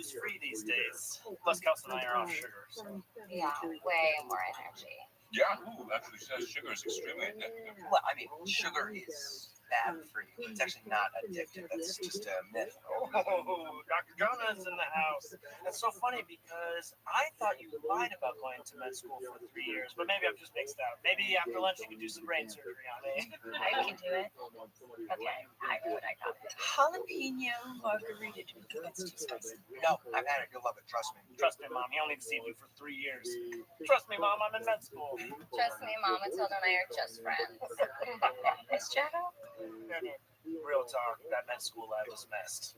booze free these days. Plus, Kelsey and I are off sugar. So. Yeah, way more energy. Yahoo actually says sugar is extremely addictive. Well, I mean, sugar is bad for you. It's actually not addictive. That's just a myth. Oh, Dr. Jonah is in the house. That's so funny because I thought you lied about going to med school for 3 years, but maybe I'm just mixed out. Maybe after lunch you could do some brain surgery on me. I can do it. Okay, I know what I got. Jalapeno margarita. That's too spicy. No, I've had it. You'll love it. Trust me. Trust me, Mom. He only deceived you for 3 years. Trust me, Mom. I'm in med school. Trust me, Mom, Matilda and I are just friends. Miss Jetta? Real talk. That med school life was messed.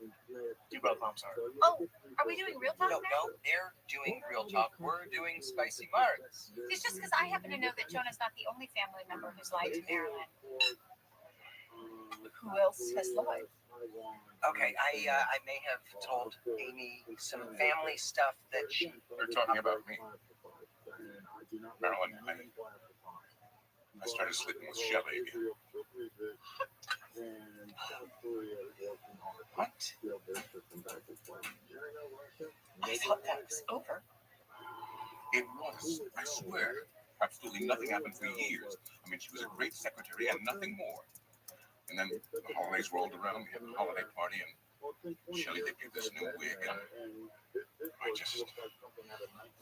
You both moms are. Oh, are we doing real talk now? No, they're doing real talk. We're doing spicy margs. It's just because I happen to know that Jonah's not the only family member who's lied to Marilyn. Who else has lied? Okay, I may have told Amy some family stuff that she... They're talking about me. Marilyn, I started sleeping with Shelley again. What? I thought that was over. It was, I swear. Absolutely nothing happened for years. I mean, she was a great secretary and nothing more. And then the holidays rolled around, we had a holiday party, and Shelley, they gave this new wig, and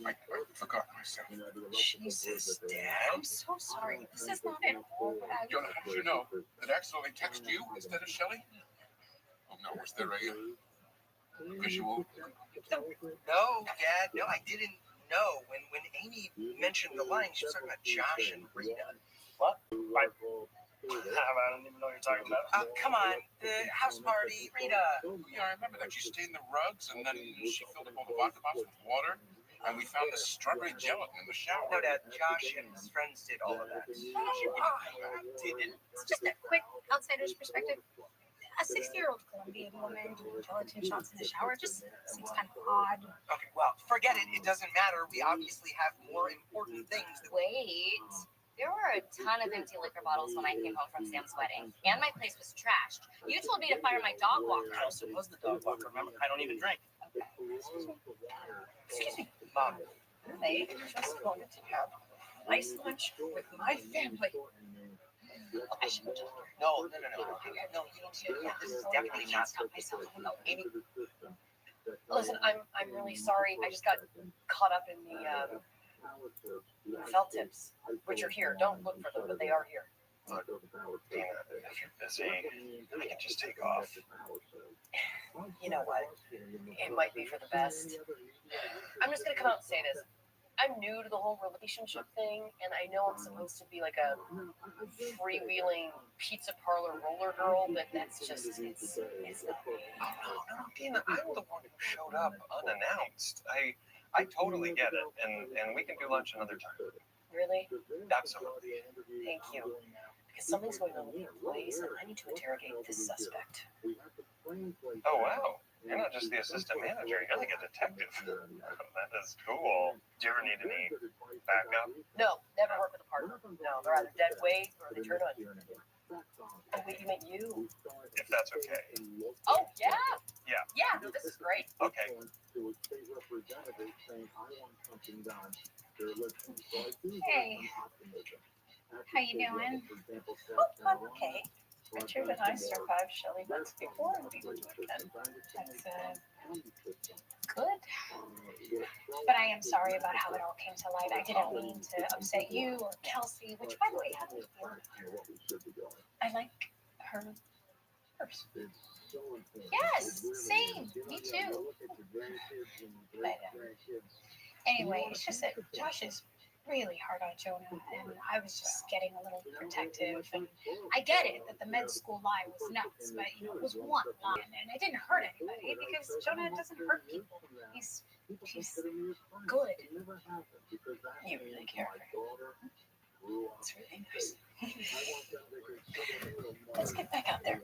I forgot myself. Jesus, Dad. I'm so sorry. This is not at all what I Jonah, did you know that I accidentally texted you instead of Shelley? Oh no, was there a visual? No, Dad, no, I didn't know. When Amy mentioned the line, she was talking about Josh and Rita. What? I don't even know what you're talking about. Come on, the house party, Rita. Yeah, I remember that. She stained the rugs, and then she filled up all the vodka bottles with water, and we found this strawberry gelatin in the shower. No, Dad, Josh and his friends did all of that. I didn't. It's just a quick outsider's perspective. A 60-year-old Colombian woman doing gelatin shots in the shower just seems kind of odd. Okay, well, forget it. It doesn't matter. We obviously have more important things. Wait. There were a ton of empty liquor bottles when I came home from Sam's wedding, and my place was trashed. You told me to fire my dog walker. Kelsey was the dog walker. Remember, I don't even drink. Okay. Excuse me, Mom. They just wanted to have a nice lunch with my family. I should have told her. No, you don't see it. This is definitely not stop myself. No, Amy. Listen, I'm really sorry. I just got caught up in the felt tips, which are here. Don't look for them, but they are here. Dana, if you're busy, I can just take off. You know what? It might be for the best. I'm just gonna come out and say this. I'm new to the whole relationship thing, and I know I'm supposed to be like a freewheeling pizza parlor roller girl, but that's just, it's not me. Oh, no, Dina, I'm the one who showed up unannounced. I totally get it, and we can do lunch another time. Really? Absolutely. Thank you. Because something's going on with the employees, and I need to interrogate this suspect. Oh, wow. You're not just the assistant manager, you're like a detective. That is cool. Do you ever need any backup? No, never work with a partner. No, they're either dead weight or they turn on you. Oh, wait, you meant you? If that's okay. Oh, yeah? Yeah. Yeah, no, this is great. Okay. Hey. How you doing? Oh, I'm okay. Richard and I survived Shelley once before, and we will do it again. That's good. But I am sorry about how it all came to light. I didn't mean to upset you or Kelsey, which, by the way, how do you feel? I like her first. Yes, same. Me too. But anyway, it's just that Josh is really hard on Jonah, and I was just getting a little protective. And I get it that the med school lie was nuts, but it was one lie, and it didn't hurt anybody because Jonah doesn't hurt people. He's good. You really care for him. It's really nice. Let's get back out there.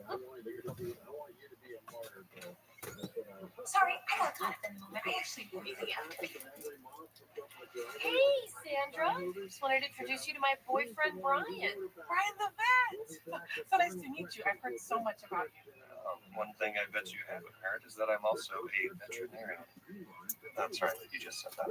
Sorry, I got caught up in the moment. I actually really have to. Hey, Sandra. Just wanted to introduce you to my boyfriend, Brian. Brian the vet. So nice to meet you. I've heard so much about you. One thing I bet you haven't heard is that I'm also a veterinarian. That's right, you just said that.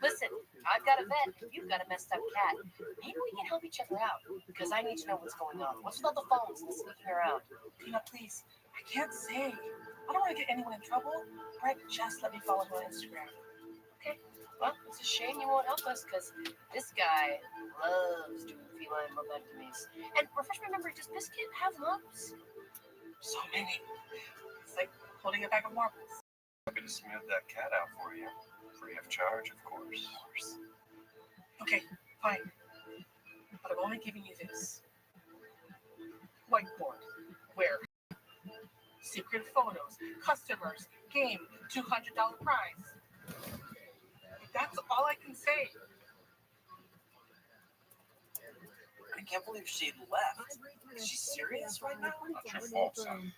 Listen, I've got a vet, you've got a messed up cat. Maybe we can help each other out, because I need to know what's going on. What's with all the phones and sneaking around? Tina, please. I can't say. I don't want to get anyone in trouble. Brett just let me follow you on Instagram. Okay, well, it's a shame you won't help us, because this guy loves doing feline lobotomies. And refresh my memory, does Biscuit have lumps? So many. It's like holding a bag of marbles. Happy to smooth that cat out for you. Free of charge, of course. Okay, fine. But I'm only giving you this. Whiteboard. Where? Secret photos, customers, game, $200 prize. That's all I can say. I can't believe she left. Is she serious right now? Not your fault, son.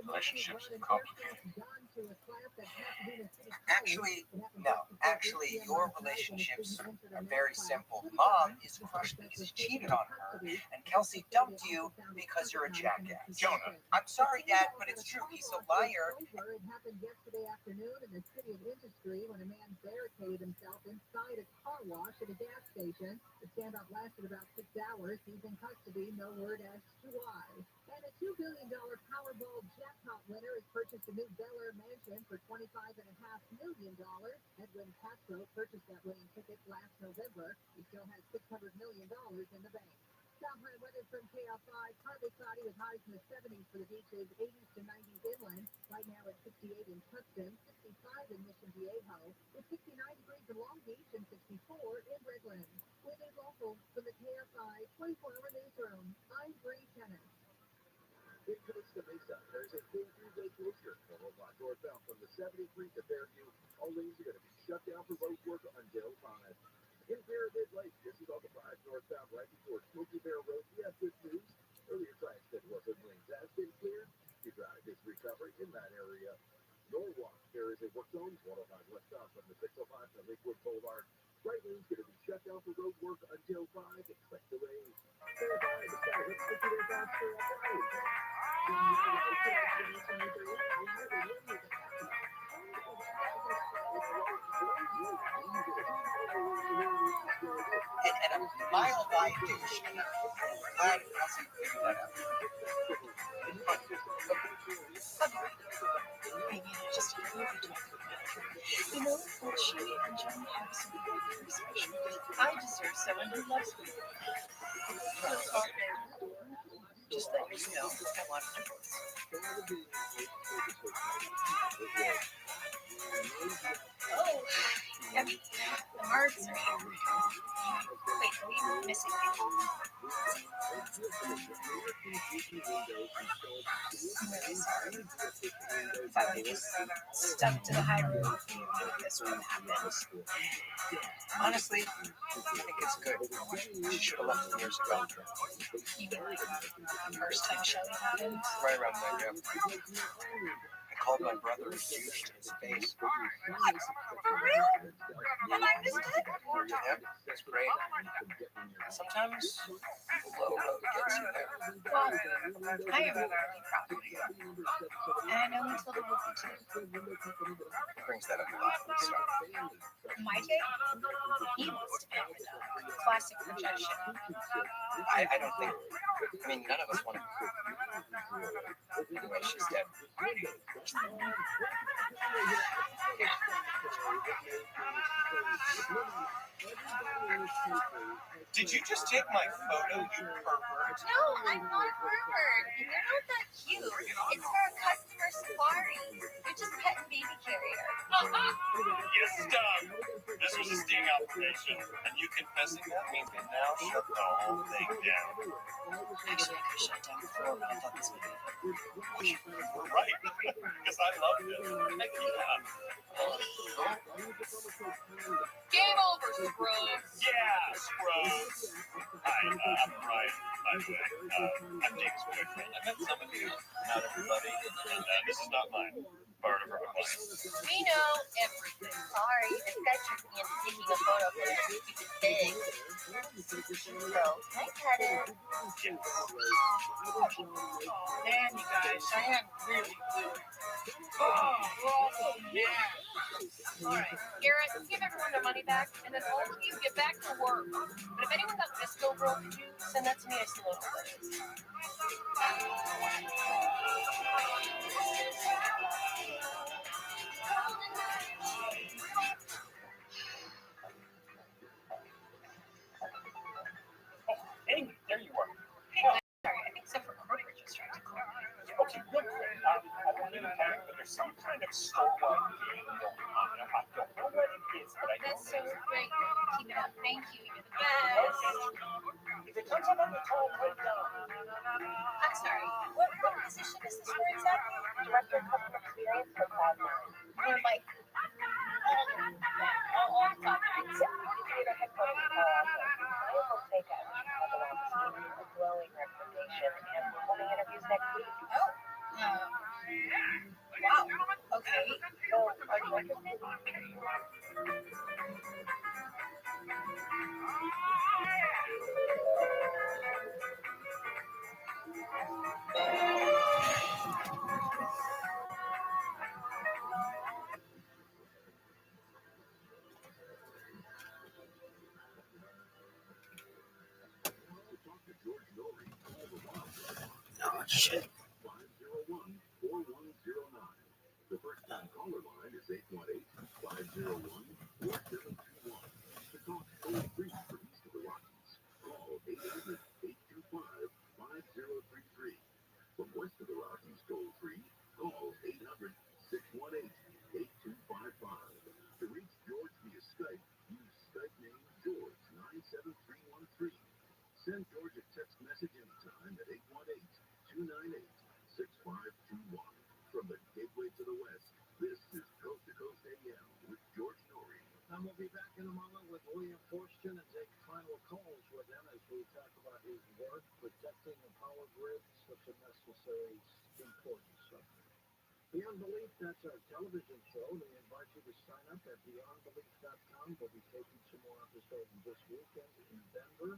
Relationships are complicated. Actually, no. Actually, your relationships are very simple. Mom is crushed because he cheated on her, and Kelsey dumped you because you're a jackass. Jonah. I'm sorry, Dad, but it's true. He's a liar. It happened yesterday afternoon in the city of Industry when a man barricaded himself inside a car wash at a gas station. The standoff lasted about 6 hours. He's in custody. No word as to why. And a $2 billion Powerball jackpot winner has purchased a new Bel Air mansion for $25.5 million. Edwin Castro purchased that winning ticket last November. He still has $600 million in the bank. Southland weather from KL5. Partly cloudy with highs in the 70s for the beaches, 80s to 90s inland. Right now it's 68 in Tustin, 65 in Mission Viejo, with 69 degrees in Long Beach and 64 in Redlands. With a local from the KFI 24-hour newsroom, I'm Bree Tennis. In Costa Mesa, there's a full-day closure for Robot northbound from the 73 to Fairview. All lanes are going to be shut down for road work until 5. In Pyramid Lake, this is on the 5 northbound right before Smoky Bear Road. We have good news. Earlier transit wasn't lanes has been cleared. The drive is recovering in that area. Norwalk, there is a work zone 105 westbound from the 605 to Lakewood Boulevard. Right lane's going to be shut down for road work until 5. Expect delays. Verify the sky. Let's get you there faster. And a mile wide douche. Glad Kelsey figured that out. I mean, I just heard you talking about it. You know, she and Johnny have something very special. I deserve someone who loves me. Just let me know. I want nipples. Oh, yep. The marks are here. Wait, are we missing people? I'm really sorry. If I would just stuck to the high road, this wouldn't happen. Honestly, I think it's good. She should have left years ago. You mean like the first time Shelly happened? Right around there, yeah. I called my brother a douche to his face. For real? And I missed it? Yep, it's great. Sometimes the low road gets you there. Well, I am really proud of you. And I know Matilda will be too. Brings that up a lot. My take? He must have been a classic projection. I don't think, I mean, none of us want to. Anyway, she's dead. Did you just take my photo, you pervert? No, I'm not a pervert. You're not that cute. It's for a customer safari. You're just petting baby carrier. You stuck. This was a sting operation, and you confessing that means we now shut the whole thing down. Actually, I could shut down before, but I thought this would be You were right, because I loved it. Heck yeah. Game over, Scrubs. Yeah, Scrubs. Hi, I'm Ryan, by the way. I'm Jake's boyfriend. I met some of you, not everybody, and this is not mine. Part of her life. Me We know everything. Sorry, this guy tricked me into taking a photo for this stupid pig. So, can I pet him? Man, you guys, Cheyenne really good. Oh, yeah. All right, Garrett, give everyone their money back, and then all of you get back to work. But if anyone got Visco Girl, could you send that to me? I still don't know what that is. Amy, there you are. Sorry, I think Zephyr Crody was just trying to call me. Okay, good. I don't know that, but there's some kind of stolen game going on. I don't know what it is, but I know That's so great. Keep it up. Thank you. You're the best. if it comes up on the call, put it down. I'm sorry, what position is this for exactly? Director of Customer Experience for Cloud9. Or like, I'll talk. Theater headquarters in Palo Alto. Viable takeout of the last team, a glowing recommendation, and we're holding interviews next week. Oh, wow. Okay. So, are you interested? Talk to George Norrie. Call the Wild Oh, shit. 501-4109. The first-time caller line is 818-501-4721. To talk toll-free for East of the Rockies, call 800-825-5033. From West of the Rockies, toll-free, call 800-618-8255. To reach George via Skype, use Skype name George97313. Send George a text message anytime at 818-298-6521. From the gateway to the west, this is Coast to Coast AM with George Norrie. And we'll be back in a moment with William Forstchen and take final calls with him as we talk about his work protecting the power grid, such a necessary, important subject. Beyond Belief, that's our television show. We invite you to sign up at beyondbelief.com. We'll be taking some more episodes this weekend in Denver.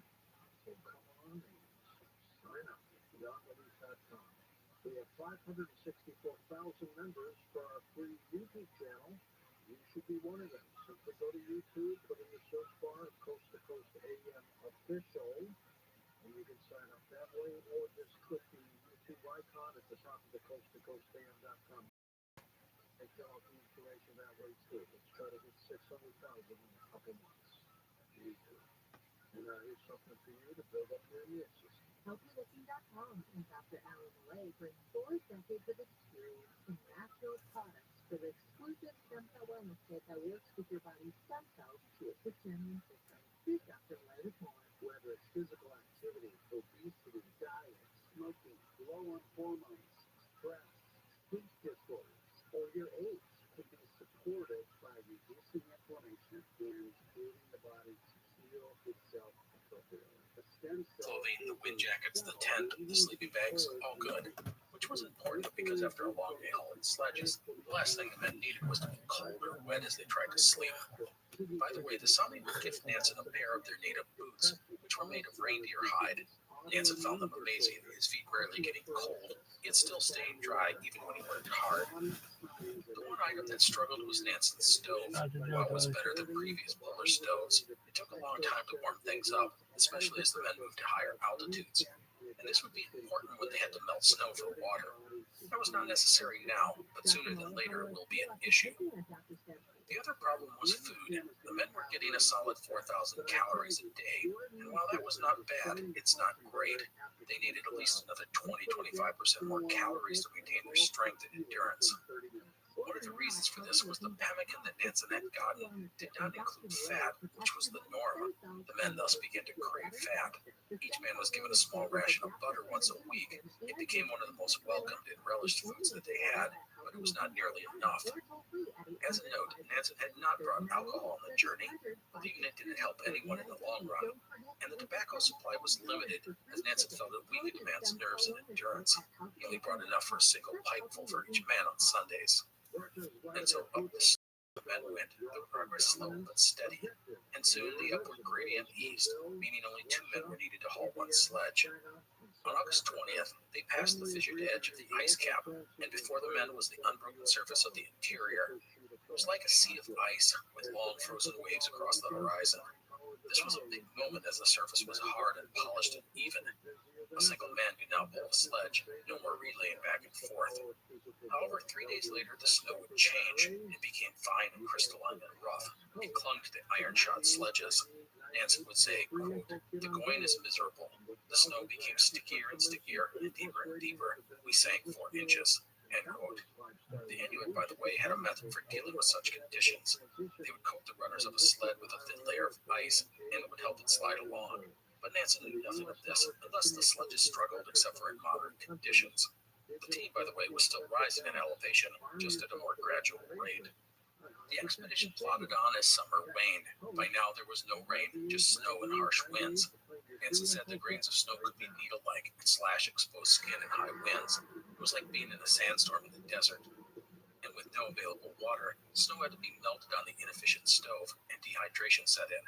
So come on and sign up at beyondbelief.com. We have 564,000 members for our free YouTube channel. You should be one of them. Simply go to YouTube, put in the search bar Coast to Coast AM Official, and you can sign up that way, or just click the YouTube icon at the top of the coasttocoastam.com. And fill out the information that way too. Let's try to hit 600,000 in a couple months. And here's something for you to build up your immune system. HealthyLooking.com and Dr. Alan Lay brings 4 decades of experience in natural products for the exclusive stem cell wellness kit that works with your body's stem cells to assist your immune system. Here's Dr. Lay with more. Whether it's physical activity, obesity, diet, smoking, low on hormones, stress, sleep disorders, or your age, can be supported by reducing inflammation and creating the body to heal itself appropriately. A stem cell Clothing, the wind jackets, the tent, the sleeping bags, all good. Which was important because after a long day hauling sledges, the last thing the men needed was to be cold or wet as they tried to sleep. By the way, the Sami would gift Nansen a pair of their native boots, which were made of reindeer hide. Nansen found them amazing, his feet rarely getting cold, yet still staying dry even when he worked hard. The one item that struggled was Nansen's stove. While it was better than previous polar stoves, it took a long time to warm things up, especially as the men moved to higher altitudes. And this would be important when they had to melt snow for water. That was not necessary now, but sooner than later it will be an issue. The other problem was food. The men were getting a solid 4,000 calories a day, and while that was not bad, it's not great. They needed at least another 20-25% more calories to maintain their strength and endurance. One of the reasons for this was the pemmican that Nansen had gotten did not include fat, which was the norm. The men thus began to crave fat. Each man was given a small ration of butter once a week. It became one of the most welcomed and relished foods that they had, but it was not nearly enough. As a note, Nansen had not brought alcohol on the journey, believing it didn't help anyone in the long run. And the tobacco supply was limited, as Nansen felt it weakened a man's nerves and endurance. He only brought enough for a single pipeful for each man on Sundays. And so up the men went, their progress slow but steady, and soon the upward gradient eased, meaning only 2 men were needed to haul one sledge. On August 20th, they passed the fissured edge of the ice cap, and before the men was the unbroken surface of the interior. It was like a sea of ice, with long frozen waves across the horizon. This was a big moment as the surface was hard and polished and even. A single man could now pull a sledge, no more relaying back and forth. However, 3 days later, the snow would change. It became fine and crystalline and rough. It clung to the iron-shod sledges. Nancy would say, quote, "The going is miserable. The snow became stickier and stickier and deeper and deeper. We sank 4 inches." End quote. The Inuit, by the way, had a method for dealing with such conditions. They would coat the runners of a sled with a thin layer of ice, and it would help it slide along. But Nancy knew nothing of this, and thus the sledges struggled except for in moderate conditions. The team, by the way, was still rising in elevation, just at a more gradual rate. The expedition plodded on as summer waned. By now there was no rain, just snow and harsh winds. Nancy said the grains of snow could be needle-like and slash exposed skin in high winds. It was like being in a sandstorm in the desert. And with no available water, snow had to be melted on the inefficient stove, and dehydration set in.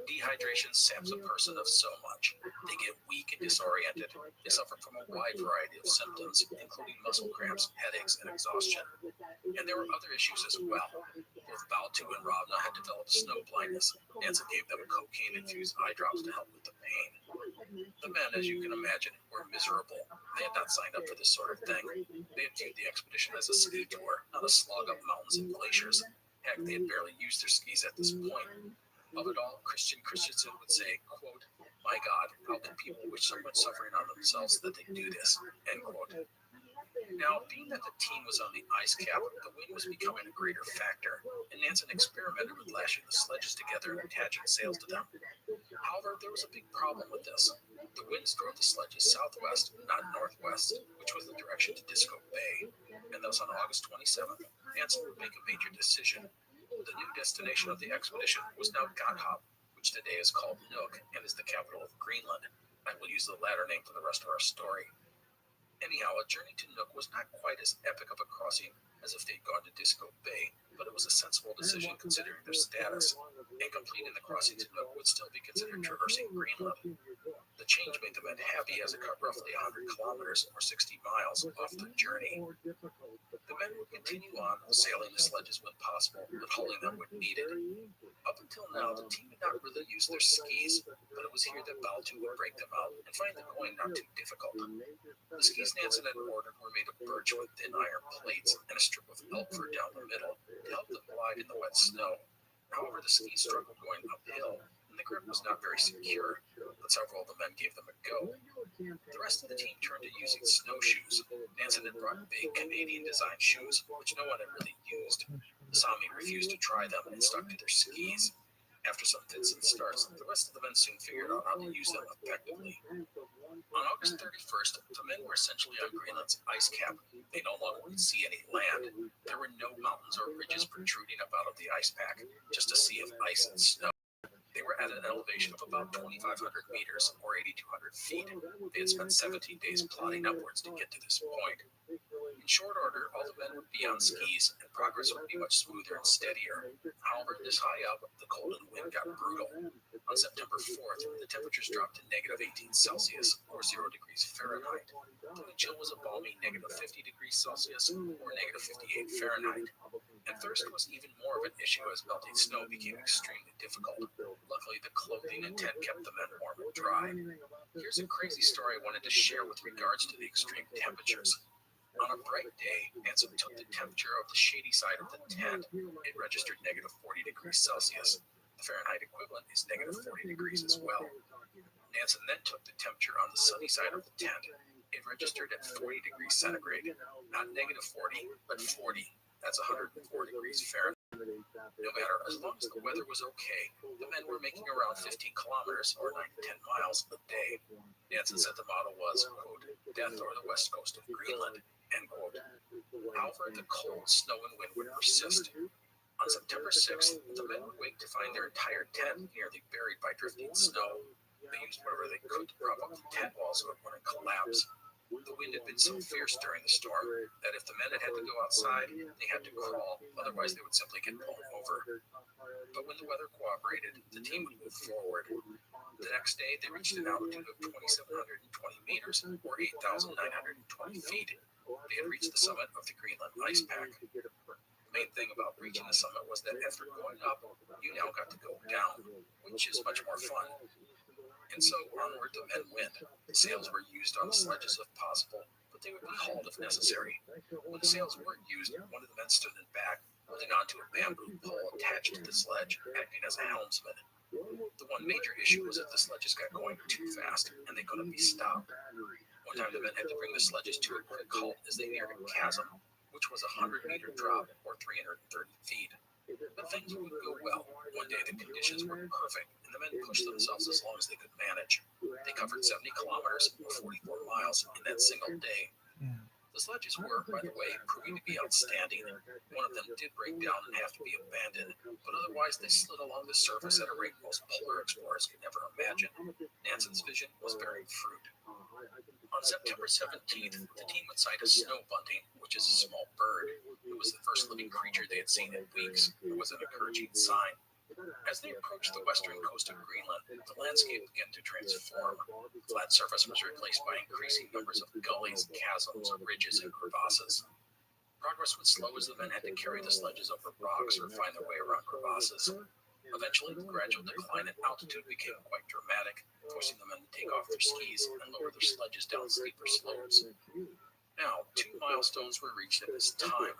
Dehydration saps a person of so much. They get weak and disoriented. They suffer from a wide variety of symptoms, including muscle cramps, headaches, and exhaustion. And there were other issues as well. Both Baltu and Ravna had developed snow blindness. Nancy gave them cocaine-infused eye drops to help with the pain. The men, as you can imagine, were miserable. They had not signed up for this sort of thing. They had viewed the expedition as a ski tour, not a slog up mountains and glaciers. Heck, they had barely used their skis at this point. Of it all, Christensen would say, quote, "My God, how can people wish so much suffering on themselves that they do this?" End quote. Now, being that the team was on the ice cap, the wind was becoming a greater factor, and Nansen experimented with lashing the sledges together and attaching sails to them. However, there was a big problem with this. The winds drove the sledges southwest, not northwest, which was the direction to Disco Bay, and thus on August 27th, Nansen would make a major decision. The new destination of the expedition was now Godhop, which today is called Nuuk and is the capital of Greenland. I will use the latter name for the rest of our story. Anyhow, a journey to Nuuk was not quite as epic of a crossing as if they'd gone to Disco Bay, but it was a sensible decision considering their status, and completing the crossing to Nuuk would still be considered traversing Greenland. The change made the men happy as it cut roughly 100 kilometers or 60 miles off the journey. The men would continue on, sailing the sledges when possible, but hauling them when needed. Up until now, the team had not really used their skis, but it was here that Baltu would break them out and find the going not too difficult. The skis Nansen had ordered were made of birch with thin iron plates and a strip of elk fur down the middle to help them glide in the wet snow. However, the skis struggled going uphill, and the grip was not very secure, but several of the men gave them a go. The rest of the team turned to using snowshoes. Nansen had brought big Canadian-designed shoes, which no one had really used. The Sami refused to try them and stuck to their skis. After some fits and starts, the rest of the men soon figured out how to use them effectively. On August 31st, the men were essentially on Greenland's ice cap. They no longer could see any land. There were no mountains or ridges protruding up out of the ice pack, just a sea of ice and snow. They were at an elevation of about 2,500 meters, or 8,200 feet. They had spent 17 days plodding upwards to get to this point. In short order, all the men would be on skis, and progress would be much smoother and steadier. However, this high up, the cold and wind got brutal. On September 4th, the temperatures dropped to negative 18 Celsius, or 0 degrees Fahrenheit. The wind chill was a balmy negative 50 degrees Celsius, or negative 58 Fahrenheit. And thirst was even more of an issue as melting snow became extremely difficult. Luckily, the clothing and tent kept the men warm and dry. Here's a crazy story I wanted to share with regards to the extreme temperatures. On a bright day, Nansen took the temperature of the shady side of the tent. It registered negative 40 degrees Celsius. The Fahrenheit equivalent is negative 40 degrees as well. Nansen then took the temperature on the sunny side of the tent. It registered at 40 degrees centigrade. Not negative 40, but 40. That's 104 degrees Fahrenheit. No matter, as long as the weather was okay, the men were making around 15 kilometers or 9 to 10 miles a day. Nansen said the motto was, quote, "Death or the west coast of Greenland," end quote. However, the cold, snow, and wind would persist. On September 6th, the men would wake to find their entire tent nearly buried by drifting snow. They used whatever they could to prop up the tent walls so it wouldn't collapse. The wind had been so fierce during the storm that if the men had to go outside, they had to crawl, otherwise they would simply get blown over. But when the weather cooperated, the team would move forward. The next day, they reached an altitude of 2,720 meters, or 8,920 feet. They had reached the summit of the Greenland ice pack. The main thing about reaching the summit was that after going up, you now got to go down, which is much more fun. And so onward the men went. The sails were used on the sledges if possible, but they would be hauled if necessary. When the sails weren't used, one of the men stood in back, holding onto a bamboo pole attached to the sledge, acting as a helmsman. The one major issue was that the sledges got going too fast, and they couldn't be stopped. One time the men had to bring the sledges to a quick halt as they neared a chasm, which was a 100-meter drop, or 330 feet. But things would go well. One day the conditions were perfect, and the men pushed themselves as long as they could manage. They covered 70 kilometers, or 44 miles, in that single day. The sledges were, by the way, proving to be outstanding. One of them did break down and have to be abandoned, but otherwise they slid along the surface at a rate most polar explorers could never imagine. Nansen's vision was bearing fruit. On September 17th, the team would sight a snow bunting, which is a small bird. It was the first living creature they had seen in weeks. It was an encouraging sign. As they approached the western coast of Greenland, the landscape began to transform. Flat surface was replaced by increasing numbers of gullies, chasms, ridges, and crevasses. Progress would slow as the men had to carry the sledges over rocks or find their way around crevasses. Eventually, the gradual decline in altitude became quite dramatic, forcing the men to take off their skis and lower their sledges down steeper slopes. Now, 2 milestones were reached at this time.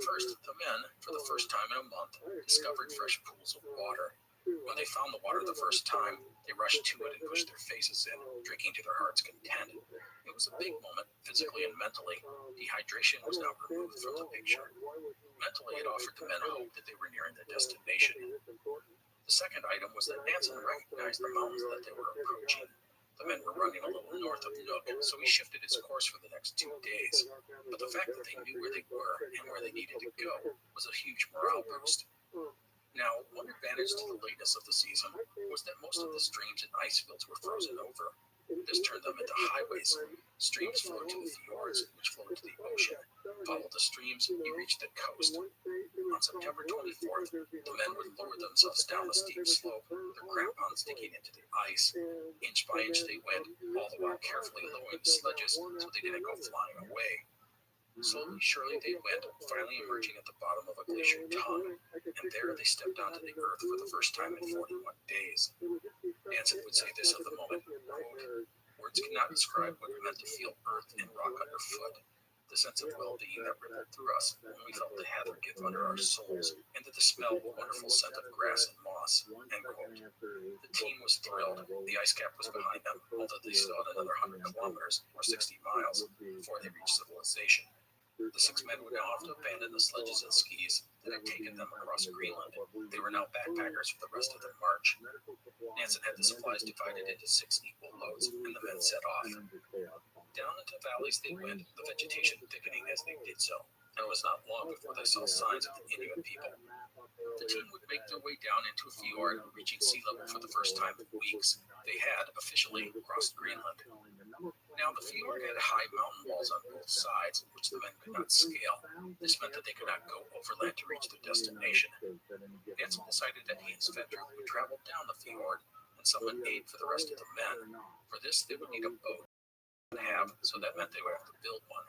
First, the men, for the first time in a month, discovered fresh pools of water. When they found the water the first time, they rushed to it and pushed their faces in, drinking to their heart's content. It was a big moment, physically and mentally. Dehydration was now removed from the picture. Mentally, it offered the men hope that they were nearing their destination. The second item was that Nansen recognized the mountains that they were approaching. The men were running a little north of Nook, so he shifted his course for the next 2 days. But the fact that they knew where they were and where they needed to go was a huge morale boost. Now, one advantage to the lateness of the season was that most of the streams and ice fields were frozen over. This turned them into highways. Streams flowed to the fjords, which flowed to the ocean. Follow the streams, you reached the coast. On September 24th, the men would lower themselves down the steep slope, their crampons digging into the ice. Inch by inch they went, all the while carefully lowering the sledges so they didn't go flying away. Slowly, surely they went, finally emerging at the bottom of a glacier tongue, and there they stepped onto the earth for the first time in 41 days. Nansen would say this of the moment, quote, "Words cannot describe what it meant to feel earth and rock underfoot. The sense of well-being that rippled through us when we felt the heather give under our soles, and the smell, the wonderful scent of grass and moss." End quote. The team was thrilled. The ice cap was behind them, although they still had another 100 kilometers, or 60 miles, before they reached civilization. The 6 men would now have to abandon the sledges and skis that had taken them across Greenland. They were now backpackers for the rest of their march. Nansen had the supplies divided into 6 equal loads, and the men set off. Down into valleys they went, the vegetation thickening as they did so, and it was not long before they saw signs of the Inuit people. The team would make their way down into a fjord, reaching sea level for the first time in weeks. They had, officially, crossed Greenland. Now, the fjord had high mountain walls on both sides, which the men could not scale. This meant that they could not go overland to reach their destination. Nansen decided that he and Svedra would travel down the fjord and summon aid for the rest of the men. For this, they would need a boat. So that meant they would have to build one.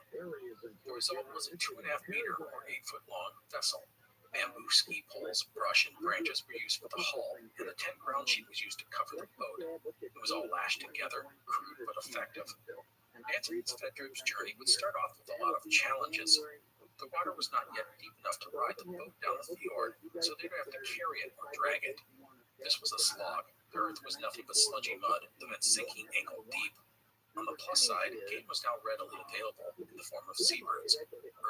The result was a 2.5 meter or 8 foot long vessel. Bamboo ski poles, brush, and branches were used for the hull, and the tent ground sheet was used to cover the boat. It was all lashed together, crude but effective. Nansen and Svedrup's journey would start off with a lot of challenges. The water was not yet deep enough to ride the boat down the fjord, so they'd have to carry it or drag it. This was a slog. The earth was nothing but sludgy mud, the men sinking ankle deep. On the plus side, game was now readily available in the form of seabirds.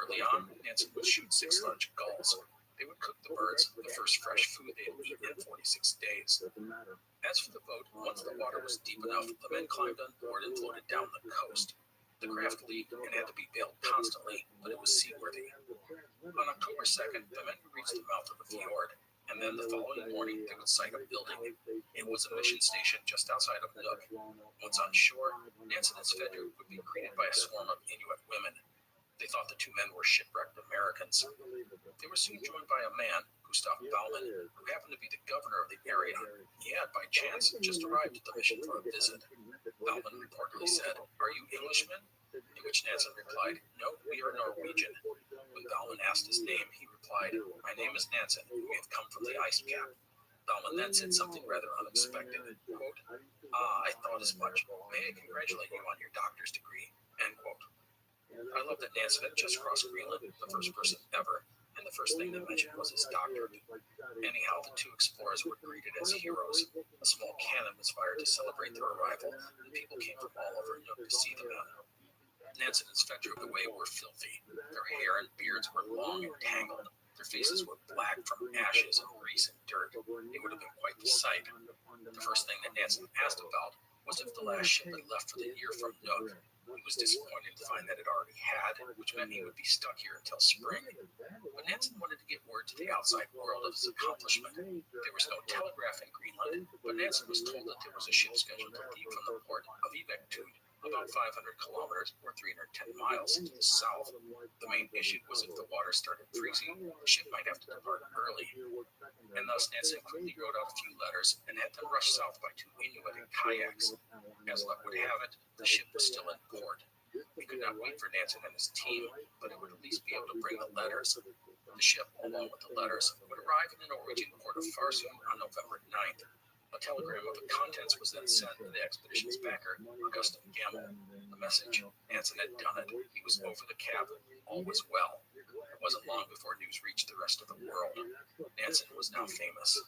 Early on, Nansen would shoot 6 large gulls. They would cook the birds, the first fresh food they had eaten in 46 days. As for the boat, once the water was deep enough, the men climbed on board and floated down the coast. The craft leaked and had to be bailed constantly, but it was seaworthy. On October 2nd, the men reached the mouth of the fjord, and And then the following morning, they would sight a building. It was a mission station just outside of Nook. Once on shore, Nansen and Svedru would be greeted by a swarm of Inuit women. They thought the two men were shipwrecked Americans. They were soon joined by a man, Gustav Bauman, who happened to be the governor of the area. He had, by chance, just arrived at the mission for a visit. Bauman reportedly said, "Are you Englishmen?" To which Nansen replied, "No, we are Norwegian." When Bauman asked his name, he replied, "My name is Nansen, and we have come from the ice cap." Bauman then said something rather unexpected. Quote, "I thought as much. May I congratulate you on your doctor's degree." End quote. I love that Nansen had just crossed Greenland, the first person ever, and the first thing they mentioned was his doctorate. Anyhow, the two explorers were greeted as heroes. A small cannon was fired to celebrate their arrival, and people came from all over Nook to see the men. Nansen and Svedru the way were filthy. Their hair and beards were long and tangled. Their faces were black from ashes and grease and dirt. It would have been quite the sight. The first thing that Nansen asked about was if the last ship had left for the year from Nook. He was disappointed to find that it already had, which meant he would be stuck here until spring. But Nansen wanted to get word to the outside world of his accomplishment. There was no telegraph in Greenland, but Nansen was told that there was a ship scheduled to leave from the port of Igers, about 500 kilometers or 310 miles to the south. The main issue was if the water started freezing, the ship might have to depart early. And thus Nansen quickly wrote out a few letters and had them rushed south by two Inuit in kayaks. As luck would have it, the ship was still in port. He could not wait for Nansen and his team, but it would at least be able to bring the letters. The ship, along with the letters, would arrive in the Norwegian port of Farsund on November 9th. A telegram of the contents was then sent to the expedition's backer, Augustin Gamel. The message: Nansen had done it. He was over the cap. All was well. It wasn't long before news reached the rest of the world. Nansen was now famous.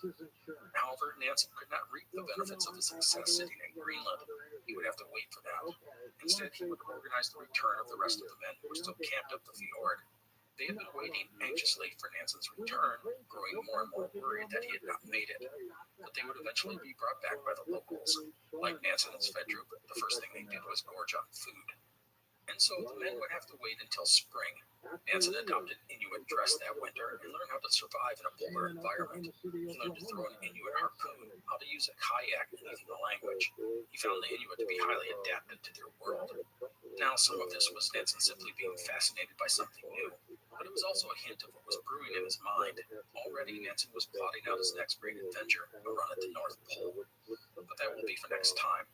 However, Nansen could not reap the benefits of his success sitting in Greenland. He would have to wait for that. Instead, he would organize the return of the rest of the men who were still camped up the fjord. They had been waiting anxiously for Nansen's return, growing more and more worried that he had not made it. But they would eventually be brought back by the locals. Like Nansen and Svedru, the first thing they did was gorge on food. And so the men would have to wait until spring. Nansen adopted Inuit dress that winter and learned how to survive in a polar environment. He learned to throw an Inuit harpoon, how to use a kayak, and even the language. He found the Inuit to be highly adapted to their world. Now, some of this was Nansen simply being fascinated by something new, but it was also a hint of what was brewing in his mind. Already, Nansen was plotting out his next great adventure, a run at the North Pole. But that will be for next time.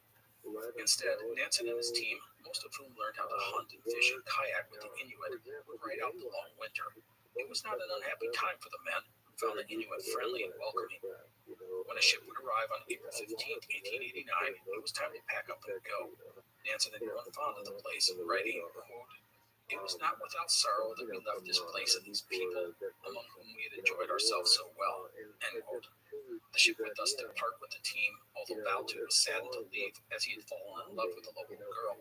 Instead, Nansen and his team, most of whom learned how to hunt and fish and kayak with the Inuit, would ride out the long winter. It was not an unhappy time for the men, who found the Inuit friendly and welcoming. When a ship would arrive on April 15, 1889, it was time to pack up and go. Nansen had grown fond of the place, writing, quote, "It was not without sorrow that we left this place and these people, among whom we had enjoyed ourselves so well." End quote. The ship would thus depart with the team, although Baltu was saddened to leave as he had fallen in love with a local girl.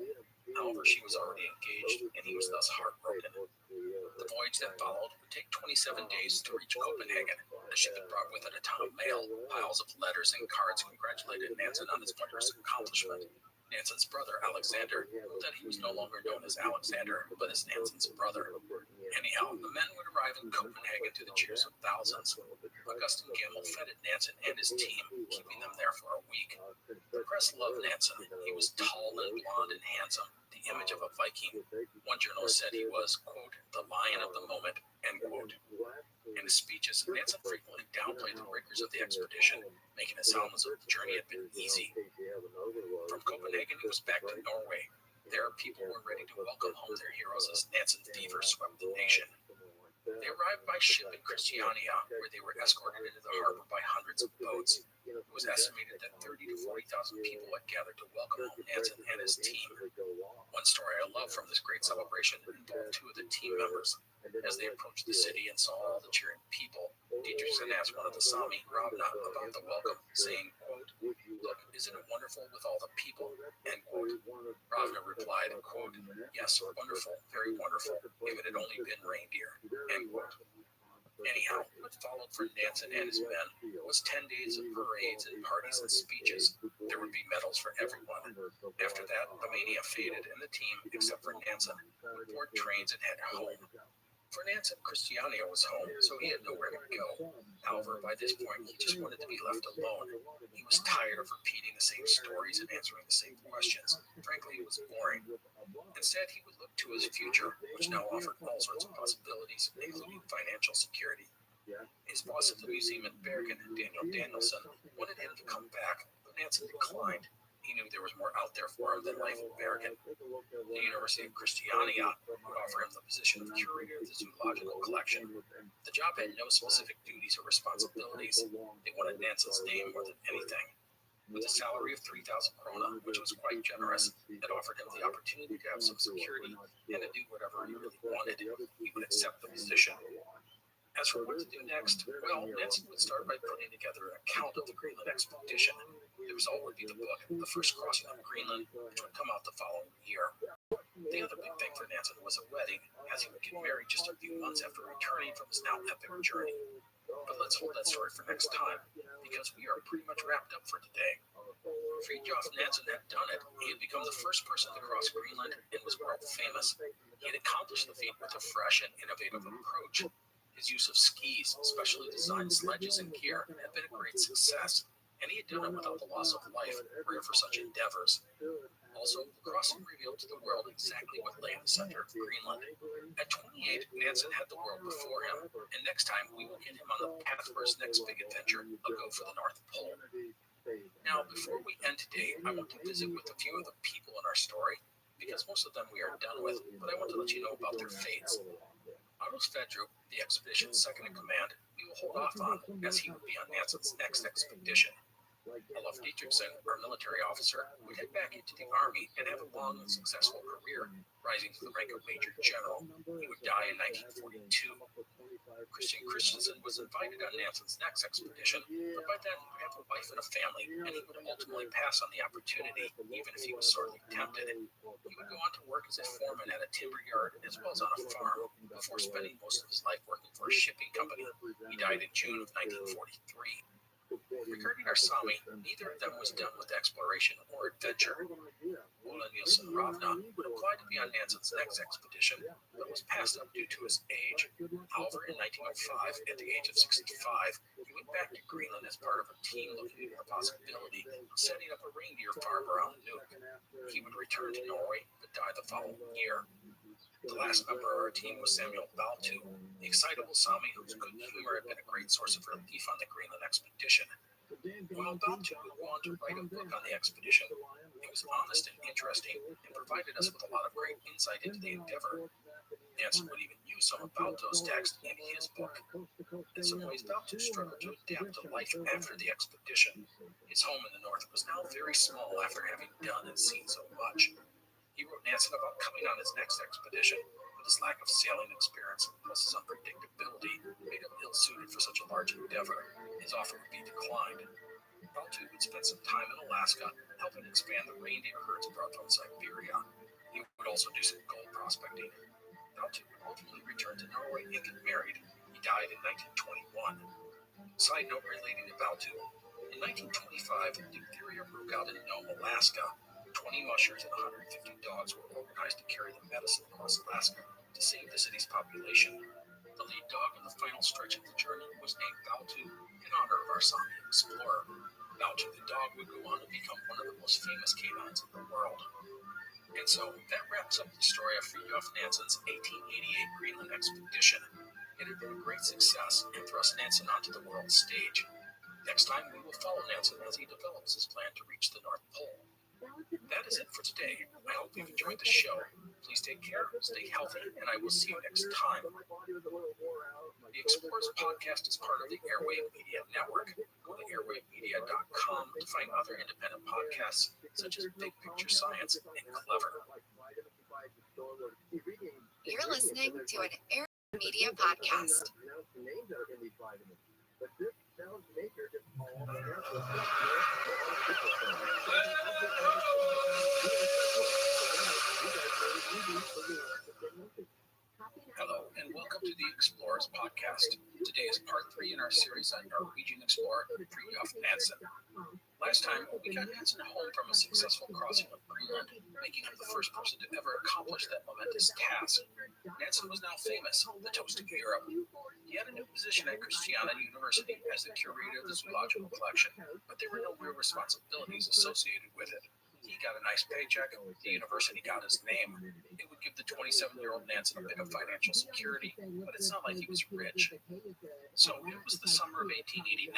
However, she was already engaged, and he was thus heartbroken. The voyage that followed would take 27 days to reach Copenhagen. The ship had brought with it a ton of mail. Piles of letters and cards congratulated Nansen on his wondrous accomplishment. Nansen's brother, Alexander, wrote that he was no longer known as Alexander, but as Nansen's brother. Anyhow, the men would arrive in Copenhagen to the cheers of thousands. Augustin Gamel feted Nansen and his team, keeping them there for a week. The press loved Nansen. He was tall and blond and handsome, the image of a Viking. One journalist said he was, quote, "the lion of the moment," end quote. In his speeches, Nansen frequently downplayed the rigors of the expedition, making it sound as though the journey had been easy. From Copenhagen, he was back to Norway. There, people were ready to welcome home their heroes as Nansen fever swept the nation. They arrived by ship in Christiania, where they were escorted into the harbor by hundreds of boats. It was estimated that 30 to 40,000 people had gathered to welcome home Nansen and his team. One story I love from this great celebration involved two of the team members. As they approached the city and saw all the cheering people, Dietrichson asked one of the Sami, Rabbi, about the welcome, saying, quote, "Look, isn't it wonderful with all the people?" End quote. Ravna replied, quote, "Yes, wonderful, very wonderful, if it had only been reindeer." End quote. Anyhow, what followed for Nansen and his men was 10 days of parades and parties and speeches. There would be medals for everyone. After that, the mania faded, and the team, except for Nansen, would board trains and head home. For Nansen, Christiania was home, so he had nowhere to go. However, by this point, he just wanted to be left alone. He was tired of repeating the same stories and answering the same questions. Frankly, it was boring. Instead, he would look to his future, which now offered all sorts of possibilities, including financial security. His boss at the museum in Bergen, Daniel Danielson, wanted him to come back, but Nansen declined. He knew there was more out there for him than life in Bergen. The University of Christiania would offer him the position of curator of the zoological collection. The job had no specific duties or responsibilities. They wanted Nansen's name more than anything. With a salary of 3,000 krona, which was quite generous, it offered him the opportunity to have some security and to do whatever he really wanted. He would accept the position. As for what to do next, well, Nansen would start by putting together an account of the Greenland expedition. The result would be the book, The First Crossing of Greenland, which would come out the following year. The other big thing for Nansen was a wedding, as he would get married just a few months after returning from his now epic journey. But let's hold that story for next time, because we are pretty much wrapped up for today. Fridtjof Nansen had done it. He had become the first person to cross Greenland and was world famous. He had accomplished the feat with a fresh and innovative approach. His use of skis, specially designed sledges and gear, had been a great success, and he had done it without the loss of life, rare for such endeavors. Also, the crossing revealed to the world exactly what lay in the center of Greenland. At 28, Nansen had the world before him, and next time we will get him on the path for his next big adventure, a go for the North Pole. Now, before we end today, I want to visit with a few of the people in our story, because most of them we are done with, but I want to let you know about their fates. Otto Sverdrup, the expedition's second in command, we will hold off on, as he would be on Nansen's next expedition. Olaf Dietrichson, our military officer, would head back into the army and have a long and successful career, rising to the rank of Major General. He would die in 1942. Christian Christensen was invited on Nansen's next expedition, but by then he would have a wife and a family, and he would ultimately pass on the opportunity, even if he was sorely tempted. He would go on to work as a foreman at a timber yard as well as on a farm, before spending most of his life working for a shipping company. He died in June of 1943. Regarding our Sami, neither of them was done with exploration or adventure. Ola Nielsen Ravna would apply to be on Nansen's next expedition, but was passed up due to his age. However, in 1905, at the age of 65, he went back to Greenland as part of a team looking at the possibility of setting up a reindeer farm around Nuuk. He would return to Norway, but die the following year. The last member of our team was Samuel Baltu, the excitable Sami whose good humor had been a great source of relief on the Greenland expedition. While Baltu would go on to write a book on the expedition, it was honest and interesting and provided us with a lot of great insight into the endeavor. Nansen would even use some of Baltu's text in his book. In some ways, Baltu struggled to adapt to life after the expedition. His home in the north was now very small after having done and seen so much. He wrote Nansen about coming on his next expedition, but his lack of sailing experience, plus his unpredictability, made him ill-suited for such a large endeavor. His offer would be declined. Baltu would spend some time in Alaska, helping expand the reindeer herds brought from Siberia. He would also do some gold prospecting. Baltu would ultimately return to Norway and get married. He died in 1921. Side note relating to Baltu. In 1925, diphtheria broke out in Nome, Alaska. 20 mushers and 150 dogs were organized to carry the medicine across Alaska to save the city's population. The lead dog on the final stretch of the journey was named Baltu in honor of our Sami explorer. Baltu the dog would go on to become one of the most famous canines in the world. And so that wraps up the story of Fridtjof Nansen's 1888 Greenland expedition. It had been a great success and thrust Nansen onto the world stage. Next time, we will follow Nansen as he develops his plan to reach the North Pole. That is it for today. I hope you've enjoyed the show. Please take care, stay healthy, and I will see you next time. The Explorers podcast is part of the Airwave Media Network. Go to airwavemedia.com to find other independent podcasts such as Big Picture Science and Clever. You're listening to an Airwave Media podcast. Hello, and welcome to the Explorers podcast. Today is part 3 in our series on Norwegian explorer Fridtjof Nansen. Last time, we got Nansen home from a successful crossing of Greenland, making him the first person to ever accomplish that momentous task. Nansen was now famous, the toast of Europe. He had a new position at Christiana University as the curator of the zoological collection, but there were no real responsibilities associated with it. He got a nice paycheck, the university got his name. It would give the 27-year-old Nansen a bit of financial security, but it's not like he was rich. So it was the summer of 1889.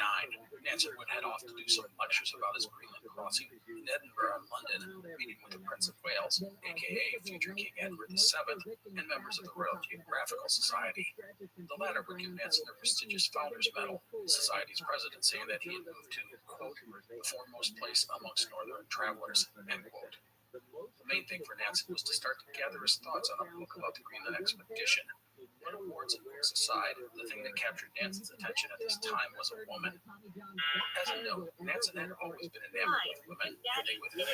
Nansen would head off to do some lectures about his Greenland crossing in Edinburgh and London, meeting with the Prince of Wales, aka future King Edward VII, and members of the Royal Geographical Society. The latter would give Nansen the prestigious Founders Medal, the Society's president saying that he had moved to, quote, the foremost place amongst northern travelers, end quote. The main thing for Nansen was to start to gather his thoughts on a book about the Greenland expedition. But awards and books aside, the thing that captured Nansen's attention at this time was a woman. As a note, Nansen had always been enamored with women, and they with him.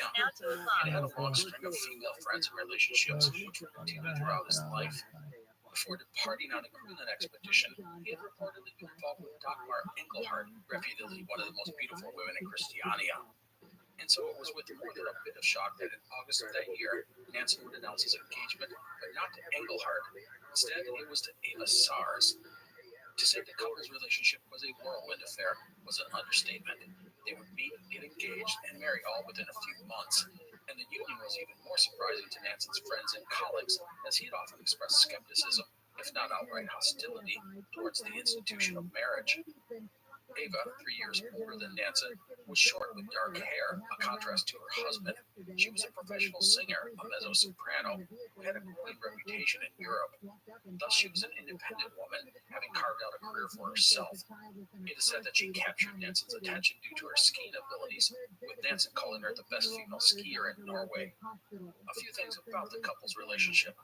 He had a long string of female friends and relationships, which would continue throughout his life. Before departing on the Greenland expedition, he had reportedly been involved with Dagmar Engelhardt, reputedly one of the most beautiful women in Christiania. And so it was with more than a bit of shock that in August of that year, Nansen would announce his engagement, but not to Engelhardt. Instead, it was to Ava Sars. To say the couple's relationship was a whirlwind affair was an understatement. They would meet, get engaged, and marry all within a few months. And the union was even more surprising to Nansen's friends and colleagues, as he had often expressed skepticism, if not outright hostility, towards the institution of marriage. Ava, 3 years older than Nansen, was short with dark hair, a contrast to her husband. She was a professional singer, a mezzo-soprano, who had a growing reputation in Europe. Thus, she was an independent woman, having carved out a career for herself. It is said that she captured Nansen's attention due to her skiing abilities, with Nansen calling her the best female skier in Norway. A few things about the couple's relationship.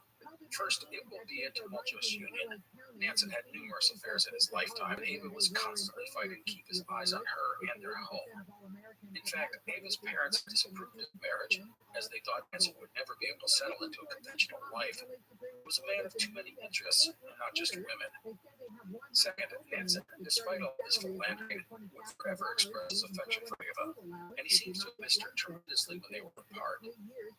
First, it will be a tumultuous union. Nansen had numerous affairs in his lifetime, and Ava was constantly fighting to keep his eyes on her and their home. In fact, Ava's parents disapproved of marriage, as they thought Nansen would never be able to settle into a conventional life. He was a man of too many interests, and not just women. Second, Nansen, despite all his philandering, would forever express his affection for Ava, and he seems to have missed her tremendously when they were apart.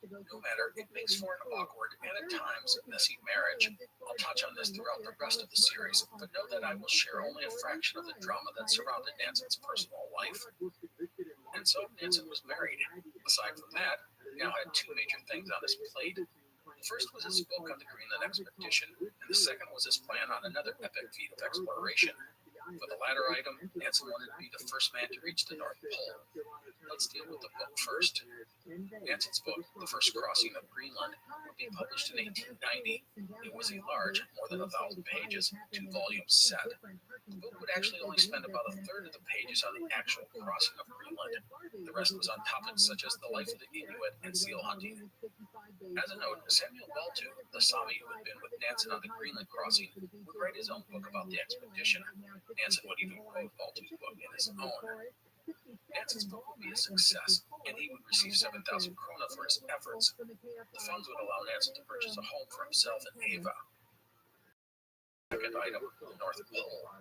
No matter, it makes for an awkward and at times messy marriage. I'll touch on this throughout the rest of the series, but know that I will share only a fraction of the drama that surrounded Nansen's personal life. And so Nansen was married. Aside from that, he now had two major things on his plate. The first was his book on the Greenland expedition, and the second was his plan on another epic feat of exploration. For the latter item, Nansen wanted to be the first man to reach the North Pole. Let's deal with the book first. Nansen's book, The First Crossing of Greenland, would be published in 1890. It was a large, more than 1,000 pages, 2-volume set. The book would actually only spend about a third of the pages on the actual crossing of Greenland. The rest was on topics such as the life of the Inuit and seal hunting. As a note, Samuel Baltu, the Sami who had been with Nansen on the Greenland crossing, would write his own book about the expedition. Nansen would even quote Baltu's book in his own. Nansen's book would be a success, and he would receive 7,000 krona for his efforts. The funds would allow Nansen to purchase a home for himself and Ava. Second item, the North Pole.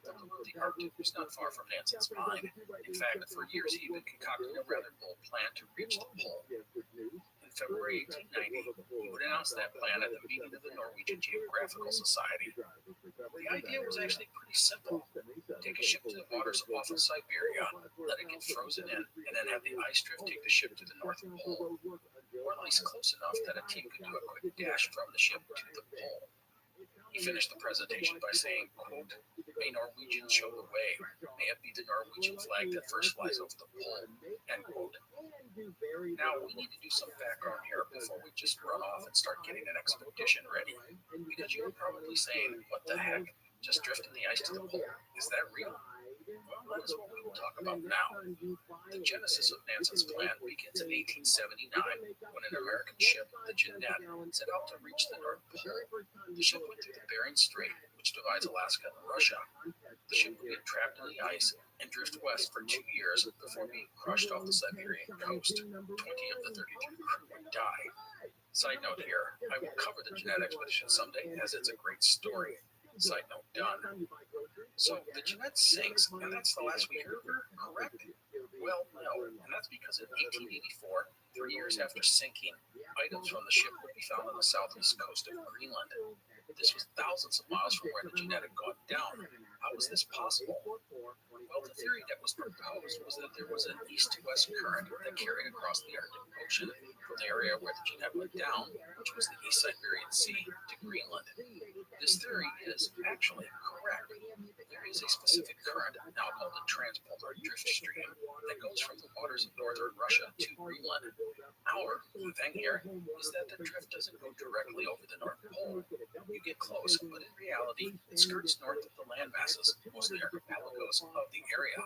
The blue of the Arctic was not far from Nansen's mind. In fact, for years he had been concocting a rather bold plan to reach the pole. In February 1890, he would announce that plan at the meeting of the Norwegian Geographical Society. The idea was actually pretty simple. Take a ship to the waters off of Siberia, let it get frozen in, and then have the ice drift take the ship to the North Pole, or at least close enough that a team could do a quick dash from the ship to the pole. He finished the presentation by saying, quote, "May Norwegians show the way. May it be the Norwegian flag that first flies over the pole," end quote. Now, we need to do some background here before we just run off and start getting an expedition ready. Because you're probably saying, what the heck? Just drifting the ice to the pole? Is that real? Well, that is what we will talk about now. The genesis of Nansen's plan begins in 1879 when an American ship, the Jeannette, set out to reach the North Pole. The ship went through the Bering Strait, which divides Alaska and Russia. The ship would get trapped in the ice and drift west for 2 years before being crushed off the Siberian coast. 20 of the 32 crew would die. Side note here, I will cover the Jeannette expedition someday as it's a great story. Side note done. So the Jeannette sinks, and that's the last we heard of her, correct? Well, no, and that's because in 1884, 3 years after sinking, items from the ship would be found on the southeast coast of Greenland. This was thousands of miles from where the Jeanette had gone down. How was this possible? Well, the theory that was proposed was that there was an east-west current that carried across the Arctic Ocean from the area where the Jeanette went down, which was the East Siberian Sea, to Greenland. This theory is actually correct. There is a specific current, now called the transpolar drift stream, that goes from the waters of northern Russia to Greenland. Our thing here is that the drift doesn't go directly over the North Pole. You get close, but in reality, it skirts north of the land masses, mostly archipelagos of the area.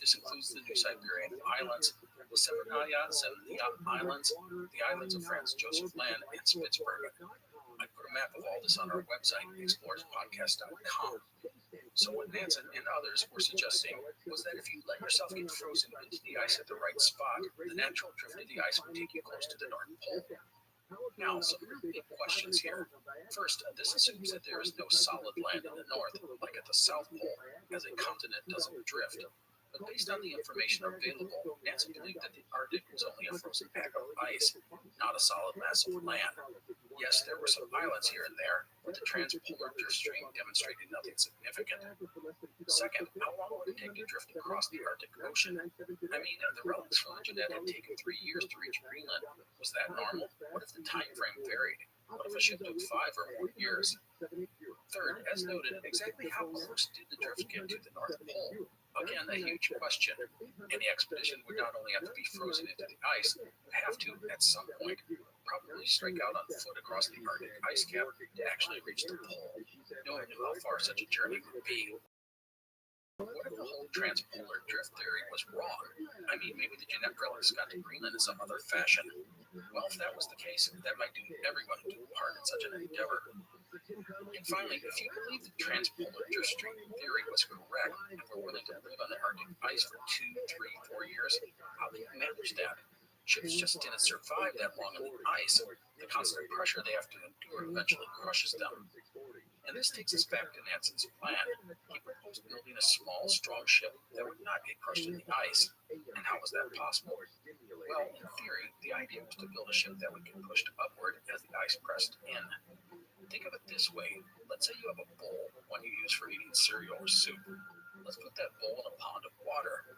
This includes the New Siberian Islands, the Severnaya Zemlya Islands, the islands of Franz Joseph Land, and Spitsbergen. I put a map of all this on our website, explorerspodcast.com. So what Nansen and others were suggesting was that if you let yourself get frozen into the ice at the right spot, the natural drift of the ice would take you close to the North Pole. Now, some big questions here. First, this assumes that there is no solid land in the north, like at the South Pole, as a continent doesn't drift. But based on the information available, Nansen believed that the Arctic was only a frozen pack of ice, not a solid mass of land. Yes, there were some islands here and there, but the transpolar drift stream demonstrated nothing significant. Second, how long would it take to drift across the Arctic Ocean? I mean, the relics from the Jeanette had taken 3 years to reach Greenland. Was that normal? What if the time frame varied? What if a ship took 5 or more years? Third, as noted, exactly how close did the drift get to the North Pole? Again, a huge question. Any expedition would not only have to be frozen into the ice, but have to, at some point, probably strike out on foot across the Arctic ice cap to actually reach the pole. No one knew how far such a journey would be. What if the whole transpolar drift theory was wrong? I mean, maybe the Jeanette relics got to Greenland in some other fashion. Well, if that was the case, that might do everyone who took part in such an endeavor. And finally, if you believe the transpolar drift stream theory was correct and were willing to live on the Arctic ice for 2, 3, 4 years, how do you manage that? Ships just didn't survive that long on the ice. The constant pressure they have to endure eventually crushes them. And this takes us back to Nansen's plan. He proposed building a small, strong ship that would not get crushed in the ice. And how was that possible? Well, in theory, the idea was to build a ship that would get pushed upward as the ice pressed in. Think of it this way. Let's say you have a bowl, one you use for eating cereal or soup. Let's put that bowl in a pond of water.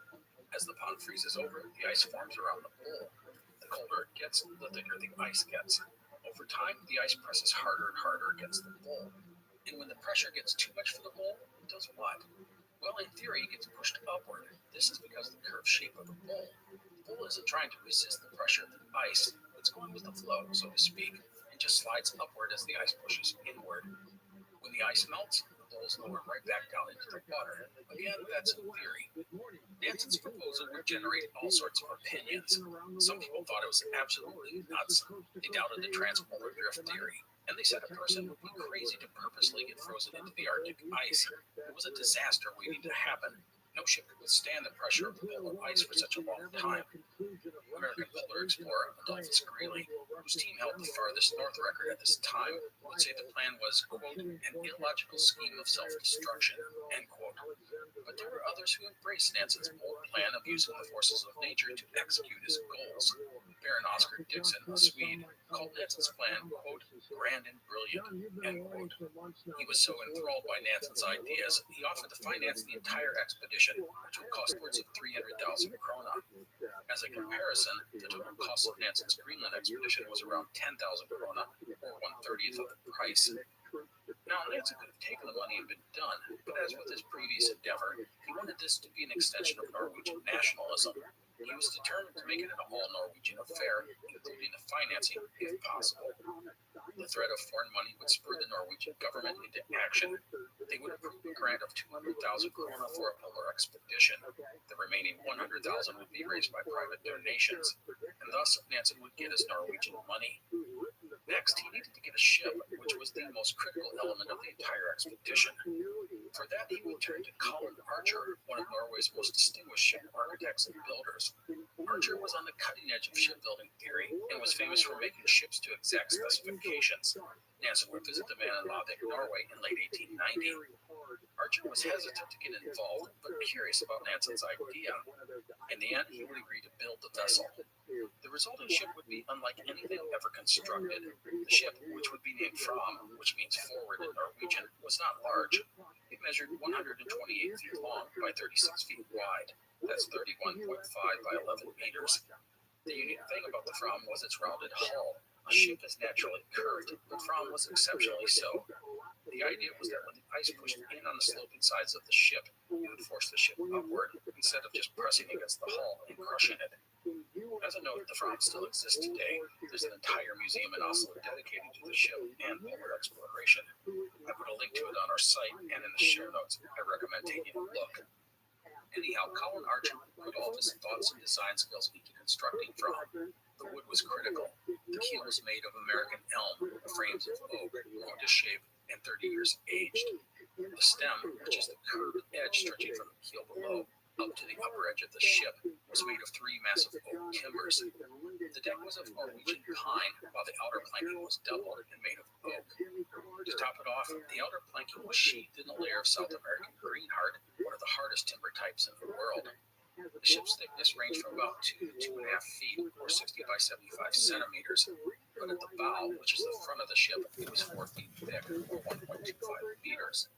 As the pond freezes over, the ice forms around the bowl. The colder it gets, the thicker the ice gets. Over time, the ice presses harder and harder against the bowl. And when the pressure gets too much for the bowl, it does what? Well, in theory, it gets pushed upward. This is because of the curved shape of the bowl. The bowl isn't trying to resist the pressure of the ice. It's going with the flow, so to speak, and just slides upward as the ice pushes inward. When the ice melts, the bowl is lowered right back down into the water. Again, that's in theory. Nansen's proposal would generate all sorts of opinions. Some people thought it was absolutely nuts. They doubted the transpolar drift theory, and they said a person would be crazy to purposely get frozen into the Arctic ice. It was a disaster waiting to happen. No ship could withstand the pressure of the polar ice for such a long time. American polar explorer Adolphus Greely, whose team held the farthest north record at this time, would say the plan was, quote, an illogical scheme of self-destruction, end quote. But there were others who embraced Nansen's bold plan of using the forces of nature to execute his goals. Baron Oscar Dixon, a Swede, called Nansen's plan, quote, grand and brilliant, end quote. He was so enthralled by Nansen's ideas, he offered to finance the entire expedition, which would cost upwards of 300,000 krona. As a comparison, the total cost of Nansen's Greenland expedition was around 10,000 krona, or 1/30th of the price. Now, Nansen could have taken the money and been done, but as with his previous endeavor, he wanted this to be an extension of Norwegian nationalism. He was determined to make it an all-Norwegian affair, including the financing, if possible. The threat of foreign money would spur the Norwegian government into action. They would approve a grant of 200,000 krona for a polar expedition. The remaining 100,000 would be raised by private donations, and thus Nansen would get his Norwegian money. Next, he needed to get a ship, which was the most critical element of the entire expedition. For that, he would turn to Colin Archer, one of Norway's most distinguished ship architects and builders. Archer was on the cutting edge of shipbuilding theory and was famous for making ships to exact specifications. Nansen would visit the man in Larvik, Norway in late 1890. Archer was hesitant to get involved, but curious about Nansen's idea. In the end, he would agree to build the vessel. The resulting ship would be unlike anything ever constructed. The ship, which would be named Fram, which means forward in Norwegian, was not large. It measured 128 feet long by 36 feet wide. That's 31.5 by 11 meters. The unique thing about the Fram was its rounded hull. A ship is naturally curved, but Fram was exceptionally so. The idea was that when the ice pushed in on the sloping sides of the ship, it would force the ship upward instead of just pressing against the hull and crushing it. As a note, the Fram still exists today. There's an entire museum in Oslo dedicated to the ship and polar exploration. I put a link to it on our site and in the show notes. I recommend taking a look. Anyhow, Colin Archer put all of his thoughts and design skills into constructing Fram. The wood was critical. The keel was made of American elm, the frames of oak, grown to shape and 30 years aged. The stem, which is the curved edge stretching from the keel below up to the upper edge of the ship, was made of 3 massive oak timbers. The deck was of Norwegian pine, while the outer planking was doubled and made of oak. To top it off, the outer planking was sheathed in a layer of South American greenheart, one of the hardest timber types in the world. The ship's thickness ranged from about 2 to 2.5 feet, or 60 by 75 centimeters, but at the bow, which is the front of the ship, it was 4 feet thick, or 1.25 meters.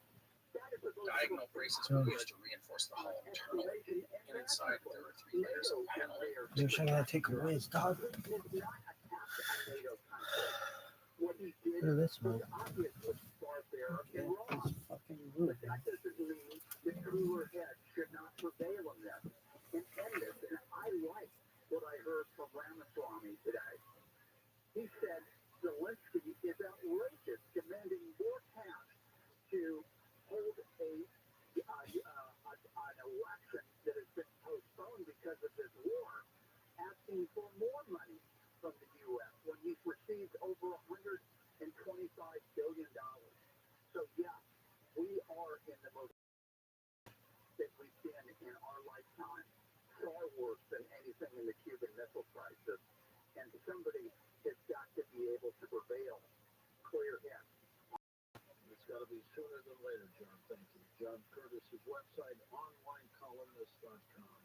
Diagonal braces were used to reinforce the hull internally, and inside there were 3 layers of paneling. They're trying to take away his dog. Look at this one. Yeah, it's fucking rude. That doesn't mean the cooler head should not prevail in this. And I like what I heard from Ramaswamy today. He said Zelensky is outrageous, demanding more cash to hold an election that has been postponed because of this war, asking for more money from the U.S. when he's received over $125 billion. So, yeah, we are in the most that we've been in our lifetime, far worse than anything in the Cuban Missile Crisis. And somebody has got to be able to prevail. Clear head. It's got to be sooner than later, John. Thank you. John Curtis's website, onlinecolumnist.com.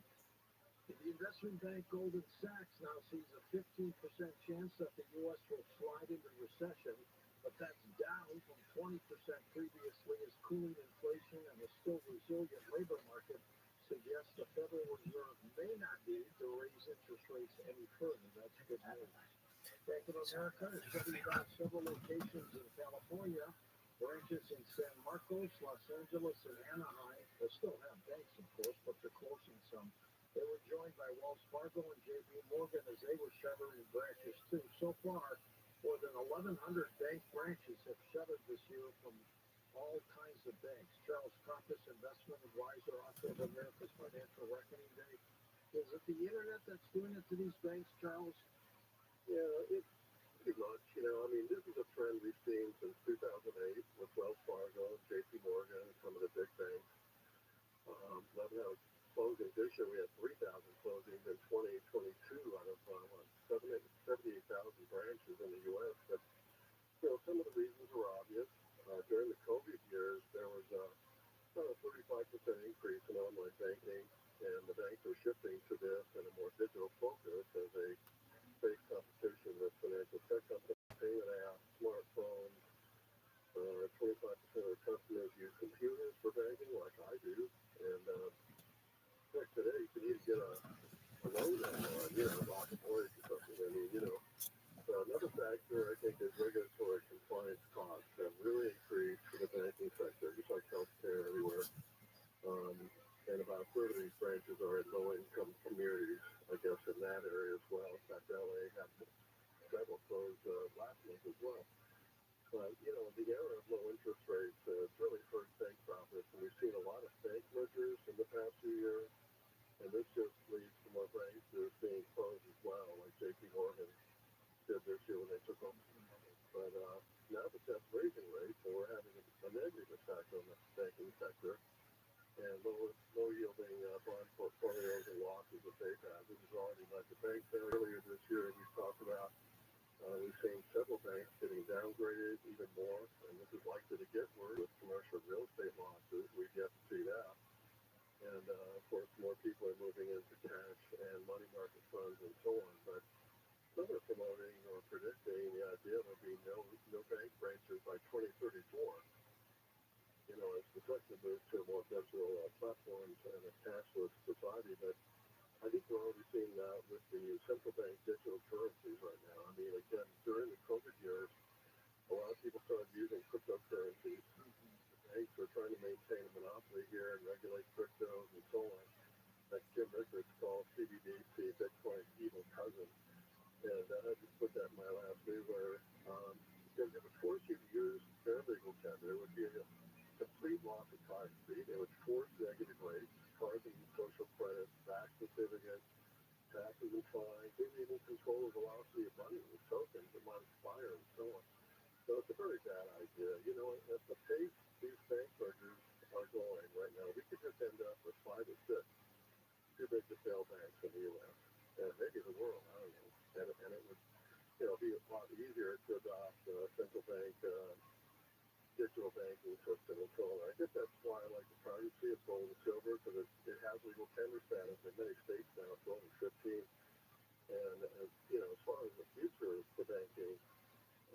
The investment bank Goldman Sachs now sees a 15% chance that the U.S. will slide into recession, but that's down from 20% previously as cooling inflation and a still resilient labor market suggests the Federal Reserve may not need to raise interest rates any further. That's good news. Bank of America is shutting down several locations in California, branches in San Marcos, Los Angeles, and Anaheim. They still have banks, of course, but they're closing some. They were joined by Wells Fargo and J.P. Morgan as they were shuttering branches too. So far, more than 1,100 bank branches have shuttered this year from all kinds of banks. Charles Pappas, investment advisor, author of America's Financial Reckoning Day. Is it the internet that's doing it to these banks, Charles? Yeah, it's pretty much. I mean, this is a trend we've seen since 2008 with Wells Fargo, J.P. Morgan, some of the big banks. Love how it's closing. This year we had 3,000 closings in 2022 out of 78,000 branches in the U.S. But some of the reasons are obvious. During the COVID years, there was about a 35% increase in online banking, and the banks are shifting to this and a more digital focus as they face competition with financial tech companies, payment apps, smartphones. 25% of the customers use computers for banking, like I do, and heck, today you can even get a loan online, lock a mortgage or something. I mean, So another factor, I think, is regulatory compliance costs have really increased for the banking sector, just like healthcare everywhere. And about a third of these branches are in low-income communities, I guess, in that area as well. In fact, LA had several closed last month as well. But, the era of low interest rates has really hurt bank profits, and we've seen a lot of bank mergers in the past few years, and this just leads to more banks that are being closed as well, like J.P. Morgan did this year when they took over. But now the Fed's raising rates, and we're having a negative effect on the banking sector, and low-yielding bond portfolios and losses that they've had. This has already led to bank failure. Earlier this year, we talked about we've seen several banks getting downgraded even more, and this is likely to get worse with commercial real estate losses. We've yet more people are moving into cash and money market funds and so on. But some are promoting or predicting the idea there'll be no bank branches by 2034. You know, as the sector moves to more digital platforms and a cashless society. But I think we're already seeing that with the central bank digital currencies right now. I mean, again, during the COVID years, a lot of people started using cryptocurrencies. Banks were trying to maintain a monopoly here and regulate cryptos and so on. That Jim Rickards calls CBDC, Bitcoin's evil cousin. And I just put that in my last newsletter. Because it would force you to use fair legal tender. It would be a complete loss of privacy. They would force negative rates, cards and social credit, back certificates, taxes and fines, illegal control of velocity of money with tokens that might expire and so on. So it's a very bad idea. You know, at the pace these bank mergers are going right now, we could just end up with 5 or 6 too big to fail banks in the U.S. and maybe the world. I don't know. And it would, you know, be a lot easier to adopt central bank digital banking system and so on. I guess that's why I like the privacy of gold and silver, because it has legal tender status in many states now, 12 and 15. And you know, as far as the future for banking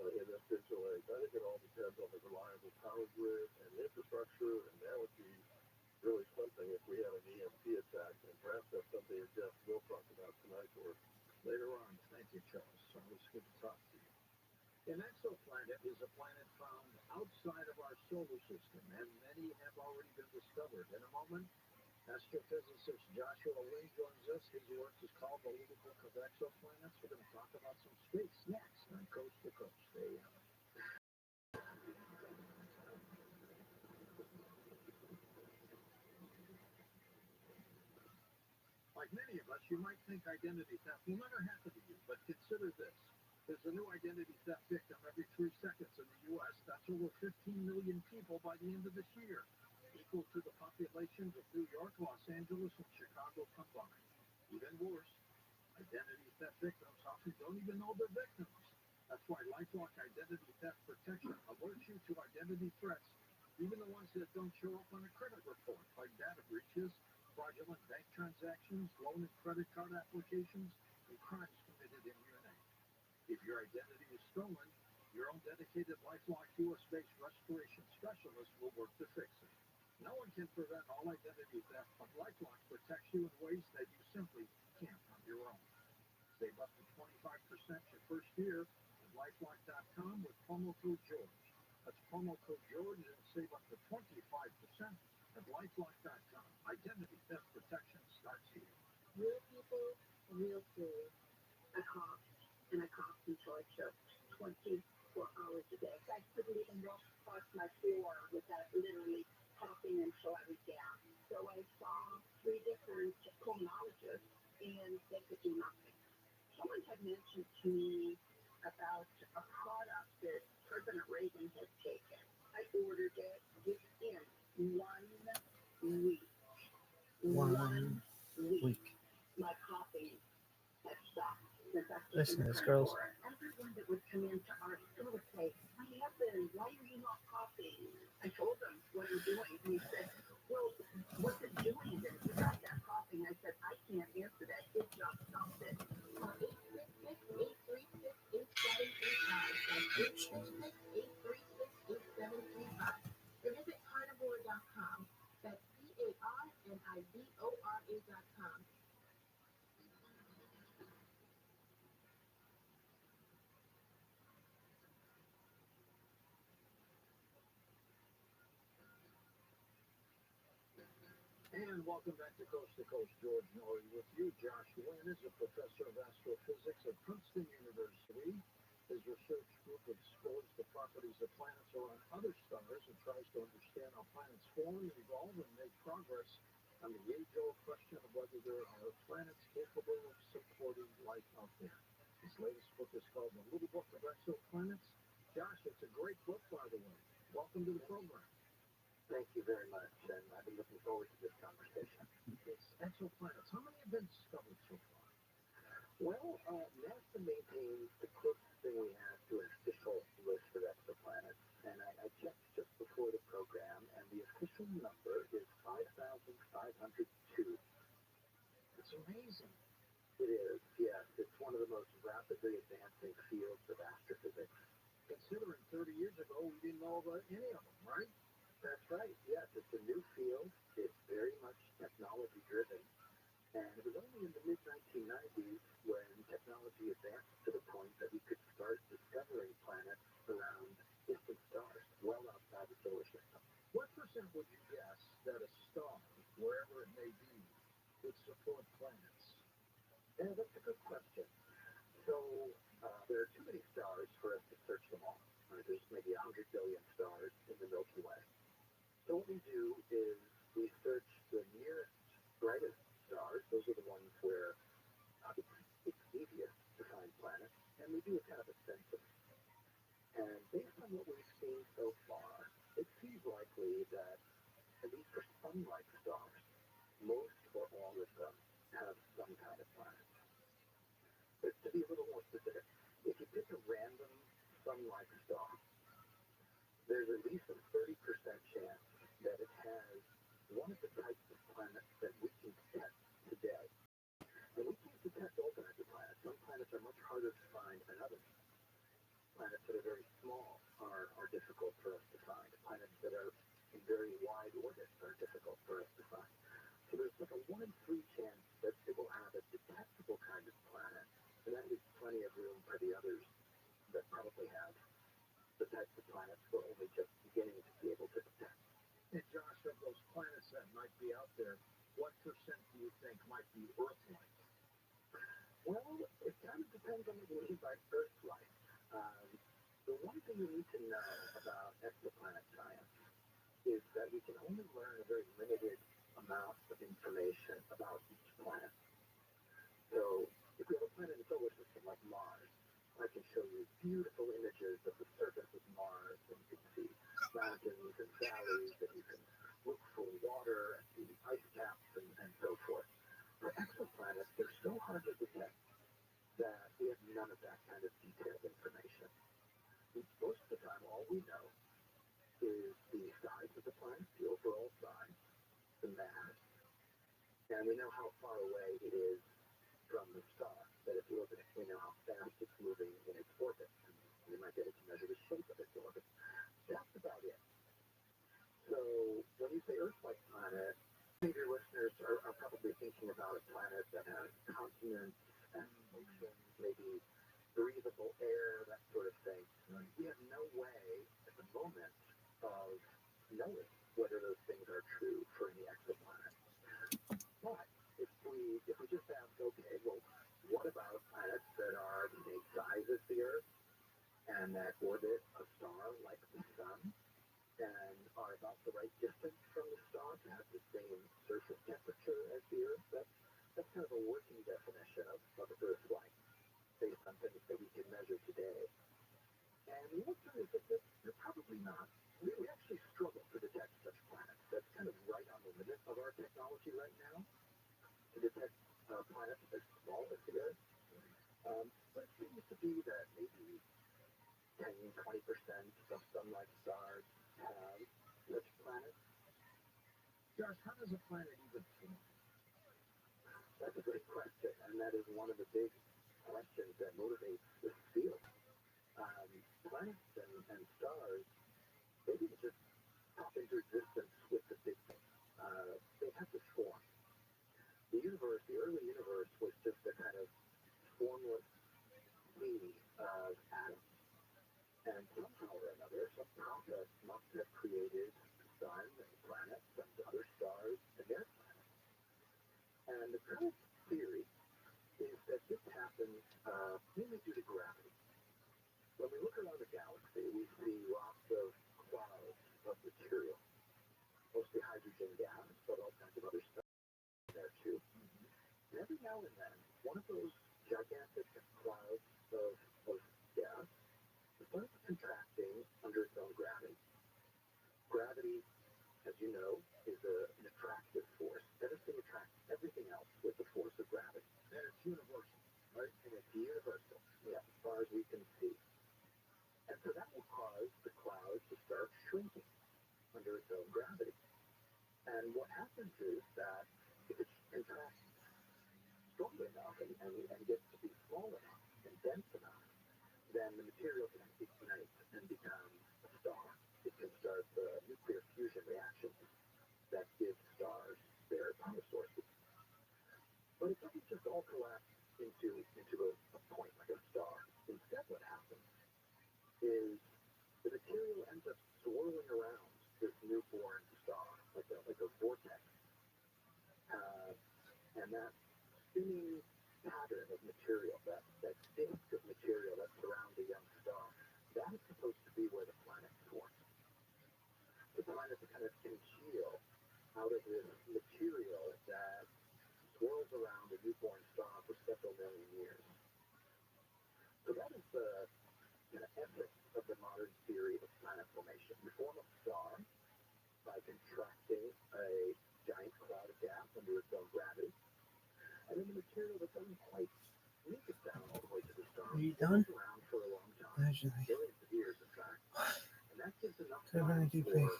in this digital age, I think it all depends on the reliable power grid and infrastructure, and that would be really something if we had an EMP attack, and perhaps that's something that Jeff will talk about tonight or Later on. Thank you, Charles. Always good to talk to you. An exoplanet is a planet found outside of our solar system, and many have already been discovered. In a moment, astrophysicist Joshua Lynn joins us. His work is called The Little Book of Exoplanets. We're going to talk about some space next on Coast to Coast. Stay on. Like many of us, you might think identity theft will never happen to you, but consider this. There's a new identity theft victim every 3 seconds in the U.S. That's over 15 million people by the end of this year, equal to the populations of New York, Los Angeles, and Chicago combined. Even worse, identity theft victims often don't even know they're victims. That's why LifeLock Identity Theft Protection alerts you to identity threats, even the ones that don't show up on a credit report, like data breaches, fraudulent bank transactions, loan and credit card applications, and crimes committed in your name. If your identity is stolen, your own dedicated LifeLock US-based restoration specialist will work to fix it. No one can prevent all identity theft, but LifeLock protects you in ways that you simply can't on your own. Save up to 25% your first year at LifeLock.com with promo code George. That's promo code George and save up to 25% at LifeLock.com. Identity theft protection starts here. Real people, real food. I coughed and I coughed until I choked 24 hours a day. I couldn't even walk across my floor without literally coughing until I was down. So I saw 3 different pulmonologists and they could do nothing. Someone had mentioned to me about a product that President Reagan had taken. I ordered it within 1 week. 1 week. My coughing had stopped. Listen to this, girls. Everyone that would come into our store would say, "What happened? Why are you not coughing?" I told him what I'm doing, and he said, "Well, what's it doing then? You got that coughing." I said, "I can't answer that. It just stopped it." 866-836-8735. That's 866-836-8735. Or visit carnivore.com. That's CARNIVORA.com. And welcome back to Coast, George Norrie with you. Josh Wynn is a professor of astrophysics at Princeton University. His research group explores the properties of planets around other stars and tries to understand how planets form and evolve and make progress on the age-old question of whether there are planets capable of supporting life out there. His latest book is called The Little Book of Exoplanets. Josh, it's a great book, by the way. Welcome to the program. Thank you very much, and I've been looking forward to this conversation. It's exoplanets. How many have been discovered so far? Well, NASA maintains the closest thing we have to an official list of exoplanets, and I checked just before the program, and the official number is 5,502. solve any of them, right? That's right. Yes, it's a new field. It's very much technology driven. And it was only in the mid-1990s when technology advanced to the point that we could start discovering planets around distant stars, well outside the solar system. What percent would you guess that a star, wherever it may be, would support planets? Yeah, that's a good question. So there are too many stars for us to search them all. There's maybe 100 billion stars in the Milky Way. So what we do is we search the nearest, brightest stars. Those are the ones where it's easiest to find planets. And we do a kind of a census. And based on what we've seen so far, it seems likely that, at least for sun-like stars, most or all of them have some kind of planet. But to be a little more specific, if you pick a random sun-like star, there's at least a 30% chance that it has one of the types of planets that we can detect today. And we can't detect all kinds of planets. Some planets are much harder to find than others. Planets that are very small are difficult for us to find. Planets that are in very wide orbits are difficult for us to find. So there's like a 1 in 3 chance that it will have a detectable kind of planet, and that leaves plenty of room for the others that probably have the types of planets we're only just beginning to be able to detect. And Josh, of those planets that might be out there, what percent do you think might be Earth-like? Well, it kind of depends on what you mean by Earth-like. The one thing you need to know about exoplanet science is that we can only learn a very limited amount of information about each planet. So if we have a planet in the solar system like Mars, I can show you beautiful images of the surface of Mars, and you can see mountains and valleys, and you can look for water and see ice caps and so forth. For exoplanets, they're so hard to detect that we have none of that kind of detailed information. Most of the time, all we know is the size of the planet, the overall size, the mass, and we know how far away it is from the star. That if you look at it, we know how fast it's moving in its orbit, and we might be able to measure the shape of its orbit. That's about it. So when you say Earth-like planet, many of your listeners are probably thinking about a planet that has continents and oceans, maybe breathable air, that sort of thing. We have no way at the moment of knowing whether those things are true for any exoplanet. But if we just ask, okay, well, what about planets that are the same size as the Earth and that orbit a star like the Sun and are about the right distance from the star to have the same surface temperature as the Earth? That's kind of a working definition of Earth-like, based on things that we can measure today. And the answer is that they're probably not. We actually struggle to detect such planets. That's kind of right on the limit of our technology right now, to detect planets as small as the Earth. But it seems to be that maybe 10-20% of sun-like stars have such planets. Josh, how does a planet even form? That's a great question, and that is one of the big questions that motivates this field. Planets and stars, they didn't just pop into existence with the Big Bang. They had to form. The early universe was just a kind of formless sea of atoms. And somehow or another, some process must have created the sun and planets and other stars and their planets. And the current theory is that this happens mainly due to gravity. When we look around the galaxy, we see lots of clouds of material, mostly hydrogen gas, but all kinds of other stuff there too. And every now and then, one of those gigantic clouds of gas starts contracting under its own gravity. Gravity, as you know, is an attractive force. Everything attracts everything else with the force of gravity. And it's universal, right? And it's universal, yeah, as far as we can see. And so that will cause the cloud to start shrinking under its own gravity. And what happens is that if it contracts strongly enough and gets to be small enough and dense enough, then the material can ignite and become a star. It And that spinning pattern of material, that disk of material that surrounds a young star, that is supposed to be where the planets form. The planets kind of congeal out of this material that swirls around a newborn star for several million years. So that is the kind of essence of the modern theory of planet formation. You form a star by contracting a giant cloud of gas under its own gravity, and then the material that doesn't quite make it down all the way to the star Are you done? swirls around for a long time, Actually, billions of years in fact, and that gives enough could have been a time deep for fake.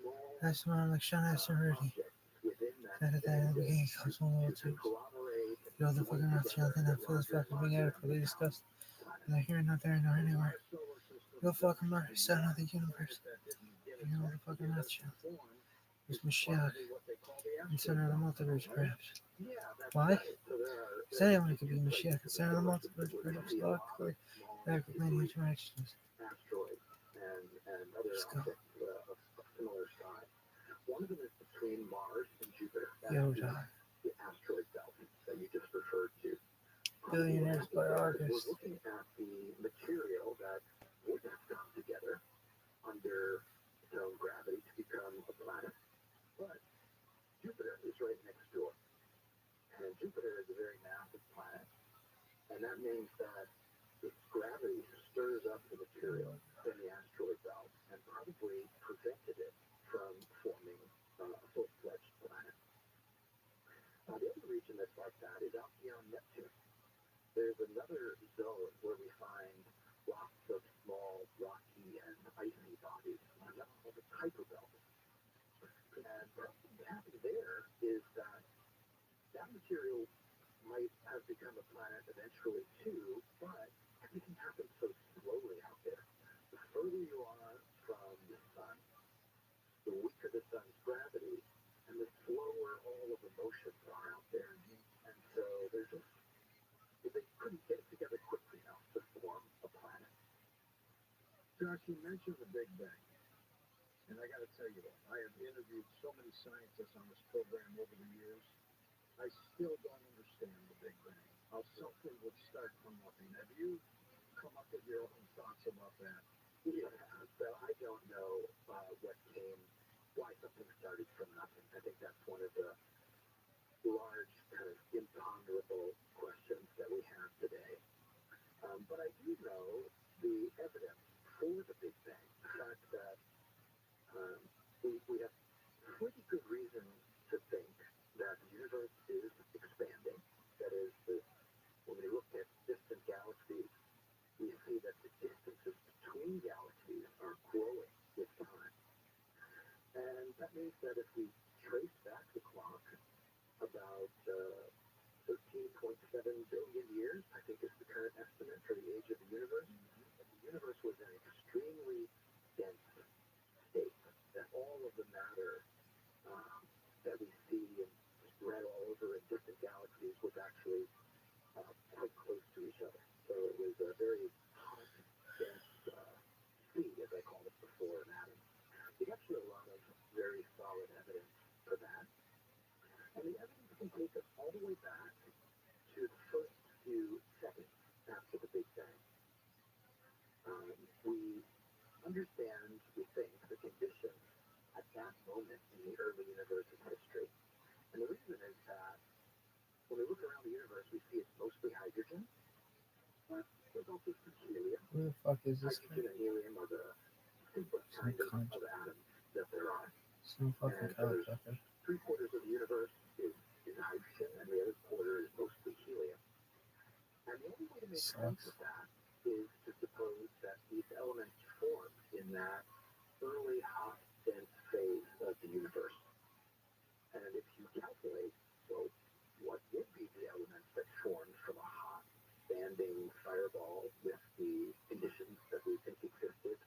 small That's one like Sean Astin already. objects within that That at the end of the beginning disk comes one level two. corroborate You know the fucking ROTHSCHILD and that for this fucking being added for they discussed. Neither here, not there, nor anywhere. You'll fucking murder, son of the universe. You know the fucking ROTHSCHILD. It's Mashiach. And center of the multiverse, perhaps. Why? Because anyone could be Mashiach and center of the multiverse, perhaps. Logically, back with lineage righteousness. asteroids and other Let's go. objects of similar size. One of them is between Mars and Jupiter. That's Yoda. the asteroid belt that you just referred to. Billionaires by August. We're looking at the material that would have come together under its own gravity to become a planet. But Jupiter is right next door. And Jupiter is a very massive planet. And that means that its gravity stirs up the material in the asteroid belt and probably prevented it from forming a full-fledged planet. The other region that's like that is out beyond Neptune. There's another zone where we find lots of small, rocky, and icy bodies, and that's called the Kuiper belt. And what happened there is that material might have become a planet eventually too, but everything happens so slowly out there. The further you are from the sun, the weaker the sun's gravity, and the slower all of the motions are out there. And so there's just, they couldn't get it together quickly enough to form a planet. Josh, you mentioned the Big Bang. And I got to tell you what, I have interviewed so many scientists on this program over the years. I still don't understand the Big Bang. How something would start from nothing. Have you come up with your own thoughts about that? Yeah, so I don't know why something started from nothing. I think that's one of the large kind of imponderable questions that we have today. But I do know the evidence for the Big Bang. The fact that we have pretty good reason to think that the universe is expanding. That is, when we look at distant galaxies, we see that the distances between galaxies are growing with time. And that means that if we trace back the clock about 13.7 billion years, I think is the current estimate for the age of the universe, that the universe was in an extremely dense state, that all of the matter that we see and spread all over in distant galaxies was actually quite close to each other. So it was a very hot, dense sea, as I called it before, an atom. There's actually a lot of very solid evidence for that. And the evidence can take us all the way back to the first few seconds after the Big Bang. We understand, we think, the conditions at that moment in the early universe's history. And the reason is that when we look around the universe, we see it's mostly hydrogen, but there's also some helium. Who the fuck is this Hydrogen and helium are the simplest kind of atoms that there are. Some fucking cocksucker. 3/4 of the universe is hydrogen, and the other quarter is mostly helium. And the only way to make sense of that is to suppose that these elements formed in that early hot, dense phase of the universe. And if you calculate, well, what would be the elements that formed from a hot, standing fireball with the conditions that we think existed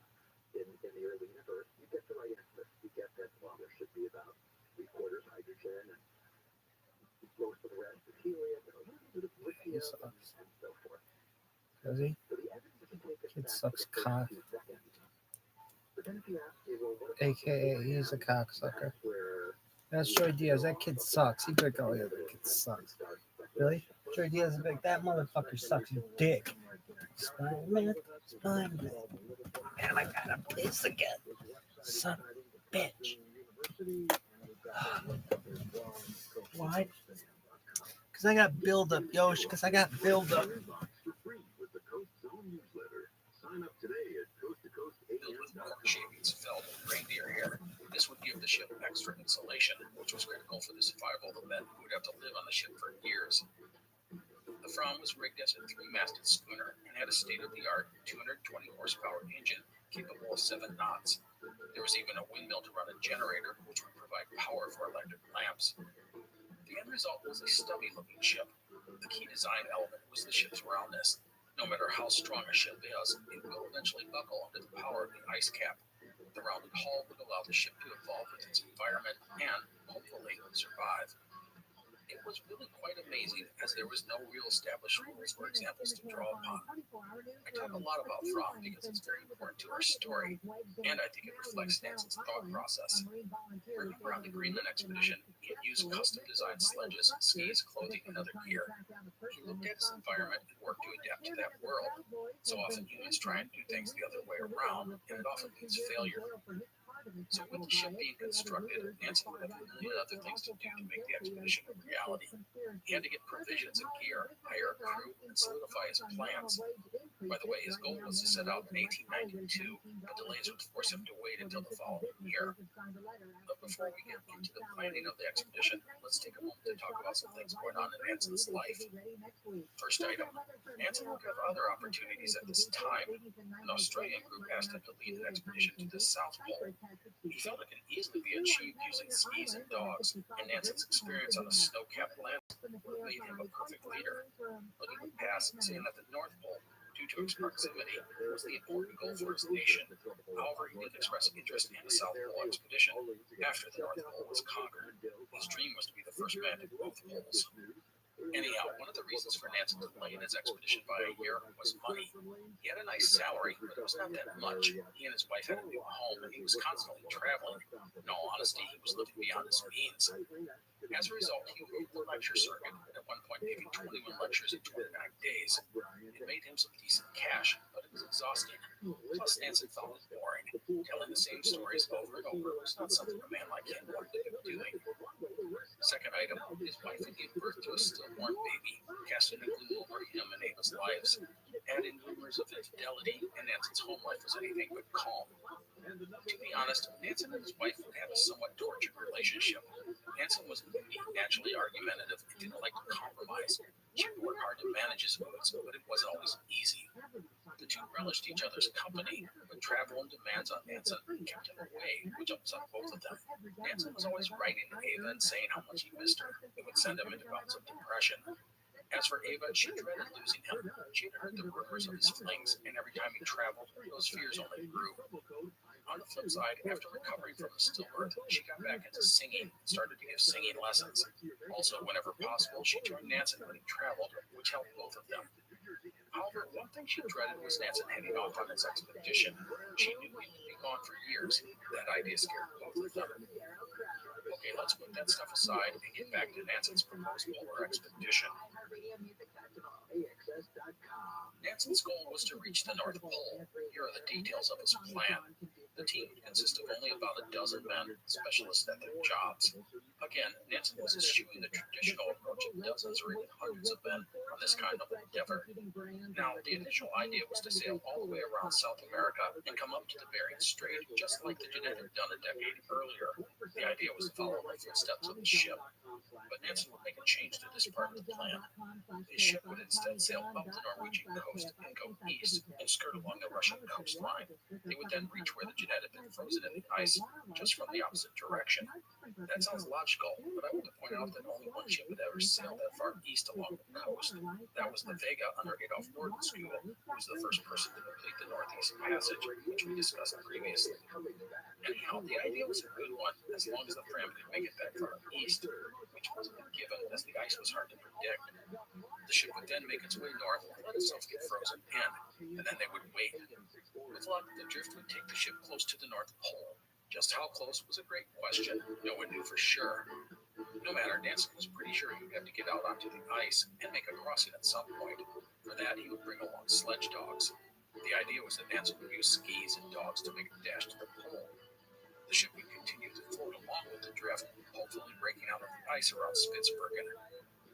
in the early universe, you get the right answer. You get that, well, there should be about 3/4 hydrogen, and most of the rest is helium, and a little bit of lithium, and so forth. Does he? So the evidence can take us Kid back sucks to the cock. first few seconds. But then if you ask me, well, what about AKA the he's a cocksucker. That's where That's Joey Diaz. That kid sucks. He'd be like, oh yeah, that kid sucks. Really? Joey Diaz would be like, that motherfucker sucks. You dick. Spider-Man. Spider-Man. Man, I gotta piss again. Son of a bitch. Why? Because I got build up, Yosh. Because I got build up. Filled with cork shavings, felt, and reindeer hair. This would give the ship extra insulation, which was critical for the survival of the men who would have to live on the ship for years. The Fram was rigged as a 3-masted schooner and had a state-of-the-art 220 horsepower engine capable of 7 knots. There was even a windmill to run a generator, which would provide power for electric lamps. The end result was a stubby-looking ship. The key design element was the ship's roundness. No matter how strong a ship is, it will eventually buckle under the power of the ice cap. The rounded hull would allow the ship to evolve with its environment and, hopefully, survive. It was really quite amazing, as there was no real established rules or examples to draw upon. I talk a lot about Fram because it's very important to our story, and I think it reflects Nansen's thought process. Remember on the Greenland expedition, he had used custom-designed sledges, skis, clothing, and other gear. He looked at his environment and worked to adapt to that world. So often humans try and do things the other way around, and it often means failure. So with the ship being constructed, Nansen would have a million other things to do to make the expedition a reality. He had to get provisions and gear, hire a crew, and solidify his plans. By the way, his goal was to set out in 1892, but delays would force him to wait until the following year. But before we get into the planning of the expedition, let's take a moment to talk about some things going on in Nansen's life. First item, Nansen would have other opportunities at this time. An Australian group asked him to lead an expedition to the South Pole. He felt it could easily be achieved using skis and dogs, and Nansen's experience on a snow-capped landscape made him a perfect leader. But he would pass, saying that the North Pole, due to its proximity, was the important goal for his nation. However, he did express interest in the South Pole expedition after the North Pole was conquered. His dream was to be the first man to both poles. Anyhow, one of the reasons for Nansen delaying his expedition by a year was money. He had a nice salary, but it was not that much. He and his wife had a new home, and he was constantly traveling. In all honesty, he was living beyond his means. As a result, he rode the lecture circuit, at one point giving 21 lectures in 29 days. It made him some decent cash, but it was exhausting. Plus, Nansen found it boring. Telling the same stories over and over was not something a man like him wanted to be doing. Second item, his wife had given birth to a stillborn baby, casting a gloom over him and Ava's lives. Adding rumors of infidelity, and Nansen's home life was anything but calm. To be honest, Nansen and his wife would have a somewhat tortured relationship. Nansen was naturally argumentative and didn't like to compromise. She would work hard to manage his moods, but it wasn't always easy. The two relished each other's company, but travel and demands on Nansen kept him away, which upset both of them. Nansen was always writing to Ava and saying how much he missed her. It would send him into bouts of depression. As for Ava, she dreaded losing him. She had heard the rumors of his flings, and every time he traveled, those fears only grew. On the flip side, after recovering from the stillbirth, she got back into singing and started to give singing lessons. Also, whenever possible, she joined Nansen when he traveled, which helped both of them. However, one thing she dreaded was Nansen heading off on his expedition. She knew he would be gone for years. That idea scared both of them. Okay, let's put that stuff aside and get back to Nansen's proposed polar expedition. Nansen's goal was to reach the North Pole. Here are the details of his plan. The team would consist of only about a dozen men, specialists at their jobs. Again, Nansen was eschewing the traditional approach of dozens or even hundreds of men on this kind of endeavor. Now, the initial idea was to sail all the way around South America and come up to the Bering Strait, just like the Jeanette had done a decade earlier. The idea was to follow the footsteps of the ship. But Nansen would make a change to this part of the plan. His ship would instead sail up the Norwegian coast and go east and skirt along the Russian coastline. They would then reach where the Jeanette had been frozen in the ice, just from the opposite direction. That sounds logical, but I want to point out that only one ship had ever sailed that far east along the coast. That was the Vega under Adolf Nordenskjöld, who was the first person to complete the Northeast Passage, which we discussed previously. Anyhow, the idea was a good one, as long as the Fram could make it that far east, which wasn't a given, as the ice was hard to predict. The ship would then make its way north and let itself get frozen in, and then they would wait. With luck, the drift would take the ship close to the North Pole. Just how close was a great question. No one knew for sure. No matter, Nansen was pretty sure he would have to get out onto the ice and make a crossing at some point. For that, he would bring along sledge dogs. The idea was that Nansen would use skis and dogs to make a dash to the pole. The ship would continue to float along with the drift, hopefully breaking out of the ice around Spitsbergen.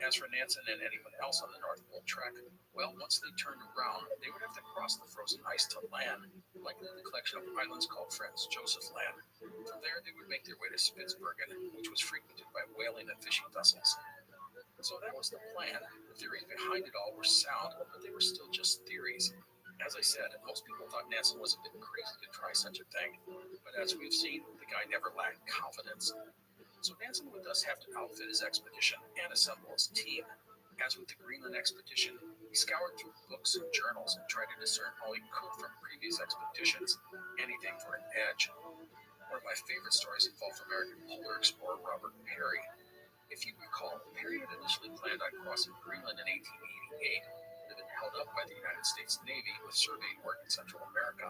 As for Nansen and anyone else on the North Pole trek, well, once they turned around, they would have to cross the frozen ice to land, likely the collection of islands called Franz Josef Land. From there, they would make their way to Spitsbergen, which was frequented by whaling and fishing vessels. So that was the plan. The theories behind it all were sound, but they were still just theories. As I said, most people thought Nansen was a bit crazy to try such a thing, but as we've seen, the guy never lacked confidence. So Nansen would thus have to outfit his expedition and assemble his team. As with the Greenland expedition, he scoured through books and journals and tried to discern all he could from previous expeditions, anything for an edge. One of my favorite stories involved American polar explorer Robert Peary. If you recall, Peary had initially planned on crossing Greenland in 1888, but had been held up by the United States Navy with surveying work in Central America.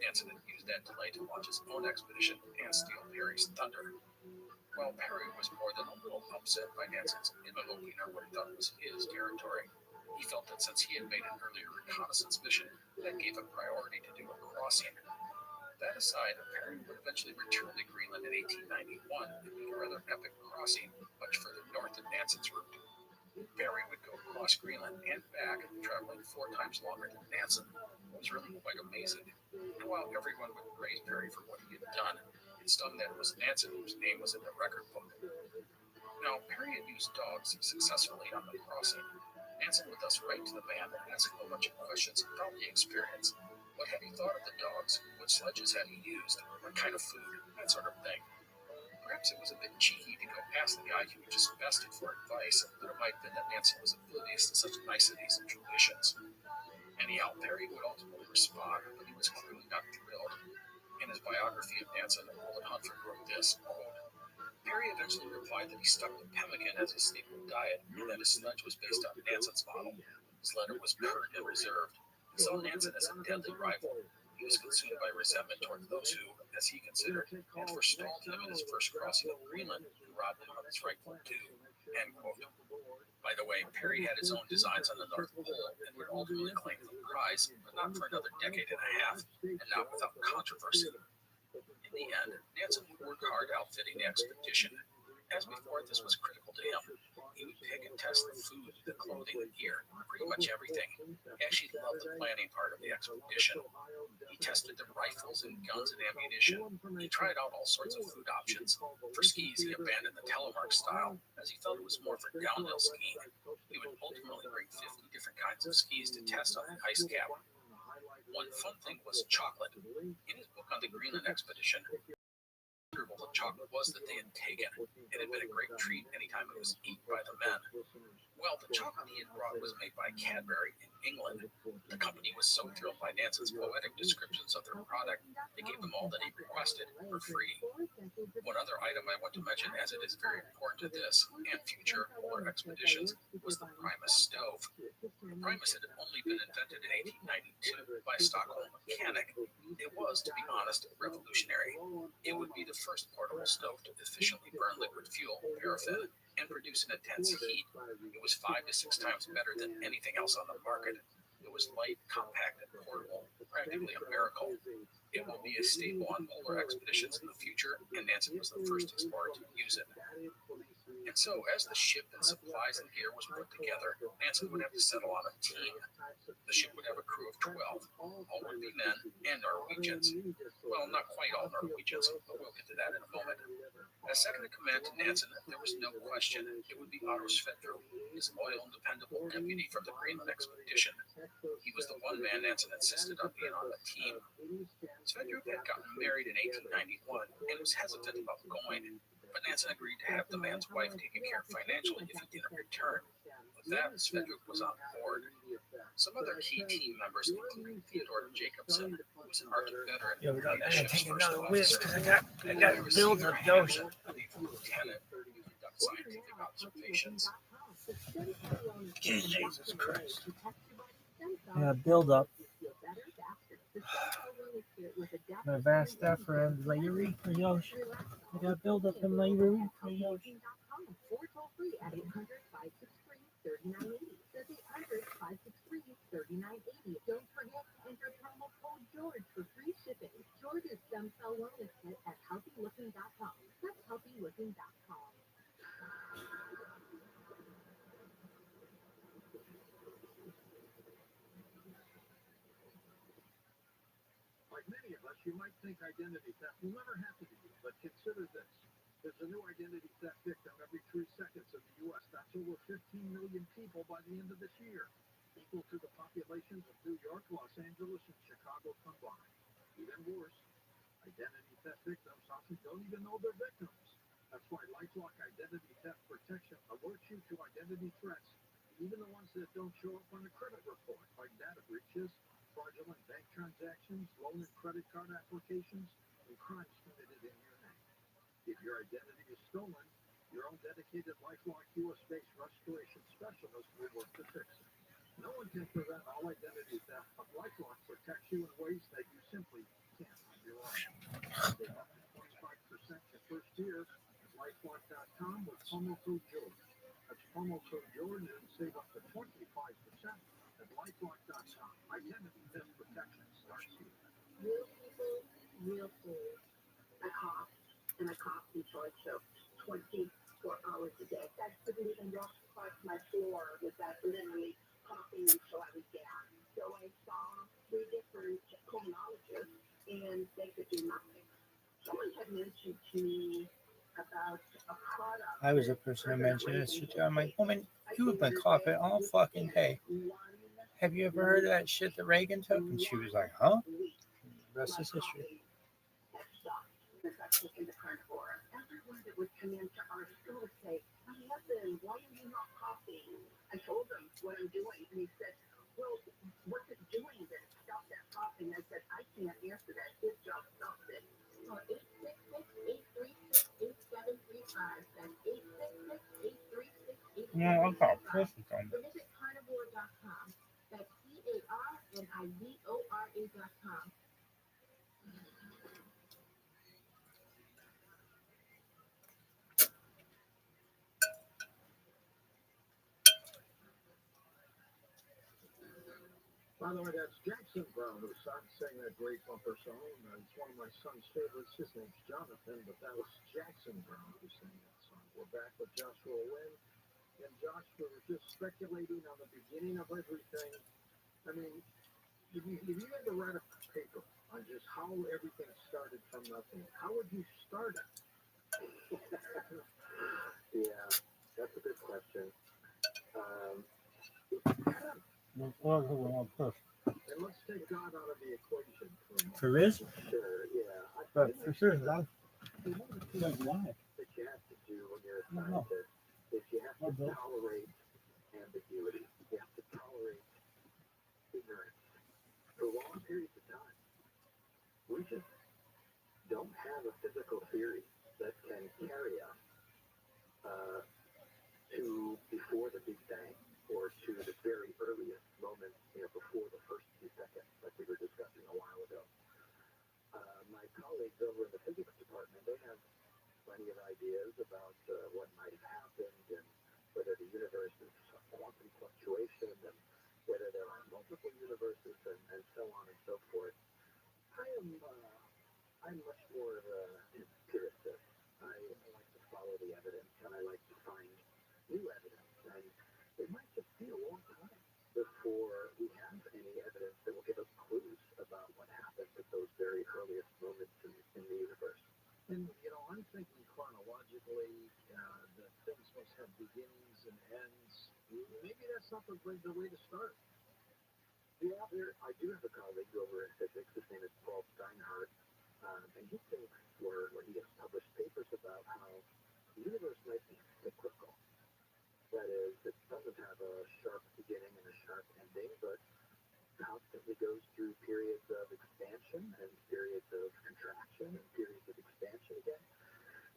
Nansen had used that delay to launch his own expedition and steal Peary's thunder. While Peary was more than a little upset by Nansen's eloping on what he thought was his territory, he felt that since he had made an earlier reconnaissance mission, that gave him priority to do a crossing. That aside, Peary would eventually return to Greenland in 1891 and make a rather epic crossing, much further north than Nansen's route. Peary would go across Greenland and back, traveling 4 times longer than Nansen. It was really quite amazing. And while everyone would praise Peary for what he had done, it stung that it was Nansen whose name was in the record book. Now, Peary had used dogs successfully on the crossing. Nansen would thus write to the man and ask him a bunch of questions about the experience. What had he thought of the dogs? What sledges had he used? What kind of food? That sort of thing. Perhaps it was a bit cheeky to go ask the guy who had just bested for advice, but it might have been that Nansen was oblivious to such niceties and traditions. Anyhow, Peary would ultimately respond, but he was clearly not thrilled. In his biography of Nansen, Roland Huntford wrote this, quote, Peary eventually replied that he stuck to pemmican as his staple diet, and that his sledge was based on Nansen's model. His letter was pert and reserved, and saw Nansen as a deadly rival. He was consumed by resentment toward those who, as he considered, had forestalled him in his first crossing of Greenland and robbed him of his rightful due. End quote. By the way, Peary had his own designs on the North Pole and would ultimately claim the prize, but not for another decade and a half, and not without controversy. In the end, Nansen would work hard outfitting the expedition. As before, this was critical to him. He would pick and test the food, the clothing, the gear, pretty much everything. He actually loved the planning part of the expedition. He tested the rifles and guns and ammunition. He tried out all sorts of food options. For skis, he abandoned the telemark style, as he felt it was more for downhill skiing. He would ultimately bring 50 different kinds of skis to test on the ice cap. One fun thing was chocolate. In his book on the Greenland expedition, the chocolate was that they had taken. It had been a great treat anytime it was eaten by the men. Well, the chocolate he had brought was made by Cadbury in England. The company was so thrilled by Nansen's poetic descriptions of their product, they gave him all that he requested for free. One other item I want to mention, as it is very important to this and future polar expeditions, was the Primus stove. The Primus had only been invented in 1892 by a Stockholm mechanic. It was, to be honest, revolutionary. It would be the first portable stove to efficiently burn liquid fuel, paraffin, and produce an intense heat. It was 5 to 6 times better than anything else on the market. It was light, compact, and portable, practically a miracle. It will be a staple on polar expeditions in the future, and Nansen was the first explorer to use it. And so, as the ship and supplies and gear was put together, Nansen would have to settle on a team. The ship would have a crew of 12. All would be men and Norwegians. Well, not quite all Norwegians, but we'll get to that in a moment. As second in command to Nansen, there was no question it would be Otto Sverdrup, his loyal and dependable deputy from the Greenland expedition. He was the one man Nansen insisted on being on the team. Sverdrup had gotten married in 1891 and was hesitant about going, but Nansen agreed to have the man's wife taken care of financially if he didn't return. With that, Sverdrup was on board. Some other key team members included Theodore Jacobson, who was an Arctic veteran. Yeah, we got and the to ship's take first another whiz officer. because I got build up dosing. Lieutenant who conducted scientific observations. Jesus Christ. Yeah, build up. My vast effort, like you read for Yosh. I got build up in my urethra, Yosh. Or toll free at 800-563-3980. That's 800-563-3980. Don't forget to enter promo code George for free shipping. George's stem cell wellness kit at healthylooking.com. That's healthylooking.com. Like many of us, you might think identity theft will never happen to you, but consider this. There's a new identity theft victim every 3 seconds in the U.S. That's over 15 million people by the end of this year, equal to the populations of New York, Los Angeles, and Chicago combined. Even worse, identity theft victims often don't even know they're victims. That's why LifeLock Identity Theft Protection alerts you to identity threats, even the ones that don't show up on the credit report, like data breaches, fraudulent bank transactions, loan and credit card applications, and crimes committed in your name. If your identity is stolen, your own dedicated LifeLock US-based restoration specialist will work to fix it. No one can prevent all identity theft, but LifeLock protects you in ways that you simply can't on your own. Save up to 25% your first year at LifeLock.com with promo code George. That's promo code George and save up to 25% at LifeLock.com. Identity theft protection starts here. Real people, real food. I cough, and I cough until I choke 24 hours a day. I couldn't even walk across my floor without literally coughing until I was down. So I saw 3 different pulmonologists, and they could do nothing. Someone had mentioned to me about a product. I was the person who mentioned this shit. I'm like, woman, you have been coughing all fucking day. Have you ever heard of that shit that Reagan took? And she was like, huh? The rest is history. Everyone that would come into our store would say, my husband, why are you not coughing? I told him what I'm doing, and he said, well, what's it doing that it stopped that coughing? I said, I can't answer that. It just stopped it. So 866-836-8735. That's 866-836-8735. Yeah, I'll call perfect on Or visit carnivore.com. That's carnivora.com. By the way, that's Jackson Brown who sang that great bumper song. It's one of my son's favorites. His name's Jonathan, but that was Jackson Brown who sang that song. We're back with Joshua Wynn. And Josh, we were just speculating on the beginning of everything. I mean, if you had to write a paper on just how everything started from nothing, how would you start it? Yeah, that's a good question. And let's take God out of the equation for a moment. For this? Sure, yeah. But for sure, why? One of the things that you have to do when you're a scientist is you have to tolerate ambiguity. You have to tolerate ignorance for long periods of time. We just don't have a physical theory that can carry us to before the Big Bang or to the very earliest moment, before the first few seconds, like we were discussing a while ago. My colleagues over in the physics department, they have plenty of ideas about what might have happened and whether the universe is quantum fluctuation and whether there are multiple universes and so on and so forth. I'm much more of an empiricist. I like to follow the evidence and I like to find new evidence. And it might just be a long time before we have any evidence that will give us clues about what happened at those very earliest moments in the universe. And, I'm thinking chronologically that things must have beginnings and ends. Maybe that's not the way to start. Yeah, I do have a colleague over in physics. His name is Paul Steinhardt. And he thinks, or he has published papers about how the universe might be cyclical. That is, it doesn't have a sharp beginning and a sharp ending, but constantly goes through periods of expansion and periods of contraction and periods of expansion again.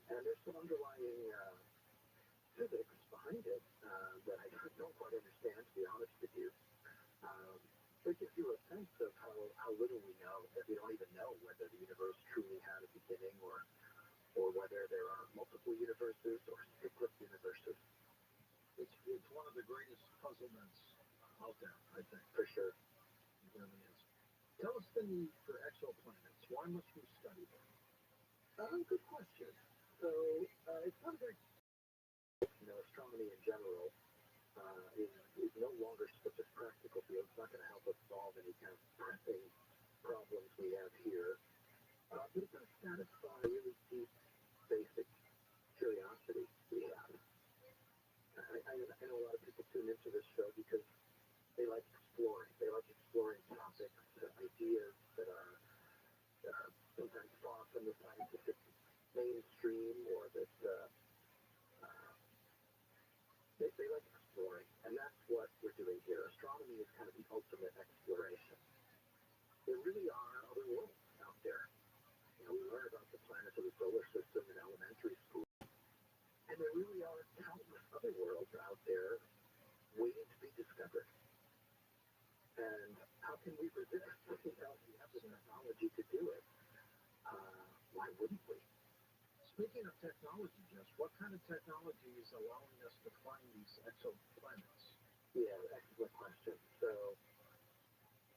And there's some underlying physics behind it that I don't quite understand, to be honest with you. It gives you a sense of how little we know, that we don't even out there, I think. For sure. It really is. Tell us the need for exoplanets. Why must we study them? Good question. So, it's not very, astronomy in general is no longer such a practical field. It's not going to help us solve any kind of pressing problems we have here. But it does satisfy really deep, basic curiosity we have. I know a lot of people tune into this show because they like exploring. They like exploring topics, ideas that are sometimes far from the scientific mainstream, or that they like exploring. And that's what we're doing here. Astronomy is kind of the ultimate exploration. There really are other worlds out there. We learn about the planets of the solar system in elementary school. And there really are countless other worlds out there waiting to be discovered. And how can we resist? We have the technology to do it. Why wouldn't we? Speaking of technology, Jess, what kind of technology is allowing us to find these exoplanets? Yeah, excellent question. So,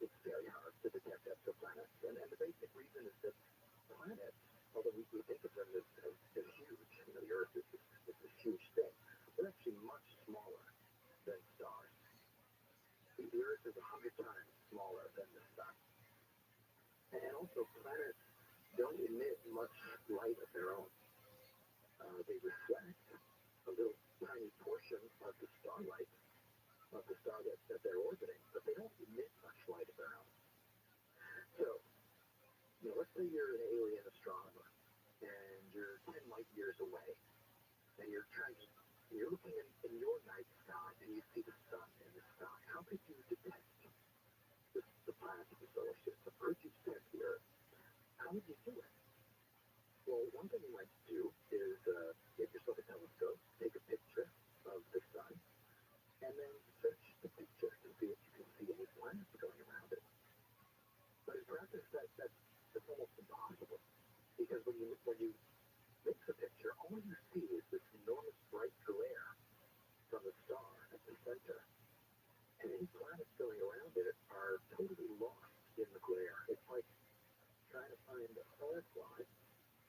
it's very hard to detect exoplanets. And the basic reason is that planets, although we think of them as huge, the Earth is this huge thing, they're actually much smaller than stars. The Earth is 100 times smaller than the sun. And also, planets don't emit much light of their own. They reflect a little tiny portion of the starlight of the star that they're orbiting, but they don't emit much light of their own. So, let's say you're an alien astronomer, and you're 10 light years away, and you're looking in your night sky, and you see the sun in the sky. How could you detect the planets of the solar system? How could you detect the Earth? How would you do it? Well, one thing you might do is get yourself a telescope, take a picture of the sun, and then search the picture to see if you can see any planets going around it. But in practice, that's almost impossible, because when you make the picture, all you see is this enormous bright glare from the star at the center, and any planets going around it are totally lost in the glare. It's like trying to find a firefly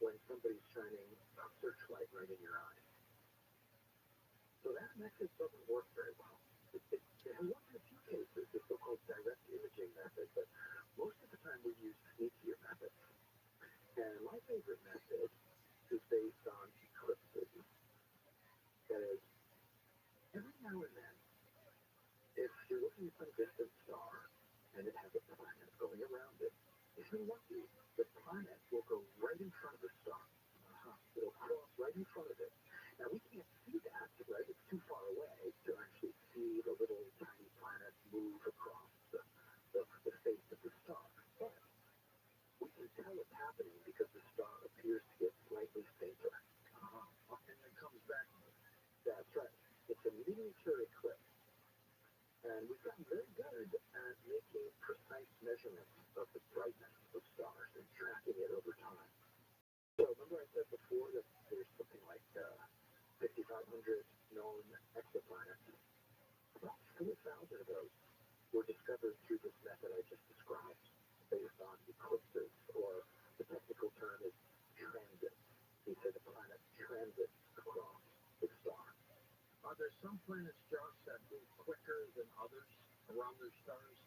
when somebody's shining a searchlight right in your eye. So that method doesn't work very well. It has worked in a few cases, the so-called direct imaging method, but most of the time we use sneakier methods. And my favorite method is based on eclipses. That is, every now and then, if you're looking at some distant star and it has a planet going around it, if you're lucky, the planet will go right in front of the star. It'll cross right in front of it. Now, we can't see that, right? It's too far away to actually see the little tiny planet move across the face of the star. But we can tell it's happening because the star appears to get slightly fainter. And then comes back. That's right. It's a miniature eclipse. And we've gotten very good at making precise measurements of the brightness of stars and tracking it over time. So remember I said before that there's something like 5,500 known exoplanets. About 4,000 of those were discovered through this method I just described, based on eclipses, or the technical term is transit. We say the planet transits across the star. Are there some planets, Josh, that move quicker than others around their stars?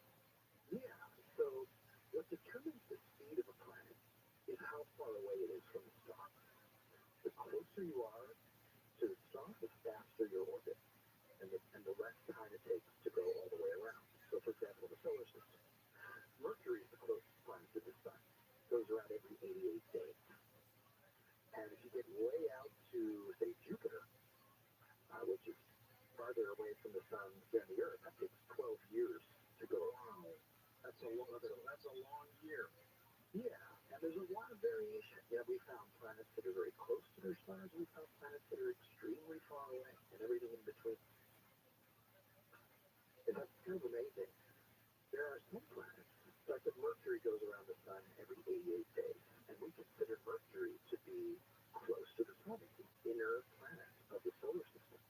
Yeah, so what determines the speed of a planet is how far away it is from the star. The closer you are to the star, the faster your orbit, and the less time it takes to go all the way around. So, for example, the solar system. Mercury is the closest planet to the sun. It goes around every 88 days. And if you get way out to, say, Jupiter, which is farther away from the sun than the Earth, that takes 12 years to go around. That's a long year. Yeah, and there's a lot of variation. We found planets that are very close to their stars. We found planets that are extremely far away, and everything in between. And that's kind of amazing. There are some planets, like that Mercury goes around the sun every 88 days, and we consider Mercury to be close to the sun, the inner planet of the solar system.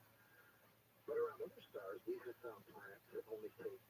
But around other stars, we have found planets that only take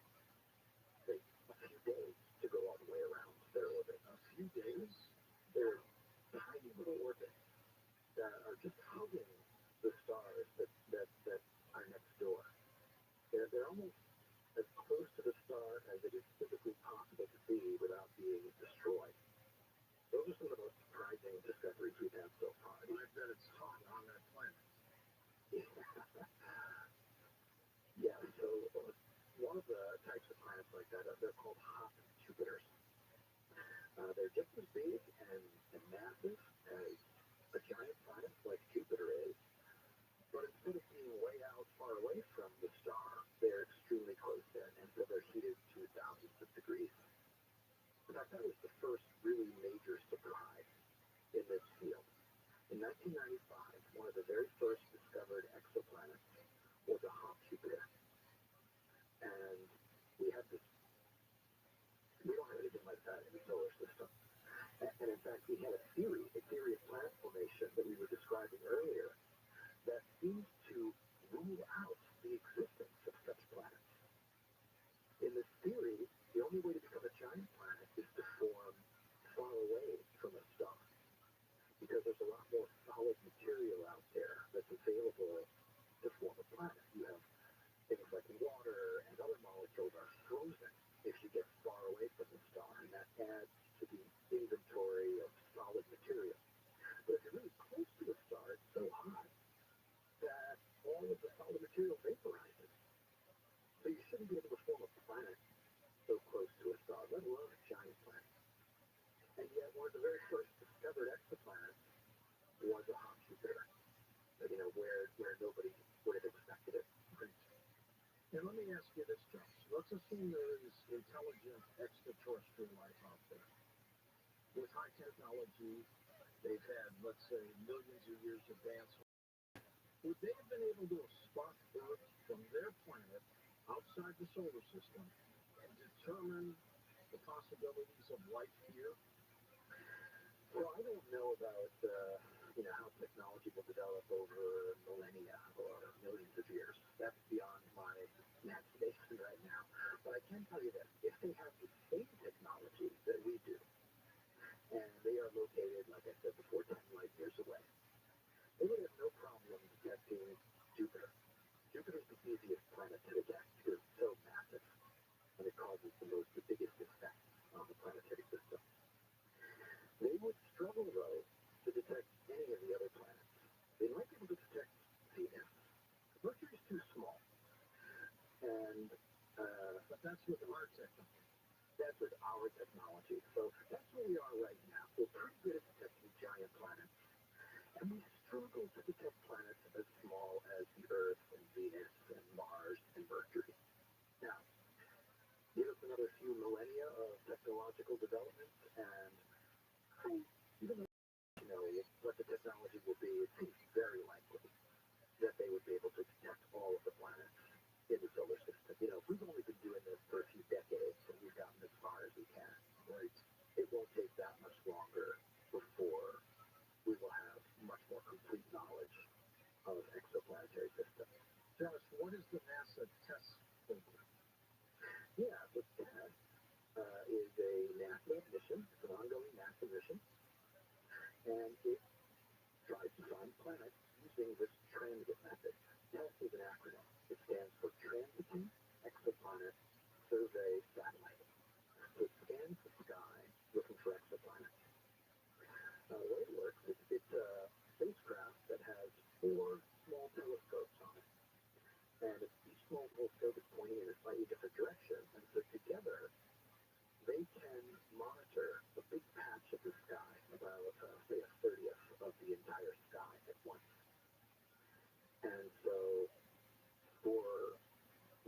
this theory, the only way to become a giant planet is to form far away from a star, because there's a lot more solid material out there that's available to form a planet. You have things like water and other molecules are frozen if you get far away from the star, and that adds to the inventory of solid material. But if you're really close to a star, it's so hot that all of the solid material vaporizes. So you shouldn't be able to form a planet so close to a star, let alone a giant planet. And yet one of the very first discovered exoplanets was a hot Jupiter, where nobody would have expected it. And let me ask you this, Josh. Let's assume there is intelligent extraterrestrial life out there. With high technology, they've had, let's say, millions of years advancement. Would they have been able to spot Earth from their planet outside the solar system and determine the possibilities of life here? Well, I don't know about how technology will develop over millennia or millions of years. That's beyond my imagination right now. But I can tell you that if they have the same technology that we do, and they are located, like I said before, 10 light years away, they would have no problem detecting Jupiter. Jupiter's the easiest planet to detect because it's so massive, and it causes the biggest effect on the planetary system. They would struggle, though, to detect any of the other planets. They might be able to detect Venus. Mercury's too small. And, but that's with our technology. That's with our technology. So that's where we are right now. We're pretty good at detecting giant planets. And we struggle to detect planets as small as the Earth and Venus and Mars and Mercury. Now, give us another few millennia of technological development, and even though what the technology will be, it seems very likely that they would be able to detect all of the planets in the solar system. We've only been doing this for a few decades, and we've gotten as far as we can. Right? It won't take that much longer before we will have much more complete knowledge of exoplanetary systems. Josh, what is the NASA TESS program? Yeah, the TESS is a NASA mission. It's an ongoing NASA mission. And it tries to find planets using this transit method. TESS is an acronym. It stands for Transiting Exoplanet Survey Satellite. So it scans the sky looking for exoplanets. The way it works is it's a spacecraft that has 4 small telescopes on it. And each small telescope is pointing in a slightly different direction. And so together, they can monitor a big patch of the sky, about, say, a 30th of the entire sky at once. And so, for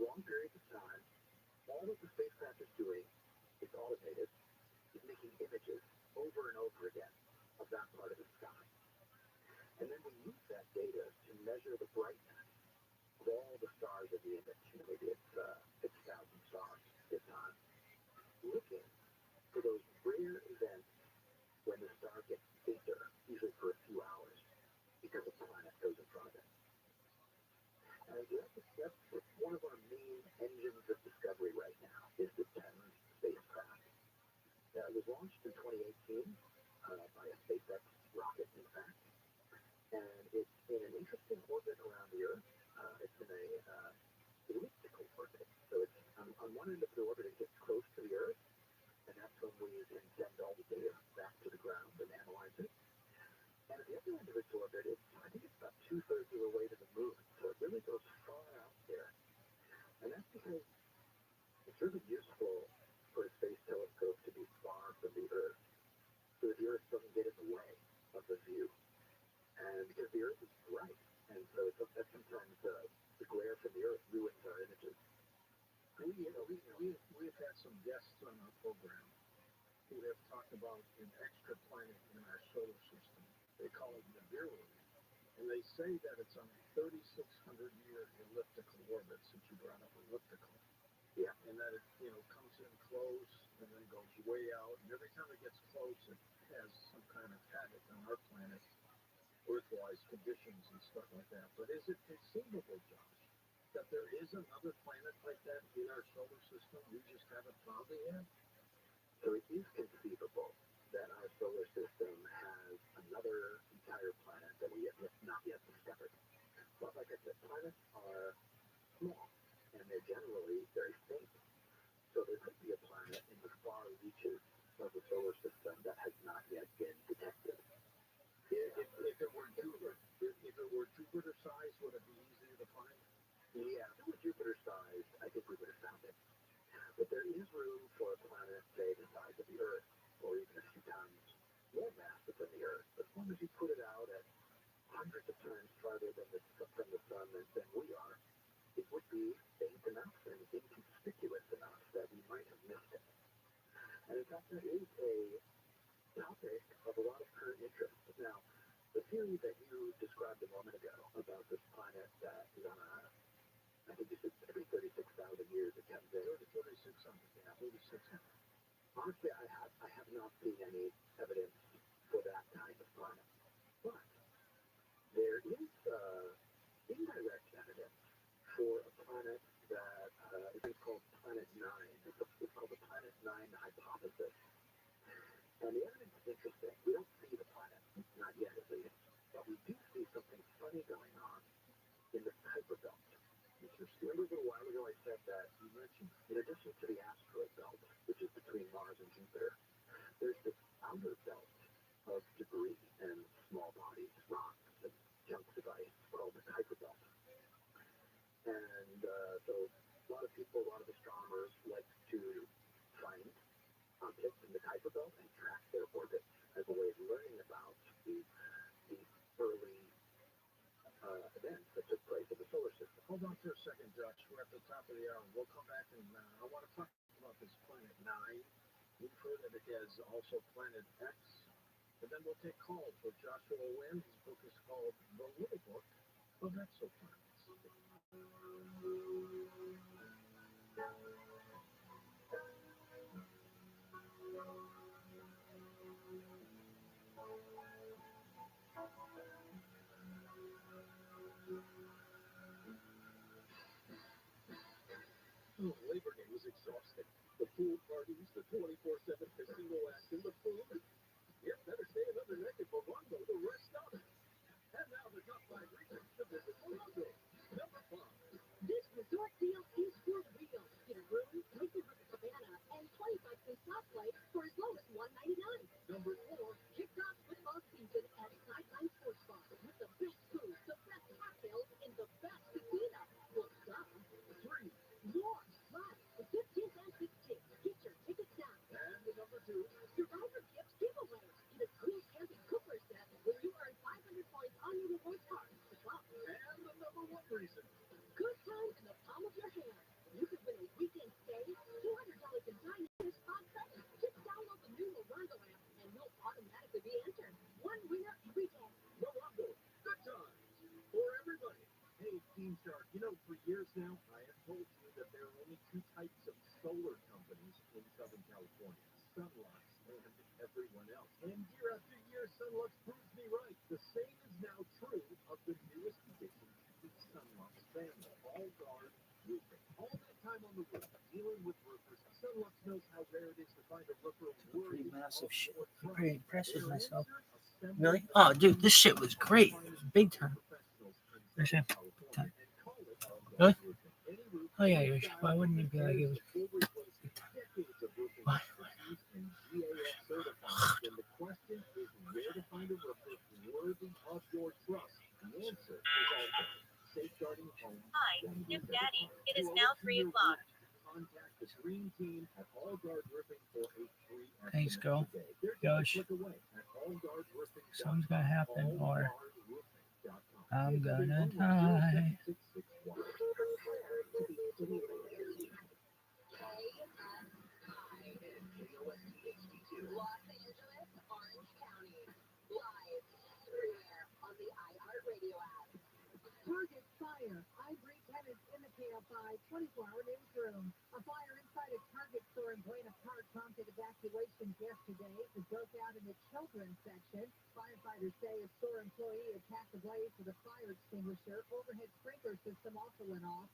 long periods of time, all that the spacecraft is doing, it's automated, is making images over and over again of that part of the sky. And then we use that data to measure the brightness of all the stars in the image. Maybe it's 6,000 stars this time. Looking for those rare events when the star gets fainter, usually for a few hours, because a planet goes in front of it. And that's one of our main engines of discovery right now, is the TESS spacecraft. It was launched in 2018 by a SpaceX rocket, in fact. And it's in an interesting orbit around the Earth. It's in a elliptical orbit. So it's on one end of the orbit, it gets close to the Earth, and that's when we can send all the data back to the ground and analyze it. And at the other end of its orbit, I think it's about 2/3 of the way to the moon. So it really goes far out there. And that's because it's really useful for a space telescope to be far from the Earth, so that the Earth doesn't get in the way of the view. And because the Earth is bright, and so that sometimes the glare from the Earth ruins our images. We've had some guests on our program who have talked about an extra planet in our solar system. They call it Nibiru, and they say that it's on a 3,600-year elliptical orbit, since you brought up elliptical. Yeah. And that it comes in close and then goes way out, and every time it gets close, it has some kind of havoc on our planet, Earth-wise conditions and stuff like that. But is it conceivable, Josh, that there is another planet like that in our solar system? We just haven't found it yet? So it is conceivable that our solar system has another entire planet that we have not yet discovered. But like I said, planets are small, and they're generally very faint. So there could be a planet in the far reaches of the solar system that has not yet been detected. If it were Jupiter size, would it be easier to find? Yeah, if it were Jupiter size, I think we would have found it. But there is room for a planet, say, the size of the Earth, or even a few times more massive than the Earth. As long as you put it out at hundreds of times farther than from the sun than we are, it would be faint enough and inconspicuous enough that we might have missed it. And in fact, that is a topic of a lot of current interest. Now, the theory that you described a moment ago about this planet that is on a, I think you said every 36,000 years it comes in. 3600, yeah, 3600. Honestly, I have not seen any evidence for that kind of planet. But there is indirect evidence for a planet that is called Planet 9. It's called the Planet 9 hypothesis. And the evidence is interesting. We don't see the planet, not yet at least, but we do see something funny going on in the Kuiper belt. Interesting. Remember a little while ago I said that you mentioned, in addition to the asteroid belt, which is between Mars and Jupiter, there's this outer belt of debris and small bodies, rocks, and junk device called the Kuiper belt. And so a lot of people, a lot of astronomers like to find objects in the Kuiper belt and track their orbits as a way of learning about these early events that took place in the solar system. Hold on for a second, Josh. We're at the top of the hour. We'll come back and I want to talk about this Planet 9. We've heard that it is also Planet X. And then we'll take calls with Joshua Wynn. His book is called The Little Book of Exoplanets. Labor Day was exhausting. The pool parties, the 24/7 casino action, the food. Yep, better stay another night for one though the rest of it. And now the top 5 reasons to visit Orlando. Number 5. This resort deal is for real. Get a room, take your cabana, and 25 cent slot play for as low as $1.99. Number 4. Kick off football season at Sideline Sports Bar with the best food, the best cocktails, and the best tequila. Well, some. 3. More fun. The 15th and 16th. Get your tickets now. And the number 2. Survivor Gifts giveaway. Get a cool camping cooker set where you earn 500 points on your rewards card to come. And the number 1 reason. Good time in the palm of your hand. You could win a weekend stay, $200 in dining, and a spa credit. Just download the new Orlando app and you'll automatically be entered. One winner every day. Orlando, good times for everybody. Hey, Team Shark, you know, for years now, I have told you that there are only 2 types of solar companies in Southern California, Sunlux and everyone else. And year after year, Sunlux proves me right. The same is now true of the newest addition to the Sunlux family, All-Guard Roofing. All that time on the roof, dealing with roofers, Sunlux knows how rare it is to find a roofer worthy Pretty massive of shit. your trust. Pretty impressed with Their myself. answer? Assembly Really? Oh, dude, this shit was great. Big time. professionals in For sure. Southern California and call it All-Guard Really? Roofing. Any roof Oh, yeah, you're, why wouldn't it be like it was? will replace decades of roofing What? expertise and GAF certified. Then the question is where to find a roofer worthy of your trust. The answer is All-Guard. Safeguarding homes. Hi, Nip Daddy. It is now 3 o'clock. Contact the Dream Team at All-Guard Roofing for a free Thanks, estimate girl. today. They're Josh. just a click away at allguardroofing.com. Something's gonna happen, or allguardroofing.com. I'm gonna die. 0661. Los Angeles, Orange County. Live everywhere on the iHeartRadio app. Target fire. Ivory tenants in the KFI 24-hour newsroom. A fire inside a Target store in Buena Park prompted evacuations yesterday. It broke out in the children's section. Firefighters say a store employee attacked the blaze with a fire extinguisher. Overhead sprinkler system also went off.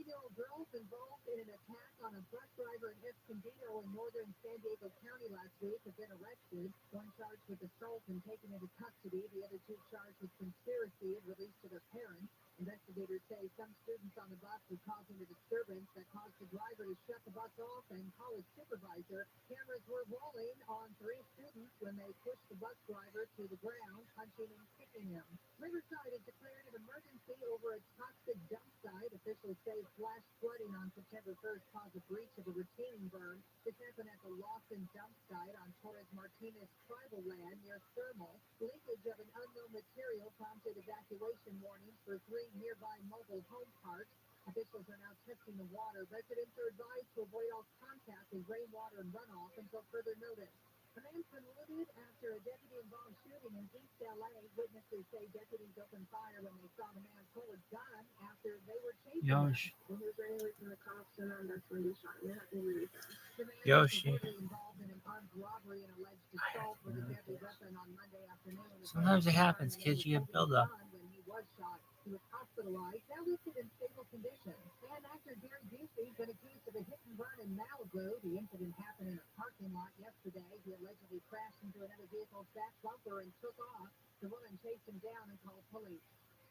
17-year-old girls involved in an attack on a bus driver in Escondido in northern San Diego County last week have been arrested. One charged with assault and taken into custody. The other two charged with conspiracy and released to their parents. Investigators say some students on the bus were causing a disturbance that caused the driver to shut the bus off and call his supervisor. Cameras were rolling on 3 students when they pushed the bus driver to the ground, punching and kicking him. Riverside has declared an emergency over a toxic dump site. Officials say flash flooding on September 1st caused a breach of a retaining berm. This happened at the Lawson dump site on Torres Martinez tribal land near Thermal. Leakage of an unknown material prompted evacuation warnings for 3 nearby mobile home parks. Officials are now testing the water. Residents are advised to avoid all contact with rainwater and runoff until further notice. A man polluted after a deputy-involved shooting in East LA. Witnesses say deputies opened fire when they saw the man pull a gun after they were chasing him. When he was running away from the cops, and that's when they shot him. It happened really fast. The man was reportedly involved in an armed robbery and alleged assault with a deadly weapon on Monday afternoon. Sometimes it happens, kids. You get build-up. When he was shot, he was hospitalized, now listed in stable condition. And actor Gary Busey's been accused of a hit and run in Malibu. The incident happened in a parking lot yesterday. He allegedly crashed into another vehicle's back bumper and took off. The woman chased him down and called police.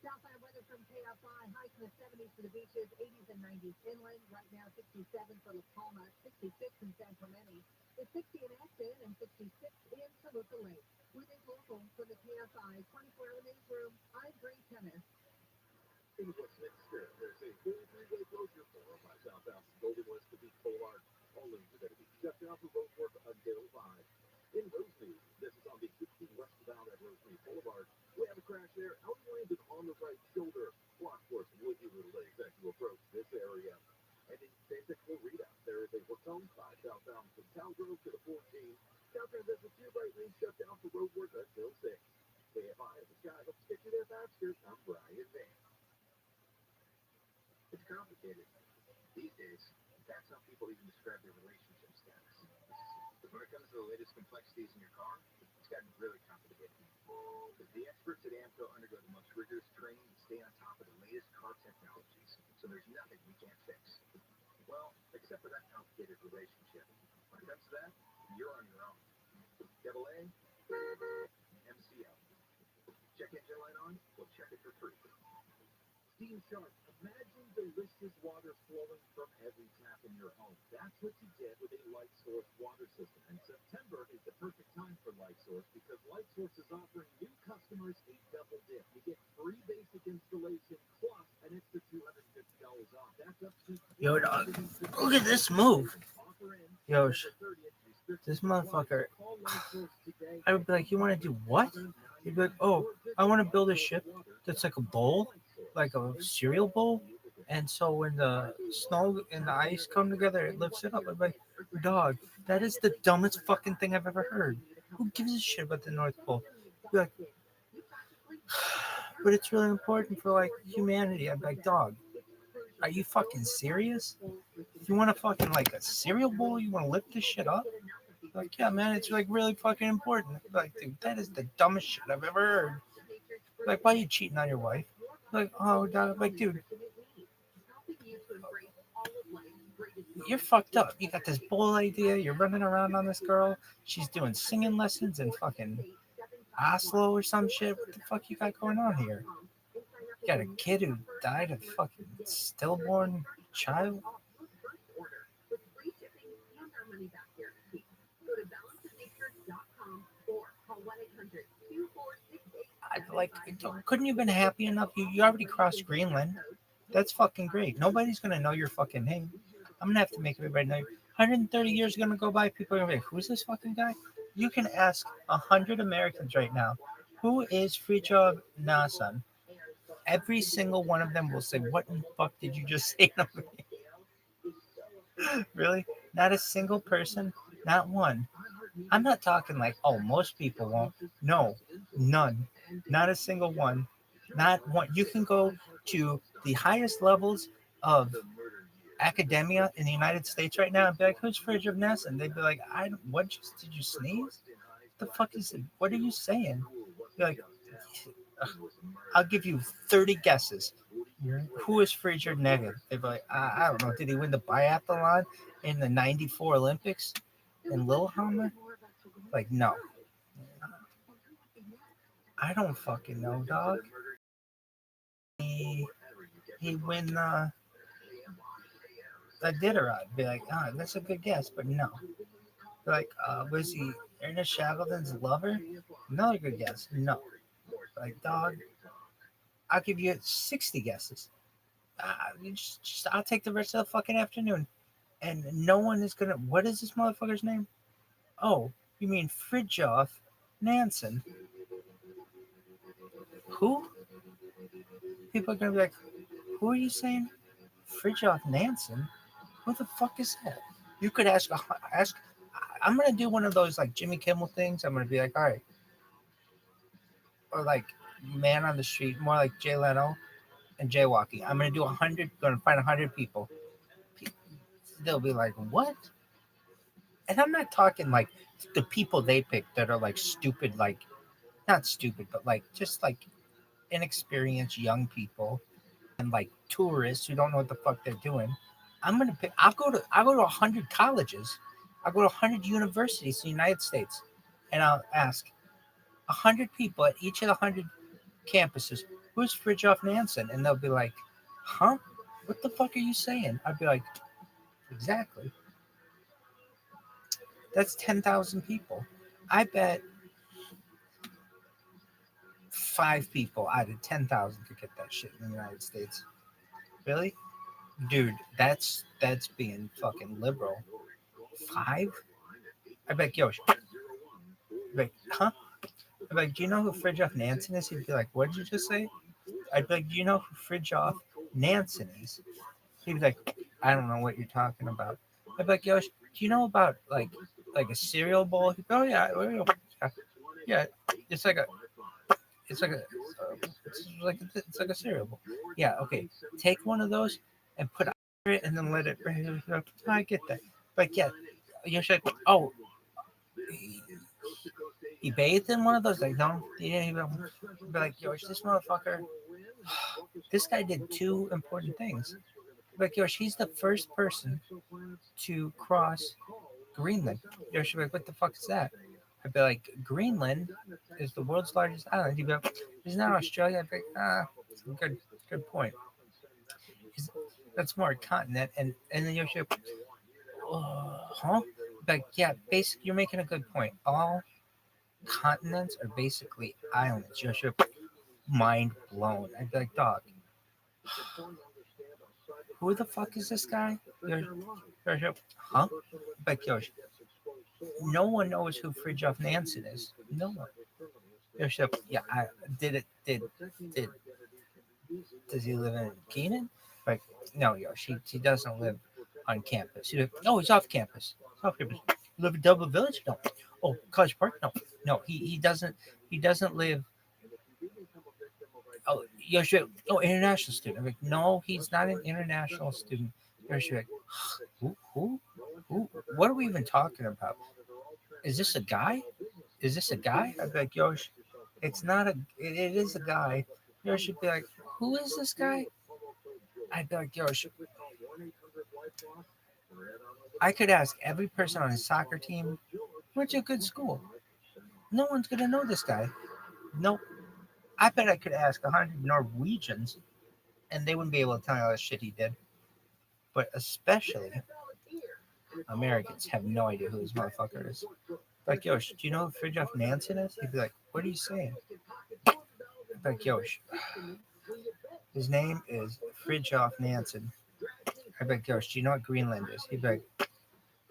Southside weather from KFI. Highs in the 70s for the beaches, 80s and 90s inland. Right now, 67 for La Palma, 66 in San Clemente. It's 60 in Acton and 66 in Toluca Lake. With a local from the KFI 24-hour newsroom, I'm Bree Tennis. In Westminster, there's a full 3-day closure for my southbound Golden West to Beach Boulevard. All lanes are going to be shut down for road work until 5. In Rosemead, this is on the 16 westbound at Rosemead Boulevard. We have a crash there. Outer lanes is on the right shoulder. Block for some Woody Little Legs as you approach this area. And in Santa Clarita, there is a work zone 5 southbound from Town Grove to the 14. Southbound, there's a 2 right lanes shut down for road work until 6. KFI is the sky. Let's get you there faster. I'm Brian Van. It's complicated. These days, that's how people even describe their relationship status. But when it comes to the latest complexities in your car, it's gotten really complicated. Because the experts at AMCO undergo the most rigorous training to stay on top of the latest car technologies. So there's nothing we can't fix. Well, except for that complicated relationship. When it comes to that, you're on your own. Double A, MCO. Check engine light on? We'll check it for free. Steam Shark. Imagine delicious water flowing from every tap in your home. That's what you get with a LightSource water system. And September is the perfect time for LightSource because LightSource is offering new customers a double dip. You get free basic installation plus an extra $250 off. That's up to Yo, dog. Look at this move. Yo, this motherfucker. I would be like, you want to do what? He'd be like, oh, I want to build a ship that's like a bowl, like a cereal bowl. And so when the snow and the ice come together, it lifts it up. I'm like, dog, that is the dumbest fucking thing I've ever heard. Who gives a shit about the North Pole? Be like, but it's really important for like humanity. I'm like, dog, are you fucking serious? You want to fucking like a cereal bowl? You want to lift this shit up? Like, yeah, man, it's like really fucking important. Like, dude, that is the dumbest shit I've ever heard. Like, why are you cheating on your wife? Like, oh, dog, like, dude, you're fucked up. You got this bowl idea. You're running around on this girl. She's doing singing lessons in fucking Oslo or some shit. What the fuck you got going on here? You got a kid who died of fucking stillborn child? Like, couldn't you have been happy enough? You already crossed Greenland. That's fucking great. Nobody's gonna know your fucking name. I'm gonna have to make everybody know. 130 years are gonna go by. People are gonna be like, who's this fucking guy? You can ask 100 Americans right now, who is Fridtjof Nansen? Every single one of them will say, what in the fuck did you just say to me? Really? Not a single person? Not one. I'm not talking like, oh, most people won't. No, none. Not a single one. Not one. You can go to the highest levels of academia in the United States right now and be like, who's Fridtjof Nansen? They'd be like, what just did you sneeze? What the fuck is it? What are you saying? Be like, I'll give you 30 guesses. Who is Frigid negative? They'd be like, I don't know. Did he win the biathlon in the '94 Olympics in Lillehammer? Like, no. I don't fucking know, dog. He win Iditarod. Be like, that's a good guess, but no. Be like, was he Ernest Shackleton's lover? Another good guess. No. Like, dog, I'll give you 60 guesses. I'll take the rest of the fucking afternoon. And no one is gonna. What is this motherfucker's name? Oh, you mean Fridtjof Nansen? Who? People are gonna be like, who are you saying? Fridtjof Nansen? Who the fuck is that? You could ask. I'm gonna do one of those like Jimmy Kimmel things. I'm gonna be like, all right, or like Man on the Street, more like Jay Leno and jaywalking. I'm gonna do 100. Gonna find 100 people. They'll be like, what? And I'm not talking like the people they pick that are like stupid, like not stupid, but like just like inexperienced young people and like tourists who don't know what the fuck they're doing. I'm gonna pick. I'll go to 100 colleges. I'll go to 100 universities in the United States, and I'll ask 100 people at each of the 100 campuses, who's Fridtjof Nansen? And they'll be like, huh? What the fuck are you saying? I'd be like, exactly. That's 10,000 people. I bet 5 people out of 10,000 could get that shit in the United States. Really? Dude, that's being fucking liberal. 5? I bet, yo, like, huh? I'd be like, do you know who Fridtjof Nansen is? He'd be like, what did you just say? I'd be like, do you know who Fridtjof Nansen is? He'd be like, I don't know what you're talking about. I'd be like, yo, do you know about like a cereal bowl? He'd be, oh yeah, it's like a cereal bowl. Yeah, okay. Take one of those and put it under it and then let it. I get that. But yeah, you're like, oh, he bathed in one of those. Like, no, he'd be like, George, this motherfucker. This guy did 2 important things. Like, George, he's the first person to cross Greenland. George should be like, what the fuck is that? I'd be like, Greenland is the world's largest island. He'd be like, isn't that Australia? I'd be like, good point. That's more a continent. And then you're like, huh? Like, yeah, basically, you're making a good point. All continents are basically islands. You're mind blown. I'd be like, dog, who the fuck is this guy? Huh? Like, yo, no one knows who Fridtjof Nansen is. No one. Yeah, does he live in Keenan? Like, no, yo, she doesn't live on campus. He's off campus. You live in Dublin Village? No. Oh, College Park? No, he doesn't live. Oh, international student. I'm like, no, he's not an international student. Like, who? What are we even talking about? Is this a guy? I'd be like, yo, it's not a. It is a guy. You should be like, who is this guy? I'd be like, yo, I could ask every person on his soccer team, went to a good school. No one's gonna know this guy. Nope. I bet I could ask 100 Norwegians, and they wouldn't be able to tell me all the shit he did. But especially Americans have no idea who this motherfucker is. Like, yo, do you know who Fridtjof Nansen is? He'd be like, what are you saying? Like, yo, his name is Fridtjof Nansen. I'd be like, yo, do you know what Greenland is? He'd be like,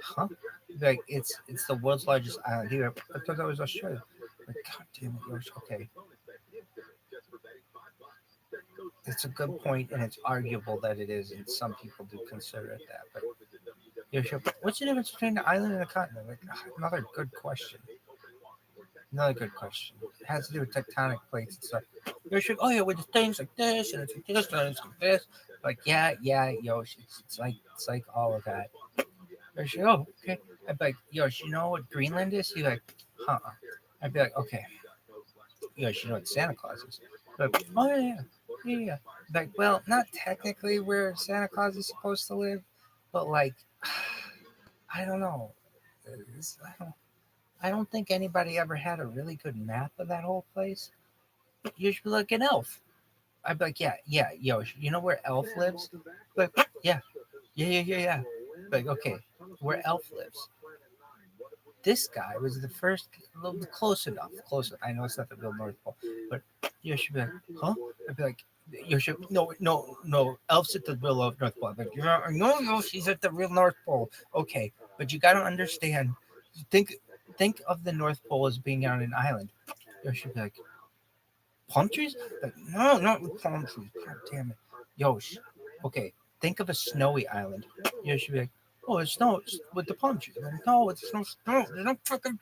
huh? He'd be like, it's the world's largest island. He'd be like, I thought that was Australia. Like, God damn it, Yosh. Okay. It's a good point, and it's arguable that it is, and some people do consider it that. But what's the difference between the island and the continent? Like, another good question. It has to do with tectonic plates and stuff. Oh yeah, with things like this, and it's like this, and it's like this. Like, yeah, Yosh. It's like all of that. Oh, okay. I'd be like, Yosh, you know what Greenland is? He's like, huh. I'd be like, okay. Yosh, you know what Santa Claus is? Like, oh yeah. like, well, not technically where Santa Claus is supposed to live, but like, I don't know. I don't think anybody ever had a really good map of that whole place. You should be like an elf. I'd be like, yeah, yo, you know where Elf lives? Like, yeah. Like, okay, where Elf lives. This guy was the first, close enough. I know it's not the real North Pole, but you should be like, huh? I'd be like, you should, no, Elf's at the real North Pole. I'd be like, no, she's at the real North Pole. Okay, but you got to understand, think of the North Pole as being on an island. You should be like, palm trees? Like, no, not with palm trees. God damn it. Okay, think of a snowy island. You should be like, oh, it's snow with the palm trees. Like, no, it's no snow. There's no fucking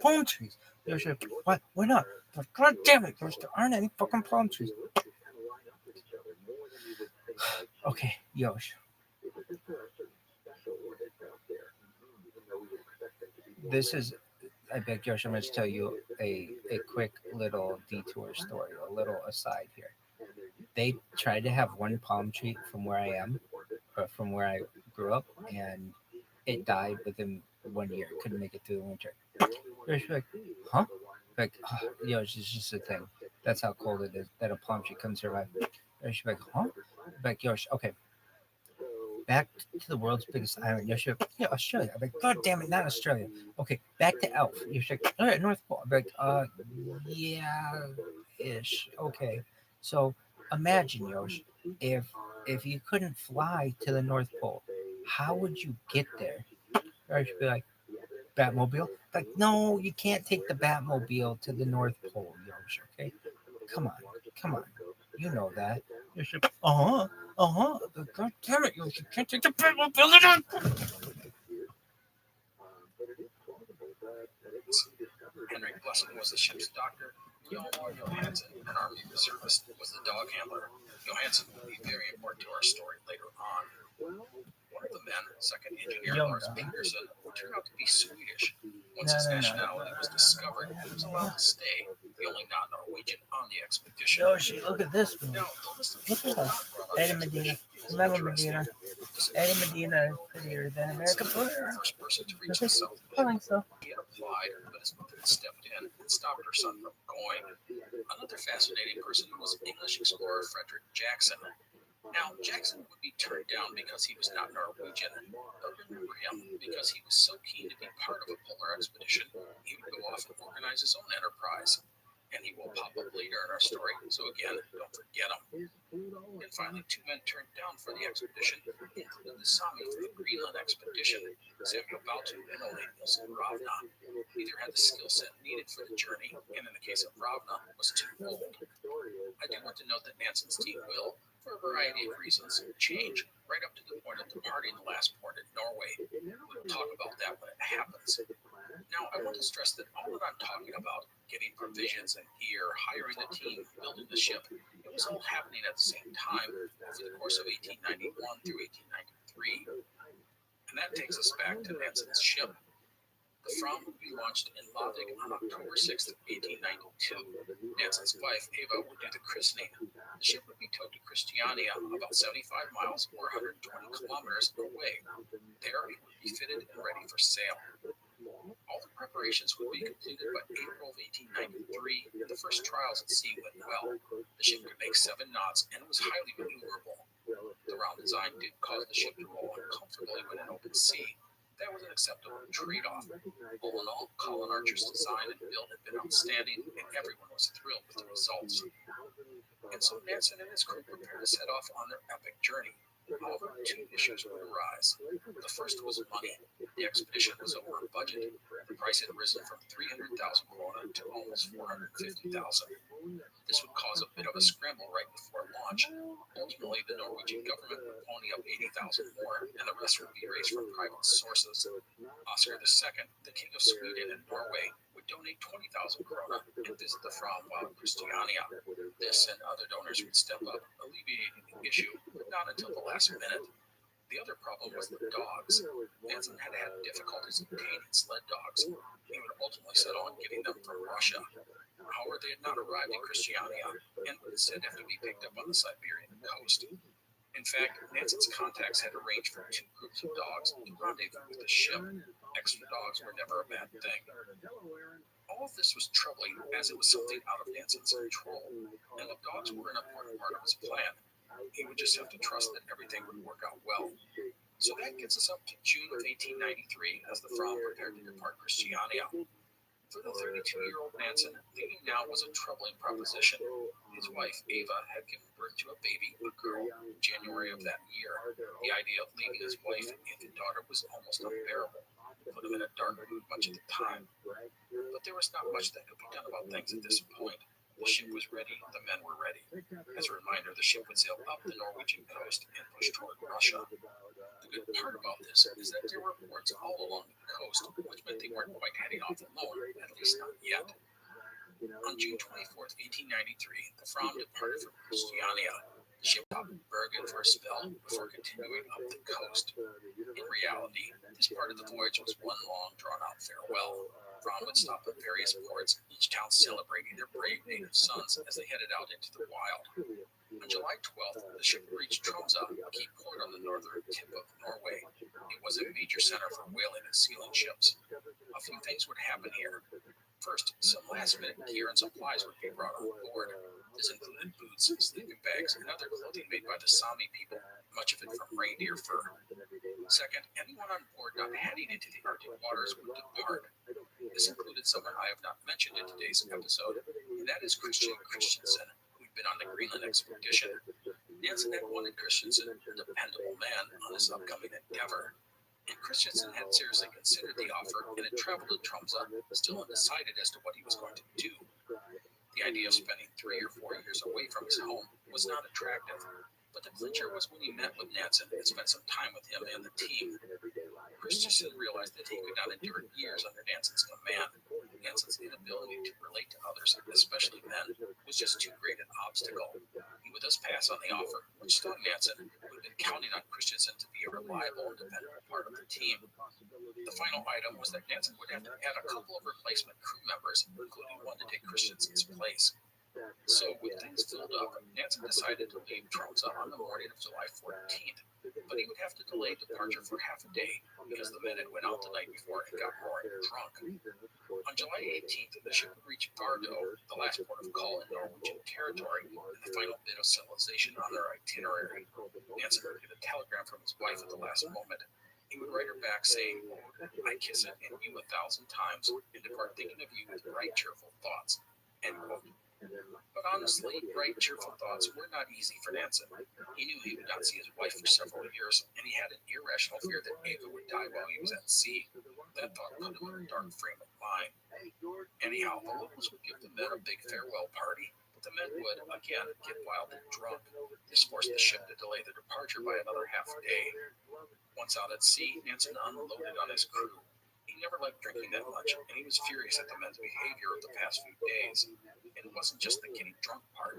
palm trees. You should be like, what? Why not? Like, God damn it, there aren't any fucking palm trees. Okay, Yosh. This is, I beg Yosh, I'm going to tell you a quick little detour story, a little aside here. They tried to have one palm tree from where I am, or from where I grew up, and it died within 1 year. Couldn't make it through the winter. You're like, huh? Like, it's just a thing. That's how cold it is that a palm tree couldn't survive. You're like, huh? Like, Yosh, okay. Back to the world's biggest island. You're like, yeah, Australia. I'm like, God damn it, not Australia. Okay, back to Elf. You're like, all right, North Pole. I'm like, yeah, ish. Okay, so imagine, Yosh, if you couldn't fly to the North Pole, how would you get there? Or I should be like, Batmobile? Like, no, you can't take the Batmobile to the North Pole, Yosh, okay? Come on. You know that. You should, God damn it, Yosh, you can't take the Batmobile to the Henrik Blessing was the ship's doctor. Hjalmar Johansson, an army reservist, was the dog handler. Johansson will be very important to our story later on. One of the men, second engineer Lars Peterson, would turn out to be Swedish. Once his nationality was discovered, he was allowed to stay, the only non-Norwegian on the expedition. Yoshi, look at this one. Now, the list of Look people at us. Eddie Medina. Remember Medina. Eddie Medina is prettier than American Football. First person to reach the South I think so. He had applied, but his mother had stepped in and stopped her son from going. Another fascinating person was English explorer Frederick Jackson. Now, Jackson would be turned down because he was not Norwegian. But remember him, because he was so keen to be part of a polar expedition, he would go off and organize his own enterprise. And he will pop up later in our story, so again, don't forget him. And finally, two men turned down for the expedition, including the Sami for the Greenland expedition, Samuel Baltu and Ole Nielsen Ravna. Neither had the skill set needed for the journey, and in the case of Ravna, was too old. I do want to note that Nansen's team will, for a variety of reasons, change right up to the point of departing the last port in Norway. We'll talk about that when it happens. Now, I want to stress that all that I'm talking about, getting provisions and gear, hiring the team, building the ship, it was all happening at the same time over the course of 1891 through 1893. And that takes us back to Nansen's ship. The Fram would be launched in Lavik on October 6th, 1892. Nansen's wife, Eva, would do the christening. The ship would be towed to Christiania, about 75 miles or 120 kilometers away. There, it would be fitted and ready for sail. All the preparations would be completed by April of 1893. The first trials at sea went well. The ship could make 7 knots and was highly maneuverable. The round design did cause the ship to roll uncomfortably when in open sea. That was an acceptable trade-off. All in all, Colin Archer's design and build had been outstanding, and everyone was thrilled with the results. And so Nansen and his crew prepared to set off on their epic journey. However, 2 issues would arise. The first was money. The expedition was over budget. The price had risen from 300,000 krona to almost 450,000. This would cause a bit of a scramble right before launch. Ultimately, the Norwegian government would pony up 80,000 more, and the rest would be raised from private sources. Oscar II, the King of Sweden and Norway, would donate 20,000 krona and visit the Fram while in Christiania. This and other donors would step up, alleviating the issue, but not until the last minute. The other problem was the dogs. Nansen had difficulties obtaining sled dogs. He would ultimately settle on getting them from Russia. However, they had not arrived in Christiania and would instead have to be picked up on the Siberian coast. In fact, Nansen's contacts had arranged for 2 groups of dogs to rendezvous with the ship. Extra dogs were never a bad thing. All of this was troubling as it was something out of Nansen's control, and the dogs were an important part of his plan. He would just have to trust that everything would work out well. So that gets us up to June of 1893 as the Fram prepared to depart Christiania. For the 32-year-old Nansen, leaving now was a troubling proposition. His wife, Ava, had given birth to a baby, a girl, in January of that year. The idea of leaving his wife and infant daughter was almost unbearable. It put him in a dark mood much of the time. But there was not much that could be done about things at this point. The ship was ready, the men were ready. As a reminder, the ship would sail up the Norwegian coast and push toward Russia. The good part about this is that there were ports all along the coast, which meant they weren't quite heading off alone, at least not yet. On June 24th, 1893, the Fram departed from Christiania. The ship stopped in Bergen for a spell before continuing up the coast. In reality, this part of the voyage was one long, drawn-out farewell. Fram would stop at various ports, each town celebrating their brave native sons as they headed out into the wild. On July 12th, the ship reached Tromsø, a key port on the northern tip of Norway. It was a major center for whaling and sealing ships. A few things would happen here. First, some last-minute gear and supplies would be brought on board. This included boots, sleeping bags, and other clothing made by the Sami people, much of it from reindeer fur. Second, anyone on board not heading into the Arctic waters would depart. This included someone I have not mentioned in today's episode, and that is Christian Christensen, who'd been on the Greenland expedition. Nansen had wanted Christensen, a dependable man, on his upcoming endeavor. And Christensen had seriously considered the offer and had traveled to Tromsø, still undecided as to what he was going to do. The idea of spending 3 or 4 years away from his home was not attractive, but the clincher was when he met with Nansen and spent some time with him and the team. Christensen realized that he could not endure years under Nansen's command. Nansen's inability to relate to others, especially men, was just too great an obstacle. He would thus pass on the offer, which stung Nansen, who had been counting on Christensen to be a reliable and dependable part of the team. The final item was that Nansen would have to add a couple of replacement crew members, including one to take Christensen's place. So, with things filled up, Nansen decided to leave Tromsø on the morning of July 14th, but he would have to delay departure for half a day because the men had went out the night before and got more drunk. On July 18th, the ship would reach Vardø, the last port of call in Norwegian territory, and the final bit of civilization on their itinerary. Nansen would get a telegram from his wife at the last moment. He would write her back saying, "I kiss it and you 1,000 times, and depart thinking of you with bright, cheerful thoughts." End quote. But honestly, bright, cheerful thoughts were not easy for Nansen. He knew he would not see his wife for several years, and he had an irrational fear that Ava would die while he was at sea. That thought put him in a dark frame of mind. Anyhow, the locals would give the men a big farewell party, but the men would, again, get wild and drunk. This forced the ship to delay the departure by another half a day. Once out at sea, Nansen unloaded on his crew. He never liked drinking that much, and he was furious at the men's behavior of the past few days. And it wasn't just the getting drunk part.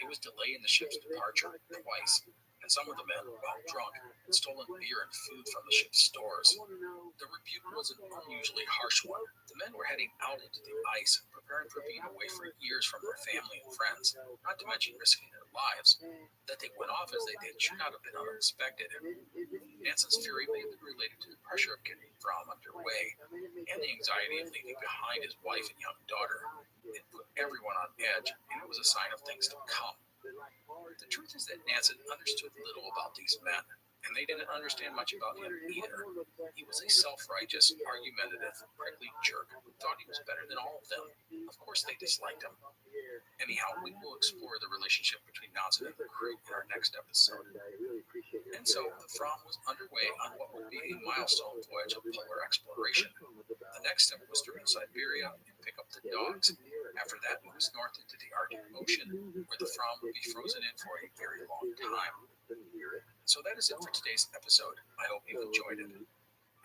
It was delaying the ship's departure twice, and some of the men, while drunk, had stolen beer and food from the ship's stores. The rebuke was an unusually harsh one. The men were heading out into the ice, preparing for being away for years from their family and friends, not to mention risking their lives. That they went off as they did should not have been unexpected. Nansen's fury may have been related to the pressure of getting Fram underway, and the anxiety of leaving behind his wife and young daughter. It put everyone on edge, and it was a sign of things to come. The truth is that Nansen understood little about these men, and they didn't understand much about him either. He was a self-righteous, argumentative, prickly jerk who thought he was better than all of them. Of course they disliked him. Anyhow, we will explore the relationship between Nansen and the crew in our next episode. And so, the Fram was underway on what would be a milestone voyage of polar exploration. The next step was to reach Siberia and pick up the dogs. After that, it was north into the Arctic Ocean, where the Fram would be frozen in for a very long time. So that is it for today's episode. I hope you enjoyed it.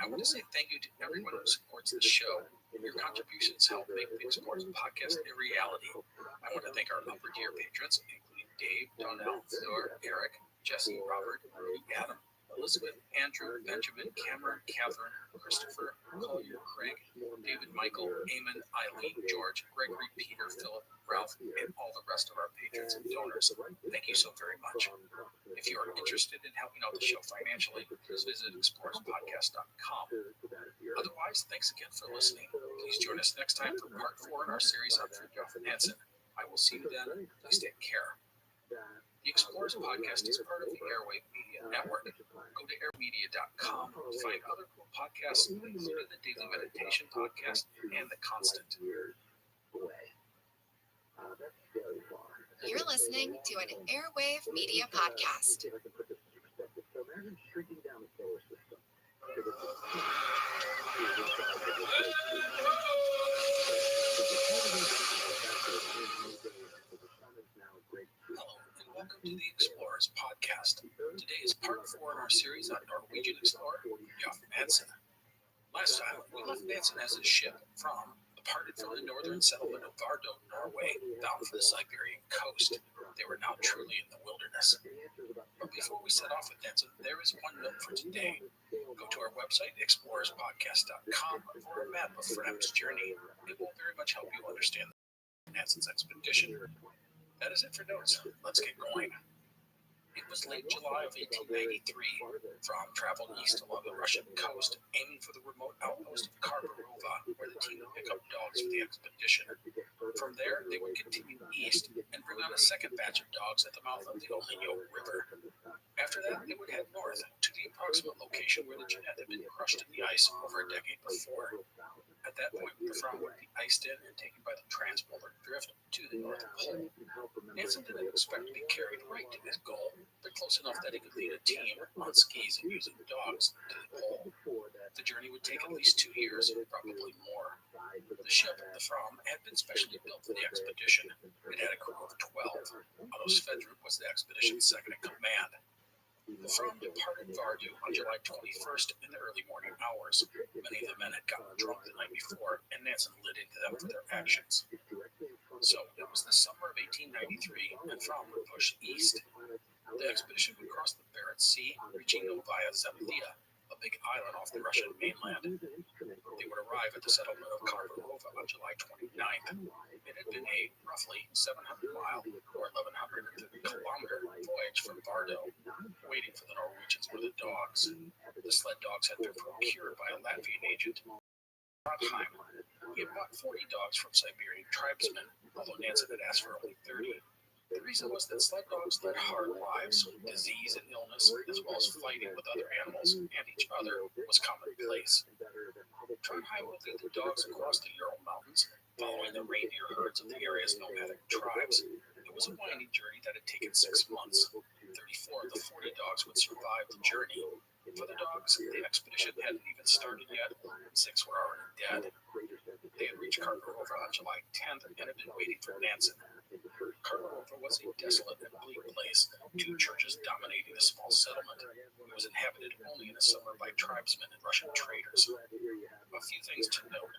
I want to say thank you to everyone who supports the show. Your contributions help make Big Sports Podcast a reality. I want to thank our upper tier patrons, including Dave, Donnell, Thor, Eric, Jesse, Robert, Rudy, Adam, Elizabeth, Andrew, Benjamin, Cameron, Catherine, Christopher, Collier, Craig, David, Michael, Eamon, Eileen, George, Gregory, Peter, Philip, Ralph, and all the rest of our patrons and donors. Thank you so very much. If you are interested in helping out the show financially, please visit explorerspodcast.com. Otherwise, thanks again for listening. Please join us next time for part 4 in our series on Food Nansen. I will see you then. Please take care. The Explorers Podcast is part of the Airwave Media Network. Go to airmedia.com to find other cool podcasts, including the Daily Meditation Podcast and The Constant. You're listening to an Airwave Media Podcast. Hello, and welcome to the Explorers Podcast. Today is part 4 in our series on Norwegian explorer Jan Nansen. Last time, we left Nansen as his ship departed from the northern settlement of Vardø, Norway, bound for the Siberian coast. They were now truly in the wilderness. But before we set off with Nansen, there is one note for today. Go to our website, explorerspodcast.com, for a map of Frem's journey. It will very much help you understand Nansen's expedition. That is it for notes. Let's get going. It was late July of 1893. Fromm traveled east along the Russian coast, aiming for the remote outpost of Karbarova, where the team would pick up dogs for the expedition. From there, they would continue east and bring on a second batch of dogs at the mouth of the Olenyo River. After that, they would head north to the approximate location where the Jeanette had been crushed in the ice over a decade before. At that point, the Fromm would be iced in and taken by the transpolar drift to the North Pole. Nansen didn't expect to be carried right to his goal, but close enough that he could lead a team on skis and using dogs to the pole. The journey would take at least 2 years, probably more. The ship, the Fromm, had been specially built for the expedition. It had a crew of 12. Otto Sverdrup was the expedition's second in command. The Fromm departed Vardø on July 21st in the early morning hours. Many of the men had gotten drunk the night before, and Nansen lit into them for their actions. So it was the summer of 1893, and Fromm would push east. The expedition would cross the Barents Sea, reaching Novaya Zemlya, a big island off the Russian mainland. They would arrive at the settlement of Karbarova on July 29th. It had been a roughly 700-mile or 1,130-kilometer voyage from Vardø. Waiting for the Norwegians were the dogs. The sled dogs had been procured by a Latvian agent, Trondheim. He had bought 40 dogs from Siberian tribesmen, although Nansen had asked for only 30. The reason was that sled dogs led hard lives. Disease and illness, as well as fighting with other animals and each other, was commonplace. Trondheim would lead the dogs across the Ural Mountains, following the reindeer herds of the area's nomadic tribes. It was a winding journey that had taken 6 months. 34 of the 40 dogs would survive the journey. For the dogs, the expedition hadn't even started yet, and 6 were already dead. They had reached Karbarova on July 10th and had been waiting for Nansen. Karbarova was a desolate and bleak place, 2 churches dominating a small settlement. It was inhabited only in the summer by tribesmen and Russian traders. A few things to note.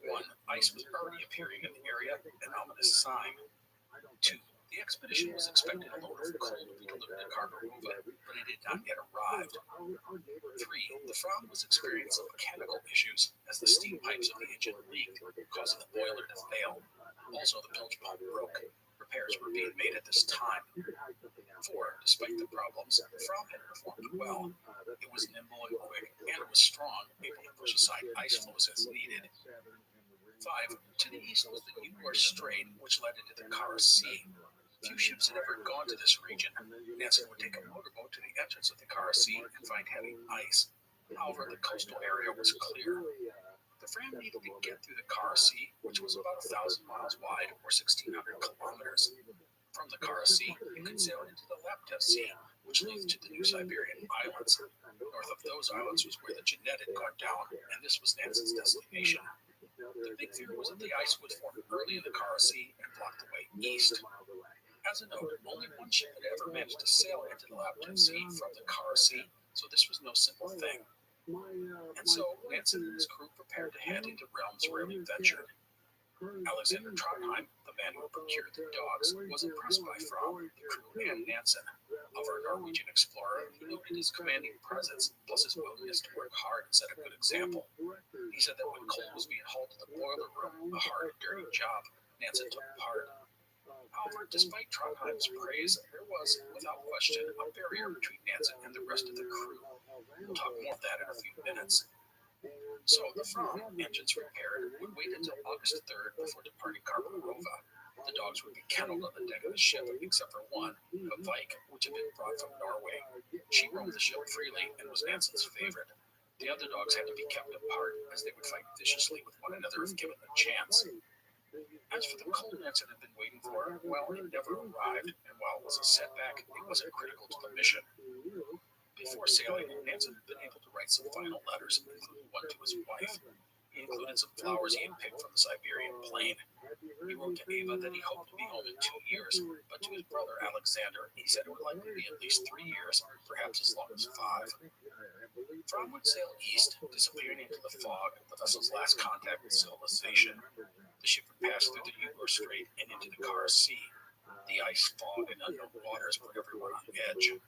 1, ice was already appearing in the area, an ominous sign. 2, the expedition was expecting a load of coal to be delivered to Karbarova, but it had not yet arrived. 3, the Fromm was experiencing mechanical issues as the steam pipes of the engine leaked, causing the boiler to fail. Also, the bilge pump broke. Repairs were being made at this time. 4, despite the problems, the Fromm had performed well. It was nimble and quick, and it was strong, able to push aside ice floes as needed. 5, to the east was the Igers Strait, which led into the Kara Sea. Few ships had ever gone to this region. Nansen would take a motorboat to the entrance of the Kara Sea and find heavy ice. However, the coastal area was clear. The Fram needed to get through the Kara Sea, which was about 1,000 miles wide or 1,600 kilometers. From the Kara Sea, it could sail into the Laptev Sea, which leads to the New Siberian Islands. North of those islands was where the Jeanette had gone down, and this was Nansen's destination. The big fear was that the ice would form early in the Kara Sea and block the way east. As a note, only one ship had ever managed to sail into the Laptev Sea from the Kara Sea, so this was no simple thing. And so Nansen and his crew prepared to head into realms where he ventured. Alexander Trondheim, the man who procured the dogs, was impressed by Fromm, the crew, and Nansen. Of our Norwegian explorer, he noted his commanding presence, plus his willingness to work hard and set a good example. He said that when coal was being hauled to the boiler room, a hard, dirty job, Nansen took part. However, despite Trondheim's praise, there was, without question, a barrier between Nansen and the rest of the crew. We'll talk more of that in a few minutes. So, the Fromm, engines repaired, would wait until August 3rd before departing Karparova. The dogs would be kenneled on the deck of the ship, except for one, a Vike, which had been brought from Norway. She roamed the ship freely and was Nansen's favorite. The other dogs had to be kept apart, as they would fight viciously with one another if given a chance. As for the coal Nansen had been waiting for, well, it never arrived, and while it was a setback, it wasn't critical to the mission. Before sailing, Nansen had been able to write some final letters, including one to his wife. He included some flowers he had picked from the Siberian plain. He wrote to Ava that he hoped to be home in 2 years, but to his brother Alexander, he said it would likely be at least 3 years, perhaps as long as 5. Fromm would sail east, disappearing into the fog, the vessel's last contact with civilization. The ship would pass through the Igers Strait and into the Kara Sea. The ice, fog, and unknown waters put everyone on edge.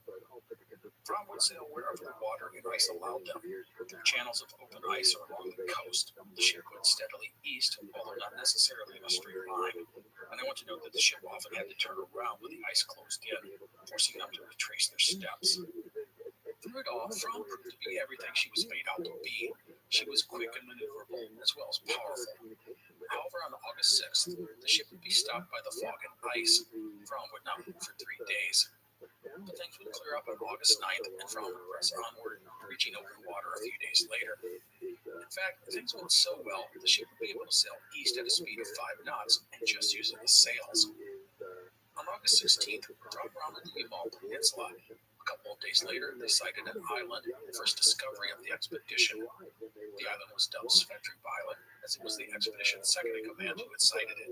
Fromm would sail wherever the water and ice allowed them. Through channels of open ice or along the coast, the ship went steadily east, although not necessarily in a straight line. And I want to note that the ship often had to turn around when the ice closed in, forcing them to retrace their steps. Through it all, Fromm proved to be everything she was made out to be. She was quick and maneuverable, as well as powerful. However, on August 6th, the ship would be stopped by the fog and ice. Fromm would not move for 3 days. But things would clear up on August 9th, and Fromm would press onward, reaching open water a few days later. In fact, things went so well, the ship would be able to sail east at a speed of 5 knots and just using the sails. On August 16th, Fromm rounded the Yamal Peninsula. A couple of days later, they sighted an island, the first discovery of the expedition. The island was dubbed Svetrup Island, as it was the expedition's second-in-command who had sighted it.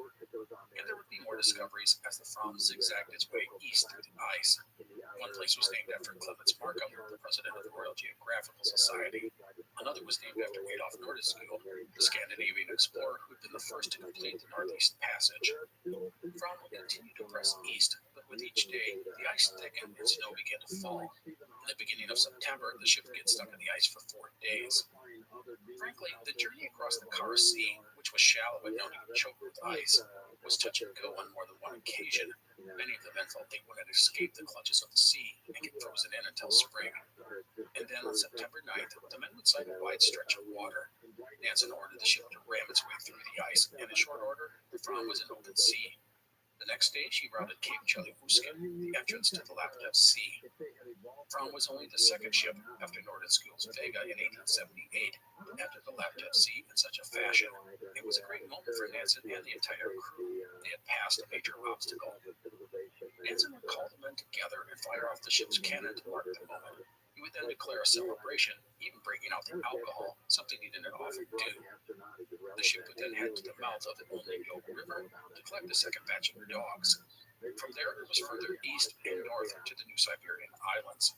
And there would be more discoveries as the Fromm zigzagged its way east through the ice. One place was named after Clemens Markham, the president of the Royal Geographical Society. Another was named after Adolf Nordeskjold, the Scandinavian explorer who had been the first to complete the Northeast Passage. Fromm would continue to press east, but with each day, the ice thickened and snow began to fall. In the beginning of September, the ship would get stuck in the ice for 4 days. Frankly, the journey across the Kara Sea, which was shallow and known to be choked with ice, was touch and go on more than one occasion. Many of the men felt they wouldn't escape the clutches of the sea and get frozen in until spring. And then on September 9th, the men would sight a wide stretch of water. Nansen ordered the ship to ram its way through the ice, and in short order, the Fromm was in open sea. The next day, she rounded Cape Chelyabinsk, the entrance to the Laptev Sea. Fromm was only the second ship, after Nordeskjold's Vega in 1878, to enter the Laptev Sea in such a fashion. It was a great moment for Nansen and the entire crew. They had passed a major obstacle. Nansen would call the men together and fire off the ship's cannon to mark the moment. He would then declare a celebration, even breaking out the alcohol, something he didn't often do. The ship would then head to the mouth of the Ontario River to collect the second batch of dogs. From there, it was further east and north to the New Siberian Islands.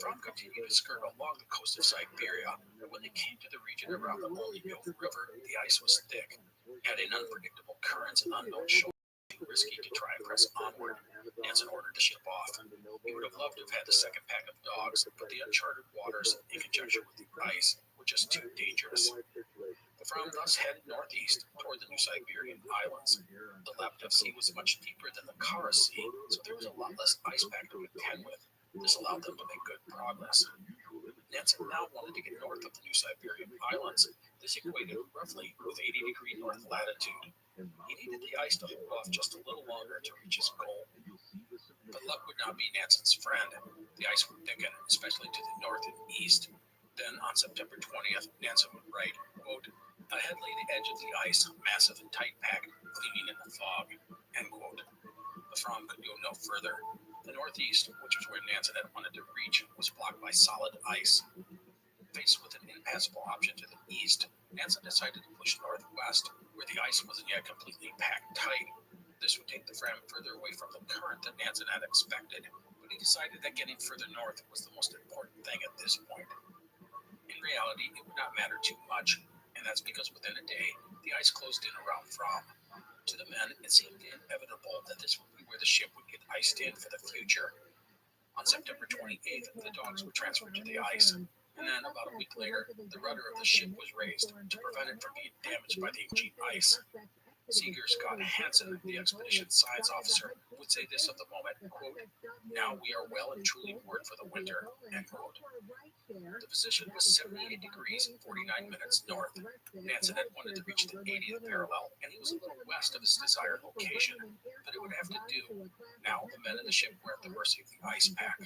Fromm continued to skirt along the coast of Siberia, but when they came to the region around the Ontario River, the ice was thick, adding unpredictable currents and unknown shores. Too risky to try and press onward. Nansen ordered the ship off. He would have loved to have had the second pack of dogs, but the uncharted waters, in conjunction with the ice, were just too dangerous. The Fromm thus headed northeast toward the New Siberian Islands. The Laptev Sea was much deeper than the Kara Sea, so there was a lot less ice pack to contend with. This allowed them to make good progress. Nansen now wanted to get north of the New Siberian Islands. This equated roughly with 80-degree north latitude. He needed the ice to hold off just a little longer to reach his goal. But luck would not be Nansen's friend. The ice would thicken, especially to the north and east. Then, on September 20th, Nansen would write, quote, "Ahead lay the edge of the ice, massive and tight-packed, gleaming in the fog," end quote. The Fromm could go no further. The northeast, which was where Nansen had wanted to reach, was blocked by solid ice. Faced with an impassable option to the east, Nansen decided to push northwest, where the ice wasn't yet completely packed tight. This would take the Fram further away from the current that Nansen had expected, but he decided that getting further north was the most important thing at this point. In reality, it would not matter too much, and and that's because within a day, the ice closed in around Fromm. To the men, it seemed inevitable that this would be where the ship would get iced in for the future. On September 28th, the dogs were transferred to the ice, and then about a week later, the rudder of the ship was raised to prevent it from being damaged by the ancient ice. Seeger Scott Hansen, the expedition science officer, would say this of the moment, quote, "Now we are well and truly moored for the winter," end quote. The position was 78 degrees, 49 minutes north. Nansen had wanted to reach the 80th parallel, and he was a little west of his desired location, but it would have to do. Now the men in the ship were at the mercy of the ice pack.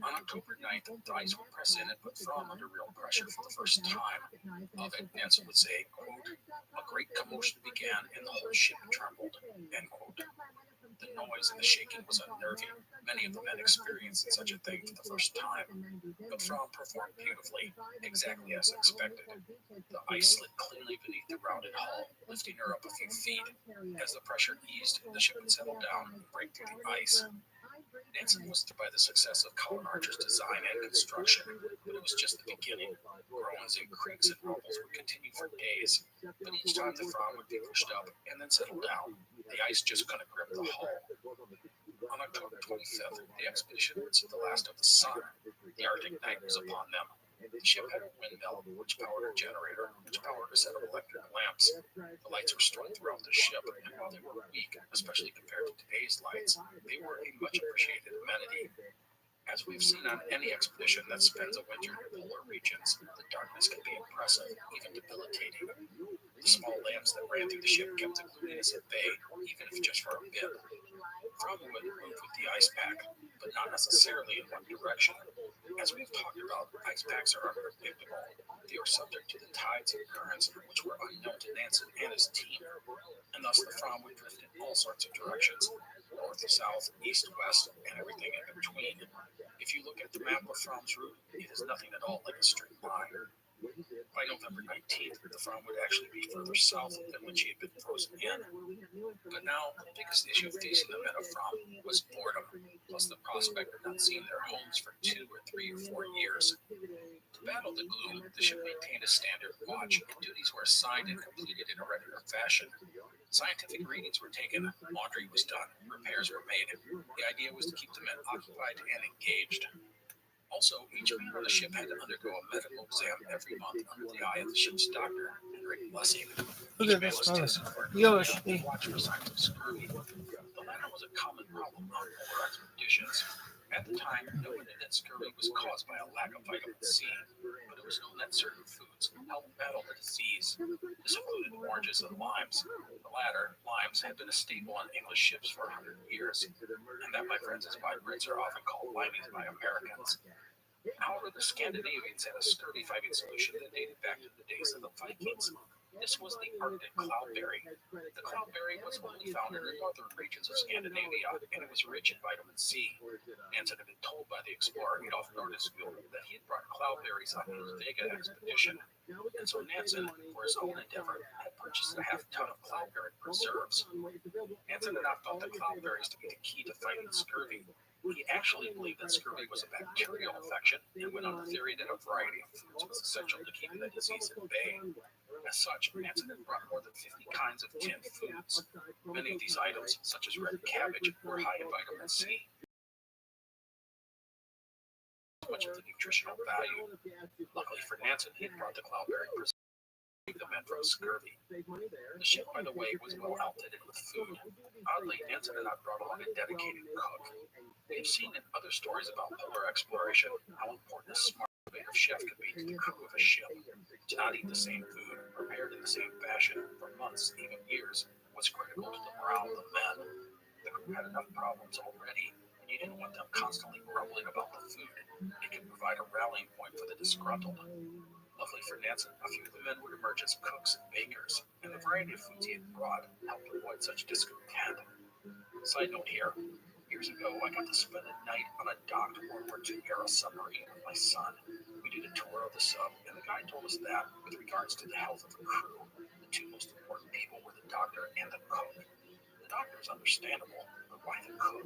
On October 9th, the ice would press in and put Fromm under real pressure for the first time. Of it, Nansen would say, quote, "A great commotion began and the whole ship trembled," end quote. The noise and the shaking was unnerving. Many of the men experienced such a thing for the first time. But Fromm performed beautifully, exactly as expected. The ice slid cleanly beneath the rounded hull, lifting her up a few feet. As the pressure eased, the ship would settle down and break through the ice. Nansen was thrilled by the success of Colin Archer's design and construction, but it was just the beginning. Groans and creaks and rumbles would continue for days, but each time the Fromm would be pushed up and then settle down, the ice just couldn't grip the hull. On October 25th, the expedition would see the last of the sun. The Arctic night was upon them. The ship had a windmill, which powered a generator, which powered a set of electric lamps. The lights were strung throughout the ship, and while they were weak, especially compared to today's lights, they were a much appreciated amenity. As we've seen on any expedition that spends a winter in the polar regions, the darkness can be oppressive, even debilitating. The small lamps that ran through the ship kept the gloominess at bay, even if just for a bit. Fromm would move with the ice pack, but not necessarily in one direction. As we've talked about, ice packs are unpredictable. They are subject to the tides and currents, which were unknown to Nansen and his team, and thus the Fromm would drift in all sorts of directions, north to south, east to west, and everything in between. If you look at the map of Fromm's route, it is nothing at all like a straight line. By November 19th, the Fromm would actually be further south than when she had been frozen in. But now, the biggest issue facing the men of Fromm was boredom, plus the prospect of not seeing their homes for 2 or 3 or 4 years. To battle the gloom, the ship maintained a standard watch, and duties were assigned and completed in a regular fashion. Scientific readings were taken, laundry was done, repairs were made. The idea was to keep the men occupied and engaged. Also, each man on the ship had to undergo a medical exam every month under the eye of the ship's doctor, Henrik Blessing. Look Each at man this was one. tested for Yoshi. watch for signs of scurvy. The latter was a common problem on polar expeditions. At the time, no one knew that scurvy was caused by a lack of vitamin C, but it was known that certain foods helped battle the disease. This included oranges and limes. The latter, limes, had been a staple on English ships for 100 years, and that, my friends, is why Brits are often called limeys by Americans. However, the Scandinavians had a scurvy-fighting solution that dated back to the days of the Vikings. This was the Arctic cloudberry. The cloudberry was only found in the northern regions of Scandinavia, and it was rich in vitamin C. Nansen had been told by the explorer Adolf Nordensville that he had brought cloudberries on his Vega expedition, and so Nansen, for his own endeavor, had purchased a half-ton of cloudberry preserves. Nansen had not thought the cloudberries to be the key to fighting scurvy. He actually believed that scurvy was a bacterial infection and went on the theory that a variety of foods was essential to keeping the disease at bay. As such, Nansen had brought more than 50 kinds of tinned foods. Many of these items, such as red cabbage, were high in vitamin C. Much of the nutritional value. Luckily for Nansen, he had brought the cloudberry preserve to keep the men from scurvy. The ship, by the way, was well outfitted with food. Oddly, Nansen had not brought along a dedicated cook. We have seen in other stories about polar exploration how important a smart, innovative chef can be to the crew of a ship. To not eat the same food, prepared in the same fashion, for months, even years, was critical to the morale of the men. The crew had enough problems already, and you didn't want them constantly grumbling about the food. It could provide a rallying point for the disgruntled. Luckily for Nansen, a few of the men would emerge as cooks and bakers, and the variety of foods he had brought helped avoid such discontent. Side note here. Years ago, I got to spend a night on a docked World War II era submarine with my son. We did a tour of the sub, and the guide told us that, with regards to the health of the crew, the two most important people were the doctor and the cook. The doctor is understandable, but why the cook?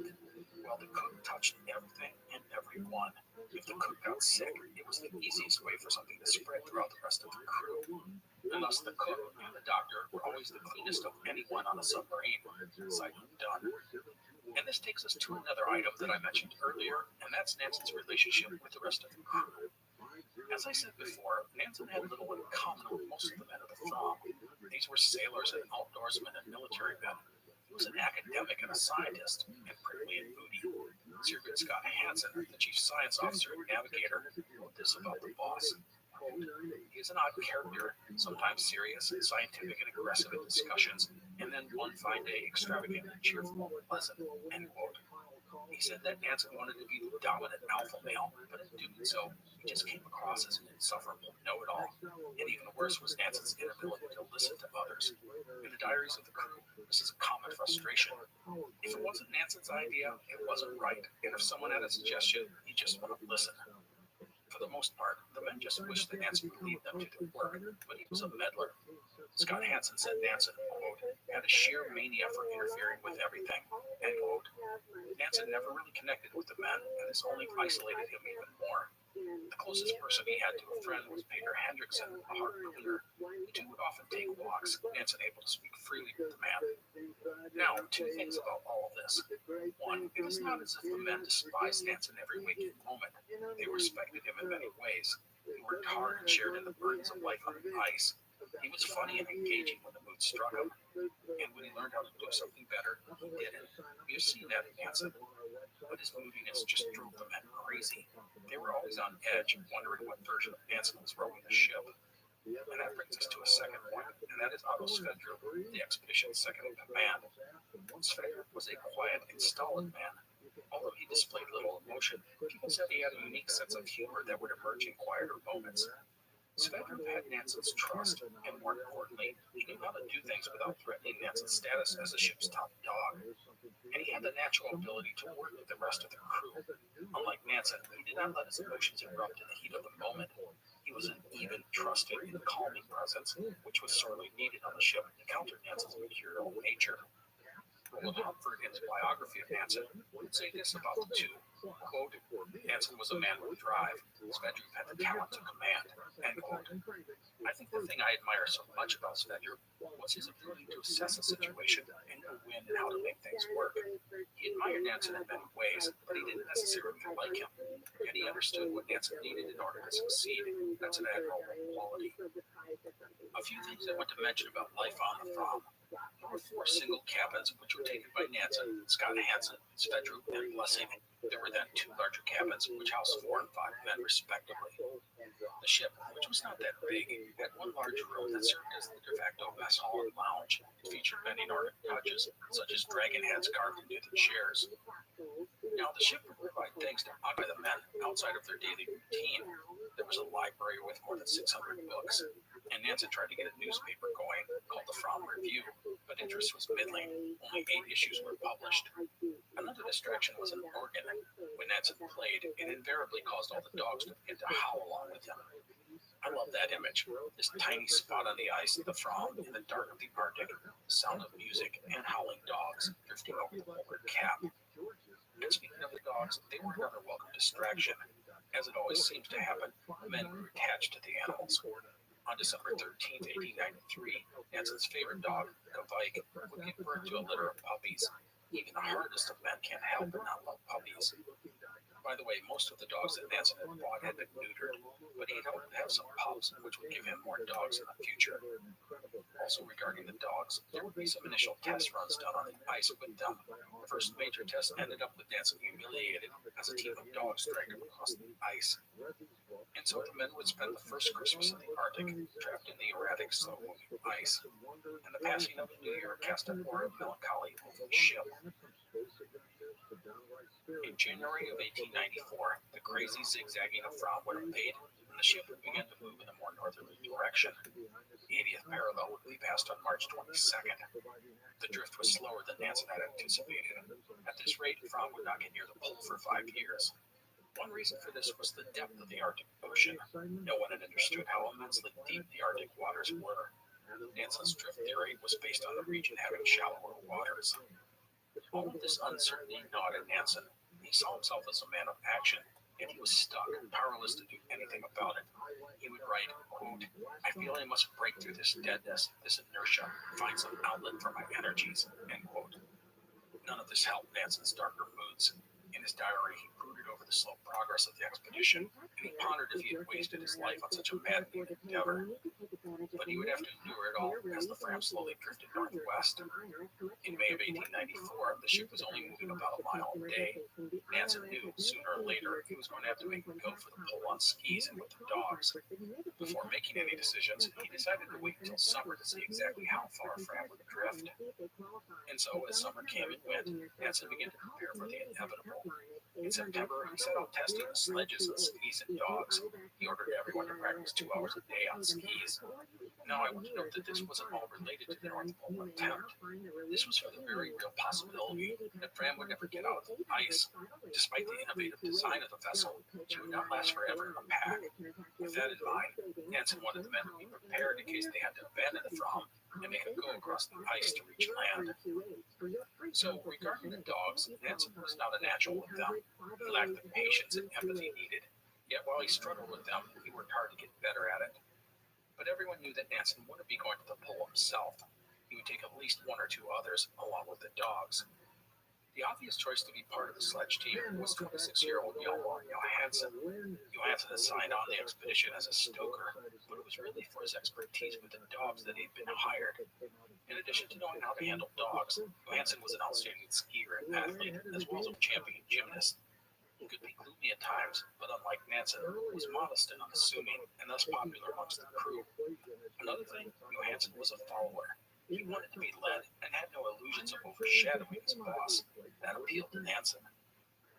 Well, the cook touched everything and everyone. If the cook got sick, it was the easiest way for something to spread throughout the rest of the crew. and thus the cook and the doctor were always the cleanest of anyone on a submarine, silent done. And this takes us to another item that I mentioned earlier, and that's Nansen's relationship with the rest of the crew. As I said before, Nansen had little in common with most of the men of the Fram. These were sailors and outdoorsmen and military men. He was an academic and a scientist, and prickly and moody. Sir Scott Hansen, the chief science officer and navigator, wrote this about the boss. He is an odd character, sometimes serious and scientific and aggressive in discussions, and then one fine day extravagant and cheerful and pleasant. End quote. He said that Nansen wanted to be the dominant alpha male, but in doing so, he just came across as an insufferable know-it-all. And even worse was Nansen's inability to listen to others. In the diaries of the crew, this is a common frustration. If it wasn't Nansen's idea, it wasn't right, and if someone had a suggestion, he just wouldn't listen. For the most part, the men just wished that Nansen would lead them to do work, but he was a meddler. Scott Hansen said Nansen, quote, had a sheer mania for interfering with everything, end quote. Nansen never really connected with the men, and this only isolated him even more. The closest person he had to a friend was Peter Hendrickson, a hard cleaner. The two would often take walks, Nansen able to speak freely with the man. Now, two things about all of this. One, it is not as if the men despised Nansen every waking moment. They respected him in many ways. He worked hard and shared in the burdens of life on the ice. He was funny and engaging when the mood struck him. And when he learned how to do something better, he did it. We have seen that in Nansen. But his moodiness just drove the men crazy. They were always on edge, wondering what version of Nansen was rowing the ship. And that brings us to a second point, and that is Otto Sverdrup, the expedition's second in command. Sverdrup was a quiet and stolid man. Although he displayed little emotion, people said he had a unique sense of humor that would emerge in quieter moments. Sverdrup had Nansen's trust, and more importantly, he knew how to do things without threatening Nansen's status as the ship's top dog. And he had the natural ability to work with the rest of the crew. Unlike Nansen, he did not let his emotions erupt in the heat of the moment. He was an even, trusted, and calming presence, which was sorely needed on the ship to counter Nansen's mercurial nature. Roland Humford, in his biography of Nansen, would say this about the two. Quote, Nansen was a man with drive. Sverdrup had the talent to command. End quote. I think the thing I admire so much about Sverdrup was his ability to assess a situation and know when and how to make things work. He admired Nansen in many ways, but he didn't necessarily like him. Yet he understood what Nansen needed in order to succeed. That's an admirable quality. A few things I want to mention about life on the Fram. There were 4 single cabins which were taken by Nansen, Scott Hansen, Sverdrup, and Blessing. There were then 2 larger cabins which housed 4 and 5 men respectively. The ship, which was not that big, had one large room that served as the de facto mess hall and lounge. It featured many Nordic touches, such as dragon heads carved into the chairs. Now, the ship would provide things to occupy the men outside of their daily routine. There was a library with more than 600 books, and Nansen tried to get a newspaper going called the Fram Review, but interest was middling. Only 8 issues were published. Another distraction was an organ. When Nansen played, it invariably caused all the dogs to begin to howl along with him. I love that image. This tiny spot on the ice of the Fram in the dark of the Arctic, the sound of music and howling dogs drifting over the polar cap. And speaking of the dogs, they were another welcome distraction. As it always seems to happen, men grew attached to the animals. On December 13, 1893, Nansen's favorite dog, Kavike, would give birth to a litter of puppies. Even the hardest of men can't help but not love puppies. By the way, most of the dogs that Nansen had bought had been neutered, but he'd hoped to have some pups, which would give him more dogs in the future. Also regarding the dogs, there would be some initial test runs done on the ice with them. The first major test ended up with Nansen humiliated as a team of dogs dragged him across the ice. And so the men would spend the first Christmas in the Arctic, trapped in the erratic, slow-moving ice. And the passing of the New Year cast a aura of melancholy over the ship. In January of 1894, the crazy zigzagging of Fram would abate, and the ship would begin to move in a more northerly direction. The 80th parallel would be passed on March 22nd. The drift was slower than Nansen had anticipated. At this rate, Fram would not get near the pole for 5 years. One reason for this was the depth of the Arctic Ocean. No one had understood how immensely deep the Arctic waters were. Nansen's drift theory was based on the region having shallower waters. All of this uncertainty gnawed at Nansen. He saw himself as a man of action, and he was stuck, powerless to do anything about it. He would write, quote, I feel I must break through this deadness, this inertia, and find some outlet for my energies, end quote. None of this helped Nansen's darker moods. In his diary, he brooded over the slow progress of the expedition, and he pondered if he had wasted his life on such a maddening endeavor. But he would have to endure it all as the Fram slowly drifted northwest. In May of 1894, the ship was only moving about a mile a day. Nansen knew sooner or later he was going to have to make a go for the pole on skis and with the dogs. Before making any decisions, he decided to wait until summer to see exactly how far Fram would drift. And so, as summer came and went, Nansen began to prepare for the inevitable. In September, he set out testing the sledges and skis and dogs. He ordered everyone to practice 2 hours a day on skis. Now, I want to note that this wasn't all related to the North Pole attempt. This was for the very real possibility that Fram would never get out of the ice. Despite the innovative design of the vessel, she would not last forever in a pack. With that in mind, Nansen wanted the men to be prepared in case they had to abandon the Fram and make a go across the ice to reach land. So, regarding the dogs, Nansen was not a natural with them. He lacked the patience and empathy needed. Yet while he struggled with them, he worked hard to get better at it. But everyone knew that Nansen wouldn't be going to the pole himself. He would take at least 1 or 2 others along with the dogs. The obvious choice to be part of the sledge team was 26-year-old Hjalmar Johansson. Johansson had signed on the expedition as a stoker, but it was really for his expertise with the dogs that he'd been hired. In addition to knowing how to handle dogs, Johansson was an outstanding skier and athlete, as well as a champion gymnast. He could be gloomy at times, but unlike Nansen, was modest and unassuming, and thus popular amongst the crew. Another thing, Johansson was a follower. He wanted to be led and had no illusions of overshadowing his boss. That appealed to Nansen.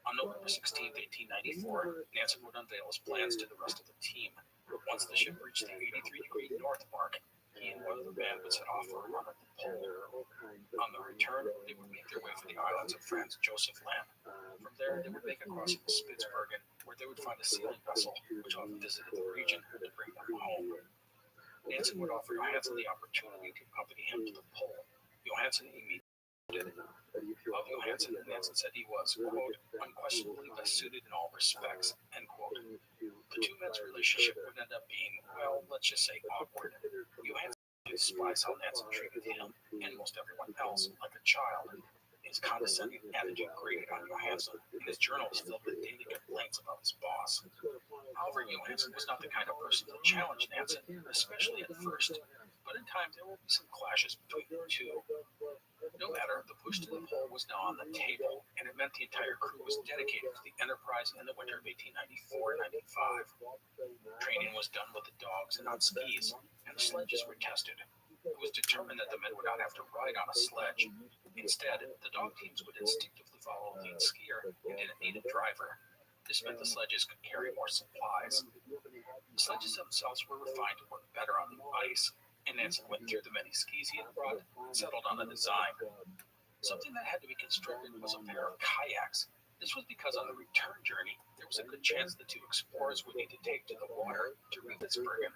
On November 16, 1894, Nansen would unveil his plans to the rest of the team. Once the ship reached the 83-degree north mark, he and one of the men would set off for a run at the pole. On the return, they would make their way for the islands of Franz Josef Land. From there, they would make a crossing to Spitsbergen, where they would find a sailing vessel which often visited the region to bring them home. Nansen would offer Johansson the opportunity to accompany him to the pole. Johansson immediately did. Of Johansson, Nansen said he was, quote, unquestionably best suited in all respects, end quote. The two men's relationship would end up being, well, let's just say awkward. Johansson despised how Nansen treated him, and most everyone else, like a child. His condescending attitude grated on Johansson, and his journal was filled with daily complaints about his boss. However, Johansson was not the kind of person to challenge Nansen, especially at first, but in time there would be some clashes between the two. No matter, the push to the pole was now on the table, and it meant the entire crew was dedicated to the enterprise in the winter of 1894-95. Training was done with the dogs and on skis, and the sledges were tested. It was determined that the men would not have to ride on a sledge. Instead, the dog teams would instinctively follow the lead skier and didn't need a driver. This meant the sledges could carry more supplies. The sledges themselves were refined to work better on the ice, and Nansen went through the many skis he had brought and settled on a design. Something that had to be constructed was a pair of kayaks. This was because on the return journey, there was a good chance the two explorers would need to take to the water to reach Spitsbergen.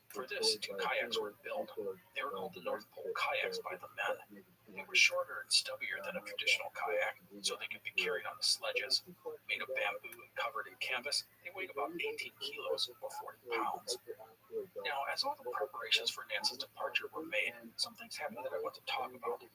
For this, 2 kayaks were built. They were called the North Pole kayaks by the men. They were shorter and stubbier than a traditional kayak, so they could be carried on the sledges. Made of bamboo and covered in canvas, they weighed about 18 kilos or 40 pounds. Now, as all the preparations for Nansen's departure were made, some things happened that I want to talk about.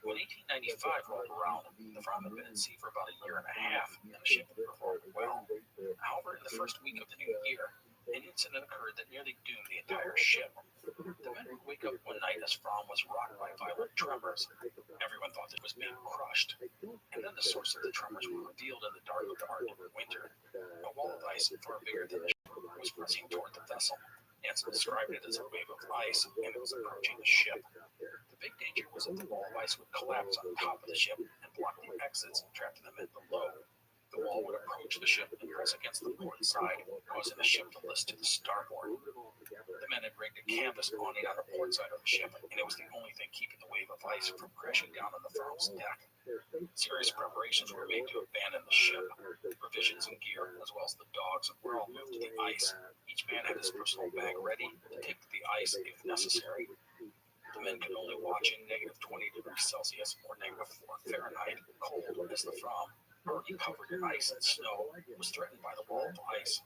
When 1895 rolled around, the Fram had been at sea for about a year and a half, and the ship had performed well. However, in the first week of the new year, an incident occurred that nearly doomed the entire ship. The men would wake up one night as Fram was rocked by violent tremors. Everyone thought it was being crushed. And then the source of the tremors were revealed in the dark of the Arctic winter. A wall of ice far bigger than the ship was pressing toward the vessel. Nansen described it as a wave of ice, and it was approaching the ship. The big danger was that the wall of ice would collapse on top of the ship and block the exits, trapping them in below. The wall would approach the ship and press against the port side, causing the ship to list to the starboard. The men had rigged a canvas awning on the port side of the ship, and it was the only thing keeping the wave of ice from crashing down on the Fram's deck. Serious preparations were made to abandon the ship. Provisions and gear, as well as the dogs, were all moved to the ice. Each man had his personal bag ready to take to the ice if necessary. The men could only watch in negative 20 degrees Celsius or negative 4 Fahrenheit, cold as the Fram, already covered in ice and snow, was threatened by the wall of ice.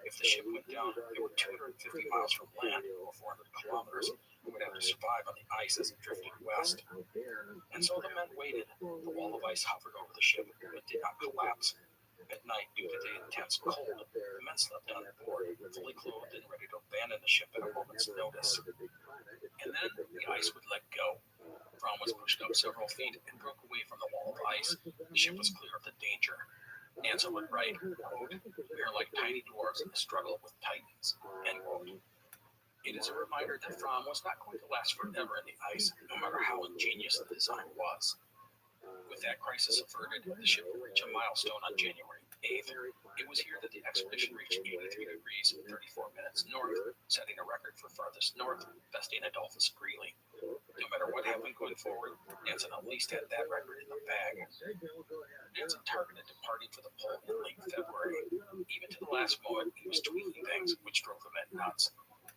If if the ship went down, they were 250 miles from land, or 400 kilometers, and would have to survive on the ice as it drifted west. And so the men waited. The wall of ice hovered over the ship, but did not collapse. At night, due to the intense cold, the men slept on board, fully clothed and ready to abandon the ship at a moment's notice. And then the ice would let go. Fromm was pushed up several feet and broke away from the wall of ice. The ship was clear of the danger. Nansen would write, quote, "We are like tiny dwarves in the struggle with titans," end quote. It is a reminder that Fromm was not going to last forever in the ice, no matter how ingenious the design was. With that crisis averted, the ship would reach a milestone on January 8th. It was here that the expedition reached 83 degrees and 34 minutes north, setting a record for farthest north, besting Adolphus Greely. No matter what happened going forward, Nansen at least had that record in the bag. Nansen targeted departing for the pole in late February. Even to the last moment, he was tweaking things, which drove the men nuts.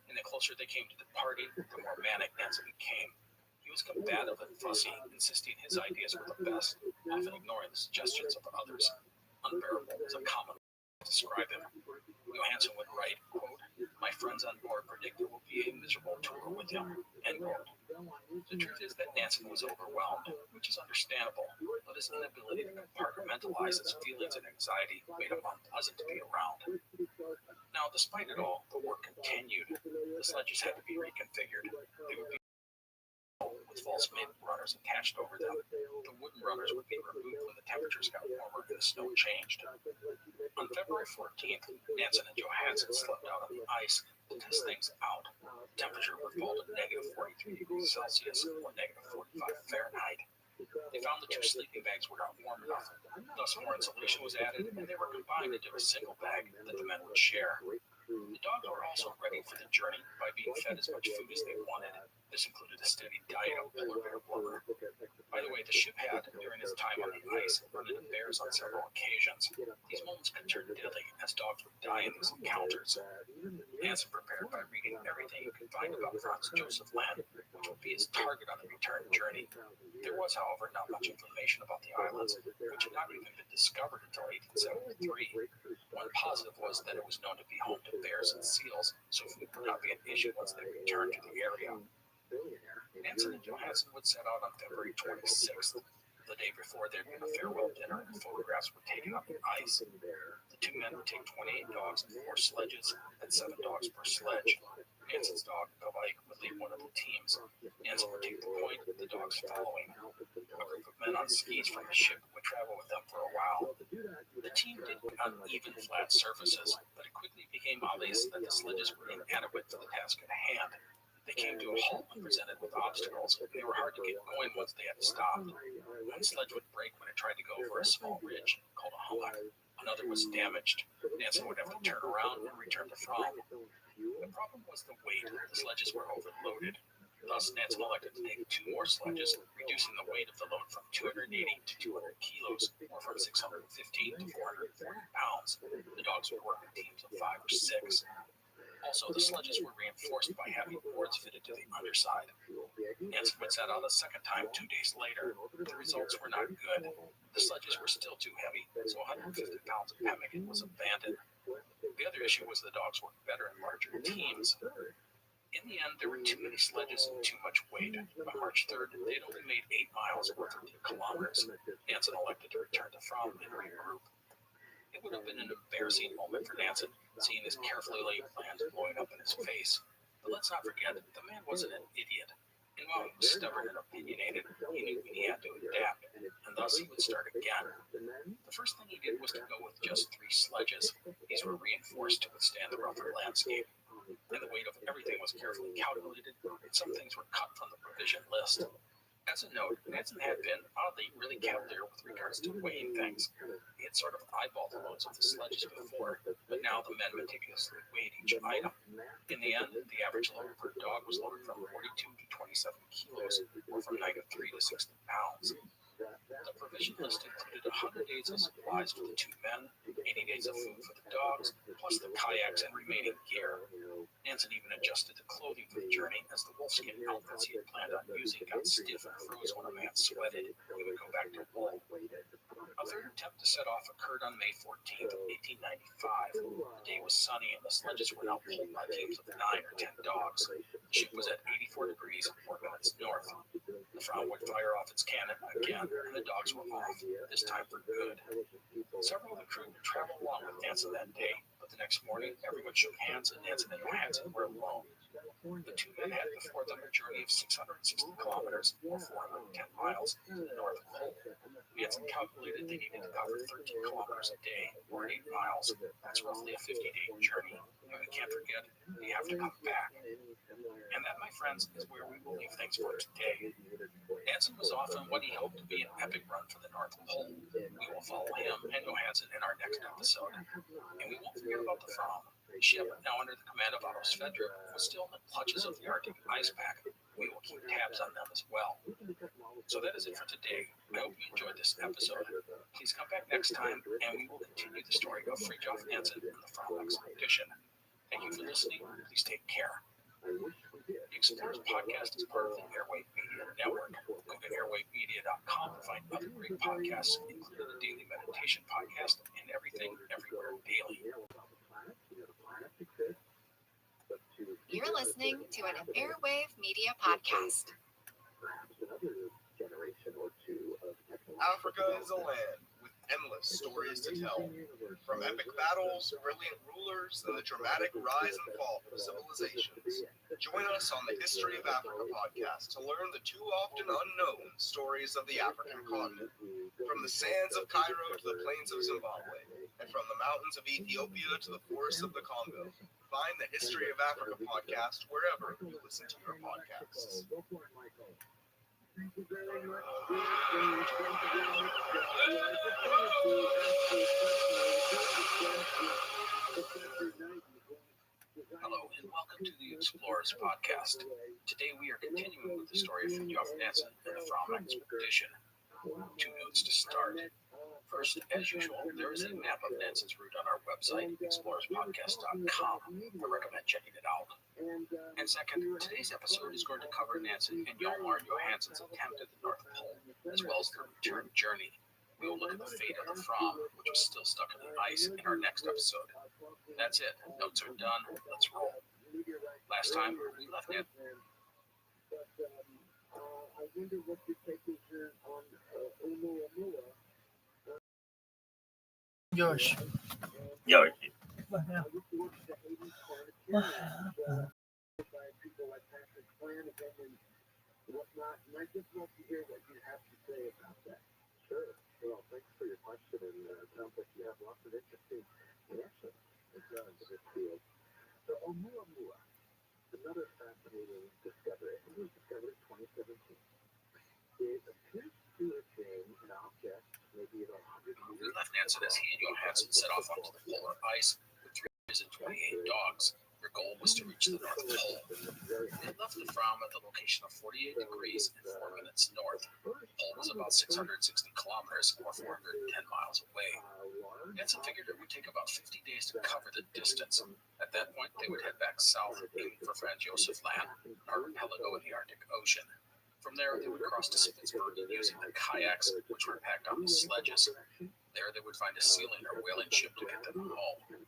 And the closer they came to departing, the more manic Nansen became. He was combative and fussy, insisting his ideas were the best, often ignoring the suggestions of others. Unbearable is a common way to describe him. Johansson would write, quote, "My friends on board predict it will be a miserable tour with him," end quote. The truth is that Nansen was overwhelmed, which is understandable, but his inability to compartmentalize his feelings and anxiety made him unpleasant to be around. Now, despite it all, the work continued. The sledges had to be reconfigured. They would be with false maple runners attached over them. The wooden runners would be removed when the temperatures got warmer and the snow changed. On February 14th, Nansen and Johansson slept out on the ice to test things out. The temperature would fall to negative 43 degrees Celsius or negative 45 Fahrenheit. They found the two sleeping bags were not warm enough. Thus, more insulation was added, and they were combined into a single bag that the men would share. The dogs were also ready for the journey by being fed as much food as they wanted. This included a steady diet of polar bear blubber. By the way, the ship had, during its time on the ice, run into bears on several occasions. These moments could turn deadly, as dogs would die in these encounters. Nansen prepared by reading everything he could find about Franz Josef Land, which would be his target on the return journey. There was, however, not much information about the islands, which had not even been discovered until 1873. One positive was that it was known to be home to bears and seals, so food would not be an issue once they returned to the area. Nansen and Johansson would set out on February 26th. The day before, there'd been a farewell dinner and photographs were taken on the ice. The two men would take 28 dogs and 4 sledges, and 7 dogs per sledge. Nansen's dog, Like, would lead one of the teams. Nansen would take the point, with the dogs following. A group of men on skis from the ship would travel with them for a while. The team did uneven, flat surfaces, but it quickly became obvious that the sledges were inadequate for the task at hand. They came to a halt when presented with obstacles, and they were hard to get going once they had stopped. One sledge would break when it tried to go over a small ridge called a hummock. Another was damaged. Nansen would have to turn around and return to Fromm. The problem was the weight. The sledges were overloaded. Thus, Nansen elected to take 2 more sledges, reducing the weight of the load from 280 to 200 kilos, or from 615 to 440 pounds. The dogs would work in teams of 5 or 6. Also, the sledges were reinforced by having boards fitted to the underside. Nansen would set out a second time 2 days later. The results were not good. The sledges were still too heavy, so 150 pounds of pemmican was abandoned. The other issue was the dogs worked better in larger teams. In the end, there were too many sledges and too much weight. By March 3rd, they had only made 8 miles or 13 kilometers. Nansen elected to return to Fromm and regroup. It would have been an embarrassing moment for Nansen, seeing his carefully laid plans blowing up in his face. But let's not forget, the man wasn't an idiot. And while he was stubborn and opinionated, he knew he had to adapt, and thus he would start again. The first thing he did was to go with just 3 sledges. These were reinforced to withstand the rougher landscape, and the weight of everything was carefully calculated, and some things were cut from the provision list. As a note, Nansen had been, oddly, really cavalier with regards to weighing things. He had sort of eyeballed the loads of the sledges before, but now the men meticulously weighed each item. In the end, the average load per dog was loaded from 42 to 27 kilos, or from 93 to 60 pounds. The provision list included 100 days of supplies for the 2 men, 80 days of food for the dogs, plus the kayaks and remaining gear. Nansen even adjusted the clothing for the journey, as the wolfskin outfits he had planned on using got stiff and froze when a man sweated. He would go back to wool. third attempt to set off occurred on May 14th, 1895. The day was sunny and the sledges were now pulled by teams of 9 or 10 dogs. The ship was at 84 degrees 4 minutes north. The Fram would fire off its cannon again, and the dogs were off, this time for good. Several of the crew would travel along with Nansen that day, but the next morning everyone shook hands and Nansen and Johansson were alone. The two men had before them a journey of 660 kilometers, or 410 miles, to the North Pole. Nansen calculated they needed to cover 13 kilometers a day, or 8 miles. That's roughly a 50-day journey, and we can't forget they have to come back. And that, my friends, is where we will leave things for today. Nansen was off on what he hoped to be an epic run for the North Pole. We will follow him and Johansson in our next episode. And we won't forget about the Fram. The ship, now under the command of Otto Sverdrup, was still in the clutches of the Arctic ice pack. We will keep tabs on them as well. So that is it for today. I hope you enjoyed this episode. Please come back next time, and we will continue the story of Fridtjof Nansen and the Fram expedition. Thank you for listening. Please take care. The Explorers Podcast is part of the Airwave Media Network. Go to airwavemedia.com to find other great podcasts, including the Daily Meditation Podcast and Everything Everywhere Daily. You're listening to an Airwave Media Podcast. Africa is a land with endless stories to tell. From epic battles, brilliant rulers, and the dramatic rise and fall of civilizations. Join us on the History of Africa podcast to learn the too often unknown stories of the African continent. From the sands of Cairo to the plains of Zimbabwe, and from the mountains of Ethiopia to the forests of the Congo. Find the History of Africa podcast wherever you listen to your podcasts. Thank you very much. Hello and welcome to the Explorers Podcast. Today we are continuing with the story of Fridtjof Nansen and the Fram expedition. 2 notes to start. First, as usual, there is a map of Nansen's route on our website, explorerspodcast.com. I recommend checking it out. And second, today's episode is going to cover Nansen and Hjalmar Johansson's attempt at the North Pole, as well as their return journey. We will look at the fate of the Fram, which was still stuck in the ice, in our next episode. That's it. Notes are done. Let's roll. Last time, we left Nansen. I wonder what your take is on Oumuamua. Josh. Yo. What now? What happened? By people like Patrick Flanagan and whatnot, and I just want to hear what you have to say about that. Sure. Well, thanks for your question, and it sounds like you have lots of interesting connections in this field. So Oumuamua, another fascinating discovery. It was discovered in 2017. It appears to have been an object maybe about 100 meters. We left Nansen as he and Johansson set off onto the polar ice with 3 days and 28 dogs. Their goal was to reach the North Pole. They left the Fram at the location of 48 degrees and 4 minutes north. The pole was about 660 kilometers, or 410 miles away. Nansen figured it would take about 50 days to cover the distance. At that point, they would head back south, aiming for Franz Josef Land, an archipelago in the Arctic Ocean. From there, they would cross to Spitsbergen using the kayaks, which were packed on the sledges. There, they would find a sealing or whaling ship to get them home.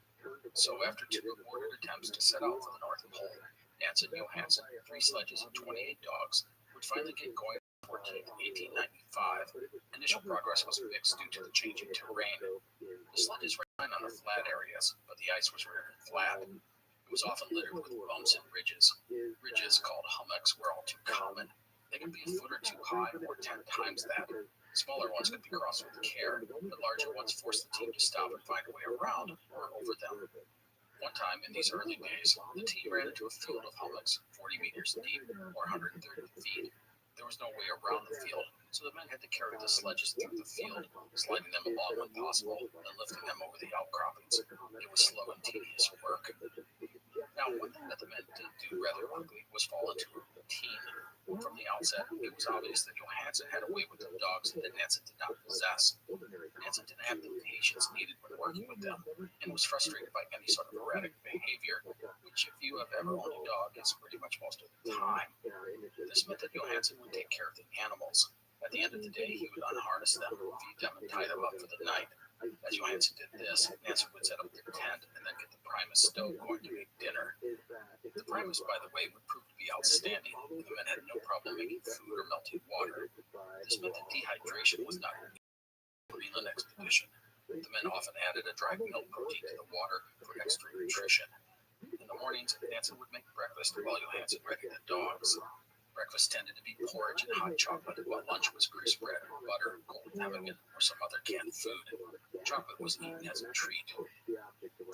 So after 2 aborted attempts to set out for the North Pole, Nansen and Johansson, 3 sledges and 28 dogs, would finally get going on 14th, 1895. Initial progress was mixed due to the changing terrain. The sledges ran on the flat areas, but the ice was rarely flat. It was often littered with bumps and ridges. Ridges, called hummocks, were all too common. They could be a foot or 2 high, or 10 times that. Smaller ones could be crossed with care, but larger ones forced the team to stop and find a way around or over them. One time in these early days, the team ran into a field of hummocks 40 meters deep, or 130 feet. There was no way around the field, so the men had to carry the sledges through the field, sliding them along when possible, and lifting them over the outcroppings. It was slow and tedious work. Now, one thing that the men did do rather quickly was fall into a routine. From the outset, it was obvious that Johansson had a way with the dogs that Nansen did not possess. Nansen didn't have the patience needed when working with them, and was frustrated by any sort of erratic behavior, which, if you have ever owned a dog, is pretty much most of the time. This meant that Johansson would take care of the animals. At the end of the day, he would unharness them, feed them, and tie them up for the night. As Johansson did this, Nansen would set up the tent and then get the Primus stove going to make dinner. The Primus, by the way, would prove to be outstanding, and the men had no problem making food or melting water. This meant that dehydration was not an Greenland expedition. The men often added a dry milk protein to the water for extra nutrition. In the mornings, Nansen would make breakfast while Johansson readied the dogs. Breakfast tended to be porridge and hot chocolate, while lunch was crisp bread, butter, cold pemmican, or some other canned food. Chocolate was eaten as a treat.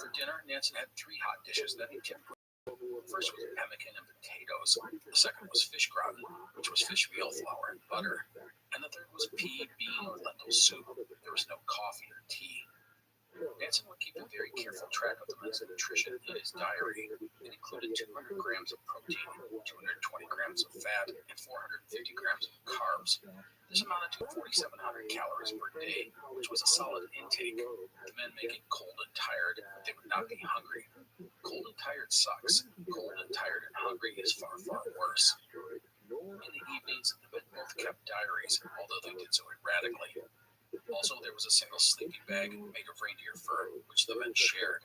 For dinner, Nansen had 3 hot dishes that he typically. The first was pemmican and potatoes. The second was fish gratin, which was fish meal, flour, and butter. And the third was pea, bean, or lentil soup. There was no coffee or tea. Nansen would keep a very careful track of the men's nutrition in his diary. It included 200 grams of protein, 220 grams of fat, and 450 grams of carbs. This amounted to 4,700 calories per day, which was a solid intake. The men may get cold and tired, but they would not be hungry. Cold and tired sucks. Cold and tired and hungry is far, far worse. In the evenings, the men both kept diaries, although they did so erratically. Also, there was a single sleeping bag made of reindeer fur, which the men shared.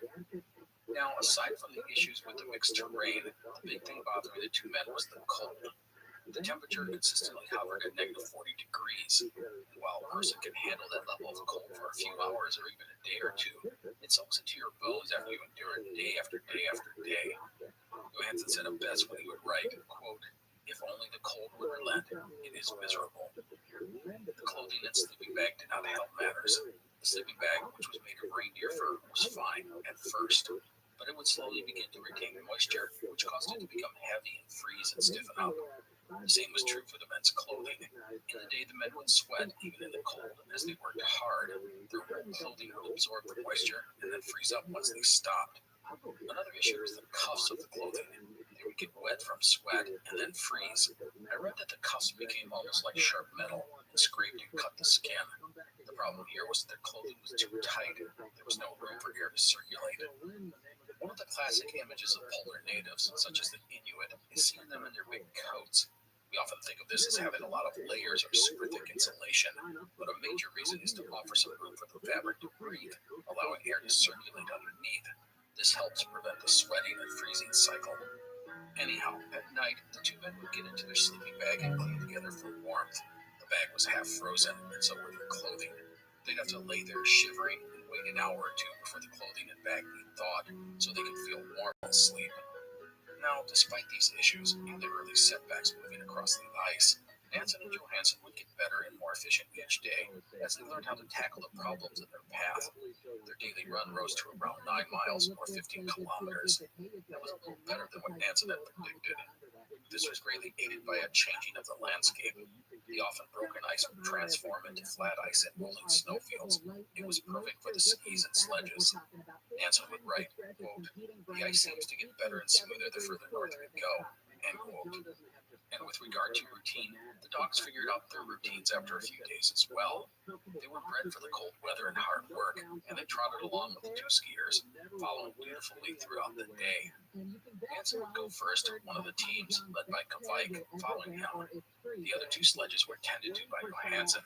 Now, aside from the issues with the mixed terrain, the big thing bothering the 2 men was the cold. The temperature consistently hovered at -40 degrees. And while a person can handle that level of cold for a few hours or even a day or two, it soaks into your bones after you endure it day after day after day. Johansson said it best when he would write, quote, "If only the cold would relent, it is miserable." The clothing and sleeping bag did not help matters. The sleeping bag, which was made of reindeer fur, was fine at first, but it would slowly begin to retain moisture, which caused it to become heavy and freeze and stiffen up. The same was true for the men's clothing. In the day, the men would sweat even in the cold, and as they worked hard, their wool clothing would absorb the moisture and then freeze up once they stopped. Another issue was the cuffs of the clothing. They would get wet from sweat and then freeze. I read that the cuffs became almost like sharp metal and scraped and cut the skin. The problem here was that their clothing was too tight. There was no room for air to circulate. One of the classic images of polar natives, such as the Inuit, is seeing them in their big coats. We often think of this as having a lot of layers or super thick insulation, but a major reason is to offer some room for the fabric to breathe, allowing air to circulate underneath. This helps prevent the sweating and freezing cycle. Anyhow, at night, the 2 men would get into their sleeping bag and cling together for warmth. The bag was half frozen, and so were their clothing. They'd have to lay there shivering and wait an hour or 2 before the clothing and bag be thawed, so they could feel warm and sleep. Now, despite these issues and the early setbacks moving across the ice, Nansen and Johansson would get better and more efficient each day as they learned how to tackle the problems in their path. Their daily run rose to around 9 miles or 15 kilometers. That was a little better than what Nansen had predicted. This was greatly aided by a changing of the landscape. The often broken ice would transform into flat ice and rolling snowfields. It was perfect for the skis and sledges. Nansen would write, quote, "The ice seems to get better and smoother the further north we go," end quote. And with regard to routine, the dogs figured out their routines after a few days as well. They were bred for the cold weather and hard work, and they trotted along with the 2 skiers, following dutifully throughout the day. Nansen would go first, one of the teams, led by Kavike, following him. The other 2 sledges were tended to by Johansson.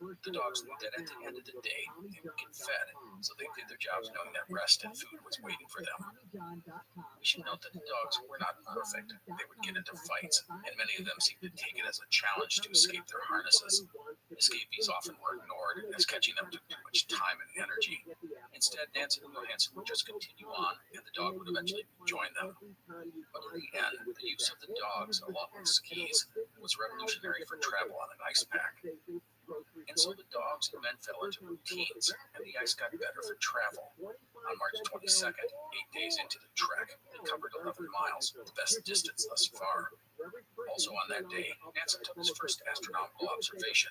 The dogs knew that at the end of the day, they would get fed, so they did their jobs knowing that rest and food was waiting for them. We should note that the dogs were not perfect. They would get into fights, and many of them seemed to take it as a challenge to escape their harnesses. Escapees often were ignored, as catching them took too much time and energy. Instead, Nansen and Johansson would just continue on, and the dog would eventually join them. But in the end, the use of the dogs, along with skis, was revolutionary for travel on an ice pack. And so the dogs and men fell into routines, and the ice got better for travel. On March 22nd, 8 days into the trek, they covered 11 miles, the best distance thus far. Also on that day, Nansen took his first astronomical observation.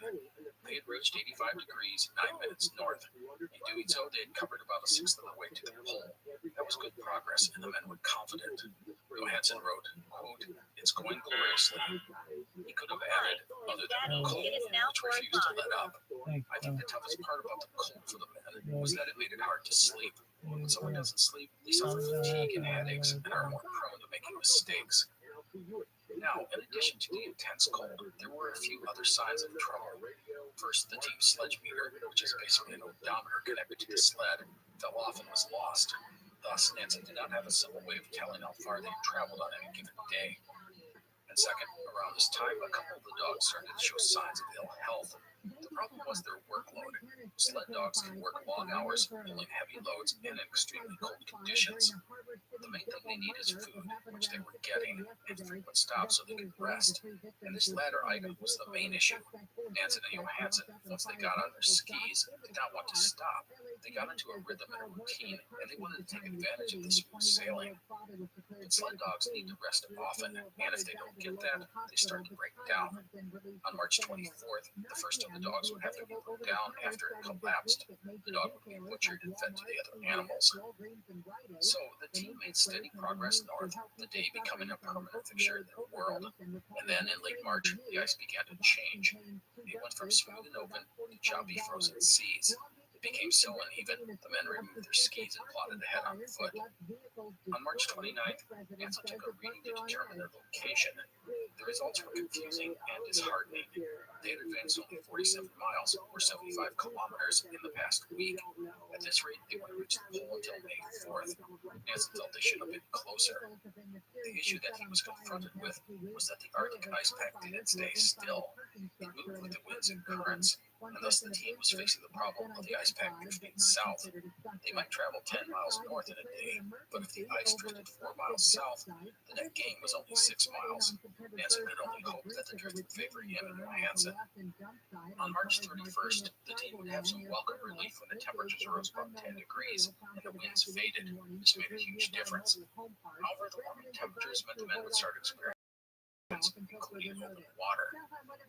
They had reached 85 degrees, 9 minutes north. In doing so, they had covered about a sixth of the way to the pole. That was good progress, and the men were confident. Johansson wrote, quote, "It's going gloriously." He could have added, other than the cold, which refused to let up. I think the toughest part about the cold for the men was that it made it hard to sleep. When someone doesn't sleep, they suffer fatigue and headaches and are more prone to making mistakes. Now, in addition to the intense cold, there were a few other signs of trouble. First, the team's sledge meter, which is basically an odometer connected to the sled, fell off and was lost. Thus, Nancy did not have a simple way of telling how far they had traveled on any given day. And second, around this time, a couple of the dogs started to show signs of ill health. The problem was their workload. Sled dogs can work long hours, pulling heavy loads in extremely cold conditions. The main thing they need is food, which they were getting, and frequent stops so they could rest. And this latter item was the main issue. Nansen and Johansson, once they got on their skis, did not want to stop. They got into a rhythm and a routine, and they wanted to take advantage of the smooth sailing. But sled dogs need to rest often, and if they don't get that, they start to break down. On March 24th, the first of the dogs would have to be put down after it collapsed. The dog would be butchered and fed to the other animals. So the team made steady progress north, the day becoming a permanent fixture in their world. And then in late March, the ice began to change. It went from smooth and open to choppy frozen seas. It became so uneven, the men removed their skis and plotted ahead on foot. On March 29th, Nansen took a reading to determine their location. The results were confusing and disheartening. They had advanced only 47 miles, or 75 kilometers, in the past week. At this rate, they wouldn't reach the pole until May 4th. Nansen felt they should have been closer. The issue that he was confronted with was that the Arctic ice pack didn't stay still. It moved with the winds and currents, and thus the team was facing the problem of the ice pack drifting south. They might travel 10 miles north in a day, but if the ice drifted 4 miles south, the net gain was only 6 miles. Nansen could only hope that the drift would favor him and Johansson. On March 31st, the team would have some welcome relief when the temperatures rose above 10 degrees and the winds faded. This made a huge difference. However, the warming temperatures meant the men would start experiencing, including open water.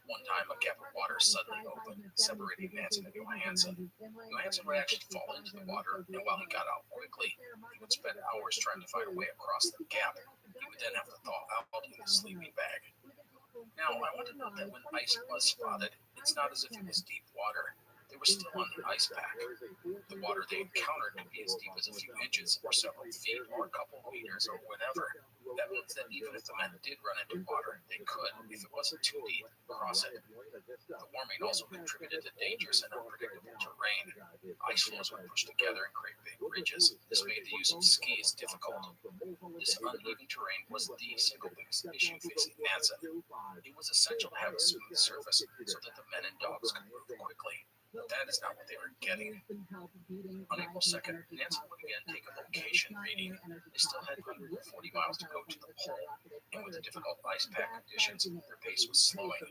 One time, a gap of water suddenly opened, separating Nansen and Johansson. Johansson would actually fall into the water, and while he got out quickly, he would spend hours trying to find a way across the gap. He would then have to thaw out in his sleeping bag. Now, I want to note that when ice was spotted, it's not as if it was deep water. They were still on the ice pack. The water they encountered could be as deep as a few inches, or several feet, or a couple meters, or whatever. That means that even if the men did run into water, they could, if it wasn't too deep, cross it. The warming also contributed to dangerous and unpredictable terrain. Ice floes would push together and create big ridges. This made the use of skis difficult. This uneven terrain was the single biggest issue facing Nansen. It was essential to have a smooth surface so that the men and dogs could move quickly. But that is not what they were getting. On April 2nd, Nansen would again take a location reading. They still had 140 miles to go to the pole, and with the difficult ice pack conditions, their pace was slowing.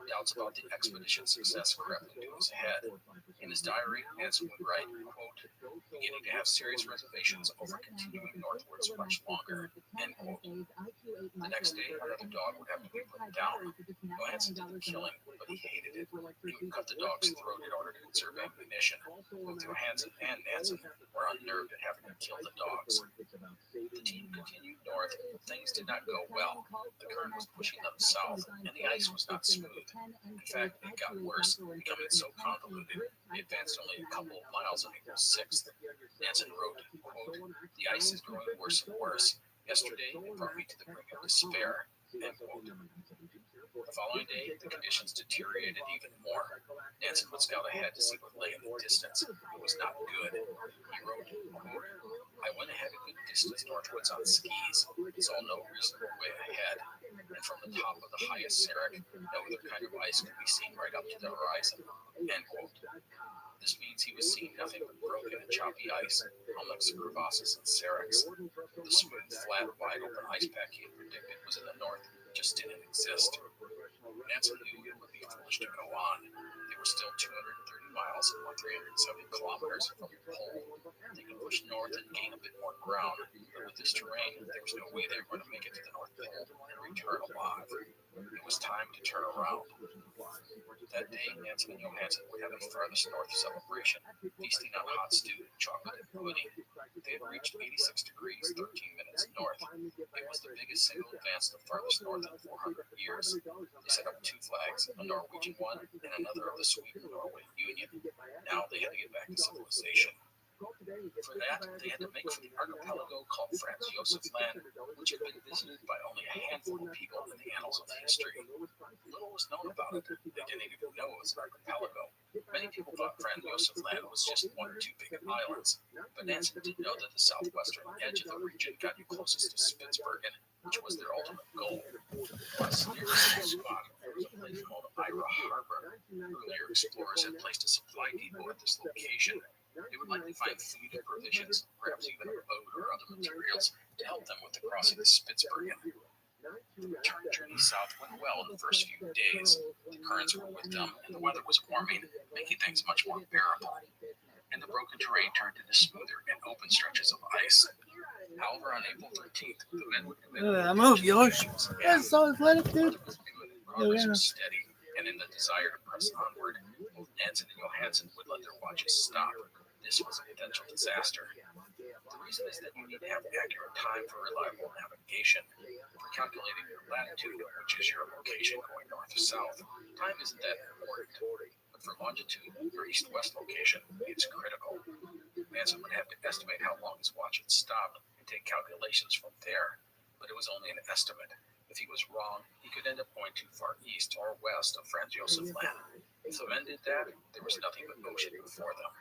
Doubts about the expedition's success crept into his head. In his diary, Nansen would write, quote, "Beginning to have serious reservations over continuing northwards much longer," end quote. The next day, another dog would have to be put down. Johansson did the killing, but he hated it. He would cut the dog's throat in order to conserve ammunition. Both Johansson and Nansen were unnerved at having to kill the dogs. The team continued north, but things did not go well. The current was pushing them south, and the ice was not smooth. In fact, it got worse, becoming so convoluted, they advanced only a couple of miles on April 6th. Nansen wrote, quote, "The ice is growing worse and worse. Yesterday, it brought me to the brink of despair," end quote. The following day, the conditions deteriorated even more. Nansen would scout ahead to see what lay in the distance. It was not good. He wrote, quote, "I went ahead a good distance northwards on skis. It's all no reasonable way ahead. And from the top of the highest serac, no other kind of ice could be seen right up to the horizon," end quote. This means he was seeing nothing but broken and choppy ice, unlike crevasses and seracs. The smooth, flat, wide open ice pack he had predicted was in the north just didn't exist. Nansen knew it would be foolish to go on. They were still 230 miles or 370 kilometers from the pole. They could push north and gain a bit more ground, but with this terrain, there was no way they were going to make it to the North Pole and return alive. It was time to turn around. That day, Nansen and Johansson would have a farthest north celebration, feasting on hot stew, chocolate, and pudding. They had reached 86 degrees, 13 minutes north. It was the biggest single advance to farthest north in 400 years. They set up 2 flags, a Norwegian one and another of the Sweden-Norway Union. Now they had to get back to civilization. For that, they had to make for the archipelago called Franz Josef Land, which had been visited by only a handful of people in the annals of history. Little was known about it. They didn't even know it was an archipelago. Many people thought Franz Josef Land was just one or two big islands, but Nansen didn't know that the southwestern edge of the region got you closest to Spitsbergen, which was their ultimate goal. Plus, near the same spot, there was a place called Ira Harbor. Earlier explorers had placed a supply depot at this location. They would likely find food and provisions, perhaps even a boat or other materials, to help them with the crossing of Spitsbergen. The return journey south went well in the first few days. The currents were with them, and the weather was warming, making things much more bearable. And the broken terrain turned into smoother and open stretches of ice. However, on April 13th, the men would commit move yours. That's so athletic, dude. progress was steady, and in the desire to press onward, both Nansen and Johansson would let their watches stop. This was a potential disaster. The reason is that you need to have accurate time for reliable navigation. For calculating your latitude, which is your location going north or south, time isn't that important. But for longitude, your east-west location, it's critical. Nansen would have to estimate how long his watch had stopped and take calculations from there. But it was only an estimate. If he was wrong, he could end up going too far east or west of Franz Josef Land. If the men did that, there was nothing but ocean before them.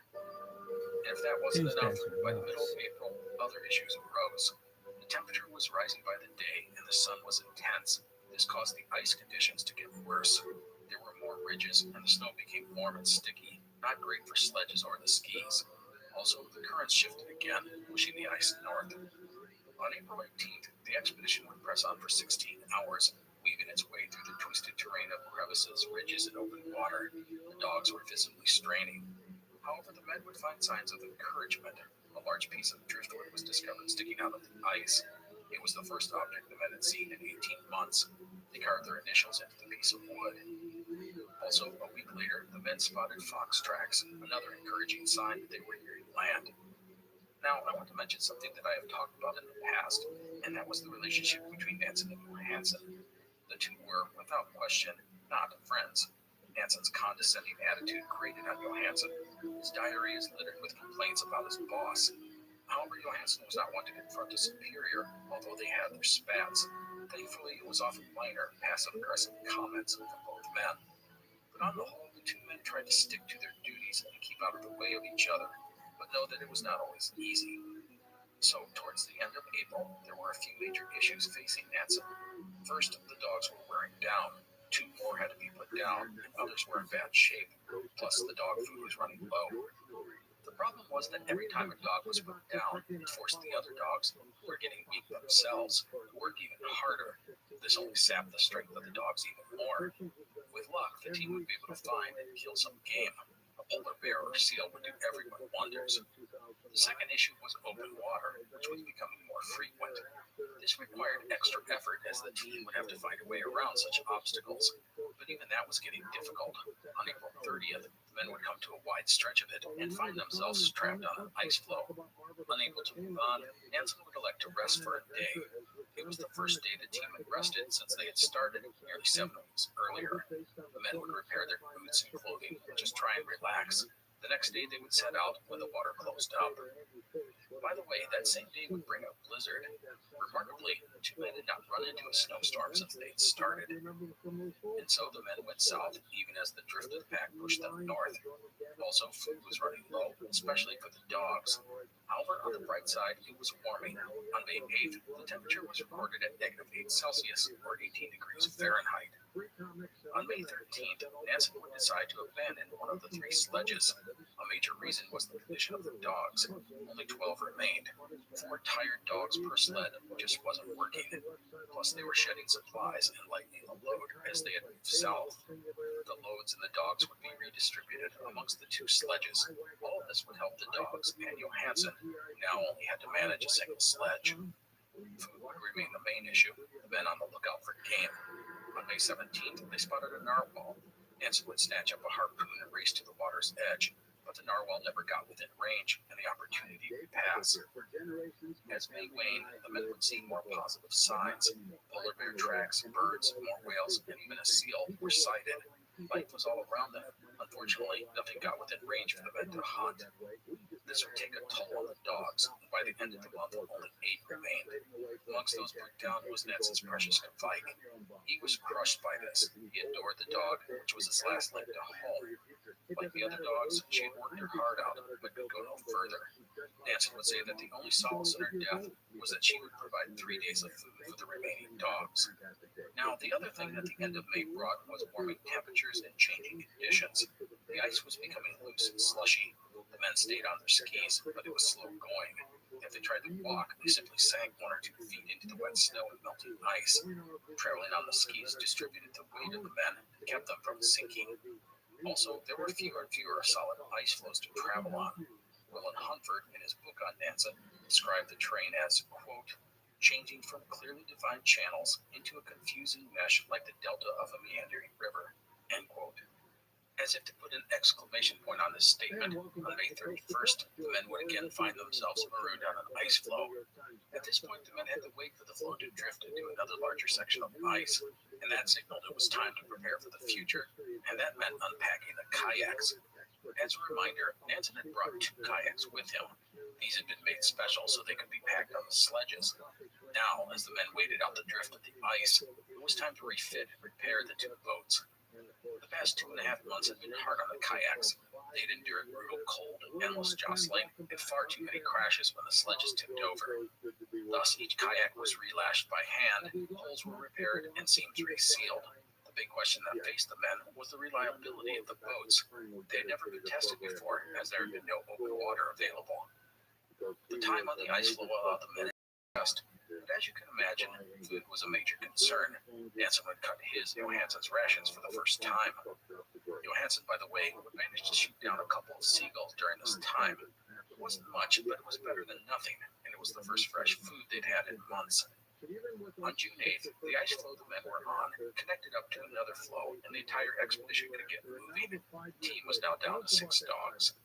And if that wasn't enough, by the middle of April, other issues arose. The temperature was rising by the day, and the sun was intense. This caused the ice conditions to get worse. There were more ridges, and the snow became warm and sticky, not great for sledges or the skis. Also, the currents shifted again, pushing the ice north. On April 18th, the expedition would press on for 16 hours, weaving its way through the twisted terrain of crevices, ridges, and open water. The dogs were visibly straining. However, the men would find signs of encouragement. A large piece of driftwood was discovered sticking out of the ice. It was the first object the men had seen in 18 months. They carved their initials into the piece of wood. Also, a week later, the men spotted fox tracks, another encouraging sign that they were nearing land. Now, I want to mention something that I have talked about in the past, and that was the relationship between Nansen and Johansson. The two were, without question, not friends. Nansen's condescending attitude grated on Johansson. His diary is littered with complaints about his boss. However, Johansson was not one to confront a superior, although they had their spats. Thankfully, it was often minor, passive-aggressive comments from both men. But on the whole, the two men tried to stick to their duties and keep out of the way of each other, but know that it was not always easy. So, towards the end of April, there were a few major issues facing Nansen. First, the dogs were wearing down. 2 more had to be put down, and others were in bad shape. Plus, the dog food was running low. The problem was that every time a dog was put down, it forced the other dogs, who were getting weak themselves, to work even harder. This only sapped the strength of the dogs even more. With luck, the team would be able to find and kill some game. A polar bear or seal would do everyone wonders. The second issue was open water, which was becoming more frequent. This required extra effort as the team would have to find a way around such obstacles, but even that was getting difficult. On April 30th, the men would come to a wide stretch of it and find themselves trapped on an ice floe. Unable to move on, Nansen would elect to rest for a day. It was the first day the team had rested since they had started nearly 7 weeks earlier. The men would repair their boots and clothing and just try and relax. The next day they would set out when the water closed up. By the way, that same day would bring a blizzard. Remarkably, the two men had not run into a snowstorm since they had started. And so the men went south, even as the drift of the pack pushed them north. Also, food was running low, especially for the dogs. However, on the bright side, it was warming. On May 8th, the temperature was recorded at -8 Celsius, or 18 degrees Fahrenheit. On May 13th, Nansen would decide to abandon one of the 3 sledges. A major reason was the condition of the dogs. Only 12 remained. 4 tired dogs per sled just wasn't working. Plus, they were shedding supplies and lightening the load as they had moved south. The loads and the dogs would be redistributed amongst the 2 sledges. All of this would help the dogs and Johansson, who now only had to manage a single sledge. Food would remain the main issue, the men on the lookout for game. On May 17th, they spotted a narwhal. Nansen would snatch up a harpoon and race to the water's edge, but the narwhal never got within range, and the opportunity would pass. As May waned, the men would see more positive signs. Polar bear tracks, birds, more whales, and even a seal were sighted. Life was all around them. Unfortunately, nothing got within range for the men to hunt. This would take a toll on the dogs, and by the end of the month, only 8 remained. Amongst those put down was Nansen's precious Vike. He was crushed by this. He adored the dog, which was his last link to home. Like the other dogs, she had worked her heart out, but could go no further. Nansen would say that the only solace in her death was that she would provide 3 days of food for the remaining dogs. Now, the other thing that the end of May brought was warming temperatures and changing conditions. The ice was becoming loose and slushy. The men stayed on their skis, but it was slow going. If they tried to walk, they simply sank 1 or 2 feet into the wet snow and melting ice. Traveling on the skis distributed the weight of the men and kept them from sinking. Also, there were fewer and fewer solid ice floes to travel on. Roland Hunford, in his book on Nansen, described the terrain as, quote, changing from clearly defined channels into a confusing mesh like the delta of a meandering river, end quote. As if to put an exclamation point on this statement, on May 31st, the men would again find themselves marooned on an ice floe. At this point, the men had to wait for the floe to drift into another larger section of ice, and that signaled it was time to prepare for the future, and that meant unpacking the kayaks. As a reminder, Nansen had brought 2 kayaks with him. These had been made special so they could be packed on the sledges. Now, as the men waited out the drift of the ice, it was time to refit and repair the 2 boats. The past 2.5 months had been hard on the kayaks. They had endured brutal cold and endless jostling, and far too many crashes when the sledges tipped over. Thus, each kayak was relashed by hand, holes were repaired, and seams resealed. The big question that faced the men was the reliability of the boats. They had never been tested before, as there had been no open water available. The time on the ice floe allowed the men to adjust. But as you can imagine, food was a major concern. Nansen would cut his Johansen's rations for the first time. Johansen, by the way, would manage to shoot down a couple of seagulls during this time. It wasn't much, but it was better than nothing, and it was the first fresh food they'd had in months. On June 8th, the ice floe the men were on connected up to another floe, and the entire expedition could get moving. The team was now down to 6 dogs.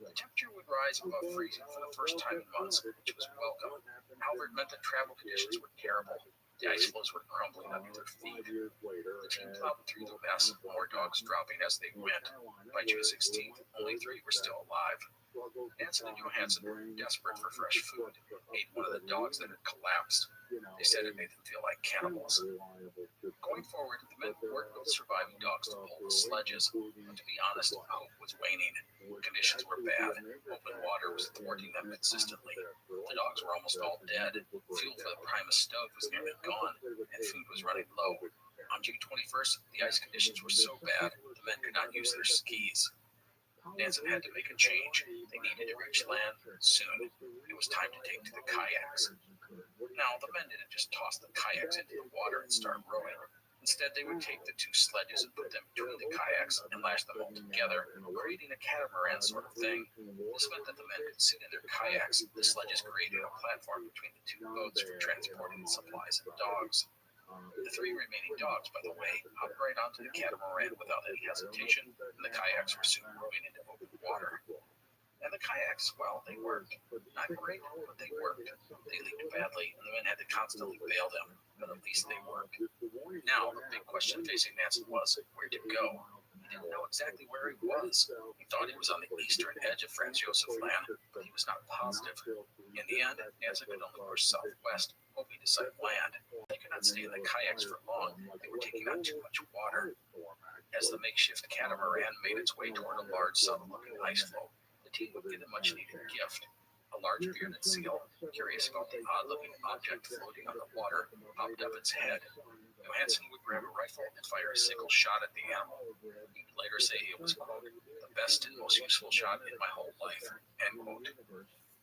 The temperature would rise above freezing for the first time in months, which was welcome. However, it meant that travel conditions were terrible. The ice floes were crumbling under their feet. The team plowed through the mess, more dogs dropping as they went. By June 16th, only 3 were still alive. Nansen and Johansen, desperate for fresh food, ate one of the dogs that had collapsed. They said it made them feel like cannibals. Going forward, the men worked with surviving dogs to pull the sledges, but to be honest, hope was waning. Conditions were bad. Open water was thwarting them consistently. The dogs were almost all dead. Fuel for the Primus stove was nearly gone, and food was running low. On June 21st, the ice conditions were so bad, the men could not use their skis. Nansen had to make a change. They needed to reach land soon. It was time to take to the kayaks. Now, the men didn't just toss the kayaks into the water and start rowing. Instead, they would take the 2 sledges and put them between the kayaks and lash them all together, creating a catamaran sort of thing. This meant that the men could sit in their kayaks. The sledges created a platform between the 2 boats for transporting the supplies and dogs. The 3 remaining dogs, by the way, hopped right onto the catamaran without any hesitation, and the kayaks were soon moving into open water. And the kayaks, well, they worked. Not great, but they worked. They leaked badly, and the men had to constantly bail them, but at least they worked. Now, the big question facing Nansen was, where to go? He didn't know exactly where he was. He thought he was on the eastern edge of Franz Josef Land, but he was not positive. In the end, Nansen could only push southwest, hoping to sight land. They could not stay in the kayaks for long. They were taking on too much water. As the makeshift catamaran made its way toward a large, subtle-looking ice floe, the team would get a much-needed gift. A large bearded seal, curious about the odd-looking object floating on the water, popped up its head. Johansen would grab a rifle and fire a single shot at the animal. He would later say it was, quote, the best and most useful shot in my whole life, end quote.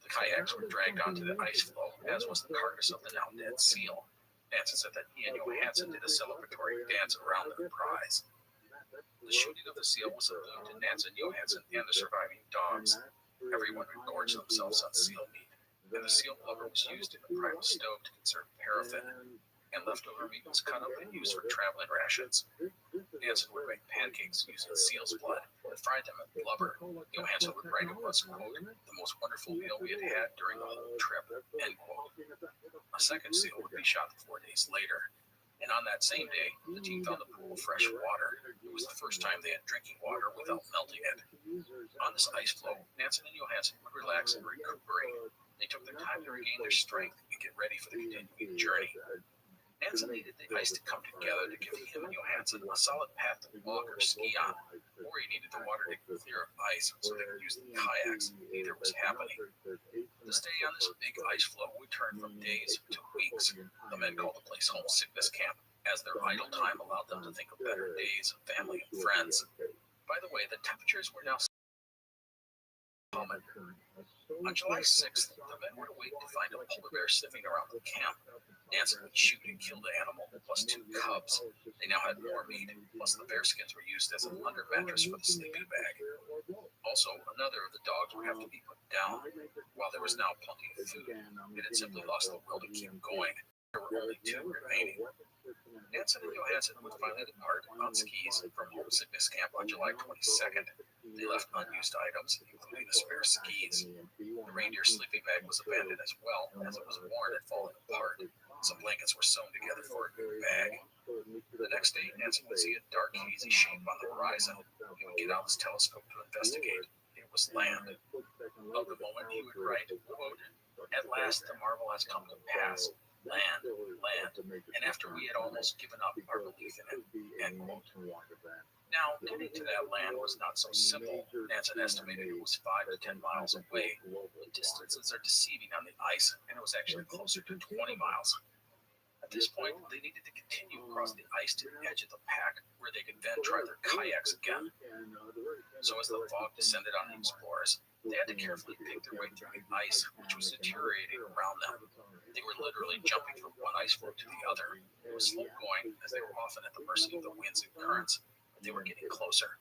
The kayaks were dragged onto the ice floe, as was the carcass of the now dead seal. Nansen said that he and Johansen did a celebratory dance around their prize. The shooting of the seal was a boon to Nansen, Johansen, and the surviving dogs. Everyone would gorge themselves on seal meat, and the seal blubber was used in the Primus stove to conserve paraffin, and leftover meat was cut up and used for traveling rations. Nansen would make pancakes using seal's blood and fry them in blubber. Johansen would write of us, quote, the most wonderful meal we had had during the whole trip, end quote. A second seal would be shot 4 days later. And on that same day, the team found a pool of fresh water. It was was the first time they had drinking water without melting it. On this ice floe, Nansen and Johansson would relax and recuperate. They took their time to regain their strength and get ready for the continuing journey. Nansen needed the ice to come together to give him and Johansson a solid path to walk or ski on, or he needed the water to clear of ice so they could use the kayaks. Neither was happening. The stay on this big ice floe would turn from days to weeks. The men called the place home sickness camp, as their idle time allowed them to think of better days, family, and friends. By the way, the temperatures were now common. On July 6th, the men would awake to find a polar bear sniffing around the camp. Nansen would shoot and kill the animal, plus 2 cubs. They now had more meat, plus the bear skins were used as an under mattress for the sleeping bag. Also, another of the dogs would have to be put down. While there was now plenty of food, it had simply lost the will to keep going. There were only 2 remaining. Nansen and Johansson would finally depart on skis from homesickness camp on July 22nd. They left unused items, including the spare skis. The reindeer sleeping bag was abandoned as well, as it was worn and falling apart. Some blankets were sewn together for a good bag. The next day, Nansen would see a dark, hazy shape on the horizon. He would get out his telescope to investigate. It was land. Of the moment, he would write, quote, "At last the marvel has come to pass. Land, land, and after we had almost given up our belief in it," end quote. Now, getting to that land was not so simple. Nansen estimated it was 5 to 10 miles away. The distances are deceiving on the ice, and it was actually closer to 20 miles. At this point, they needed to continue across the ice to the edge of the pack, where they could then try their kayaks again. So as the fog descended on the explorers, they had to carefully pick their way through the ice, which was deteriorating around them. They were literally jumping from one ice floe to the other. It was slow going, as they were often at the mercy of the winds and currents, but they were getting closer.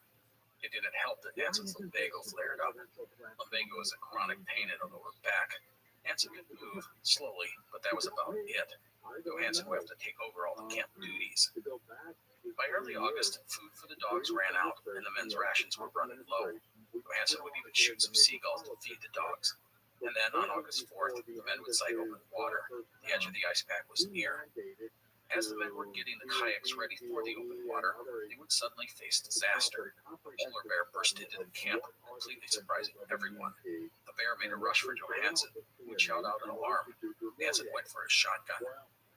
It didn't help that Nansen's lumbago flared up. Lumbago is a chronic pain in the lower back. Nansen could move slowly, but that was about it. Johansson would have to take over all the camp duties. By early August, food for the dogs ran out, and the men's rations were running low. Johansson would even shoot some seagulls to feed the dogs. And then on August 4th, the men would sight open water. The edge of the ice pack was near. As the men were getting the kayaks ready for the open water, they would suddenly face disaster. A polar bear burst into the camp, completely surprising everyone. The bear made a rush for Johansson, who would shout out an alarm. Nansen went for his shotgun.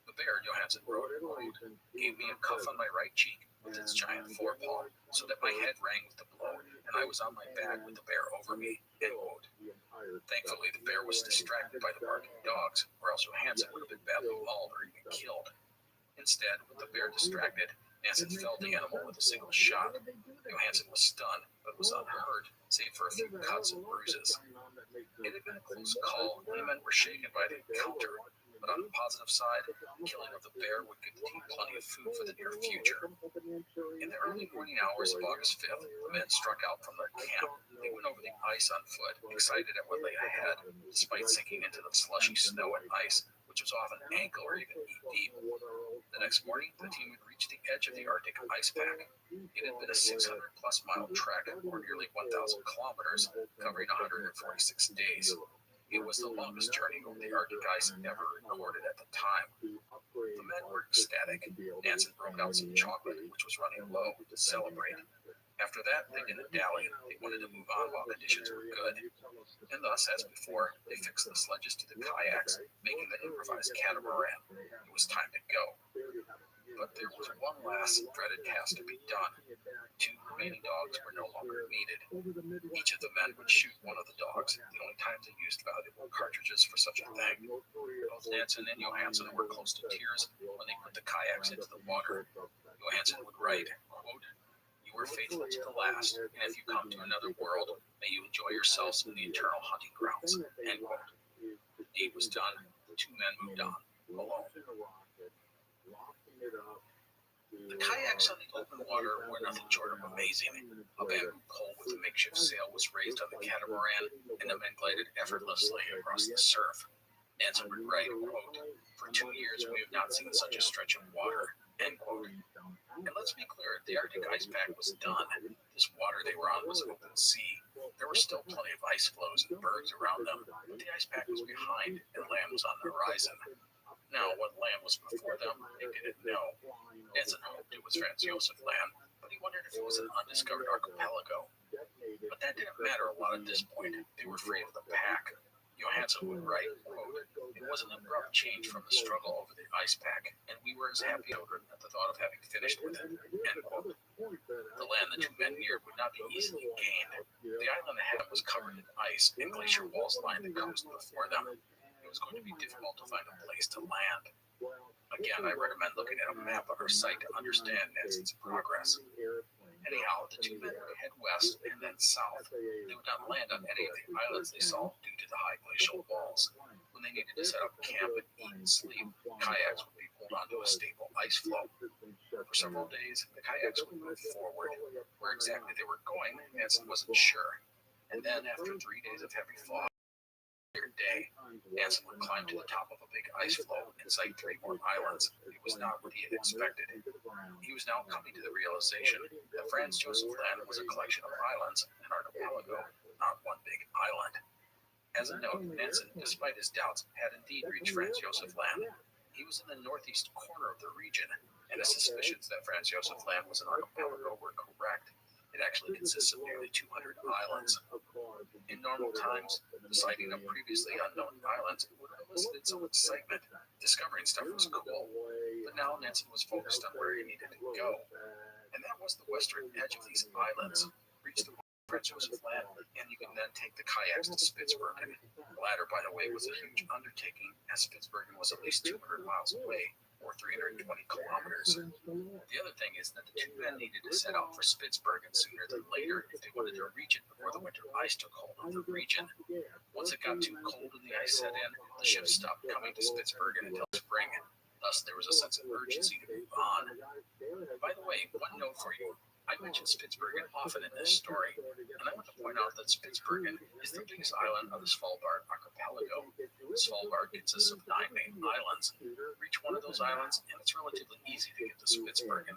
The bear, Johansson wrote, quote, "gave me a cuff on my right cheek with its giant forepaw, so that my head rang with the blow, and I was on my back with the bear over me," end quote. Thankfully, the bear was distracted by the barking dogs, or else Johansson would have been badly mauled or even killed. Instead, with the bear distracted, Nansen felled the animal with a single shot. Johansson was stunned, but was unhurt, save for a few cuts and bruises. It had been a close call, and the men were shaken by the encounter. But on the positive side, the killing of the bear would give the team plenty of food for the near future. In the early morning hours of August 5th, the men struck out from their camp. They went over the ice on foot, excited at what lay ahead, despite sinking into the slushy snow and ice, which was often ankle or even knee deep. The next morning, the team would reach the edge of the Arctic ice pack. It had been a 600-plus mile trek, or nearly 1,000 kilometers, covering 146 days. It was the longest journey over the Arctic ice ever recorded at the time. The men were ecstatic. Nansen broke out some chocolate, which was running low, to celebrate. After that, they didn't dally. They wanted to move on while conditions were good. And thus, as before, they fixed the sledges to the kayaks, making the improvised catamaran. It was time to go. But there was one last dreaded task to be done. 2 remaining dogs were no longer needed. Each of the men would shoot one of the dogs, the only time they used valuable cartridges for such a thing. Both Nansen and Johansson were close to tears when they put the kayaks into the water. Johansson would write, quote, "You were faithful to the last, and if you come to another world, may you enjoy yourselves in the eternal hunting grounds," end quote. The deed was done. The 2 men moved on, alone. The kayaks on the open water were nothing short of amazing. A bamboo pole with a makeshift sail was raised on the catamaran, and the men glided effortlessly across the surf. Nansen would write, quote, "For 2 years we have not seen such a stretch of water," end quote. And let's be clear, the Arctic ice pack was done. This water they were on was open sea. There were still plenty of ice floes and bergs around them, but the ice pack was behind, and land was on the horizon. Now, what land was before them, they didn't know. Nansen hoped it was Franz Josef land, but he wondered if it was an undiscovered archipelago. But that didn't matter a lot at this point. They were free of the pack. Johansson would write, quote, "It was an abrupt change from the struggle over the ice pack, and we were as happy over it at the thought of having finished with it," end quote. The land the two men neared would not be easily gained. The island ahead was covered in ice, and glacier walls lined the coast before them. It was going to be difficult to find a place to land. Again, I recommend looking at a map on our site to understand Nanson's progress. Anyhow, the two men would head west and then south. They would not land on any of the islands they saw due to the high glacial walls. When they needed to set up camp and eat and sleep, kayaks would be pulled onto a stable ice floe. For several days, the kayaks would move forward. Where exactly they were going, Nansen wasn't sure. And then, after 3 days of heavy fog, day, Nansen would climb to the top of a big ice floe and sight 3 more islands. It was not what he had expected. He was now coming to the realization that Franz Josef Land was a collection of islands, an archipelago, not one big island. As a note, Nansen, despite his doubts, had indeed reached Franz Josef Land. He was in the northeast corner of the region, and his suspicions that Franz Josef Land was an archipelago were correct. It actually consists of nearly 200 islands. In normal times, the sighting of previously unknown islands would have elicited some excitement. Discovering stuff was cool, but now Nansen was focused on where he needed to go, and that was the western edge of these islands. Reach the Franz Josef Land, and you can then take the kayaks to Spitsbergen. The latter, by the way, was a huge undertaking, as Spitsbergen was at least 200 miles away, or 320 kilometers. The other thing is that the two men needed to set out for Spitsbergen sooner than later if they wanted to reach it before the winter ice took hold of the region. Once it got too cold and the ice set in, the ships stopped coming to Spitsbergen until spring. Thus, there was a sense of urgency to move on. By the way, one note for you. I mention Spitsbergen often in this story, and I want to point out that Spitsbergen is the biggest island of the Svalbard archipelago. Svalbard consists of 9 main islands. Reach one of those islands, and it's relatively easy to get to Spitsbergen.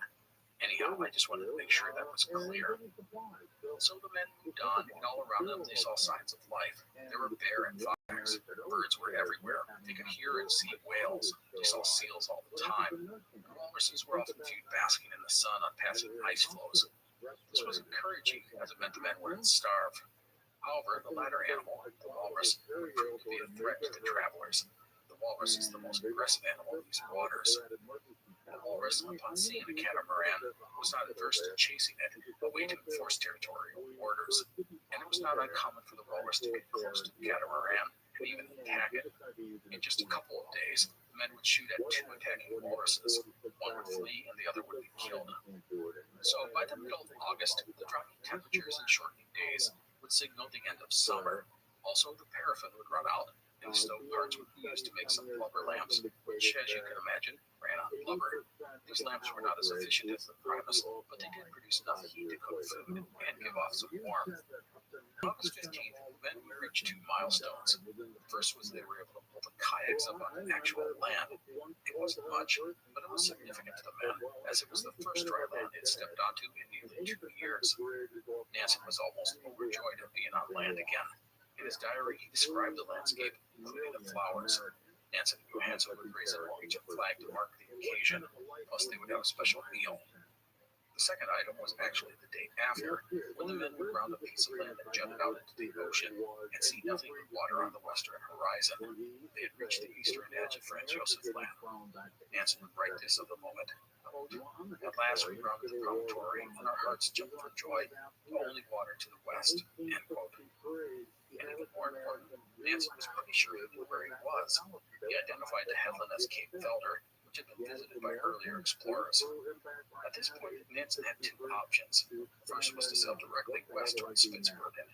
Anyhow, I just wanted to make sure that was clear. So the men moved on, and all around them they saw signs of life. There were bear and fox. Birds were everywhere. They could hear and see whales. They saw seals all the time. Walruses were often viewed basking in the sun on passing ice floes. This was encouraging, as it meant the men wouldn't starve. However, the latter animal, the walrus, would prove to be a threat to the travelers. The walrus is the most aggressive animal in these waters. The walrus, upon seeing a catamaran, was not averse to chasing it, a way to enforce territorial borders. And it was not uncommon for the walrus to get close to the catamaran and even attack it. In just a couple of days, the men would shoot at 2 attacking walruses. One would flee and the other would be killed. So by the middle of August, the dropping temperatures and shortening days would signal the end of summer. Also, the paraffin would run out, and the stove parts would be used to make some blubber lamps, which, as you can imagine, ran on blubber. These lamps were not as efficient as the primus, but they did produce enough heat to cook food and give off some warmth. On August 15th, the men would reach 2 milestones. The first was they were able to pull the kayaks up on actual land. It wasn't much, but it was significant to the men, as it was the first dry land they had stepped onto in nearly 2 years. Nansen was almost overjoyed at being on land again. In his diary, he described the landscape, including the flowers. Nansen and Johansson would raise and reach a flag to mark the occasion, plus they would have a special meal. The second item was actually the day after, when the men would round a piece of land that jutted out into the ocean and see nothing but water on the western horizon. They had reached the eastern edge of Franz Josef Land. Nansen would write this of the moment. At last we rounded the promontory, and our hearts jumped for joy. Only water to the west. End quote. And even more important, Nansen was pretty sure he knew where he was. He identified the headland as Cape Felder, which had been visited by earlier explorers. At this point, Nansen had 2 options. The first was to sail directly west towards Spitsbergen.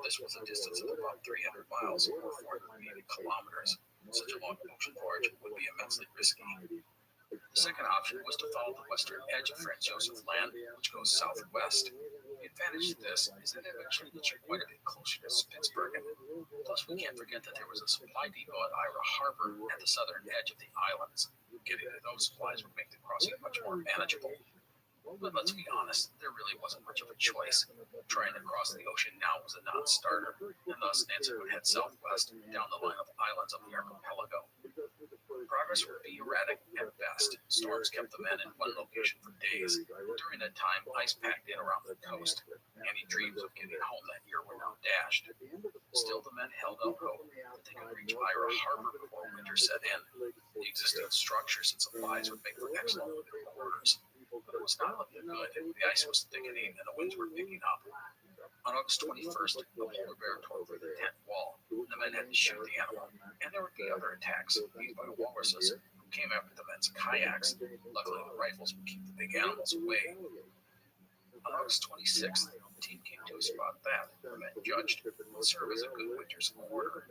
This was a distance of about 300 miles or 480 kilometers. Such a long ocean voyage would be immensely risky. The second option was to follow the western edge of Franz Josef Land, which goes southwest. The advantage to this is that it eventually gets you quite a bit closer to Spitsbergen. Plus, we can't forget that there was a supply depot at Ira Harbor at the southern edge of the islands. Getting to those supplies would make the crossing much more manageable. But let's be honest, there really wasn't much of a choice. Trying to cross the ocean now was a non-starter, and thus Nansen would head southwest down the line of islands of the archipelago. Progress Progress would be erratic at best. Storms kept the men in one location for days. During that time, ice packed in around the coast. Any dreams of getting home that year were now dashed. Still, the men held out hope that they could reach Ira Harbor before winter set in. The existing structures and supplies would make for excellent living quarters. But it was not looking good. The ice was thickening and the winds were picking up. On August 21st, a polar bear tore through the tent wall. The men had to shoot the animal. And there would be other attacks made by walruses who came after the men's kayaks. Luckily, the rifles would keep the big animals away. On August 26th, the team came to a spot that, the men judged, would serve as a good winter's quarter.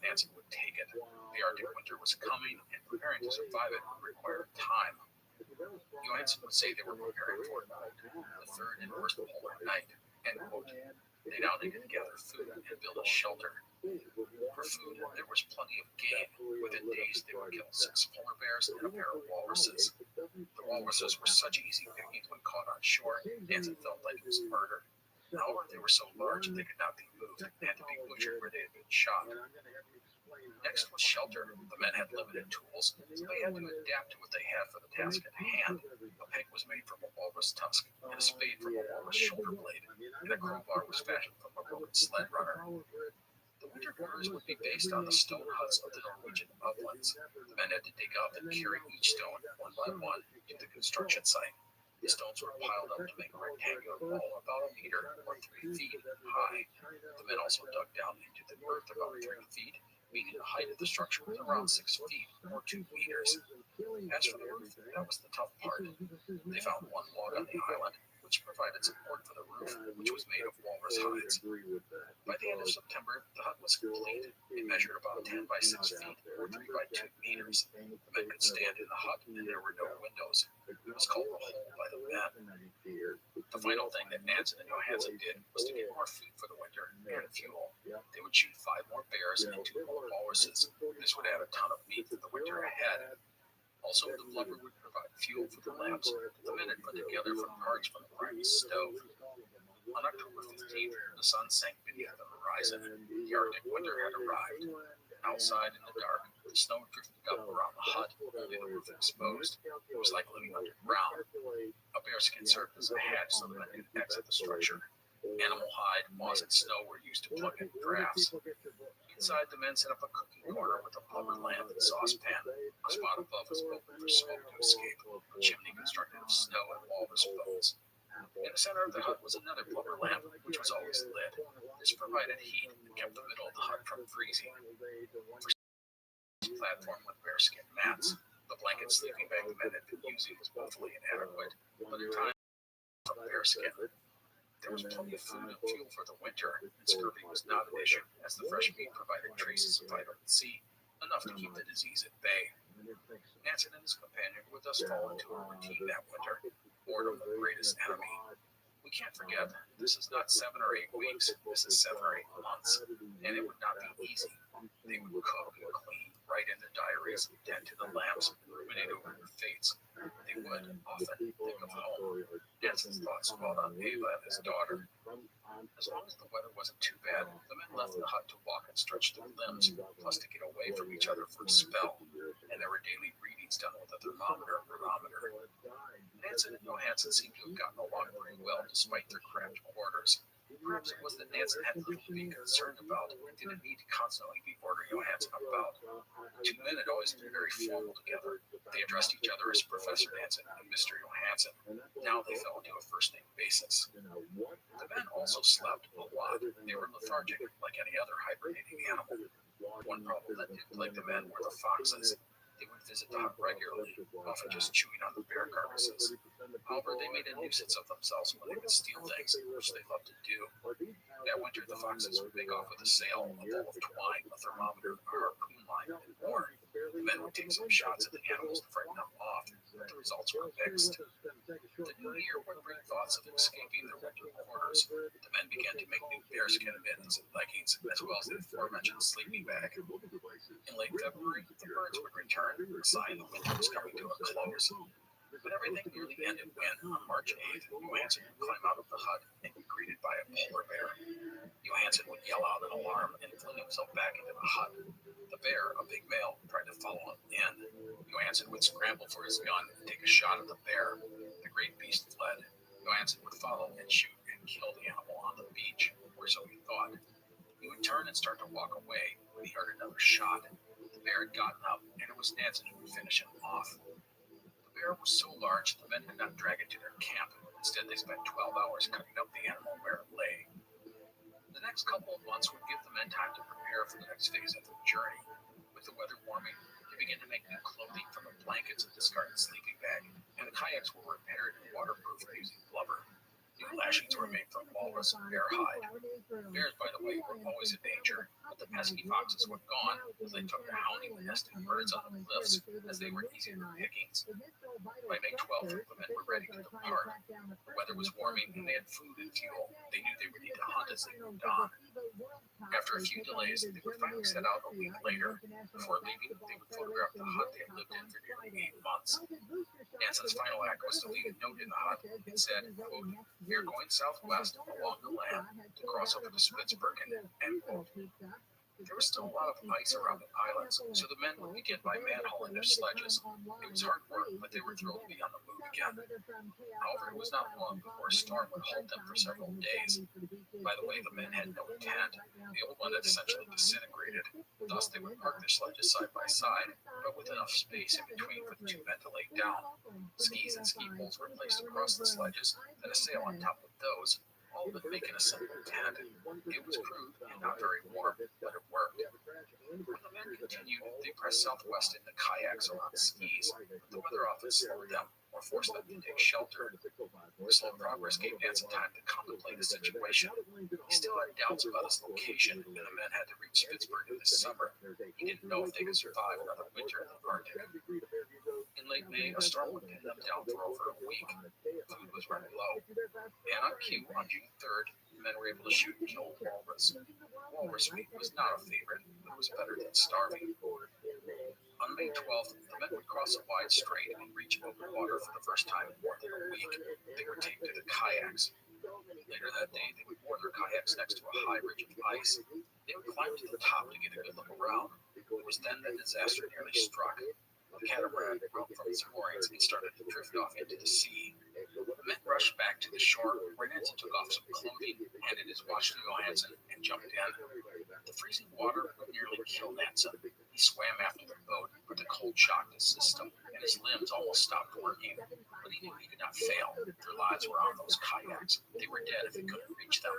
Nancy would take it. The Arctic winter was coming, and preparing to survive it would require time. Johansson would say they were preparing for, quote, the third and worst polar night, end quote. They now needed to gather food and build a shelter. For food, there was plenty of game. Within days, they would kill 6 polar bears and a pair of walruses. The walruses were such easy pickings when caught on shore, Nansen felt like it was murder. However, they were so large that they could not be moved and had to be butchered where they had been shot. Next was shelter. The men had limited tools, so they had to adapt to what they had for the task at hand. A pick was made from a walrus tusk, and a spade from a walrus shoulder blade, and a crowbar was fashioned from a broken sled runner. The winter quarters would be based on the stone huts of the Norwegian uplands. The men had to dig up and carry each stone, one by one, to the construction site. The stones were piled up to make a rectangular wall about a meter or 3 feet high. The men also dug down into the earth about 3 feet, meaning the height of the structure was around 6 feet or 2 meters. As for the roof, that was the tough part. They found one log on the island, which provided support for the roof, which was made of walrus hides. By the end of September, the hut was complete. It measured about 10 by 6 feet or 3 by 2 meters. The men could stand in the hut, and there were no windows. It was called the hole by the men. The final thing that Nansen and Johansson did was to get more food for the winter and fuel. They would shoot 5 more bears and 2 more walruses. This would add a ton of meat for the winter ahead. Also, the blubber would provide fuel for the lamps the men had put together from parts from the grimy stove. On October 15th, the sun sank beneath the horizon. The Arctic winter had arrived. Outside in the dark, the snow drifted up around the hut, only the roof exposed. It was like living underground. A bearskin served as a hatch so the men could exit the structure. Animal hide, moss, and snow were used to plug in drafts. Inside, the men set up a cooking corner with a blubber lamp and saucepan. A spot above was open for smoke to escape, a chimney constructed of snow and walrus bones. In the center of the hut was another blubber lamp, which was always lit. This provided heat and kept the middle of the hut from freezing. For platform with bearskin mats. The blanket sleeping bag the men had been using was woefully inadequate, but in time, from bearskin. There was plenty of food and fuel for the winter, and scurvy was not an issue, as the fresh meat provided traces of vitamin C, enough to keep the disease at bay. Nansen and his companion would thus fall into a routine that winter, boredom the greatest enemy. We can't forget, this is not 7 or 8 weeks, this is 7 or 8 months, and it would not be easy. They would cook and clean, write in their diaries, tend to the lamps, ruminate over their fates. They would often think of home. Nansen's thoughts dwelled on Ava and his daughter. As long as the weather wasn't too bad, the men left the hut to walk and stretch their limbs, plus to get away from each other for a spell, and there were daily readings done with a thermometer and barometer. Nansen and Johansson seemed to have gotten along pretty well despite their cramped quarters. Perhaps it was that Nansen had little to be concerned about and didn't need to constantly be ordering Johansson about. 2 men had always been very formal together. They addressed each other as Professor Nansen and Mr. Johansson. Now they fell into a first-name basis. The men also slept a lot. They were lethargic, like any other hibernating animal. One problem that did plague the men were the foxes. They would visit the hut regularly, often just chewing on the bear carcasses. However, they made a nuisance of themselves when they would steal things, which they loved to do. That winter, the foxes would make off with a sail, a ball of twine, a thermometer, a harpoon line, and more. The men would take some shots at the animals to frighten them off, but the results were mixed. The new year would bring thoughts of escaping their winter quarters. The men began to make new bearskin mittens and leggings, as well as the aforementioned sleeping bag. In late February, the birds would return, a sign the winter was coming to a close. But everything nearly ended when, on March 8th, Johansson would climb out of the hut and be greeted by a polar bear. Johansson would yell out an alarm and fling himself back into the hut. The bear, a big male, tried to follow him in. Johansson would scramble for his gun and take a shot at the bear. The great beast fled. Johansson would follow and shoot and kill the animal on the beach, or so he thought. He would turn and start to walk away when he heard another shot. The bear had gotten up, and it was Nansen who would finish him off. The bear was so large the men could not drag it to their camp. Instead, they spent 12 hours cutting up the animal where it lay. The next couple of months would give the men time to prepare for the next phase of their journey. With the weather warming, they began to make new clothing from the blankets and discarded sleeping bag, and the kayaks were repaired and waterproofed using blubber. New lashings were made from walrus and bear hide. Bears, by the way, were always a danger, but the pesky foxes were gone as they took to hounding the nesting birds on the cliffs as they were easier pickings. By May 12th, the men were ready to depart. The weather was warming and they had food and fuel. They knew they would need to hunt as they moved on. After a few delays, they would finally set out a week later. Before leaving, they would photograph the hut they had lived in for nearly 8 months. Nansen's final act was to leave a note in the hut. It said, quote, "We are going southwest along the land to cross over to Spitzbergen," end quote. There was still a lot of ice around the islands, so the men would begin by man-hauling their sledges. It was hard work, but they were thrilled to be on the move again. However, it was not long before a storm would hold them for several days. By the way, the men had no tent. The old one had essentially disintegrated. Thus, they would park their sledges side by side, but with enough space in between for the two men to lay down. Skis and ski poles were placed across the sledges, then a sail on top of those, all of it making a simple tent. It was crude and not very warm, but it worked. When the men continued, they pressed southwest in the kayaks or on skis, but the weather often slowed them or forced them to take shelter. The slow progress gave Nansen time to contemplate the situation. He still had doubts about his location, and the men had to reach Spitzbergen this summer. He didn't know if they could survive another winter in the Arctic. In late May, a storm would pin them down for over a week. Food was running low. And on cue, on June 3rd, the men were able to shoot and kill walrus. Walrus meat was not a favorite, but it was better than starving. On May 12th, the men would cross a wide strait and reach open water for the first time in more than a week. They were taped to the kayaks. Later that day, they would moor their kayaks next to a high ridge of ice. They would climb to the top to get a good look around. It was then that disaster nearly struck. The catamaran broke from its moorings and started to drift off into the sea. The men rushed back to the shore, where Nansen took off some clothing, handed his watch to Johansson, and jumped in. The freezing water would nearly kill Nansen. He swam after the boat, but the cold shocked his system, and his limbs almost stopped working. But he knew he could not fail. Their lives were on those kayaks. They were dead if he couldn't reach them.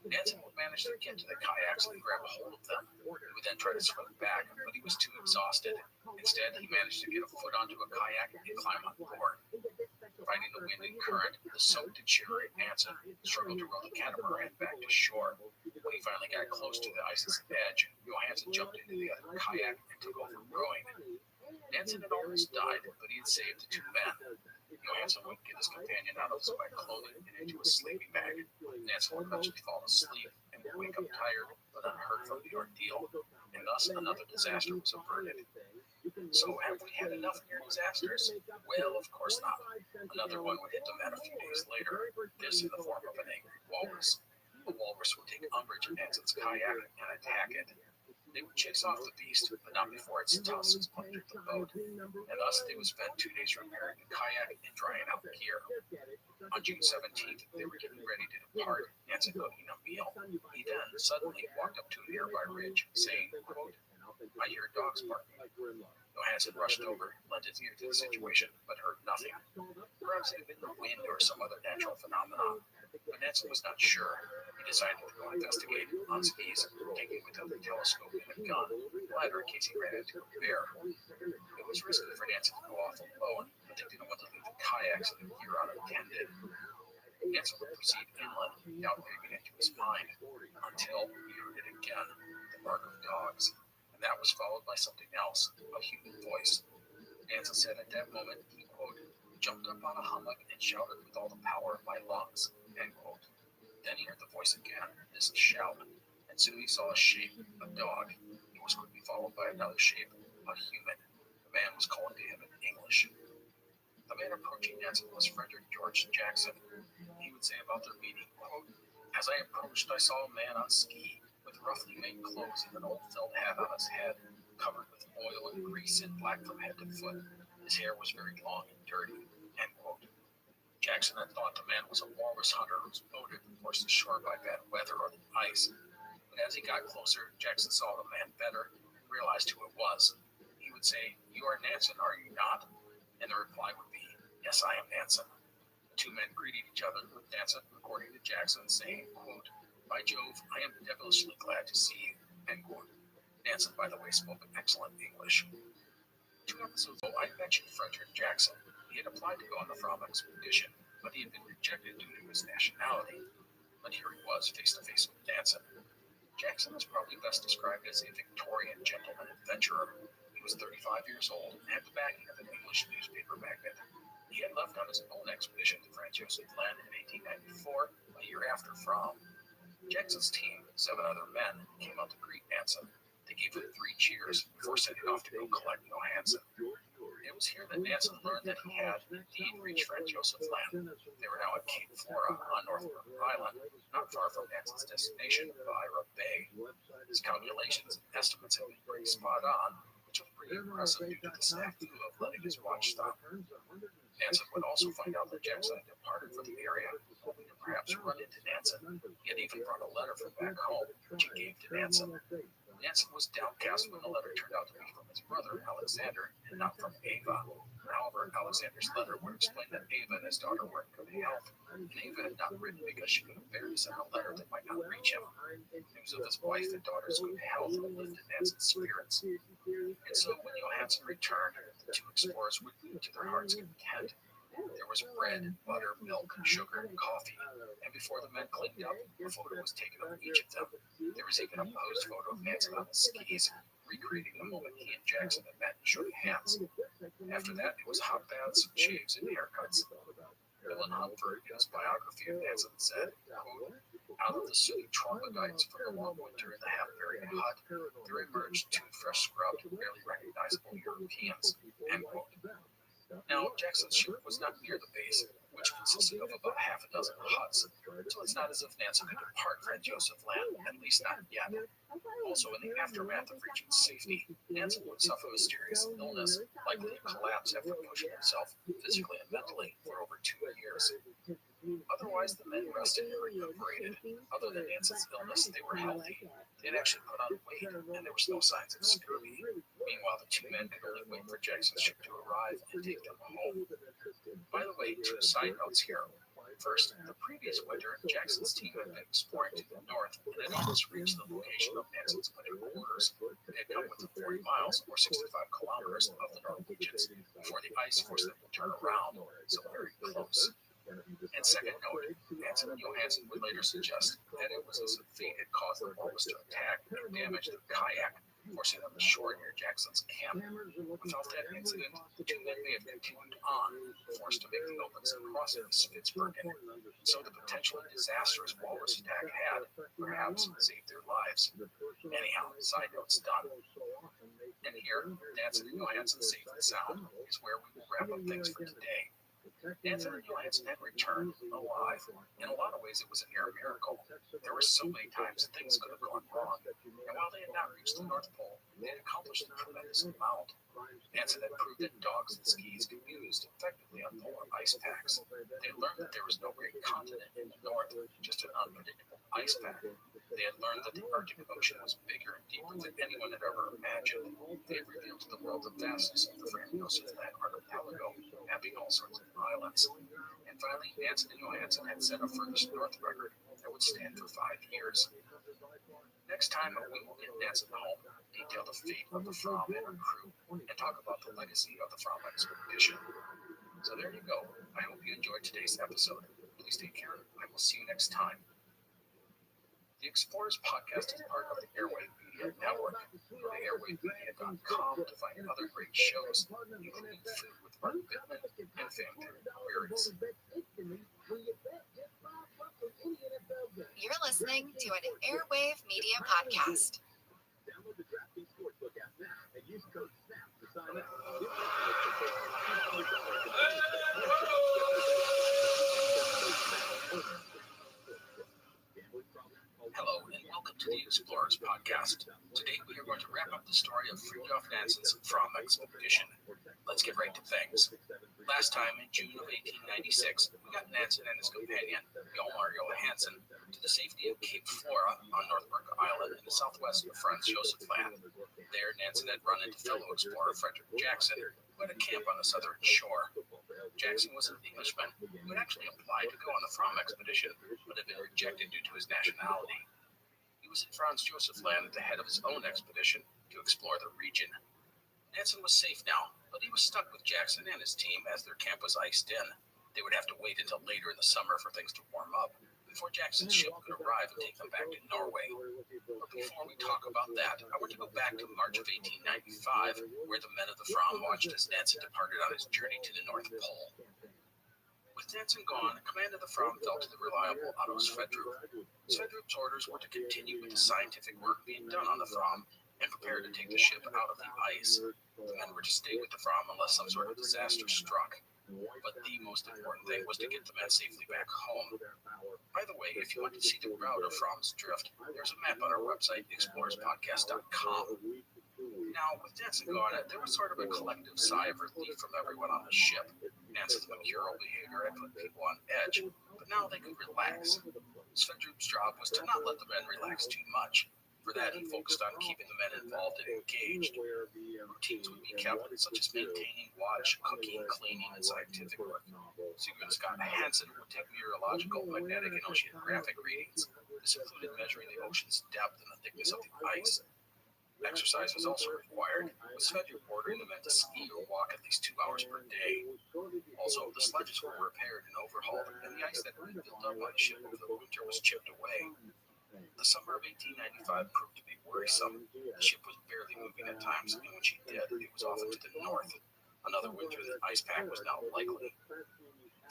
Nansen would manage to get to the kayaks and grab a hold of them. He would then try to swim back, but he was too exhausted. Instead, he managed to get a foot onto a kayak and climb on board. Fighting the wind and current, the soaked and shivering Nansen struggled to row the catamaran back to shore. When he finally got close to the ice's edge, Johansson jumped into the other kayak and took over rowing. Nansen had almost died, but he had saved the two men. Johansson would get his companion out of his wet clothing and into a sleeping bag. Nansen would eventually fall asleep and would wake up tired but unhurt from the ordeal, and thus another disaster was averted. So have we had enough near disasters? Well, of course not. Another one would hit the men a few days later, this in the form of an angry walrus. The walrus would take umbrage at Nansen's kayak and attack it. They would chase off the beast, but not before its tusks punctured the boat, and thus they would spend 2 days repairing the kayak and drying out the gear. On June 17th, they were getting ready to depart, Nansen cooking a meal. He then suddenly walked up to a nearby ridge, saying, quote, "I hear dogs barking." Johansson rushed over, lent his ear to the situation, but heard nothing. Perhaps it had been the wind or some other natural phenomenon, but Nansen was not sure. He decided to go investigate on skis, taking with him a telescope and a gun, the latter in case he ran into a bear. It was risky for Nansen to go off alone, but they didn't want to leave the kayaks and the gear unattended. Nansen would proceed inland, doubt creeping into his mind, until he heard it again, the bark of dogs. And that was followed by something else, a human voice. Nansen said at that moment, he, quote, "jumped up on a hummock and shouted with all the power of my lungs," end quote. Then he heard the voice again, this shout, and soon he saw a shape, a dog. It was quickly followed by another shape, a human. The man was calling to him in English. The man approaching Nansen was Frederick George Jackson. He would say about their meeting, quote, "As I approached, I saw a man on ski with roughly made clothes and an old felt hat on his head, covered with oil and grease and black from head to foot. His hair was very long and dirty," end quote. Jackson had thought the man was a walrus hunter whose boat had been forced ashore by bad weather or ice. But as he got closer, Jackson saw the man better and realized who it was. He would say, "You are Nansen, are you not?" And the reply would be, "Yes, I am Nansen." The two men greeted each other, with Nansen, according to Jackson, saying, quote, "By Jove, I am devilishly glad to see you," end quote. Nansen, by the way, spoke excellent English. 2 episodes ago, I mentioned Frederick Jackson. He had applied to go on the Fromm expedition, but he had been rejected due to his nationality. But here he was, face to face with Nansen. Jackson is probably best described as a Victorian gentleman adventurer. He was 35 years old and had the backing of an English newspaper magnate. He had left on his own expedition to Franz Josef Land in 1894, a year after Fromm. Jackson's team, 7 other men, came out to greet Nansen. They gave him 3 cheers before setting off to go collect Johansen. It was here that Nansen learned that he had indeed reached Franz Josef Land. They were now at Cape Flora on Northern Island, not far from Nansen's destination, Rabbi. His calculations and estimates had been pretty spot on, which was pretty impressive due to the snafu of letting his watch stop. Nansen would also find out that Jackson had departed for the area, hoping to perhaps run into Nansen. He had even brought a letter from back home, which he gave to Nansen. Nansen was downcast when the letter turned out to be from his brother, Alexander, and not from Ava. However, Alexander's letter would explain that Ava and his daughter were in good health, and Ava had not written because she couldn't bear to send a letter that might not reach him. News of his wife and daughter's good health lifted Nansen's spirits. And so when Johansen returned, the 2 explorers would eat to their heart's content. There was bread, butter, milk, sugar, and coffee. And before the men cleaned up, a photo was taken of each of them. There was even a posed photo of Nansen on the skis, recreating the moment he and Jackson had met and shook hands. After that, it was hot baths, shaves, and haircuts. Dylan Humford, in his biography of Nansen, said, quote, "Out of the sooty troglodytes from the long winter in the half-buried hut, there emerged 2 fresh-scrubbed, barely recognizable Europeans," end quote. Now, Jackson's ship was not near the base, which consisted of about half a dozen huts, so it's not as if Nansen could depart Franz Josef Land, at least not yet. Also, in the aftermath of reaching safety, Nansen would suffer mysterious illness, likely to collapse after pushing himself physically and mentally for over 2 years. Otherwise, the men rested and recuperated. Other than Nansen's illness, they were healthy. They had actually put on weight, and there was no signs of scurvy. Meanwhile, the 2 men could only wait for Jackson's ship to arrive and take them home. By the way, 2 side notes here. First, the previous winter, Jackson's team had been exploring to the north and had almost reached the location of Nansen's winter quarters. They had come within 40 miles, or 65 kilometers, of the Norwegians before the ice forced them to turn around, so very close. And second note, Nansen and Johansen would later suggest that it was as if fate had caused the walrus to attack and damage their kayak, forcing them ashore near Jackson's camp. Without that incident, the 2 men may have continued on, forced to make the opens and crossing the Spitsbergen. So the potentially disastrous walrus attack had, perhaps, saved their lives. Anyhow, side notes done. And here, Nansen and Johansen safe and sound is where we will wrap up things for today. Nansen and Johansen had returned alive. In a lot of ways, it was a near miracle. There were so many times things could have gone wrong. And while they had not reached the North Pole, they had accomplished a tremendous amount. Nansen had proved that dogs and skis could be used effectively on polar ice packs. They had learned that there was no great continent in the north, just an unpredictable ice pack. They had learned that the Arctic Ocean was bigger and deeper than anyone had ever imagined. They had revealed to the world the vastness of the Franz Josef Land archipelago, mapping all sorts of islands. And finally, Nansen and Johansen had set a furthest north record that would stand for 5 years. Next time, we will get Nansen home, detail the fate of the Fromm and her crew, and talk about the legacy of the Fromm expedition. So there you go. I hope you enjoyed today's episode. Please take care. I will see you next time. The Explorers Podcast is part of the Airwave Media Network. Go to airwavemedia.com to find other great shows, including Food with Mark Bittman and Family Queries. You're listening to an Airwave Media Podcast. Download the DraftKings Sportsbook app now and use code SNAP to sign up. Explorers podcast. Today we are going to wrap up the story of Fridtjof Nansen's Fram expedition. Let's get right to things. Last time, in June of 1896, we got Nansen and his companion, Hjalmar Johansen, to the safety of Cape Flora on Northbrook Island in the southwest of Franz Josef Land. There, Nansen had run into fellow explorer Frederick Jackson, who had a camp on the southern shore. Jackson was an Englishman who had actually applied to go on the Fram expedition, but had been rejected due to his nationality. He was in Franz Josef Land at the head of his own expedition to explore the region. Nansen was safe now, but he was stuck with Jackson and his team as their camp was iced in. They would have to wait until later in the summer for things to warm up before Jackson's ship could arrive and take them back to Norway. But before we talk about that, I want to go back to March of 1895, where the men of the Fram watched as Nansen departed on his journey to the North Pole. With Nansen gone, command of the Fram fell to the reliable Otto Sverdrup. Sverdrup's orders were to continue with the scientific work being done on the Fram and prepare to take the ship out of the ice. The men were to stay with the Fram unless some sort of disaster struck. But the most important thing was to get the men safely back home. By the way, if you want to see the route of Fram's drift, there's a map on our website, explorerspodcast.com. Now, with Nansen gone, there was sort of a collective sigh of relief from everyone on the ship. Nansen's mercurial behavior had put people on edge, but now they could relax. Sverdrup's job was to not let the men relax too much. For that, he focused on keeping the men involved and engaged. Routines would be kept, such as maintaining watch, cooking, cleaning, and scientific work. Seaman Scott Hansen would take meteorological, magnetic, and oceanographic readings. This included measuring the ocean's depth and the thickness of the ice. Exercise was also required, with Sverdrup ordering the men to ski or walk at least 2 hours per day. Also, the sledges were repaired and overhauled, and the ice that had been built up on the ship over the winter was chipped away. The summer of 1895 proved to be worrisome. The ship was barely moving at times, and when she did, it was often to the north. Another winter in the ice pack was now likely.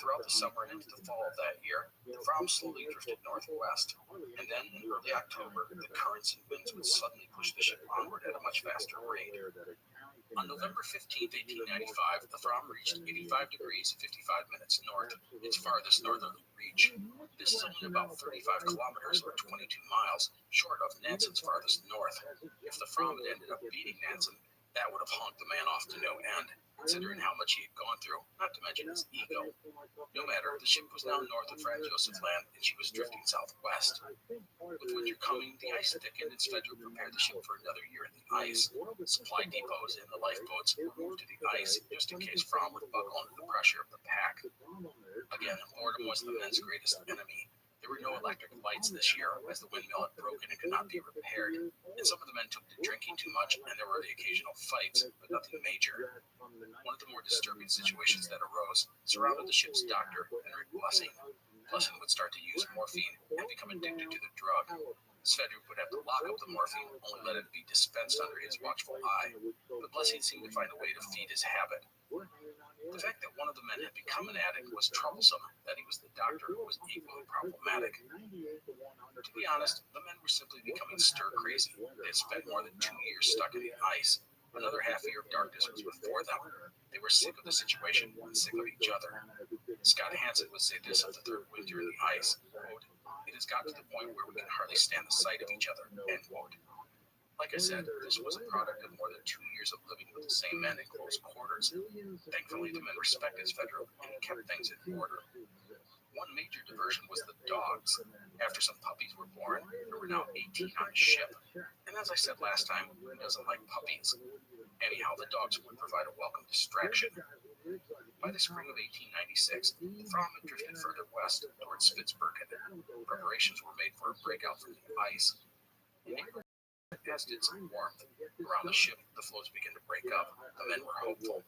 Throughout the summer and into the fall of that year, the Fram slowly drifted northwest, and then in early October, the currents and winds would suddenly push the ship onward at a much faster rate. On November 15, 1895, the Fram reached 85 degrees 55 minutes north, its farthest northerly reach. This is only about 35 kilometers or 22 miles short of Nansen's farthest north. If the Fram had ended up beating Nansen, that would have honked the man off to no end, considering how much he had gone through, not to mention his ego. No matter, the ship was now north of Franz Josef Land, and she was drifting southwest. With winter coming, the ice thickened, and Sverdrup prepared the ship for another year in the ice. Supply depots and the lifeboats were moved to the ice, just in case Fram would buckle under the pressure of the pack. Again, boredom was the men's greatest enemy. There were no electric lights this year, as the windmill had broken and could not be repaired, and some of the men took to drinking too much, and there were the occasional fights, but nothing major. One of the more disturbing situations that arose surrounded the ship's doctor, Henry Blessing. Blessing would start to use morphine and become addicted to the drug. Sverdrup would have to lock up the morphine, only let it be dispensed under his watchful eye, but Blessing seemed to find a way to feed his habit. The fact that one of the men had become an addict was troublesome. That he was the doctor was equally problematic. To be honest, the men were simply becoming stir-crazy. They had spent more than 2 years stuck in the ice. Another half year of darkness was before them. They were sick of the situation and sick of each other. Scott Hansen would say this of the third winter in the ice, quote, "It has got to the point where we can hardly stand the sight of each other," end quote. Like I said, this was a product of more than 2 years of living with the same men in close quarters. Thankfully, the men respected Sverdrup and he kept things in order. One major diversion was the dogs. After some puppies were born, there were now 18 on the ship. And as I said last time, who doesn't like puppies? Anyhow, the dogs would provide a welcome distraction. By the spring of 1896, the Fram had drifted further west towards Spitzbergen. Preparations were made for a breakout from the ice. In April, as did some warmth. Around the ship, the floes began to break up. The men were hopeful.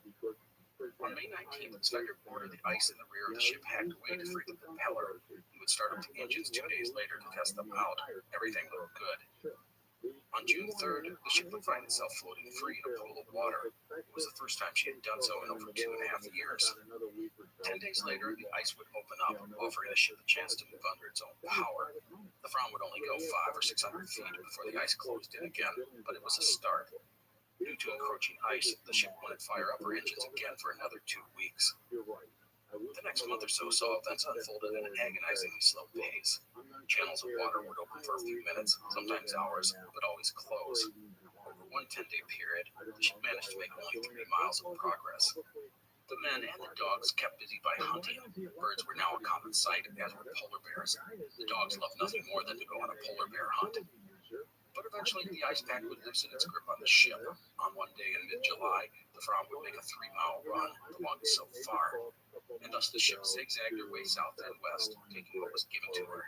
On May 19th, Sverdrup ordered the ice in the rear of the ship hacked away to free the propeller. He would start up the engines 2 days later to test them out. Everything looked good. On June 3rd, the ship would find itself floating free in a pool of water. It was the first time she had done so in over 2.5 years. 10 days later, the ice would open up, offering the ship a chance to move under its own power. The Fram would only go 500 or 600 feet before the ice closed in again, but it was a start. Due to encroaching ice, the ship wouldn't fire up her engines again for another 2 weeks. The next month or so saw events unfolded at an agonizingly slow pace. Channels of water would open for a few minutes, sometimes hours, but always close. Over one 10-day period, the ship managed to make only 3 miles of progress. The men and the dogs kept busy by hunting. Birds were now a common sight, as were polar bears. The dogs loved nothing more than to go on a polar bear hunt. But eventually, the ice pack would loosen its grip on the ship. On one day in mid-July, the Fram would make a 3-mile run, the longest so far, and thus the ship zigzagged her way south and west, taking what was given to her.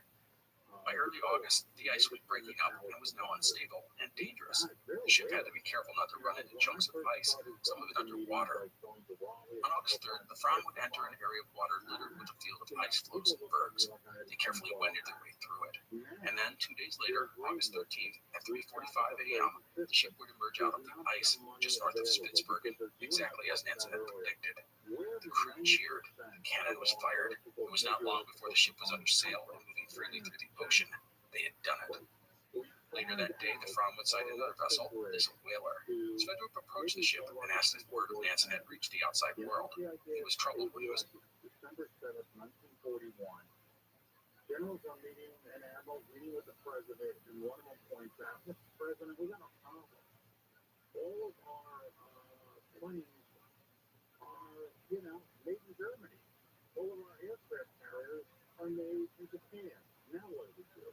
By early August, the ice was breaking up and was now unstable and dangerous. The ship had to be careful not to run into chunks of ice, some of it underwater. On August 3rd, the Fram would enter an area of water littered with a field of ice floes and bergs. They carefully wended their way through it. And then, 2 days later, August 13th, at 3:45 a.m., the ship would emerge out of the ice just north of Spitsbergen, exactly as Nansen had predicted. The crew cheered. The cannon was fired. It was not long before the ship was under sail and moving freely through the ocean. They had done it. Later that day, the Fram would sight another vessel, this whaler. Sverdrup approached the ship and asked if word of Nansen had reached the outside world. He was troubled when he was... December 7th, 1941. Generals are meeting and Admiral meeting with the president, and one of them points out, Mr. President, we got a problem. All of our planes are, made in Germany. All of our aircraft carriers are made in Japan. Now what do we do?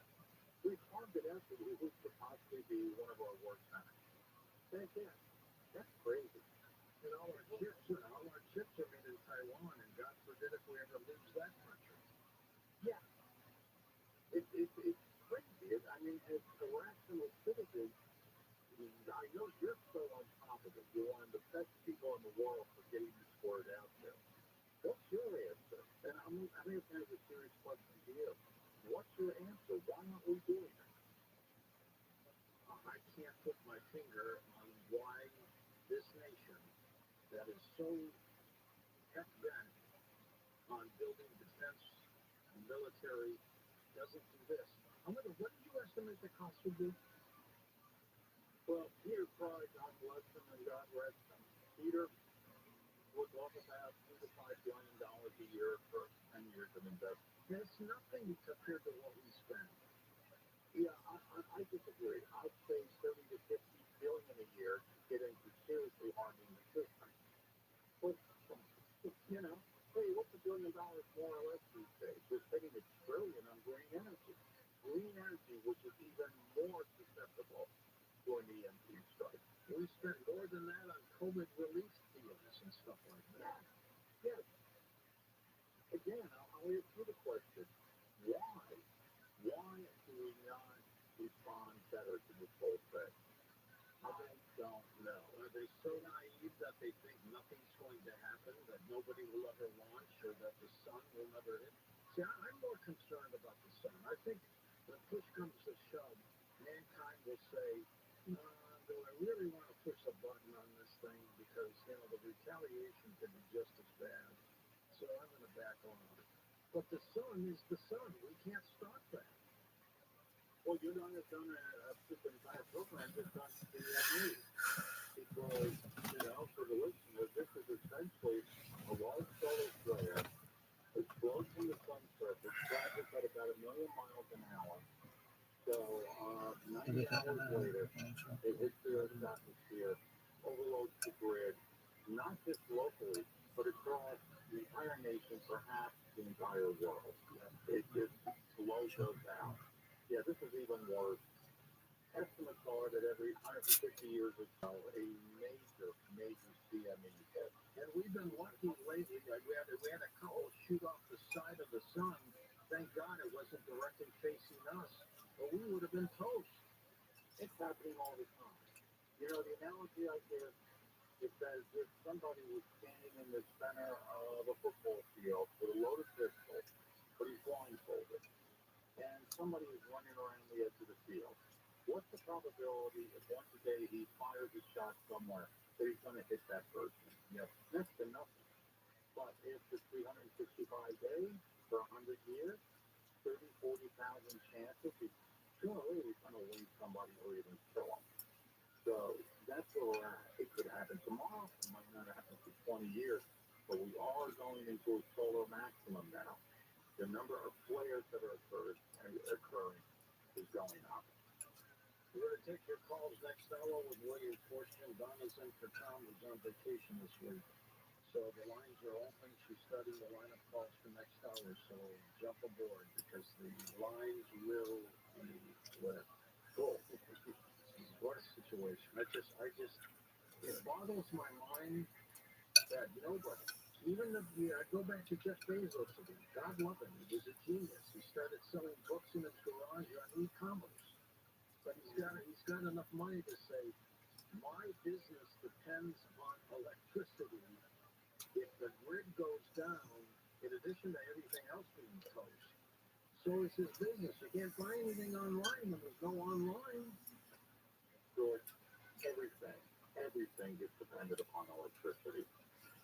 We've targeted after who could possibly be one of our worst enemies. That's crazy. Our ships are made in Taiwan, and God forbid if we ever lose that country. Yeah. It's crazy. As a rational citizen, I know you're so on top of it. You're one of the best people in the world for getting this word out there. What's your answer? And I'm going to have a serious question to you. What's your answer? Why aren't we doing it? I can't put my finger on why this nation that is so heck-bent on building defense and military doesn't do this. What do you estimate the cost would be? Well, Peter Fry, God bless him and God rest him. Peter would love about $2 to $5 billion a year for 10 years of investment. That's nothing compared to what we spend. Yeah, I disagree. I'd say 30 to 50 billion a year to get into seriously harming the system. But hey, what's $1 billion more or less these days? We're spending $1 trillion on green energy. Green energy, which is even more susceptible to an EMP strike. We spent more than that on COVID relief deals and stuff like that. Yes. Again, I'll ask you the question. Why do we not respond better to this whole thing? I don't know. Are they so naive that they think nothing's going to happen, that nobody will ever launch, or that the sun will never hit? See, I'm more concerned about the sun. I think when push comes to shove, mankind will say, do I really want to push a button on this thing? Because, the retaliation could be just as bad. So I'm going to back off. But the sun is the sun. We can't stop that. Well, you're not have done this entire program just on CNN. Because, for the listeners, this is essentially a large solar flare. It blows from the sun's surface, travels at about 1 million miles an hour. So, 90 hours later, it hits the Earth's atmosphere, overloads the grid, not just locally, but across the entire nation, perhaps the entire world. It just blows us out. Yeah, this is even worse. Estimates are that every 150 years or so, a major CME hit. And we've been lucky lately. We had a coal shoot off the side of the sun. Thank God it wasn't directly facing us, or we would have been toast. It's happening all the time. The analogy I give is that if somebody was standing in the center of a football field with a loaded pistol, but he's blindfolded, and somebody is running around the edge of the field, what's the probability if once a day he fires a shot somewhere that he's going to hit that person? Next to nothing. But if it's 365 days for 100 years, 30, 40,000 chances, sooner or later he's going to win somebody or even kill him. So that's where we're at. It could happen tomorrow. It might not happen for 20 years. But we are going into a solar to a maximum now. The number of flares that are occurring is going up. We're going to take your calls next hour with William Fortune. Donna's in for Tom, who's on vacation this week. So the lines are open. She's studying the lineup calls for next hour. So jump aboard because the lines will be lit. Cool. What a situation. It boggles my mind that nobody, even I go back to Jeff Bezos again. God love him. He was a genius. He started selling books in his garage on e-commerce. But he's got enough money to say, my business depends on electricity. If the grid goes down, in addition to everything else being toast, so is his business. You can't buy anything online when there's no online. So everything is dependent upon electricity.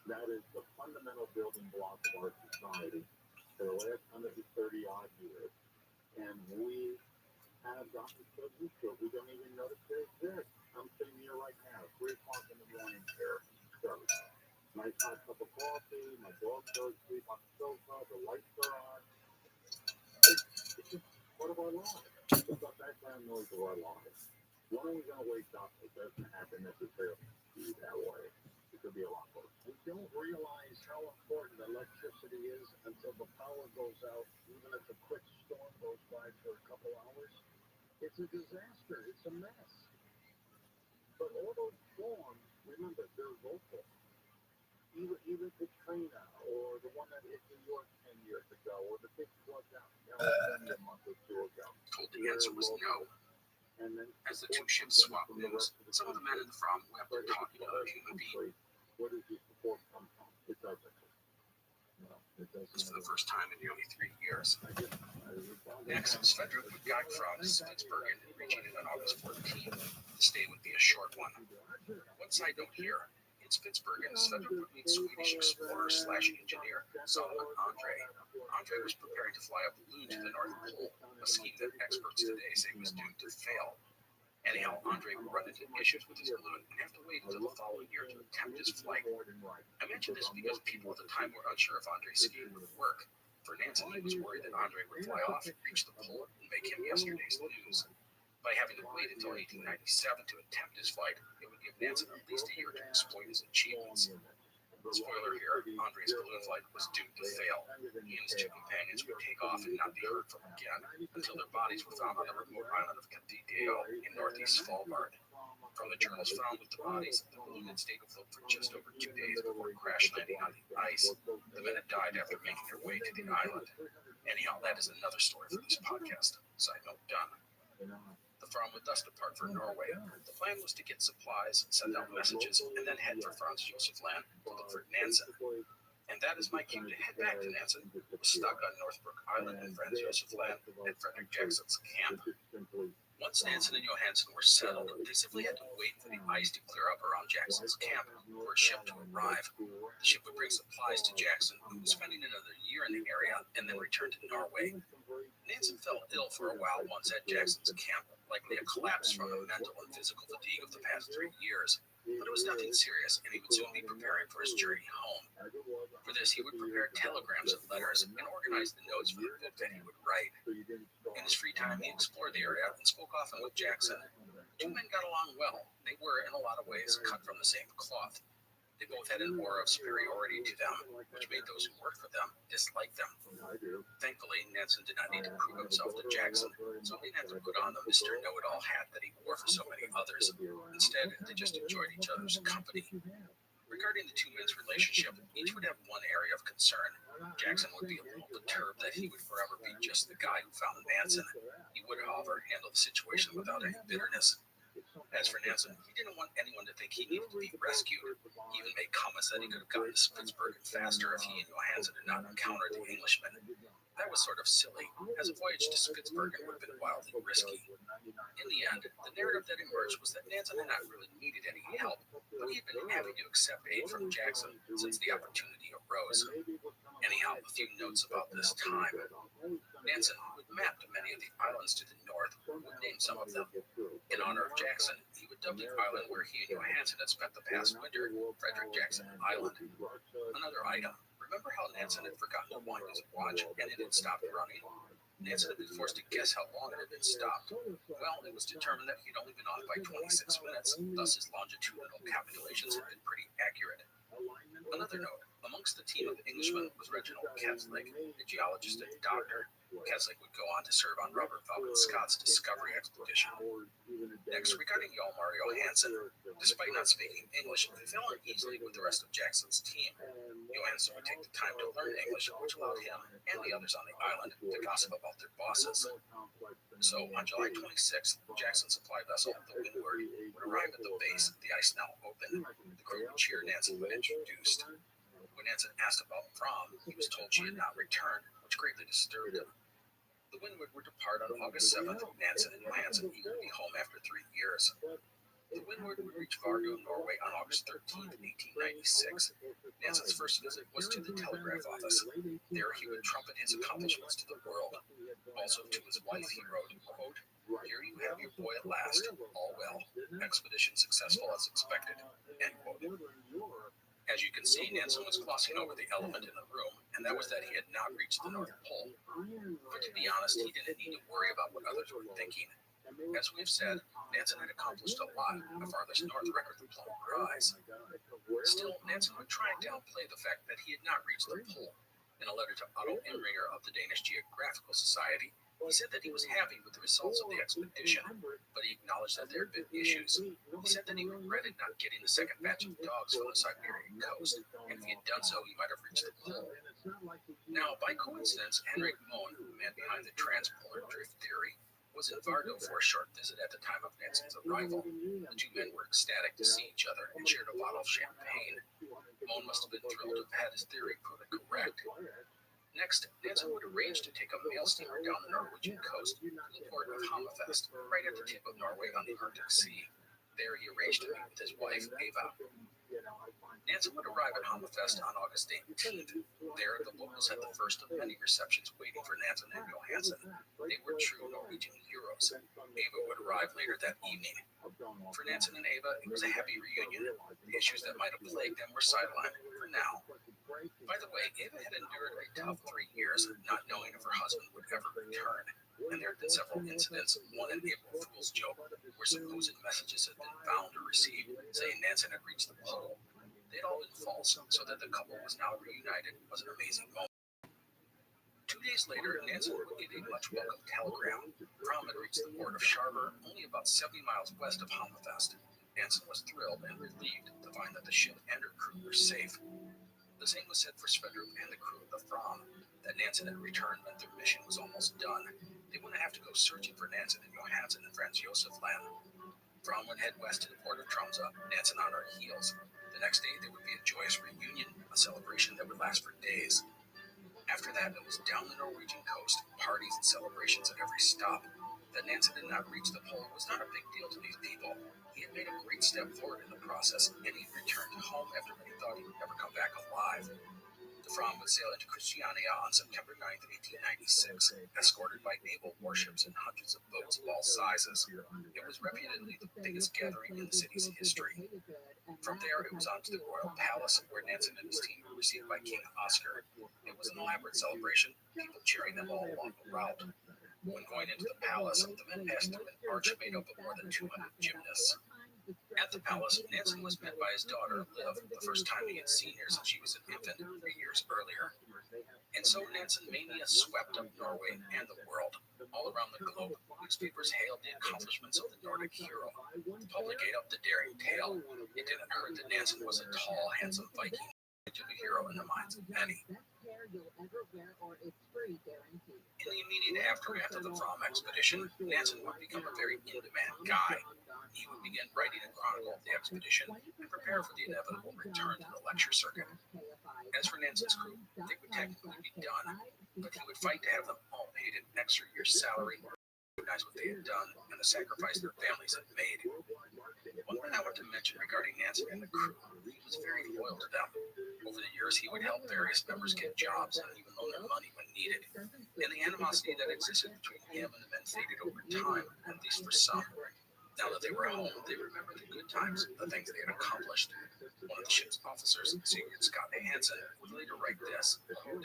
That is the fundamental building block of our society for the last 130 odd years. And we have gotten so used to it, we don't even notice they exist. I'm sitting here right now, 3 o'clock in the morning here. So, nice hot cup of coffee, my dog goes to sleep on the sofa, the lights are on. It's just part of our lives. It's the background noise of our lives. When are we going to wake up? It doesn't happen necessarily that way. It could be a lot worse. We don't realize how important electricity is until the power goes out, even if a quick storm goes by for a couple hours. It's a disaster. It's a mess. But all those storms, remember, they're local. Even Katrina, or the one that hit New York 10 years ago, or the big flood down in California a month or two ago. Told the answer was no. As the two ships swapped news, some of the men in the From wept and talked to another human being. Where does your support come from? It doesn't. No, it doesn't. This for the first time in nearly 3 years. Next, Frederick would guide from Spitsbergen, reaching it on August 14th. The stay would be a short one. One side note here. In Spitsbergen, Frederick would meet Swedish explorer/engineer Solomon Andre. Andre was preparing to fly a balloon to the North Pole, a scheme that experts today say was doomed to fail. Anyhow, Andre would run into issues with his balloon and have to wait until the following year to attempt his flight. I mention this because people at the time were unsure if Andre's scheme would work. For Nansen, he was worried that Andre would fly off, reach the pole, and make him yesterday's news. By having to wait until 1897 to attempt his flight, it would give Nansen at least a year to exploit his achievements. Spoiler here, Andre's balloon flight was doomed to fail. He and his 2 companions would take off and not be heard from again until their bodies were found on the remote island of Capdideo in northeast Svalbard. From the journals found with the bodies, the balloon had stayed afloat for just over 2 days before crash landing on the ice. The men had died after making their way to the island. Anyhow, that is another story for this podcast. Side note done. The From would thus depart for Norway. The plan was to get supplies, send out messages, and then head for Franz Josef Land to look for Nansen. And that is my cue to head back to Nansen, who was stuck on Northbrook Island in Franz Josef Land at Frederick Jackson's camp. Once Nansen and Johansen were settled, they simply had to wait for the ice to clear up around Jackson's camp for a ship to arrive. The ship would bring supplies to Jackson, who was spending another year in the area, and then return to Norway. Nansen fell ill for a while once at Jackson's camp, likely a collapse from the mental and physical fatigue of the past 3 years. But it was nothing serious, and he would soon be preparing for his journey home. For this, he would prepare telegrams and letters and organize the notes for the book that he would write. In his free time, he explored the area and spoke often with Jackson. The 2 men got along well. They were, in a lot of ways, cut from the same cloth. They both had an aura of superiority to them, which made those who worked for them dislike them. Thankfully, Nansen did not need to prove himself to Jackson, so he didn't have to put on the Mr. Know-It-All hat that he wore for so many others. Instead, they just enjoyed each other's company. Regarding the 2 men's relationship, each would have one area of concern. Jackson would be a little perturbed that he would forever be just the guy who found Nansen. He would, however, handle the situation without any bitterness. As for Nansen, he didn't want anyone to think he needed to be rescued. He even made comments that he could have gotten to Spitsbergen faster if he and Johansen had not encountered the Englishman. That was sort of silly, as a voyage to Spitsbergen would have been wildly risky. In the end, the narrative that emerged was that Nansen had not really needed any help, but he had been having to accept aid from Jackson since the opportunity arose. Anyhow, a few notes about this time. Nansen would map many of the islands to the north, would name some of them. In honor of Jackson, he would dub the island where he and Johansen had spent the past winter, Frederick Jackson Island. Another item. Remember how Nansen had forgotten to wind his watch and it had stopped running? Nansen had been forced to guess how long it had been stopped. Well, it was determined that he'd only been off by 26 minutes, thus his longitudinal calculations had been pretty accurate. Another note, amongst the team of Englishmen was Reginald Keswick, a geologist and doctor. Keswick would go on to serve on Robert Falcon Scott's discovery expedition. Next, regarding Jarl Mario Hansen, despite not speaking English, he fell in easily with the rest of Jackson's team. Johansson would take the time to learn English, which allowed him and the others on the island to gossip about their bosses. So, on July 26th, Jackson's supply vessel, the Windward, would arrive at the base, the ice now open. The crew would cheer Nansen when introduced. When Nansen asked about Fromm, he was told she had not returned, which greatly disturbed him. The Windward would depart on August 7th, Nansen and Johansson eager to be home after 3 years. The Windward would reach Vardø, Norway on August 13th, 1896. Nansen's first visit was to the telegraph office. There he would trumpet his accomplishments to the world. Also to his wife he wrote, quote, "Here you have your boy at last, all well. Expedition successful as expected," end quote. As you can see, Nansen was glossing over the elephant in the room, and that was that he had not reached the North Pole. But to be honest, he didn't need to worry about what others were thinking. As we've said, Nansen had accomplished a lot, the farthest north record the plum rise. Still, Nansen would try and downplay the fact that he had not reached the pole. In a letter to Otto Imringer of the Danish Geographical Society, he said that he was happy with the results of the expedition, but he acknowledged that there had been issues. He said that he regretted not getting the second batch of dogs from the Siberian coast, and if he had done so, he might have reached the pole. Now, by coincidence, Henrik Mohn, the man behind the transpolar drift theory, was in Vardø for a short visit at the time of Nansen's arrival. The two men were ecstatic to see each other and shared a bottle of champagne. Mohn must have been thrilled to have had his theory proven correct. Next, Nansen would arrange to take a mail steamer down the Norwegian coast to the port of Hammerfest, right at the tip of Norway on the Arctic Sea. There he arranged to meet with his wife, Eva. Nansen would arrive at Hammerfest on August 18th. There, the locals had the first of many receptions waiting for Nansen and Johansson. They were true Norwegian heroes. Eva would arrive later that evening. For Nansen and Eva, it was a happy reunion. The issues that might have plagued them were sidelined for now. By the way, Eva had endured a tough 3 years, not knowing if her husband would ever return. And there had been several incidents, one an April Fool's joke, where supposed messages had been found or received saying Nansen had reached the pole. They had all been false, so that the couple was now reunited was an amazing moment. 2 days later, Nansen would get a much welcome telegram. Fromm had reached the port of Scharber, only about 70 miles west of Hammerfest. Nansen was thrilled and relieved to find that the ship and her crew were safe. The same was said for Sverdrup and the crew of the Fram. That Nansen had returned meant their mission was almost done. They wouldn't have to go searching for Nansen and Johansson in Franz Josef Land. Fram would head west to the port of Tromsø, Nansen on her heels. The next day, there would be a joyous reunion, a celebration that would last for days. After that, it was down the Norwegian coast, parties and celebrations at every stop. That Nansen did not reach the pole was not a big deal to these people. He had made a great step forward in the process, and he returned home after many thought he would never come back alive. The Fram would sail into Christiania on September 9th, 1896, escorted by naval warships and hundreds of boats of all sizes. It was reputedly the biggest gathering in the city's history. From there, it was on to the Royal Palace, where Nansen and his team were received by King Oscar. It was an elaborate celebration, people cheering them all along the route. When going into the palace, the men passed through an arch made up of more than 200 gymnasts. At the palace, Nansen was met by his daughter, Liv, the first time he had seen her since she was an infant 3 years earlier. And so Nansen mania swept up Norway and the world. All around the globe, newspapers hailed the accomplishments of the Nordic hero. The public ate up the daring tale. It didn't hurt that Nansen was a tall, handsome Viking, a hero in the minds of many. In the immediate aftermath of the Fram expedition, Nansen would become a very in-demand guy. He would begin writing a chronicle of the expedition and prepare for the inevitable return to the lecture circuit. As for Nansen's crew, they would technically be done, but he would fight to have them all paid an extra year's salary, recognize what they had done, and the sacrifice their families had made. One thing I want to mention regarding Nansen and the crew, he was very loyal to them. Over the years, he would help various members get jobs and even loan them money when needed. And the animosity that existed between him and the men faded over time, at least for some. Now that they were home, they remembered the good times, the things they had accomplished. One of the ship's officers, Sigurd Scott Hansen, would later write this, quote,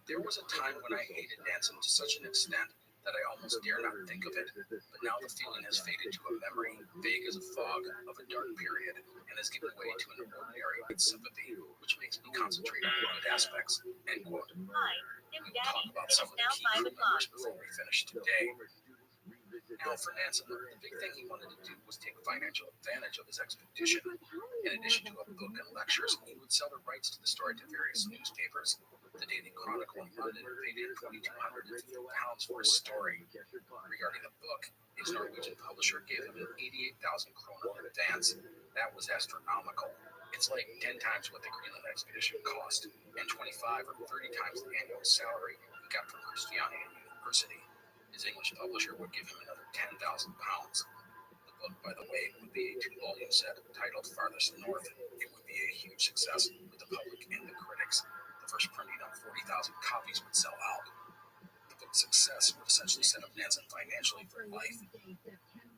"There was a time when I hated Nansen to such an extent that I almost dare not think of it, but now the feeling has faded to a memory, vague as a fog of a dark period, and has given way to an ordinary sympathy, which makes me concentrate on the good aspects." End quote. Hi, We I'm will Daddy. talk about It some is of the now key 5 crew o'clock. members before we finish today. Now, for Nansen, the big thing he wanted to do was take financial advantage of his expedition. In addition to a book and lectures, he would sell the rights to the story to various newspapers. The Daily Chronicle in London paid him £2,250 for his story. Regarding the book, his Norwegian publisher gave him an 88,000 krona advance. That was astronomical. It's like 10 times what the Greenland expedition cost, and 25 or 30 times the annual salary he got from Christiania University. His English publisher would give him another £10,000. The book, by the way, would be a 2-volume set titled Farthest North. It would be a huge success with the public and the critics. The first printing of 40,000 copies would sell out. The book's success would essentially set up Nansen financially for life.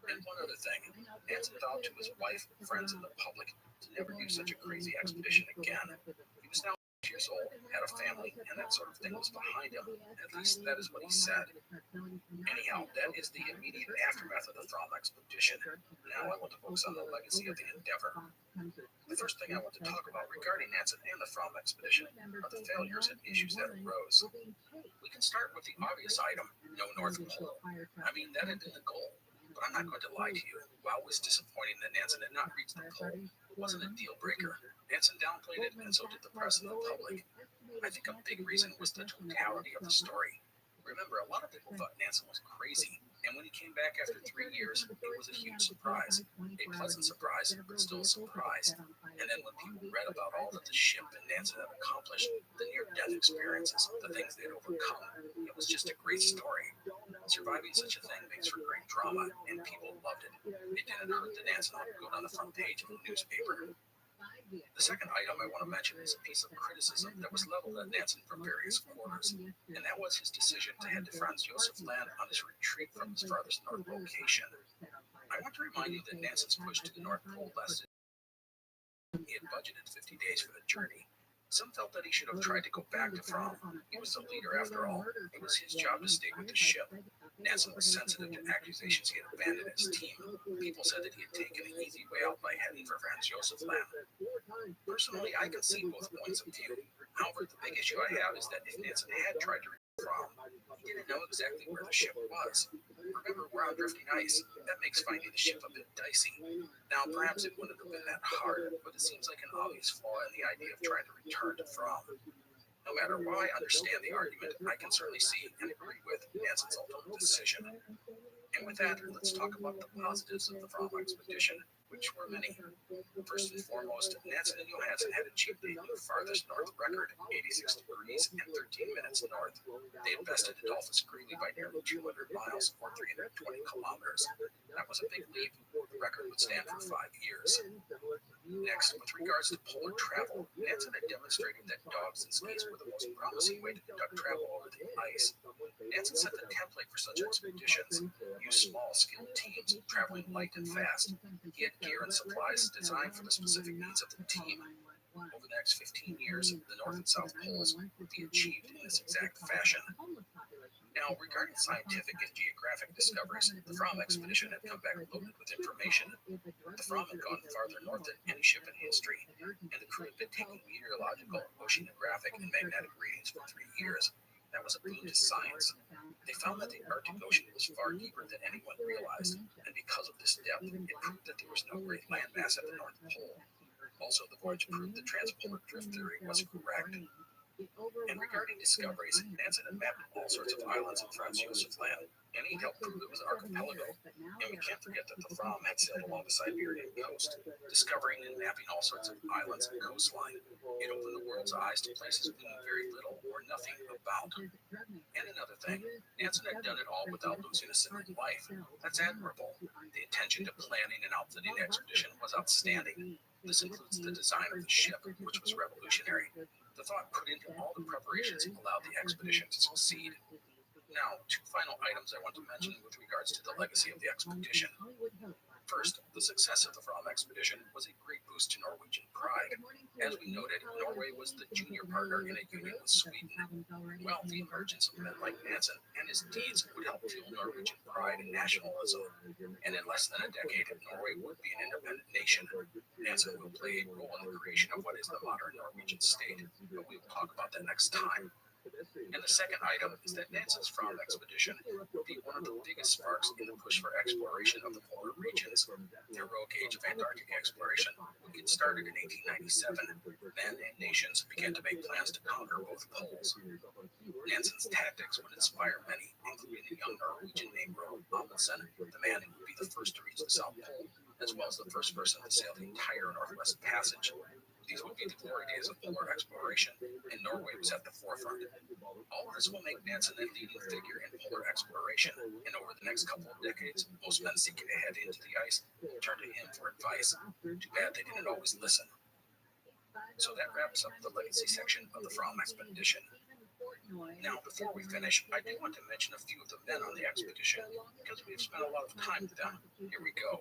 And one other thing, Nansen vowed to his wife, friends, and the public to never do such a crazy expedition again. He was now 8 years old, had a family, and that sort of thing was behind him. At least that is what he said. Anyhow, that is the immediate aftermath of the Throm expedition. Now I want to focus on the legacy of the endeavor. The first thing I want to talk about regarding Nansen and the Throm expedition are the failures and issues that arose. We can start with the obvious item, no North Pole. I mean, that had been the goal. But I'm not going to lie to you. While it was disappointing that Nansen had not reached the pole, it wasn't a deal breaker. Nansen downplayed it, and so did the press and the public. I think a big reason was the totality of the story. Remember, a lot of people thought Nansen was crazy, and when he came back after 3 years, it was a huge surprise. A pleasant surprise, but still a surprise. And then when people read about all that the ship and Nansen had accomplished, the near-death experiences, the things they had overcome, it was just a great story. Surviving such a thing makes for great drama, and people loved it. It didn't hurt that Nansen would go on the front page of the newspaper. The second item I want to mention is a piece of criticism that was leveled at Nansen from various quarters, and that was his decision to head to Franz Josef Land on his retreat from his farthest north location. I want to remind you that Nansen's push to the North Pole lasted. He had budgeted 50 days for the journey. Some felt that he should have tried to go back to Fram. He was the leader after all. It was his job to stay with the ship. Nansen was sensitive to accusations he had abandoned his team. People said that he had taken an easy way out by heading for Franz Josef Land. Personally, I can see both points of view. However, the big issue I have is that if Nansen had tried to reach Fram, he didn't know exactly where the ship was. Remember, we're on drifting ice. That makes finding the ship a bit dicey. Now, perhaps it wouldn't have been that hard, but it seems like an obvious flaw in the idea of trying to return to Fram. No matter while I understand the argument, I can certainly see and agree with Nansen's ultimate decision. And with that, let's talk about the positives of the Fram expedition, which were many. First and foremost, Nansen and Johansen had achieved a new farthest north record, 86 degrees and 13 minutes north. They had bested Adolphus Greely by nearly 200 miles, or 320 kilometers. That was a big leap. The record would stand for 5 years. Next, with regards to polar travel, Nansen had demonstrated that dogs and skis were the most promising way to conduct travel over the ice. Nansen set the template for such expeditions. Use small, skilled teams, traveling light and fast. He had gear and supplies designed for the specific needs of the team. Over the next 15 years, the North and South Poles would be achieved in this exact fashion. Now, regarding scientific and geographic discoveries, the Fram expedition had come back loaded with information. The Fram had gone farther north than any ship in history, and the crew had been taking meteorological, oceanographic, and magnetic readings for 3 years. That was a boon to science. They found that the Arctic Ocean was far deeper than anyone realized, and because of this depth, it proved that there was no great landmass at the North Pole. Also, the voyage proved the transpolar drift theory was correct. And regarding discoveries, Nansen had mapped all sorts of islands in Franz Josef Land, and he helped prove it was an archipelago. And we can't forget that the Fram had sailed along the Siberian coast, discovering and mapping all sorts of islands and coastline. It opened the world's eyes to places we knew very little or nothing about. And another thing, Nansen had done it all without losing a single life. That's admirable. The attention to planning and outfitting the expedition was outstanding. This includes the design of the ship, which was revolutionary. The thought put into all the preparations allowed the expedition to succeed. Now, 2 final items I want to mention with regards to the legacy of the expedition. First, the success of the Fram expedition was a great boost to Norwegian pride. As we noted, Norway was the junior partner in a union with Sweden. Well, the emergence of men like Nansen and his deeds would help fuel Norwegian pride and nationalism. And in less than a decade, Norway would be an independent nation. Nansen will play a role in the creation of what is the modern Norwegian state, but we will talk about that next time. And the second item is that Nansen's Fram expedition would be one of the biggest sparks in the push for exploration of the polar regions. The heroic age of Antarctic exploration would get started in 1897. Men and nations began to make plans to conquer both poles. Nansen's tactics would inspire many, including a young Norwegian named Amundsen, the man who would be the first to reach the South Pole, as well as the first person to sail the entire Northwest Passage. These would be the glory days of polar exploration, and Norway was at the forefront. All of this will make Nansen a leading figure in polar exploration, and over the next couple of decades, most men seeking to head into the ice will turn to him for advice. Too bad they didn't always listen. So that wraps up the legacy section of the Fram expedition. Now, before we finish, I do want to mention a few of the men on the expedition, because we've spent a lot of time with them. Here we go.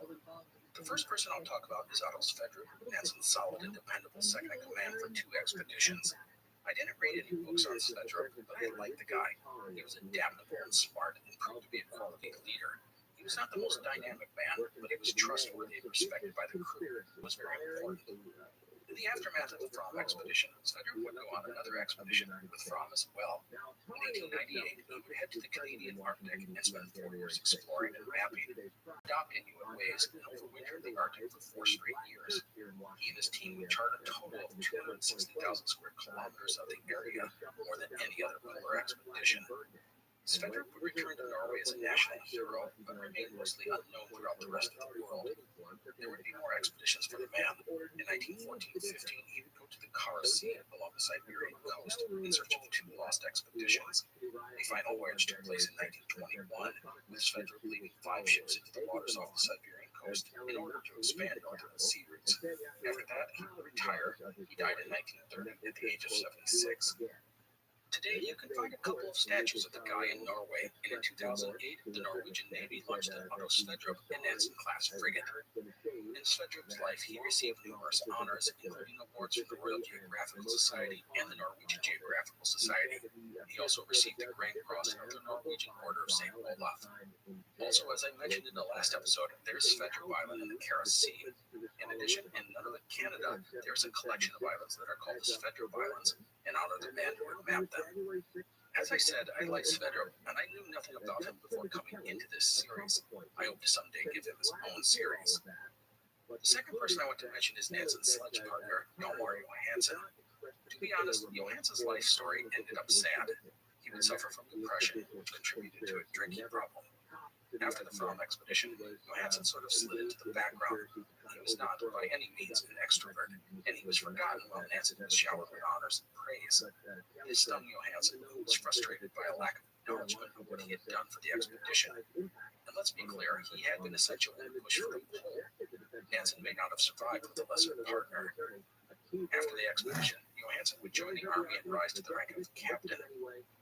The first person I'll talk about is Otto Sverdrup, Nansen's solid and dependable second in command for 2 expeditions. I didn't read any books on Sverdrup, but I liked the guy. He was adaptable and smart and proved to be a quality leader. He was not the most dynamic man, but he was trustworthy and respected by the crew. It was very important. In the aftermath of the Fram expedition, Sverdrup would go on another expedition with Fram as well. In 1898, he would head to the Canadian Arctic and spend 4 years exploring and mapping, adopt Inuit ways, and overwinter in the Arctic for 4 straight years. He and his team would chart a total of 260,000 square kilometers of the area, more than any other polar expedition. Sverdrup would return to Norway as a national hero, but remain mostly unknown throughout the rest of the world. There would be more expeditions for the man. In 1914-15, he would go to the Kara Sea along the Siberian coast in search of 2 lost expeditions. A final voyage took place in 1921, with Sverdrup leading 5 ships into the waters off the Siberian coast in order to expand northern sea routes. After that, he would retire. He died in 1930 at the age of 76. Today, you can find a couple of statues of the guy in Norway, and in 2008, the Norwegian Navy launched an Otto Sverdrup and Nansen-class frigate. In Sverdrup's life, he received numerous honors, including awards from the Royal Geographical Society and the Norwegian Geographical Society. He also received the Grand Cross of the Norwegian Order of St. Olaf. Also, as I mentioned in the last episode, there's Sverdrup Island in the Kara Sea. In addition, in Nunavut, Canada, there's a collection of islands that are called the Sverdrup Islands, in honor of the man who had mapped them. As I said, I like Sverdrup, and I knew nothing about him before coming into this series. I hope to someday give him his own series. The second person I want to mention is Nansen's sledge partner, Hjalmar Johansen. To be honest, Johansen's life story ended up sad. He would suffer from depression, which contributed to a drinking problem. After the Fram expedition, Johansen sort of slid into the background. He was not, by any means, an extrovert, and he was forgotten while Nansen was showered with honors and praise. This stung Johansen, who was frustrated by a lack of acknowledgement of what he had done for the expedition. And let's be clear, he had been essential in the push for the pole. Nansen may not have survived with a lesser partner. After the expedition, Johansen would join the army and rise to the rank of captain.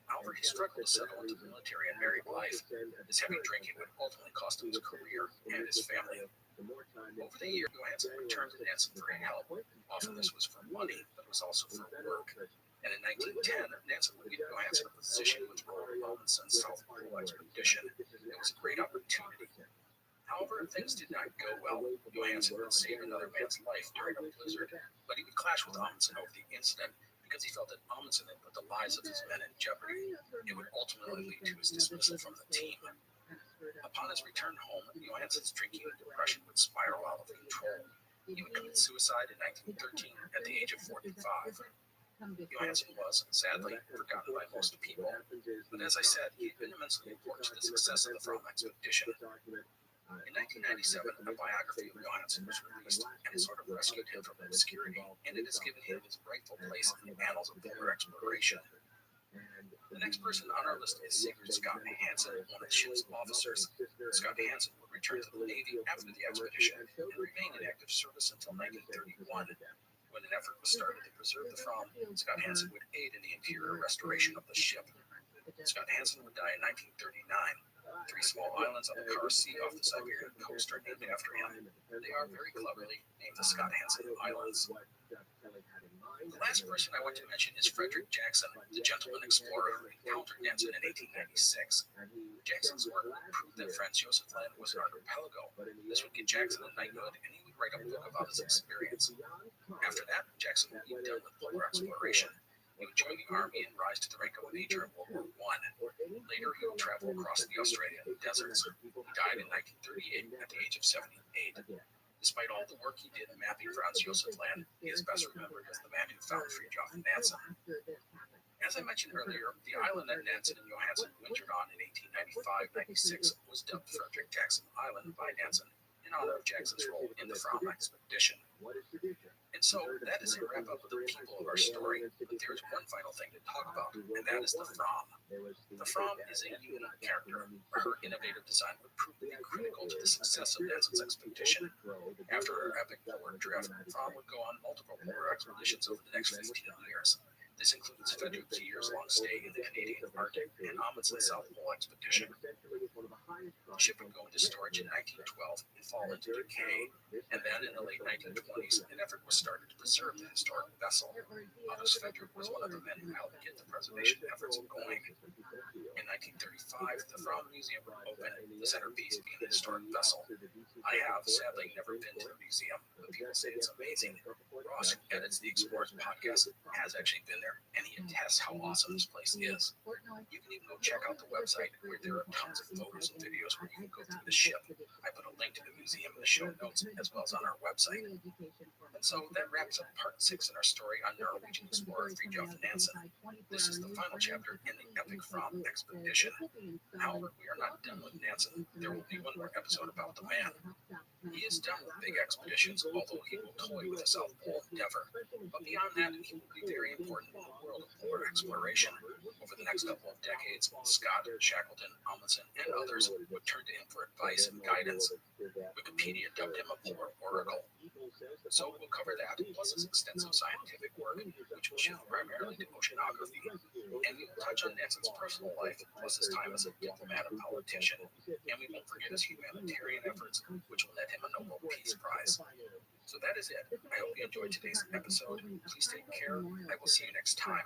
However, he struggled to settle into the military and married life. His heavy drinking would ultimately cost him his career and his family. Over the years, Johansen returned to Nansen for help. Often this was for money, but it was also for work. And in 1910, Nansen would give Johansen a position with Roald Amundsen's South Pole expedition. It was a great opportunity. However, things did not go well. Johansen would save another man's life during a blizzard, but he would clash with Amundsen over the incident because he felt that Amundsen had put the lives of his men in jeopardy. It would ultimately lead to his dismissal from the team. Upon his return home, Johansen's drinking and depression would spiral out of control. He would commit suicide in 1913 at the age of 45. Johansen was, sadly, forgotten by most people. But as I said, he had been immensely important to the success of the Fram expedition. In 1997, a biography of Johansen was released, and it sort of rescued him from obscurity, and it has given him his rightful place in the annals of polar exploration. The next person on our list is Sigurd Scott Hansen, one of the ship's officers. Scott Hansen would return to the Navy after the expedition and remain in active service until 1931. When an effort was started to preserve the Fram, Scott Hansen would aid in the interior restoration of the ship. Scott Hansen would die in 1939. 3 small islands on the Kara Sea off the Siberian coast are named after him. They are very cleverly named the Scott Hansen Islands. The last person I want to mention is Frederick Jackson, the gentleman explorer who encountered Nansen in 1896. Jackson's work proved that Franz Josef Land was an archipelago. This would get Jackson a knighthood, and he would write a book about his experience. After that, Jackson would be done with polar exploration. He would join the army and rise to the rank of a major in World War I. Later, he would travel across the Australian deserts. He died in 1938 at the age of 78. Despite all the work he did in mapping Franz Josef Land, he is best remembered as the man who found Fridtjof Nansen. As I mentioned earlier, the island that Nansen and Johansen wintered on in 1895-96 was dubbed Frederick Jackson Island by Nansen in honor of Jackson's role in the Fram expedition. And so, that is a wrap-up of the people of our story, but there is one final thing to talk about, and that is the Fram. The Fram is a unique character. Her innovative design would prove to be critical to the success of Nansen's expedition. After her epic polar drift, Fram would go on multiple polar expeditions over the next 15 years. This includes Frederick Geer's long stay in the Canadian Arctic and Amundsen's South Pole expedition. The ship would go into storage in 1912 and fall into decay, and then in the late 1920s, an effort was started to preserve the historic vessel. Otto Frederick was one of the men who helped get the preservation efforts going. In 1935, the Fram Museum opened, the centerpiece being the historic vessel. I have, sadly, never been to the museum, but people say it's amazing. Ross, who edits the Explorers podcast, has actually been there, and he attests how awesome this place is. You can even go check out the website, where there are tons of photos and videos where you can go through the ship. I put a link to the museum in the show notes, as well as on our website. And so that wraps up part 6 in our story on Norwegian explorer Fridtjof Nansen. This is the final chapter in the epic Fram expedition. However, we are not done with Nansen. There will be one more episode about the man. He is done with big expeditions, although he will toy with the South Pole endeavor. But beyond that, he will be very important in the world of polar exploration. Over the next couple of decades, Scott, Shackleton, Amundsen, and others would turn to him for advice and guidance. Wikipedia dubbed him a polar oracle. So we'll cover that, plus his extensive scientific work, which will shift primarily to oceanography. And we will touch on Nansen's personal life, plus his time as a diplomat and politician. And we won't forget his humanitarian efforts, which will net him a Nobel Peace Prize. So that is it. I hope you enjoyed today's episode. Please take care. I will see you next time.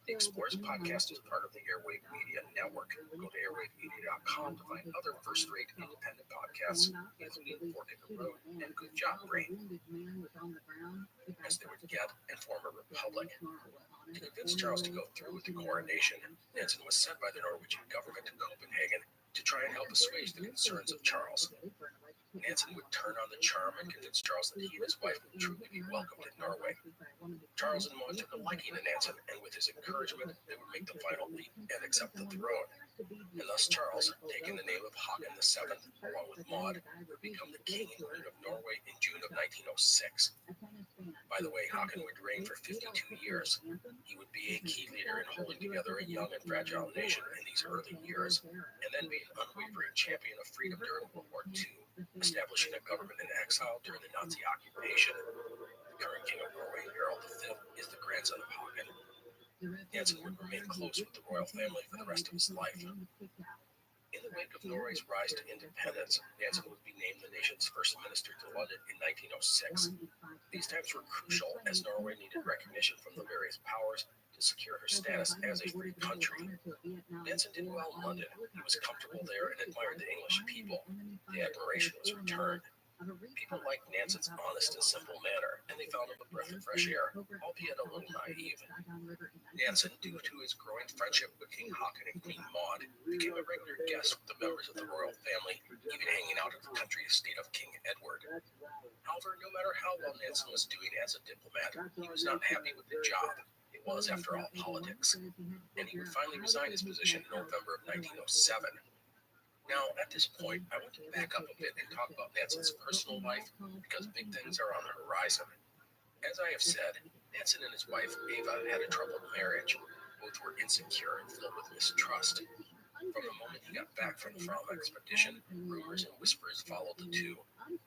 The Explorers podcast is part of the Airwave Media Network. Go to airwavemedia.com to find other first-rate independent podcasts, including Fork in the Road and Good Job Brain, as they would get, and form a republic. To convince Charles to go through with the coronation, Nansen was sent by the Norwegian government to Copenhagen to try and help assuage the concerns of Charles. Nansen would turn on the charm and convince Charles that he and his wife would truly be welcomed in Norway. Charles and Maud took a liking to Nansen, and with his encouragement, they would make the final leap and accept the throne. And thus Charles, taking the name of Haakon VII, along with Maud, would become the king and ruler of Norway in June of 1906. By the way, Haakon would reign for 52 years. He would be a key leader in holding together a young and fragile nation in these early years, and then be an unwavering champion of freedom during World War II, establishing a government in exile during the Nazi occupation. The current king of Norway, Harald V, is the grandson of Haakon. Nansen would remain close with the royal family for the rest of his life. In the wake of Norway's rise to independence, Nansen would be named the nation's first minister to London in 1906. These times were crucial as Norway needed recognition from the various powers to secure her status as a free country. Nansen did well in London. He was comfortable there and admired the English people. The admiration was returned. People liked Nansen's honest and simple manner, and they found him a breath of fresh air, albeit a little naive. Nansen, due to his growing friendship with King Haakon and Queen Maud, became a regular guest with the members of the royal family, even hanging out at the country estate of King Edward. However, no matter how well Nansen was doing as a diplomat, he was not happy with the job. It was, after all, politics. And he would finally resign his position in November of 1907. Now, at this point, I want to back up a bit and talk about Nansen's personal life, because big things are on the horizon. As I have said, Nansen and his wife, Eva, had a troubled marriage. Both were insecure and filled with mistrust. From the moment he got back from the Fromm expedition, rumors and whispers followed the two.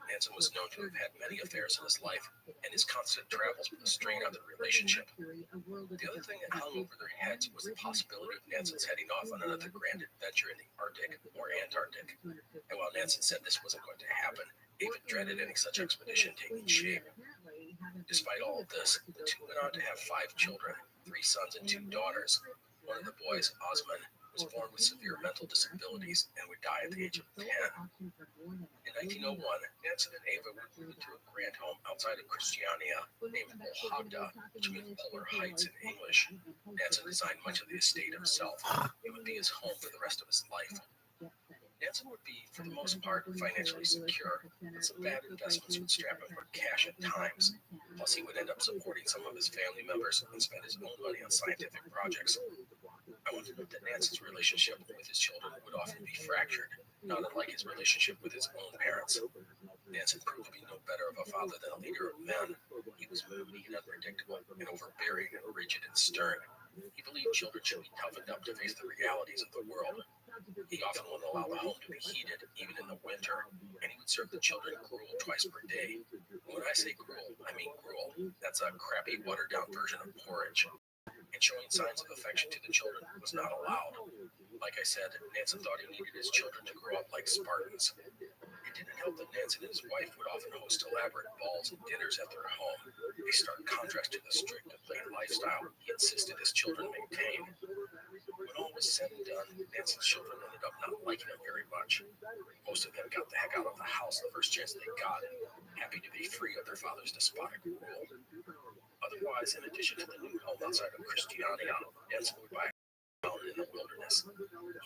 Nansen was known to have had many affairs in his life, and his constant travels put a strain on their relationship. The other thing that hung over their heads was the possibility of Nansen's heading off on another grand adventure in the Arctic or Antarctic. And while Nansen said this wasn't going to happen, Ava dreaded any such expedition taking shape. Despite all of this, the two went on to have 5 children, 3 sons and 2 daughters. One of the boys, Osman, was born with severe mental disabilities and would die at the age of 10. In 1901, Nansen and Ava would move into a grand home outside of Christiania named Bolhagda, which means Polar Heights in English. Nansen designed much of the estate himself. It would be his home for the rest of his life. Nansen would be, for the most part, financially secure, but some bad investments would strap him for cash at times. Plus, he would end up supporting some of his family members and spend his own money on scientific projects. I want to note that Nansen's relationship with his children would often be fractured, not unlike his relationship with his own parents. Nansen proved to be no better of a father than a leader of men. He was moody and unpredictable, and overbearing and rigid and stern. He believed children should be toughened up to face the realities of the world. He often wouldn't allow the home to be heated, even in the winter, and he would serve the children gruel twice per day. When I say gruel, I mean gruel. That's a crappy, watered-down version of porridge. And showing signs of affection to the children was not allowed. Like I said, Nansen thought he needed his children to grow up like Spartans. It didn't help that Nansen and his wife would often host elaborate balls and dinners at their home, a stark contrast to the strict and plain lifestyle he insisted his children maintain. When all was said and done, Nansen's children ended up not liking him very much. Most of them got the heck out of the house the first chance they got, happy to be free of their father's despotic rule. Otherwise, in addition to the new home outside of Christiania, Nansen would buy a mountain in the wilderness.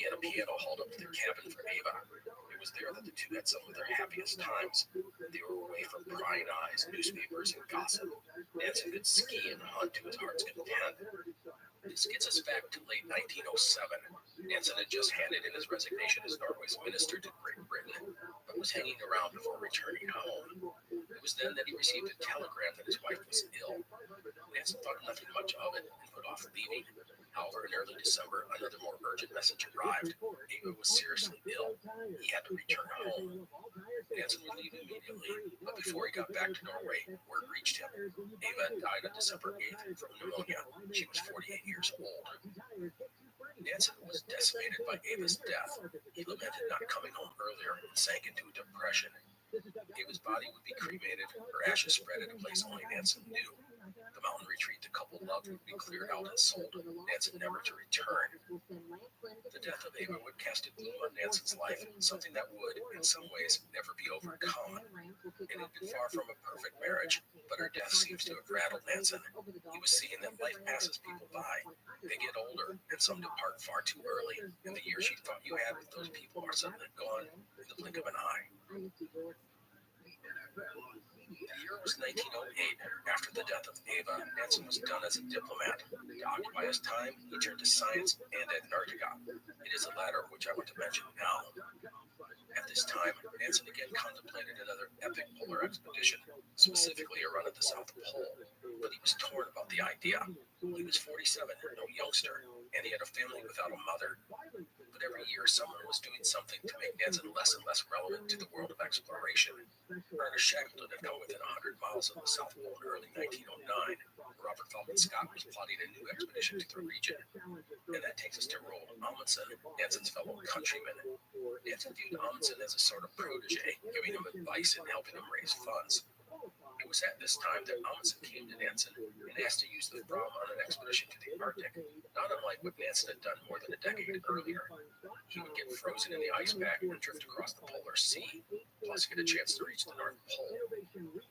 He had a piano hauled up to the cabin for Ava. It was there that the two had some of their happiest times. They were away from prying eyes, newspapers, and gossip. Nansen could ski and hunt to his heart's content. This gets us back to late 1907. Nansen had just handed in his resignation as Norway's minister to Great Britain, but was hanging around before returning home. It was then that he received a telegram that his wife was ill. Nansen thought nothing much of it and put off leaving. However, in early December, another more urgent message arrived. Ava was seriously ill. He had to return home. Nansen would leave immediately, but before he got back to Norway, word reached him. Ava had died on December 8th from pneumonia. She was 48 years old. Nansen was decimated by Ava's death. He lamented not coming home earlier and sank into a depression. Ava's body would be cremated, her ashes spread in a place only Nansen knew. The mountain retreat the couple loved would be cleared out and sold, Nansen never to return. The death of Ava would cast a gloom on Nansen's life, something that would, in some ways, never be overcome. It had been far from a perfect marriage, but her death seems to have rattled Nansen. He was seeing that life passes people by. They get older, and some depart far too early, and the years you thought you had with those people are suddenly gone in the blink of an eye. The year was 1908. After the death of Ava, Nansen was done as a diplomat. To occupy his time, he turned to science and Antarctica. It is the latter which I want to mention now. At this time, Nansen again contemplated another epic polar expedition, specifically a run at the South Pole, but he was torn about the idea. He was 47, no youngster, and he had a family without a mother. But every year, someone was doing something to make Nansen less and less relevant to the world of exploration. Ernest Shackleton had come within 100 miles of the South Pole in early 1909. Robert Falcon Scott was plotting a new expedition to the region. And that takes us to Roald Amundsen, Nansen's fellow countryman. Nansen viewed Amundsen as a sort of protege, giving him advice and helping him raise funds. It was at this time that Amundsen came to Nansen and asked to use the Fromm on an expedition to the Arctic, not unlike what Nansen had done more than a decade earlier. He would get frozen in the ice pack and drift across the polar sea, plus get a chance to reach the North Pole.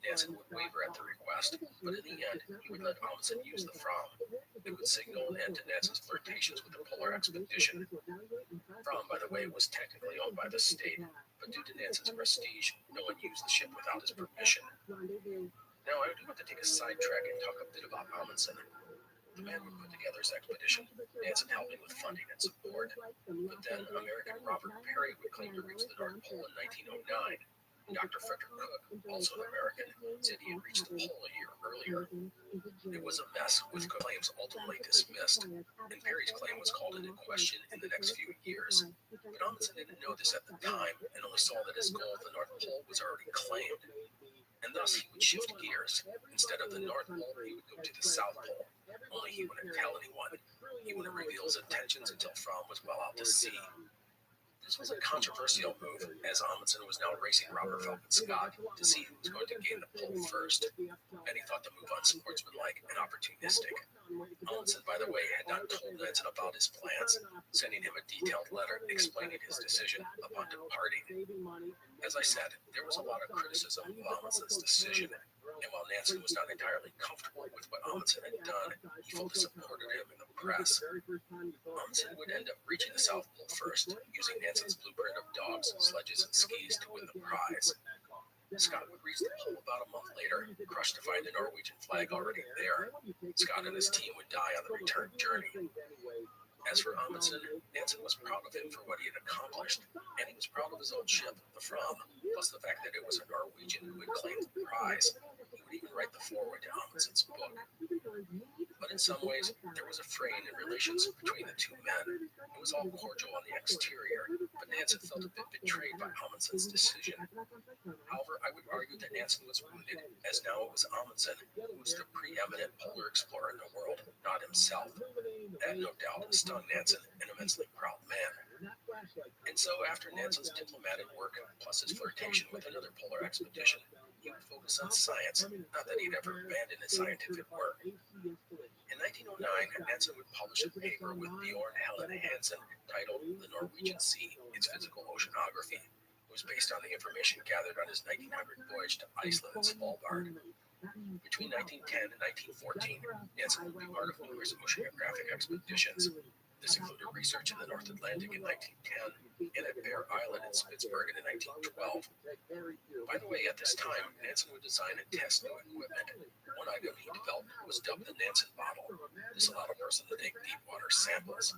Nansen would waver at the request, but in the end, he would let Amundsen use the Fromm. It would signal an end to Nansen's flirtations with the polar expedition. Fromm, by the way, was technically owned by the state, but due to Nansen's prestige, no one used the ship without his permission. Now, I do want to take a sidetrack and talk a bit about Amundsen. The man would put together his expedition, Nansen helping with funding and support. But then American Robert Peary would claim to reach the North Pole in 1909. Dr. Frederick Cook, also an American, said he had reached the pole a year earlier. It was a mess, with claims ultimately dismissed, and Perry's claim was called into question in the next few years. But Amundsen didn't know this at the time, and only saw that his goal of the North Pole was already claimed. And thus he would shift gears. Instead of the North Pole, he would go to the South Pole. Only he wouldn't tell anyone. He wouldn't reveal his intentions until Fromm was well out to sea. This was a controversial move, as Amundsen was now racing Robert Falcon Scott to see who was going to gain the pole first. Many thought the move unsportsmanlike and opportunistic. Amundsen, by the way, had not told Nansen about his plans, sending him a detailed letter explaining his decision upon departing. As I said, there was a lot of criticism of Amundsen's decision, and while Nansen was not entirely comfortable with what Amundsen had done, he fully supported him in the press. Amundsen would end up reaching the South Pole first, using Nansen's blueprint of dogs, sledges, and skis to win the prize. Scott would reach the pole about a month later, crushed to find the Norwegian flag already there. Scott and his team would die on the return journey. As for Amundsen, Nansen was proud of him for what he had accomplished, and he was proud of his old ship, the Fram, plus the fact that it was a Norwegian who had claimed the prize. He would even write the foreword to Amundsen's book. But in some ways, there was a fraying in relations between the two men. It was all cordial on the exterior, but Nansen felt a bit betrayed by Amundsen's decision. However, I would argue that Nansen was wounded, as now it was Amundsen who was the preeminent polar explorer in the world, not himself. That, no doubt, stung Nansen, an immensely proud man. And so, after Nansen's diplomatic work, plus his flirtation with another polar expedition, he would focus on science, not that he'd ever abandoned his scientific work. In 1909, Nansen would publish a paper with Bjorn Helen Hansen titled The Norwegian Sea, Its Physical Oceanography. It was based on the information gathered on his 1900 voyage to Iceland and Svalbard. Between 1910 and 1914, Nansen would be part of numerous oceanographic expeditions. This included research in the North Atlantic in 1910 and at Bear Island in Spitsbergen in 1912. By the way, at this time, Nansen would design and test new equipment. One item he developed was dubbed the Nansen bottle. This allowed a person to take deep water samples.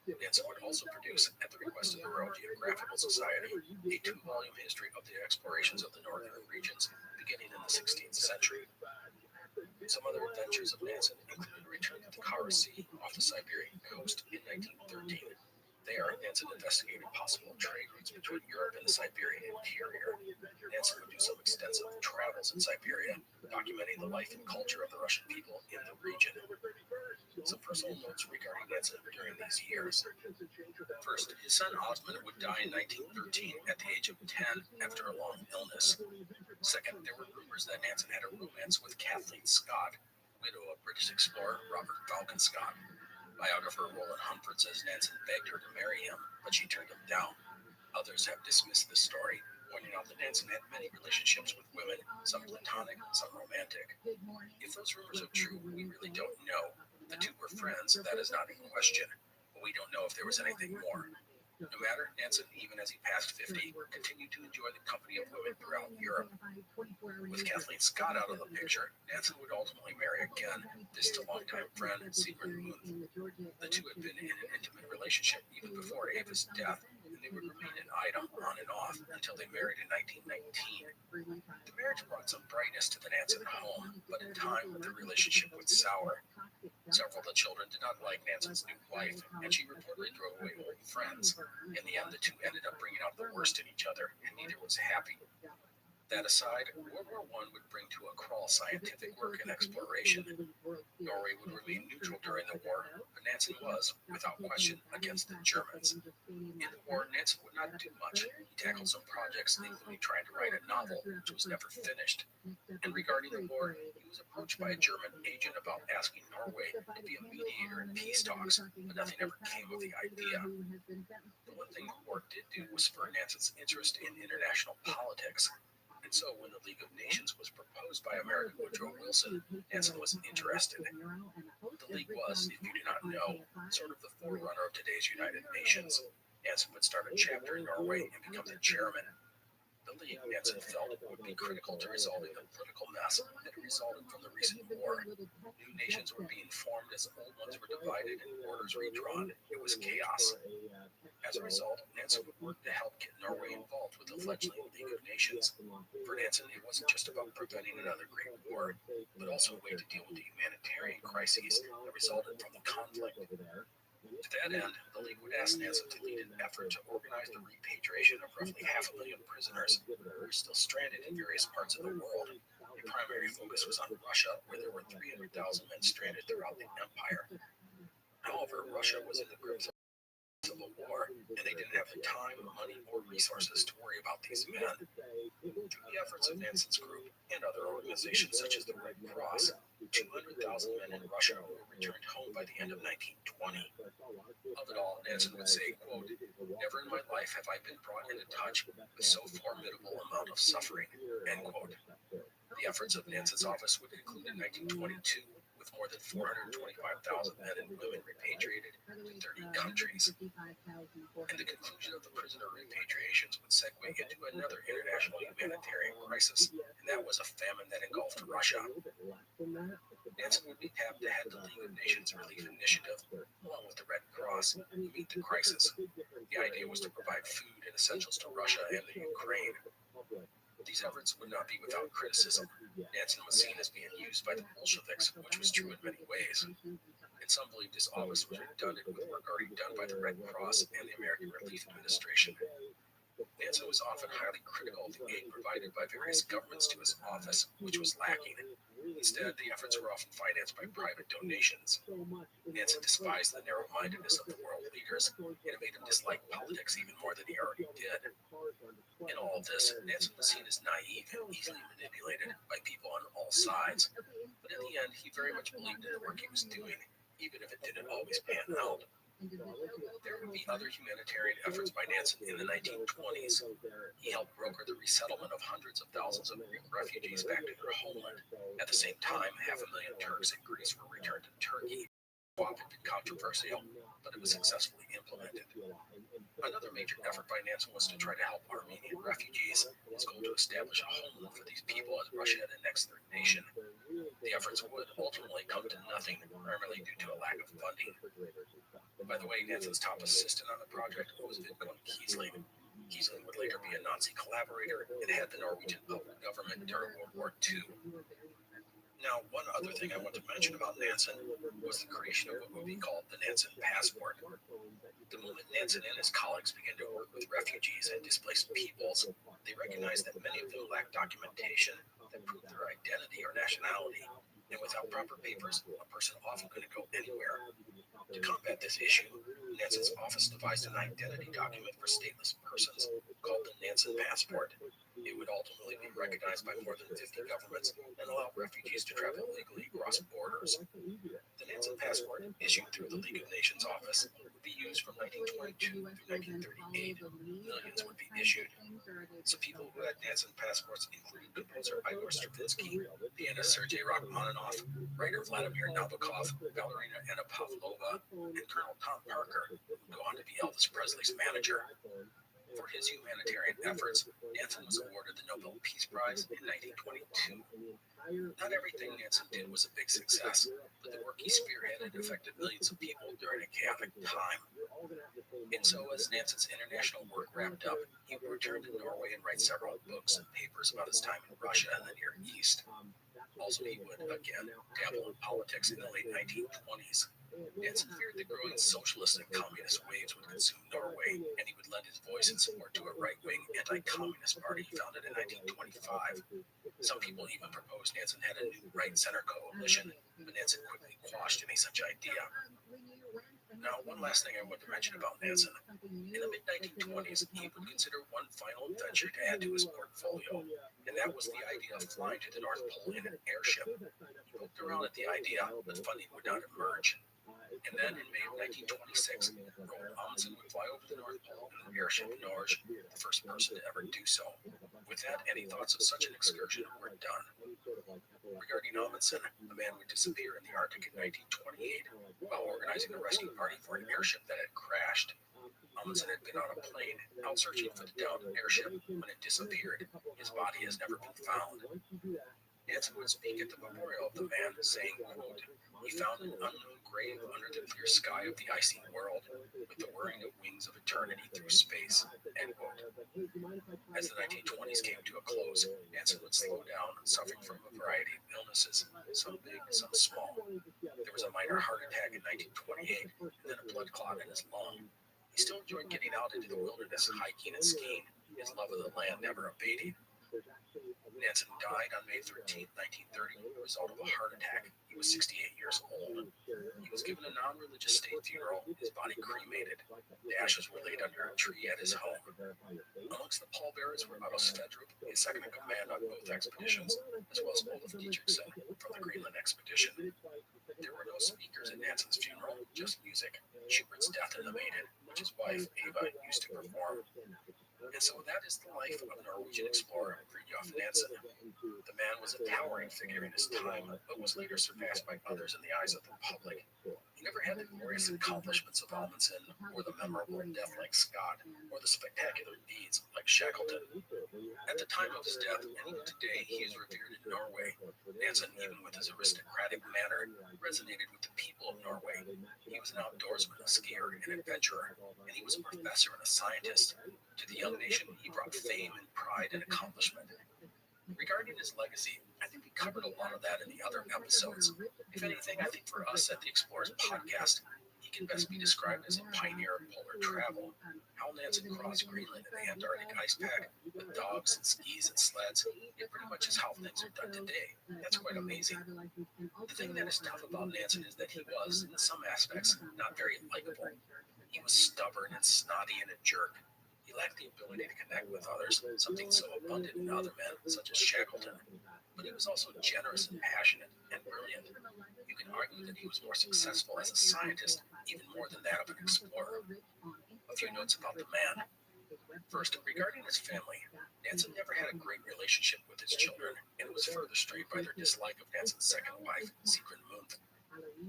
Nansen would also produce, at the request of the Royal Geographical Society, a 2-volume history of the explorations of the northern regions beginning in the 16th century. Some other adventures of Nansen included a return to the Kara Sea off the Siberian coast in 1913. There, Nansen investigated possible trade routes between Europe and the Siberian interior. Nansen would do some extensive travels in Siberia, documenting the life and culture of the Russian people in the region. Some personal notes regarding Nansen during these years. First, his son Osmond would die in 1913 at the age of 10 after a long illness. Second, there were rumors that Nansen had a romance with Kathleen Scott, widow of British explorer Robert Falcon Scott. Biographer Roland Humford says Nansen begged her to marry him, but she turned him down. Others have dismissed the story, pointing out that Nansen had many relationships with women, some platonic, some romantic. If those rumors are true, we really don't know. The two were friends, that is not in question, but we don't know if there was anything more. No matter, Nansen, even as he passed 50, continued to enjoy the company of women throughout Europe. With Kathleen Scott out of the picture, Nansen would ultimately marry again, this to longtime friend Sigrun Muth. The two had been in an intimate relationship even before Ava's death, and they would remain an item on and off until they married in 1919. The marriage brought some brightness to the Nansen home, but in time, the relationship would sour. Several of the children did not like Nansen's new wife, and she reportedly drove away old friends. In the end, the two ended up bringing out the worst in each other, and neither was happy. That aside, World War I would bring to a crawl scientific work and exploration. Norway would remain neutral during the war, but Nansen was, without question, against the Germans. In the war, Nansen would not do much. He tackled some projects, including trying to write a novel, which was never finished. And regarding the war, he was approached by a German agent about asking Norway to be a mediator in peace talks, but nothing ever came of the idea. The one thing the war did do was spur Nansen's interest in international politics. And so, when the League of Nations was proposed by American Woodrow Wilson, Nansen was interested. The League was, if you do not know, sort of the forerunner of today's United Nations. Nansen would start a chapter in Norway and become the chairman. The League, Nansen felt, would be critical to resolving the political mess that resulted from the recent war. New nations were being formed as old ones were divided and borders redrawn. It was chaos. As a result, Nansen would work to help get Norway involved with the fledgling League of Nations. For Nansen, it wasn't just about preventing another great war, but also a way to deal with the humanitarian crises that resulted from the conflict. To that end, the League would ask Nansen to lead an effort to organize the repatriation of roughly 500,000 prisoners who were still stranded in various parts of the world. The primary focus was on Russia, where there were 300,000 men stranded throughout the empire. However, Russia was in the grips of civil war, and they didn't have the time, money, or resources to worry about these men. Through the efforts of Nansen's group and other organizations such as the Red Cross, 200,000 men in Russia were returned home by the end of 1920. Of it all, Nansen would say, quote, "Never in my life have I been brought into touch with so formidable amount of suffering," end quote. The efforts of Nansen's office would conclude in 1922 with more than 425,000 men and women repatriated to 30 countries. And the conclusion of the prisoner repatriations would segue into another international humanitarian crisis, and that was a famine that engulfed Russia. Nansen would be tapped to head the League of Nations Relief Initiative, along with the Red Cross, to meet the crisis. The idea was to provide food and essentials to Russia and the Ukraine. These efforts would not be without criticism. Nansen was seen as being used by the Bolsheviks, which was true in many ways. And some believed his office was redundant with work already done by the Red Cross and the American Relief Administration. Nansen was often highly critical of the aid provided by various governments to his office, which was lacking. Instead, the efforts were often financed by private donations. Nansen despised the narrow-mindedness of the world leaders, and it made him dislike politics even more than he already did. In all of this, Nansen was seen as naive and easily manipulated by people on all sides. But in the end, he very much believed in the work he was doing, even if it didn't always pan out. There would be other humanitarian efforts by Nansen in the 1920s. He helped broker the resettlement of hundreds of thousands of Greek refugees back to their homeland. At the same time, 500,000 Turks in Greece were returned to Turkey. The swap had been controversial, but it was successfully implemented. Another major effort by Nansen was to try to help Armenian refugees. His goal to establish a homeland for these people as Russia had annexed their nation. The efforts would ultimately come to nothing, primarily due to a lack of funding. By the way, Nansen's top assistant on the project was Vidkun Quisling. Quisling would later be a Nazi collaborator and head the Norwegian public government during World War II. Now, one other thing I want to mention about Nansen was the creation of what would be called the Nansen Passport. The moment Nansen and his colleagues began to work with refugees and displaced peoples, they recognized that many of them lacked documentation that proved their identity or nationality, and without proper papers, a person often couldn't go anywhere. To combat this issue, Nansen's office devised an identity document for stateless persons called the Nansen Passport. It would ultimately be recognized by more than 50 governments and allow refugees to travel legally across borders. The Nansen Passport, issued through the League of Nations office, would be used from 1922 through 1938. Millions would be issued. Some people who had Nansen passports included composer Igor Stravinsky, pianist Sergei Rachmaninoff, writer Vladimir Nabokov, ballerina Anna Pavlova, and Colonel Tom Parker, who would go on to be Elvis Presley's manager. For his humanitarian efforts, Nansen was awarded the Nobel Peace Prize in 1922. Not everything Nansen did was a big success, but the work he spearheaded affected millions of people during a chaotic time. And so, as Nansen's international work wrapped up, he would return to Norway and write several books and papers about his time in Russia and the Near East. Also, he would, again, dabble in politics in the late 1920s. Nansen feared the growing socialist and communist waves would consume Norway, and he would lend his voice in support to a right-wing anti-communist party founded in 1925. Some people even proposed Nansen had a new right-center coalition, but Nansen quickly quashed any such idea. Now, one last thing I want to mention about Nansen. In the mid-1920s, he would consider one final venture to add to his portfolio, and that was the idea of flying to the North Pole in an airship. He poked around at the idea, but funding would not emerge. And then in May of 1926, Roald Amundsen would fly over the North Pole in an airship in Norge, the first person to ever do so. With that, any thoughts of such an excursion were done. Regarding Amundsen, a man would disappear in the Arctic in 1928 while organizing a rescue party for an airship that had crashed. Amundsen had been on a plane out searching for the downed airship when it disappeared. His body has never been found. Nansen would speak at the memorial of the man, saying, quote, "He found an unknown grave under the clear sky of the icy world, with the whirring of wings of a eternity through space, end quote. As the 1920s came to a close, Nansen would slow down, suffering from a variety of illnesses, some big, some small. There was a minor heart attack in 1928, and then a blood clot in his lung. He still enjoyed getting out into the wilderness, hiking and skiing, his love of the land never abating. Nansen died on May 13, 1930, as a result of a heart attack. He was 68 years old. He was given a non-religious state funeral, his body cremated. The ashes were laid under a tree at his home. Amongst the pallbearers were Otto Sverdrup, his second in command on both expeditions, as well as Olaf Dietrichson from the Greenland expedition. There were no speakers at Nansen's funeral, just music, Schubert's Death in the Maiden, which his wife, Eva, used to perform. And so that is the life of Norwegian explorer Fridtjof Nansen. The man was a towering figure in his time, but was later surpassed by others in the eyes of the public. He never had the glorious accomplishments of Amundsen, or the memorable death like Scott, or the spectacular deeds like Shackleton. At the time of his death, and even today, he is revered in Norway. Nansen, even with his aristocratic manner, resonated with the people of Norway. He was an outdoorsman, a skier, an adventurer, and he was a professor and a scientist. To the young nation, he brought fame and pride and accomplishment. Regarding his legacy, I think we covered a lot of that in the other episodes. If anything, I think for us at the Explorers Podcast, he can best be described as a pioneer of polar travel. How Nansen crossed Greenland and the Antarctic ice pack with dogs and skis and sleds, it pretty much is how things are done today. That's quite amazing. The thing that is tough about Nansen is that he was, in some aspects, not very likable. He was stubborn and snotty and a jerk. He lacked the ability to connect with others, something so abundant in other men, such as Shackleton. But he was also generous and passionate and brilliant. You can argue that he was more successful as a scientist, even more than that of an explorer. A few notes about the man. First, regarding his family, Nansen never had a great relationship with his children, and it was further strained by their dislike of Nansen's second wife, Sigrun Munthe.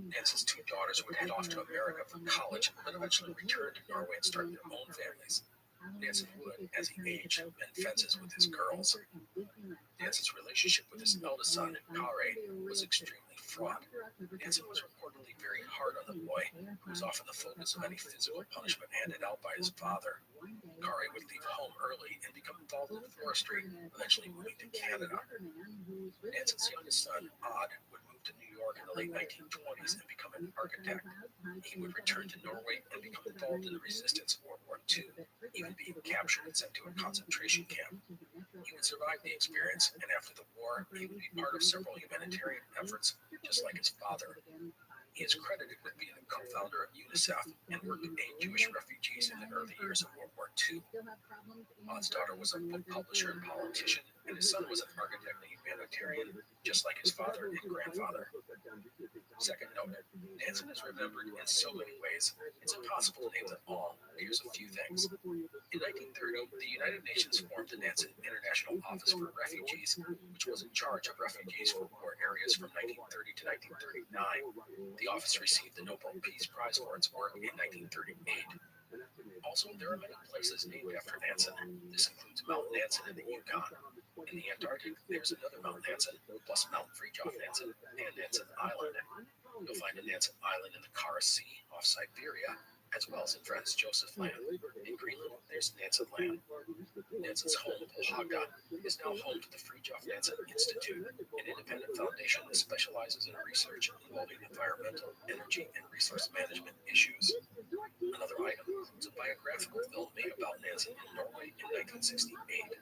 Nansen's two daughters would head off to America for college, but eventually return to Norway and start their own families. Nansen would, as he aged, mend fences with his girls. Nansen's relationship with his eldest son, Kare, was extremely fraught. Nansen was reportedly very hard on the boy, who was often the focus of any physical punishment handed out by his father. Kare would leave home early and become involved in forestry, eventually moving to Canada. Nansen's youngest son, Odd, would move to New York in the late 1920s and become an architect. He would return to Norway and become involved in the resistance of World War II, even being captured and sent to a concentration camp. He would survive the experience, and after the war, he would be part of several humanitarian efforts, just like his father. He is credited with being the co-founder of UNICEF and worked to aid Jewish refugees in the early years of World War II. Odd's daughter was a book publisher and politician, and his son was an architect and humanitarian, just like his father and grandfather. Second note, Nansen is remembered in so many ways, it's impossible to name them all. Here's a few things. In 1930, the United Nations formed the Nansen International Office for Refugees, which was in charge of refugees from war areas from 1930 to 1939. The office received the Nobel Peace Prize for its work in 1938. Also, there are many places named after Nansen. This includes Mount Nansen in the Yukon. In the Antarctic, there's another Mount Nansen, plus Mount Fridtjof Nansen and Nansen Island. You'll find a Nansen Island in the Kara Sea off Siberia, as well as in Franz Josef Land. In Greenland, there's Nansen Land. Nansen's home, Haga, is now home to the Fridtjof Nansen Institute, an independent foundation that specializes in research involving environmental, energy, and resource management issues. Another item includes a biographical film made about Nansen in Norway in 1968.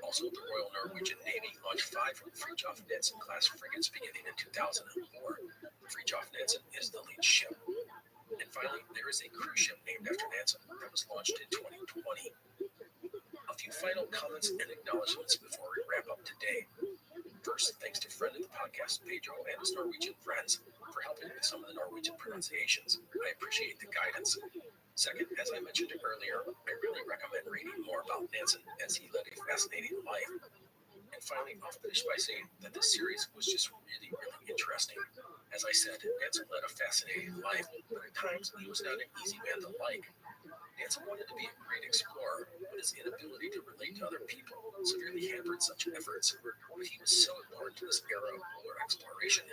Also, the Royal Norwegian Navy launched 5 Fridtjof Nansen-class frigates beginning in 2004. Fridtjof Nansen is the lead ship. And finally, there is a cruise ship named after Nansen that was launched in 2020. A few final comments and acknowledgments before we wrap up today. First, thanks to friend of the podcast, Pedro, and his Norwegian friends for helping with some of the Norwegian pronunciations. I appreciate the guidance. Second, as I mentioned earlier, I really recommend reading more about Nansen as he led a fascinating life. And finally, I'll finish by saying that this series was just really, really interesting. As I said, Nansen led a fascinating life, but at times he was not an easy man to like. Nansen wanted to be a great explorer, but his inability to relate to other people severely hampered such efforts. But he was so important to this era of polar exploration.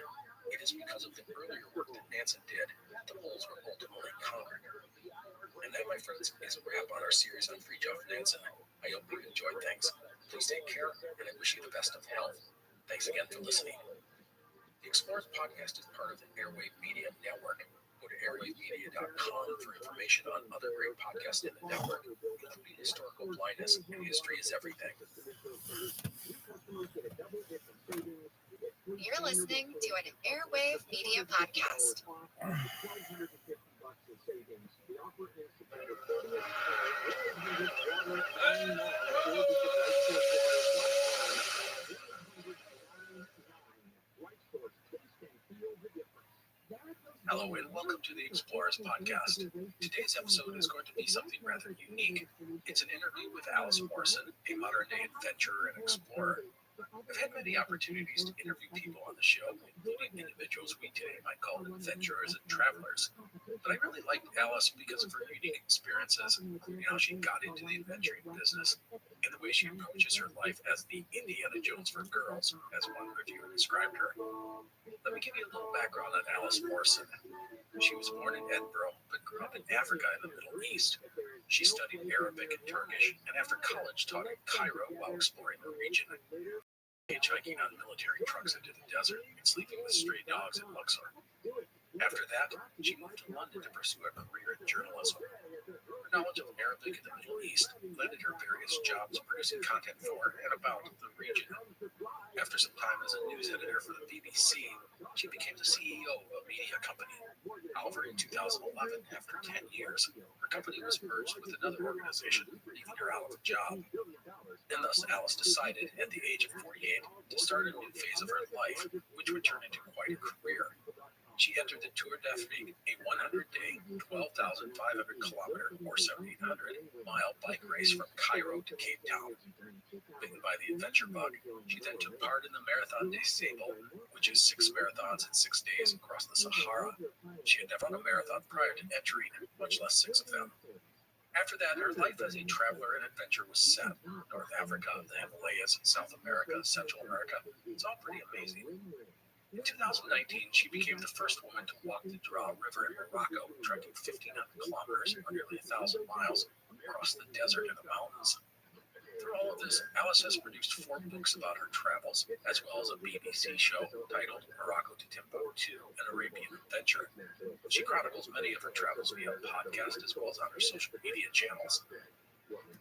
It is because of the earlier work that Nansen did that the moles were ultimately conquered. And that, my friends, is a wrap on our series on Fridtjof Nansen. I hope you enjoyed things. Please take care, and I wish you the best of health. Thanks again for listening. The Explorers podcast is part of the Airwave Media Network. Go to airwavemedia.com for information on other great podcasts in the network, including Historical Blindness and History is Everything. You're listening to an Airwave Media Podcast. Hello and welcome to the Explorers podcast. Today's episode is going to be something rather unique. It's an interview with Alice Morrison, a modern-day adventurer and explorer. I've had many opportunities to interview people on the show, including individuals we today might call adventurers and travelers. But I really liked Alice because of her unique experiences, how she got into the adventuring business, and the way she approaches her life as the Indiana Jones for girls, as one reviewer described her. Let me give you a little background on Alice Morrison. She was born in Edinburgh, but grew up in Africa in the Middle East. She studied Arabic and Turkish, and after college taught in Cairo while exploring the region. Hitchhiking on military trucks into the desert and sleeping with stray dogs in Luxor. After that, she moved to London to pursue a career in journalism. Her knowledge of Arabic in the Middle East led to her various jobs producing content for and about the region. After some time as a news editor for the BBC, she became the CEO of a media company. However, in 2011, after 10 years, her company was merged with another organization, leaving her out of a job. And thus, Alice decided, at the age of 48, to start a new phase of her life, which would turn into quite a career. She entered the Tour d'Afrique, a 100-day, 12,500 kilometer, or 7,800-mile bike race from Cairo to Cape Town. Bitten by the adventure bug, she then took part in the Marathon des Sables, which is 6 marathons in 6 days across the Sahara. She had never run a marathon prior to entering, much less 6 of them. After that, her life as a traveler and adventurer was set. North Africa, the Himalayas, South America, Central America. It's all pretty amazing. In 2019, she became the first woman to walk the Draa River in Morocco, trekking 1,500 kilometers, or nearly 1,000 miles, across the desert and the mountains. Through all of this, Alice has produced 4 books about her travels, as well as a BBC show titled Morocco to Timbuktu, an Arabian Adventure. She chronicles many of her travels via podcast as well as on her social media channels.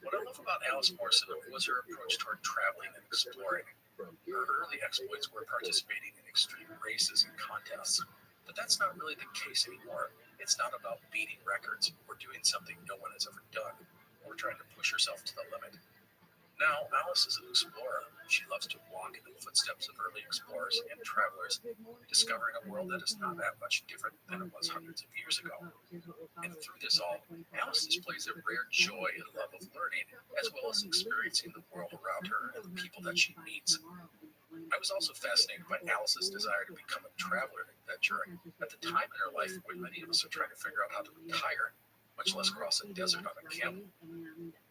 What I love about Alice Morrison was her approach toward traveling and exploring. Her early exploits were participating in extreme races and contests, but that's not really the case anymore. It's not about beating records or doing something no one has ever done, or trying to push herself to the limit. Now, Alice is an explorer. She loves to walk in the footsteps of early explorers and travelers, discovering a world that is not that much different than it was hundreds of years ago. And through this all, Alice displays a rare joy and love of learning, as well as experiencing the world around her and the people that she meets. I was also fascinated by Alice's desire to become a traveler and adventurer at the time in her life when many of us are trying to figure out how to retire, much less cross a desert on a camel.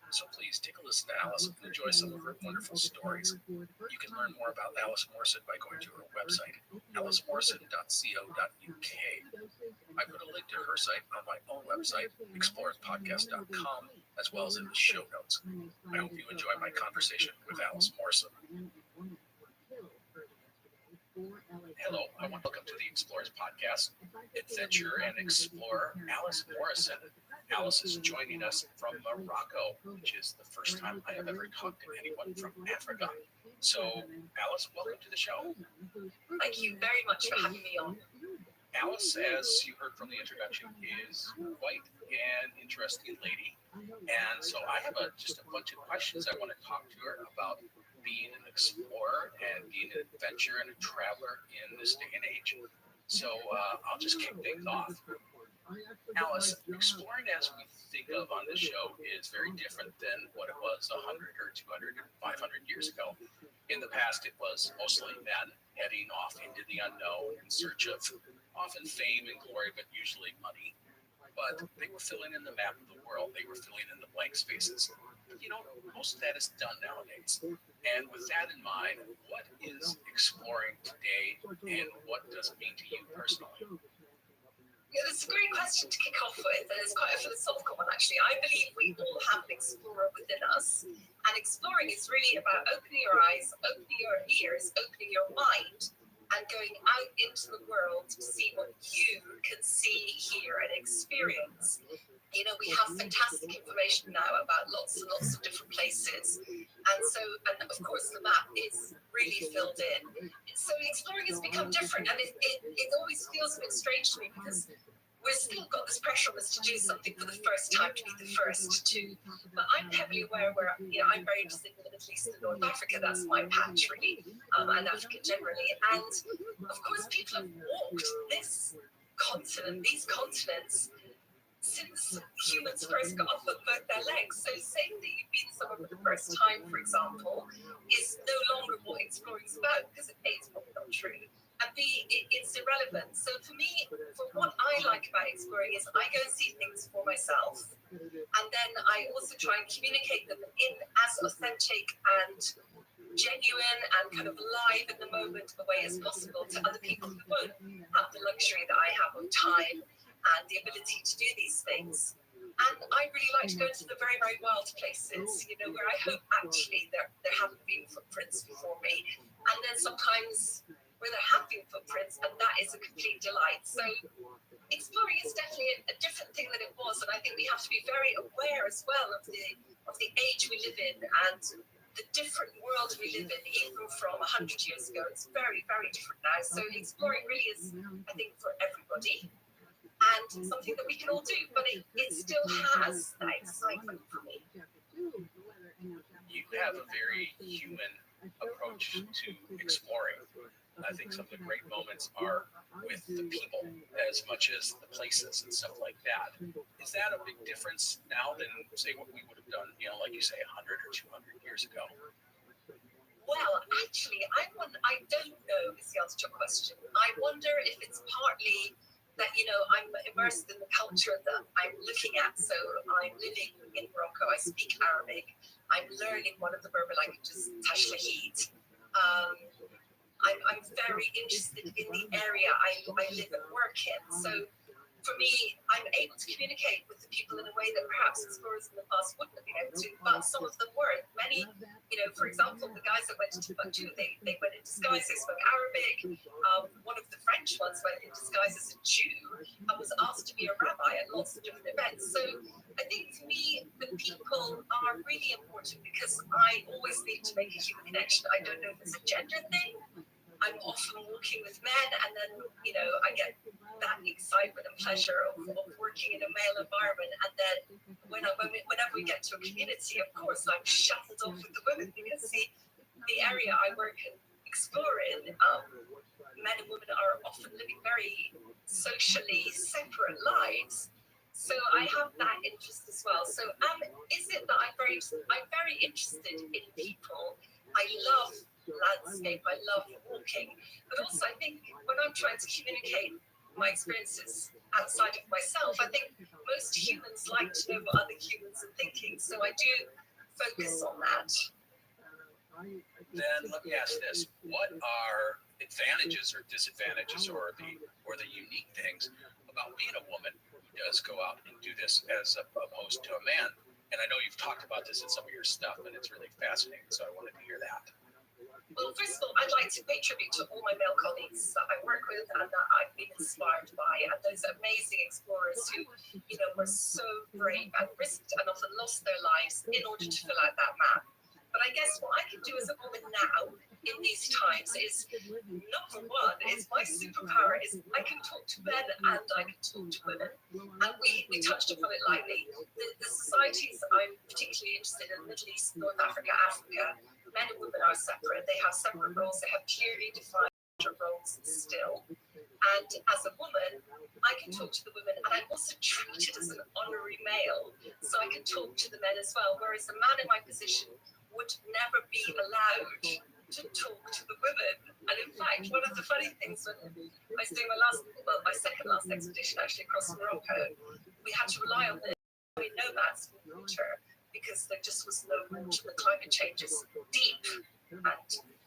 So please take a listen to Alice and enjoy some of her wonderful stories. You can learn more about Alice Morrison by going to her website, alicemorrison.co.uk. I put a link to her site on my own website, explorerspodcast.com, as well as in the show notes. I hope you enjoy my conversation with Alice Morrison. Hello, I want to welcome to the Explorers Podcast, adventurer and explorer Alice Morrison. Alice is joining us from Morocco, which is the first time I have ever talked to anyone from Africa. So, Alice, welcome to the show. Thank you very much for having me on. Alice, as you heard from the introduction, is quite an interesting lady. And so I have just a bunch of questions I want to talk to her about being an explorer and being an adventurer and a traveler in this day and age. So I'll just kick things off. Alice, exploring as we think of on this show is very different than what it was 100 or 200 or 500 years ago. In the past, it was mostly men heading off into the unknown in search of often fame and glory, but usually money. But they were filling in the map of the world. They were filling in the blank spaces. most of that is done nowadays. And with that in mind, what is exploring today and what does it mean to you personally? Yeah, that's a great question to kick off with, and it's quite a philosophical one, actually. I believe we all have an explorer within us, and exploring is really about opening your eyes, opening your ears, opening your mind, and going out into the world to see what you can see, hear, and experience. You know, we have fantastic information now about lots and lots of different places. And of course, the map is really filled in. So exploring has become different, and it always feels a bit strange to me because we've still got this pressure on us to do something for the first time, to be the first to. But I'm heavily aware where, you know, I'm very interested in the Middle East and North Africa. That's my patch, really, and Africa generally. And of course, people have walked this continent, these continents, since humans first got off of both their legs. So saying that you've been somewhere for the first time, for example, is no longer what exploring is about, because A, it's probably not true, and B, it's irrelevant. So for me, for what I like about exploring is I go and see things for myself, and then I also try and communicate them in as authentic and genuine and kind of live in the moment a way as possible to other people who won't have the luxury that I have of time and the ability to do these things. And I really like to go to the very, very wild places, you know, where I hope actually there haven't been footprints before me. And then sometimes where there have been footprints, and that is a complete delight. So exploring is definitely a different thing than it was. And I think we have to be very aware as well of the age we live in and the different world we live in, even from 100 years ago. It's very, very different now. So exploring really is, I think, for everybody, and something that we can all do, but it still has that excitement for me. You have a very human approach to exploring. I think some of the great moments are with the people as much as the places and stuff like that. Is that a big difference now than, say, what we would have done, you know, like you say, 100 or 200 years ago? Well, actually, I don't know is the answer to your question. I wonder if it's partly that, you know, I'm immersed in the culture that I'm looking at. So I'm living in Morocco. I speak Arabic. I'm learning one of the Berber languages, Tashlahid. I'm very interested in the area I live and work in. So for me, I'm able to communicate with the people in a way that perhaps explorers in the past wouldn't have been able to, but some of them weren't. Many, you know, for example, the guys that went to Timbuktu, they went in disguise, they spoke Arabic. One of the French ones went in disguise as a Jew and was asked to be a rabbi at lots of different events. So I think for me, the people are really important because I always need to make a human connection. I don't know if it's a gender thing. I'm often walking with men, and then, you know, I get that excitement and pleasure of working in a male environment. And then whenever we get to a community, of course, I'm shuffled off with the women because the area I work and explore in, men and women are often living very socially separate lives. So I have that interest as well. So is it that I'm very interested in people? I love landscape, I love walking, but also I think when I'm trying to communicate my experiences outside of myself, I think most humans like to know what other humans are thinking, so I do focus on that. Then let me ask this: what are advantages or disadvantages, or the unique things about being a woman who does go out and do this as opposed to a man? And I know you've talked about this in some of your stuff, and it's really fascinating, so I wanted to hear that. Well, first of all, I'd like to pay tribute to all my male colleagues that I work with and that I've been inspired by, and those amazing explorers who, you know, were so brave and risked and often lost their lives in order to fill out that map. But I guess what I can do as a woman now in these times is, number one, is my superpower is I can talk to men and I can talk to women. And we touched upon it lightly. The societies I'm particularly interested in, Middle East, North Africa, Africa, men and women are separate. They have separate roles. They have clearly defined roles still. And as a woman, I can talk to the women, and I'm also treated as an honorary male, so I can talk to the men as well. Whereas a man in my position would never be allowed to talk to the women. And in fact, one of the funny things when I was doing my second last expedition actually across Morocco, we had to rely on the nomads from water because there just was no water. The climate change is deep and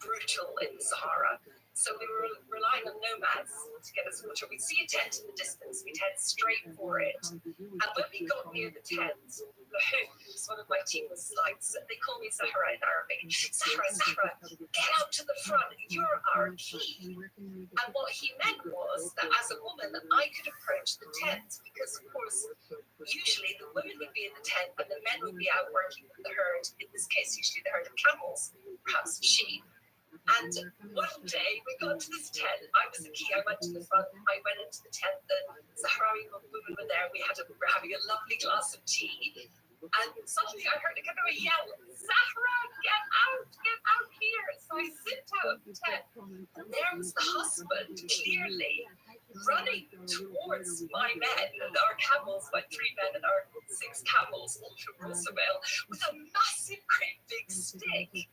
brutal in the Sahara. So we were relying on nomads to get us water. We'd see a tent in the distance, we'd head straight for it. And when we got near the tent, the who's one of my team was like, they call me Zahra in Arabic. Zahra, get out to the front, you're our key. And what he meant was that as a woman, I could approach the tent because, of course, usually the women would be in the tent and the men would be out working with the herd, in this case, usually the herd of camels, perhaps of sheep. And one day we got to this tent. I was the key. I went to the front. I went into the tent. The Sahrawi women were there. We're having a lovely glass of tea. And suddenly I heard a kind of a yell, Zahra, get out here. So I zipped out of the tent. And there was the husband, clearly running towards my men and our camels, my 3 men and our 6 camels, all from Roosevelt, with a massive, great big stick.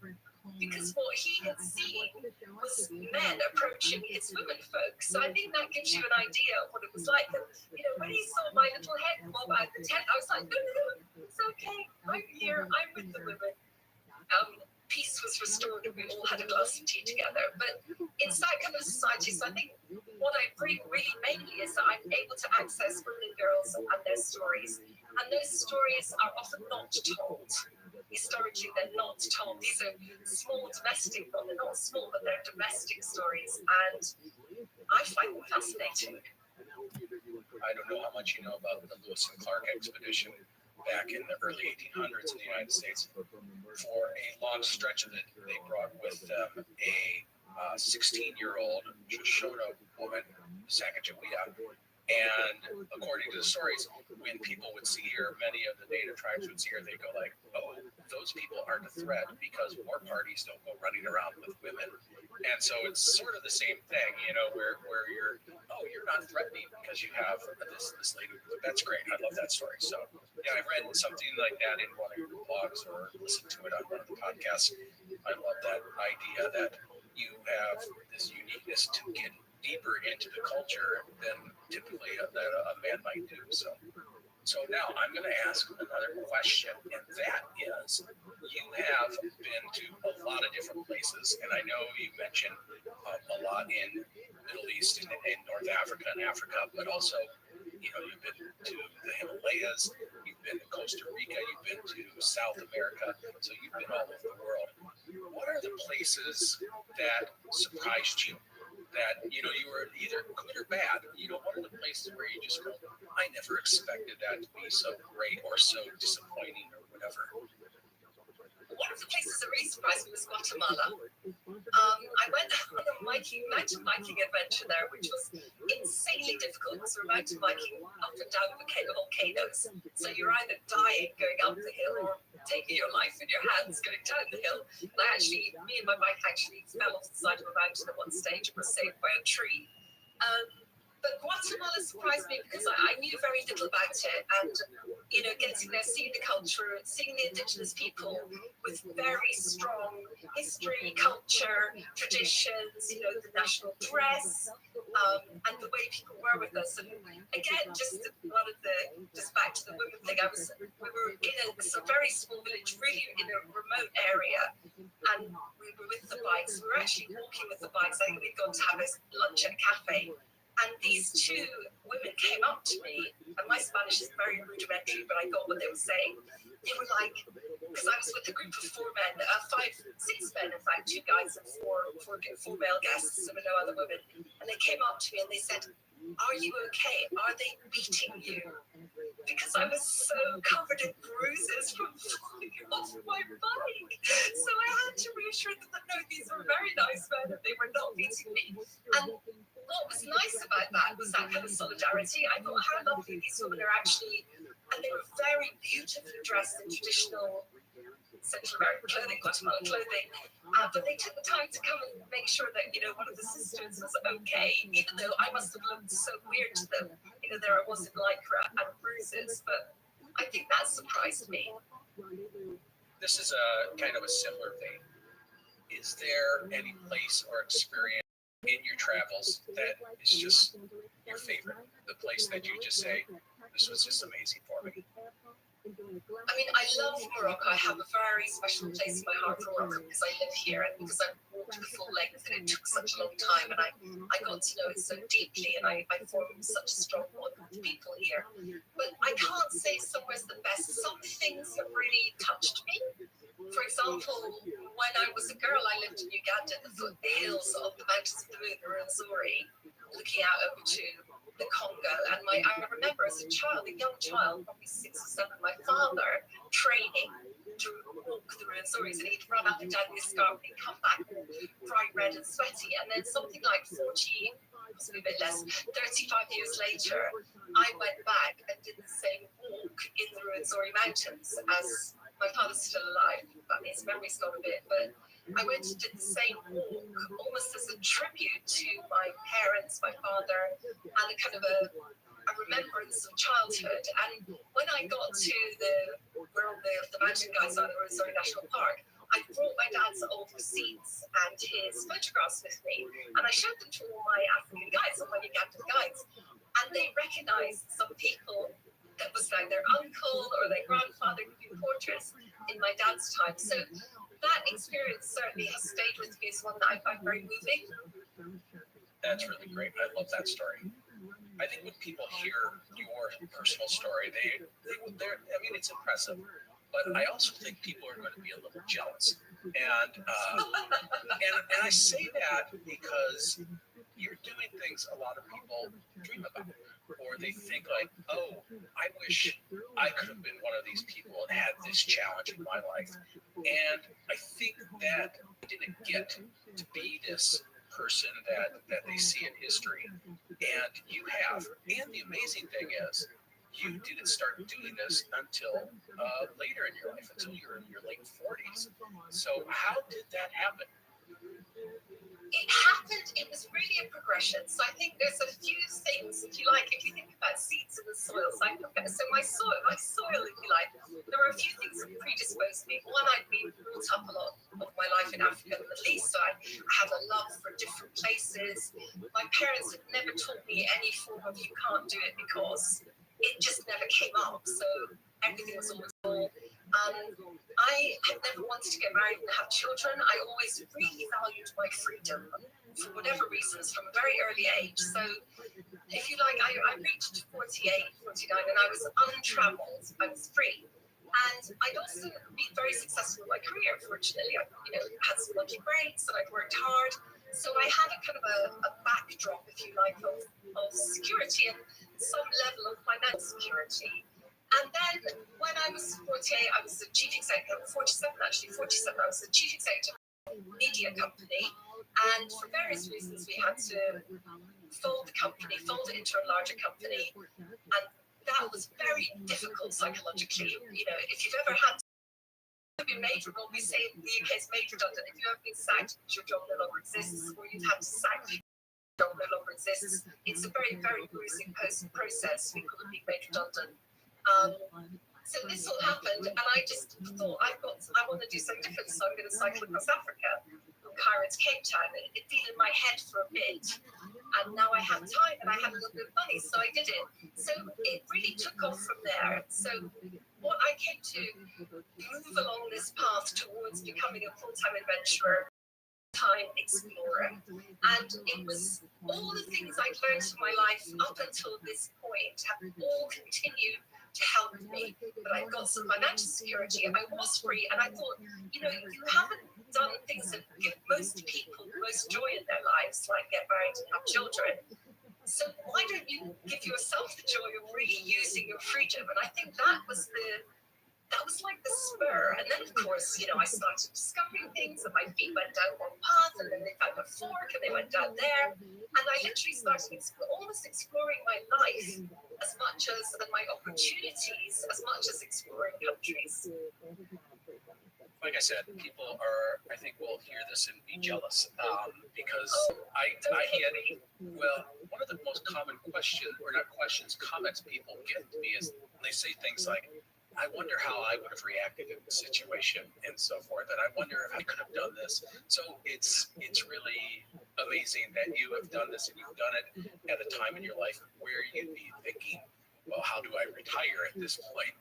Because what he had seen was men approaching his women folk. So I think that gives you an idea of what it was like. And, when he saw my little head bob out the tent, I was like, no, it's okay. I'm here. I'm with the women. Peace was restored and we all had a glass of tea together. But it's that kind of society. So I think what I bring really mainly is that I'm able to access women and girls and their stories. And those stories are often not told. Historically, they're not told. These are small domestic, well, they're not small, but they're domestic stories, and I find them fascinating. I don't know how much you know about the Lewis and Clark expedition back in the early 1800s in the United States. For a long stretch of it, they brought with them a 16-year-old Shoshone woman, Sacagawea. And according to the stories, when people would see her, many of the native tribes would see her, they'd go like, oh, those people aren't a threat because war parties don't go running around with women. And so it's sort of the same thing, where you're not threatening because you have this lady. That's great. I love that story. So yeah, I've read something like that in one of your blogs or listened to it on one of the podcasts. I love that idea that you have this uniqueness to get deeper into the culture than typically that a man might do. So now I'm going to ask another question, and that is, you have been to a lot of different places, and I know you mentioned a lot in the Middle East and in North Africa and Africa, but also, you've been to the Himalayas, you've been to Costa Rica, you've been to South America, so you've been all over the world. What are the places that surprised you? That you were either good or bad. One of the places where you just go, I never expected that to be so great or so disappointing or whatever. One of the places that really surprised me was Guatemala. I went on a mountain biking adventure there, which was insanely difficult because we're mountain biking up and down volcanoes. So you're either dying going up the hill or taking your life in your hands going down the hill. And me and my bike actually fell off the side of a mountain at one stage and were saved by a tree. But Guatemala surprised me because I knew very little about it, and getting there, seeing the culture, seeing the indigenous people with very strong history, culture, traditions, the national dress, and the way people were with us. And again, just back to the women thing, we were in a very small village, really in a remote area, and we were with the bikes. We were actually walking with the bikes. I think we'd gone to have lunch at a cafe. And these 2 women came up to me, and my Spanish is very rudimentary, but I got what they were saying. They were like, because I was with a group of 6 men, in fact, 2 guys and 4 male guests, and no other women. And they came up to me and they said, are you okay? Are they beating you? Because I was so covered in bruises from falling off my bike. So I had to reassure them that no, these were very nice men and they were not beating me. And what was nice about that was that kind of solidarity. I thought how lovely these women are actually, and they were very beautifully dressed in traditional Central American clothing, Guatemalan clothing. But they took the time to come and make sure that, one of the sisters was okay, even though I must have looked so weird to them. There I was in lycra and bruises, but I think that surprised me. This is a kind of a similar thing. Is there any place or experience in your travels that is just your favorite? The place that you just say, this was just amazing for me? I mean, I love Morocco. I have a very special place in my heart for Morocco because I live here and because I've walked the full length and it took such a long time and I got to know it so deeply and I formed such a strong bond with the people here. But I can't say somewhere's the best. Some things have really touched me. For example, when I was a girl, I lived in Uganda, the foothills of the mountains of the Rwenzori, looking out over to the Congo. And I remember as a child, a young child, probably 6 or 7, my father training to walk the Rwenzoris, and he'd run up and down the escarpment and come back bright red and sweaty. And then something like 40, possibly a bit less, 35 years later, I went back and did the same walk in the Rwenzori Mountains as my father's still alive, but his memory's gone a bit. But I went and did the same walk, almost as a tribute to my parents, my father, and a kind of a remembrance of childhood. And when I got to where the mountain guides are, the Rwenzori National Park, I brought my dad's old receipts and his photographs with me, and I showed them to all my African guides, all my Ugandan guides, and they recognized some people that was like their uncle or their grandfather giving portraits in my dad's time. So that experience certainly has stayed with me as one that I find very moving. That's really great. I love that story. I think when people hear your personal story, they're, I mean, it's impressive, but I also think people are going to be a little jealous. And I say that because you're doing things a lot of people dream about, or they think like, oh, I wish I could have been one of these people and had this challenge in my life. And I think that I didn't get to be this person that they see in history, and you have. And the amazing thing is, you didn't start doing this until later in your life, until you're in your late 40s. So how did that happen? It happened, it was really a progression. So I think there's a few things, if you like, if you think about seeds in the soil. So my soil, if you like, there were a few things that predisposed me. One, I'd been brought up a lot of my life in Africa and the Middle East, so I have a love for different places. My parents had never taught me any form of you can't do it because it just never came up. So everything was always all. I had never wanted to get married and have children. I always really valued my freedom for whatever reasons from a very early age. So, if you like, I reached 48, 49, and I was untraveled. I was free. And I'd also been very successful in my career, fortunately. I had some lucky breaks and I'd worked hard. So I had a kind of a backdrop, if you like, of security and some level of financial security. And then when I was 48, I was the chief executive, 47 actually, 47, I was the chief executive of a media company. And for various reasons, we had to fold it into a larger company. And that was very difficult psychologically. If you've ever had to be made, what we say in the UK is made redundant. If you've ever been sacked, your job no longer exists, or you've had to sack, your job no longer exists. It's a very, very bruising process. We call it being made redundant. So this all happened, and I just thought, I want to do something different, so I'm going to cycle across Africa, from Cairo to Cape Town. It'd been in my head for a bit, and now I have time, and I had a little bit of money, so I did it. So it really took off from there. So what I came to move along this path towards becoming a full-time adventurer, time explorer, and it was all the things I'd learned in my life up until this point have all continued to help me. But I got some financial security, and I was free, and I thought, you haven't done things that give most people the most joy in their lives, like get married and have children. So why don't you give yourself the joy of really using your freedom? And I think that was like the spur. And then, of course, I started discovering things, and my feet went down one path, and then they found a fork, and they went down there. And I literally started almost exploring my life as much as, and my opportunities, as much as exploring countries. Like I said, people I think will hear this and be jealous because I get, one of the most common comments people get to me is they say things like, I wonder how I would have reacted in this situation and so forth, and I wonder if I could have done this. So it's really amazing that you have done this, and you've done it at a time in your life where you'd be thinking well, how do I retire at this point,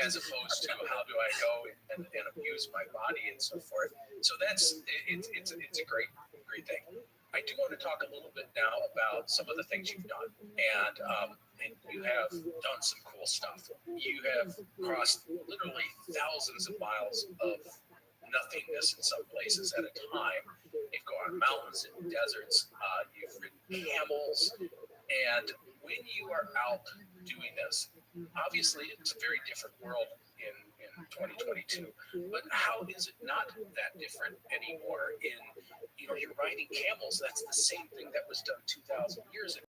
as opposed to how do I go and abuse my body and so forth. So it's a great thing. I do want to talk a little bit now about some of the things you've done, and you have done some cool stuff. You have crossed literally thousands of miles of nothingness in some places at a time. You've gone on mountains and deserts. You've ridden camels, and when you are out doing this, obviously it's a very different world in 2022. But how is it not that different anymore? You're riding camels. That's the same thing that was done 2,000 years ago.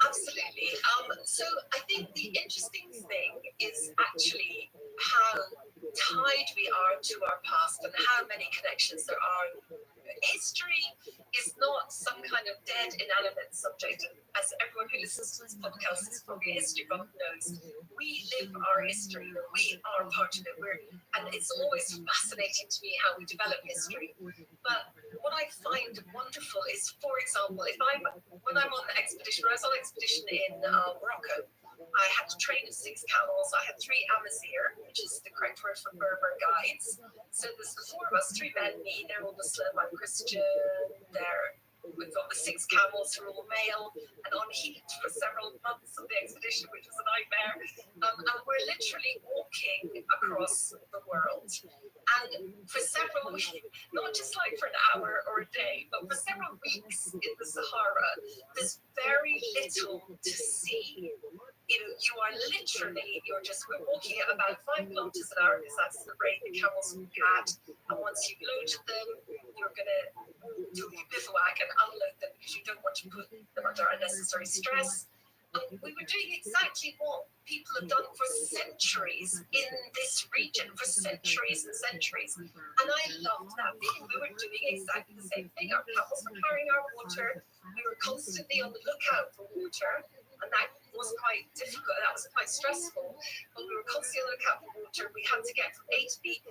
Absolutely. So I think the interesting thing is actually how tied we are to our past and how many connections there are. History is not some kind of dead, inanimate subject. As everyone who listens to this podcast is probably a history buff knows, we live our history. We are part of it. And it's always fascinating to me how we develop history. But what I find wonderful is, for example, when I'm on the expedition, when I was on an expedition in Morocco, I had to train 6 camels. I had 3 amazir, which is the correct word for Berber guides. So there's the 4 of us, 3 men, me, they're all Muslim, I'm Christian, we've got the 6 camels who are all male, and on heat for several months of the expedition, which was a nightmare. And we're literally walking across the world. And for several weeks, not just like for an hour or a day, but for several weeks in the Sahara, there's very little to see. You are literally, we're walking at about 5 kilometers an hour because that's the rate the camels had. And once you've loaded them, you're going to do your bivouac and unload them because you don't want to put them under unnecessary stress. And we were doing exactly what people have done for centuries in this region, for centuries and centuries. And I loved that feeling. We were doing exactly the same thing. Our camels were carrying our water. We were constantly on the lookout for water. And that was quite difficult. That was quite stressful. But we were constantly on the lookout for water. We had to get from A to B.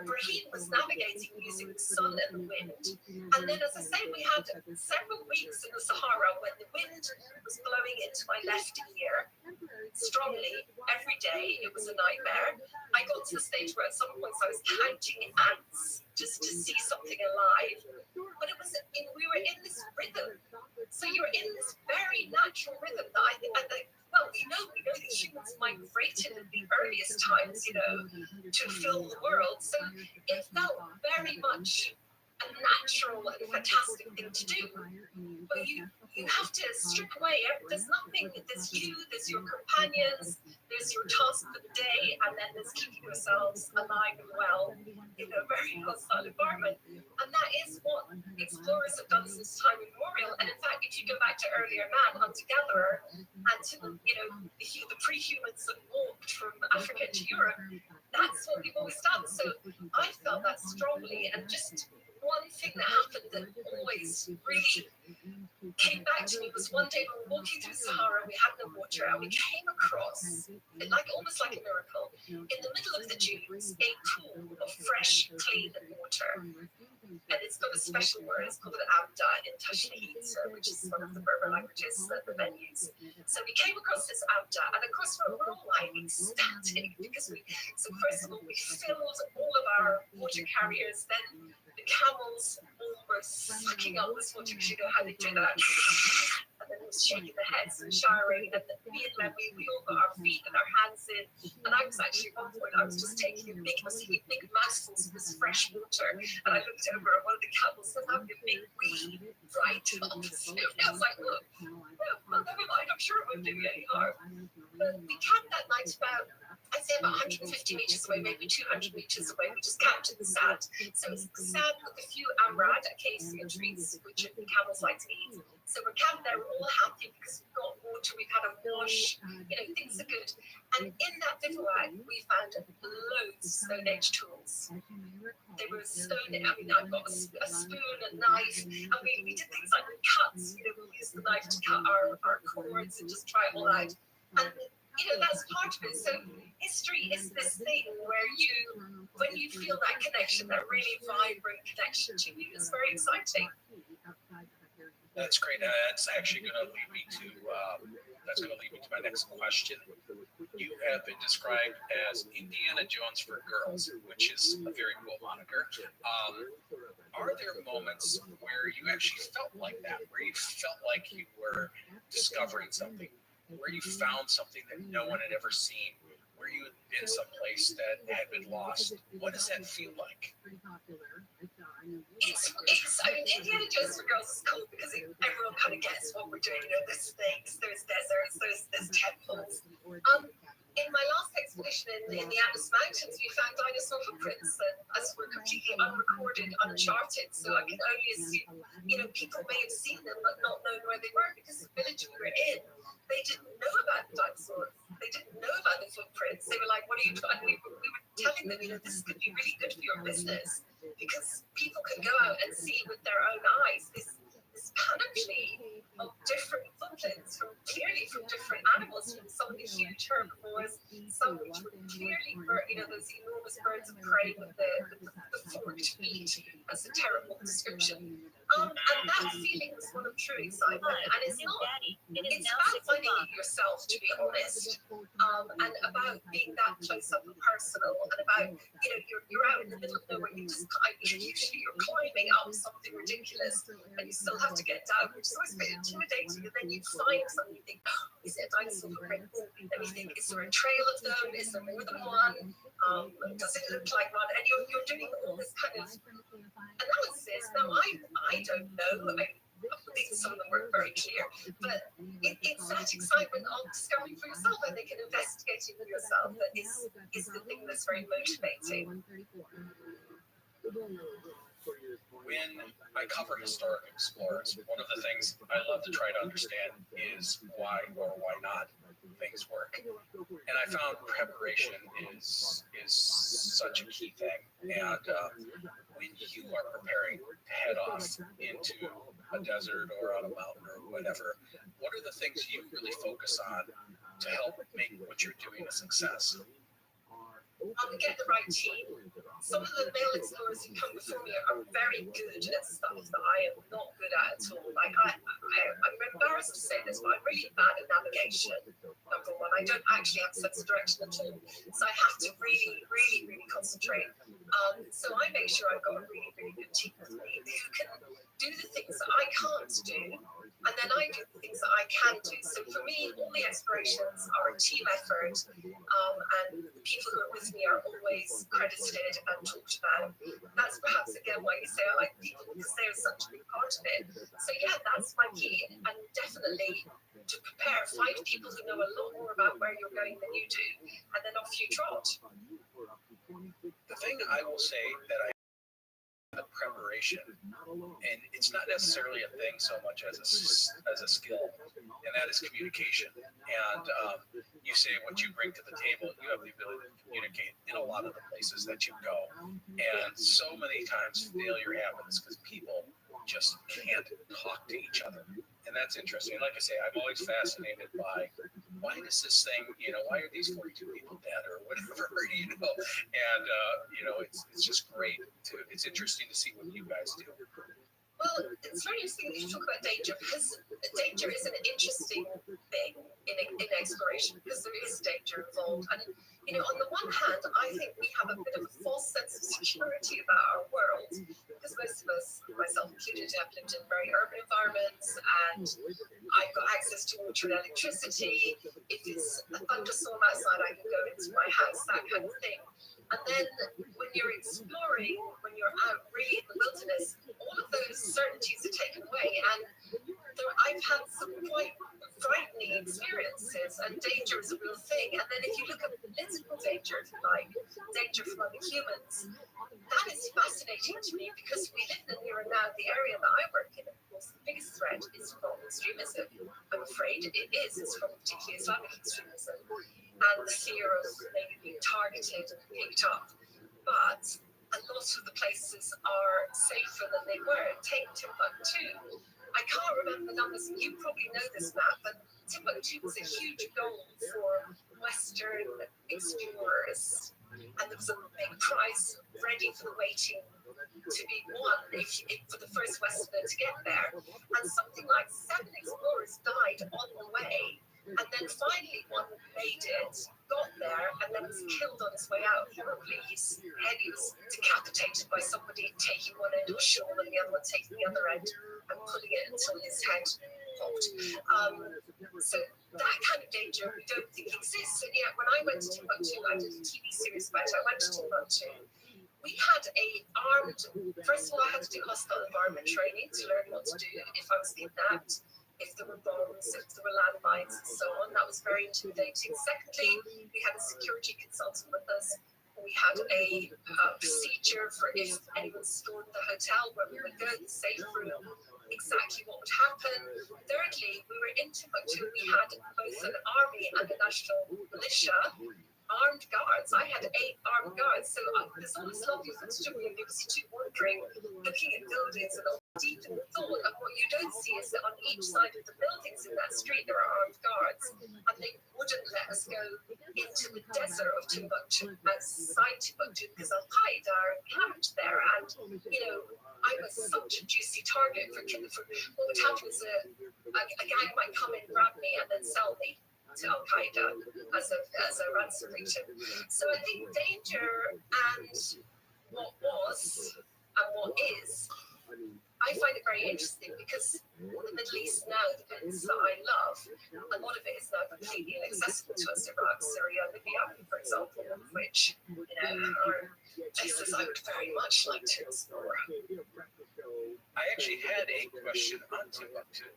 Brahim was navigating using the sun and the wind. And then, as I say, we had several weeks in the Sahara when the wind was blowing into my left ear strongly every day. It was a nightmare. I got to the stage where at some points I was counting ants just to see something alive. But we were in this rhythm. So you're in this very natural rhythm that I think, we know that humans migrated at the earliest times, to fill the world. So it felt very much a natural and fantastic thing to do. But you have to strip away. There's nothing. There's you. There's your companions. There's your task for the day, and then there's keeping yourselves alive and well in a very hostile environment. And that is what explorers have done since time immemorial. And in fact, if you go back to earlier man, hunter-gatherer, and to the pre-humans that walked from Africa to Europe, that's what we've always done. So I felt that strongly, and just one thing that happened that always really came back to me was one day we were walking through Sahara, we had no water, and we came across, almost like a miracle, in the middle of the dunes, a pool of fresh, clean water. And it's got a special word, it's called an abda in Tashkent, which is one of the Berber languages that the men use. So we came across this abda, and of course we're all like ecstatic, because first of all, we filled all of our water carriers, then the camels all were sucking up this water, because you know how they do that. And then it was shaking their heads and showering, and me and Rabbi, we all got our feet and our hands in. And I was actually, at one point, I was just taking big mouthfuls of this fresh water, and I looked over at one of the camels and having a big wee right up. So I was like, look, well, never mind, I'm sure it won't do you any harm. But we camped that night I'd say about 150 meters away, maybe 200 meters away. We just camped in the sand. So it's sand with a few amrad, acacia trees, which the camels like to eat. So we're camped there, we're all happy because we've got water, we've had a wash, things are good. And in that bivouac, we found loads of Stone Age tools. They were I've got a spoon, a knife, and we did things like cuts, we used the knife to cut our cords and just try it all out. And that's part of it. So history is this thing where when you feel that connection, that really vibrant connection to you, it's very exciting. That's great. That's actually going to lead me to that's going to lead me to my next question. You have been described as Indiana Jones for girls, which is a very cool moniker. Are there moments where you actually felt like that, where you felt like you were discovering something, where you found something that no one had ever seen, where you had been someplace that had been lost? What does that feel like? I mean, Indiana Jones for girls is cool because everyone kind of gets what we're doing. You know, there's snakes, there's deserts, there's temples. In my last expedition in the Atlas Mountains, we found dinosaur footprints that were completely unrecorded, uncharted. So I can only assume, you know, people may have seen them but not known where they were because the village we were in, they didn't know about the dinosaurs. They didn't know about the footprints. They were like, "What are you doing?" We were telling them, you know, this could be really good for your business because people can go out and see with their own eyes this panoply of different footprints clearly from different animals, from some of the huge herbivores, some which were clearly, you know, those enormous birds of prey with the forked feet. That's a terrible description. And that feeling was one of true excitement. And it's about finding it yourself, to be honest, and about being that close up and personal, and about, you know, you're out in the middle of nowhere, usually you're climbing up something ridiculous, and you still have to get down, which is always a bit intimidating, and then you find something, you think, oh, is it a dinosaur footprint? Then you think, is there a trail of them? Is there more than one? Does it look like one? And you're doing all this kind of analysis. Now, I don't know. I think some of them weren't very clear, but it's that excitement of discovering for yourself, I think, and investigating for yourself that is the thing that's very motivating. When I cover historic explorers, one of the things I love to try to understand is why or why not things work. And I found preparation is such a key thing. And when you are preparing to head off into a desert or on a mountain or whatever, what are the things you really focus on to help make what you're doing a success? Get the right team. Some of the male explorers who come before me are very good at stuff that I am not good at all. Like I'm embarrassed to say this, but I'm really bad at navigation. Number one, I don't actually have a sense of direction at all, so I have to really concentrate. So I make sure I've got a really good team with me who can do the things that I can't do, and then I do the things that I can do. So for me, all the explorations are a team effort, and the people who are with me are always credited and talked about. That's perhaps again why you say I like people, because they're such a big part of it. So yeah, that's my key, and definitely to prepare, find people who know a lot more about where you're going than you do, and then off you trot. The thing I will say that I the preparation, and it's not necessarily a thing so much as a skill, and that is communication. And you say what you bring to the table, you have the ability to communicate in a lot of the places that you go, and so many times failure happens because people just can't talk to each other. And that's interesting. Like I say, I'm always fascinated by why does this thing, you know, why are these 42 people dead or whatever, you know? And, you know, it's just great. It's interesting to see what you guys do. Well, it's very interesting that you talk about danger, because danger is an interesting thing in exploration, because there is danger involved. And, you know, on the one hand, I think we have a bit of a false sense of security about our world, because most of us, myself included, have lived in very urban environments, and I've got access to water and electricity. If it's a thunderstorm outside, I can go into my house, that kind of thing. And then when you're exploring, when you're out really in the wilderness, all of those certainties are taken away. And I've had some quite frightening experiences, and danger is a real thing. And then if you look at political danger, if you like, danger from other humans, that is fascinating to me, because we live in here and now, the area that I work in, of course, the biggest threat is from extremism. I'm afraid it is. It's from particularly Islamic extremism, and the fear of maybe being targeted and picked up. But a lot of the places are safer than they were. Take Timbuktu. I can't remember the numbers, and you probably know this, Matt, but Timbuktu was a huge goal for Western explorers, and there was a big prize ready for the waiting to be won for the first Westerner to get there. And something like 7 explorers died on the way And then finally one made it, got there, and then was killed on his way out horribly. His head, he was decapitated by somebody taking one end of a shawl and the other one taking the other end and pulling it until his head popped. So that kind of danger we don't think exists. And yet when I went to Timbuktu, I did a TV series about it. I went to Timbuktu. We had first of all, I had to do hostile environment training to learn what to do if I was kidnapped, if there were bombs, if there were landmines, and so on. That was very intimidating. Secondly, we had a security consultant with us. We had a procedure for if anyone stormed the hotel where we would go, the safe room, exactly what would happen. Thirdly, we were in Timbuktu. We had both an army and a national militia. Armed guards. I had 8 armed guards. So there's all this lovely footage of me on BBC Two wandering, looking at buildings, and all deep in the thought. And what you don't see is that on each side of the buildings in that street there are armed guards, and they wouldn't let us go into the desert of Timbuktu outside Timbuktu because Al Qaeda are camped there. And I was such a juicy target for what would happen is a gang might come in, grab me, and then sell me to Al Qaeda as a ransom victim. So I think danger and what was and what is, I find it very interesting because the Middle East now, the bits that I love, a lot of it is now completely inaccessible to us. Iraq, Syria, Libya, for example, which are places I would very much like to explore. I actually had a question on Timbuktu.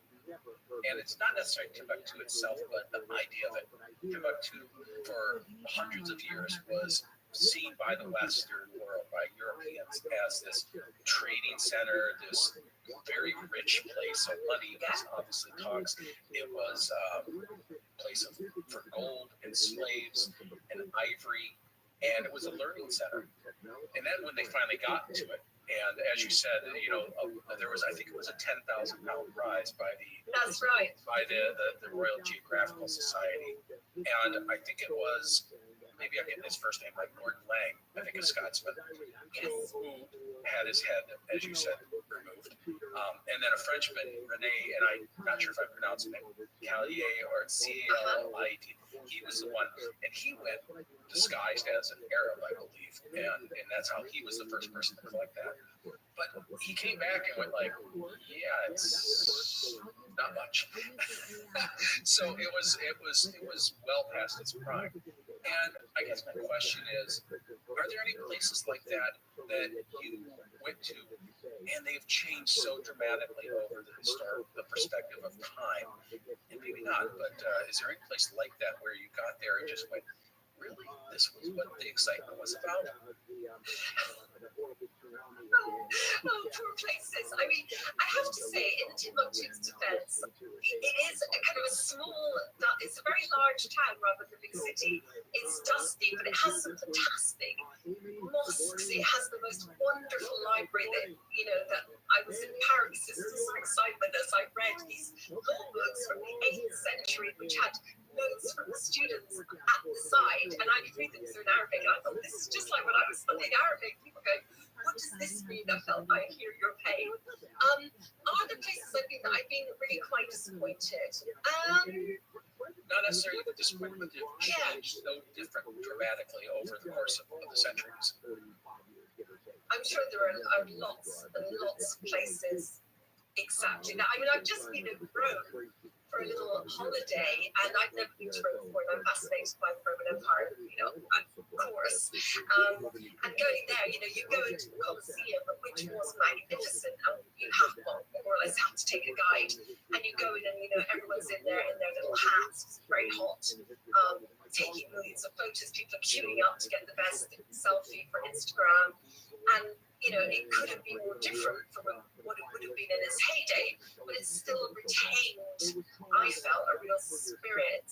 And it's not necessarily Timbuktu itself, but the idea that Timbuktu for hundreds of years was seen by the Western world, by Europeans, as this trading center, this very rich place of money. It was obviously talks. It was a place for gold and slaves and ivory, and it was a learning center. And then when they finally got to it, and as you said, there was, I think it was a 10,000-pound prize by the Royal Geographical Society, and I think it was, maybe I'm getting his first name right, Gordon Lang, I think a Scotsman, who had his head, as you said, removed, and then a Frenchman, Rene, and I'm not sure if I'm pronouncing it, Callier or Calid. He was the one, and he went disguised as an Arab, I believe, and that's how he was the first person to collect that. But he came back and went like, yeah, it's not much. So it was well past its prime. And I guess my question is, are there any places like that you went to and they've changed so dramatically over the perspective of time? And maybe not, but is there any place like that where you got there and just went, really? This was what the excitement was about? Oh, poor places. I mean, I have to say, in Timbuktu's defense, it is a kind of a small, it's a very large town rather than a big city. It's dusty, but it has some fantastic mosques. It has the most wonderful library that I was in paroxysms of excitement as I read these law books from the 8th century, which had notes from the students at the side, and I could read them through in Arabic. And I thought, this is just like when I was studying Arabic. People go, what does this mean? I felt I hear your pain. Are the places I've been that I've been really quite disappointed? Not necessarily the disappointment, but they've changed so different dramatically over the course of the centuries. I'm sure there are lots and lots of places exactly that. I mean, I've just been in Rome for a little holiday, and I've never been to Rome before, and I'm fascinated by the Roman Empire, of course. And going there, you go into the Colosseum, which was magnificent, and you more or less have to take a guide, and you go in, and everyone's in their little hats. It's very hot, taking millions of photos. People are queuing up to get the best selfie for Instagram, and it could have been more different from what it would have been in its heyday, but it still retained, I felt, a real spirit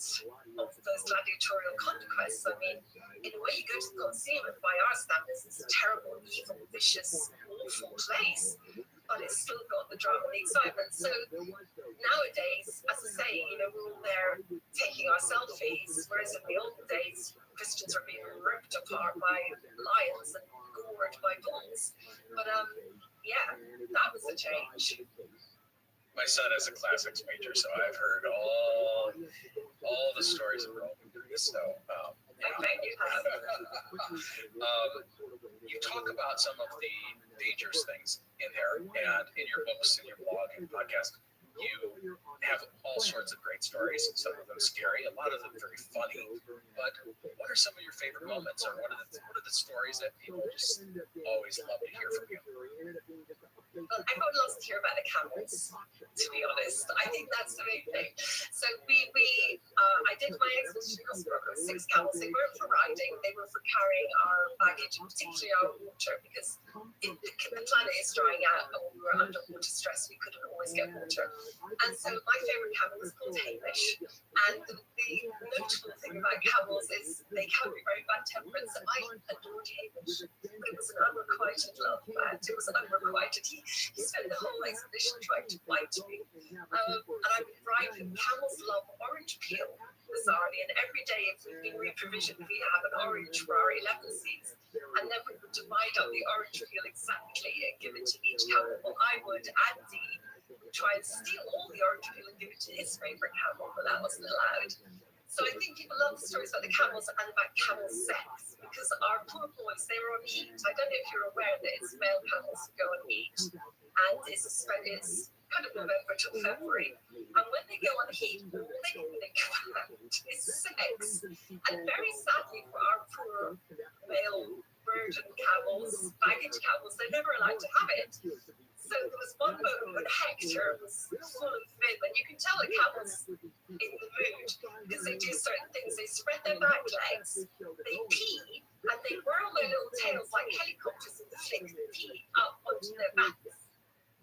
of those gladiatorial conquests. I mean, in a way, you go to the Colosseum, and by our standards, it's a terrible, evil, vicious, awful place, but it's still got the drama and the excitement. So nowadays, as I say, we're all there taking our selfies, whereas in the old days, Christians are being ripped apart by lions and gored by bulls. But yeah, that was a change. My son is a classics major, so I've heard all the stories of Rome and Greece. So, you talk about some of the dangerous things in there, and in your books, in your blog, and podcast, you have all sorts of great stories. Some of them scary, a lot of them very funny. But what are some of your favorite moments, or what are the stories that people just always love to hear from you? Well, everyone loves to hear about the camels, to be honest. I think that's the main thing. So I did my expedition across Morocco with 6 camels. They weren't for riding, they were for carrying our baggage, and particularly our water, because the planet is drying out and we were under water stress, we couldn't always get water. And so my favorite camel is called Hamish. And the notable thing about camels is they can be very bad tempered. So I adored Hamish. But it was an unrequited love, and it was unrequited. He spent the whole expedition trying to bite me. And I would ride him. Camels love orange peel, bizarrely. And every day, if we've been reprovisioned, we have an orange for our 11 seeds. And then we would divide up the orange peel exactly and give it to each camel. Well, I would, Andy would try and steal all the orange peel and give it to his favorite camel, but that wasn't allowed. So I think people love the stories about the camels and about camel sex, because our poor boys, they were on heat. I don't know if you're aware that it's male camels who go on heat, and it's kind of November till February. And when they go on heat, all they can think about is sex. And very sadly for our poor male virgin camels, baggage camels, they're never allowed to have it. So there was one moment when Hector was full of vim, and you can tell the camels in the mood because they do certain things. They spread their back legs, they pee, and they whirl their little tails like helicopters and flick the pee up onto their backs.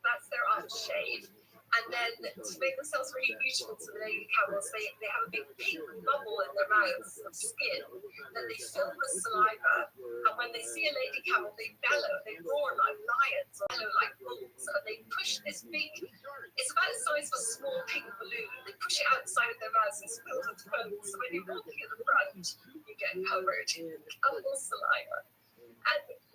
That's their aftershave. And then to make themselves really beautiful to the lady camels, they have a big pink bubble in their mouths of skin that they fill with saliva. And when they see a lady camel, they bellow, they roar like lions, or bellow like bulls, and they push this big, it's about the size of a small pink balloon. They push it outside of their mouths and spill the throat. So when you're walking at the front, you get covered in camel saliva.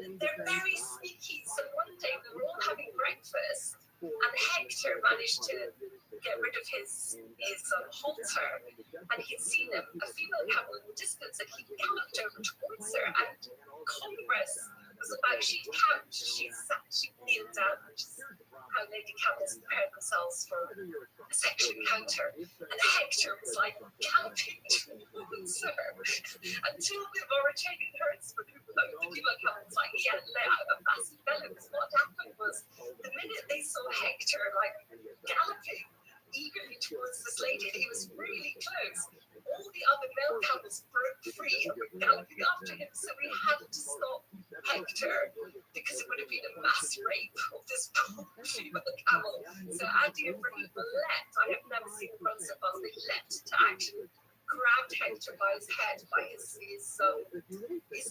And they're very sneaky. So one day we were all having breakfast, and Hector managed to get rid of his halter, and he'd seen a female camel in the distance, and he galloped over towards her, and Congress was about, she'd couched, she'd kneeled down, which is how lady camels prepare themselves for a sexual encounter, and Hector was like galloping towards her until the Mauritanian herdsman who owned the female camel was like, he had let out a massive bellow, because what happened was, the minute they saw Hector like galloping eagerly towards this lady, and he was really close, all the other male camels broke free and were galloping after him. So we had to stop Hector because it would have been a mass rape of this poor female camel. So Andy and Rabbi leapt. I have never seen them run so fast. They leapt to action, grabbed Hector by his head, by his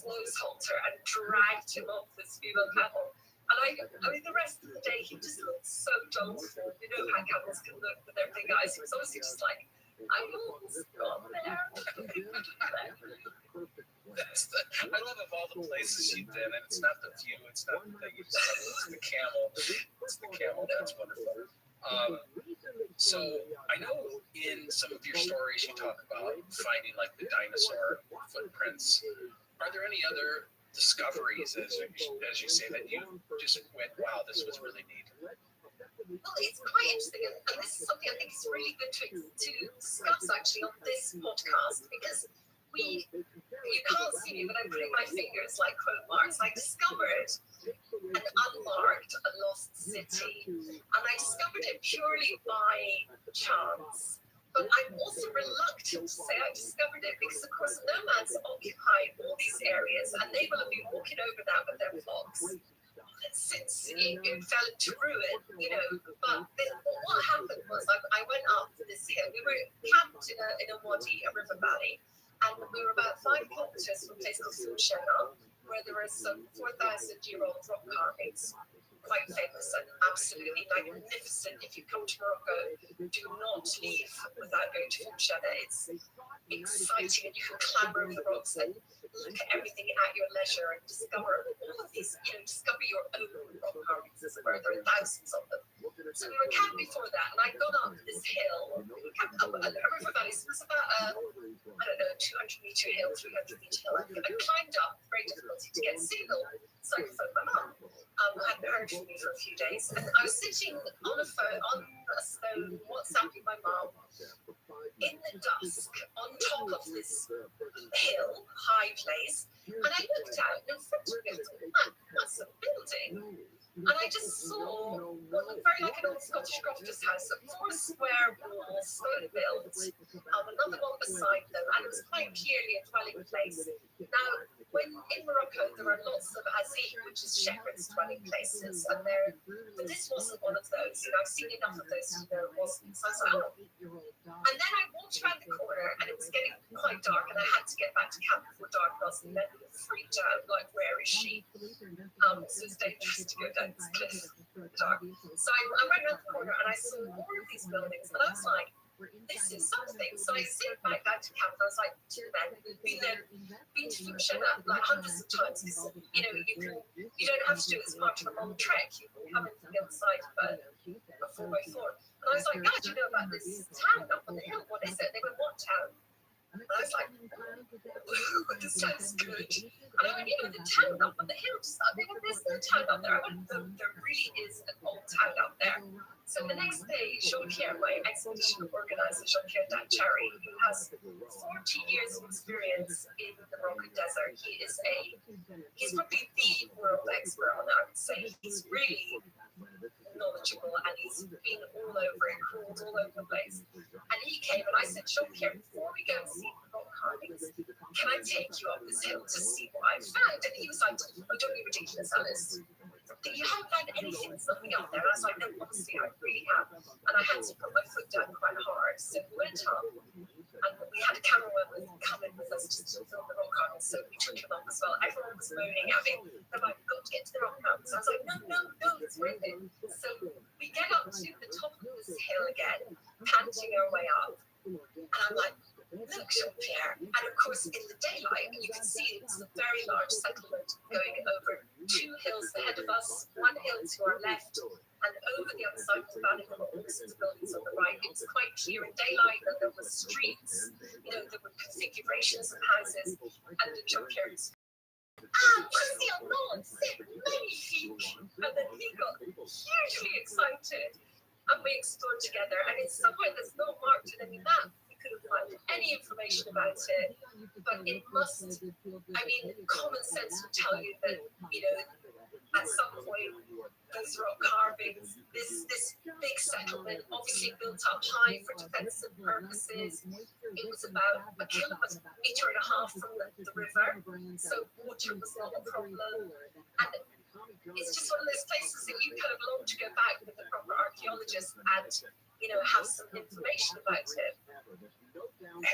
nose halter, and dragged him off this female camel. And I mean, the rest of the day, he just looked so doleful. You know how camels can look with their big eyes. He was obviously just like, I almost got there. I love of all the places you've been, and it's not the view, it's not the thing, it's the camel. It's the camel, that's wonderful. So I know in some of your stories you talk about finding like the dinosaur footprints. Are there any other discoveries, as you say, that you just went, wow, this was really neat? Well, it's quite interesting, and this is something I think is really good to discuss actually on this podcast, because you can't see me, but I'm putting my fingers like quote marks. I discovered an unmarked, a lost city, and I discovered it purely by chance. But I'm also reluctant to say I discovered it because, of course, nomads occupy all these areas, and they will have been walking over that with their flocks since it fell into ruin, you know. But what happened was I went up this hill. We were camped in a wadi, a river valley, and we were about 5 kilometers from a place called Foodporn, where there were some 4,000-year-old rock carvings, quite famous and absolutely magnificent. If you come to Morocco, do not leave without going to Foodporn. It's exciting, and you can clamber over the rocks and look at everything at your leisure and discover all of these, discover your own rock carvings, as it were. There are thousands of them. So we were camped before that, and I'd gone up this hill. We camped up at the river valley. So it was about I don't know, 200-meter hill, 300-meter hill. I climbed up, very difficulty to get signal. So I phoned my mum. Hadn't heard from me for a few days, and I was sitting on a phone on a stone, WhatsApping my mum in the dusk on top of this hill, high place, and I looked out and in front of me, I thought, that's a building. And I just saw what looked very like an old Scottish crofter's house, a 4 square wall, stone built, another one beside them, and it was quite clearly a dwelling place. Now, when in Morocco there are lots of azim, which is shepherds' dwelling places, and but this wasn't one of those. I've seen enough of those to know it wasn't. So I was like, oh. And then I walked around the corner, and it was getting quite dark, and I had to get back to camp before dark was, and then freaked out, like, where is she? So it's dangerous to go down this cliff dark. So I went around the corner, and I saw more of these buildings, and I was like, this is something. So I zipped back down to camp, and I was like, TRUMAN, been to Fukushima like hundreds of times, because you don't have to do it as part of a long trek. You can come in from the other side of a 4x4. And I was like, guys, do you know about this town up on the hill? What is it? They went, what town? And I was like, ooh, this sounds good. And I went, the town up on the hill. Just I think there's no town up there. I went, no, there really is an old town up there. So the next day, Jean-Pierre, my expedition organizer, Jean-Pierre Dachary, who has 40 years of experience in the Moroccan desert, he's probably the world expert on that, I would say. He's really knowledgeable, and he's been all over it, crawled all over the place. And he came, and I said, Jean-Pierre, before we go and see the rock carvings, can I take you up this hill to see what I found? And he was like, oh, don't be ridiculous, Alice. You haven't found anything, there's nothing out there. I was like, no, honestly, I really have. And I had to put my foot down quite hard. So we went up, and we had a cameraman coming with us just to film the rock carvings, so we took him up as well. Everyone was moaning at me. They're like, we've got to get to the rock carvings. I was like, no, it's worth it. So we get up to the top of this hill again, panting our way up, and I'm like, look, Jean-Pierre. And of course, in the daylight, you can see it's a very large settlement going over 2 hills ahead of us, 1 hill to our left, and over the other side of the valley, there were all sorts of buildings on the right. It was quite clear in daylight that there were streets, there were configurations of houses, and the junkyards. Voici un nom, c'est magnifique! And then he got hugely excited, and we explored together. And it's somewhere that's not marked in any map. Couldn't find any information about it, but it must, common sense would tell you that, at some point, those rock carvings, this big settlement, obviously built up high for defensive purposes. It was about 1.5 kilometers from the river, so water was not a problem. And it's just one of those places that you kind of long to go back with the proper archaeologist and, have some information about it.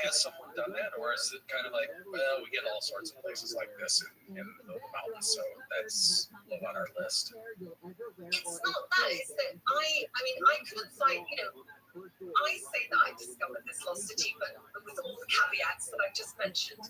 Has someone done that, or is it kind of like, well, we get all sorts of places like this in the middle of the mountains, so that's low on our list? It's not that, it's that I couldn't find, I say that I discovered this lost city, but with all the caveats that I've just mentioned,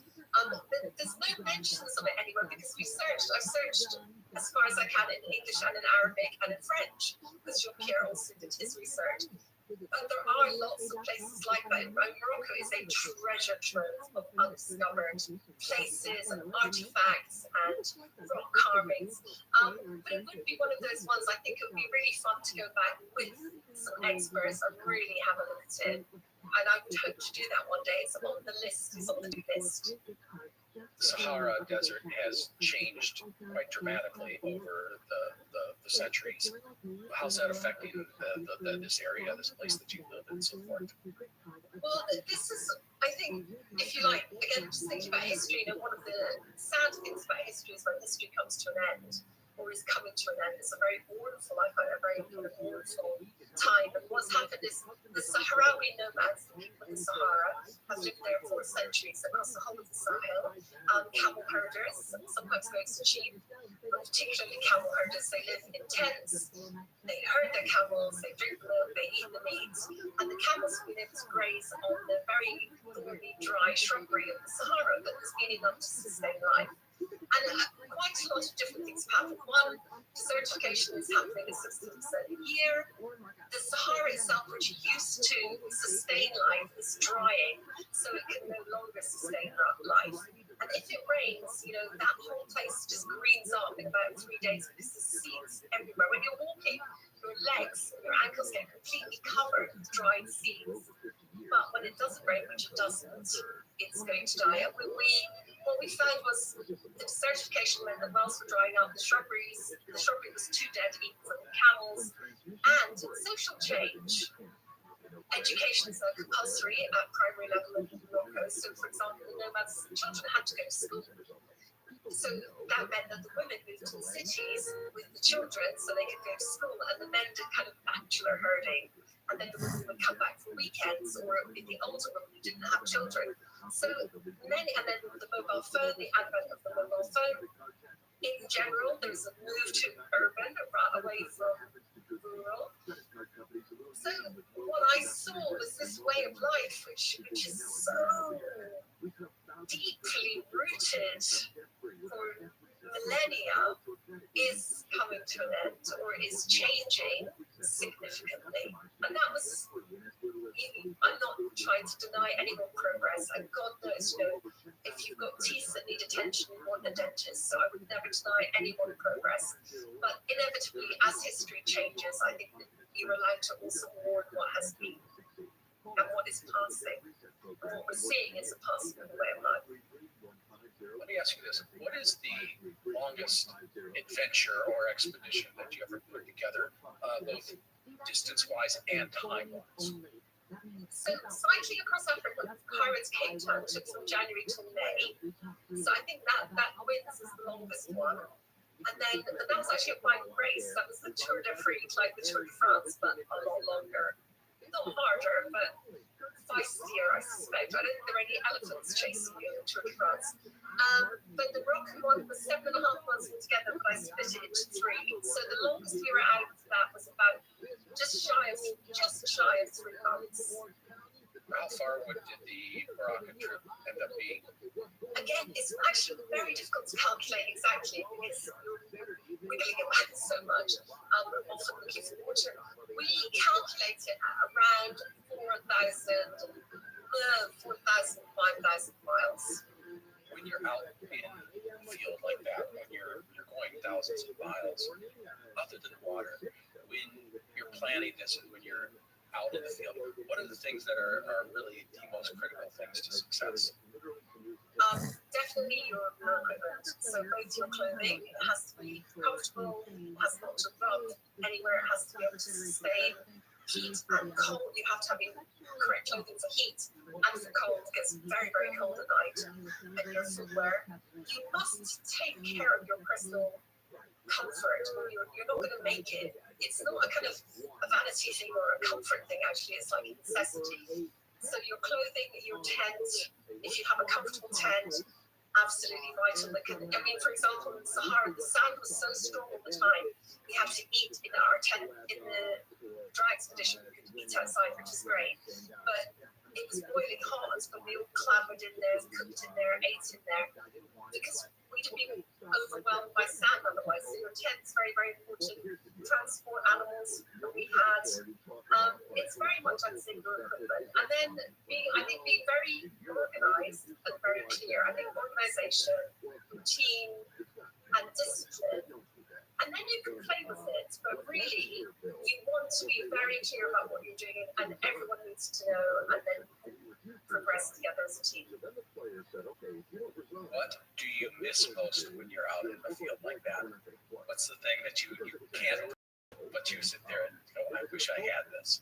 there's no mentions of it anywhere, because I've searched as far as I can in English and in Arabic and in French, because Jean-Pierre also did his research. But there are lots of places like that. Morocco is a treasure trove of undiscovered places and artifacts and rock carvings. But it would be one of those ones, I think it would be really fun to go back with some experts and really have a look at it. And I would hope to do that one day. It's on the list, it's on the new list. The Sahara Desert has changed quite dramatically over the centuries. How's that affecting this area, this place that you live in, and so forth? Well, this is, I think, if you like, again, just thinking about history, one of the sad things about history is when history comes to an end, or is coming to an end. It's a very mournful, I find it a very mournful time. And what's happened is the Sahrawi nomads, the people in the Sahara, have lived there for centuries across the whole of the Sahel. Camel herders, sometimes very cheap, but particularly camel herders. They live in tents, they herd their camels, they drink milk, they eat the meat, and the camels have been able to graze on the very thorny, dry shrubbery of the Sahara that has been enough to sustain life. And quite quite a lot of different things have happened. One, desertification is happening at 60% a year. The Sahara itself, which used to sustain life, is drying, so it can no longer sustain life. And if it rains, that whole place just greens up in about 3 days because there's seeds everywhere. When you're walking, your legs and your ankles get completely covered with dried seeds. But when it doesn't rain, which it doesn't, it's going to die. And what we found was the desertification meant that wells were drying up, the shrubbery was too dead to eat for the camels, and social change. Education is now compulsory at primary level in Morocco. So, for example, the nomads' children had to go to school. So that meant that the women moved to the cities with the children so they could go to school, and the men did kind of bachelor herding. And then the women would come back for weekends, or the older women who didn't have children. So many, and then the mobile phone, the advent of the mobile phone. In general, there's a move to urban, away from rural. So what I saw was this way of life, which is so deeply rooted for millennia, is coming to an end or is changing significantly. And that was, I'm not trying to deny any more progress, and God knows, if you've got teeth that need attention, you want a dentist, so I would never deny any more progress. But inevitably, as history changes, I think that you're allowed to also mourn what has been and what is passing. And what we're seeing is a passing of the way of life. Let me ask you this. What is the longest adventure or expedition that you ever put together, both distance-wise and time-wise? So cycling across Africa, Pirates Cape Town took from January till May. So I think that wins is the longest one. And that was actually a bike race. That was the Tour de France, like the Tour de France, but a lot longer. Not harder, but feistier, I suspect. I don't think there are any elephants chasing you in the Tour de France. But the Moroccan one was 7.5 months altogether, but I split it into 3. So the longest we were out for that was about just shy of 3 months. How far did the Moroccan trip end up being? Again, it's actually very difficult to calculate exactly because we're going to get back so much. We're often looking for water. We calculate it at around 4,000, 5,000 miles. When you're out in the field like that, when you're going thousands of miles, other than water, when you're planning this and when you're out in the field, what are the things that are really the most critical things to success? Definitely your equipment. So both your clothing, it has to be comfortable, it has not to rub anywhere, it has to be able to sustain heat and cold. You have to have the correct clothing for heat and for cold. It gets very, very cold at night. And your footwear. You must take care of your personal comfort. You're not going to make it. It's not a kind of a vanity thing or a comfort thing, actually. It's like a necessity. So your clothing, your tent, if you have a comfortable tent, absolutely vital. For example, in the Sahara, the sand was so strong all the time. We had to eat in our tent in the dry expedition. We could eat outside, which is great. But it was boiling hot, but we all clambered in there, cooked in there, ate in there, because we'd be overwhelmed by sand otherwise. So your tent's very, very important. Transport animals that we had. It's very much like single equipment. And then being very organized and very clear. I think organization, routine, and discipline. And then you can play with it, but really, you want to be very clear about what you're doing, and everyone needs to know, and then progress together as a team. What do you miss most when you're out in the field like that? What's the thing that you can't, but you sit there and go, I wish I had this?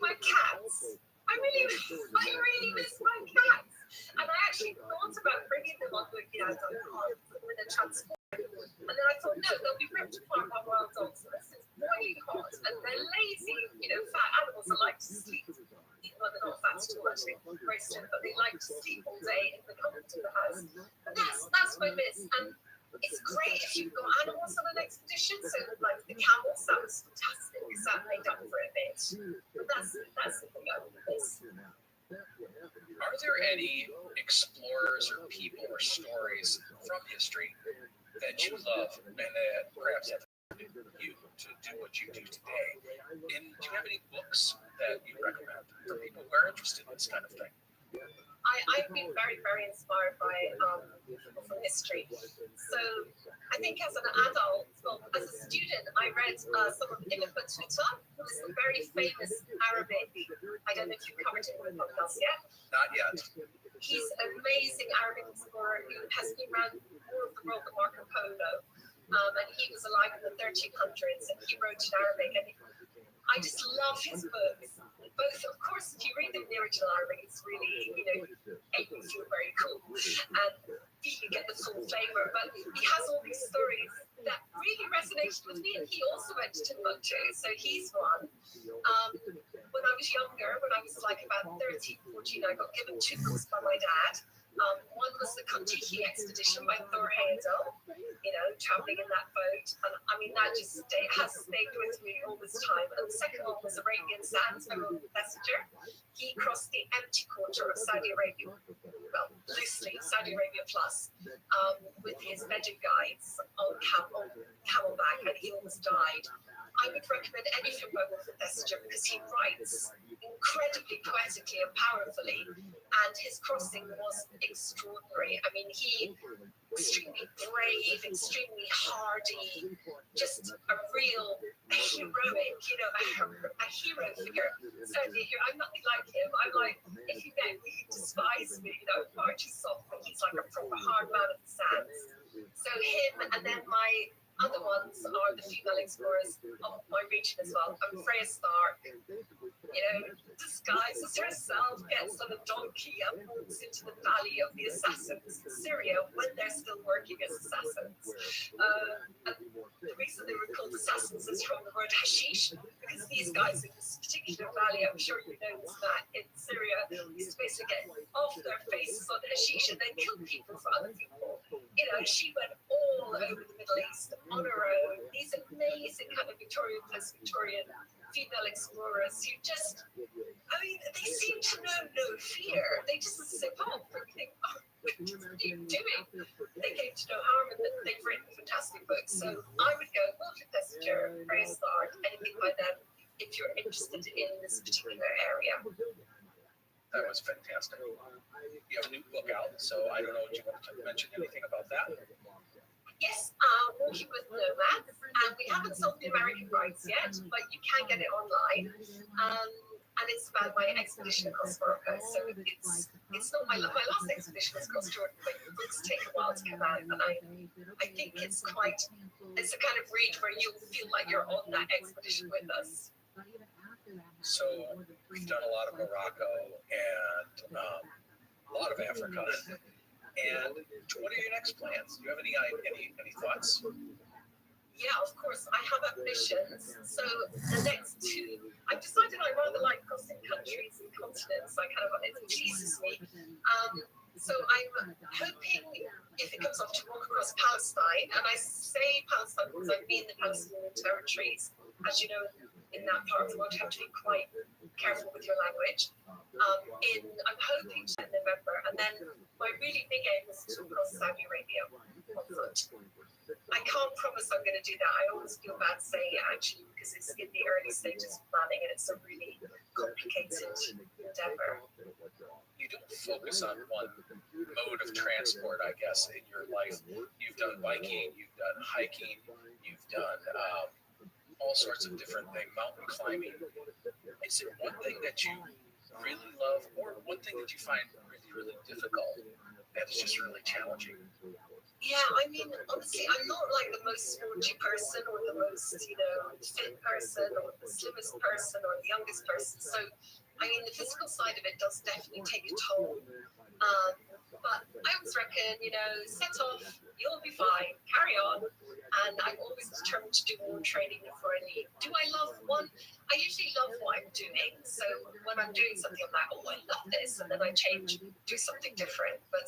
My cats. I really miss my cats. And I actually thought about bringing them on with a transport. And then I thought, no, they'll be ripped apart by wild dogs. This is boiling hot, and they're lazy, fat animals that like to sleep. Well, they're not fat at all, actually, very slim, but they like to sleep all day in the comfort of the house. But that's my miss. And it's great if you've got animals on an expedition. So, like the camels, that was fantastic because that made up for it a bit. But that's the thing I would miss. Are there any explorers or people or stories from history that you love and that perhaps have you to do what you do today. And do you have any books that you recommend for people who are interested in this kind of thing? I've been very, very inspired by people from history. So I think as an adult, well, as a student, I read some of Ibn Battuta, who is a very famous Arabic. I don't know if you've covered him in the podcast yet. Not yet. He's an amazing Arabic explorer who has been around more of the world than Marco Polo. And he was alive in the 1300s, and he wrote in Arabic. And I just love his books. Both, of course, if you read them in the original Arabic, it's really, it makes you very cool. And you get the full flavor. But he has all these stories that really resonated with me. And he also went to Timbuktu, so he's one. When I was younger, when I was like about 13, 14, I got given 2 books by my dad. One was the Kon-Tiki expedition by Thor Heyerdahl, traveling in that boat. And I mean, that just has stayed with me all this time. And the second one was Arabian Sands by Robert Messenger. He crossed the empty quarter of Saudi Arabia, well, loosely Saudi Arabia plus, with his Bedouin guides on camelback, and he almost died. I would recommend anything by Robert Messenger because he writes incredibly poetically and powerfully, and his crossing was extraordinary. I mean, he extremely brave, extremely hardy, just a real heroic, a hero figure. Certainly a hero. I'm nothing like him. I'm like, if you met me, you'd despise me, far too soft, but he's like a proper hard man of the sands. So him, and then my other ones are the female explorers of my region as well. Freya Stark, disguises herself, gets on a donkey and walks into the valley of the assassins in Syria when they're still working as assassins. And the reason they were called assassins is from the word hashish, because these guys in this particular valley, I'm sure you know that in Syria, used to basically get off their faces on hashish and then kill people for other people. She went all over the Middle East on her own. These amazing kind of Victorian plus Victorian female explorers who just, they seem to know no fear. They just zip off and think, what are you doing? They came to no harm, and they've written fantastic books. So I would go Wilfred Messenger, Freya Stark, anything by them, if you're interested in this particular area. That was fantastic. You have a new book out, so I don't know if you want to mention anything about that. Yes, Walking with Nomads, and we haven't sold the American rights yet, but you can get it online. And it's about my expedition across Morocco. So it's not my last expedition was across Jordan, but the books take a while to come out, and I think it's a kind of read where you feel like you're on that expedition with us. So we've done a lot of Morocco and a lot of Africa. And what are your next plans? Do you have any thoughts? Yeah, of course. I have ambitions. So the next 2, I've decided I rather like crossing countries and continents. It pleases me. So I'm hoping, if it comes off, to walk across Palestine. And I say Palestine because I've been in the Palestinian territories. As you know, in that part of the world, you have to be quite careful with your language. I'm hoping to in November, and then my really big aim is to cross Saudi Arabia on foot. I can't promise I'm going to do that. I always feel bad saying it, actually, because it's in the early stages of planning, and it's a really complicated endeavor. You don't focus on one mode of transport, I guess, in your life. You've done biking, you've done hiking, you've done all sorts of different things, mountain climbing. Is there one thing that you really love, or one thing that you find really, really difficult that is just really challenging? Yeah, I mean, honestly, I'm not like the most sporty person or the most, fit person or the slimmest person or the youngest person. So, I mean, the physical side of it does definitely take a toll. But I always reckon, set off, you'll be fine, carry on. And I'm always determined to do more training before I leave. Do I love one? I usually love what I'm doing. So when I'm doing something, I'm like, I love this. And then I change, do something different. But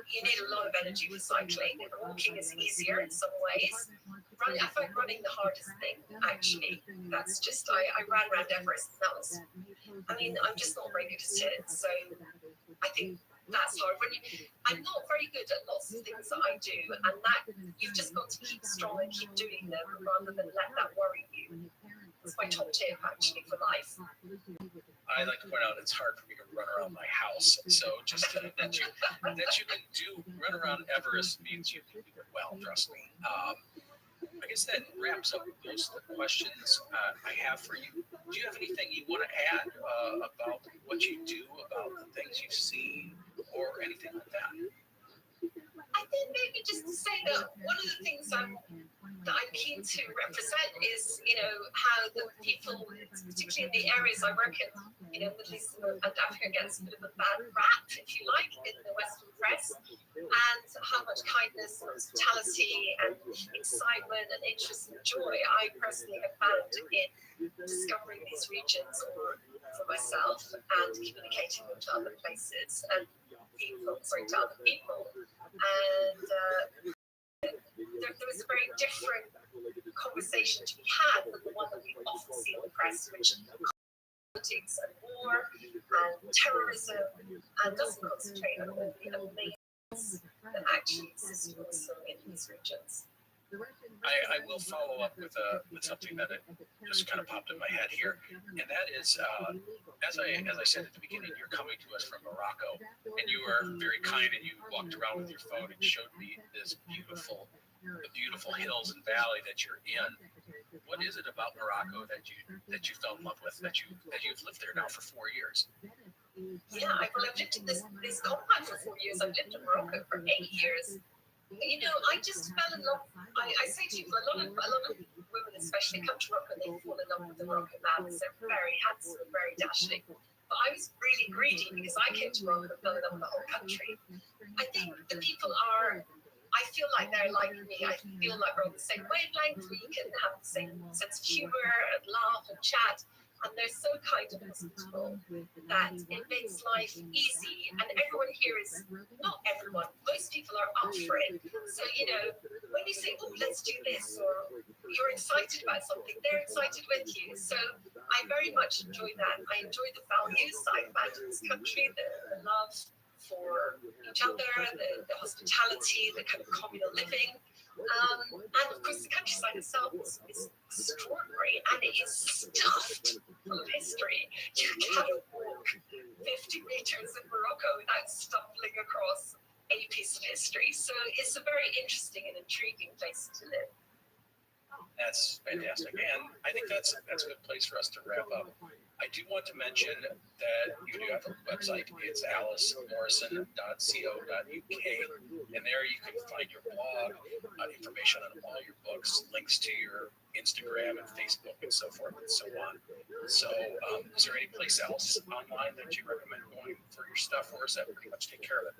you need a lot of energy for cycling. And walking is easier in some ways. I find running the hardest thing, actually. That's just, I ran around Everest. And that was, I'm just not very good at it. So I think that's hard. I'm not very good at lots of things that I do, and that you've just got to keep strong and keep doing them rather than let that worry you. It's my top tip actually for life. I like to point out it's hard for me to run around my house. So just that you can run around Everest means you can do it well, trust me. I guess that wraps up most of the questions I have for you. Do you have anything you want to add about what you do, about the things you've seen, or anything like that? I think maybe just to say that one of the things I'm keen to represent is, how the people, particularly in the areas I work in, Middle East and Africa, gets a bit of a bad rap, if you like, in the Western press, and how much kindness, hospitality, and excitement and interest and joy I personally have found in discovering these regions for myself and communicating them to other places and to other people. And there was a very different conversation to be had than the one that we often see in the press, which politics and war and terrorism, and doesn't concentrate on all the amazing that actually exist also in these regions. I will follow up with something that just kind of popped in my head here, and that is, as I said at the beginning, you're coming to us from Morocco, and you were very kind, and you walked around with your phone and showed me the beautiful hills and valley that you're in. What is it about Morocco that you fell in love with, that you've lived there now for 4 years? Yeah, I've lived in this compound for 4 years. I've lived in Morocco for 8 years. I just fell in love. I say to people, a lot of women especially come to Morocco and they fall in love with the Moroccan man. They're very handsome and very dashing. But I was really greedy because I came to Morocco and fell in love with the whole country. I think the people I feel like they're like me. I feel like we're on the same wavelength. We can have the same sense of humor and laugh and chat. And they're so kind and hospitable that it makes life easy. And everyone here is, not everyone, most people are up for it. So, when you say, oh, let's do this, or you're excited about something, they're excited with you. So I very much enjoy that. I enjoy the values I found in this country, the love for each other, the hospitality, the kind of communal living. And of course, the countryside itself is extraordinary, and it is stuffed full of history. You cannot walk 50 meters in Morocco without stumbling across a piece of history. So it's a very interesting and intriguing place to live. That's fantastic, and I think that's a good place for us to wrap up. I do want to mention that you do have a website. It's alicemorrison.co.uk, and there you can find your blog, information on all your books, links to your Instagram and Facebook and so forth and so on. So is there any place else online that you recommend going for your stuff, or is that pretty much take care of it?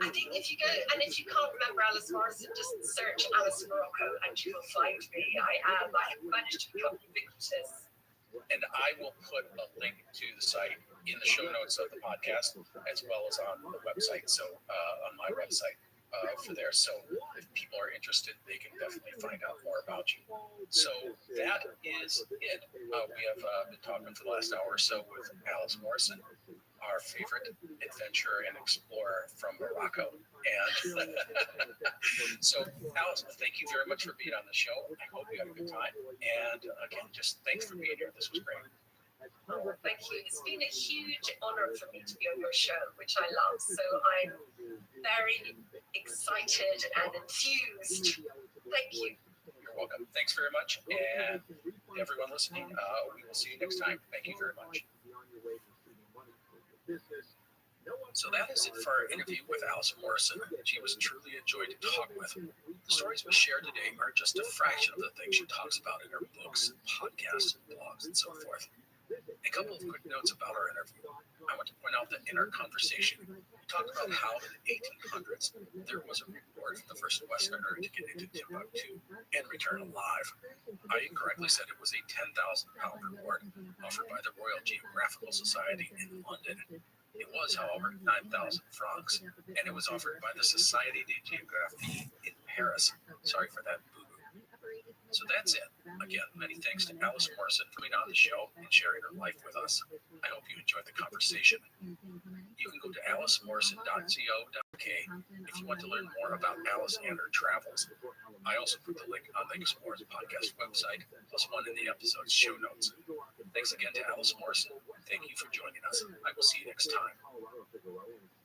I think if you go, and if you can't remember Alice Morrison, just search Alice in Morocco and you will find me. I have managed to become ubiquitous. And I will put a link to the site in the show notes of the podcast, as well as on the website. So on my website for there. So if people are interested, they can definitely find out more about you. So that is it. We have been talking for the last hour or so with Alice Morrison, our favorite adventurer and explorer from Morocco. And so, Alice, thank you very much for being on the show. I hope you had a good time. And again, just thanks for being here. This was great. Oh, thank you. It's been a huge honor for me to be on your show, which I love. So I'm very excited and enthused. Thank you. You're welcome. Thanks very much. And everyone listening, we will see you next time. Thank you very much. So that is it for our interview with Alice Morrison. She was truly a joy to talk with. The stories we shared today are just a fraction of the things she talks about in her books, podcasts, blogs, and so forth. A couple of quick notes about our interview. I want to point out that in our conversation, we talked about how in the 1800s there was a reward for the first Westerner to get into Timbuktu and return alive. I incorrectly said it was a £10,000 reward offered by the Royal Geographical Society in London. It was, however, 9,000 francs, and it was offered by the Société de Géographie in Paris. Sorry for that boo-boo. So that's it. Again, many thanks to Alice Morrison for being on the show and sharing her life with us. I hope you enjoyed the conversation. You can go to alicemorrison.co.uk if you want to learn more about Alice and her travels. I also put the link on the Explorers Podcast website, plus one in the episode's show notes. Thanks again to Alice Morrison, and thank you for joining us. I will see you next time.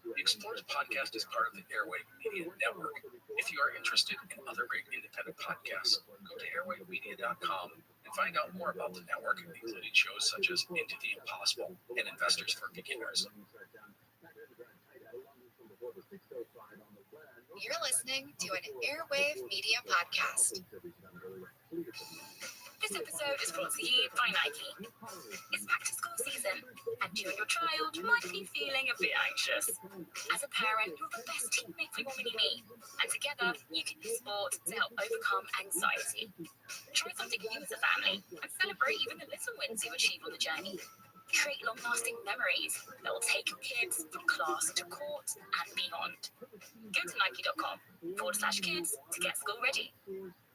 The Explorers Podcast is part of the Airwave Media Network. If you are interested in other great independent podcasts, go to airwavemedia.com and find out more about the network, including shows such as Into the Impossible and Investors for Beginners. You're listening to an Airwave Media Podcast. This episode is brought to you by Nike. It's back to school season, and you and your child might be feeling a bit anxious. As a parent, you're the best teammate for your mini-me, and together you can use sport to help overcome anxiety. Try something new as a family, and celebrate even the little wins you achieve on the journey. Create long-lasting memories that will take your kids from class to court and beyond. Go to nike.com/kids to get school ready.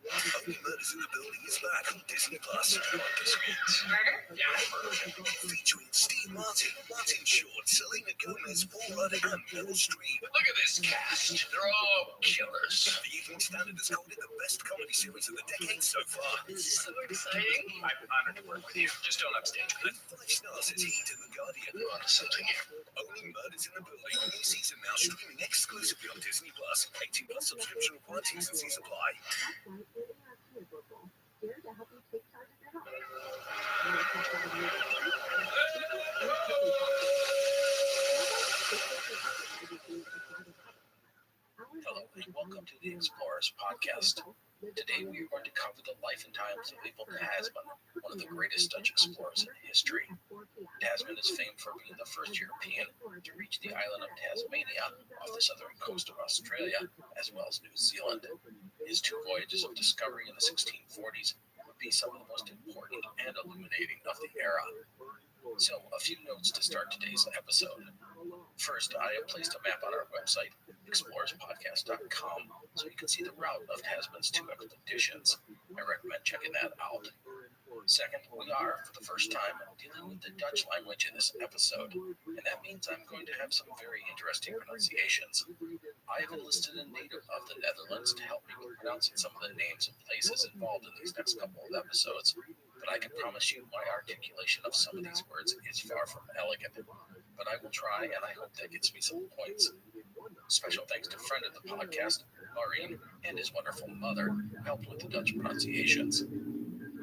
Only Murders in the Building is back on Disney Plus. Murder? Yeah, murder. Featuring Steve Martin, Martin Short, Selena Gomez, Paul Rudd, and Meryl Streep. Look at this cast. They're all killers. The Evening Standard has called it the best comedy series of the decade so far. This is so exciting. I'm honored to work with you. Just don't upstage me. And 5 stars is Heat in The Guardian. We're onto something here. Only Murders in the Building. New season now streaming exclusively on Disney Plus. 18 plus subscription required. T's and C's apply. Here to help you take charge of your Hello and welcome to the Explorers Podcast. Today we are going to cover the life and times of Abel Tasman, one of the greatest Dutch explorers in history. Tasman is famed for being the first European to reach the island of Tasmania off the southern coast of Australia, as well as New Zealand. His 2 voyages of discovery in the 1640s would be some of the most important and illuminating of the era. So, a few notes to start today's episode. First, I have placed a map on our website, explorerspodcast.com, so you can see the route of Tasman's 2 expeditions. I recommend checking that out. Second, we are, for the first time, dealing with the Dutch language in this episode, and that means I'm going to have some very interesting pronunciations. I have enlisted a native of the Netherlands to help me with pronouncing some of the names and places involved in these next couple of episodes, but I can promise you my articulation of some of these words is far from elegant. But I will try, and I hope that gets me some points. Special thanks to friend of the podcast, Maureen, and his wonderful mother, who helped with the Dutch pronunciations.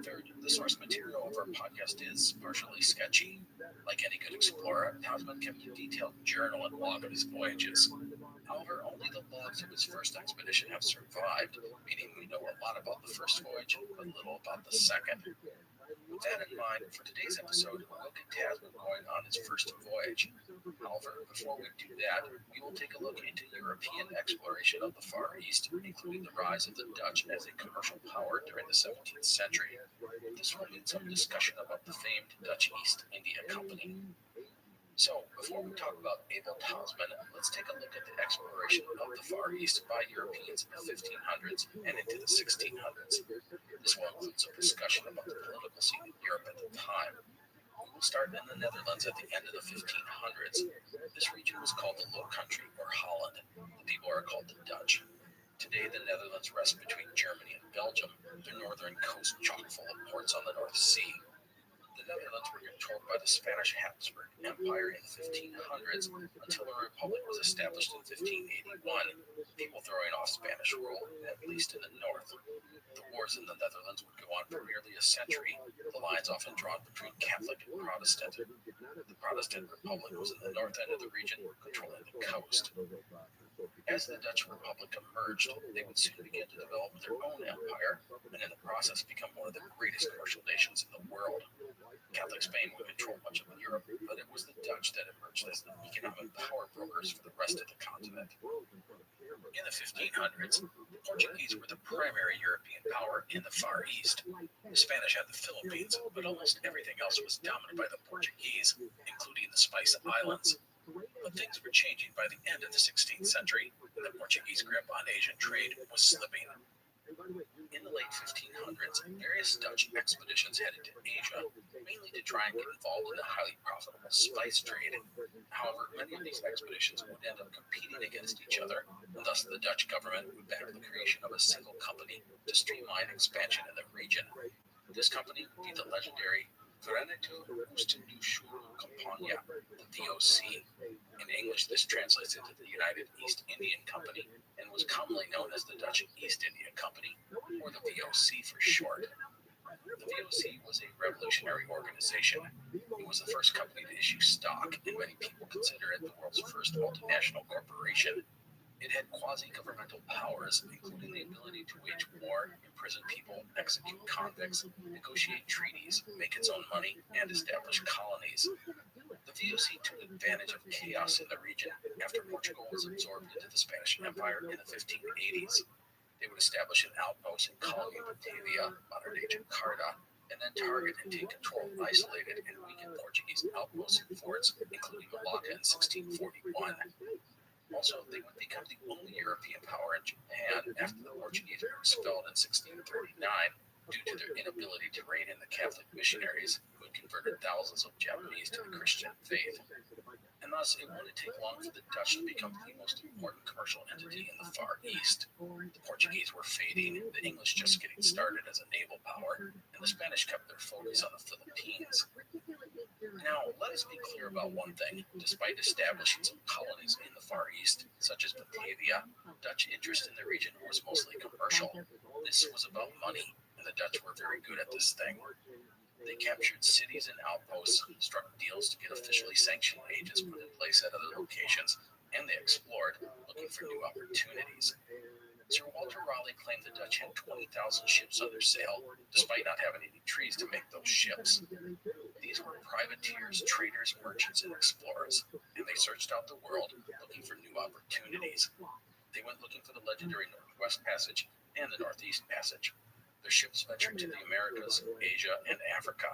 Third, the source material of our podcast is partially sketchy. Like any good explorer, Tasman kept a detailed journal and log of his voyages. However, only the logs of his first expedition have survived, meaning we know a lot about the first voyage, but little about the second. With that in mind, for today's episode, we'll look at Tasman going on his first voyage. However, before we do that, we will take a look into European exploration of the Far East, including the rise of the Dutch as a commercial power during the 17th century. This will need some discussion about the famed Dutch East India Company. So, before we talk about Abel Tasman, let's take a look at the exploration of the Far East by Europeans in the 1500s and into the 1600s. This will include some discussion about the political scene in Europe at the time. We will start in the Netherlands at the end of the 1500s. This region was called the Low Country, or Holland. The people are called the Dutch. Today, the Netherlands rests between Germany and Belgium, their northern coast chock full of ports on the North Sea. The Netherlands were controlled by the Spanish Habsburg Empire in the 1500s until a republic was established in 1581, people throwing off Spanish rule, at least in the north. The wars in the Netherlands would go on for nearly a century, the lines often drawn between Catholic and Protestant. The Protestant Republic was in the north end of the region, controlling the coast. As the Dutch Republic emerged, they would soon begin to develop their own empire, and in the process become one of the greatest commercial nations in the world. Catholic Spain would control much of Europe, but it was the Dutch that emerged as the economic power brokers for the rest of the continent. In the 1500s, the Portuguese were the primary European power in the Far East. The Spanish had the Philippines, but almost everything else was dominated by the Portuguese, including the Spice Islands. But things were changing by the end of the 16th century, and the Portuguese grip on Asian trade was slipping. In the late 1500s, various Dutch expeditions headed to Asia, mainly to try and get involved in the highly profitable spice trade. However, many of these expeditions would end up competing against each other, and thus the Dutch government would back the creation of a single company to streamline expansion in the region. This company would be the legendary Verenigde Oost-Indische Compagnie, the VOC. In English, this translates into the United East Indian Company and was commonly known as the Dutch East India Company, or the VOC for short. The VOC was a revolutionary organization. It was the first company to issue stock, and many people consider it the world's first multinational corporation. It had quasi-governmental powers, including the ability to wage war, imprison people, execute convicts, negotiate treaties, make its own money, and establish colonies. The VOC took advantage of chaos in the region after Portugal was absorbed into the Spanish Empire in the 1580s. They would establish an outpost in colony Batavia, modern-day Jakarta, and then target and take control of isolated and weakened Portuguese outposts and forts, including Malacca in 1641. Also, they would become the only European power in Japan after the Portuguese were expelled in 1639 due to their inability to rein in the Catholic missionaries who had converted thousands of Japanese to the Christian faith. And thus, it wouldn't take long for the Dutch to become the most important commercial entity in the Far East. The Portuguese were fading, the English just getting started as a naval power, and the Spanish kept their focus on the Philippines. Now, let us be clear about one thing. Despite establishing some colonies in the Far East, such as Batavia, Dutch interest in the region was mostly commercial. This was about money, and the Dutch were very good at this thing. They captured cities and outposts, struck deals to get officially sanctioned agents put in place at other locations, and they explored, looking for new opportunities. Sir Walter Raleigh claimed the Dutch had 20,000 ships under sail, despite not having any trees to make those ships. These were privateers, traders, merchants, and explorers, and they searched out the world looking for new opportunities. They went looking for the legendary Northwest Passage and the Northeast Passage. Their ships ventured to the Americas, Asia, and Africa.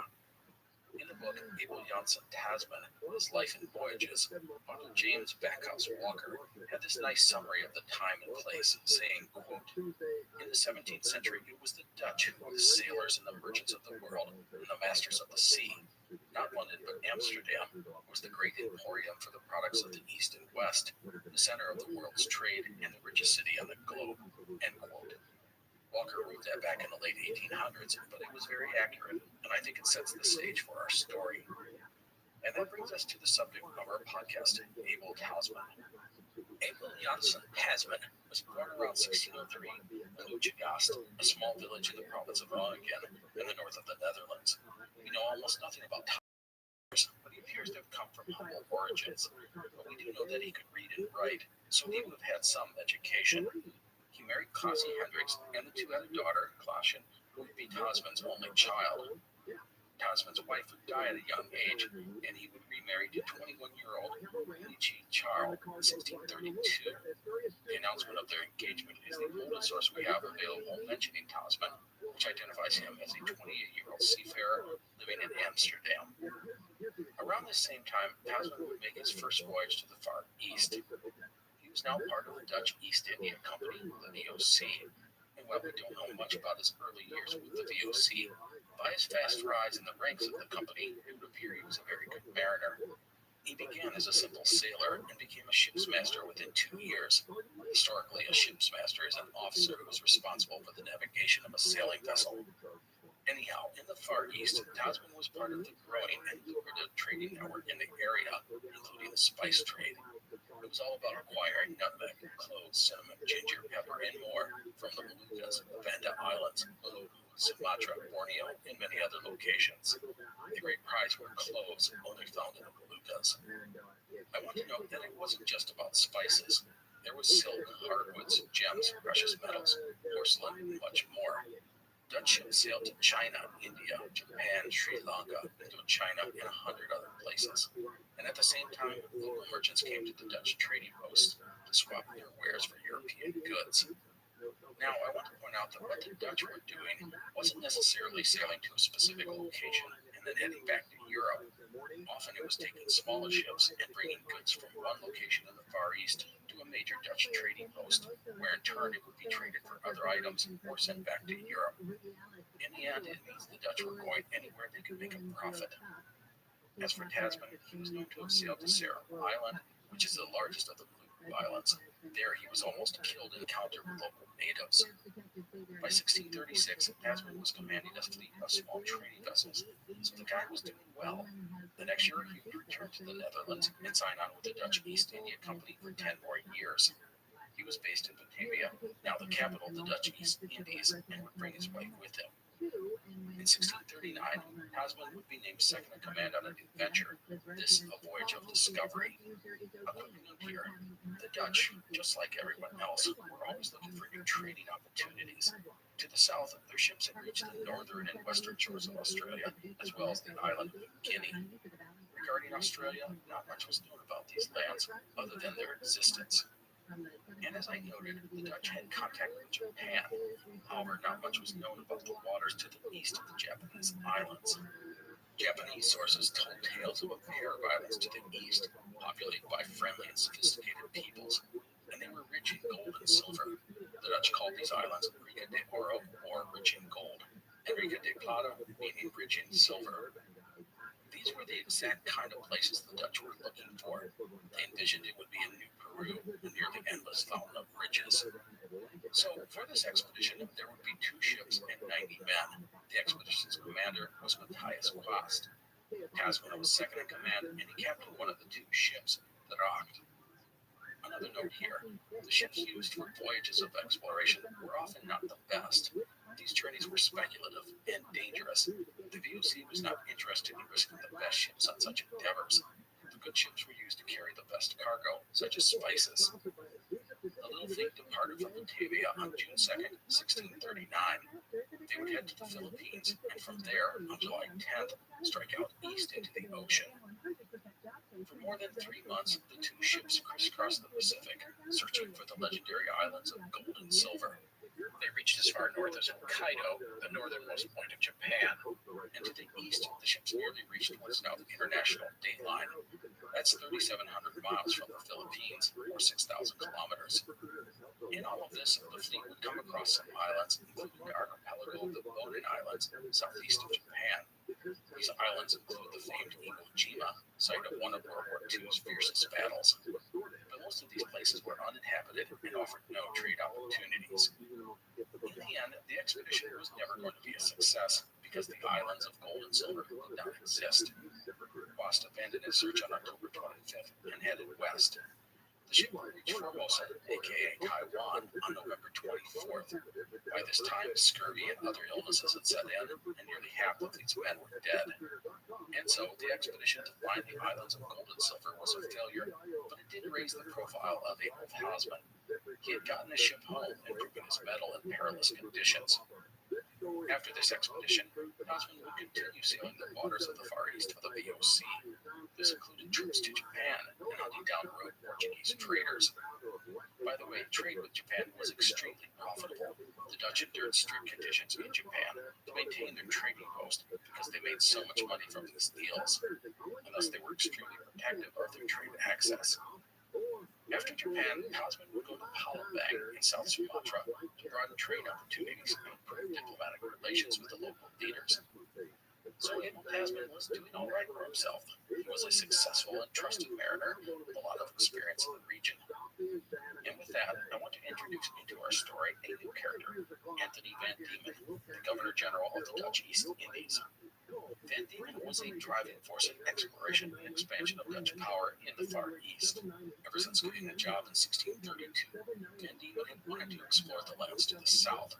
In the book Abel Janssen Tasman, His Life and Voyages, Dr. James Backhouse Walker had this nice summary of the time and place, saying, quote, "In the 17th century, it was the Dutch who were the sailors and the merchants of the world and the masters of the sea. Not London, but Amsterdam was the great emporium for the products of the East and West, the center of the world's trade and the richest city on the globe," end quote. Walker wrote that back in the late 1800s, but it was very accurate, and I think it sets the stage for our story. And that brings us to the subject of our podcast, Abel Tasman. Abel Janssen Tasman was born around 1603 in Ootd, a small village in the province of Groningen in the north of the Netherlands. We know almost nothing about Tasman, but he appears to have come from humble origins. But we do know that he could read and write, so he would have had some education. He married Clausie Hendricks, and the two had a daughter, Klaasje, who would be Tasman's only child. Tasman's wife would die at a young age, and he would remarry to 21-year-old Lichi Charles in 1632. The announcement of their engagement is the oldest source we have available mentioning Tasman, which identifies him as a 28-year-old seafarer living in Amsterdam. Around this same time, Tasman would make his first voyage to the Far East. He was now part of the Dutch East India Company, the VOC, and while we don't know much about his early years with the VOC, by his fast rise in the ranks of the company, it would appear he was a very good mariner. He began as a simple sailor and became a ship's master within 2 years. Historically, a ship's master is an officer who is responsible for the navigation of a sailing vessel. Anyhow, in the Far East, Tasman was part of the growing and lucrative trading network in the area, including the spice trade. It was all about acquiring nutmeg, cloves, cinnamon, ginger, pepper, and more from the Moluccas, Banda Islands, Maluku, Sumatra, Borneo, and many other locations. The great prize were cloves, only found in the Moluccas. I want to note that it wasn't just about spices. There was silk, hardwoods, gems, precious metals, porcelain, and much more. Dutch ships sailed to China, India, Japan, Sri Lanka, Indochina, and 100 other places. And at the same time, local merchants came to the Dutch trading posts to swap their wares for European goods. Now, I want to point out that what the Dutch were doing wasn't necessarily sailing to a specific location and then heading back to Europe. Often it was taking smaller ships and bringing goods from one location in the Far East to a major Dutch trading post, where in turn it would be traded for other items or sent back to Europe. In the end, it means the Dutch were going anywhere they could make a profit. As for Tasman, he was known to have sailed to Sarah Island, which is the largest of the Blue Islands. There he was almost killed in encounter with local natives. By 1636, Tasman was commanding a fleet of small trading vessels, so the guy was doing well. The next year, he would return to the Netherlands and sign on with the Dutch East India Company for 10 more years. He was based in Batavia, now the capital of the Dutch East Indies, and would bring his wife with him. In 1639, Tasman would be named second in command on a new venture, this a voyage of discovery. A quick note here, the Dutch, just like everyone else, were always looking for new trading opportunities. To the south, their ships had reached the northern and western shores of Australia, as well as the island of New Guinea. Regarding Australia, not much was known about these lands, other than their existence. And as I noted, the Dutch had contact with Japan. However, not much was known about the waters to the east of the Japanese islands. Japanese sources told tales of a pair of islands to the east, populated by friendly and sophisticated peoples, and they were rich in gold and silver. The Dutch called these islands Rica de Oro, or rich in gold, and Rica de Plata, meaning rich in silver. These were the exact kind of places the Dutch were looking for. They envisioned it would be a New Peru, near the endless fountain of riches. So, for this expedition, there would be 2 ships and 90 men. The expedition's commander was Matthias Quast. Tasman was second in command, and he captained one of the 2 ships, the Racht. Another note here, the ships used for voyages of exploration were often not the best. These journeys were speculative and dangerous. The VOC was not interested in risking the best ships on such endeavors. The good ships were used to carry the best cargo, such as spices. The little fleet departed from Batavia on June 2nd, 1639. They would head to the Philippines, and from there, on July 10th, strike out east into the ocean. For more than 3 months, the 2 ships crisscrossed the Pacific, searching for the legendary islands of gold and silver. They reached as far north as Hokkaido, the northernmost point of Japan, and to the east, the ships nearly reached what's now the international date line. That's 3,700 miles from the Philippines, or 6,000 kilometers. In all of this, the fleet would come across some islands, including the archipelago of the Bonin Islands, southeast of Japan. These islands include the famed Iwo Jima, site of one of World War II's fiercest battles. But most of these places were uninhabited and offered no trade opportunities. In the end, the expedition was never going to be a success because the islands of gold and silver did not exist. Quast abandoned his search on October 25th and headed west. The ship would reach Formosa, aka Taiwan, on November 24th. By this time, scurvy and other illnesses had set in, and nearly half of these men were dead. And so, the expedition to find the islands of gold and silver was a failure, but it did raise the profile of Adolf Tasman. He had gotten his ship home and proven his mettle in perilous conditions. After this expedition, Tasman would continue sailing the waters of the Far East for the VOC. This included trips to Japan and hunting down rogue Portuguese traders. By the way, trade with Japan was extremely profitable. The Dutch endured strict conditions in Japan to maintain their trading post because they made so much money from these deals, and thus they were extremely protective of their trade access. After Japan, Tasman would go to Palembang in South Sumatra to broaden trade opportunities and improve diplomatic relations with the local leaders. So Adolf Tasman was doing all right for himself. He was a successful and trusted mariner with a lot of experience in the region. And with that, I want to introduce into our story a new character, Anthony Van Diemen, the Governor General of the Dutch East Indies. Van Diemen was a driving force in exploration and expansion of Dutch power in the Far East. Ever since getting the job in 1632, Van Diemen had wanted to explore the lands to the south.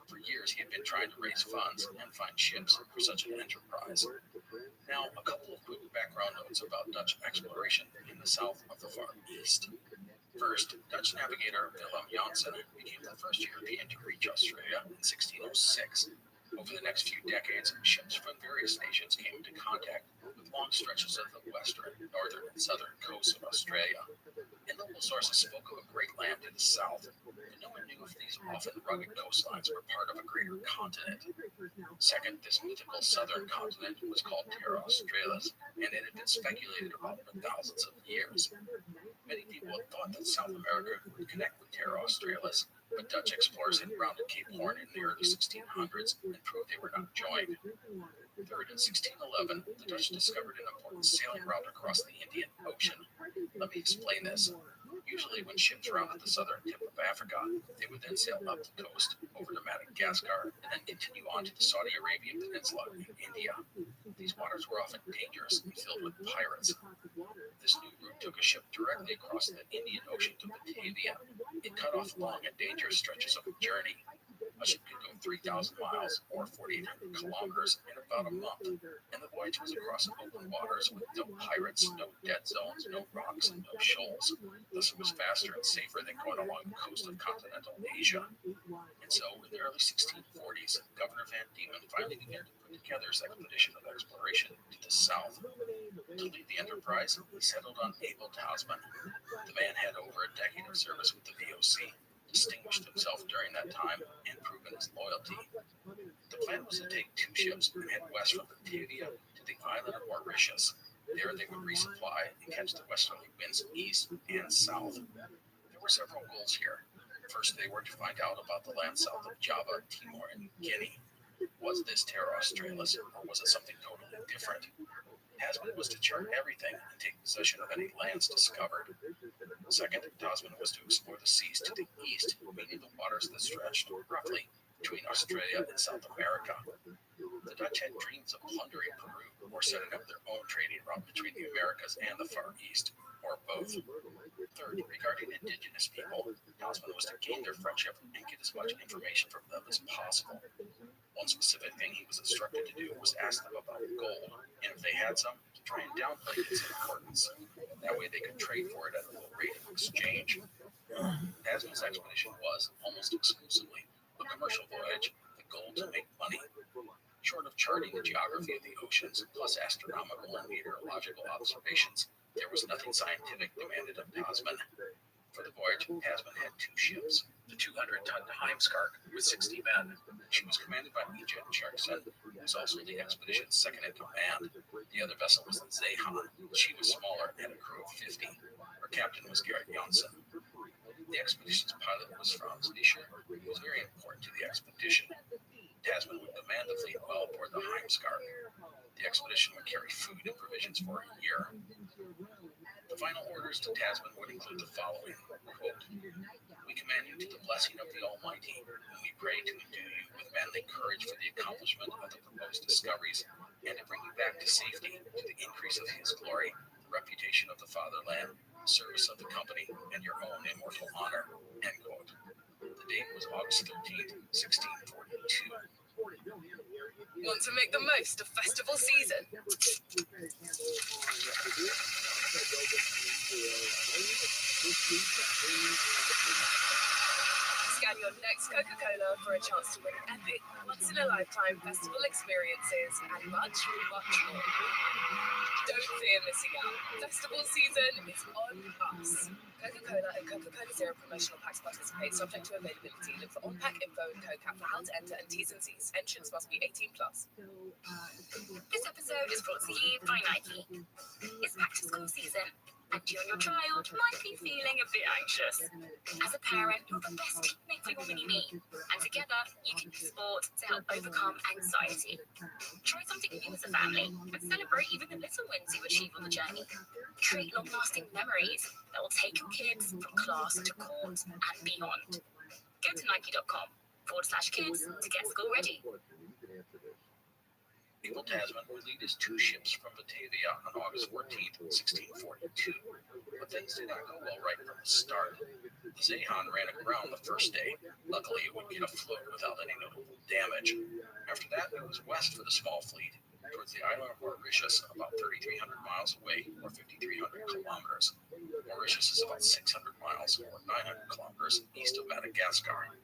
For years, he had been trying to raise funds and find ships for such an enterprise. Now, a couple of quick background notes about Dutch exploration in the south of the Far East. First, Dutch navigator Willem Janssen became the first European to reach Australia in 1606. Over the next few decades, ships from various nations came into contact with long stretches of the western, northern, and southern coasts of Australia. And local sources spoke of a great land to the south, but no one knew if these often rugged coastlines were part of a greater continent. Second, this mythical southern continent was called Terra Australis, and it had been speculated about for thousands of years. Many people had thought that South America would connect with Terra Australis, but Dutch explorers had rounded Cape Horn in the early 1600s and proved they were not joined. Third, in 1611, the Dutch discovered an important sailing route across the Indian Ocean. Let me explain this. Usually, when ships rounded the southern tip of Africa, they would then sail up the coast over to Madagascar and then continue on to the Saudi Arabian Peninsula in India. These waters were often dangerous and filled with pirates. This new route took a ship directly across the Indian Ocean to Batavia. It cut off long and dangerous stretches of the journey. A ship could go 3,000 miles or 4,800 kilometers in about a month, and the voyage was across open waters with no pirates, no dead zones, no rocks, and no shoals. Thus, it was faster and safer than going along the coast of continental Asia. And so, in the early 1640s, Governor Van Diemen finally began to put together his expedition of exploration to the south. To lead the enterprise, he settled on Abel Tasman. The man had over a decade of service with the VOC, distinguished himself during that time, and proven his loyalty. The plan was to take 2 ships and head west from Batavia to the island of Mauritius. There they would resupply and catch the westerly winds east and south. There were several goals here. First, they were to find out about the land south of Java, Timor, and Guinea. Was this Terra Australis, or was it something totally different? Tasman was to chart everything and take possession of any lands discovered. Second, Tasman was to explore the seas to the east, meaning the waters that stretched roughly between Australia and South America. The Dutch had dreams of plundering Peru or setting up their own trading route between the Americas and the Far East, or both. Third, regarding indigenous people, Tasman was to gain their friendship and get as much information from them as possible. One specific thing he was instructed to do was ask them about gold, and if they had some, to try and downplay its importance. That way they could trade for it at a low rate of exchange. Tasman's expedition was, almost exclusively, a commercial voyage, the goal to make money. Short of charting the geography of the oceans, plus astronomical and meteorological observations, there was nothing scientific demanded of Tasman. For the voyage, Tasman had 2 ships. The 200-ton Heimskar with 60 men. She was commanded by Ejit Sharkson, who was also the expedition's second in command. The other vessel was the Zeehan. She was smaller and had a crew of 50. Her captain was Gerrit Janssen. The expedition's pilot was Frans Nischer, who was very important to the expedition. Tasman would command the fleet well aboard the Heimskar. The expedition would carry food and provisions for a year. The final orders to Tasman would include the following, quote, "We command you to the blessing of the Almighty, and we pray to endue you with manly courage for the accomplishment of the proposed discoveries, and to bring you back to safety, to the increase of his glory, the reputation of the fatherland, the service of the company, and your own immortal honor," end quote. The date was August 13th, 1642. Want to make the most of festival season? Scan your next Coca-Cola for a chance to win epic, once-in-a-lifetime festival experiences and much, much more. Don't fear missing out. Festival season is on us. Coca-Cola and Coca-Cola Zero promotional packs participate subject to availability. Look for on-pack info and code cap for how to enter and T's and C's. Entrance must be 18+. This episode is brought to you by Nike. It's back to school season, and you and your child might be feeling a bit anxious. As a parent, you're the best teammate for your mini-me, and together you can use sport to help overcome anxiety. Try something new as a family, and celebrate even the little wins you achieve on the journey. Create long-lasting memories that will take your kids from class to court and beyond. Go to nike.com/kids to get school ready. Abel Tasman would lead his 2 ships from Batavia on August 14th, 1642. But things did not go well right from the start. The Zeehan ran aground the first day. Luckily, it would get afloat without any notable damage. After that, it was west for the small fleet, towards the island of Mauritius, about 3,300 miles away, or 5,300 kilometers. Mauritius is about 600 miles, or 900 kilometers, east of Madagascar.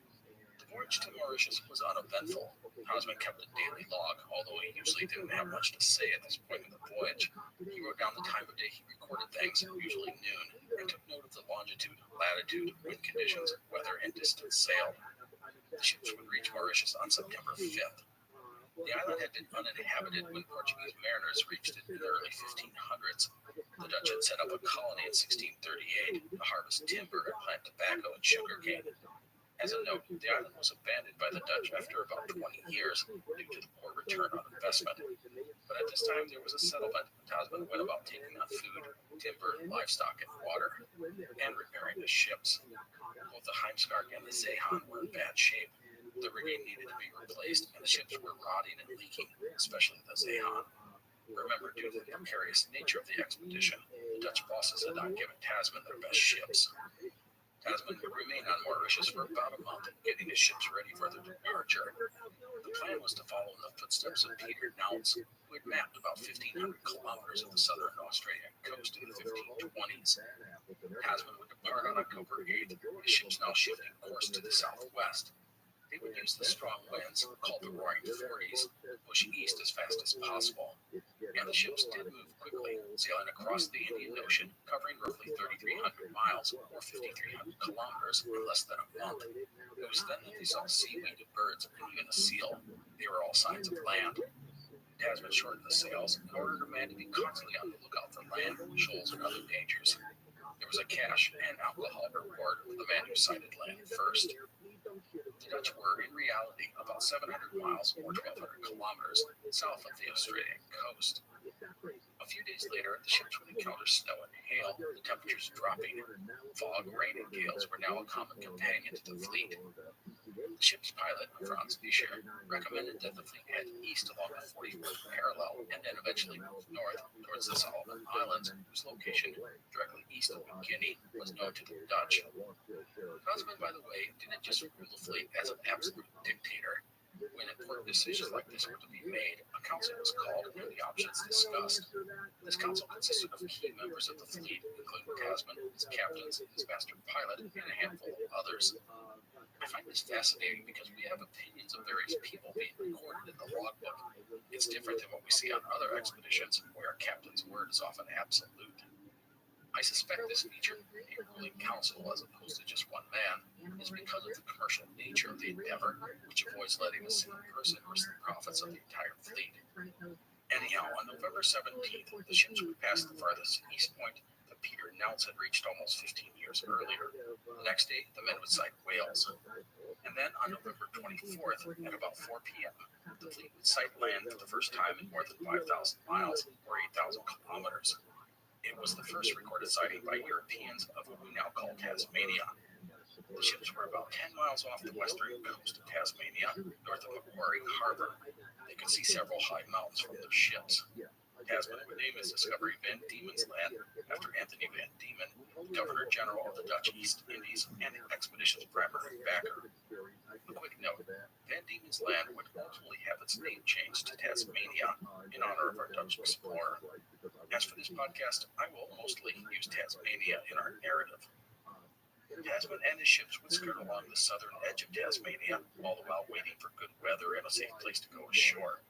The voyage to Mauritius was uneventful. Tasman kept a daily log, although he usually didn't have much to say at this point in the voyage. He wrote down the time of day he recorded things, usually noon, and took note of the longitude, latitude, wind conditions, weather, and distance sailed. The ships would reach Mauritius on September 5th. The island had been uninhabited when Portuguese mariners reached it in the early 1500s. The Dutch had set up a colony in 1638 to harvest timber and plant tobacco and sugarcane. As a note, the island was abandoned by the Dutch after about 20 years due to the poor return on investment. But at this time, there was a settlement, and Tasman went about taking on food, timber, livestock, and water, and repairing the ships. Both the Heimskar and the Zeehan were in bad shape. The rigging needed to be replaced, and the ships were rotting and leaking, especially the Zeehan. Remember, due to the precarious nature of the expedition, the Dutch bosses had not given Tasman their best ships. Tasman would remain on Mauritius for about a month, getting his ships ready for their departure. The plan was to follow in the footsteps of Peter Nels, who had mapped about 1,500 kilometers of the southern Australian coast in the 1520s. Tasman would depart on October 8th, with the ships now shifting course to the southwest. They would use the strong winds, called the Roaring Forties, push east as fast as possible. And the ships did move quickly, sailing across the Indian Ocean, covering roughly 3,300 miles, or 5,300 kilometers, in less than a month. It was then that they saw seaweed, birds, and even a seal. They were all signs of land. Tasman shortened the sails and ordered a man to be constantly on the lookout for land, shoals, and other dangers. There was a cash and alcohol reward for the man who sighted land first. The Dutch were, in reality, about 700 miles or 1,200 kilometers south of the Australian coast. A few days later, the ships would encounter snow and hail, the temperatures dropping. Fog, rain, and gales were now a common companion to the fleet. The ship's pilot, Franz Fischer, recommended that the fleet head east along the 44th parallel and then eventually move north towards the Solomon Islands, whose location, directly east of New Guinea, was known to the Dutch. Tasman, by the way, didn't just rule the fleet as an absolute dictator. When important decisions like this were to be made, a council was called and the options discussed. This council consisted of key members of the fleet, including Tasman, his captains, his master pilot, and a handful of others. I find this fascinating because we have opinions of various people being recorded in the logbook. It's different than what we see on other expeditions, where a captain's word is often absolute. I suspect this feature, a ruling council as opposed to just one man, is because of the commercial nature of the endeavor, which avoids letting a single person risk the profits of the entire fleet. Anyhow, on November 17th, the ships would pass the farthest east point that Peter Nels had reached almost 15 years earlier. The next day, the men would sight whales. And then on November 24th, at about 4 p.m., the fleet would sight land for the first time in more than 5,000 miles, or 8,000 kilometers. It was the first recorded sighting by Europeans of what we now call Tasmania. The ships were about 10 miles off the western coast of Tasmania, north of Macquarie Harbor. They could see several high mountains from their ships. Tasman would name his discovery Van Diemen's Land after Anthony Van Diemen, Governor General of the Dutch East Indies and the expedition's primary backer. A quick note, Van Diemen's Land would ultimately have its name changed to Tasmania in honor of our Dutch explorer. As for this podcast, I will mostly use Tasmania in our narrative. Tasman and his ships would skirt along the southern edge of Tasmania, all the while waiting for good weather and a safe place to go ashore.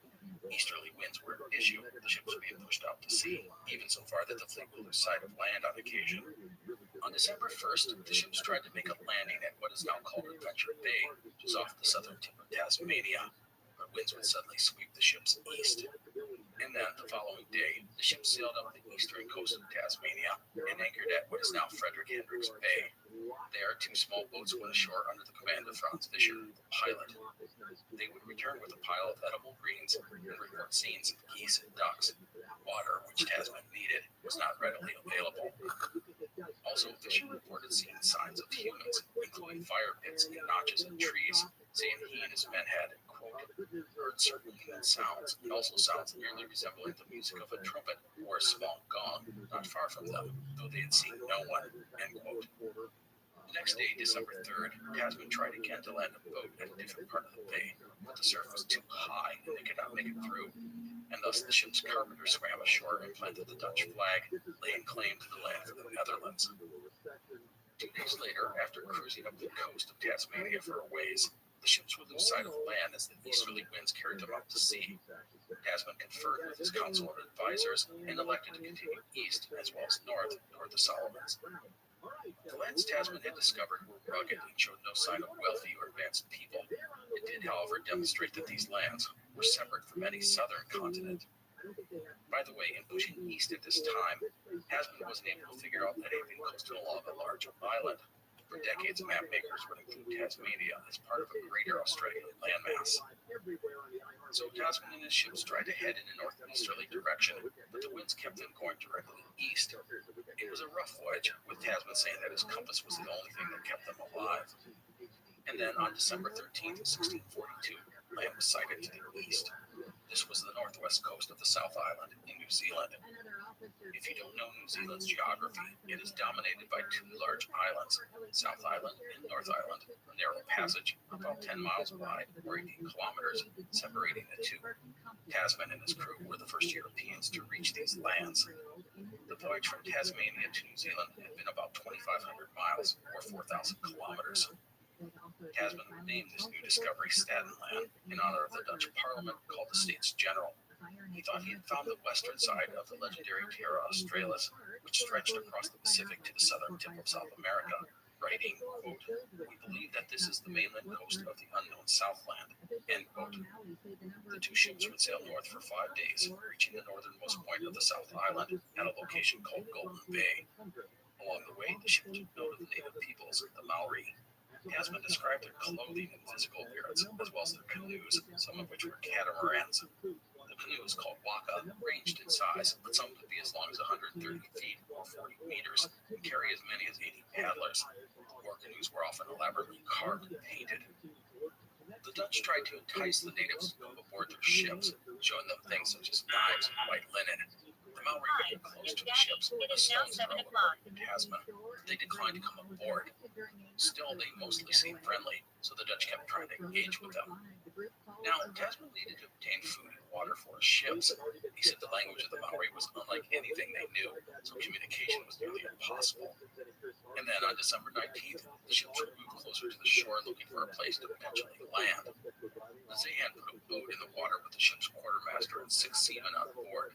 Easterly winds were an issue, the ships being pushed out to sea, even so far that the fleet would lose sight of land on occasion. On December 1st, the ships tried to make a landing at what is now called Adventure Bay, which is off the southern tip of Tasmania, but winds would suddenly sweep the ships east. And then, the following day, the ship sailed up the eastern coast of Tasmania and anchored at what is now Frederick Hendricks Bay. There, two small boats went ashore under the command of Franz Fischer, the pilot. They would return with a pile of edible greens and report scenes of geese and ducks. Water, which Tasman needed, was not readily available. Also, Fischer reported seeing signs of humans, including fire pits and notches in trees, saying he and his men had, quote, heard certain human sounds, and also sounds nearly resembling the music of a trumpet or a small gong, not far from them, though they had seen no one, end quote. The next day, December 3rd, Tasman tried again to land a boat at a different part of the bay, but the surf was too high and they could not make it through, and thus the ship's carpenter swam ashore and planted the Dutch flag, laying claim to the land for the Netherlands. 2 days later, after cruising up the coast of Tasmania for a ways, the ships would lose sight of land as the easterly winds carried them out to sea. Tasman conferred with his council and advisors and elected to continue east as well as north toward the Solomons. The lands Tasman had discovered were rugged and showed no sign of wealthy or advanced people. It did, however, demonstrate that these lands were separate from any southern continent. By the way, in pushing east at this time, Tasman wasn't able to figure out anything coastal along a large island. For decades, map makers would include Tasmania as part of a greater Australian landmass. So Tasman and his ships tried to head in a northeasterly direction, but the winds kept them going directly east. It was a rough voyage, with Tasman saying that his compass was the only thing that kept them alive. And then on December 13th, 1642, land was sighted to the east. This was the northwest coast of the South Island in New Zealand. If you don't know New Zealand's geography, it is dominated by two large islands, South Island and North Island, a narrow passage about 10 miles wide or 18 kilometers separating the two. Tasman and his crew were the first Europeans to reach these lands. The voyage from Tasmania to New Zealand had been about 2,500 miles or 4,000 kilometers. Tasman named this new discovery Staten Land in honor of the Dutch Parliament called the States General. He thought he had found the western side of the legendary Terra Australis, which stretched across the Pacific to the southern tip of South America, writing, quote, "We believe that this is the mainland coast of the unknown Southland," end quote. The two ships would sail north for 5 days, reaching the northernmost point of the South Island at a location called Golden Bay. Along the way, the ships took note of the native peoples, the Maori. Tasman described their clothing and physical appearance, as well as their canoes, some of which were catamarans. The canoes, called waka, ranged in size, but some could be as long as 130 feet or 40 meters and carry as many as 80 paddlers. War canoes were often elaborately carved and painted. The Dutch tried to entice the natives to come aboard their ships, showing them things such as knives and white linen. The Maori were close to the ships, a stone's throw from Tasman. They declined to come aboard. Still, they mostly seemed friendly, so the Dutch kept trying to engage with them. Now, Tasman needed to obtain food and water for his ships. He said the language of the Maori was unlike anything they knew, so communication was nearly impossible. And then on December 19th, the ships were moved closer to the shore looking for a place to eventually land. The Zahan put a boat in the water with the ship's quartermaster and 6 seamen on board.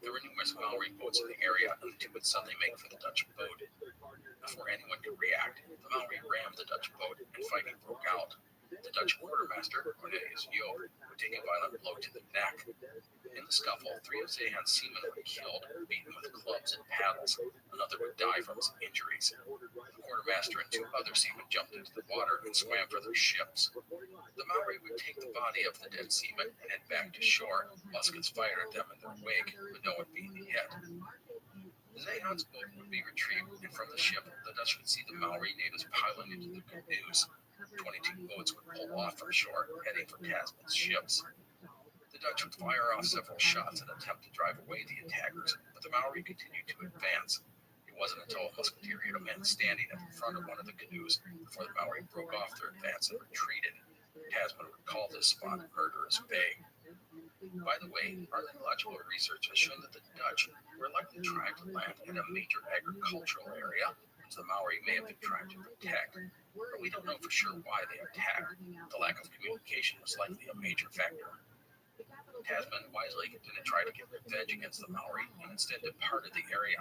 There were numerous Maori boats in the area, and the two would suddenly make for the Dutch boat. Before anyone could react, the Maori rammed the Dutch boat, and fighting broke out. The Dutch quartermaster, Cornelius Joop, would take a violent blow to the neck. In the scuffle, 3 of Zahan's seamen were killed, beaten with clubs and paddles. Another would die from his injuries. The quartermaster and 2 other seamen jumped into the water and swam for their ships. The Maori would take the body of the dead seaman and head back to shore, muskets fired at them in their wake, with no one being hit. Zahan's boat would be retrieved, and from the ship, the Dutch would see the Maori natives piling into the canoes. 22 boats would pull off from shore, heading for Tasman's ships. The Dutch would fire off several shots and attempt to drive away the attackers, but the Maori continued to advance. It wasn't until a musketeer hit a man standing at the front of one of the canoes before the Maori broke off their advance and retreated. Tasman would call this spot Murderous Bay. By the way, archaeological research has shown that the Dutch were likely trying to land in a major agricultural area, which the Maori may have been trying to protect. But we don't know for sure why they attacked. The lack of communication was likely a major factor. Tasman wisely didn't try to get revenge against the Maori and instead departed the area.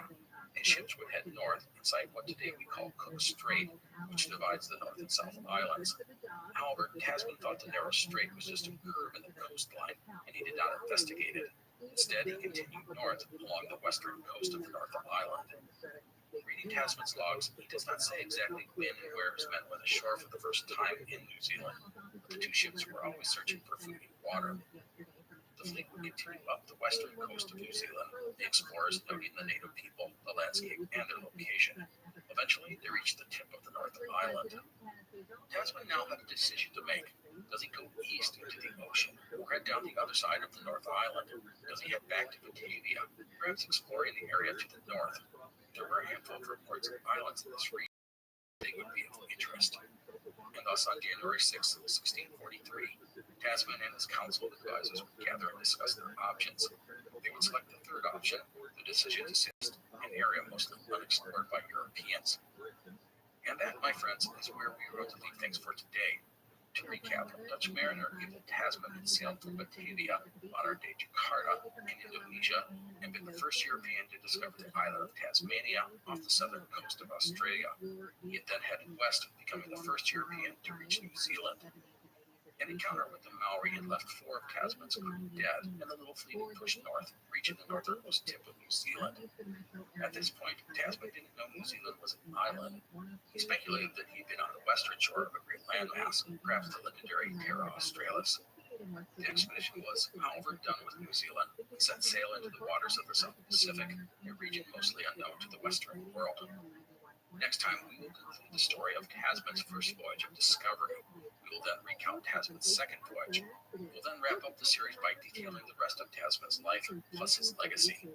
His ships would head north inside what today we call Cook Strait, which divides the North and South Islands. However, Tasman thought the narrow strait was just a curve in the coastline, and he did not investigate it. Instead, he continued north along the western coast of the North Island. Reading Tasman's logs, he does not say exactly when and where it was met with a shore for the first time in New Zealand, but the 2 ships were always searching for food and water. The fleet would continue up the western coast of New Zealand, the explorers noting the native people, the landscape, and their location. Eventually, they reached the tip of the North Island. Tasman now had a decision to make. Does he go east into the ocean, or head down the other side of the North Island? Does he head back to Batavia, perhaps exploring the area to the north? There were a handful of reports of islands in this region they would be of interest. And thus, on January 6, 1643, Tasman and his council advisors would gather and discuss their options. They would select the third option, the decision to sit an area mostly unexplored by Europeans. And that, my friends, is where we wrote to leave things for today. To recap, Dutch mariner Abel Tasman had sailed from Batavia, modern day Jakarta, in Indonesia, and been the first European to discover the island of Tasmania off the southern coast of Australia. He had then headed west, becoming the first European to reach New Zealand. An encounter with the Maori had left 4 of Tasman's crew dead, and the little fleet had pushed north, reaching the northernmost tip of New Zealand. At this point, Tasman didn't know New Zealand was an island. He speculated that he'd been on the western shore of a great landmass, perhaps the legendary Terra Australis. The expedition was, however, done with New Zealand and set sail into the waters of the South Pacific, a region mostly unknown to the Western world. Next time, we will conclude the story of Tasman's first voyage of discovery. We will then recount Tasman's second voyage. We will then wrap up the series by detailing the rest of Tasman's life, plus his legacy.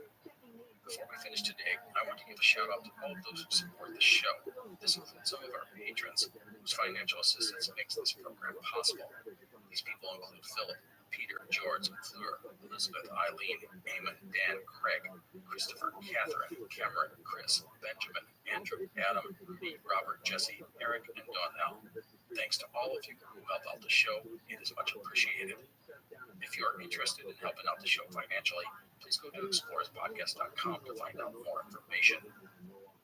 Before we finish today, I want to give a shout out to all of those who support the show. This includes some of our patrons, whose financial assistance makes this program possible. These people include Philip, Peter, George, Fleur, Elizabeth, Eileen, Eamon, Dan, Craig, Christopher, Catherine, Cameron, Chris, Benjamin, Andrew, Adam, me, Robert, Jesse, Eric, and Donnell. Thanks to all of you who help out the show. It is much appreciated. If you are interested in helping out the show financially, please go to explorerspodcast.com to find out more information.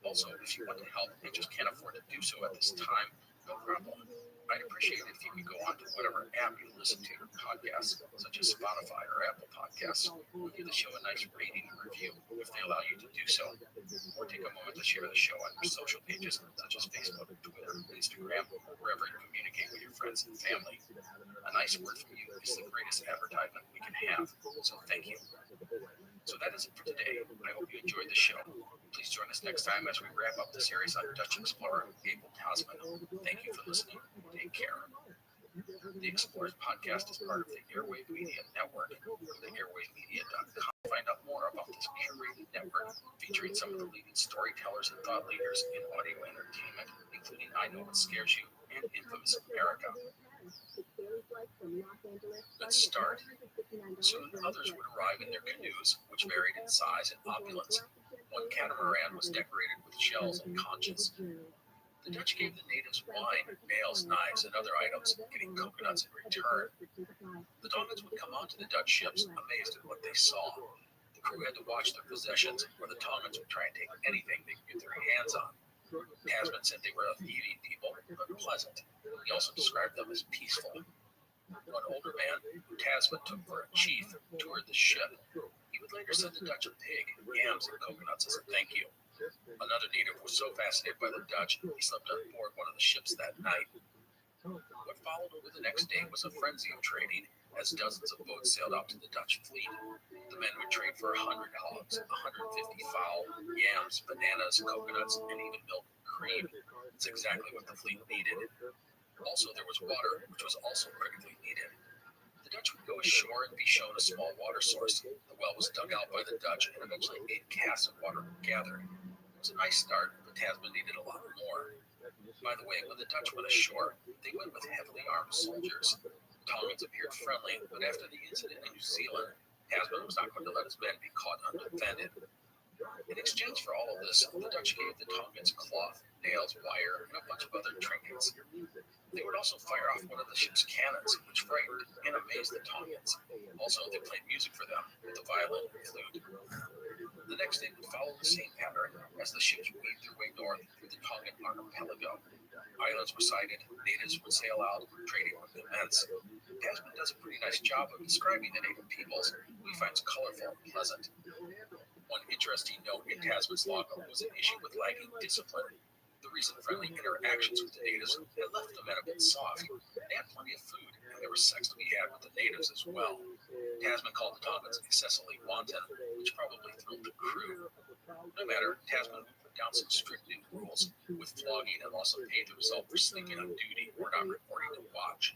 Also, if you want to help and just can't afford to do so at this time, no problem. I'd appreciate it if you could go on to whatever app you listen to your podcasts, such as Spotify or Apple Podcasts, and give the show a nice rating and review if they allow you to do so. Or take a moment to share the show on your social pages, such as Facebook, Twitter, Instagram, or wherever you communicate with your friends and family. A nice word from you is the greatest advertisement we can have, so thank you. So that is it for today. I hope you enjoyed the show. Please join us next time as we wrap up the series on Dutch explorer Abel Tasman. Thank you for listening. Take care. The Explorers Podcast is part of the Airwave Media Network. Go to airwavemedia.com to find out more about this curated network featuring some of the leading storytellers and thought leaders in audio entertainment, including I Know What Scares You and Infamous America. Let's start. Soon others would arrive in their canoes, which varied in size and opulence. One catamaran was decorated with shells and conches. The Dutch gave the natives wine, nails, knives, and other items, getting coconuts in return. The Tongans would come onto the Dutch ships, amazed at what they saw. The crew had to watch their possessions, or the Tongans would try and take anything they could get their hands on. Tasman said they were a thieving people, but pleasant. He also described them as peaceful. One older man, who Tasman took for a chief, toured the ship. He would later send the Dutch a pig, yams, and coconuts as a thank you. Another native was so fascinated by the Dutch, he slept on board one of the ships that night. What followed over the next day was a frenzy of trading, as dozens of boats sailed out to the Dutch fleet. The men would trade for 100 hogs, 150 fowl, yams, bananas, coconuts, and even milk and cream. It's exactly what the fleet needed. Also, there was water, which was also critically needed. The Dutch would go ashore and be shown a small water source. The well was dug out by the Dutch, and eventually 8 casks of water were gathered. It was a nice start, but Tasman needed a lot more. By the way, when the Dutch went ashore, they went with heavily armed soldiers. The Tongans appeared friendly, but after the incident in New Zealand, Tasman was not going to let his men be caught undefended. In exchange for all of this, the Dutch gave the Tongans cloth, nails, wire, and a bunch of other trinkets. They would also fire off one of the ship's cannons, which frightened and amazed the Tongans. Also, they played music for them with a violin and flute. The next day would follow the same pattern as the ships weaved their way north through the Tongan archipelago. Islands were sighted, natives would sail out, trading would commence. Tasman does a pretty nice job of describing the native peoples, who he finds colorful and pleasant. One interesting note in Tasman's logbook was an issue with lacking discipline. The recent friendly interactions with the natives had left the men a bit soft. They had plenty of food, and there was sex to be had with the natives as well. Tasman called the Tongans excessively wanton, which probably thrilled the crew. No matter, Tasman would put down some strict new rules, with flogging and loss of pay the result for sleeping on duty or not reporting to watch.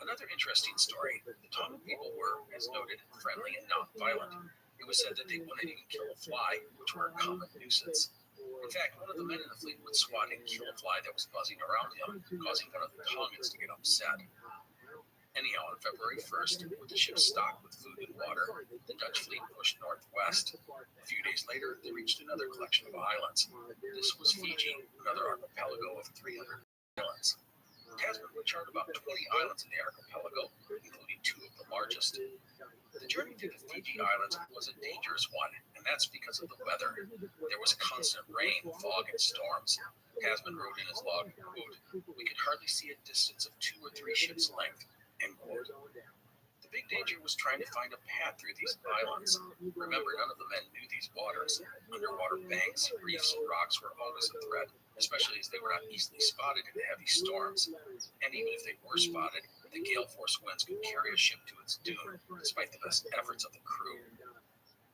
Another interesting story, the Tongan people were, as noted, friendly and non-violent. It was said that they wouldn't even kill a fly, which were a common nuisance. In fact, one of the men in the fleet would swat and kill a fly that was buzzing around him, causing one of the Tongans to get upset. Anyhow, on February 1st, with the ship stocked with food and water, the Dutch fleet pushed northwest. A few days later, they reached another collection of islands. This was Fiji, another archipelago of 300 islands. Tasman would chart about 20 islands in the archipelago, including 2 of the largest. The journey to the Fiji Islands was a dangerous one, and that's because of the weather. There was constant rain, fog, and storms. Tasman wrote in his log, quote, "We could hardly see a distance of 2 or 3 ships' length," end quote. The big danger was trying to find a path through these islands. Remember, none of the men knew these waters. Underwater banks, reefs, and rocks were always a threat, especially as they were not easily spotted in heavy storms. And even if they were spotted, the gale force winds could carry a ship to its doom, despite the best efforts of the crew.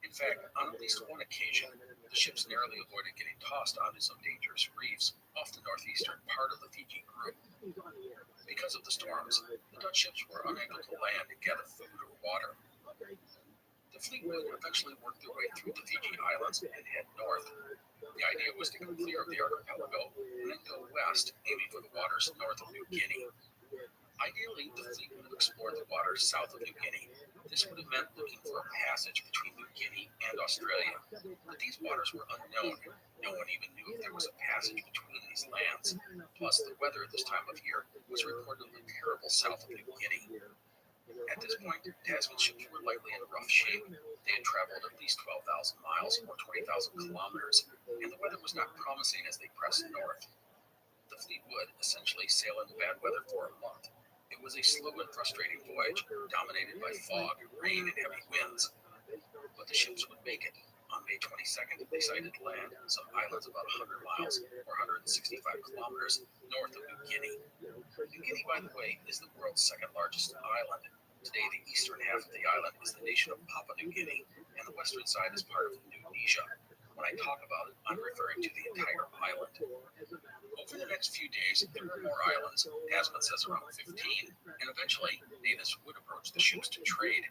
In fact, on at least one occasion, the ships narrowly avoided getting tossed onto some dangerous reefs off the northeastern part of the Fiji group. Because of the storms, the Dutch ships were unable to land and gather food or water. The fleet would eventually work their way through the Fiji Islands and head north. The idea was to go clear of the archipelago and then go west, aiming for the waters north of New Guinea. Ideally, the fleet would have explored the waters south of New Guinea. This would have meant looking for a passage between New Guinea and Australia. But these waters were unknown. No one even knew if there was a passage between these lands. Plus, the weather at this time of year was reportedly terrible south of New Guinea. At this point, Tasman's ships were likely in rough shape. They had traveled at least 12,000 miles or 20,000 kilometers, and the weather was not promising as they pressed north. The fleet would essentially sail in bad weather for a month. It was a slow and frustrating voyage, dominated by fog, rain, and heavy winds. But the ships would make it. On May 22nd, they sighted land on some islands about 100 miles or 165 kilometers north of New Guinea. New Guinea, by the way, is the world's second largest island. Today, the eastern half of the island is the nation of Papua New Guinea, and the western side is part of Indonesia. When I talk about it, I'm referring to the entire island. Over the next few days, there were more islands, Tasman says around 15, and eventually, natives would approach the ships to trade.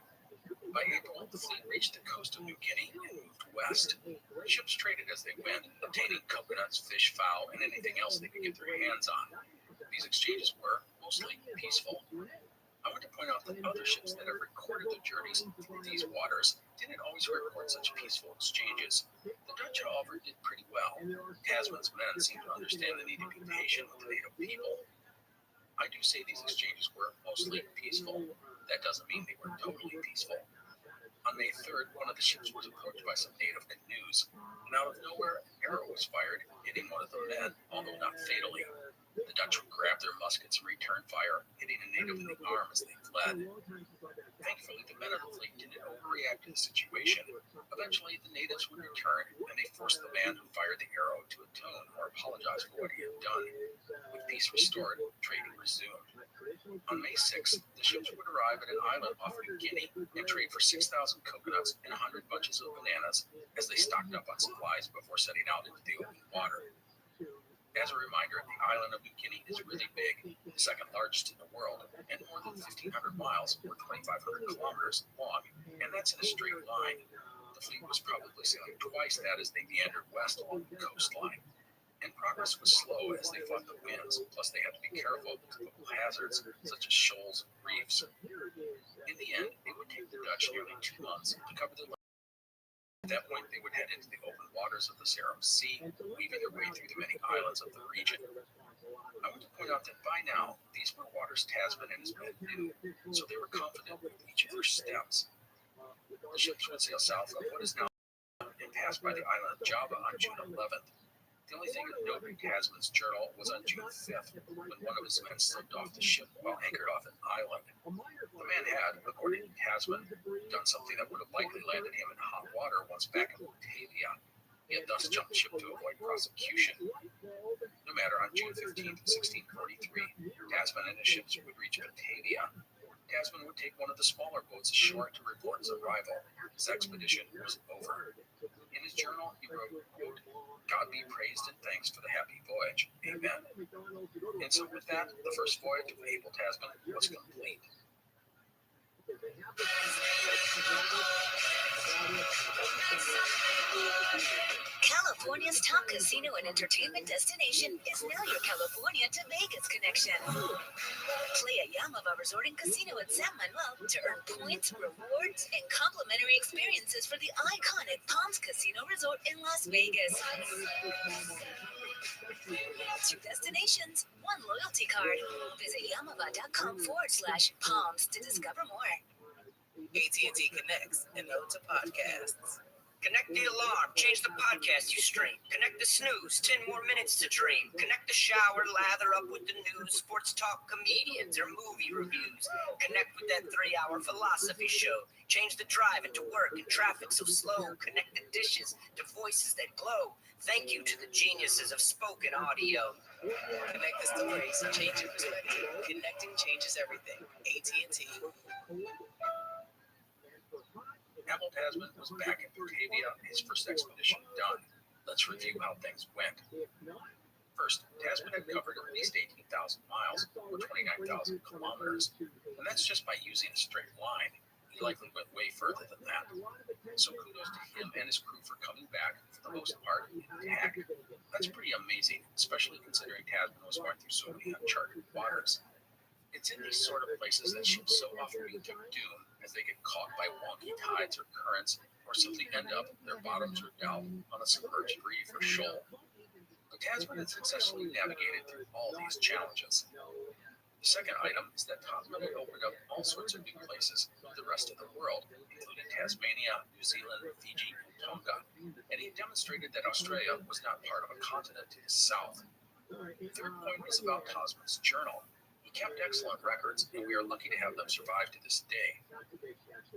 By April, the fleet reached the coast of New Guinea and moved west. Ships traded as they went, obtaining coconuts, fish, fowl, and anything else they could get their hands on. These exchanges were mostly peaceful. I want to point out that other ships that have recorded their journeys through these waters didn't always record such peaceful exchanges. The Dutch, however, did pretty well. Tasman's men seemed to understand the need to be patient with the native people. I do say these exchanges were mostly peaceful. That doesn't mean they were totally peaceful. On May 3rd, one of the ships was approached by some native canoes, and out of nowhere, an arrow was fired, hitting one of the men, although not fatally. The Dutch would grab their muskets and return fire, hitting a native in the arm as they fled. Thankfully, the men of the fleet didn't overreact to the situation. Eventually, the natives would return, and they forced the man who fired the arrow to atone or apologize for what he had done. With peace restored, trading resumed. On May 6th, the ships would arrive at an island off New Guinea and trade for 6,000 coconuts and 100 bunches of bananas as they stocked up on supplies before setting out into the open water. As a reminder, the island of New Guinea is really big, the second largest in the world, and more than 1,500 miles or 2,500 kilometers long, and that's in a straight line. The fleet was probably sailing twice that as they meandered west along the coastline. And progress was slow as they fought the winds, plus they had to be careful of typical hazards such as shoals and reefs. In the end, it would take the Dutch nearly 2 months to cover the land. At that point, they would head into the open waters of the Seram Sea, weaving their way through the many islands of the region. I want to point out that by now, these were waters Tasman and his men knew, so they were confident with each of their steps. The ships would sail south of what is now and pass by the island of Java on June 11th. The only thing of note in Tasman's journal was on June 5th, when one of his men slipped off the ship while anchored off an island. The man had, according to Tasman, done something that would have likely landed him in hot water once back in Batavia. He had thus jumped ship to avoid prosecution. No matter, on June 15th, 1643, Tasman and his ships would reach Batavia. Tasman would take one of the smaller boats ashore to report his arrival. His expedition was over. In his journal, he wrote, quote, "God be praised and thanks for the happy voyage. Amen." And so with that, the first voyage of Abel Tasman was complete. California's top casino and entertainment destination is now your California to Vegas connection. Play at Yamava Resort and Casino in San Manuel to earn points, rewards, and complimentary experiences for the iconic Palms Casino Resort in Las Vegas. Two destinations, one loyalty card. Visit yamava.com/palms to discover more. AT&T connects and notes to podcasts. Connect the alarm, change the podcast you stream. Connect the snooze, 10 more minutes to dream. Connect the shower, lather up with the news, sports talk, comedians, or movie reviews. Connect with that 3-hour philosophy show. Change the drive into work and traffic so slow. Connect the dishes to voices that glow. Thank you to the geniuses of spoken audio. Connect the stories, change your perspective. Connecting changes everything. AT&T. Apple Tasman was back in Batavia, his first expedition done. Let's review how things went. First, Tasman had covered at least 18,000 miles, or 29,000 kilometers, and that's just by using a straight line. He likely went way further than that. So kudos to him and his crew for coming back, for the most part, intact. That's pretty amazing, especially considering Tasman was going through so many uncharted waters. It's in these sort of places that ships so often meet their doom, as they get caught by wonky tides or currents, or simply end up their bottoms are down on a submerged reef or shoal. But Tasman had successfully navigated through all these challenges. The second item is that Tasman had opened up all sorts of new places to the rest of the world, including Tasmania, New Zealand, Fiji, and Tonga, and he demonstrated that Australia was not part of a continent to his south. The third point is about Tasman's journal. Kept excellent records, and we are lucky to have them survive to this day.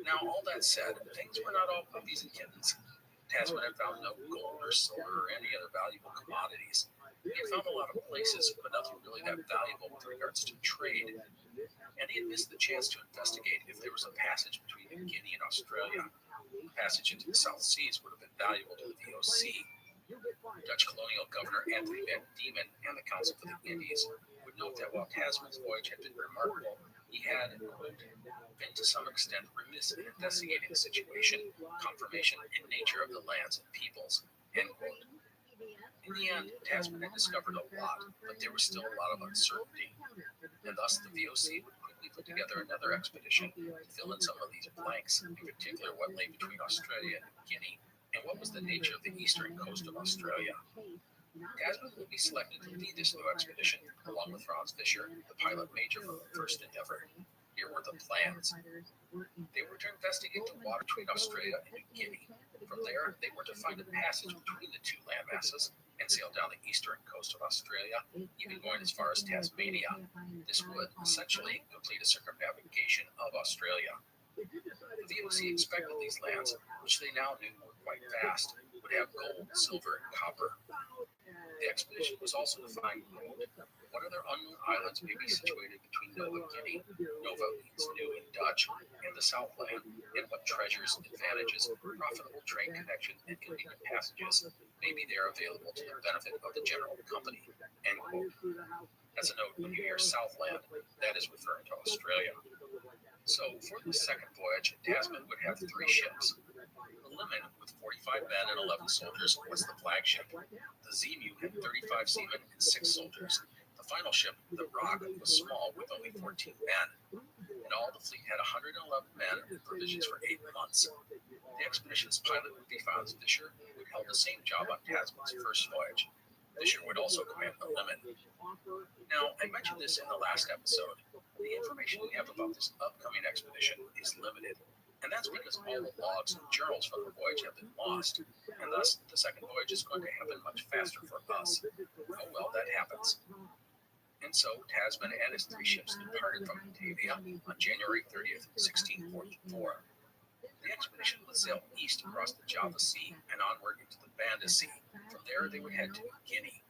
Now, all that said, things were not all puppies and kittens. Tasman had found no gold or silver or any other valuable commodities. He had found a lot of places, but nothing really that valuable with regards to trade. And he had missed the chance to investigate if there was a passage between New Guinea and Australia. A passage into the South Seas would have been valuable to the VOC. Dutch colonial governor Anthony Van Diemen and the Council for the Indies would note that while Tasman's voyage had been remarkable, he had, quote, been to some extent remiss in investigating the situation, conformation, and nature of the lands and peoples, end quote. In the end, Tasman had discovered a lot, but there was still a lot of uncertainty, and thus the VOC would quickly put together another expedition to fill in some of these blanks, in particular what lay between Australia and New Guinea, and what was the nature of the eastern coast of Australia. Tasman would be selected to lead this new expedition, along with Franz Fischer, the pilot major from the first endeavor. Here were the plans. They were to investigate the water between Australia and New Guinea. From there, they were to find a passage between the two landmasses and sail down the eastern coast of Australia, even going as far as Tasmania. This would essentially complete a circumnavigation of Australia. The VOC expected these lands, which they now knew were quite vast, would have gold, silver, and copper. The expedition was also to find what other unknown islands may be situated between Nova Guinea, Nova means new in Dutch, and the Southland, and what treasures, advantages, profitable train connections, and convenient passages may be there available to the benefit of the general company, end quote. As a note, when you hear Southland, that is referring to Australia. So, for the second voyage, Tasman would have 3 ships. The Lemon, with 45 men and 11 soldiers, was the flagship. The Zemu had 35 seamen and 6 soldiers. The final ship, the Rock, was small with only 14 men. In all, the fleet had 111 men and provisions for 8 months. The expedition's pilot would be Franz Fischer, who held the same job on Tasman's first voyage. Fischer would also command the Lemon. Now, I mentioned this in the last episode. The information we have about this upcoming expedition is limited. And that's because all the logs and journals from the voyage have been lost, and thus the second voyage is going to happen much faster for us. Oh well, that happens. And so Tasman and his 3 ships departed from Batavia on January 30th, 1644. The expedition would sail east across the Java Sea and onward into the Banda Sea. From there, they would head to New Guinea.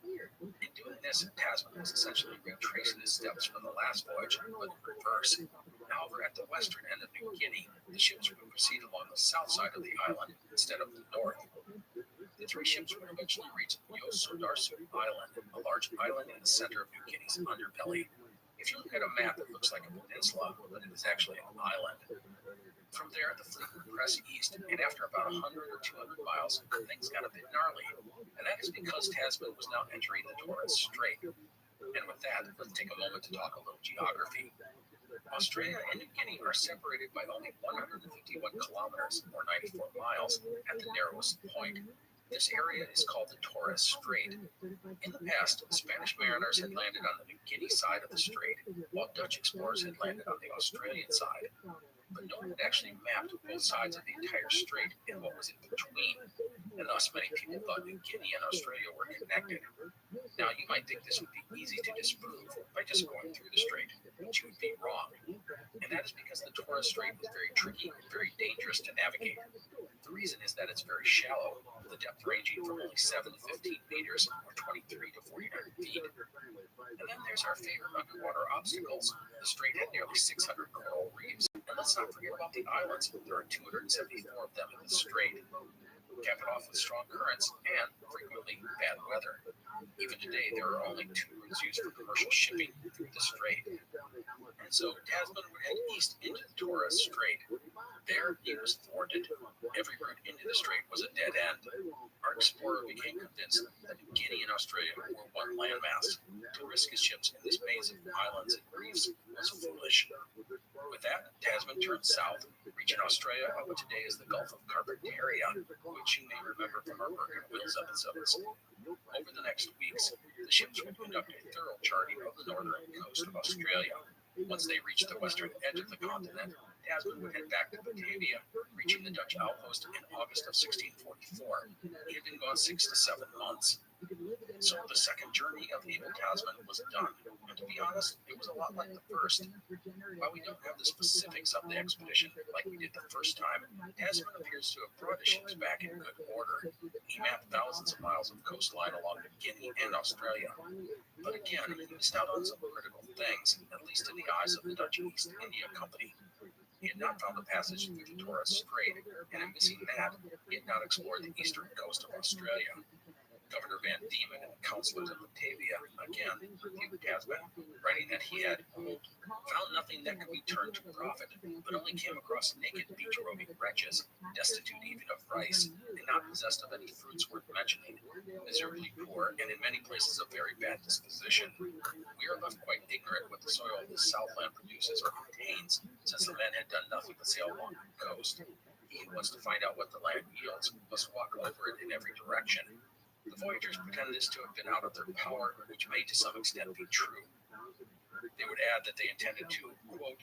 In doing this, Tasman was essentially retracing his steps from the last voyage, but in reverse. However, at the western end of New Guinea, the ships would proceed along the south side of the island instead of the north. The 3 ships would eventually reach Yosodarsu Island, a large island in the center of New Guinea's underbelly. If you look at a map, it looks like a peninsula, but it is actually an island. From there, the fleet would press east, and after about 100 or 200 miles, things got a bit gnarly. And that is because Tasman was now entering the Torres Strait. And with that, let's take a moment to talk a little geography. Australia and New Guinea are separated by only 151 kilometers, or 94 miles, at the narrowest point. This area is called the Torres Strait. In the past, Spanish mariners had landed on the Guinea side of the strait, while Dutch explorers had landed on the Australian side. But no one had actually mapped both sides of the entire strait and what was in between, and thus many people thought New Guinea and Australia were connected. Now, you might think this would be easy to disprove by just going through the strait, but you would be wrong. And that is because the Torres Strait is very tricky and very dangerous to navigate. The reason is that it's very shallow, with a depth ranging from only 7 to 15 meters or 23 to 49 feet. And then there's our favorite underwater obstacles. The strait had nearly 600 coral reefs. And let's not forget about the islands. There are 274 of them in the strait. Cap it off with strong currents and, frequently, bad weather. Even today, there are only 2 routes used for commercial shipping through the strait. And so Tasman would head east into the Torres Strait. There, he was thwarted. Every route into the strait was a dead end. Our explorer became convinced that New Guinea and Australia were one landmass. To risk his ships in this maze of islands and reefs was foolish. With that, Tasman turned south, reaching Australia on what today is the Gulf of Carpentaria, which you may remember from our Burke and Wills episodes. Over the next weeks, the ships would conduct a thorough charting of the northern coast of Australia. Once they reached the western edge of the continent, Tasman would head back to Batavia, reaching the Dutch outpost in August of 1644. He had been gone 6 to 7 months. So the second journey of Abel Tasman was done, and to be honest, it was a lot like the first. While we don't have the specifics of the expedition like we did the first time, Tasman appears to have brought his ships back in good order. He mapped thousands of miles of coastline along New Guinea and Australia. But again, he missed out on some critical things, at least in the eyes of the Dutch East India Company. He had not found the passage through the Torres Strait, and in missing that, he had not explored the eastern coast of Australia. Governor Van Diemen and the councilors of Batavia again reviewed Tasman, writing that he had, quote, found nothing that could be turned to profit, but only came across naked beach-roving wretches, destitute even of rice, and not possessed of any fruits worth mentioning, miserably poor, and in many places of very bad disposition. We are left quite ignorant what the soil of the Southland produces or contains, since the men had done nothing but sail along the coast. He who wants to find out what the land yields must walk over it in every direction. The voyagers pretended this to have been out of their power, which may to some extent be true. They would add that they intended to, quote,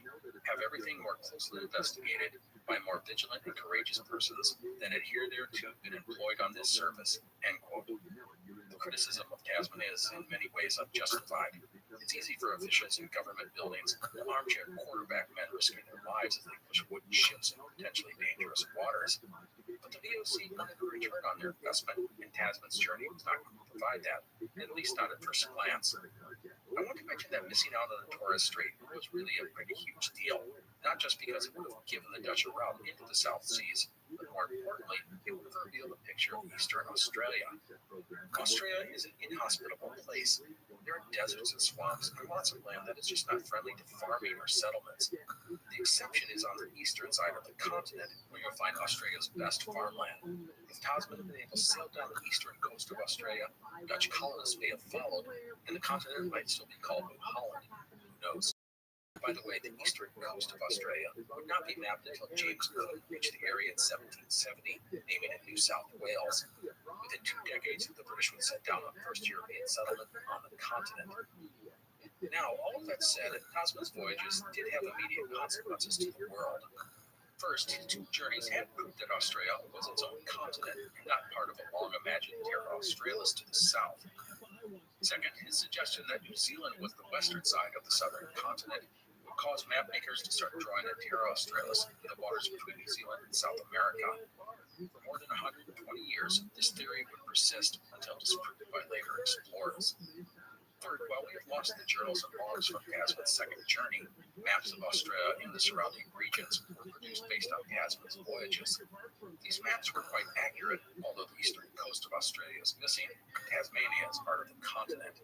have everything more closely investigated by more vigilant and courageous persons than had hitherto been employed on this service, end quote. The criticism of Tasman is, in many ways, unjustified. It's easy for officials in government buildings, armchair quarterback men risking their lives as they push wooden ships in potentially dangerous waters. But the VOC wanted a return on their investment, and Tasman's journey was not going to provide that, at least not at first glance. I want to mention that missing out on the Torres Strait was really a pretty huge deal, not just because it would have given the Dutch a route into the South Seas, but more importantly, it would have revealed a picture of eastern Australia. Australia is an inhospitable place. There are deserts and swamps and lots of land that is just not friendly to farming or settlements. The exception is on the eastern side of the continent, where you'll find Australia's best farmland. If Tasman had been able to sail down the eastern coast of Australia, Dutch colonists may have followed, and the continent might still be called New Holland. Who knows? By the way, the eastern coast of Australia would not be mapped until James Cook reached the area in 1770, naming it New South Wales. Within 2 decades, the British would set down the first European settlement on the continent. Now, all of that said, Tasman's voyages did have immediate consequences to the world. First, his 2 journeys had proved that Australia was its own continent and not part of a long-imagined Terra Australis to the south. Second, his suggestion that New Zealand was the western side of the southern continent would cause map makers to start drawing a Terra Australis in the waters between New Zealand and South America. For more than 120 years, this theory would persist until disproved by later explorers. Third, while we have lost the journals and logs from Tasman's second journey, maps of Australia and the surrounding regions were produced based on Tasman's voyages. These maps were quite accurate, although the eastern coast of Australia is missing. Tasmania is part of the continent.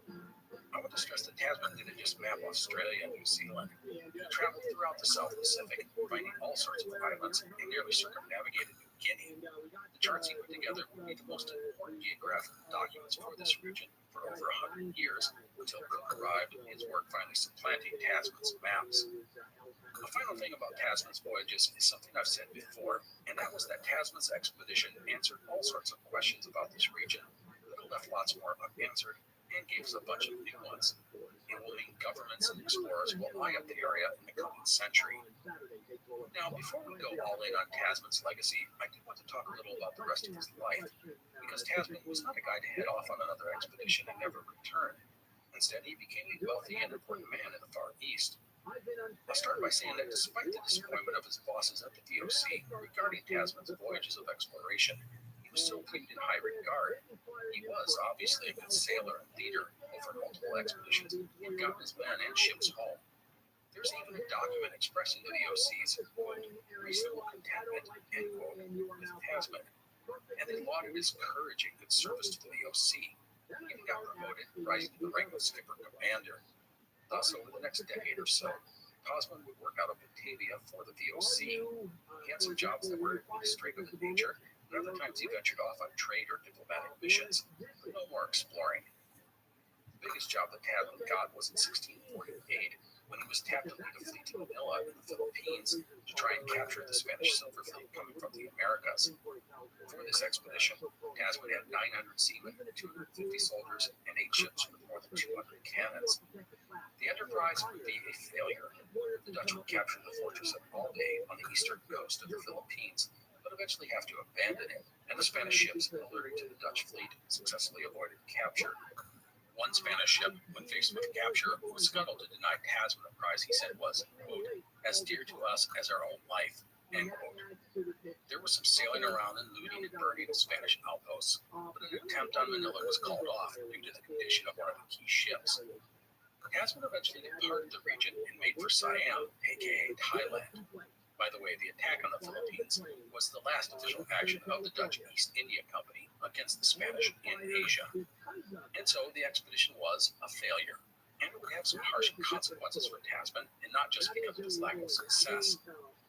I want to stress that Tasman didn't just map Australia and New Zealand. He traveled throughout the South Pacific, finding all sorts of islands, and nearly circumnavigated New Guinea. The charts he put together would be the most important geographical documents for this region for over 100 years, until Cook arrived and his work finally supplanting Tasman's maps. The final thing about Tasman's voyages is something I've said before, And that was that Tasman's expedition answered all sorts of questions about this region, but it left lots more unanswered and gave us a bunch of new ones. It will mean governments and explorers will eye up the area in the coming century. Now, before we go all in on Tasman's legacy, I do want to talk a little about the rest of his life, because Tasman was not a guy to head off on another expedition and never return. Instead, he became a wealthy and important man in the Far East. I'll start by saying that despite the disappointment of his bosses at the VOC regarding Tasman's voyages of exploration, he was still treated in high regard. He was obviously a good sailor and leader over multiple expeditions who had gotten his men and ships home. There's even a document expressing the VOC's, quote, reasonable contentment, end quote, with Tasman, and they lauded his courage and good service to the VOC. He even got promoted, rising to the rank of skipper commander. Thus, over the next decade or so, Tasman would work out of Batavia for the VOC. He had some jobs that were administrative in nature, and other times he ventured off on trade or diplomatic missions, but no more exploring. The biggest job that Tasman got was in 1648, when he was tapped to lead a fleet to Manila in the Philippines to try and capture the Spanish silver fleet coming from the Americas. For this expedition, Tasman had 900 seamen, 250 soldiers, and 8 ships with more than 200 cannons. The enterprise would be a failure. The Dutch would capture the fortress of Albay on the eastern coast of the Philippines, but eventually have to abandon it, and the Spanish ships, alerting to the Dutch fleet, successfully avoided capture. One Spanish ship, when faced with capture, was scuttled to deny Tasman a prize he said was, quote, as dear to us as our own life, end quote. There was some sailing around and looting and burning of Spanish outposts, but an attempt on Manila was called off due to the condition of one of the key ships. Tasman eventually departed the region and made for Siam, aka Thailand. By the way, the attack on the Philippines was the last official action of the Dutch East India Company against the Spanish in Asia. And so the expedition was a failure, and it would have some harsh consequences for Tasman, and not just because of his lack of success.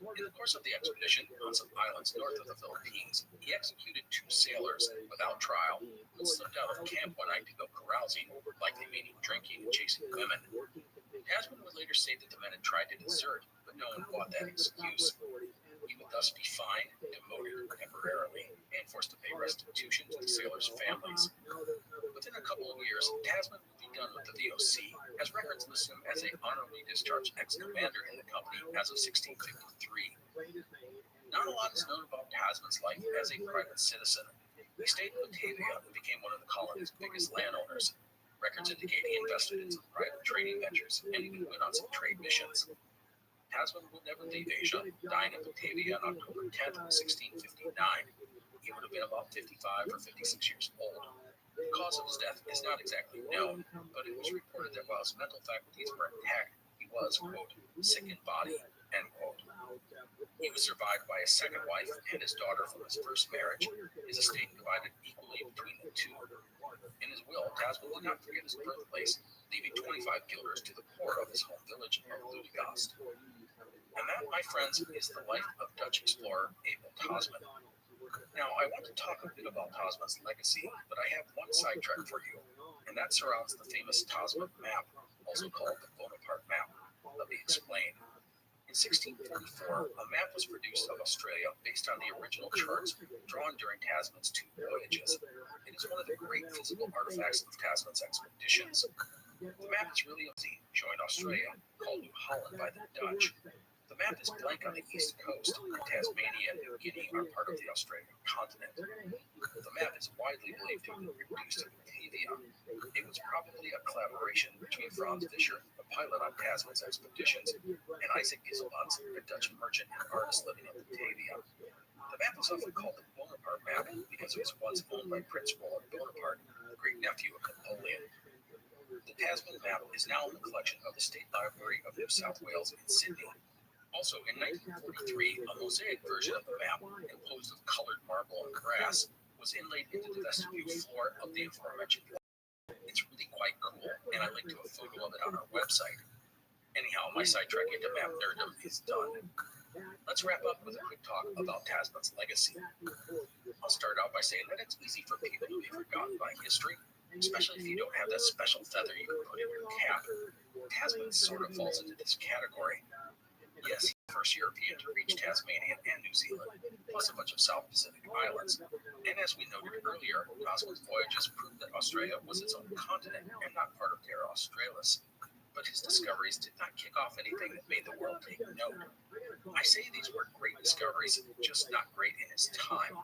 In the course of the expedition, on some islands north of the Philippines, he executed 2 sailors without trial, who slipped out of camp one night to go carousing, likely meaning drinking and chasing women. Tasman would later say that the men had tried to desert, but no one bought that excuse. He would thus be fined, demoted temporarily, and forced to pay restitution to the sailors' families. Within a couple of years, Tasman would be done with the VOC, as records list him as a honorably discharged ex-commander in the company as of 1653. Not a lot is known about Tasman's life as a private citizen. He stayed in Batavia and became one of the colony's biggest landowners. Records indicate he invested in some private trading ventures and even went on some trade missions. Tasman would never leave Asia, dying in Batavia on October 10, 1659. He would have been about 55 or 56 years old. The cause of his death is not exactly known, but it was reported that while his mental faculties were intact, he was, quote, sick in body, end quote. He was survived by a second wife and his daughter from his first marriage, his estate divided equally between the two. In his will, Tasman did not forget his birthplace, leaving 25 guilders to the poor of his home village of Ludegast. And that, my friends, is the life of Dutch explorer Abel Tasman. Now, I want to talk a bit about Tasman's legacy, but I have one sidetrack for you, and that surrounds the famous Tasman map, also called the Bonaparte map. Let me explain. In 1644, a map was produced of Australia based on the original charts drawn during Tasman's 2 voyages. It is one of the great physical artifacts of Tasman's expeditions. The map is really easy, showing Australia, called New Holland by the Dutch. The map is blank on the east coast, and Tasmania and New Guinea are part of the Australian continent. The map is widely believed to have been produced in Batavia. It was probably a collaboration between Franz Fischer, a pilot on Tasman's expeditions, and Isaac Giselmans, a Dutch merchant and artist living in Batavia. The map is often called the Bonaparte map because it was once owned by Prince Roland Bonaparte, the great nephew of Napoleon. The Tasman map is now in the collection of the State Library of New South Wales in Sydney. Also, in 1943, a mosaic version of the map, composed of colored marble and grass, was inlaid into the vestibule floor of the aforementioned lab. It's really quite cool, and I linked to a photo of it on our website. Anyhow, my sidetrack into map nerddom is done. Let's wrap up with a quick talk about Tasman's legacy. I'll start out by saying that it's easy for people to be forgotten by history, especially if you don't have that special feather you can put in your cap. Tasman sort of falls into this category. Yes, he's the first European to reach Tasmania and New Zealand, plus a bunch of South Pacific islands. And as we noted earlier, Tasman's voyages proved that Australia was its own continent and not part of Terra Australis. But his discoveries did not kick off anything that made the world take note. I say these were great discoveries, just not great in his time.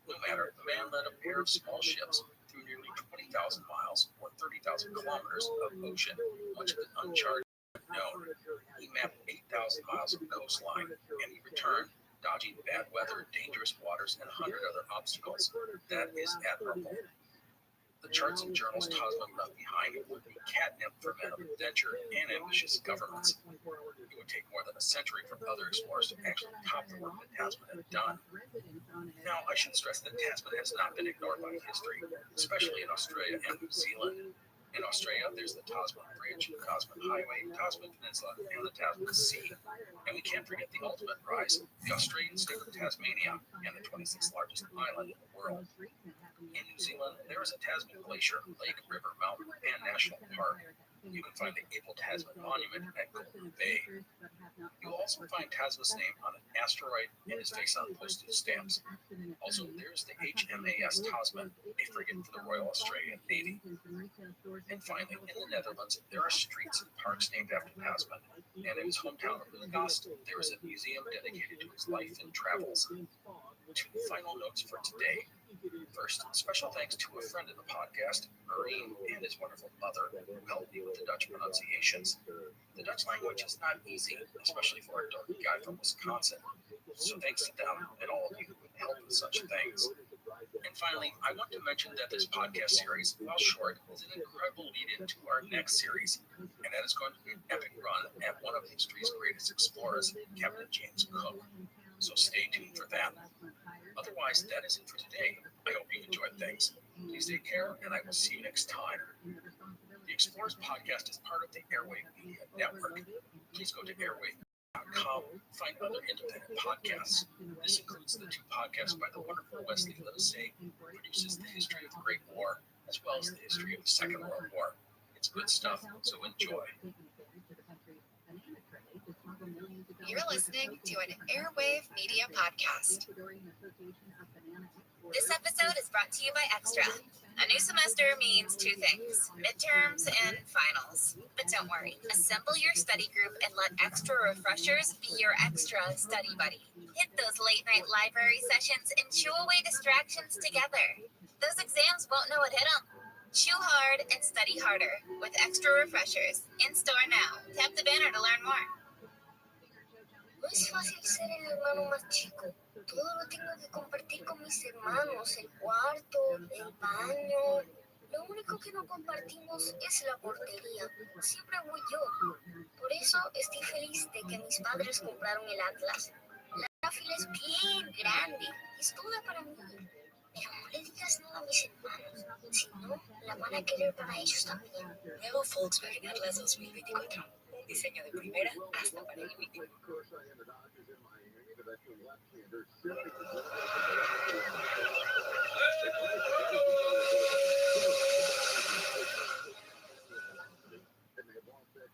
No matter, the man led a pair of small ships through nearly 20,000 miles or 30,000 kilometers of ocean, much of it uncharted and unknown. He mapped 8,000 miles of coastline, and he returned, dodging bad weather, dangerous waters, and 100 other obstacles. That is admirable. The charts and journals Tasman left behind would be catnip for men of adventure and ambitious governments. It would take more than a century for other explorers to actually top the work that Tasman had done. Now, I should stress that Tasman has not been ignored by history, especially in Australia and New Zealand. In Australia, there's the Tasman Bridge, the Tasman Highway, Tasman Peninsula, and the Tasman Sea. And we can't forget the ultimate prize, the Australian state of Tasmania, and the 26th largest island in the world. In New Zealand, there is a Tasman glacier, lake, river, mountain, and national park. You can find the Able Tasman Monument at Golden Bay. You'll also find Tasman's name on an asteroid and his face on postage stamps. Also, there's the HMAS Tasman, a frigate for the Royal Australian Navy. And finally, in the Netherlands, there are streets and parks named after Tasman. And in his hometown of Lugast, there is a museum dedicated to his life and travels. Two final notes for today. First, special thanks to a friend of the podcast, Marine, and his wonderful mother, who helped me with the Dutch pronunciations. The Dutch language is not easy, especially for a dark guy from Wisconsin. So thanks to them and all of you who helped with such things. And finally, I want to mention that this podcast series, while short, is an incredible lead-in to our next series, and that is going to be an epic run at one of history's greatest explorers, Captain James Cook. So stay tuned for that. Otherwise, that is it for today. I hope you enjoyed things. Please take care, and I will see you next time. The Explorers Podcast is part of the Airwave Media Network. Please go to airwave.com, find other independent podcasts. This includes the two podcasts by the wonderful Wesley Livesey, who produces the history of the Great War, as well as the history of the Second World War. It's good stuff, so enjoy. You're listening to an Airwave Media Podcast. This episode is brought to you by Extra. A new semester means two things, midterms and finals. But don't worry, assemble your study group and let Extra Refreshers be your extra study buddy. Hit those late-night library sessions and chew away distractions together. Those exams won't know what hit them. Chew hard and study harder with Extra Refreshers. In store now. Tap the banner to learn more. No es fácil ser el hermano más chico. Todo lo tengo que compartir con mis hermanos, el cuarto, el baño. Lo único que no compartimos es la portería. Siempre voy yo. Por eso estoy feliz de que mis padres compraron el Atlas. La fila es bien grande. Es toda para mí. Pero no le digas nada a mis hermanos. Si no, la van a querer para ellos también. Nuevo Volkswagen Atlas 2024. Diseño de primera hasta para el límite.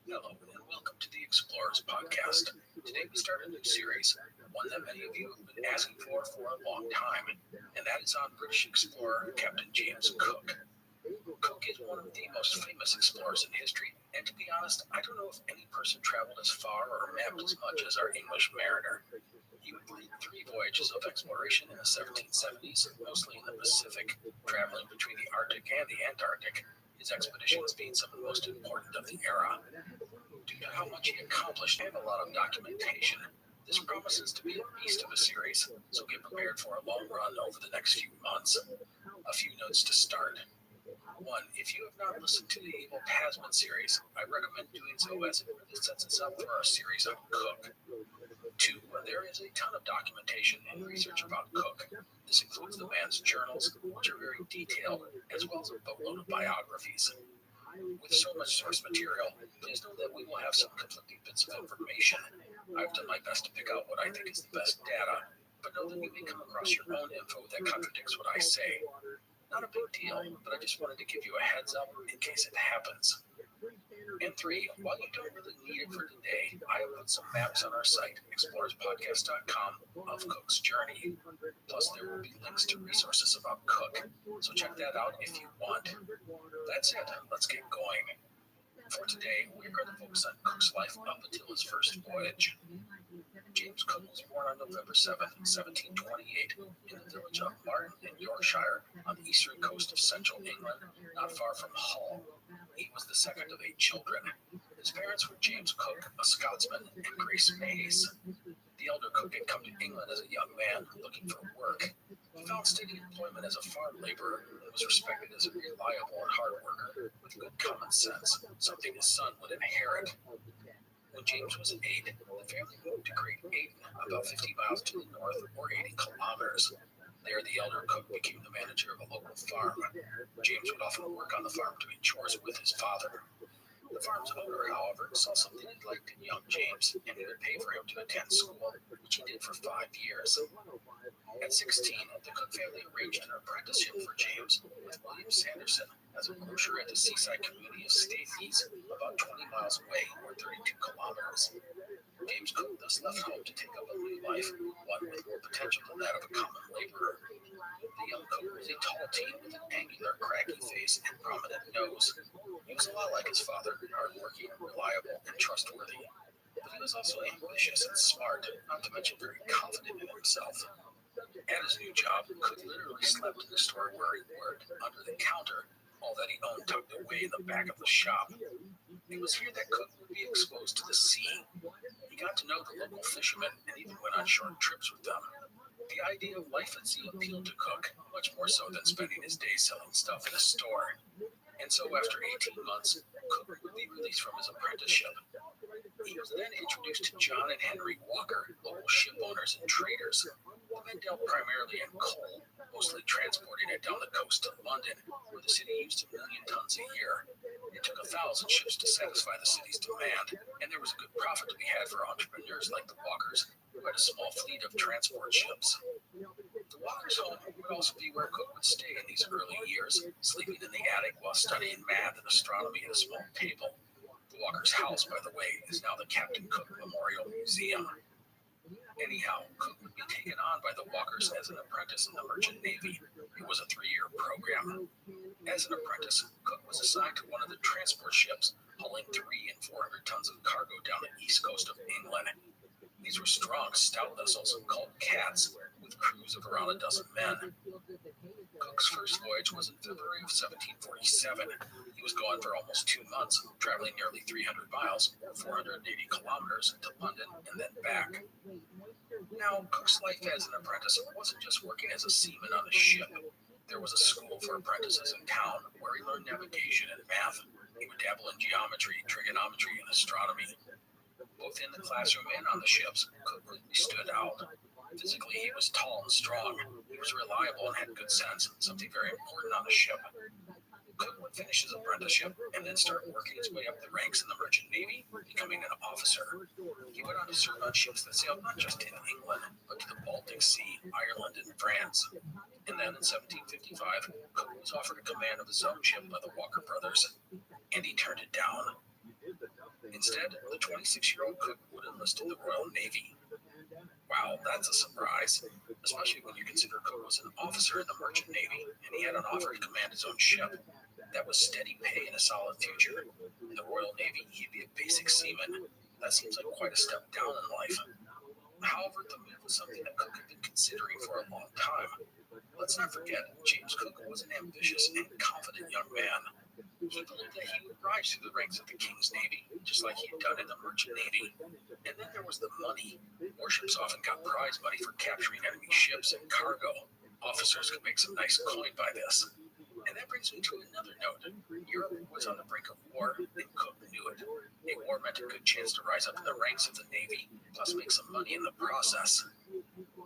Hello, and welcome to the Explorers Podcast. Today we start a new series, one that many of you have been asking for a long time, and that is on British explorer Captain James Cook. Cook is one of the most famous explorers in history, and to be honest, I don't know if any person traveled as far or mapped as much as our English mariner. He would lead 3 voyages of exploration in the 1770s, mostly in the Pacific, traveling between the Arctic and the Antarctic, his expeditions being some of the most important of the era. Due to how much he accomplished and a lot of documentation, this promises to be a beast of a series, so get prepared for a long run over the next few months. A few notes to start. 1. If you have not listened to the Able Tasman series, I recommend doing so as it really sets us up for our series on Cook. 2. There is a ton of documentation and research about Cook. This includes the man's journals, which are very detailed, as well as a boatload of biographies. With so much source material, please know that we will have some conflicting bits of information. I've done my best to pick out what I think is the best data, but know that you may come across your own info that contradicts what I say. Not a big deal, but I just wanted to give you a heads up in case it happens. And 3, while you don't really need it for today, I have put some maps on our site, explorerspodcast.com, of Cook's journey. Plus, there will be links to resources about Cook, so check that out if you want. That's it. Let's get going. For today, we're going to focus on Cook's life up until his first voyage. James Cook was born on November 7, 1728, in the village of Marton in Yorkshire, on the eastern coast of central England, not far from Hull. He was the second of 8 children. His parents were James Cook, a Scotsman, and Grace Mays. The elder Cook had come to England as a young man looking for work. He found steady employment as a farm laborer and was respected as a reliable and hard worker with good common sense, something his son would inherit. When James was 8, the family moved to Great Ayton, about 50 miles to the north, or 80 kilometers. There, the elder Cook became the manager of a local farm. James would often work on the farm doing chores with his father. The farm's owner, however, saw something he liked in young James and would pay for him to attend school, which he did for 5 years. At 16, the Cook family arranged an apprenticeship for James with William Sanderson as a grocer at the seaside community of Stacey's, about 20 miles away, or 32 kilometers. James Cook thus left home to take up a new life, one with more potential than that of a common laborer. The young Cook was a tall teen with an angular, craggy face and prominent nose. He was a lot like his father, hardworking, reliable, and trustworthy. But he was also ambitious and smart, not to mention very confident in himself. At his new job, Cook literally slept in the store where he worked, under the counter, all that he owned tucked away in the back of the shop. It was here that Cook would be exposed to the sea. He got to know the local fishermen and even went on short trips with them. The idea of life at sea appealed to Cook, much more so than spending his days selling stuff in a store. And so after 18 months, Cook would be released from his apprenticeship. He was then introduced to John and Henry Walker, local ship owners and traders. The men dealt primarily in coal, mostly transporting it down the coast to London, where the city used 1 million tons a year. It took 1,000 ships to satisfy the city's demand, and there was a good profit to be had for entrepreneurs like the Walkers, who had a small fleet of transport ships. The Walkers' home would also be where Cook would stay in these early years, sleeping in the attic while studying math and astronomy at a small table. The Walkers' house, by the way, is now the Captain Cook Memorial Museum. Anyhow, Cook would be taken on by the Walkers as an apprentice in the Merchant Navy. It was a 3-year program. As an apprentice, Cook was assigned to one of the transport ships, hauling 300 and 400 tons of cargo down the east coast of England. These were strong, stout vessels called cats, with crews of around a dozen men. Cook's first voyage was in February of 1747. He was gone for almost 2 months, traveling nearly 300 miles, or 480 kilometers, to London and then back. Now, Cook's life as an apprentice wasn't just working as a seaman on a ship. There was a school for apprentices in town where he learned navigation and math. He would dabble in geometry, trigonometry, and astronomy. Both in the classroom and on the ships, Cook really stood out. Physically, he was tall and strong. He was reliable and had good sense, something very important on the ship. Cook would finish his apprenticeship and then start working his way up the ranks in the Merchant Navy, becoming an officer. He went on to serve on ships that sailed not just in England, but to the Baltic Sea, Ireland, and France. And then in 1755, Cook was offered a command of his own ship by the Walker brothers, and he turned it down. Instead, the 26-year-old Cook would enlist in the Royal Navy. Wow, that's a surprise, especially when you consider Cook was an officer in the Merchant Navy, and he had an offer to command his own ship. That was steady pay and a solid future. In the Royal Navy, he'd be a basic seaman. That seems like quite a step down in life. However, the move was something that Cook had been considering for a long time. Let's not forget, James Cook was an ambitious and confident young man. He believed that he would rise through the ranks of the King's Navy, just like he had done in the Merchant Navy. And then there was the money. Warships often got prize money for capturing enemy ships and cargo. Officers could make some nice coin by this. And that brings me to another note. Europe was on the brink of war, and Cook knew it. A war meant a good chance to rise up in the ranks of the Navy, plus make some money in the process.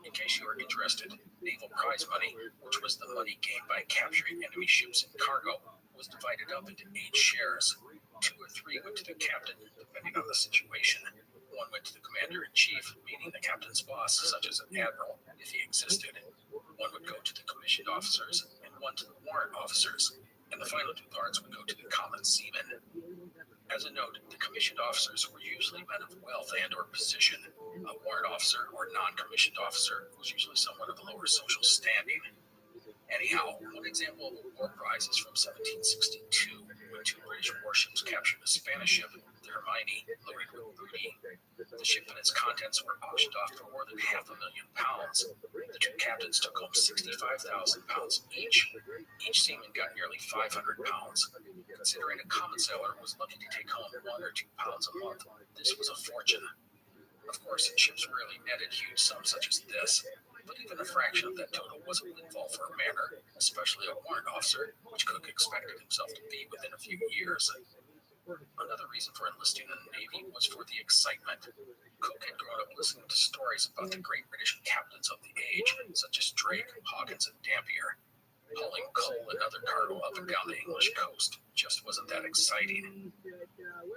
In case you are interested, naval prize money, which was the money gained by capturing enemy ships and cargo, was divided up into 8 shares. 2 or 3 went to the captain, depending on the situation. 1 went to the commander-in-chief, meaning the captain's boss, such as an admiral, if he existed. 1 would go to the commissioned officers, and 1 to the warrant officers. And the final 2 parts would go to the common seamen. As a note, the commissioned officers were usually men of wealth and or position. A warrant officer or non-commissioned officer was usually someone of lower social standing. Anyhow, one example of a war prize is from 1762, when two British warships captured a Spanish ship, the Hermione, loaded with booty. The ship and its contents were auctioned off for more than £500,000. The two captains took home £65,000 each. Each seaman got nearly £500. Considering a common sailor was lucky to take home £1 or £2 a month, this was a fortune. Of course, ships rarely netted huge sums such as this, but even a fraction of that total was a windfall for a mariner, especially a warrant officer, which Cook expected himself to be within a few years. Another reason for enlisting in the Navy was for the excitement. Cook had grown up listening to stories about the great British captains of the age, such as Drake, Hawkins, and Dampier. Hauling coal and other cargo up and down the English coast just wasn't that exciting.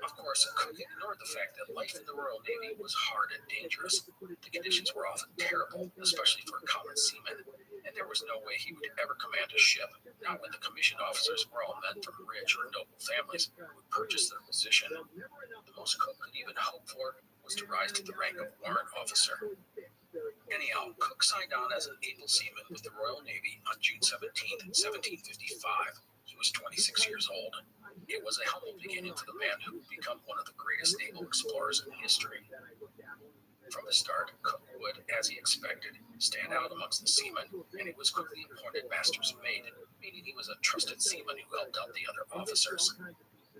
Of course, Cook ignored the fact that life in the Royal Navy was hard and dangerous. The conditions were often terrible, especially for a common seaman, and there was no way he would ever command a ship, not when the commissioned officers were all men from rich or noble families who would purchase their position. The most Cook could even hope for was to rise to the rank of warrant officer. Anyhow, Cook signed on as an able seaman with the Royal Navy on June 17, 1755. He was 26 years old. It was a humble beginning for the man who would become one of the greatest naval explorers in history. From the start, Cook would, as he expected, stand out amongst the seamen, and he was quickly appointed master's mate, meaning he was a trusted seaman who helped out the other officers.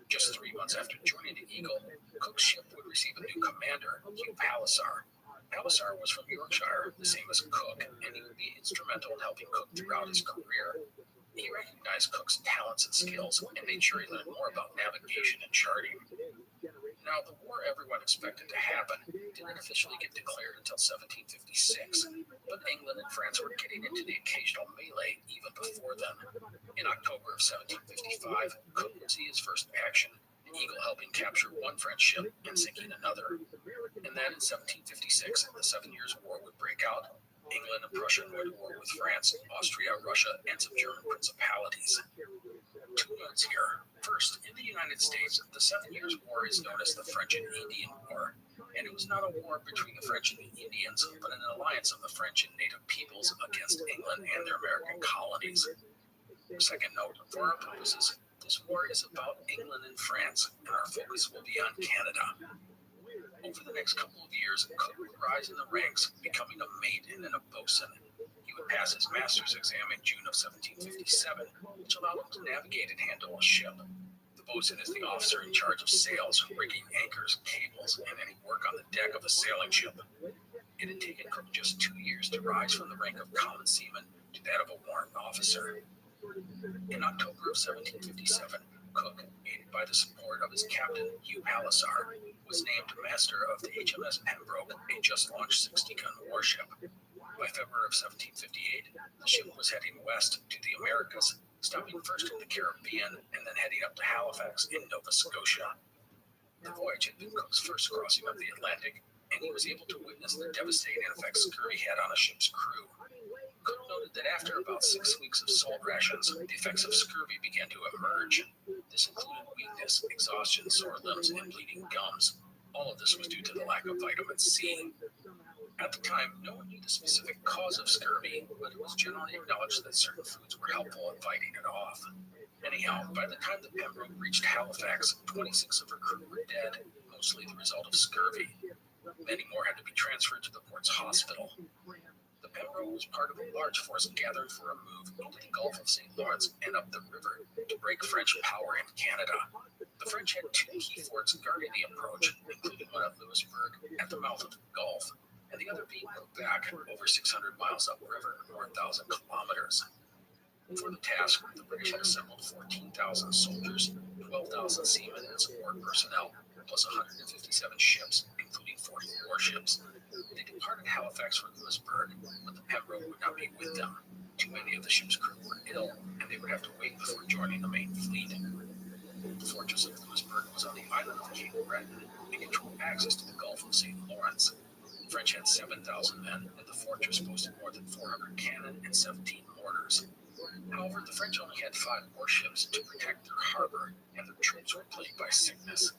Just 3 months after joining the Eagle, Cook's ship would receive a new commander, Hugh Palliser. Palliser was from Yorkshire, the same as Cook, and he would be instrumental in helping Cook throughout his career. He recognized Cook's talents and skills and made sure he learned more about navigation and charting. Now, the war everyone expected to happen didn't officially get declared until 1756, but England and France were getting into the occasional melee even before then. In October of 1755, Cook would see his first action, the Eagle helping capture one French ship and sinking another. And then in 1756, the 7 Years' War would break out. England and Prussia would war with France, Austria, Russia, and some German principalities. 2 notes here. First, in the United States, the 7 Years' War is known as the French and Indian War, and it was not a war between the French and the Indians, but an alliance of the French and native peoples against England and their American colonies. Second note, for our purposes, this war is about England and France, and our focus will be on Canada. Over the next couple of years, Cook would rise in the ranks, becoming a mate and then a bosun. He would pass his master's exam in June of 1757, which allowed him to navigate and handle a ship. The bosun is the officer in charge of sails, rigging anchors, cables, and any work on the deck of a sailing ship. It had taken Cook just 2 years to rise from the rank of common seaman to that of a warrant officer. In October of 1757, Cook, aided by the support of his captain, Hugh Palliser, was named master of the HMS Pembroke, a just-launched 60-gun warship. By February of 1758, the ship was heading west to the Americas, stopping first in the Caribbean and then heading up to Halifax in Nova Scotia. The voyage had been Cook's first crossing of the Atlantic, and he was able to witness the devastating effects scurvy had on a ship's crew. Cook noted that after about 6 weeks of salt rations, the effects of scurvy began to emerge. This included weakness, exhaustion, sore limbs, and bleeding gums. All of this was due to the lack of vitamin C. At the time, no one knew the specific cause of scurvy, but it was generally acknowledged that certain foods were helpful in fighting it off. Anyhow, by the time the Pembroke reached Halifax, 26 of her crew were dead, mostly the result of scurvy. Many more had to be transferred to the port's hospital. The Pembroke was part of a large force gathered for a move into the Gulf of St. Lawrence and up the river to break French power in Canada. The French had 2 key forts guarding the approach, including one at Louisbourg at the mouth of the Gulf, and the other being Quebec, over 600 miles upriver, 4,000 kilometers. For the task, the British had assembled 14,000 soldiers, 12,000 seamen and support personnel, plus 157 ships, including 40 warships. They departed Halifax for Louisbourg, but the Pembroke would not be with them. Too many of the ship's crew were ill, and they would have to wait before joining the main fleet. The fortress of Louisbourg was on the island of Cape Breton and controlled access to the Gulf of St. Lawrence. The French had 7,000 men, and the fortress boasted more than 400 cannon and 17 mortars. However, the French only had 5 warships to protect their harbor, and their troops were plagued by sickness.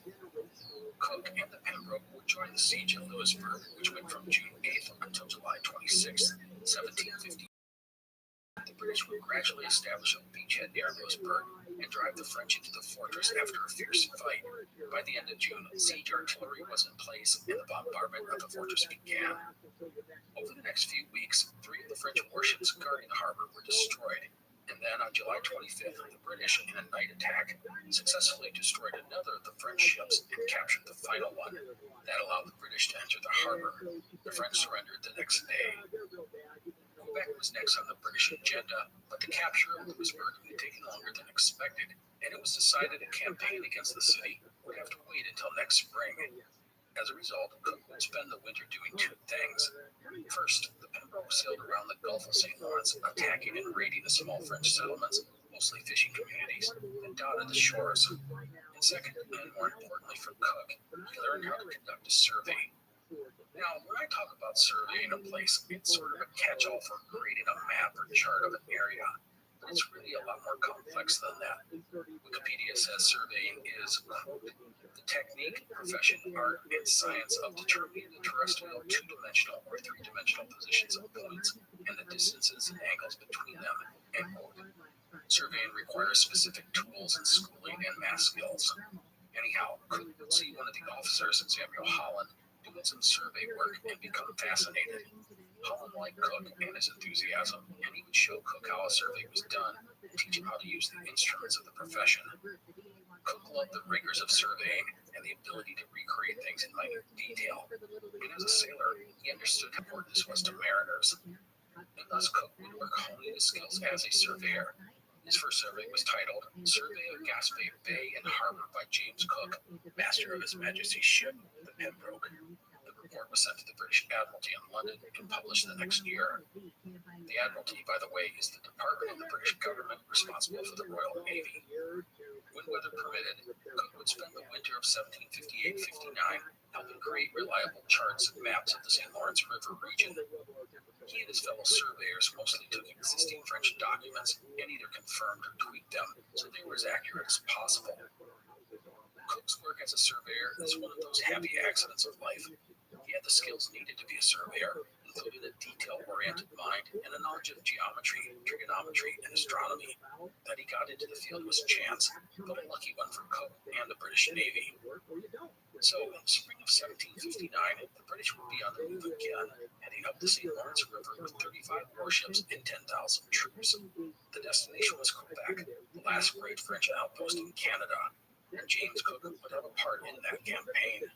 Cook and the Pembroke would join the siege of Louisburg, which went from June 8th until July 26th, 1750. The British would gradually establish a beachhead near Louisburg and drive the French into the fortress after a fierce fight. By the end of June, siege artillery was in place and the bombardment of the fortress began. Over the next few weeks, 3 of the French warships guarding the harbor were destroyed. And then on July 25th, the British, in a night attack, successfully destroyed another of the French ships and captured the final one. That allowed the British to enter the harbor. The French surrendered the next day. Quebec was next on the British agenda, but the capture of Louisburg had taken longer than expected, and it was decided a campaign against the city would have to wait until next spring. As a result, Cook would spend the winter doing 2 things. First, the Pembroke sailed around the Gulf of St. Lawrence, attacking and raiding the small French settlements, mostly fishing communities, that dotted the shores. And second, and more importantly for Cook, he learned how to conduct a survey. Now, when I talk about surveying a place, it's sort of a catch-all for creating a map or chart of an area. But it's really a lot more complex than that. Wikipedia says surveying is, quote, the technique, profession, art, and science of determining the terrestrial 2-dimensional or 3-dimensional positions of points and the distances and angles between them, end quote. Surveying requires specific tools and schooling and math skills. Anyhow, Cook would see one of the officers, Samuel Holland, doing some survey work and become fascinated. Holland liked Cook and his enthusiasm, and he would show Cook how a survey was done and teach him how to use the instruments of the profession. Cook loved the rigors of surveying and the ability to recreate things in minute detail. And as a sailor, he understood how important this was to mariners. And thus Cook would work honing his skills as a surveyor. His first survey was titled Survey of Gaspé Bay and Harbor by James Cook, master of His Majesty's ship, the Pembroke. The report was sent to the British Admiralty in London and published the next year. The Admiralty, by the way, is the department in the British government responsible for the Royal Navy. When weather permitted, Cook would spend the winter of 1758-59 helping create reliable charts and maps of the St. Lawrence River region. He and his fellow surveyors mostly took existing French documents and either confirmed or tweaked them so they were as accurate as possible. Cook's work as a surveyor is one of those happy accidents of life. He had the skills needed to be a surveyor, including a detail-oriented mind and a knowledge of geometry, trigonometry, and astronomy. That he got into the field was chance, but a lucky one for Cook and the British Navy. So, in the spring of 1759, the British would be on the move again, heading up the St. Lawrence River with 35 warships and 10,000 troops. The destination was Quebec, the last great French outpost in Canada, and James Cook would have a part in that campaign.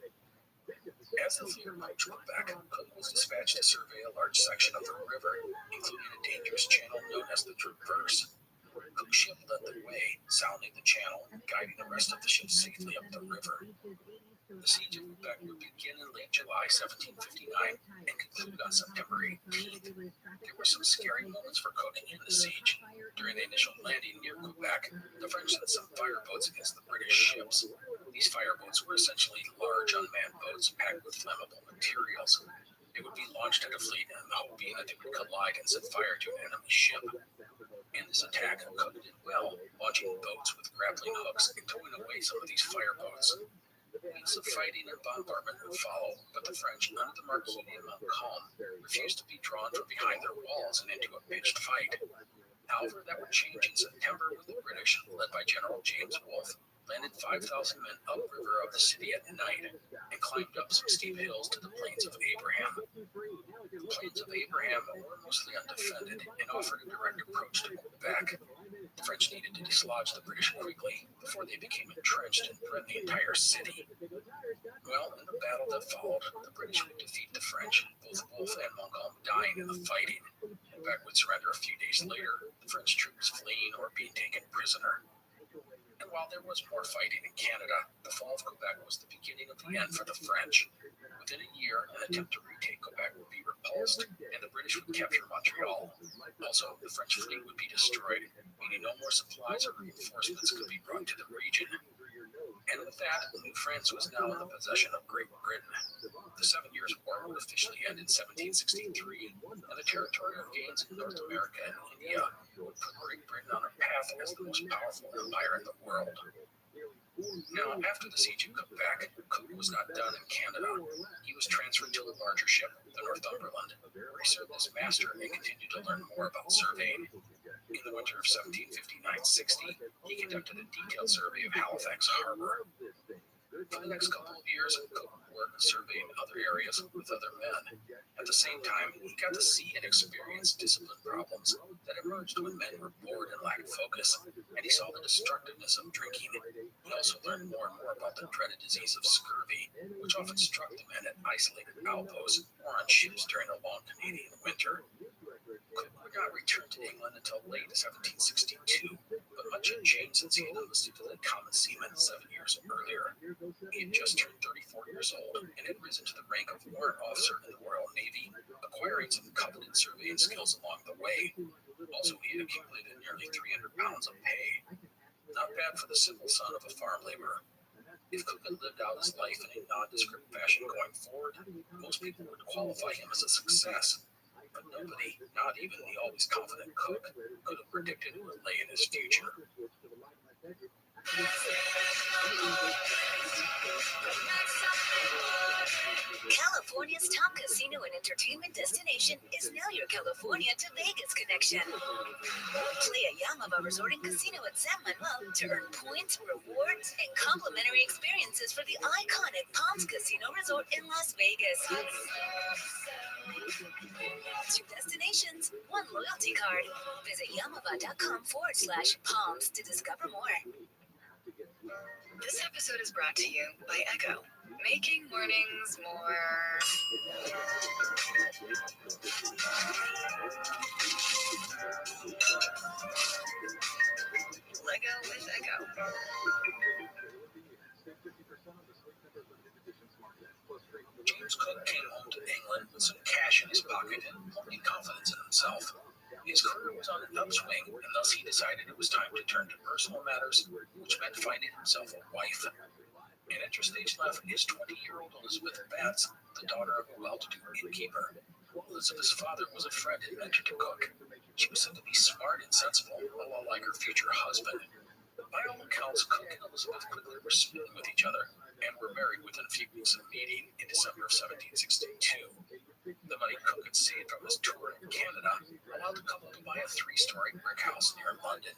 As the fleet approached Quebec, Cook was dispatched to survey a large section of the river, including a dangerous channel known as the Traverse. Cook's ship led the way, sounding the channel and guiding the rest of the ship safely up the river. The siege of Quebec would begin in late July 1759 and conclude on September 18th. There were some scary moments for Cook in the siege. During the initial landing near Quebec, the French sent some fireboats against the British ships. These fireboats were essentially large unmanned boats packed with flammable materials. They would be launched at a fleet, and the hope being that they would collide and set fire to an enemy ship. In this attack, Cook did well, launching boats with grappling hooks and towing away some of these fireboats. Weeks of fighting and bombardment would follow, but the French, under the Marquis de Montcalm, refused to be drawn from behind their walls and into a pitched fight. However, that would change in September when the British, led by General James Wolfe, landed 5,000 men upriver of the city at night and climbed up some steep hills to the Plains of Abraham. The Plains of Abraham were mostly undefended and offered a direct approach to Quebec. The French needed to dislodge the British quickly before they became entrenched and threatened the entire city. Well, in the battle that followed, the British would defeat the French, both Wolfe and Montcalm dying in the fighting. Quebec would surrender a few days later, the French troops fleeing or being taken prisoner. And while there was more fighting in Canada, the fall of Quebec was the beginning of the end for the French. Within a year, an attempt to retake Quebec would be repulsed, and the British would capture Montreal. Also, the French fleet would be destroyed, meaning no more supplies or reinforcements could be brought to the region. And with that, New France was now in the possession of Great Britain. The 7 Years' War would officially end in 1763, and the territorial gains in North America and India would put Great Britain on a path as the most powerful empire in the world. Now, after the siege of Quebec, Cook was not done in Canada. He was transferred to a larger ship, the Northumberland, where he served as master and continued to learn more about surveying. In the winter of 1759-60, he conducted a detailed survey of Halifax Harbor. For the next couple of years, Cook worked surveying other areas with other men. At the same time, he got to see and experience discipline problems that emerged when men were bored and lacked focus, and he saw the destructiveness of drinking. He also learned more and more about the dreaded disease of scurvy, which often struck the men at isolated outposts or on ships during a long Canadian winter. Cook would not return to England until late 1762, but much had changed since he had enlisted as a common seaman 7 years earlier. He had just turned 34 years old and had risen to the rank of warrant officer in the Royal Navy, acquiring some coveted surveying skills along the way. Also, he had accumulated nearly 300 pounds of pay. Not bad for the simple son of a farm laborer. If Cook had lived out his life in a nondescript fashion going forward, most people would qualify him as a success. But nobody, not even the always confident Cook, could have predicted what lay in his future. California's top casino and entertainment destination is now your California to Vegas connection. Play at Yamava Resort and Casino at San Manuel to earn points, rewards, and complimentary experiences for the iconic Palms Casino Resort in Las Vegas. 2 destinations, 1 loyalty card. Visit yamava.com/palms to discover more. This episode is brought to you by Echo, making mornings more. Lego with Echo. James Cook came home to England with some cash in his pocket and plenty of confidence in himself. His career was on an upswing, and thus he decided it was time to turn to personal matters, which meant finding himself a wife. And at stage left, his 20-year-old Elizabeth Batts, the daughter of a well-to-do innkeeper. Elizabeth's father was a friend and mentor to Cook. She was said to be smart and sensible, a lot like her future husband. By all accounts, Cook and Elizabeth quickly were smitten with each other and were married within a few weeks of meeting in December of 1762. The money Cook had saved from his tour in Canada allowed the couple to buy a 3-story brick house near London.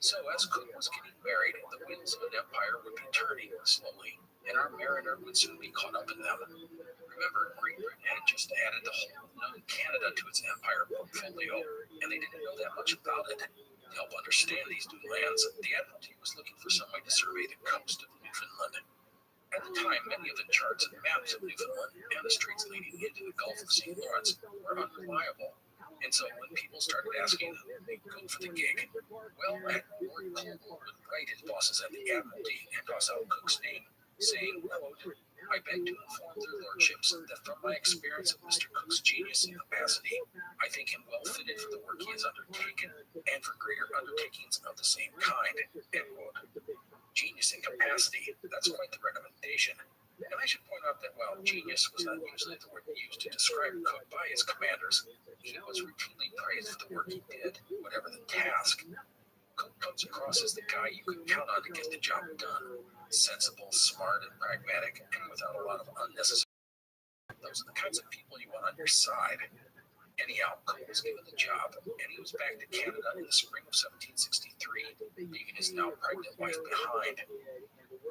So as Cook was getting married, the wheels of an empire would be turning slowly, and our mariner would soon be caught up in them. Remember, Great Britain had just added the whole known Canada to its empire portfolio, and they didn't know that much about it. To help understand these new lands, the Admiralty was looking for some way to survey the coast of Newfoundland. At the time, many of the charts and maps of Newfoundland and the streets leading into the Gulf of St. Lawrence were unreliable. And so when people started asking who would be good for the gig, well, Lord Cole would write his bosses at the Admiralty and toss out Cook's name, saying, quote, "I beg to inform their lordships that from my experience of Mr. Cook's genius and capacity, I think him well fitted for the work he has undertaken and for greater undertakings of the same kind." End quote. Genius and capacity, that's quite the recommendation. And I should point out that while genius was not usually the word used to describe Cook by his commanders, he was routinely praised for the work he did, whatever the task. Cook comes across as the guy you can count on to get the job done. Sensible, smart, and pragmatic, and without a lot of unnecessary. Those are the kinds of people you want on your side. Anyhow, Cook was given the job, and he was back to Canada in the spring of 1763, leaving his now pregnant wife behind.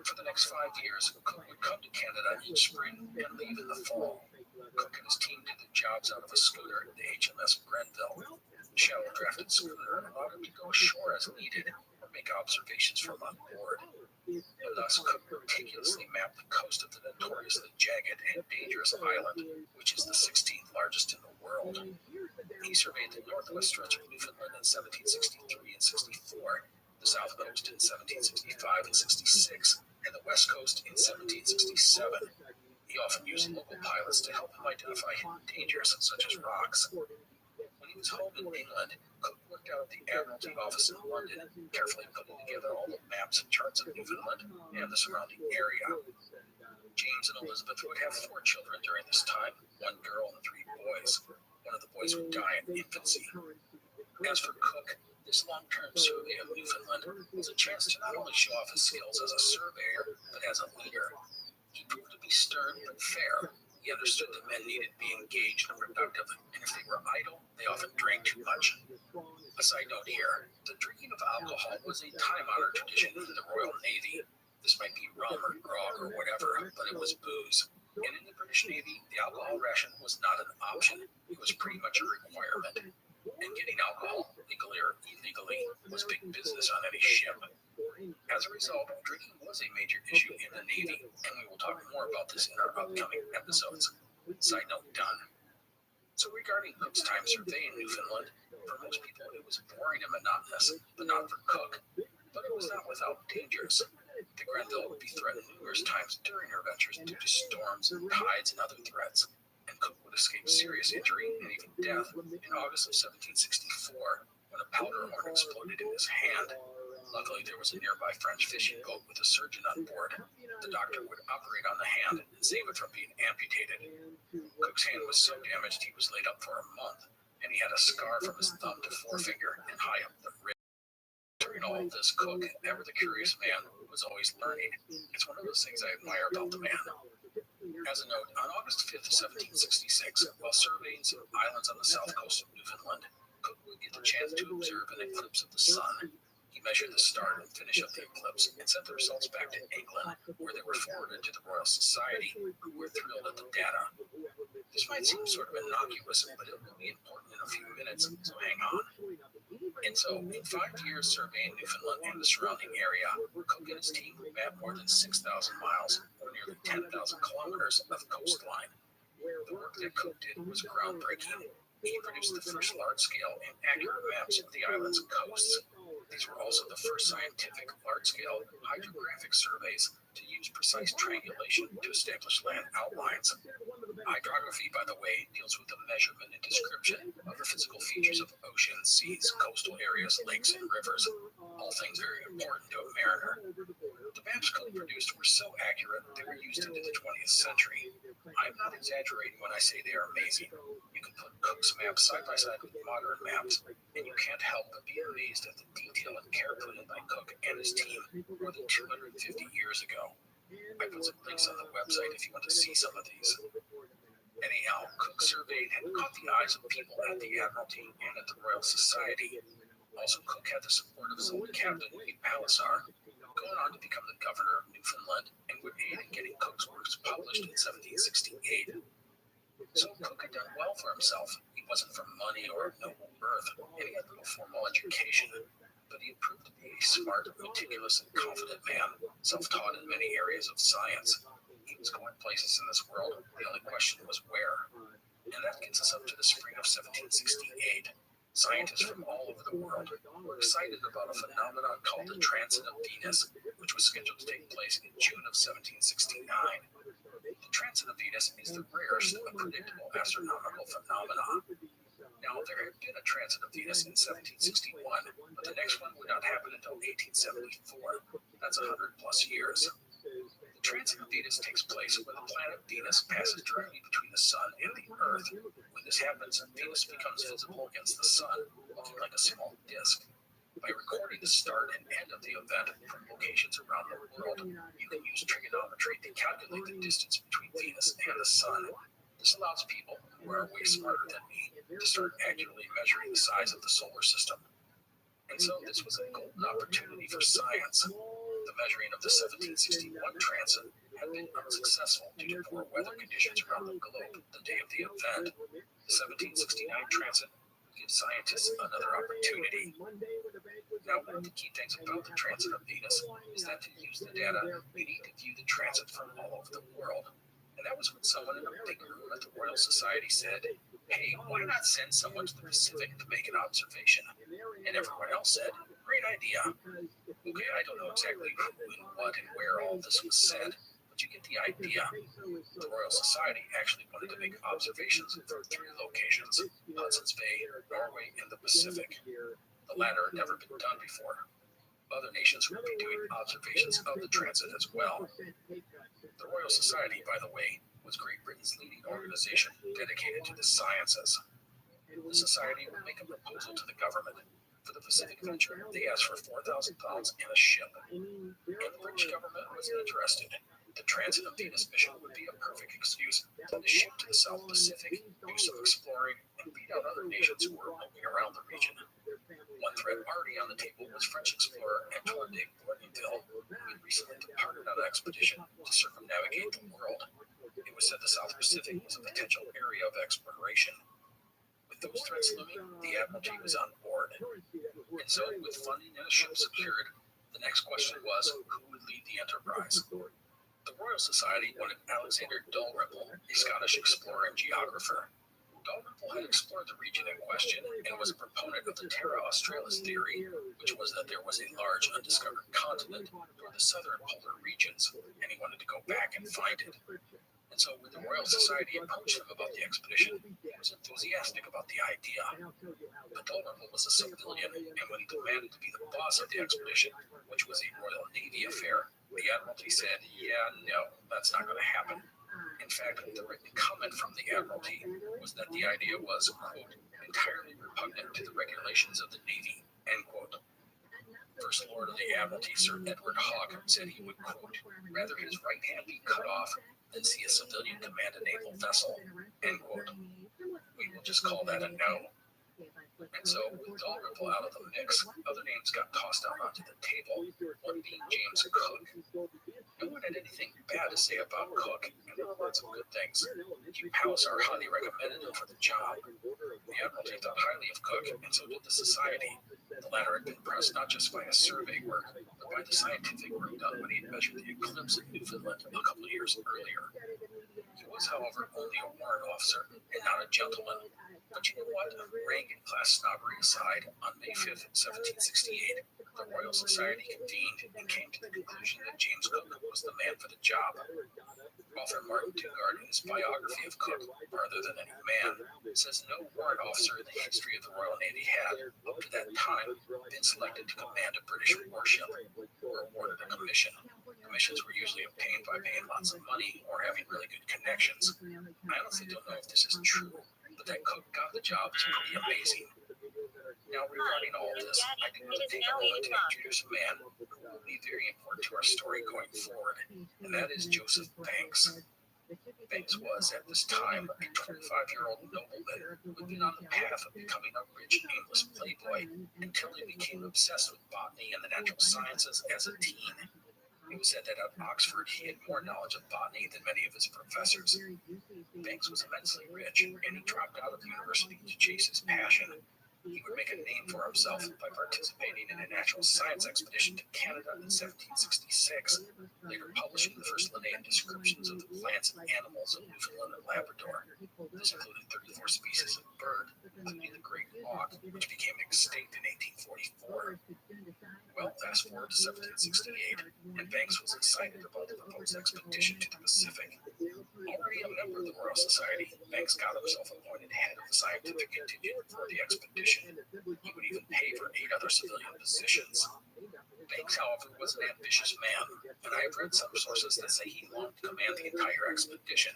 For the next 5 years, Cook would come to Canada each spring and leave in the fall. Cook and his team did the jobs out of a schooner, the HMS Grenville. The shallow-drafted schooner allowed him to go ashore as needed or make observations from on board. And thus, Cook meticulously mapped the coast of the notoriously jagged and dangerous island, which is the 16th largest in the world. He surveyed the northwest stretch of Newfoundland in 1763 and 64, the south coast in 1765 and 66, and the west coast in 1767. He often used local pilots to help him identify hidden dangers such as rocks. When he was home in England, Cook worked worked out at the Admiralty office in London, carefully putting together all the maps and charts of Newfoundland and the surrounding area. James and Elizabeth would have 4 children during this time, 1 girl and 3 boys. One of the boys would die in infancy. As for Cook, this long-term survey of Newfoundland was a chance to not only show off his skills as a surveyor, but as a leader. He proved to be stern but fair. He understood that men needed to be engaged and productive, and if they were idle, they often drank too much. A side note here, the drinking of alcohol was a time-honored tradition in the Royal Navy. This might be rum or grog or whatever, but it was booze. And in the British Navy, the alcohol ration was not an option. It was pretty much a requirement. And getting alcohol, legally or illegally, was big business on any ship. As a result, drinking was a major issue in the Navy, and we will talk more about this in our upcoming episodes. Side note done. So regarding Cook's time surveying Newfoundland, for most people it was boring and monotonous, but not for Cook. But it was not without dangers. The Grenville would be threatened numerous times during her ventures due to storms, tides, and other threats, and Cook would escape serious injury and even death in August of 1764 when a powder horn exploded in his hand. Luckily, there was a nearby French fishing boat with a surgeon on board. The doctor would operate on the hand and save it from being amputated. Cook's hand was so damaged he was laid up for a month, and he had a scar from his thumb to forefinger and high up the wrist. During all of this, Cook, ever the curious man, was always learning. It's one of those things I admire about the man. As a note, on August 5th, 1766, while surveying some islands on the south coast of Newfoundland, Cook would get the chance to observe an eclipse of the sun. He measured the start and finish of the eclipse and sent the results back to England, where they were forwarded to the Royal Society, who were thrilled at the data. This might seem sort of innocuous, but it will be important in a few minutes, so hang on. And so, in 5 years surveying Newfoundland and the surrounding area, Cook and his team would map more than 6,000 miles, or nearly 10,000 kilometers of coastline. The work that Cook did was groundbreaking. He produced the first large-scale and accurate maps of the island's coasts. These were also the first scientific, large-scale hydrographic surveys to use precise triangulation to establish land outlines. Hydrography, by the way, deals with the measurement and description of the physical features of oceans, seas, coastal areas, lakes, and rivers, all things very important to a mariner. The maps Cook produced were so accurate they were used into the 20th century. I am not exaggerating when I say they are amazing. You can put Cook's maps side by side with modern maps, and you can't help but be amazed at the detail and care put in by Cook and his team more than 250 years ago. I put some links on the website if you want to see some of these. Anyhow, Cook surveyed had caught the eyes of people at the Admiralty and at the Royal Society. Also, Cook had the support of his old captain, Palliser, going on to become the governor of Newfoundland and would aid in getting Cook's works published in 1768. So Cook had done well for himself. He wasn't from money or noble birth, and he had little formal education, but he had proved to be a smart, meticulous, and confident man, self-taught in many areas of science. He was going places in this world. The only question was where. And that gets us up to the spring of 1768. Scientists from all over the world were excited about a phenomenon called the transit of Venus, which was scheduled to take place in June of 1769. The transit of Venus is the rarest of predictable astronomical phenomena. Now, there had been a transit of Venus in 1761, but the next one would not happen until 1874. That's 100 plus years. The transit of Venus takes place when the planet Venus passes directly between the Sun and the Earth. When this happens, Venus becomes visible against the Sun, looking like a small disk. By recording the start and end of the event from locations around the world, you can use trigonometry to calculate the distance between Venus and the Sun. This allows people, who are way smarter than me, to start accurately measuring the size of the solar system. And so this was a golden opportunity for science. The measuring of the 1761 transit had been unsuccessful due to poor weather conditions around the globe the day of the event. The 1769 transit would give scientists another opportunity. Now, one of the key things about the transit of Venus is that to use the data, you need to view the transit from all over the world. And that was when someone in a big room at the Royal Society said, "Hey, why not send someone to the Pacific to make an observation?" And everyone else said, "Great idea." Okay, I don't know exactly who and what and where all this was said, but you get the idea. The Royal Society actually wanted to make observations from 3 locations: Hudson's Bay, Norway, and the Pacific. The latter had never been done before. Other nations would be doing observations of the transit as well. The Royal Society, by the way, was Great Britain's leading organization dedicated to the sciences. The society would make a proposal to the government. For the Pacific venture, they asked for £4,000 and a ship. And the British government was interested. The transit of Venus mission would be a perfect excuse to ship to the South Pacific, do some exploring, and beat out other nations who were moving around the region. One threat already on the table was French explorer Antoine de Bournonville, who had recently departed on an expedition to circumnavigate the world. It was said the South Pacific was a potential area of exploration. With those threats looming, the Admiralty was on board. And so, with funding and a ship secured, the next question was, who would lead the enterprise? The Royal Society wanted Alexander Dalrymple, a Scottish explorer and geographer. Dalrymple had explored the region in question and was a proponent of the Terra Australis theory, which was that there was a large undiscovered continent toward the southern polar regions, and he wanted to go back and find it. And so when the Royal Society approached him about the expedition, he was enthusiastic about the idea. But Dalrymple was a civilian, and when he demanded to be the boss of the expedition, which was a Royal Navy affair, the Admiralty said, yeah, no, that's not going to happen. In fact, the written comment from the Admiralty was that the idea was, quote, entirely repugnant to the regulations of the Navy, end quote. First Lord of the Admiralty, Sir Edward Hawke, said he would, quote, rather his right hand be cut off than see a civilian command a naval vessel, end quote. We will just call that a no. And so, with Dalrymple out of the mix, other names got tossed out onto the table, one being James Cook. No one had anything bad to say about Cook, and there were lots of good things. Hugh Palliser highly recommended him for the job. The Admiralty thought highly of Cook, and so did the Society. The latter had been impressed not just by his survey work, but by the scientific work done when he had measured the eclipse in Newfoundland a couple of years earlier. He was, however, only a warrant officer and not a gentleman. But you know what? Reagan-class snobbery aside, on May 5th, 1768, the Royal Society convened and came to the conclusion that James Cook was the man for the job. Author Martin Dugard, in his biography of Cook, Farther Than Any Man, says no warrant officer in the history of the Royal Navy had, up to that time, been selected to command a British warship or awarded a commission. Commissions were usually obtained by paying lots of money or having really good connections. I honestly don't know if this is true, but that Cook got the job is pretty amazing. Now, regarding all this, I think we take a moment to introduce a man who will be very important to our story going forward, and that is Joseph Banks. Banks was, at this time, a 25-year-old nobleman who had been on the path of becoming a rich, aimless playboy until he became obsessed with botany and the natural sciences as a teen. It was said that at Oxford he had more knowledge of botany than many of his professors. Banks was immensely rich, and he dropped out of the university to chase his passion. He would make a name for himself by participating in a natural science expedition to Canada in 1766, later publishing the first Linnaean descriptions of the plants and animals of Newfoundland and Labrador. This included 34 species of bird, including the great auk, which became extinct in 1844. Well, fast forward to 1768, and Banks was excited about the proposed expedition to the Pacific. Already a member of the Royal Society, Banks got himself appointed head of the scientific contingent for the expedition. He would even pay for 8 other civilian positions. Banks, however, was an ambitious man, and I have read some sources that say he longed to command the entire expedition.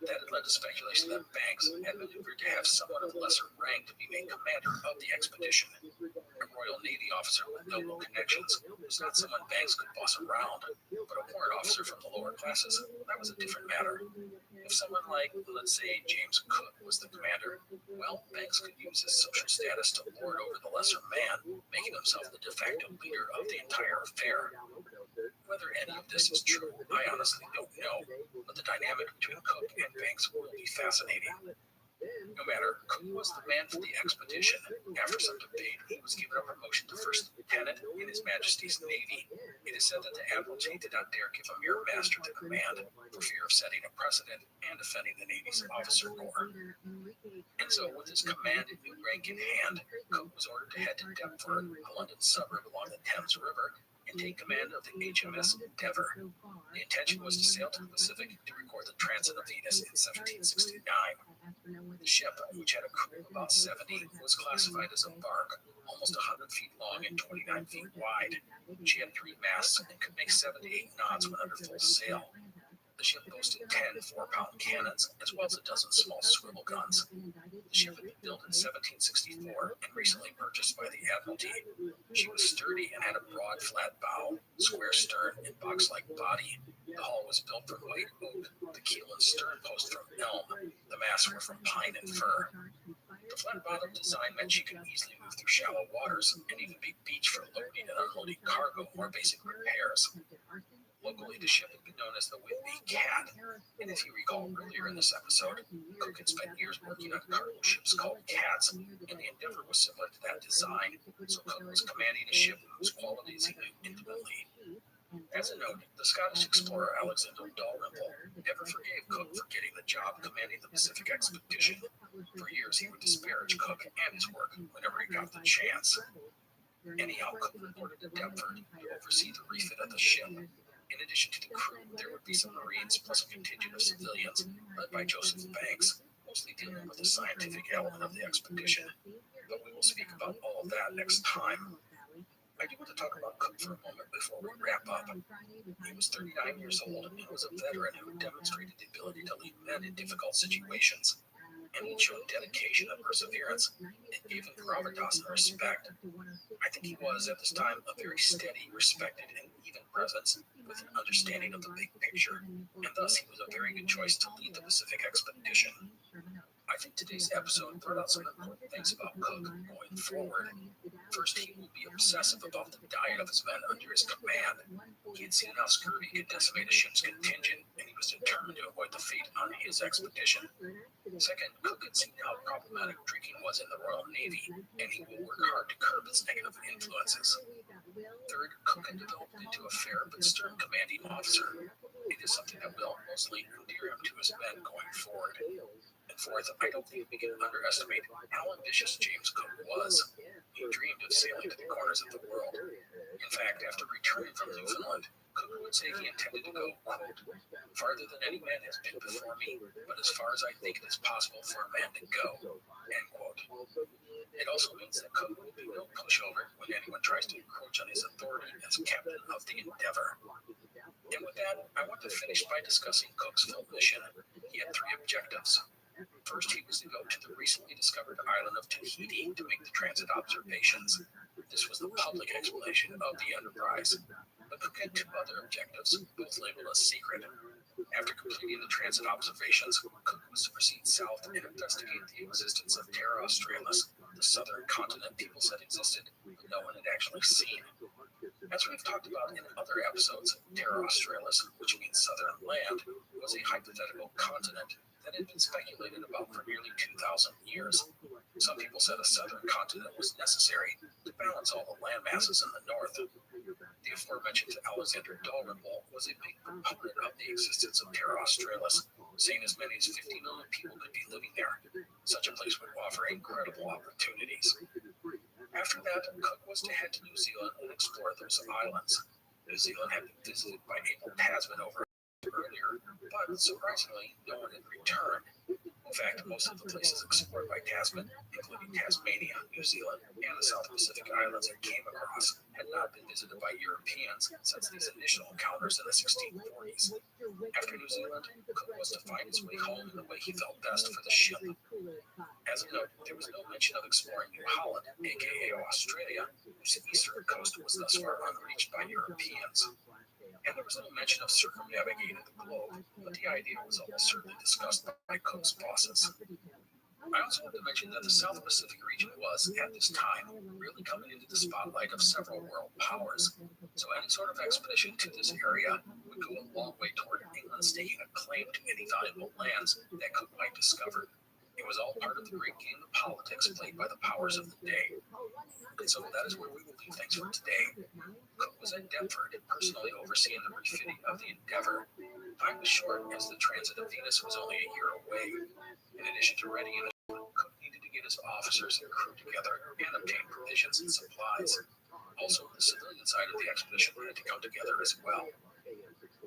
That had led to speculation that Banks had maneuvered to have someone of lesser rank to be made commander of the expedition. A Royal Navy officer with noble connections was not someone Banks could boss around, but a warrant officer from the lower classes, that was a different matter. If someone like, let's say, James Cook was the commander, well, Banks could use his social status to lord over the lesser man, making himself the de facto leader of the entire affair. Whether any of this is true, I honestly don't know, but the dynamic between Cook and Banks will be fascinating. No matter, Cook was the man for the expedition. After some debate, he was given a promotion to first lieutenant in His Majesty's Navy. It is said that the Admiralty did not dare give a mere master to command, for fear of setting a precedent and offending the Navy's officer corps. And so, with his command and new rank in hand, Cook was ordered to head to Deptford, a London suburb along the Thames River, and take command of the HMS Endeavour. The intention was to sail to the Pacific to record the transit of Venus in 1769. The ship, which had a crew of about 70, was classified as a bark, almost 100 feet long and 29 feet wide. She had 3 masts and could make 7 to 8 knots when under full sail. The ship boasted 10 4-pound cannons, as well as a dozen small swivel guns. The ship had been built in 1764 and recently purchased by the Admiralty. She was sturdy and had a broad, flat bow, square stern, and box-like body. The hull was built from white oak, the keel and stern post from elm. The masts were from pine and fir. The flat-bottom design meant she could easily move through shallow waters and even be beached for loading and unloading cargo or basic repairs. Locally, the ship had been known as the Whidbey Cat, and if you recall earlier in this episode, Cook had spent years working on cargo ships called cats, and the Endeavour was similar to that design, so Cook was commanding a ship whose qualities he knew intimately. As a note, the Scottish explorer Alexander Dalrymple never forgave Cook for getting the job commanding the Pacific expedition. For years, he would disparage Cook and his work whenever he got the chance. Anyhow, Cook reported to Deptford to oversee the refit of the ship. In addition to the crew, there would be some Marines plus a contingent of civilians led by Joseph Banks, mostly dealing with the scientific element of the expedition. But we will speak about all of that next time. I do want to talk about Cook for a moment before we wrap up. He was 39 years old and was a veteran who demonstrated the ability to lead men in difficult situations. And he showed dedication and perseverance. It gave him gravitas and respect. I think he was, at this time, a very steady, respected, and even presence with an understanding of the big picture, and thus he was a very good choice to lead the Pacific expedition. I think today's episode brought out some important things about Cook going forward. First, he will be obsessive about the diet of his men under his command. He had seen how scurvy could decimate a ship's contingent, and he was determined to avoid the fate on his expedition. Second, Cook had seen how problematic drinking was in the Royal Navy, and he will work hard to curb its negative influences. Third, Cook had developed into a fair but stern commanding officer. It is something that will mostly endear him to his men going forward. And fourth, I don't think we can underestimate how ambitious James Cook was. He dreamed of sailing to the corners of the world. In fact, after returning from Newfoundland, Cook would say he intended to go, quote, farther than any man has been before me, but as far as I think it is possible for a man to go, end quote. It also means that Cook will be no pushover when anyone tries to encroach on his authority as captain of the Endeavour. And with that, I want to finish by discussing Cook's full mission. He had 3 objectives. First, he was to go to the recently discovered island of Tahiti to make the transit observations. This was the public explanation of the Enterprise. But Cook had 2 other objectives, both labeled as secret. After completing the transit observations, Cook was to proceed south and investigate the existence of Terra Australis, the southern continent people said existed, but no one had actually seen. As we've talked about in other episodes, Terra Australis, which means southern land, was a hypothetical continent that had been speculated about for nearly 2,000 years. Some people said a southern continent was necessary to balance all the land masses in the north. The aforementioned Alexander Dalrymple was a big proponent of the existence of Terra Australis, saying as many as 50 million people could be living there. Such a place would offer incredible opportunities. After that, Cook was to head to New Zealand and explore those islands. New Zealand had been visited by Abel Tasman over earlier, but surprisingly, no one had returned. In fact, most of the places explored by Tasman, including Tasmania, New Zealand, and the South Pacific Islands it came across, had not been visited by Europeans since these initial encounters in the 1640s. After New Zealand, Cook was to find his way home in the way he felt best for the ship. As a note, there was no mention of exploring New Holland, aka Australia, whose eastern coast was thus far unreached by Europeans. And there was no mention of circumnavigating the globe, but the idea was almost certainly discussed by Cook's bosses. I also want to mention that the South Pacific region was, at this time, really coming into the spotlight of several world powers, so any sort of expedition to this area would go a long way toward England staking a claim to any valuable lands that Cook might discover. It was all part of the great game of politics played by the powers of the day. And so that is where we will leave things for today. Cook was at Deptford, personally overseeing the refitting of the Endeavour. Time was short as the transit of Venus was only a year away. In addition to readying the Cook needed to get his officers and crew together and obtain provisions and supplies. Also, the civilian side of the expedition had to come together as well.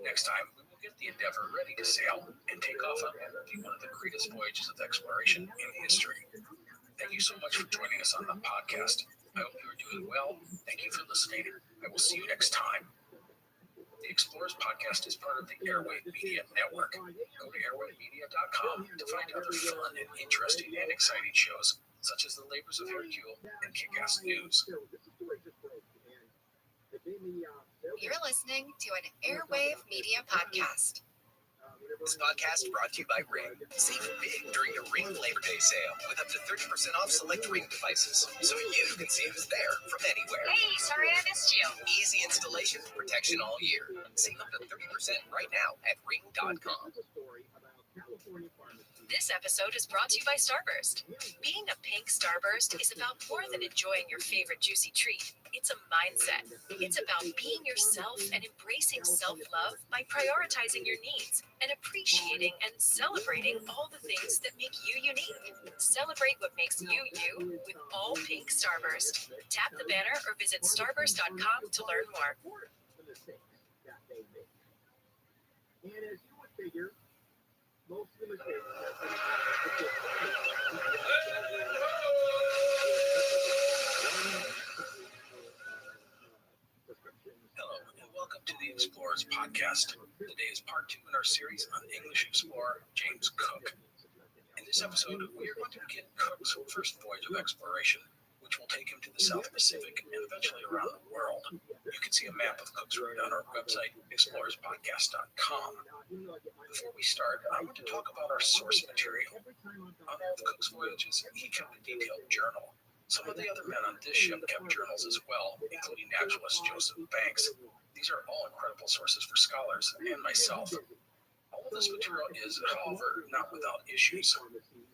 Next time, we will get the Endeavour ready to sail and take off on what will be one of the greatest voyages of exploration in history. Thank you so much for joining us on the podcast. I hope you are doing well. Thank you for listening. I will see you next time. The Explorers Podcast is part of the Airwave Media Network. Go to airwavemedia.com to find other fun and interesting and exciting shows, such as The Labors of Hercule and Kick-Ass News. You're listening to an Airwave Media Podcast. This podcast brought to you by Ring. Save big during the Ring Labor Day sale with up to 30% off select Ring devices, so you can see who's there from anywhere. Hey, sorry I missed you. Easy installation, protection all year. Save up to 30% right now at ring.com. This episode is brought to you by Starburst. Being a pink Starburst is about more than enjoying your favorite juicy treat. It's a mindset. It's about being yourself and embracing self-love by prioritizing your needs and appreciating and celebrating all the things that make you unique. Celebrate what makes you you with all pink Starburst. Tap the banner or visit starburst.com to learn more. And as you would figure, most of the mistakes Hello, and welcome to the Explorers Podcast. Today is part 2 in our series on English explorer James Cook. In this episode, we are going to begin Cook's first voyage of exploration, which will take him to the South Pacific and eventually around the world. You can see a map of Cook's route on our website, explorerspodcast.com. Before we start, I want to talk about our source material. On all of Cook's voyages, he kept a detailed journal. Some of the other men on this ship kept journals as well, including naturalist Joseph Banks. These are all incredible sources for scholars and myself. All of this material is, however, not without issues.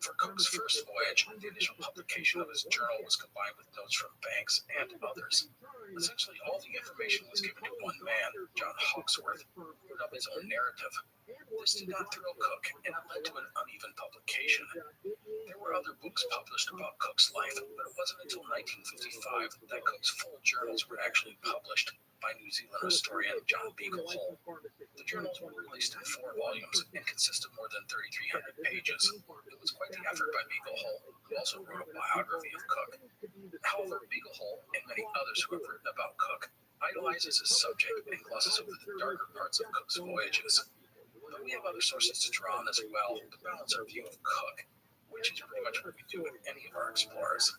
For Cook's first voyage, the initial publication of his journal was combined with notes from Banks and others. Essentially, all the information was given to one man, John Hawksworth, who wrote up his own narrative. This did not thrill Cook, and it led to an uneven publication. There were other books published about Cook's life, but it wasn't until 1955 that Cook's full journals were actually published by New Zealand historian John Beaglehole. The journals were released in 4 volumes and consist of more than 3,300 pages. It was quite the effort by Beaglehole, who also wrote a biography of Cook. However, Beaglehole and many others who have written about Cook idolizes his subject and glosses over the darker parts of Cook's voyages. But we have other sources to draw on as well to balance our view of Cook, which is pretty much what we do with any of our explorers.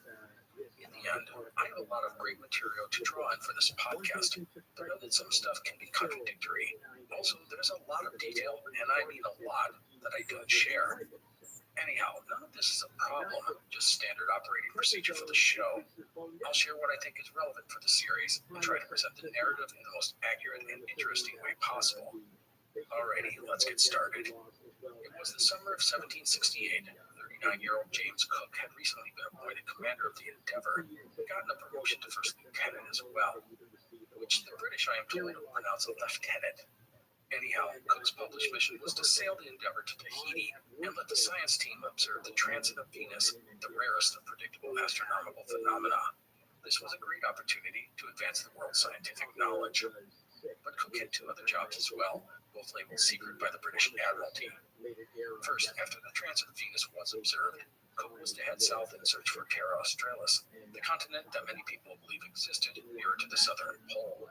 In the end, I have a lot of great material to draw on for this podcast, but I know that some stuff can be contradictory. Also, there's a lot of detail, and I mean a lot, that I don't share. Anyhow, none of this is a problem, just standard operating procedure for the show. I'll share what I think is relevant for the series and try to present the narrative in the most accurate and interesting way possible. Alrighty, let's get started. It was the summer of 1768. 39-year-old James Cook had recently been appointed commander of the Endeavour, gotten a promotion to first lieutenant as well, which the British, I am told, would pronounce a lieutenant. Anyhow, Cook's published mission was to sail the Endeavour to Tahiti and let the science team observe the transit of Venus, the rarest of predictable astronomical phenomena. This was a great opportunity to advance the world's scientific knowledge. But Cook had 2 other jobs as well, both labeled secret by the British Admiralty. First, after the transit of Venus was observed, Cook was to head south in search for Terra Australis, the continent that many people believe existed nearer to the southern pole.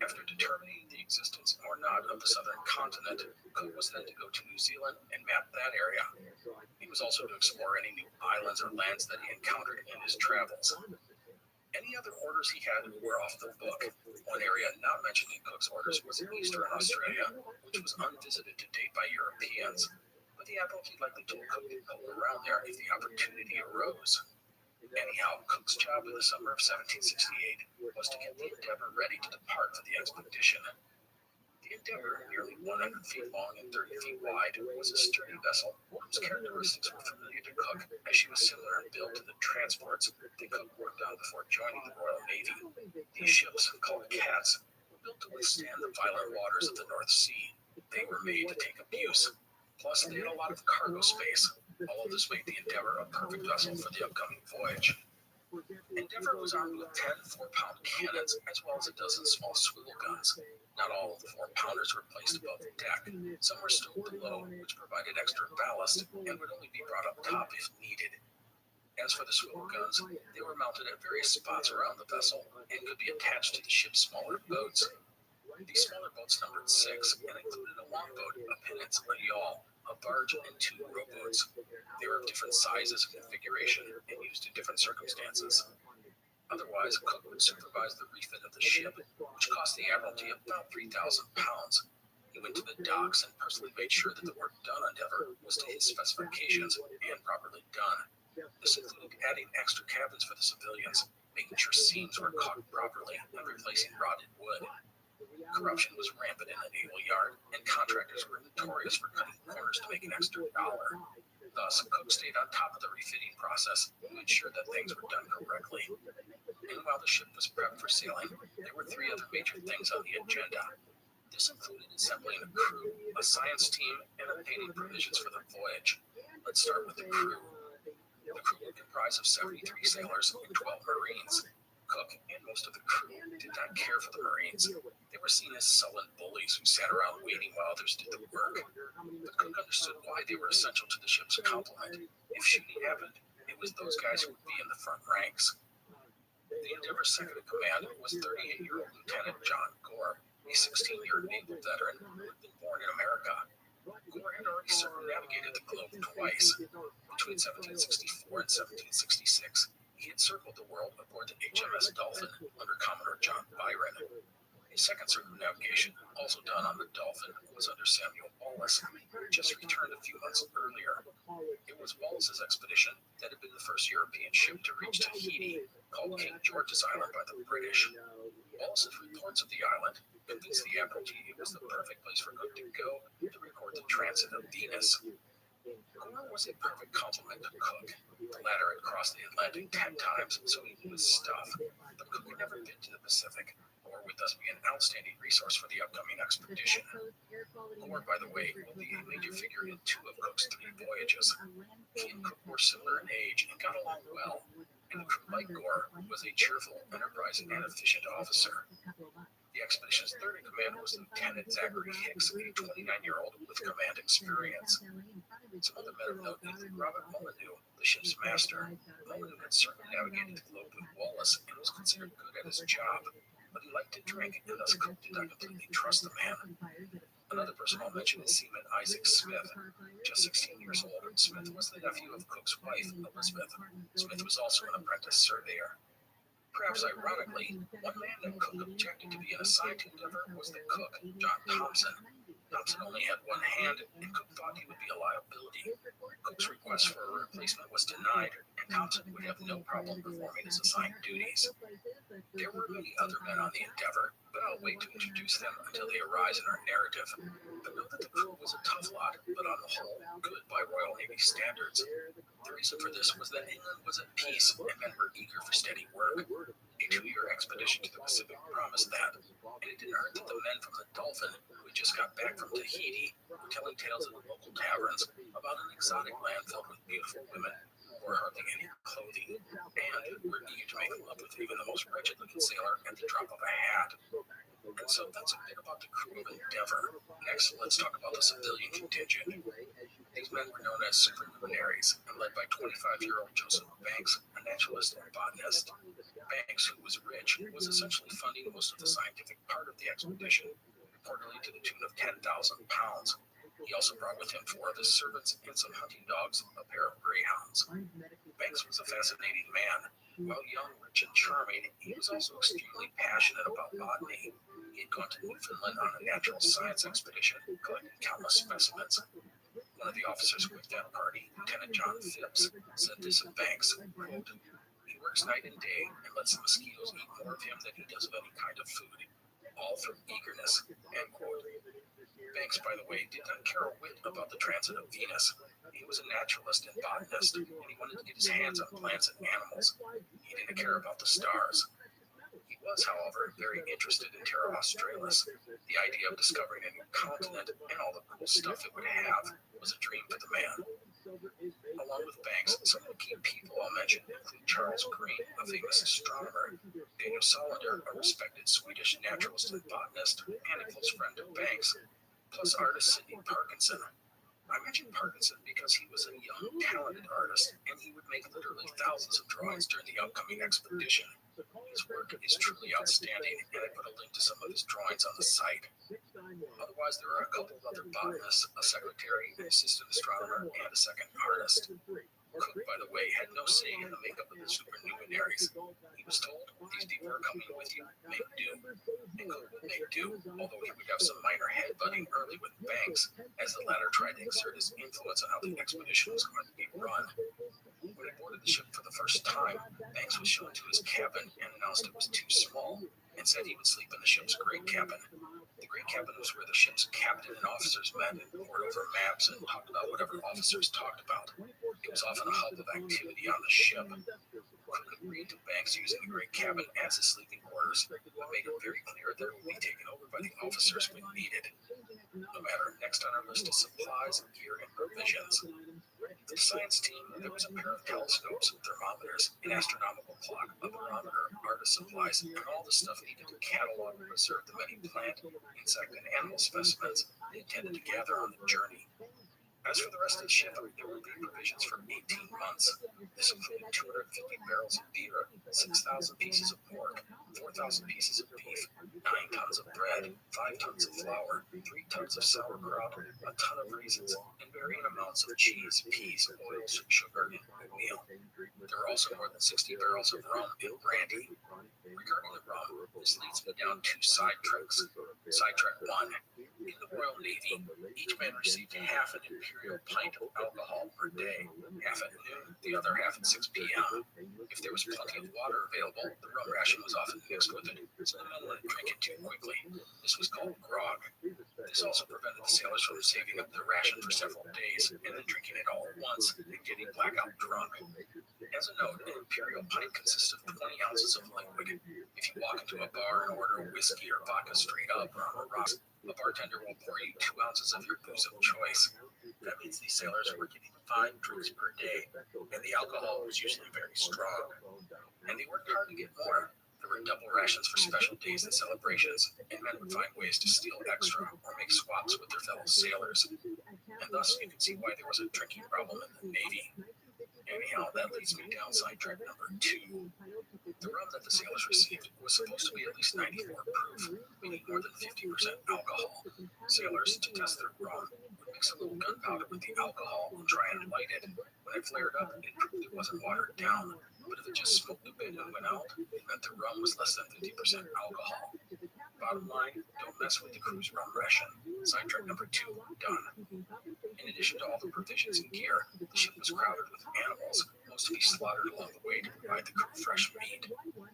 After determining the existence or not of the southern continent, Cook was then to go to New Zealand and map that area. He was also to explore any new islands or lands that he encountered in his travels. Any other orders he had were off the book. One area not mentioned in Cook's orders was in eastern Australia, which was unvisited to date by Europeans. But the Admiralty likely told Cook to go around there if the opportunity arose. Anyhow, Cook's job in the summer of 1768 was to get the Endeavour ready to depart for the expedition. The Endeavour, nearly 100 feet long and 30 feet wide, was a sturdy vessel whose characteristics were familiar to Cook, as she was similar in build to the transports that Cook worked on before joining the Royal Navy. These ships, called cats, were built to withstand the violent waters of the North Sea. They were made to take abuse. Plus, they had a lot of cargo space. All of this made the Endeavour a perfect vessel for the upcoming voyage. Endeavour was armed with 10 4-pound cannons, as well as a dozen small swivel guns. Not all of the 4-pounders were placed above the deck. Some were stowed below, which provided extra ballast and would only be brought up top if needed. As for the swivel guns, they were mounted at various spots around the vessel and could be attached to the ship's smaller boats. These smaller boats numbered 6 and included a longboat, a pinnace, a yawl, a barge, and 2 rowboats. They were of different sizes and configuration and used in different circumstances. Otherwise, Cook would supervise the refit of the ship, which cost the Admiralty about £3,000. He went to the docks and personally made sure that the work done on Endeavour was to his specifications and properly done. This included adding extra cabins for the civilians, making sure seams were caulked properly, and replacing rotted wood. Corruption was rampant in the naval yard, and contractors were notorious for cutting corners to make an extra dollar. Thus, Cook stayed on top of the refitting process to ensure that things were done correctly. And while the ship was prepped for sailing, there were 3 other major things on the agenda. This included assembling a crew, a science team, and obtaining provisions for the voyage. Let's start with the crew. The crew would comprise of 73 sailors and 12 Marines. Cook and most of the crew did not care for the Marines. They were seen as sullen bullies who sat around waiting while others did the work. But Cook understood why they were essential to the ship's complement. If shooting happened, it was those guys who would be in the front ranks. The Endeavour's second in command was 38-year-old Lieutenant John Gore, a 16-year naval veteran who had been born in America. Gore had already circumnavigated the globe twice. Between 1764 and 1766, he had circled the world aboard the HMS Dolphin under Commodore John Byron. His second circumnavigation, also done on the Dolphin, was under Samuel Wallace, who had just returned a few months earlier. It was Wallace's expedition that had been the first European ship to reach Tahiti, called King George's Island by the British. Wallace's reports of the island convinced the Admiralty it was the perfect place for Cook to go to record the transit of Venus. Gore was a perfect complement to Cook. The latter had crossed the Atlantic 10 times, so he knew his stuff, but Cook had never been to the Pacific, or would thus be an outstanding resource for the upcoming expedition. Gore, by the way, will be a major figure in 2 of Cook's 3 voyages. He and Cook were similar in age and got along well, and the crew, like Gore, was a cheerful, enterprising, and efficient officer. The expedition's third in command was Lieutenant Zachary Hicks, a 29-year-old with command experience. Some other men of note include Robert Molyneux, the ship's master. Molyneux had circumnavigated the globe with Wallace and was considered good at his job, but he liked to drink, and thus Cook did not completely trust the man. Another person I'll mention is Seaman Isaac Smith. Just 16 years old, Smith was the nephew of Cook's wife, Elizabeth. Smith was also an apprentice surveyor. Perhaps ironically, one man that Cook objected to being assigned to Endeavour was the cook, John Thompson. Thompson only had one hand, and Cook thought he would be a liability. Cook's request for a replacement was denied, and Thompson would have no problem performing his assigned duties. There were many other men on the Endeavour, but I'll wait to introduce them until they arise in our narrative. But note that the crew was a tough lot, but on the whole, good by Royal Navy standards. The reason for this was that England was at peace, and men were eager for steady work. A 2-year expedition to the Pacific promised that, and it didn't hurt that the men from the Dolphin, who had just got back from Tahiti, were telling tales in the local taverns about an exotic land filled with beautiful women who wore hardly any clothing, and were eager to make love with even the most wretched-looking sailor at the drop of a hat. And so that's a bit about the crew of Endeavour. Next, let's talk about the civilian contingent. These men were known as superluminaries and led by 25-year-old Joseph Banks, a naturalist and botanist. Banks, who was rich, was essentially funding most of the scientific part of the expedition, reportedly to the tune of £10,000. He also brought with him 4 of his servants and some hunting dogs, a pair of greyhounds. Banks was a fascinating man. While young, rich, and charming, he was also extremely passionate about botany. He had gone to Newfoundland on a natural science expedition, collecting countless specimens. One of the officers with that party, Lieutenant John Phipps, said this of Banks, quote, "He works night and day and lets the mosquitoes eat more of him than he does of any kind of food, all from eagerness," end quote. Banks, by the way, did not care a whit about the transit of Venus. He was a naturalist and botanist, and he wanted to get his hands on plants and animals. He didn't care about the stars. He was, however, very interested in Terra Australis. The idea of discovering a new continent and all the cool stuff it would have was a dream for the man. Along with Banks, some key people I'll mention include Charles Green, a famous astronomer, Daniel Solander, a respected Swedish naturalist and botanist, and a close friend of Banks, plus artist Sidney Parkinson. I mention Parkinson because he was a young, talented artist, and he would make literally thousands of drawings during the upcoming expedition. His work is truly outstanding, and I put a link to some of his drawings on the site. Otherwise, there are a couple of other botanists, a secretary, an assistant astronomer, and a second artist. Cook, by the way, had no say in the makeup of the supernumeraries. He was told, these people are coming with you, make do. And Cook would make do, although he would have some minor headbutting early with Banks, as the latter tried to exert his influence on how the expedition was going to be run. When he boarded the ship for the first time, Banks was shown to his cabin and announced it was too small, and said he would sleep in the ship's great cabin. The great cabin was where the ship's captain and officers met and pored over maps and talked about whatever officers talked about. It was often a hub of activity on the ship. Cook agreed to Banks using the great cabin as his sleeping quarters, but made it very clear that it would be taken over by the officers when needed. No matter, next on our list is supplies, gear, and provisions. For the science team, there was a pair of telescopes, thermometers, an astronomical clock, a barometer, artist supplies, and all the stuff needed to catalog and preserve the many plant, insect, and animal specimens they intended to gather on the journey. As for the rest of the ship, there would be provisions for 18 months. This included 250 barrels of beer, 6,000 pieces of pork, 4,000 pieces of beef, 9 tons of bread, 5 tons of flour, 3 tons of sauerkraut, a ton of raisins, and varying amounts of cheese, peas, oils, sugar, and oatmeal. There were also more than 60 barrels of rum and brandy. Regarding the rum, this leads me down 2 sidetracks. Sidetrack 1. In the Royal Navy, each man received half an imperial pint of alcohol per day, half at noon, the other half at 6 p.m. If there was plenty of water available, the rum ration was often mixed with it, so the men wouldn't drink it too quickly. This was called grog. This also prevented the sailors from saving up their ration for several days and then drinking it all at once and getting blackout drunk. As a note, an imperial pint consists of 20 ounces of liquid. If you walk into a bar and order whiskey or vodka straight up or on the rocks, a bartender will pour you 2 ounces of your booze of choice. That means these sailors were getting 5 drinks per day, and the alcohol was usually very strong. And they worked hard to get more. There were double rations for special days and celebrations, and men would find ways to steal extra or make swaps with their fellow sailors. And thus, you can see why there was a drinking problem in the Navy. Anyhow, that leads me down sidetrack number 2. The rum that the sailors received was supposed to be at least 94 proof, meaning more than 50% alcohol. Sailors, to test their rum, would mix a little gunpowder with the alcohol and try and light it. When it flared up, it proved it wasn't watered down, but if it just smoked a bit and went out, it meant the rum was less than 50% alcohol. Bottom line, don't mess with the crew's rum ration. Sidetrack number 2, done. In addition to all the provisions and gear, the ship was crowded with animals, most to be slaughtered along the way to provide the crew fresh meat.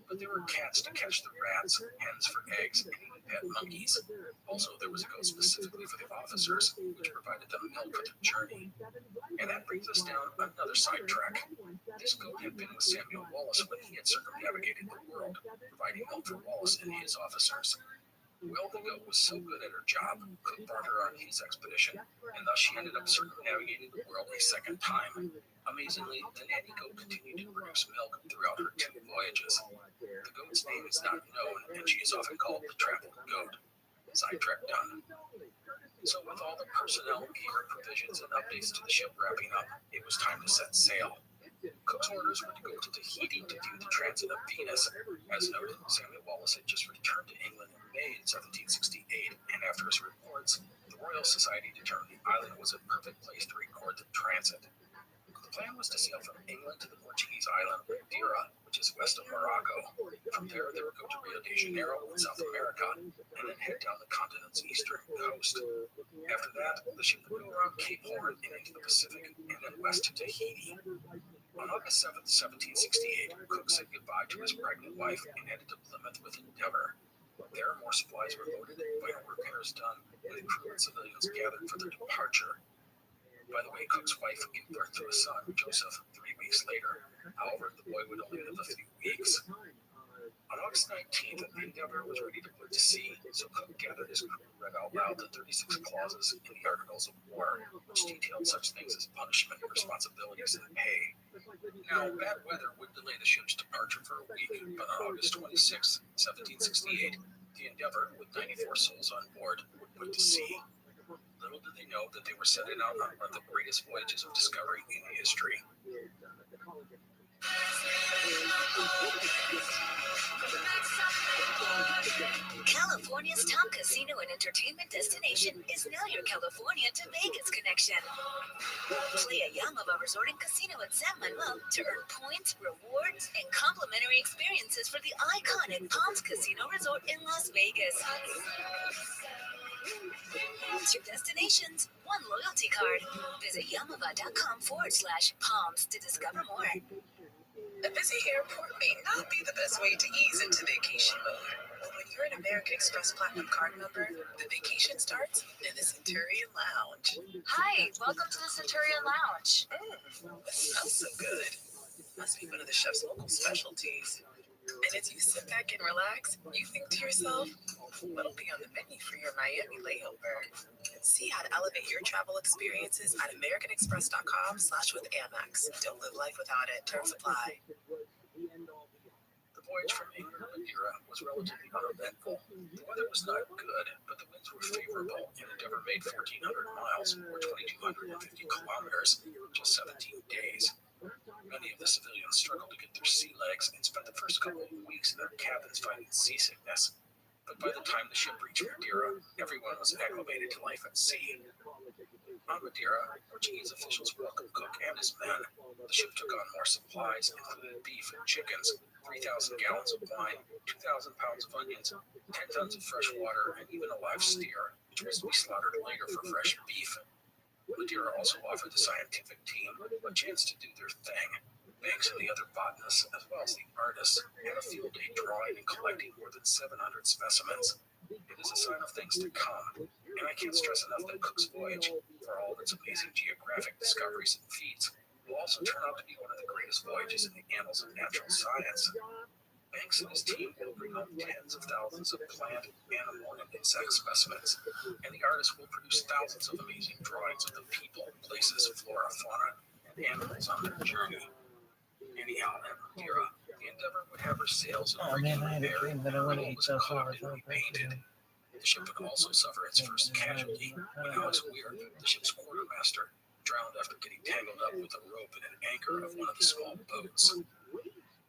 But there were cats to catch the rats, hens for eggs, and even pet monkeys. Also, there was a goat specifically for the officers, which provided them milk for the journey. And that brings us down another sidetrack. This goat had been with Samuel Wallace when he had circumnavigated the world, providing milk for Wallace and his officers. Well, the goat was so good at her job, Cook brought her on his expedition, and thus she ended up circumnavigating the world a second time. Amazingly, the nanny goat continued to produce milk throughout her 2 voyages. The goat's name is not known, and she is often called the traveled goat. Sidetrack done. So with all the personnel, gear, provisions, and updates to the ship wrapping up, it was time to set sail. Cook's orders were to go to Tahiti to view the transit of Venus. As noted, Samuel Wallace had just returned to England in May 1768, and after his reports, the Royal Society determined the island was a perfect place to record the transit. The plan was to sail from England to the Portuguese island Madeira, which is west of Morocco. From there, they would go to Rio de Janeiro in South America, and then head down the continent's eastern coast. After that, the ship would go around Cape Horn and into the Pacific, and then west to Tahiti. On August 7, 1768, Cook said goodbye to his pregnant wife and headed to Plymouth with Endeavour. There, more supplies were loaded, vital repairs done, and the crew and civilians gathered for their departure. By the way, Cook's wife gave birth to a son, Joseph, 3 weeks later. However, the boy would only live a few weeks. On August 19th, the Endeavor was ready to put to sea, so Cook gathered his crew and read out loud the 36 clauses in the Articles of War, which detailed such things as punishment, responsibilities, and pay. Now, bad weather would delay the ship's departure for a week, but on August 26, 1768, the Endeavor, with 94 souls on board, would put to sea. Little did they know that they were setting out on one of the greatest voyages of discovery in history. California's top casino and entertainment destination is now your California to Vegas connection. Play at Yamava Resort and Casino at San Manuel to earn points, rewards, and complimentary experiences for the iconic Palms Casino Resort in Las Vegas. Two destinations, one loyalty card. Visit yamava.com/palms to discover more. A busy airport may not be the best way to ease into vacation mode. But when you're an American Express Platinum Card member, the vacation starts in the Centurion Lounge. Hi, welcome to the Centurion Lounge. That smells so good. Must be one of the chef's local specialties. And as you sit back and relax, you think to yourself, what'll be on the menu for your Miami layover? See how to elevate your travel experiences at americanexpress.com/withAmex. Don't live life without it. Terms apply. The voyage from England to Madeira was relatively uneventful. The weather was not good, but the winds were favorable, and Endeavor made 1,400 miles, or 2,250 kilometers, in just 17 days. Many of the civilians struggled to get their sea legs and spent the first couple of weeks in their cabins fighting seasickness. But by the time the ship reached Madeira, everyone was acclimated to life at sea. On Madeira, Portuguese officials welcomed Cook and his men. The ship took on more supplies, including beef and chickens, 3,000 gallons of wine, 2,000 pounds of onions, 10 tons of fresh water, and even a live steer, which was to be slaughtered later for fresh beef. Madeira also offered the scientific team a chance to do their thing. Banks and the other botanists, as well as the artists, had a field day drawing and collecting more than 700 specimens. It is a sign of things to come, and I can't stress enough that Cook's voyage, for all of its amazing geographic discoveries and feats, will also turn out to be one of the greatest voyages in the annals of natural science. Banks and his team will bring home tens of thousands of plant, animal, and insect specimens, and the artists will produce thousands of amazing drawings of the people, places, flora, fauna, and animals on their journey. Anyhow, at Madeira, the Endeavor would have her sails and rigging repaired, and the hull was caulked and repainted. The ship would also suffer its first casualty when Alex Weir, the ship's quartermaster, drowned after getting tangled up with a rope and an anchor of one of the small boats.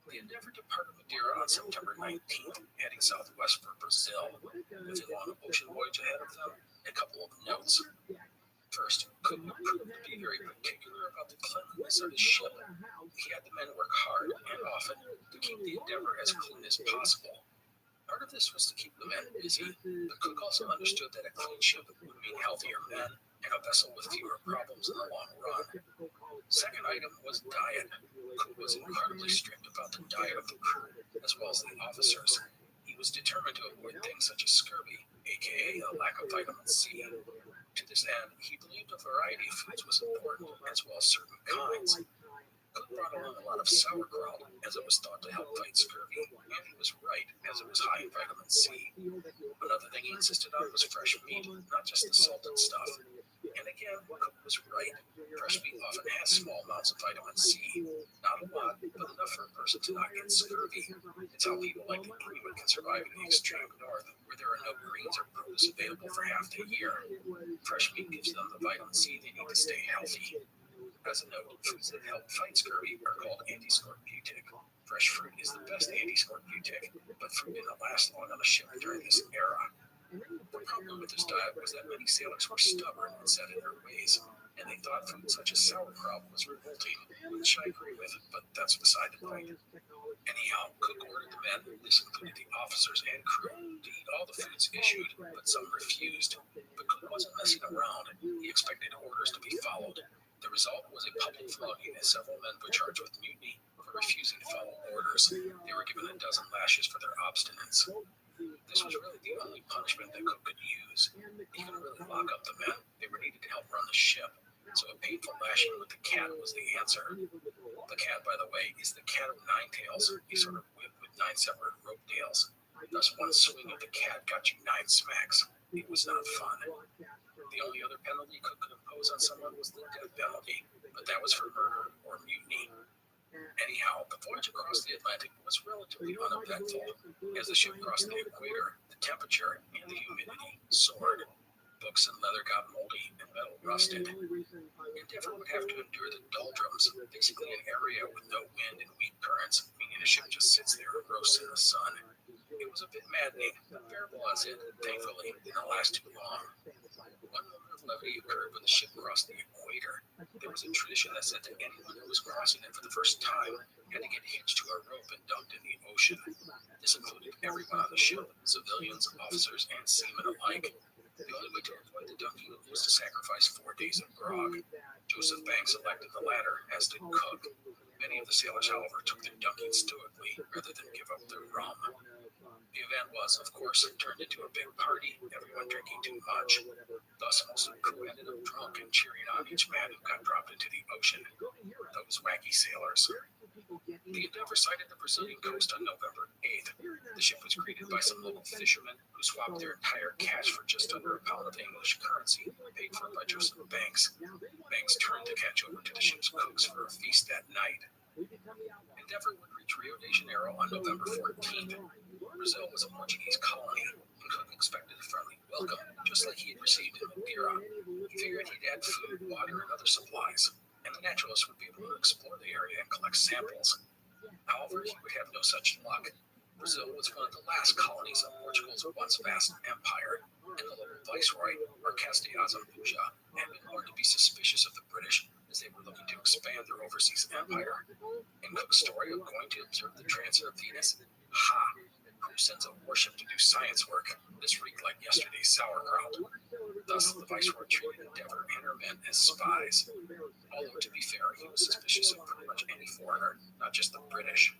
The Endeavor departed Madeira on September 19th, heading southwest for Brazil. With a long ocean voyage ahead of them, a couple of notes. First, Cook proved to be very particular about the cleanliness of his ship. He had the men work hard and often to keep the Endeavor as clean as possible. Part of this was to keep the men busy, but Cook also understood that a clean ship would mean healthier men and a vessel with fewer problems in the long run. Second item was diet. Cook was incredibly strict about the diet of the crew, as well as the officers. He was determined to avoid things such as scurvy, aka a lack of vitamin C. To this end, he believed a variety of foods was important, as well as certain kinds. Cook brought along a lot of sauerkraut, as it was thought to help fight scurvy, and he was right, as it was high in vitamin C. Another thing he insisted on was fresh meat, not just the salted stuff. And again, Cook was right. Fresh meat often has small amounts of vitamin C. Not a lot, but enough for a person to not get scurvy. It's how people like the Inuit can survive in the extreme north, where there are no greens or produce available for half the year. Fresh meat gives them the vitamin C they need to stay healthy. As a note, foods that help fight scurvy are called anti-scorbutic. Fresh fruit is the best anti-scorbutic, but fruit didn't last long on the ship during this era. The problem with this diet was that many sailors were stubborn and set in their ways, and they thought food such as sauerkraut was revolting, which I agree with, but that's beside the point. Anyhow, Cook ordered the men, this included the officers and crew, to eat all the foods issued, but some refused. But Cook wasn't messing around. He expected orders to be followed. The result was a public flogging, as several men were charged with mutiny for refusing to follow orders. They were given a dozen lashes for their obstinance. This was really the only punishment that Cook could use. He couldn't really lock up the men. They were needed to help run the ship. So a painful lashing with the cat was the answer. The cat, by the way, is the cat of nine tails, a sort of whip with with 9 separate rope deals. Thus, one swing of the cat got you 9 smacks. It was not fun. The only other penalty Cook could impose on someone was the death penalty, but that was for murder or mutiny. Anyhow, the voyage across the Atlantic was relatively uneventful. As the ship crossed the equator, the temperature and the humidity soared. Books and leather got moldy and metal rusted. Endeavour would have to endure the doldrums, basically an area with no wind and weak currents, meaning the ship just sits there and roasts in the sun. It was a bit maddening, but bearable as it, thankfully, didn't last too long. One moment of levity occurred when the ship crossed the equator. There was a tradition that said that anyone who was crossing it for the first time had to get hitched to a rope and dumped in the ocean. This included everyone on the ship, civilians, officers, and seamen alike. The only way to avoid the dunking was to sacrifice 4 days of grog. Joseph Banks elected the latter, as did Cook. Many of the sailors, however, took the dunking stoically rather than give up their rum. The event was, of course, turned into a big party, everyone drinking too much. Thus, most of the crew ended up drunk and cheering on each man who got dropped into the ocean. Those wacky sailors. The Endeavour sighted the Brazilian coast on November 8th. The ship was greeted by some local fishermen who swapped their entire catch for just under a pound of English currency, paid for by Joseph Banks. Banks turned the catch over to the ship's cooks for a feast that night. Endeavour would reach Rio de Janeiro on November 14th. Brazil was a Portuguese colony, and Cook expected a friendly welcome, just like he had received in Madeira. He figured he'd add food, water, and other supplies, and the naturalists would be able to explore the area and collect samples. However, he would have no such luck. Brazil was one of the last colonies of Portugal's once vast empire, and the local viceroy, Marques de Azambuja, had been warned to be suspicious of the British as they were looking to expand their overseas empire. In Cook's story of going to observe the transit of Venus, who sends a warship to do science work? This reeked like yesterday's sauerkraut. Thus, the viceroy treated Endeavour and her men as spies. Although, to be fair, he was suspicious of pretty much any foreigner, not just the British.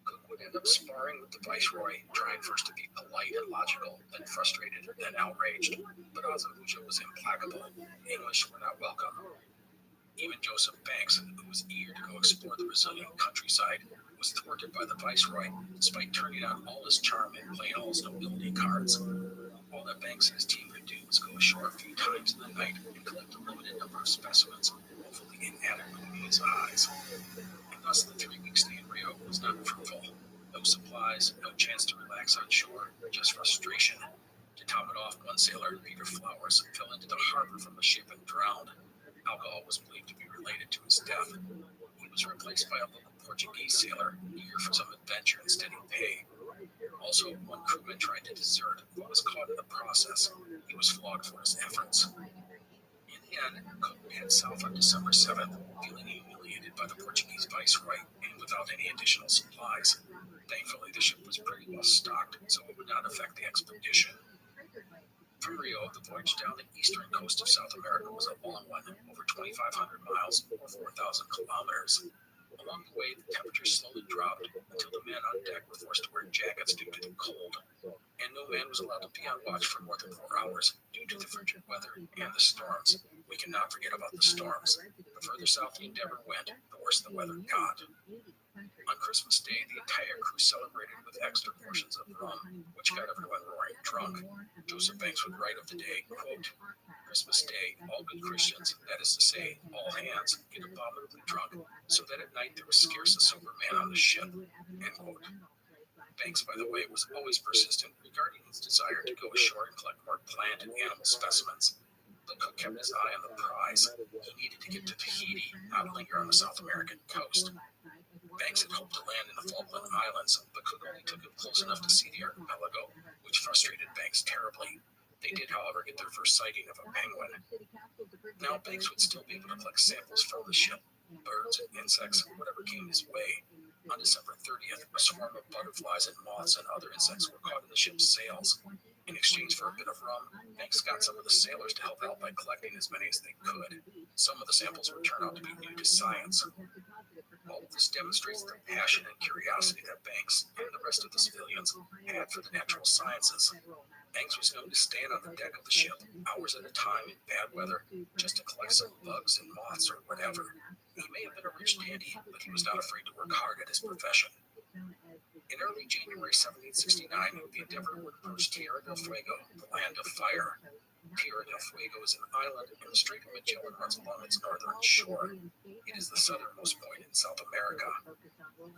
Cook would end up sparring with the viceroy, trying first to be polite and logical, then frustrated, then outraged. But Azambuja was implacable. English were not welcome. Even Joseph Banks, who was eager to go explore the Brazilian countryside, was thwarted by the viceroy, despite turning out all his charm and playing all his nobility cards. All that Banks and his team could do was go ashore a few times in the night and collect a limited number of specimens, hopefully inadequate in his eyes. And thus the 3-week stay in Rio was not fruitful. No supplies, no chance to relax on shore, just frustration. To top it off, one sailor, Peter Flowers, fell into the harbor from the ship and drowned. Alcohol was believed to be related to his death. He was replaced by a local Portuguese sailor, eager for some adventure and steady pay. Also, one crewman tried to desert, but was caught in the process. He was flogged for his efforts. In the end, Cook headed south on December 7th, feeling humiliated by the Portuguese viceroy and without any additional supplies. Thankfully, the ship was pretty well stocked, so it would not affect the expedition. From Rio, the voyage down the eastern coast of South America was a long one, over 2,500 miles or 4,000 kilometers. Along the way, the temperature slowly dropped until the men on deck were forced to wear jackets due to the cold, and no man was allowed to be on watch for more than 4 hours due to the frigid weather and the storms. We cannot forget about the storms. The further south the Endeavour went, the worse the weather got. On Christmas Day, the entire crew celebrated with extra portions of rum, which got everyone roaring drunk. Joseph Banks would write of the day, quote, "Christmas Day, all good Christians, that is to say, all hands, get abominably drunk, so that at night there was scarce a sober man on the ship," end quote. Banks, by the way, was always persistent regarding his desire to go ashore and collect more plant and animal specimens. But Cook kept his eye on the prize. He needed to get to Tahiti, not linger on the South American coast. Banks had hoped to land in the Falkland Islands, but Cook only took him close enough to see the archipelago, which frustrated Banks terribly. They did, however, get their first sighting of a penguin. Now, Banks would still be able to collect samples from the ship, birds, insects, whatever came his way. On December 30th, a swarm of butterflies and moths and other insects were caught in the ship's sails. In exchange for a bit of rum, Banks got some of the sailors to help out by collecting as many as they could. Some of the samples would turn out to be new to science. All of this demonstrates the passion and curiosity that Banks and the rest of the civilians had for the natural sciences. Banks was known to stand on the deck of the ship, hours at a time in bad weather, just to collect some bugs and moths or whatever. He may have been a rich dandy, but he was not afraid to work hard at his profession. In early January 1769, the Endeavour would approach Tierra del Fuego, the land of fire. Tierra del Fuego is an island, and the Strait of Magellan runs along its northern shore. It is the southernmost point in South America.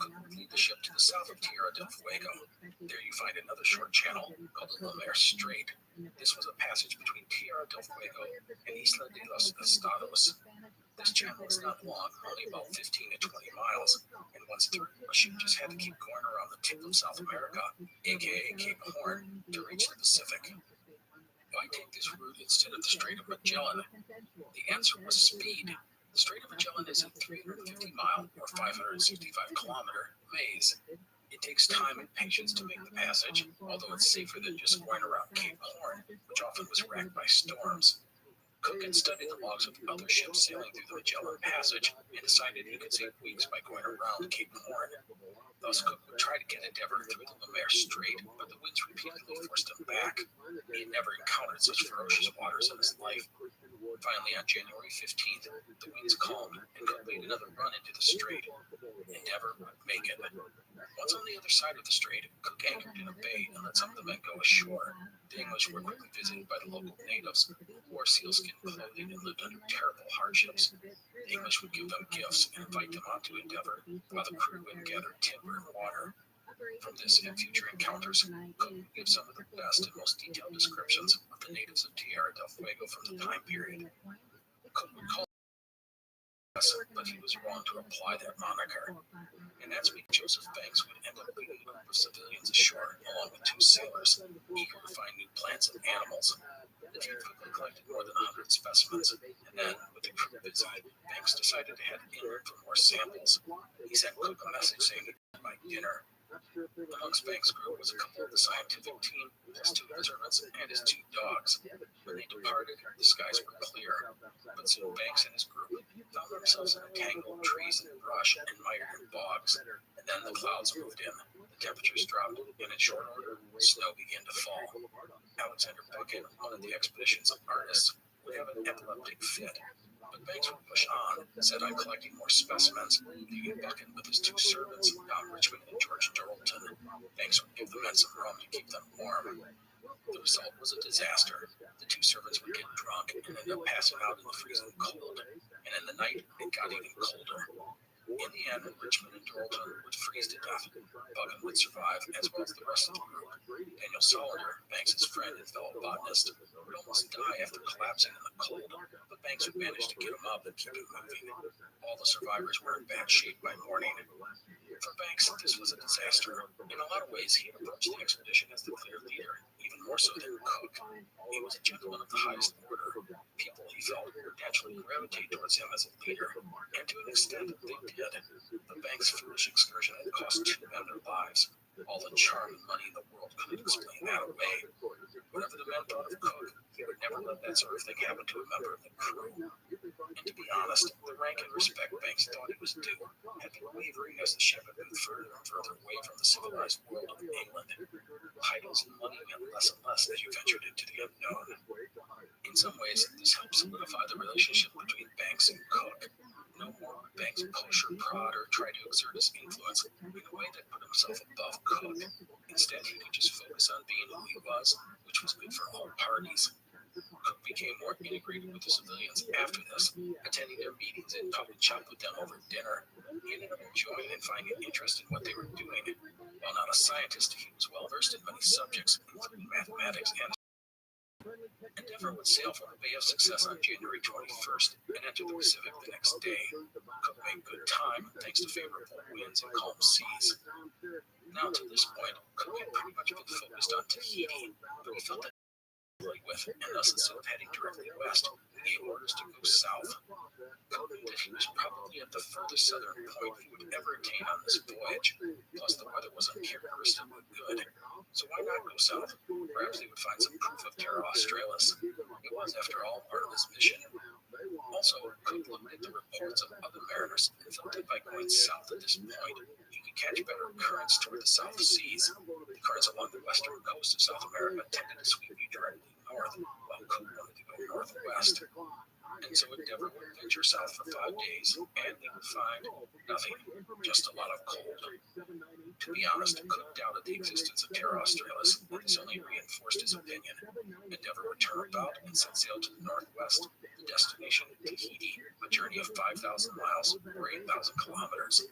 Cook would lead the ship to the south of Tierra del Fuego. There you find another short channel called the Lumiere Strait. This was a passage between Tierra del Fuego and Isla de los Estados. This channel is not long, only about 15 to 20 miles, and once through, a ship just had to keep going around the tip of South America, aka Cape Horn, to reach the Pacific. Why take this route instead of the Strait of Magellan? The answer was speed. The Strait of Magellan is a 350-mile or 565-kilometer maze. It takes time and patience to make the passage, although it's safer than just going around Cape Horn, which often was racked by storms. Cook had studied the logs of other ships sailing through the Magellan Passage and decided he could save weeks by going around Cape Horn. Thus, Cook would try to get Endeavour through the Lumiere Strait, but the winds repeatedly forced him back. He had never encountered such ferocious waters in his life. Finally, on January 15th, the winds calmed, and Cook made another run into the strait. Endeavour would make it. Once on the other side of the strait, Cook anchored in a bay and let some of the men go ashore. The English were quickly visited by the local natives, who wore sealskin clothing and lived under terrible hardships. The English would give them gifts and invite them onto Endeavour, while the crew would gather timber and water. From this and future encounters, Cook would give some of the best and most detailed descriptions of the natives of Tierra del Fuego from the time period. Cook would call us, but he was wrong to apply that moniker. And that's when Joseph Banks would end up leading a group of civilians ashore, along with two sailors, eager to find new plants and animals. The team quickly collected more than 100 specimens, and then, with the crew busy, Banks decided to head inland for more samples. He sent Cook a message saying he would buy dinner. Amongst Banks' group was a couple of the scientific team, his two servants, and his two dogs. When they departed, the skies were clear, but soon Banks and his group found themselves in a tangle of trees and brush and mired in bogs, and then the clouds moved in. The temperatures dropped, and in short order, snow began to fall. Alexander Buchan, one of the expedition's artists, would have an epileptic fit, but Banks would push on, set on collecting more specimens, leaving Buchan with his two servants, Don Richmond and George Doralton. Banks would give the men some rum to keep them warm. The result was a disaster. The two servants would get drunk and end up passing out in the freezing cold, and in the night, it got even colder. In the end, Richmond and Doralton would freeze to death. Buchan would survive, as well as the rest of the group. Daniel Solander, Banks' friend and fellow botanist, would almost die after collapsing in the cold, but Banks would manage to get him up and keep him moving. All the survivors were in bad shape by morning. For Banks, this was a disaster. In a lot of ways, he approached the expedition as the clear leader, even more so than Cook. He was a gentleman of the highest order. People, he felt, would naturally gravitate towards him as a leader, and to an extent, they did. But Banks' foolish excursion had cost two men their lives. All the charm and money in the world couldn't explain that away. Whatever the men thought of Cook, he would never let that sort of thing happen to a member of the crew. And to be honest, the rank and respect Banks thought he was due had been wavering as the ship had moved further and further away from the civilized world of England. Titles and money meant less and less as you ventured into the unknown. In some ways, this helped solidify the relationship between Banks and Cook. No more would Banks push or prod or try to exert his influence in a way that put himself above Cook. Instead, he could just focus on being who he was, which was good for all parties. Cook became more integrated with the civilians after this, attending their meetings and talking shop with them over dinner. He ended up enjoying and finding interest in what they were doing. While not a scientist, he was well versed in many subjects, including mathematics and Endeavour would sail from the Bay of Success on January 21st and enter the Pacific the next day. Cook made good time thanks to favorable winds and calm seas. Now to this point, Cook had pretty much been focused on Tahiti, but he felt that with, and thus instead of heading directly west, he gave orders to go south. Cook knew that he was probably at the furthest southern point he would ever attain on this voyage, plus the weather was uncharacteristically good. So why not go south? Perhaps they would find some proof of Terra Australis. It was, after all, part of his mission. Also, Cook looked at the reports of other mariners and felt that by going south at this point, he could catch better currents toward the South Seas. The currents along the western coast of South America tended to sweep you directly north, while Cook wanted to go northwest. And so Endeavour would venture Picture south for 5 days, and they would find nothing, just a lot of cold. To be honest, Cook doubted the existence of Terra Australis, and this only reinforced his opinion. Endeavour returned about and set sail to the northwest, the destination Tahiti, a journey of 5,000 miles or 8,000 kilometers.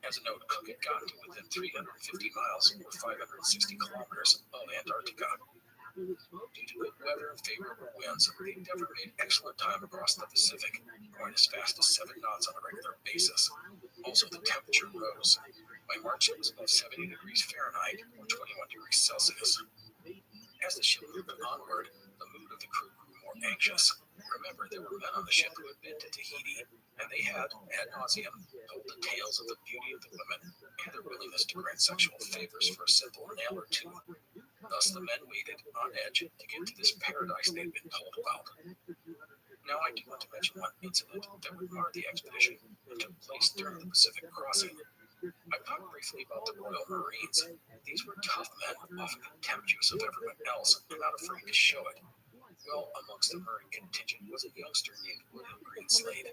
As a note, Cook had gotten to within 350 miles or 560 kilometers of Antarctica. Due to good weather and favorable winds, the Endeavour made excellent time across the Pacific, going as fast as 7 knots on a regular basis. Also, the temperature rose. By March, it was above 70 degrees Fahrenheit or 21 degrees Celsius. As the ship moved onward, the mood of the crew grew more anxious. Remember, there were men on the ship who had been to Tahiti, and they had, ad nauseum, told the tales of the beauty of the women and their willingness to grant sexual favors for a simple nail or two. Thus, the men waited on edge to get to this paradise they'd been told about. Now, I do want to mention one incident that remarked the expedition and took place during the Pacific crossing. I talked briefly about the Royal Marines. These were tough men, often contemptuous of everyone else and not afraid to show it. Well, amongst the Marine contingent was a youngster named William Greenslade.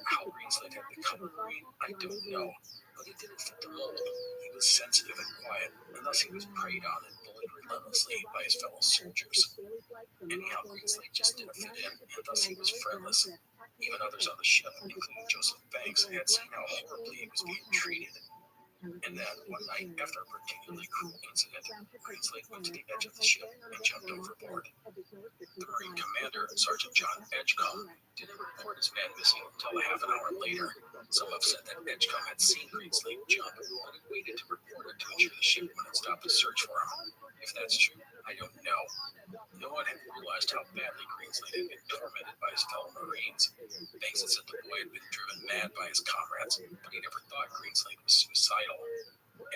How Greenslade had become a Marine, I don't know, but he didn't fit the mold. He was sensitive and quiet, and thus he was preyed on and bullied relentlessly by his fellow soldiers. Anyhow, Greenslade just didn't fit in, and thus he was friendless. Even others on the ship, including Joseph Banks, had seen how horribly he was being treated. And then, one night, after a particularly cruel incident, Greenslade went to the edge of the ship and jumped overboard. The Marine commander, Sergeant John Edgecombe, didn't report his man missing until a half an hour later. Some have said that Edgecombe had seen Greenslade jump, but had waited to report it to ensure the ship wouldn't stop to search for him. If that's true, I don't know. No one had realized how badly Greenslade had been tormented by his fellow Marines. Banks had said the boy had been driven mad by his comrades, but he never thought Greenslade was suicidal.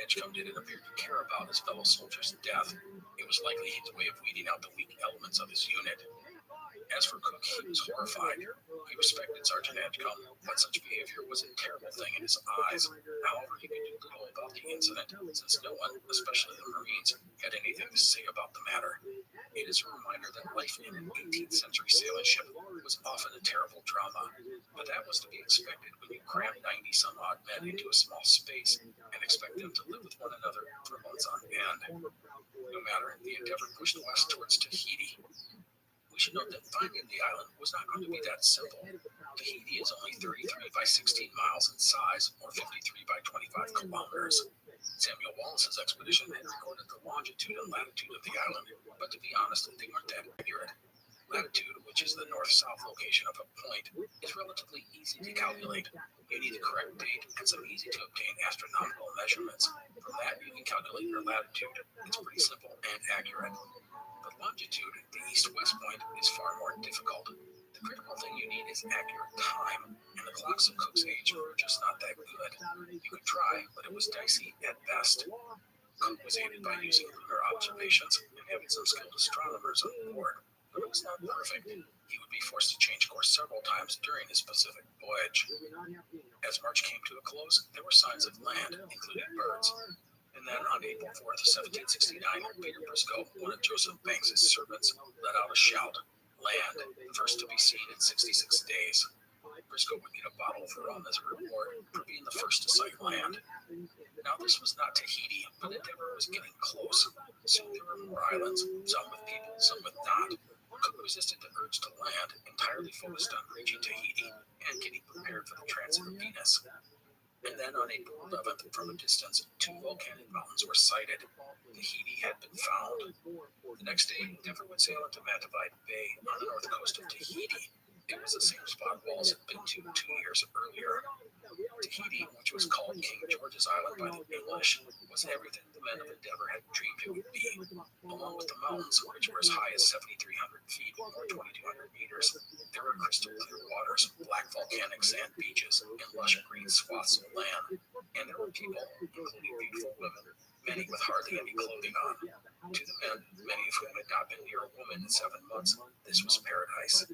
Edgecombe didn't appear to care about his fellow soldiers' death. It was likely his way of weeding out the weak elements of his unit. As for Cook, he was horrified. He respected Sergeant Edgecombe, but such behavior was a terrible thing in his eyes. However, he could do little about the incident, since no one, especially the Marines, had anything to say about the matter. It is a reminder that life in an 18th century sailing ship was often a terrible drama, but that was to be expected when you cram 90-some-odd men into a small space and expect them to live with one another for months on end. No matter, the Endeavour pushed west towards Tahiti. We should note that finding the island was not going to be that simple. Tahiti is only 33 by 16 miles in size, or 53 by 25 kilometers. Samuel Wallace's expedition had recorded the longitude and latitude of the island, but to be honest, they weren't that accurate. Latitude, which is the north-south location of a point, is relatively easy to calculate. You need the correct date and some easy-to-obtain astronomical measurements. From that, you can calculate your latitude. It's pretty simple and accurate. But longitude, the east-west point, is far more difficult. The critical thing you need is accurate time, and the clocks of Cook's age were just not that good. You could try, but it was dicey at best. Cook was aided by using lunar observations and having some skilled astronomers on board, but it was not perfect. He would be forced to change course several times during his Pacific voyage. As March came to a close, there were signs of land, including birds. And then on April 4th, 1769, Peter Briscoe, one of Joseph Banks's servants, let out a shout, "Land, first to be seen in 66 days." Briscoe would get a bottle of rum as a reward for being the first to sight land. Now, this was not Tahiti, but Endeavour was getting close. Soon there were more islands, some with people, some with not. Cook resisted the urge to land, entirely focused on reaching Tahiti and getting prepared for the transit of Venus. And then on April 11th, from a distance, 2 volcanic mountains were sighted. Tahiti had been found. The next day, Endeavour would sail into Matavai Bay on the north coast of Tahiti. It was the same spot Wallace had been to 2 years earlier. Tahiti, which was called King George's Island by the English, was everything the men of Endeavour had dreamed it would be. Along with the mountains, which were as high as 7,300 feet or 2,200 meters, there were crystal clear waters, black volcanic sand beaches, and lush green swaths of land. And there were people, including beautiful women, many with hardly any clothing on. To the men, many of whom had not been near a woman in 7 months, this was paradise.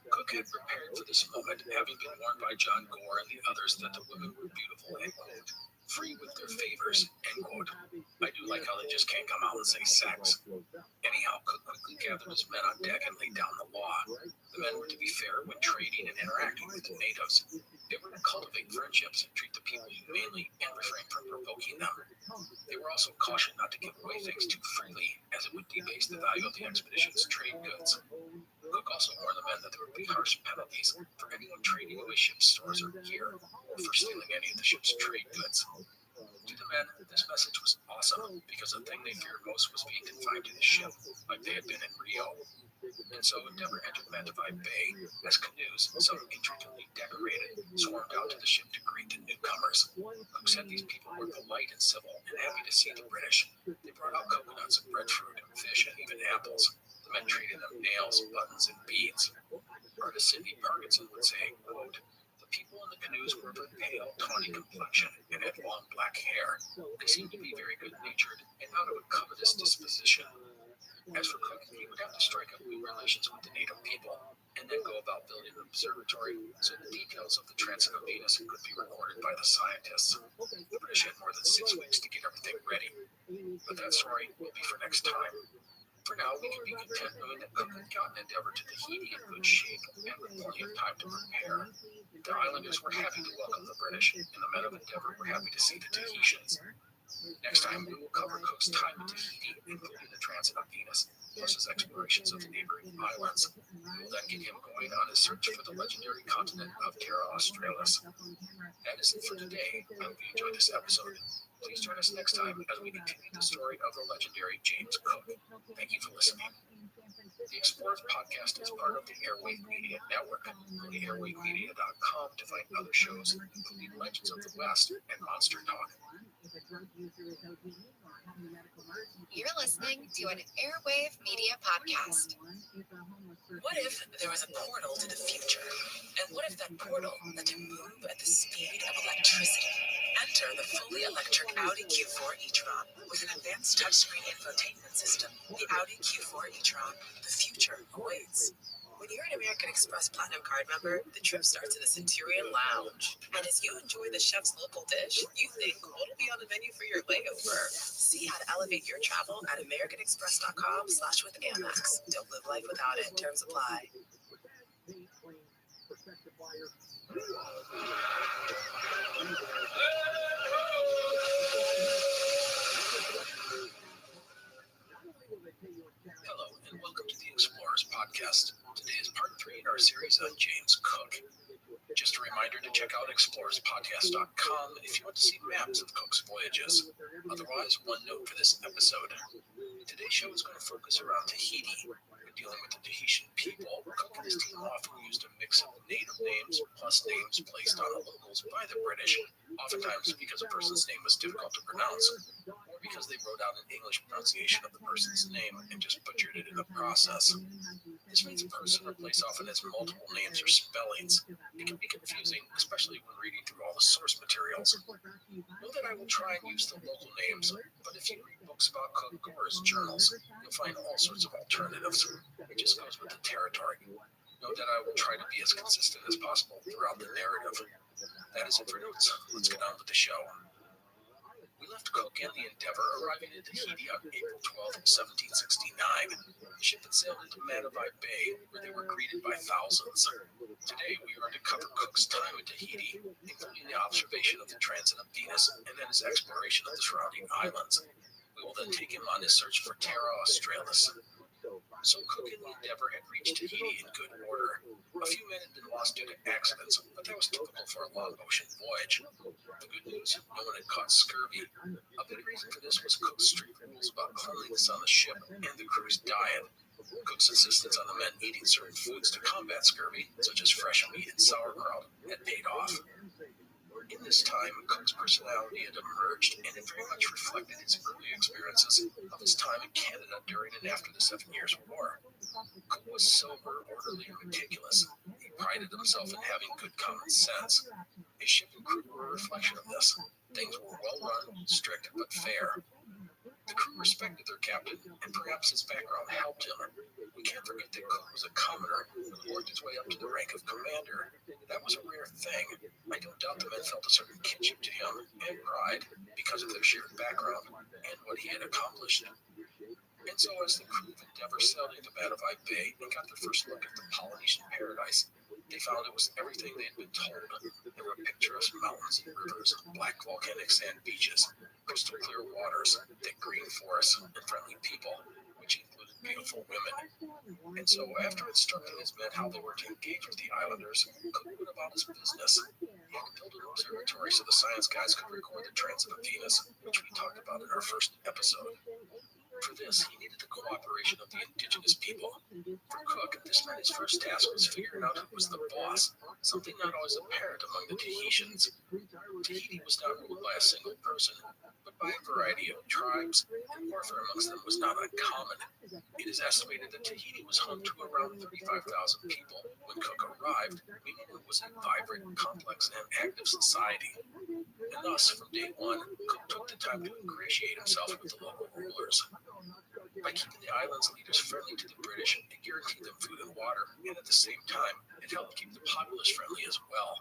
Cook had prepared for this moment, having been warned by John Gore and the others that the women were beautiful and, quote, free with their favors, end quote. I I do like how they just can't come out and say sex. Anyhow, Cook quickly gathered his men on deck and laid down the law. The men were to be fair when trading and interacting with the natives. They were to cultivate friendships and treat the people humanely and refrain from provoking them. They were also cautioned not to give away things too freely, as it would debase the value of the expedition's trade goods. Cook also warned the men that there would be harsh penalties for anyone trading away ship's stores or gear, or for stealing any of the ship's trade goods. To the men, this message was awesome, because the thing they feared most was being confined to the ship, like they had been in Rio. And so Endeavor entered Mandeville Bay as canoes, some intricately decorated, swarmed out to the ship to greet the newcomers. Cook said these people were polite and civil and happy to see the British. They brought out coconuts and breadfruit and fish and even apples. The men traded them nails, buttons, and beads. Artist Sidney Parkinson would say, quote, "The people in the canoes were of a pale, tawny complexion and had long black hair. They seemed to be very good-natured and not of a covetous disposition." As for Cook, he would have to strike up new relations with the native people, and then go about building an observatory so the details of the transit of Venus could be recorded by the scientists. The British had more than 6 weeks to get everything ready, but that story will be for next time. For now, we can be content knowing that Cook had gotten Endeavor to Tahiti in good shape and with plenty of time to prepare. The islanders were happy to welcome the British, and the men of Endeavor were happy to see the Tahitians. Next time, we will cover Cook's time in Tahiti, including the transit of Venus, plus his explorations of the neighboring islands. We will then get him going on his search for the legendary continent of Terra Australis. That is it for today. I hope you enjoyed this episode. Please join us next time as we continue the story of the legendary James Cook. Thank you for listening. The Explorers Podcast is part of the Airwave Media Network. Go to airwavemedia.com to find other shows, including Legends of the West and Monster Talk. You're listening to an Airwave Media Podcast. What if there was a portal to the future? And what if that portal let you move at the speed of electricity? Enter the fully electric Audi Q4 e-tron with an advanced touchscreen infotainment system. The Audi Q4 e-tron, the future awaits. When you're an American Express Platinum Card member, the trip starts in a Centurion Lounge. And as you enjoy the chef's local dish, you think what'll be on the menu for your layover? See how to elevate your travel at americanexpress.com/with-Amex. Don't live life without it. Terms apply. Hello, and welcome to the Explorers Podcast. Today is part 3 in our series on James Cook. Just a reminder to check out explorerspodcast.com if you want to see maps of Cook's voyages. Otherwise, one note for this episode. Today's show is going to focus around Tahiti. When dealing with the Tahitian people, Cook and his team often used a mix of native names plus names placed on the locals by the British, oftentimes because a person's name was difficult to pronounce, or because they wrote out an English pronunciation of the person's name and just butchered it in the process. This means a person or place often has multiple names or spellings. It can be confusing, especially when reading through all the source materials. Know that I will try and use the local names, but if you read books about Cook or his journals, you'll find all sorts of alternatives. It just goes with the territory. Know that I will try to be as consistent as possible throughout the narrative. That is it for notes. Let's get on with the show. We left Cook and the Endeavor arriving in Tahiti on April 12, 1769. The ship had sailed into Mandeville Bay, where they were greeted by thousands. Today, we are to cover Cook's time in Tahiti, including the observation of the transit of Venus and then his exploration of the surrounding islands. We will then take him on his search for Terra Australis. So Cook and the Endeavor had reached Tahiti in good order. A few men had been lost due to accidents, but that was typical for a long ocean voyage. The good news, no one had caught scurvy. A big reason for this was Cook's strict rules about cleanliness on the ship and the crew's diet. Cook's insistence on the men eating certain foods to combat scurvy, such as fresh meat and sauerkraut, had paid off. In this time, Cook's personality had emerged, and it very much reflected his early experiences of his time in Canada during and after the 7 Years' War. Cook was sober, orderly, and meticulous. He prided himself in having good common sense. His ship and crew were a reflection of this. Things were well run, strict, but fair. The crew respected their captain, and perhaps his background helped him. We can't forget that Cook was a commoner who worked his way up to the rank of commander. That was a rare thing. I don't doubt the men felt a certain kinship to him and pride because of their shared background. and what he had accomplished. And so as the crew of Endeavour sailed into Matavai Bay and got their first look at the Polynesian paradise, they found it was everything they had been told. There were picturesque mountains and rivers, black volcanic sand beaches, crystal clear waters, thick green forests, and friendly people, which included beautiful women. And so, after instructing his men how they were to engage with the islanders, Cook went about his business. He had built an observatory so the science guys could record the transit of Venus, which we talked about in our first episode. For this, he needed the cooperation of the indigenous people. For Cook, this meant his first task was figuring out who was the boss, something not always apparent among the Tahitians. Tahiti was not ruled by a single person, but by a variety of tribes, and warfare amongst them was not uncommon. It is estimated that Tahiti was home to around 35,000 people when Cook arrived, meaning it was a vibrant, complex, and active society. And thus, from day one, Cook took the time to ingratiate himself with the local rulers. By keeping the island's leaders friendly to the British, it guaranteed them food and water, and at the same time, it helped keep the populace friendly as well.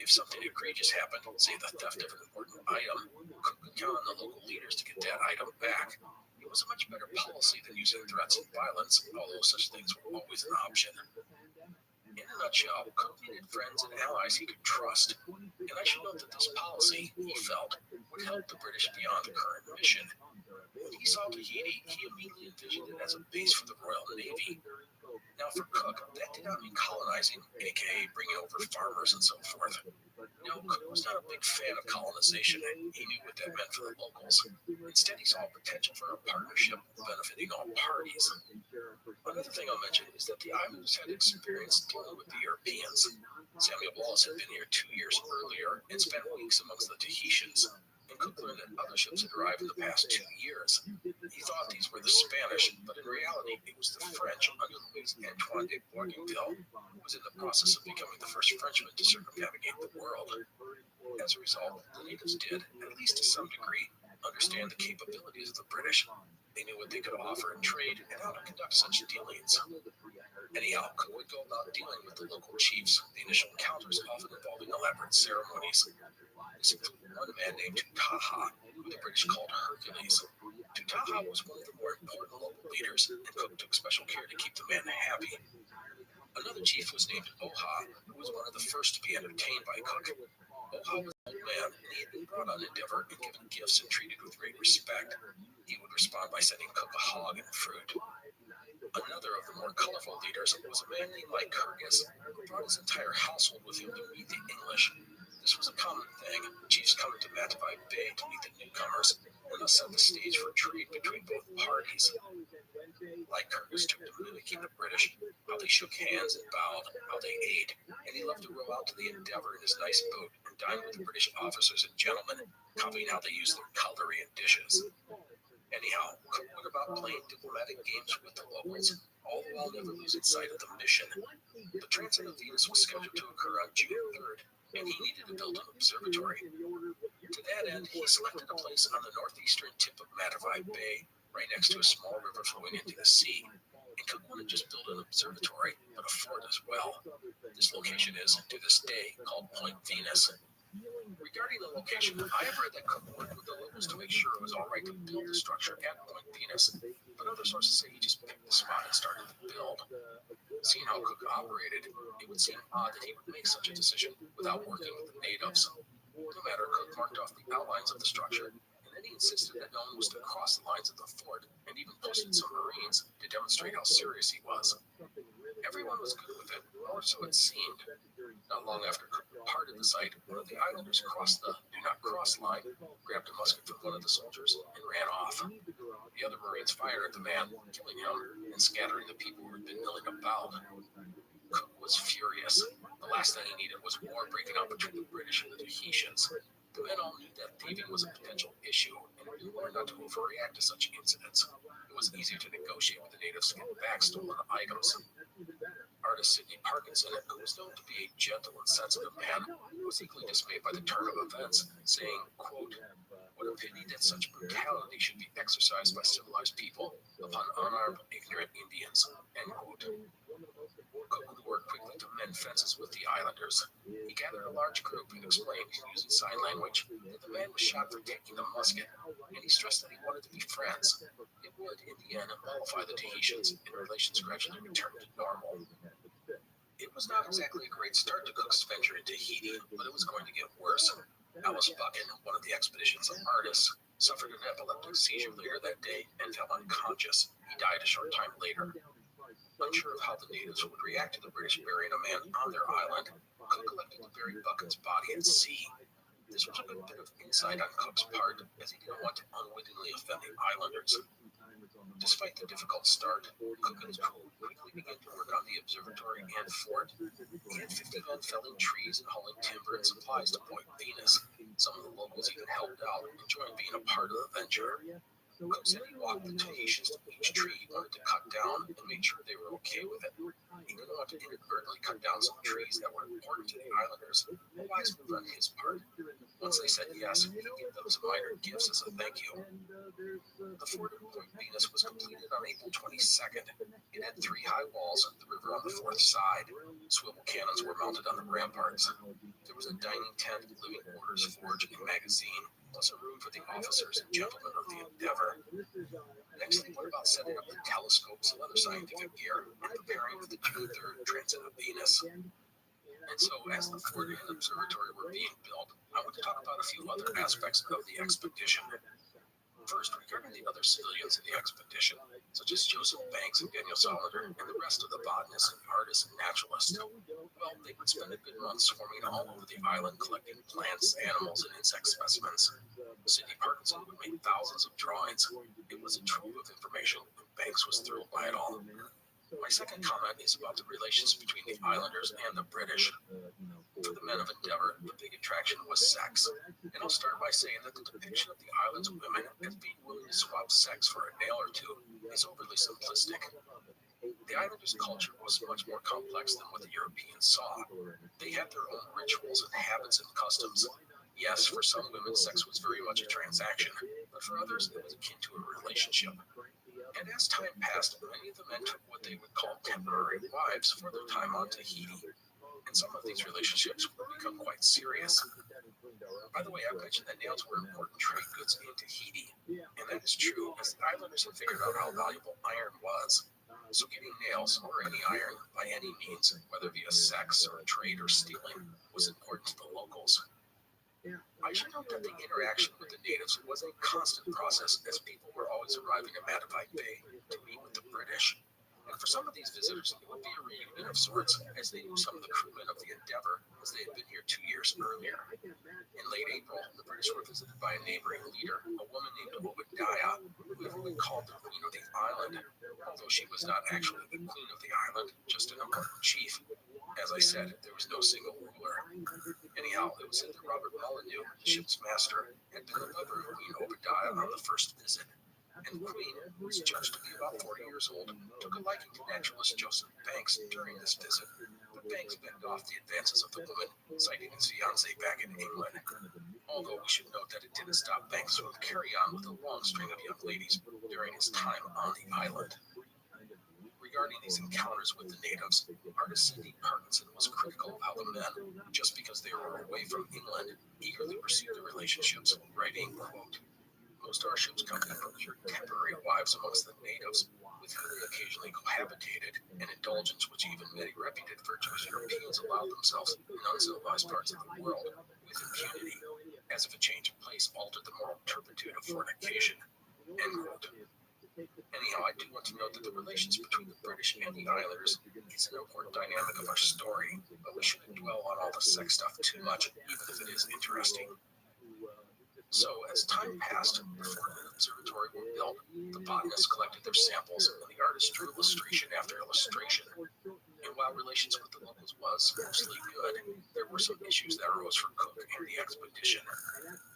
If something egregious happened, say the theft of an important item, Cook could count on the local leaders to get that item back. It was a much better policy than using threats and violence, although such things were always an option. In a nutshell, Cook needed friends and allies he could trust, and I should note that this policy, he felt, would help the British beyond the current mission. When he saw Tahiti, he immediately envisioned it as a base for the Royal Navy. Now for Cook, that did not mean colonizing, aka bringing over farmers and so forth. No, Cook was not a big fan of colonization, and he knew what that meant for the locals. Instead, he saw potential for a partnership benefiting all parties. Another thing I'll mention is that the islanders had experience dealing with the Europeans. Samuel Wallace had been here 2 years earlier and spent weeks amongst the Tahitians, and Cook learned that other ships had arrived in the past 2 years. He thought these were the Spanish, but in reality, it was the French under Louis Antoine de Bougainville, who was in the process of becoming the first Frenchman to circumnavigate the world. As a result, the natives did, at least to some degree, understand the capabilities of the British. They knew what they could offer in trade and how to conduct such dealings. Anyhow, Cook would go about dealing with the local chiefs, the initial encounters often involving elaborate ceremonies. This included one man named Tutaha, who the British called Hercules. Tutaha was one of the more important local leaders, and Cook took special care to keep the man happy. Another chief was named Oha, who was one of the first to be entertained by Cook. Oha was an old man, and he had been brought on Endeavour and given gifts and treated with great respect. He would respond by sending Cook a hog and fruit. Another of the more colorful leaders was a man named Lycurgus, who brought his entire household with him to meet the English. This was a common thing, chiefs coming to Matavai Bay to meet the newcomers, and thus set the stage for trade between both parties. Lycurgus took to mimicking the British, how they shook hands and bowed, how they ate, and he loved to row out to the Endeavour in his nice boat and dine with the British officers and gentlemen, copying how they used their cutlery and dishes. Anyhow, Cook went about playing diplomatic games with the locals, all the while never losing sight of the mission. The transit of Venus was scheduled to occur on June 3rd, and he needed to build an observatory. To that end, he selected a place on the northeastern tip of Matavai Bay, right next to a small river flowing into the sea. And Cook wanted to just build an observatory, but a fort as well. This location is, to this day, called Point Venus. Regarding the location, I have read that Cook worked with the locals to make sure it was all right to build the structure at Point Venus, but other sources say he just picked the spot and started to build. Seeing how Cook operated, it would seem odd that he would make such a decision without working with the natives. No matter, Cook marked off the outlines of the structure, and then he insisted that no one was to cross the lines of the fort, and even posted some Marines to demonstrate how serious he was. Everyone was good with it, or so it seemed. Not long after Cook departed the site, one of the islanders crossed the "do not cross" line, grabbed a musket from one of the soldiers, and ran off. The other Marines fired at the man, killing him and scattering the people who had been milling about. Cook was furious. The last thing he needed was war breaking out between the British and the Tahitians. The men all knew that thieving was a potential issue, and we learned not to overreact to such incidents. It was easier to negotiate with the natives to get back stolen items. Artist Sidney Parkinson, who was known to be a gentle and sensitive man, was equally dismayed by the turn of events, saying, quote, "What a pity that such brutality should be exercised by civilized people upon unarmed, ignorant Indians," end quote. Cook, who worked quickly to mend fences with the islanders. He gathered a large group and explained, using sign language, that the man was shot for taking the musket, and he stressed that he wanted to be friends. It would, in the end, mollify the Tahitians, and relations gradually returned to normal. It was not exactly a great start to Cook's venture in Tahiti, but it was going to get worse. Alice Buchan, one of the expedition's artists, suffered an epileptic seizure later that day and fell unconscious. He died a short time later. Unsure of how the natives would react to the British burying a man on their island, Cook elected to bury Buchan's body at sea. This was a good bit of insight on Cook's part, as he didn't want to unwittingly offend the islanders. Despite the difficult start, Cook and his crew quickly began to work on the observatory and fort. He had 50 men felling trees and hauling timber and supplies to Point Venus. Some of the locals even helped out, enjoying being a part of the venture. Cook said he walked the Tahitians to each tree he wanted to cut down and made sure they were okay with it. He didn't want to inadvertently cut down some trees that were important to the islanders, a wise move on his part. Once they said yes, he gave them some minor gifts as a thank you. The fort of Point Venus was completed on April 22nd. It had 3 high walls, the river on the 4th side. Swivel cannons were mounted on the ramparts. There was a dining tent, living quarters, forge, and magazine, plus a room for the officers and gentlemen of the Endeavor. Next, they went about setting up the telescopes and other scientific gear and preparing for the June 3rd transit of Venus. And so, as the fort and observatory were being built, I want to talk about a few other aspects of the expedition. First, regarding the other civilians in the expedition, such as Joseph Banks and Daniel Solander, and the rest of the botanists and artists and naturalists, well, they would spend a good month swarming all over the island collecting plants, animals, and insect specimens. Sidney Parkinson would make thousands of drawings. It was a trove of information, and Banks was thrilled by it all. My second comment is about the relations between the islanders and the British. For the men of Endeavor, the big attraction was sex. And I'll start by saying that the depiction of the island's women as being willing to swap sex for a nail or two is overly simplistic. The islanders' culture was much more complex than what the Europeans saw. They had their own rituals and habits and customs. Yes, for some women, sex was very much a transaction, but for others, it was akin to a relationship. And as time passed, many of the men took what they would call temporary wives for their time on Tahiti. And some of these relationships would become quite serious. By the way, I mentioned that nails were important trade goods in Tahiti. And that is true, as the islanders had figured out how valuable iron was. So getting nails, or any iron, by any means, whether via sex or trade or stealing, was important to the locals. I should note that the interaction with the natives was a constant process, as people were always arriving at Matavai Bay to meet with the British. And for some of these visitors, it would be a reunion of sorts, as they knew some of the crewmen of the Endeavor, as they had been here 2 years earlier. In late April, the British were visited by a neighboring leader, a woman named Obadiah, who everyone called the Queen of the Island, although she was not actually the Queen of the Island, just an important chief. As I said, there was no single ruler. Anyhow, it was said that Robert Molyneux, the ship's master, had been the lover of Queen Obadiah on the first visit. And the Queen, who was judged to be about 40 years old, took a liking to naturalist Joseph Banks during this visit. But Banks begged off the advances of the woman, citing his fiancée back in England. Although we should note that it didn't stop Banks from carrying on with a long string of young ladies during his time on the island. Regarding these encounters with the natives, artist Sidney Parkinson was critical of how the men, just because they were away from England, eagerly pursued the relationships, writing, quote, "Most of our ship's company procured temporary wives amongst the natives, with whom they occasionally cohabitated, an indulgence which even many reputed virtuous Europeans allowed themselves in uncivilized parts of the world, with impunity, as if a change of place altered the moral turpitude of fornication." End quote. Anyhow, I do want to note that the relations between the British and the islanders is an important dynamic of our story, but we shouldn't dwell on all the sex stuff too much, even if it is interesting. So, as time passed, the fort and observatory were built, the botanists collected their samples, and the artists drew illustration after illustration. And while relations with the locals was mostly good, there were some issues that arose for Cook and the expedition.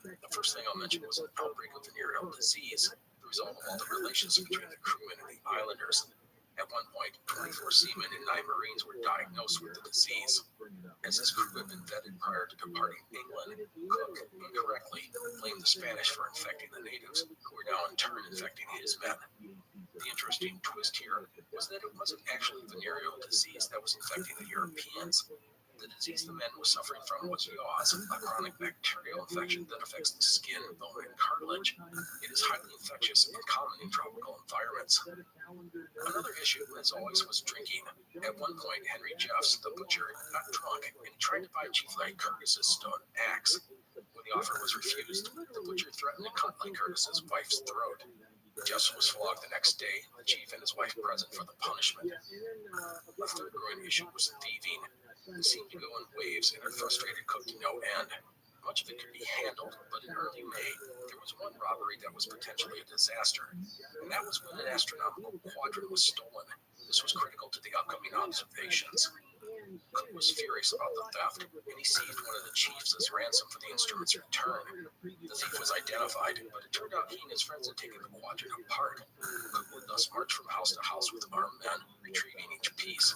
The first thing I'll mention was an outbreak of venereal disease, the result of all the relations between the crewmen and the islanders. At one point, 24 seamen and 9 Marines were diagnosed with the disease. As his crew had been vetted prior to departing England, Cook incorrectly blamed the Spanish for infecting the natives, who were now in turn infecting his men. The interesting twist here was that it wasn't actually venereal disease that was infecting the Europeans. The disease the men were suffering from was yaws, a chronic bacterial infection that affects the skin, bone, and cartilage. It is highly infectious and common in tropical environments. Another issue, as always, was drinking. At one point, Henry Jeffs, the butcher, got drunk and tried to buy Chief Lycurgus's stone axe. When the offer was refused, the butcher threatened to cut Lycurgus's wife's throat. Jeffs was flogged the next day, the chief and his wife present for the punishment. A third growing issue was thieving. It seemed to go in waves, and their frustrated Cook to no end. Much of it could be handled, but in early May, there was one robbery that was potentially a disaster, and that was when an astronomical quadrant was stolen. This was critical to the upcoming observations. Cook was furious about the theft, and he seized one of the chiefs as ransom for the instrument's return. The thief was identified, but it turned out he and his friends had taken the quadrant apart. Cook would thus march from house to house with armed men, retrieving each piece.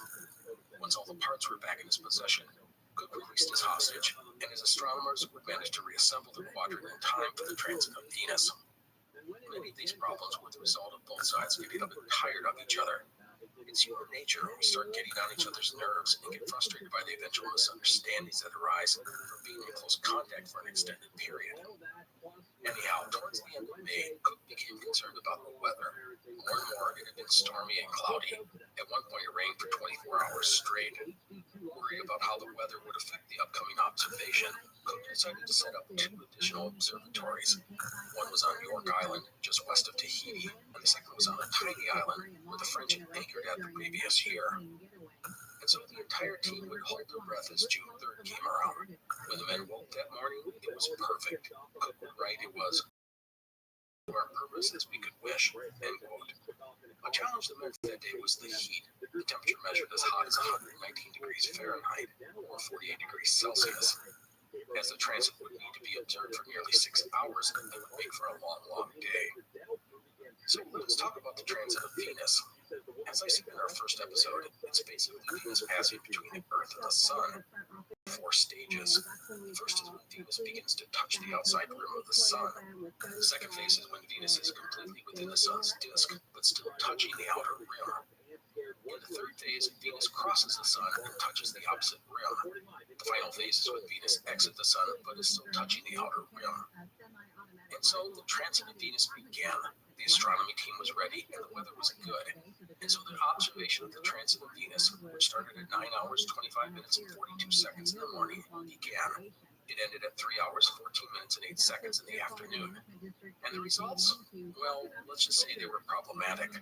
Once all the parts were back in his possession, Cook released his hostage, and his astronomers would manage to reassemble the quadrant in time for the transit of Venus. Many of these problems were the result of both sides getting up and tired of each other. It's human nature when we start getting on each other's nerves and get frustrated by the eventual misunderstandings that arise from being in close contact for an extended period. Anyhow, towards the end of May, Cook became concerned about the weather. More and more, it had been stormy and cloudy. At one point, it rained for 24 hours straight. Worried about how the weather would affect the upcoming observation, Cook decided to set up 2 additional observatories. One was on York Island, just west of Tahiti, and the second was on a tiny island where the French had anchored at the previous year. And so the entire team would hold their breath as June 3rd came around. When the men woke that morning, it was perfect. Cook would write it was our purpose as we could wish, end quote. A challenge that met that day was the heat. The temperature measured as hot as 119 degrees Fahrenheit, or 48 degrees Celsius. As the transit would need to be observed for nearly 6 hours, it would make for a long, long day. So let's talk about the transit of Venus. As I said in our first episode, it's basically Venus passing between the Earth and the Sun. 4 stages. First is when Venus begins to touch the outside rim of the Sun. The second phase is when Venus is completely within the Sun's disk, but still touching the outer rim. In the third phase, Venus crosses the Sun and touches the opposite rim. The final phase is when Venus exits the Sun, but is still touching the outer rim. And so the transit of Venus began. The astronomy team was ready, and the weather was good. And so the observation of the transit of Venus, which started at 9 hours, 25 minutes, and 42 seconds in the morning, began. It ended at 3 hours, 14 minutes, and 8 seconds in the afternoon. And the results? Well, let's just say they were problematic.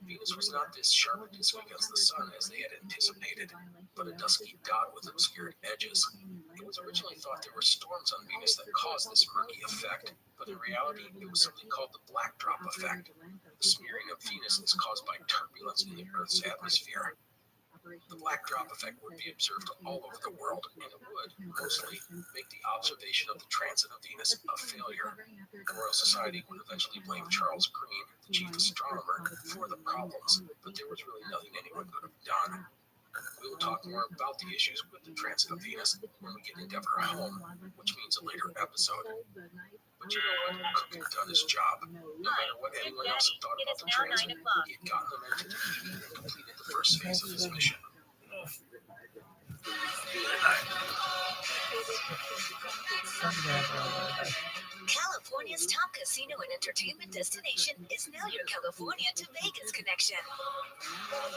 Venus was not this sharp disk against the Sun as they had anticipated, but a dusky dot with obscured edges. It was originally thought there were storms on Venus that caused this murky effect, but in reality, it was something called the black drop effect. The smearing of Venus is caused by turbulence in the Earth's atmosphere. The black drop effect would be observed all over the world, and it would, mostly, make the observation of the transit of Venus a failure. The Royal Society would eventually blame Charles Green, the chief astronomer, for the problems, but there was really nothing anyone could have done. We will talk more about the issues with the transit of Venus when we get into our home, which means a later episode. But you know what? Cook had done his job. No matter what anyone else had thought about the transit, he had gotten them into Tahiti and completed the first phase of his mission. California's top casino and entertainment destination is now your California to Vegas connection.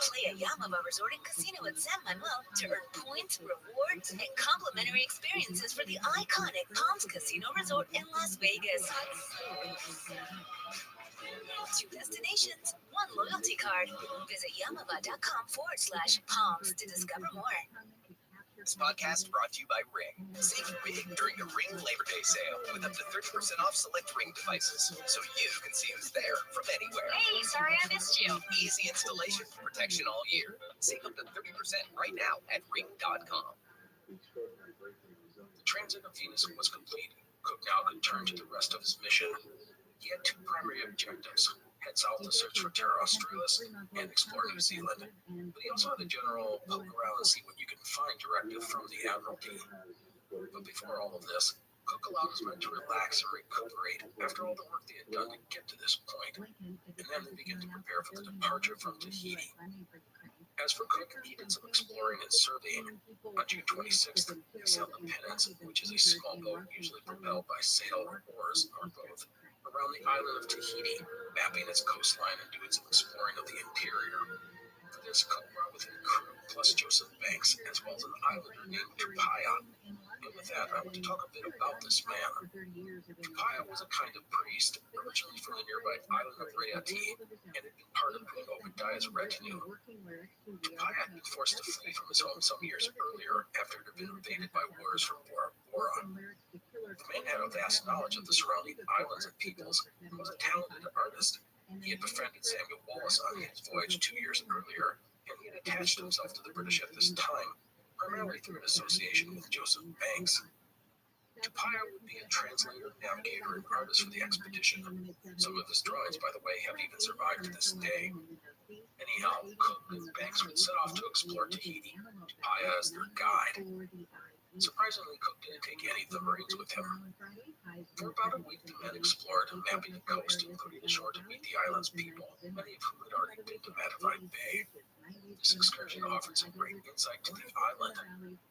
Play at Yamava Resort and Casino at San Manuel to earn points, rewards, and complimentary experiences for the iconic Palms Casino Resort in Las Vegas. 2 destinations, 1 loyalty card. Visit yamava.com/palms to discover more. This podcast brought to you by Ring. Save big during the Ring Labor Day sale with up to 30% off select Ring devices, so you can see who's there from anywhere. Hey, sorry I missed you. Easy installation, protection all year. Save up to 30% right now at ring.com. The transit of Venus was complete. Cook now could turn to the rest of his mission. He had 2 primary objectives: head south to search for Terra Australis and explore New Zealand. But he also had a general poke around and see what you can find directive from the Admiralty. But before all of this, Cook allowed his men to relax and recuperate after all the work they had done to get to this point, and then they began to prepare for the departure from Tahiti. As for Cook, he did some exploring and surveying. On June 26th, he sailed the Pennant, which is a small boat usually propelled by sail or oars or both, around the island of Tahiti, mapping its coastline and doing some exploring of the interior. For this, Cook brought with him a crew plus Joseph Banks, as well as an islander named Tupaya. And with that, I want to talk a bit about this man. Tupaya was a kind of priest, originally from the nearby island of Raiatea, and had been part of Queen Obadiah's retinue. Tupaya had been forced to flee from his home some years earlier after it had been invaded by warriors from Bora Bora. The man had a vast knowledge of the surrounding islands and peoples and was a talented artist. He had befriended Samuel Wallace on his voyage 2 years earlier, and he had attached himself to the British at this time, primarily through an association with Joseph Banks. Tupaya would be a translator, navigator, and artist for the expedition. Some of his drawings, by the way, have even survived to this day. Anyhow, Cook and Banks would set off to explore Tahiti, Tupaya as their guide. Surprisingly, Cook didn't take any of the Marines with him. For about a week, the men explored, mapping the coast, including the shore to meet the island's people, many of whom had already been to Matavai Bay. This excursion offered some great insight to the island.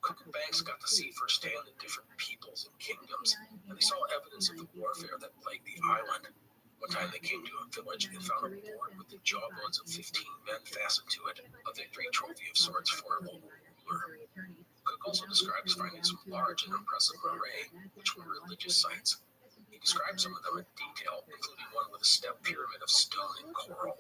Cook and Banks got to see firsthand the different peoples and kingdoms, and they saw evidence of the warfare that plagued the island. One time they came to a village and found a board with the jawbones of 15 men fastened to it, a victory trophy of sorts for a local ruler. Cook also describes finding some large and impressive array, which were religious sites. He described some of them in detail, including one with a step pyramid of stone and coral.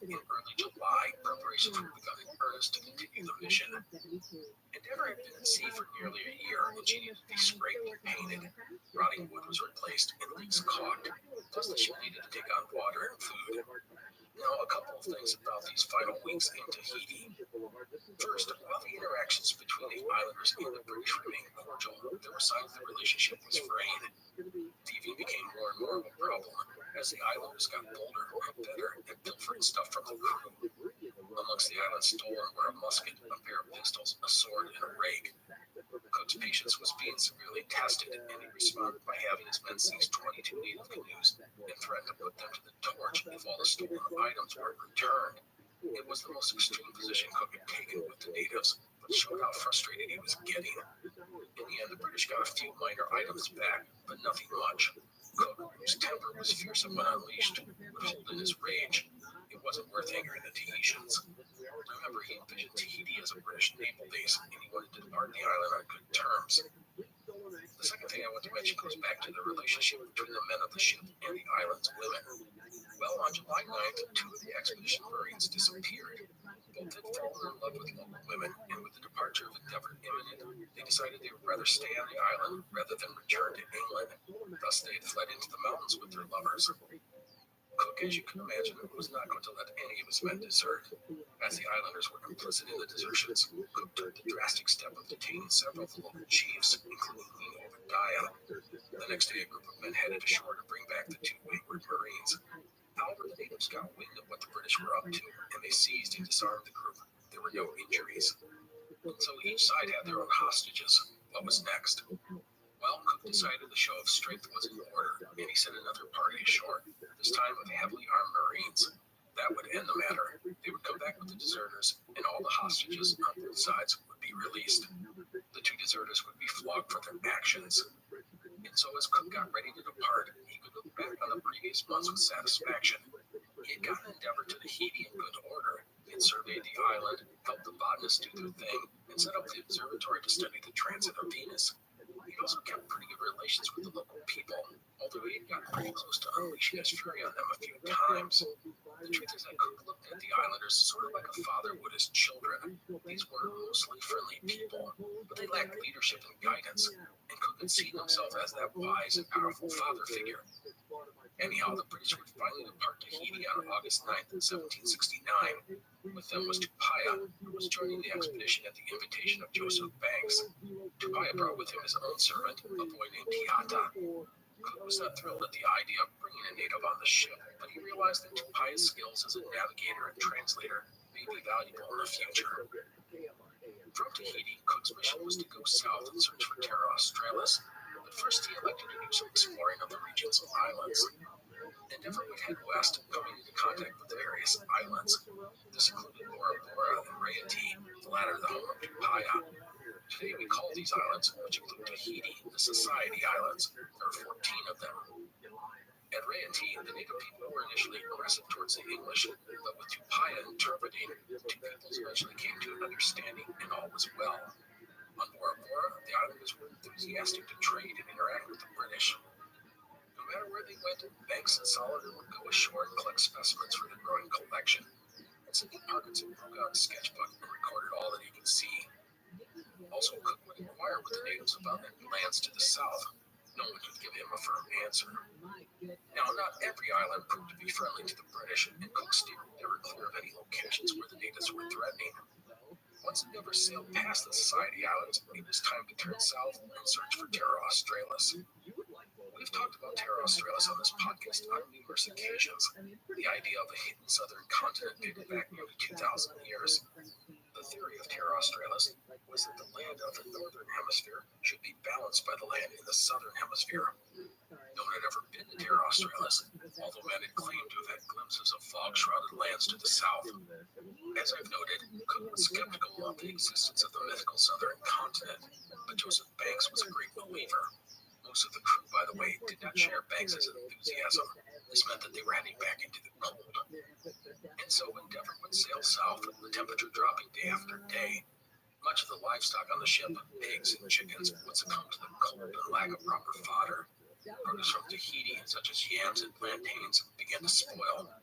In early July, preparations were begun in earnest to continue the mission. Endeavour had been at sea for nearly a year, and she needed to be scraped and painted. Rotting wood was replaced and leaks caulked, plus the ship needed to take on water and food. Now, a couple of things about these final weeks in Tahiti. First, while the interactions between the islanders and the British remained cordial, there were signs the relationship was fraying. Thieving became more and more of a problem, as the islanders got bolder and better at pilfering stuff from the crew. Amongst the island's stolen were a musket, a pair of pistols, a sword, and a rake. Cook's patience was being severely tested, and he responded by having his men seize 22 native canoes and threatened to put them to the torch if all the stolen items weren't returned. It was the most extreme position Cook had taken with the natives, but showed how frustrated he was getting. In the end, the British got a few minor items back, but nothing much. Cook, whose temper was fearsome when unleashed, would hold in his rage. It wasn't worth angering the Tahitians. Remember, he envisioned Tahiti as a British naval base, and he wanted to depart the island on good terms. The second thing I want to mention goes back to the relationship between the men of the ship and the island's women. Well, on July 9th, 2 of the expedition Marines disappeared. Both had fallen in love with local women, and with the departure of Endeavour imminent, they decided they would rather stay on the island rather than return to England. Thus, they had fled into the mountains with their lovers. Cook, as you can imagine, was not going to let any of his men desert. As the islanders were complicit in the desertions, Cook took the drastic step of detaining several of the local chiefs, including Queen Obadiah. The next day, a group of men headed ashore to bring back the 2 wayward Marines. However, the natives got wind of what the British were up to, and they seized and disarmed the group. There were no injuries. So each side had their own hostages. What was next? Well, Cook decided the show of strength was in order, and he sent another party ashore, this time with heavily armed Marines. That would end the matter. They would come back with the deserters, and all the hostages on both sides would be released. The 2 deserters would be flogged for their actions. And so as Cook got ready to depart, he could look back on the previous months with satisfaction. He had gotten Endeavour to Tahiti in good order. He had surveyed the island, helped the botanists do their thing, and set up the observatory to study the transit of Venus. He also kept pretty good relations with the local people, although he had gotten pretty close to unleashing his fury on them a few times. The truth is that Cook looked at the islanders sort of like a father would his children. These were mostly friendly people, but they lacked leadership and guidance, and Cook had seen himself as that wise and powerful father figure. Anyhow, the British would finally depart Tahiti on August 9th, 1769. With them was Tupaya, who was joining the expedition at the invitation of Joseph Banks. Tupaya brought with him his own servant, a boy named Tiata. Cook was not thrilled at the idea of bringing a native on the ship, but he realized that Tupaya's skills as a navigator and translator may be valuable in the future. From Tahiti, Cook's mission was to go south and search for Terra Australis, but first he elected to do some exploring of the region's islands. Endeavor would head west, coming into contact with various islands. This included Bora Bora and Raiatea, the latter the home of Tupaya. Today we call these islands, which include Tahiti, the Society Islands. There are 14 of them. At Raiatea, the native people were initially aggressive towards the English, but with Tupaya interpreting, the two peoples eventually came to an understanding and all was well. On Bora Bora, the islanders were enthusiastic to trade and interact with the British. No matter where they went, Banks and Solomon would go ashore and collect specimens for the growing collection. And Sidney Parkinson broke out a sketchbook and recorded all that he could see. Also, Cook would inquire with the natives about any lands to the south. No one could give him a firm answer. Now, not every island proved to be friendly to the British, and Cook steered never clear of any locations where the natives were threatening. Once Endeavour sailed past the Society Islands, it was time to turn south and search for Terra Australis. We've talked about Terra Australis on this podcast on numerous occasions. The idea of a hidden southern continent dated back nearly 2,000 years. The theory of Terra Australis was that the land of the northern hemisphere should be balanced by the land in the southern hemisphere. No one had ever been to Terra Australis, although men had claimed to have had glimpses of fog-shrouded lands to the south. As I've noted, Cook was skeptical of the existence of the mythical southern continent, but Joseph Banks was a great believer. Most of the crew, by the way, did not share Banks' enthusiasm. This meant that they were heading back into the cold. And so Endeavour would sail south, the temperature dropping day after day. Much of the livestock on the ship, pigs and chickens, would succumb to the cold and lack of proper fodder. Produce from Tahiti, such as yams and plantains, began to spoil.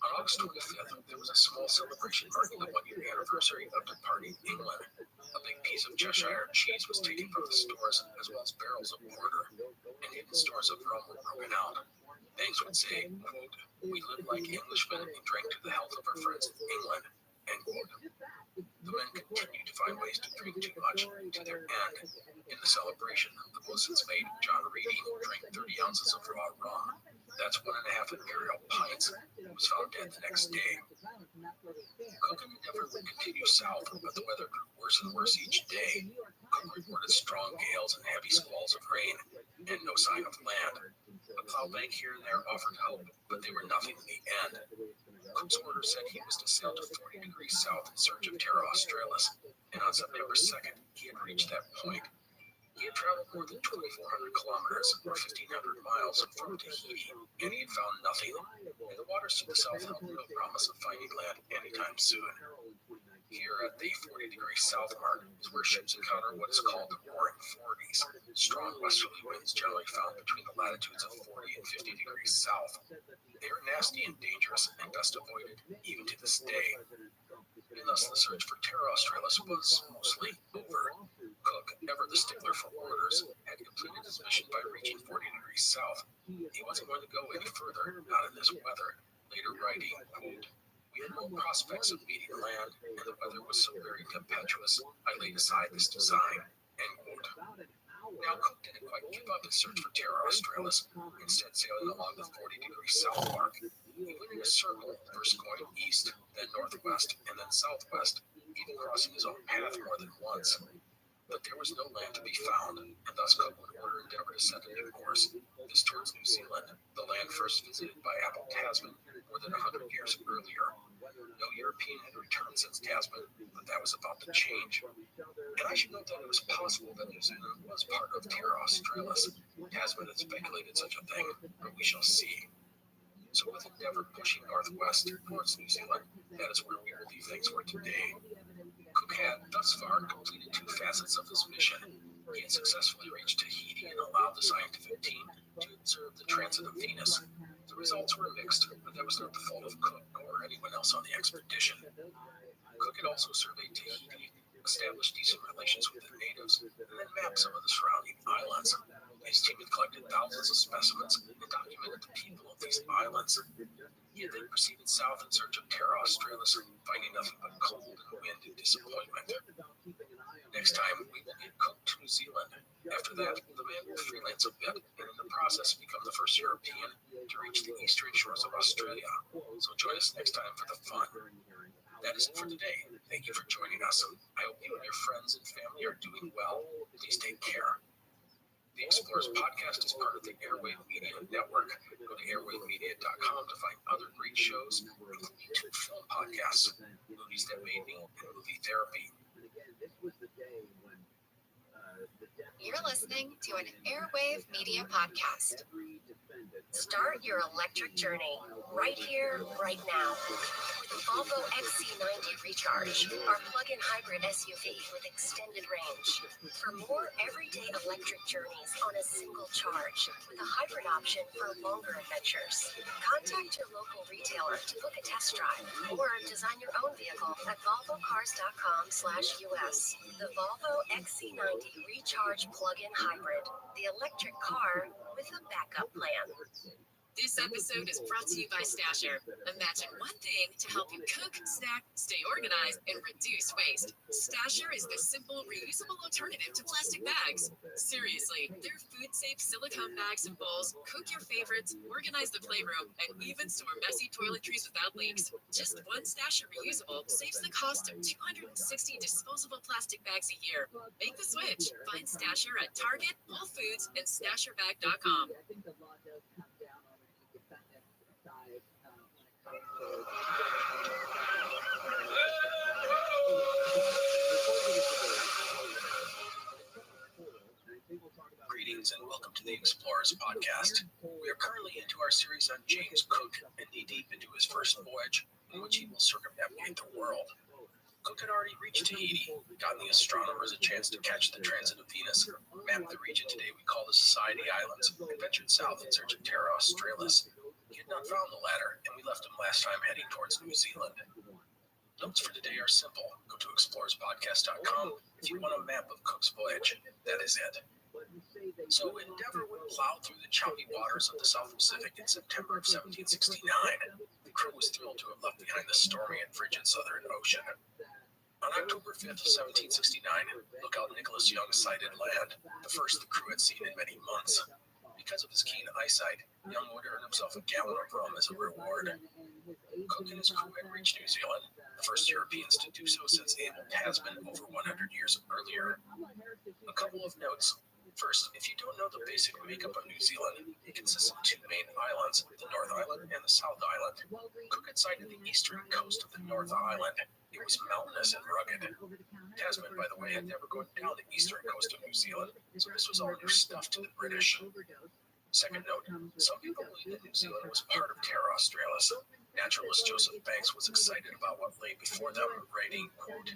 On August 25th, there was a small celebration marking the one-year anniversary of departing England. A big piece of Cheshire cheese was taken from the stores, as well as barrels of porter, and hidden stores of rum were broken out. Banks would say, quote, "We live like Englishmen and drank to the health of our friends in England," end quote. The men continued to find ways to drink too much, to their end. In the celebration, the boatswain's mate, John Reedy, drank 30 ounces of raw rum. That's 1.5 imperial pints. He was found dead the next day. Cook and Endeavour would continue south, but the weather grew worse and worse each day. Cook reported strong gales and heavy squalls of rain, and no sign of land. A plow bank here and there offered hope, but they were nothing in the end. Cook's order said he was to sail to 40 degrees south in search of Terra Australis, and on September 2nd, he had reached that point. He had traveled more than 2,400 kilometers, or 1,500 miles, from Tahiti, and he had found nothing, and the waters to the south held no promise of finding land anytime soon. Here at the 40-degree south mark is where ships encounter what is called the roaring 40s, strong westerly winds generally found between the latitudes of 40 and 50 degrees south. They are nasty and dangerous and best avoided, even to this day. And thus the search for Terra Australis was mostly over. Cook, ever the stickler for orders, had completed his mission by reaching 40 degrees south. He wasn't going to go any further, not in this weather, later writing, quote, "We had no prospects of meeting land, and the weather was so very tempestuous, I laid aside this design," end quote. Now Cook didn't quite give up his search for Terra Australis, instead sailing along the 40-degree south mark. He went in a circle, first going east, then northwest, and then southwest, even crossing his own path more than once. But there was no land to be found, and thus Cook would order Endeavour to set a new course, this towards New Zealand, the land first visited by Abel Tasman more than 100 years earlier. No European had returned since Tasman, but that was about to change. And I should note that it was possible that New Zealand was part of Terra Australis. Tasman had speculated such a thing, but we shall see. So with Endeavour pushing northwest towards New Zealand, that is where we believe things were today. Cook had, thus far, completed 2 facets of his mission. He had successfully reached Tahiti and allowed the scientific team to observe the transit of Venus. The results were mixed, but that was not the fault of Cook or anyone else on the expedition. Cook had also surveyed Tahiti, established decent relations with the natives, and then mapped some of the surrounding islands. His team had collected thousands of specimens and documented the people of these islands. He had then proceeded south in search of Terra Australis, finding nothing but cold and wind and disappointment. Next time, we will get Cook to New Zealand. After that, the man will freelance a bit and in the process become the first European to reach the eastern shores of Australia. So join us next time for the fun. That is it for today. Thank you for joining us. I hope you and your friends and family are doing well. Please take care. The Explorers podcast is part of the Airwave Media Network. Go to airwavemedia.com to find other great shows, including 2 film podcasts, Movies That Made Me and Movie Therapy. You're listening to an Airwave Media podcast. Start your electric journey right here, right now. With the Volvo XC90 Recharge, our plug-in hybrid SUV with extended range. For more everyday electric journeys on a single charge, with a hybrid option for longer adventures. Contact your local retailer to book a test drive or design your own vehicle at volvocars.com/US. The Volvo XC90 Recharge plug-in hybrid, the electric car with a backup plan. This episode is brought to you by Stasher. Imagine one thing to help you cook, snack, stay organized, and reduce waste. Stasher is the simple, reusable alternative to plastic bags. Seriously, their food-safe silicone bags and bowls cook your favorites, organize the playroom, and even store messy toiletries without leaks. Just one Stasher reusable saves the cost of 260 disposable plastic bags a year. Make the switch. Find Stasher at Target, Whole Foods, and StasherBag.com. Greetings and welcome to the Explorers podcast. We are currently into our series on James Cook and knee deep into his first voyage, in which he will circumnavigate the world. Cook had already reached Tahiti, gotten the astronomers a chance to catch the transit of Venus, mapped the region today we call the Society Islands, and ventured south in search of Terra Australis. He had not found the latter, and we left him last time heading towards New Zealand. Notes for today are simple. Go to explorerspodcast.com if you want a map of Cook's voyage. That is it. So Endeavour would plow through the choppy waters of the South Pacific in September of 1769. The crew was thrilled to have left behind the stormy and frigid Southern Ocean. On October 5th of 1769, Lookout Nicholas Young sighted land, the first the crew had seen in many months. Because of his keen eyesight, Young would earn himself a gallon of rum as a reward. Cook and his crew had reached New Zealand, the first Europeans to do so since Abel Tasman over 100 years earlier. A couple of notes. First, if you don't know the basic makeup of New Zealand, it consists of 2 main islands, the North Island and the South Island. Cook had sighted the eastern coast of the North Island. It was mountainous and rugged. Tasman, by the way, had never gone down the eastern coast of New Zealand, so this was all new stuff to the British. Second note, some people believe that New Zealand was part of Terra Australis. Naturalist Joseph Banks was excited about what lay before them, writing, quote,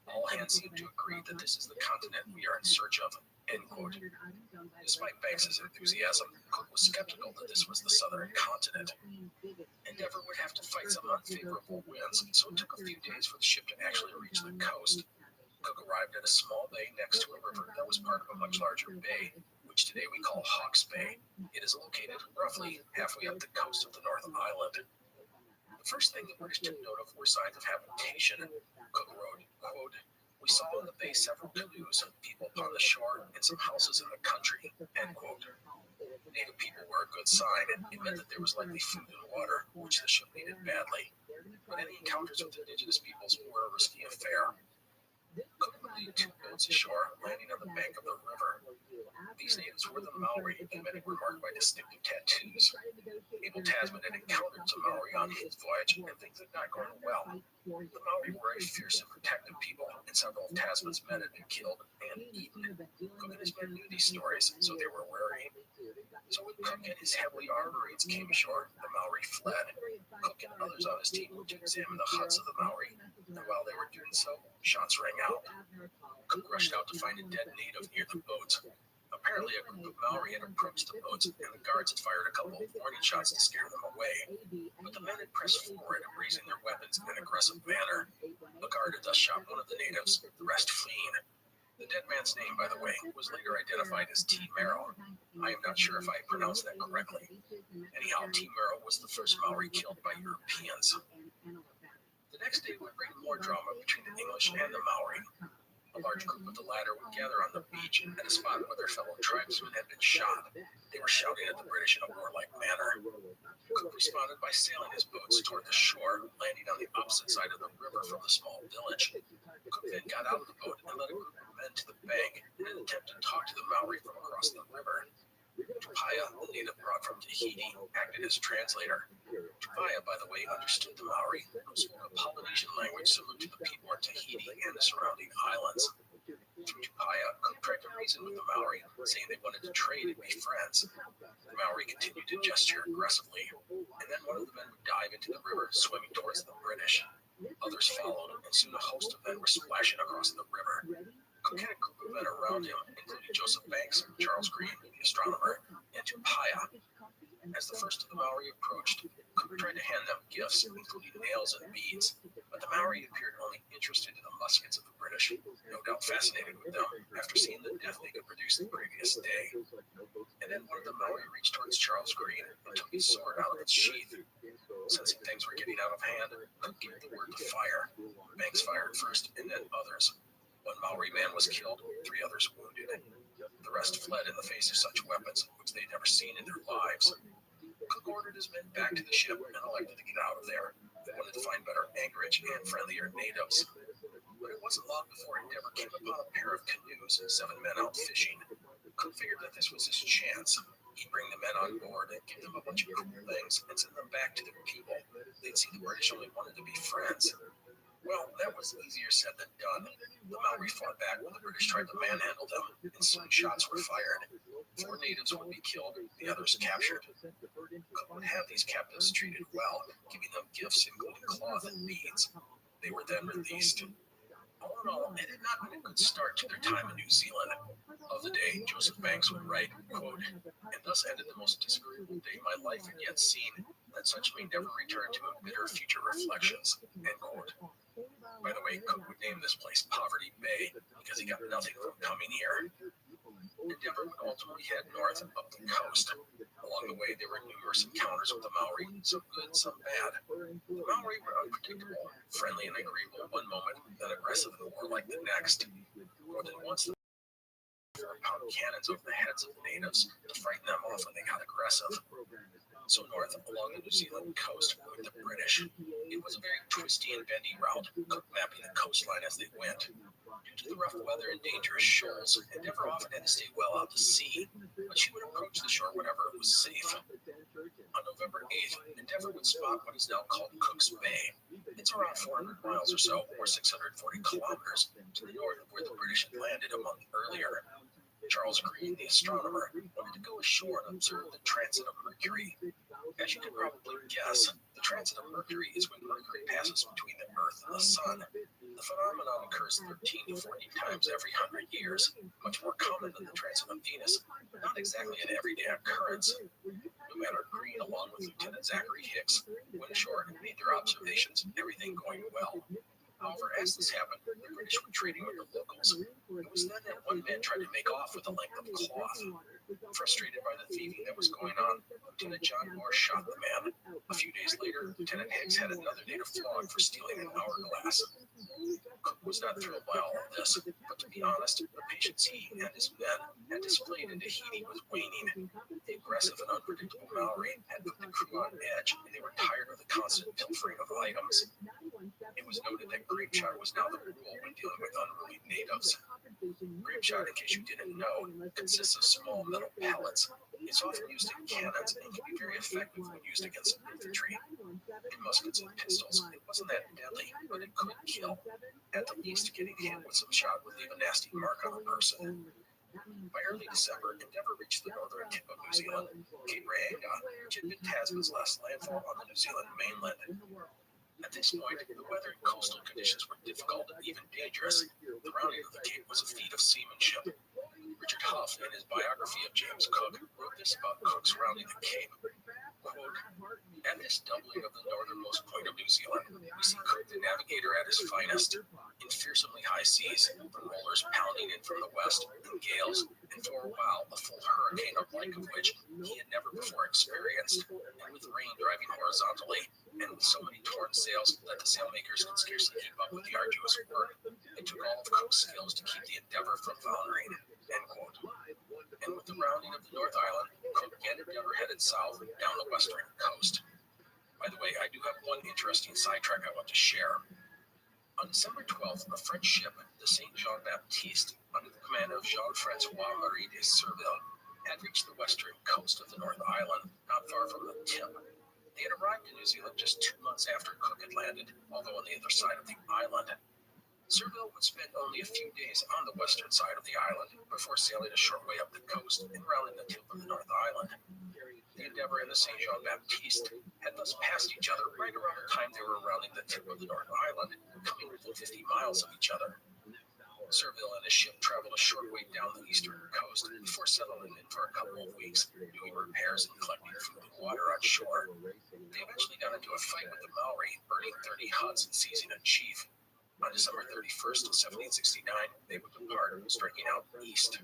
"All hands seem to agree that this is the continent we are in search of," end quote. Despite Banks's enthusiasm, Cook was skeptical that this was the southern continent. Endeavour would have to fight some unfavorable winds, so it took a few days for the ship to actually reach the coast. Cook arrived at a small bay next to a river that was part of a much larger bay, which today we call Hawke's Bay. It is located roughly halfway up the coast of the North Island. The first thing the British took note of were signs of habitation. Cook wrote, quote, "We saw in the bay several canoes, people upon the shore, and some houses in the country," end quote. Native people were a good sign. It meant that there was likely food and water, which the ship needed badly. But any encounters with indigenous peoples were a risky affair. Cook would lead 2 boats ashore, landing on the bank of the river. These natives were the Maori, and many were marked by distinctive tattoos. Abel Tasman had encountered some Maori on his voyage, and things had not gone well. The Maori were a fierce and protective people, and several of Tasman's men had been killed and eaten. Cook and his men knew these stories, so they were wary. So when Cook and his heavily armed Marines came ashore, the Maori fled. Cook and others on his team went to examine the huts of the Maori, and while they were doing so, shots rang out. Cook rushed out to find a dead native near the boats. Apparently, a group of Maori had approached the boats, and the guards had fired a couple of warning shots to scare them away. But the men had pressed forward, raising their weapons in an aggressive manner. A guard had thus shot one of the natives, the rest fleeing. The dead man's name, by the way, was later identified as T. Merrill. I am not sure if I pronounced that correctly. Anyhow, T. Merrill was the first Maori killed by Europeans. The next day would bring more drama between the English and the Maori. A large group of the latter would gather on the beach at a spot where their fellow tribesmen had been shot. They were shouting at the British in a warlike manner. Cook responded by sailing his boats toward the shore, landing on the opposite side of the river from the small village. Cook then got out of the boat and led a group of men to the bank in an attempt to talk to the Maori from across the river. Tupaya, the native brought from Tahiti, acted as translator. Tupaya, by the way, understood the Maori, who spoke a Polynesian language similar to the people in Tahiti and the surrounding islands. Through Tupaya, Cook tried to reason with the Maori, saying they wanted to trade and be friends. The Maori continued to gesture aggressively, and then one of the men would dive into the river, swimming towards the British. Others followed, and soon a host of men were splashing across the river. Cook had a group of men around him, including Joseph Banks, Charles Green, the astronomer, and Tupaya. As the first of the Maori approached, Cook tried to hand them gifts, including nails and beads, but the Maori appeared only interested in the muskets of the British, no doubt fascinated with them after seeing the death they could produce the previous day. And then one of the Maori reached towards Charles Green and took his sword out of its sheath. Sensing things were getting out of hand, Cook gave the word to fire. Banks fired first, and then others. One Maori man was killed, 3 others wounded. The rest fled in the face of such weapons, which they had never seen in their lives. Cook ordered his men back to the ship and elected to get out of there. They wanted to find better anchorage and friendlier natives. But it wasn't long before Endeavour came upon a pair of canoes and 7 men out fishing. Cook figured that this was his chance. He'd bring the men on board and give them a bunch of cool things and send them back to their people. They'd see the British only wanted to be friends. Well, that was easier said than done. The Maori fought back when the British tried to manhandle them, and soon shots were fired. 4 natives would be killed, the others captured. Cook would have these captives treated well, giving them gifts including cloth and beads. They were then released. All in all, it had not been a good start to their time in New Zealand. Of the day, Joseph Banks would write, quote, "And thus ended the most disagreeable day my life had yet seen, that such may never return to a bitter future reflections," end quote. By the way, Cook would name this place Poverty Bay because he got nothing from coming here. Endeavour would ultimately head north and up the coast. Along the way, there were numerous encounters with the Maori, some good, some bad. The Maori were unpredictable, friendly and agreeable one moment, then aggressive and warlike the next. More than once, the 4-pound cannons over the heads of the natives to frighten them off when they got aggressive. So north along the New Zealand coast with the British. It was a very twisty and bendy route, Cook mapping the coastline as they went. Due to the rough weather and dangerous shoals, Endeavour often had to stay well out to sea, but she would approach the shore whenever it was safe. On November 8th, Endeavour would spot what is now called Cook's Bay. It's around 400 miles or so, or 640 kilometers, to the north of where the British had landed a month earlier. Charles Green, the astronomer, wanted to go ashore and observe the transit of Mercury. As you can probably guess, the transit of Mercury is when Mercury passes between the Earth and the Sun. The phenomenon occurs 13 to 14 times every 100 years, much more common than the transit of Venus, but not exactly an everyday occurrence. Commander Green, along with Lieutenant Zachary Hicks, went ashore and made their observations, everything going well. However, as this happened, the British were trading with the locals. It was then that one man tried to make off with a length of cloth. Frustrated by the thieving that was going on, Lieutenant John Moore shot the man. A few days later, Lieutenant Hicks had another native flogged for stealing an hourglass. Cook was not thrilled by all of this, but to be honest, the patience he and his men had displayed in Tahiti was waning. The aggressive and unpredictable Maori had put the crew on edge, and they were tired of the constant pilfering of items. It was noted that grape shot was now the rule when dealing with unruly natives. Grape shot, in case you didn't know, consists of small metal pellets. It's often used in cannons and can be very effective when used against infantry. In muskets and pistols, it wasn't that deadly, but it could kill. At the least, getting hit with some shot would leave a nasty mark on a person. By early December, Endeavour reached the northern tip of New Zealand, Cape Reinga, which had been Tasman's last landfall on the New Zealand mainland. At this point, the weather and coastal conditions were difficult and even dangerous. The rounding of the Cape was a feat of seamanship. Richard Huff, in his biography of James Cook, wrote this about Cook's rounding the Cape. Quote, "At this doubling of the northernmost point of New Zealand, we see Cook the navigator at his finest. In fearsomely high seas, the rollers pounding in from the west, and gales, and for a while a full hurricane of like of which he had never before experienced, and with rain driving horizontally, and with so many torn sails that the sailmakers could scarcely keep up with the arduous work, it took all of Cook's skills to keep the Endeavour from foundering. End quote. And with the rounding of the North Island, Cook and Endeavour headed south down the western coast. By the way, I do have one interesting sidetrack I want to share. On December 12th, a French ship, the Saint Jean-Baptiste, under the command of Jean-François Marie de Surville, had reached the western coast of the North Island, not far from the tip. They had arrived in New Zealand just 2 months after Cook had landed, although on the other side of the island. Surville would spend only a few days on the western side of the island before sailing a short way up the coast and rounding the tip of the North Island. The Endeavour and the Saint Jean-Baptiste had thus passed each other right around the time they were rounding the tip of the North Island, coming within 50 miles of each other. Surville and his ship traveled a short way down the eastern coast before settling in for a couple of weeks, doing repairs and collecting food and water on shore. They eventually got into a fight with the Maori, burning 30 huts and seizing a chief. On December 31st, 1769, they would depart, striking out east.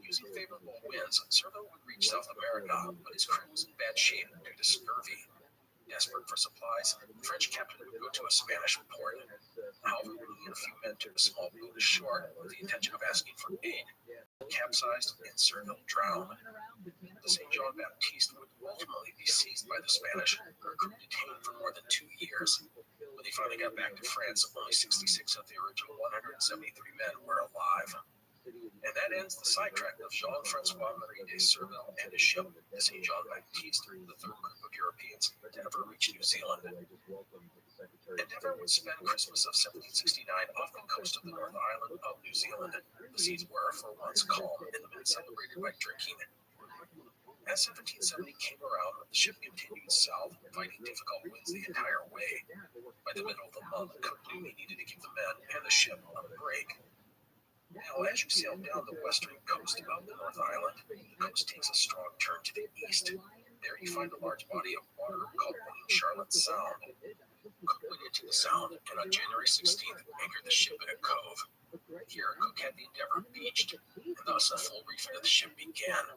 Using favorable winds, Surville would reach South America, but his crew was in bad shape due to scurvy. Desperate for supplies, the French captain would go to a Spanish port. However, he and a few men took a small boat ashore with the intention of asking for aid. Capsized and Surville drowned. The Saint Jean-Baptiste would ultimately be seized by the Spanish, her crew detained for more than 2 years. When they finally got back to France, only 66 of the original 173 men were alive. And that ends the sidetrack of Jean-François Marie de Surville and his ship, the Saint Jean-Baptiste, the third group of Europeans to ever reach New Zealand. Endeavour would spend Christmas of 1769 off the coast of the North Island of New Zealand. The seas were, for once, calm, and the men celebrated by drinking. As 1770 came around, the ship continued south, fighting difficult winds the entire way. By the middle of the month, Cook knew he needed to give the men and the ship a break. Now, as you sail down the western coast of the North Island, the coast takes a strong turn to the east. There you find a large body of water called Queen Charlotte Sound. Cook went into the sound, and on January 16th, anchored the ship in a cove. Here, Cook had the Endeavour beached, and thus a full refit of the ship began.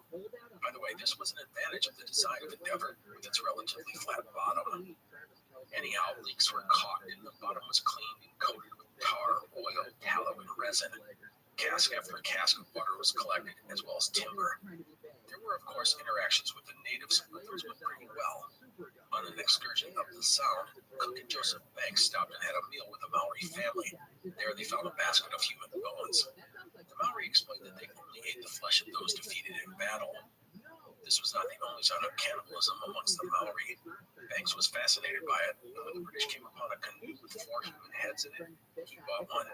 By the way, this was an advantage of the design of Endeavour with its relatively flat bottom. Anyhow, leaks were caulked, and the bottom was cleaned and coated with tar, oil, tallow, and resin. Cask after cask of water was collected, as well as timber. There were, of course, interactions with the natives, but those went pretty well. On an excursion up the Sound, Cook and Joseph Banks stopped and had a meal with the Maori family. There they found a basket of human bones. The Maori explained that they only ate the flesh of those defeated in battle. This was not the only sign of cannibalism amongst the Maori. Banks was fascinated by it, and when the British came upon a canoe with 4 human heads in it, he bought one.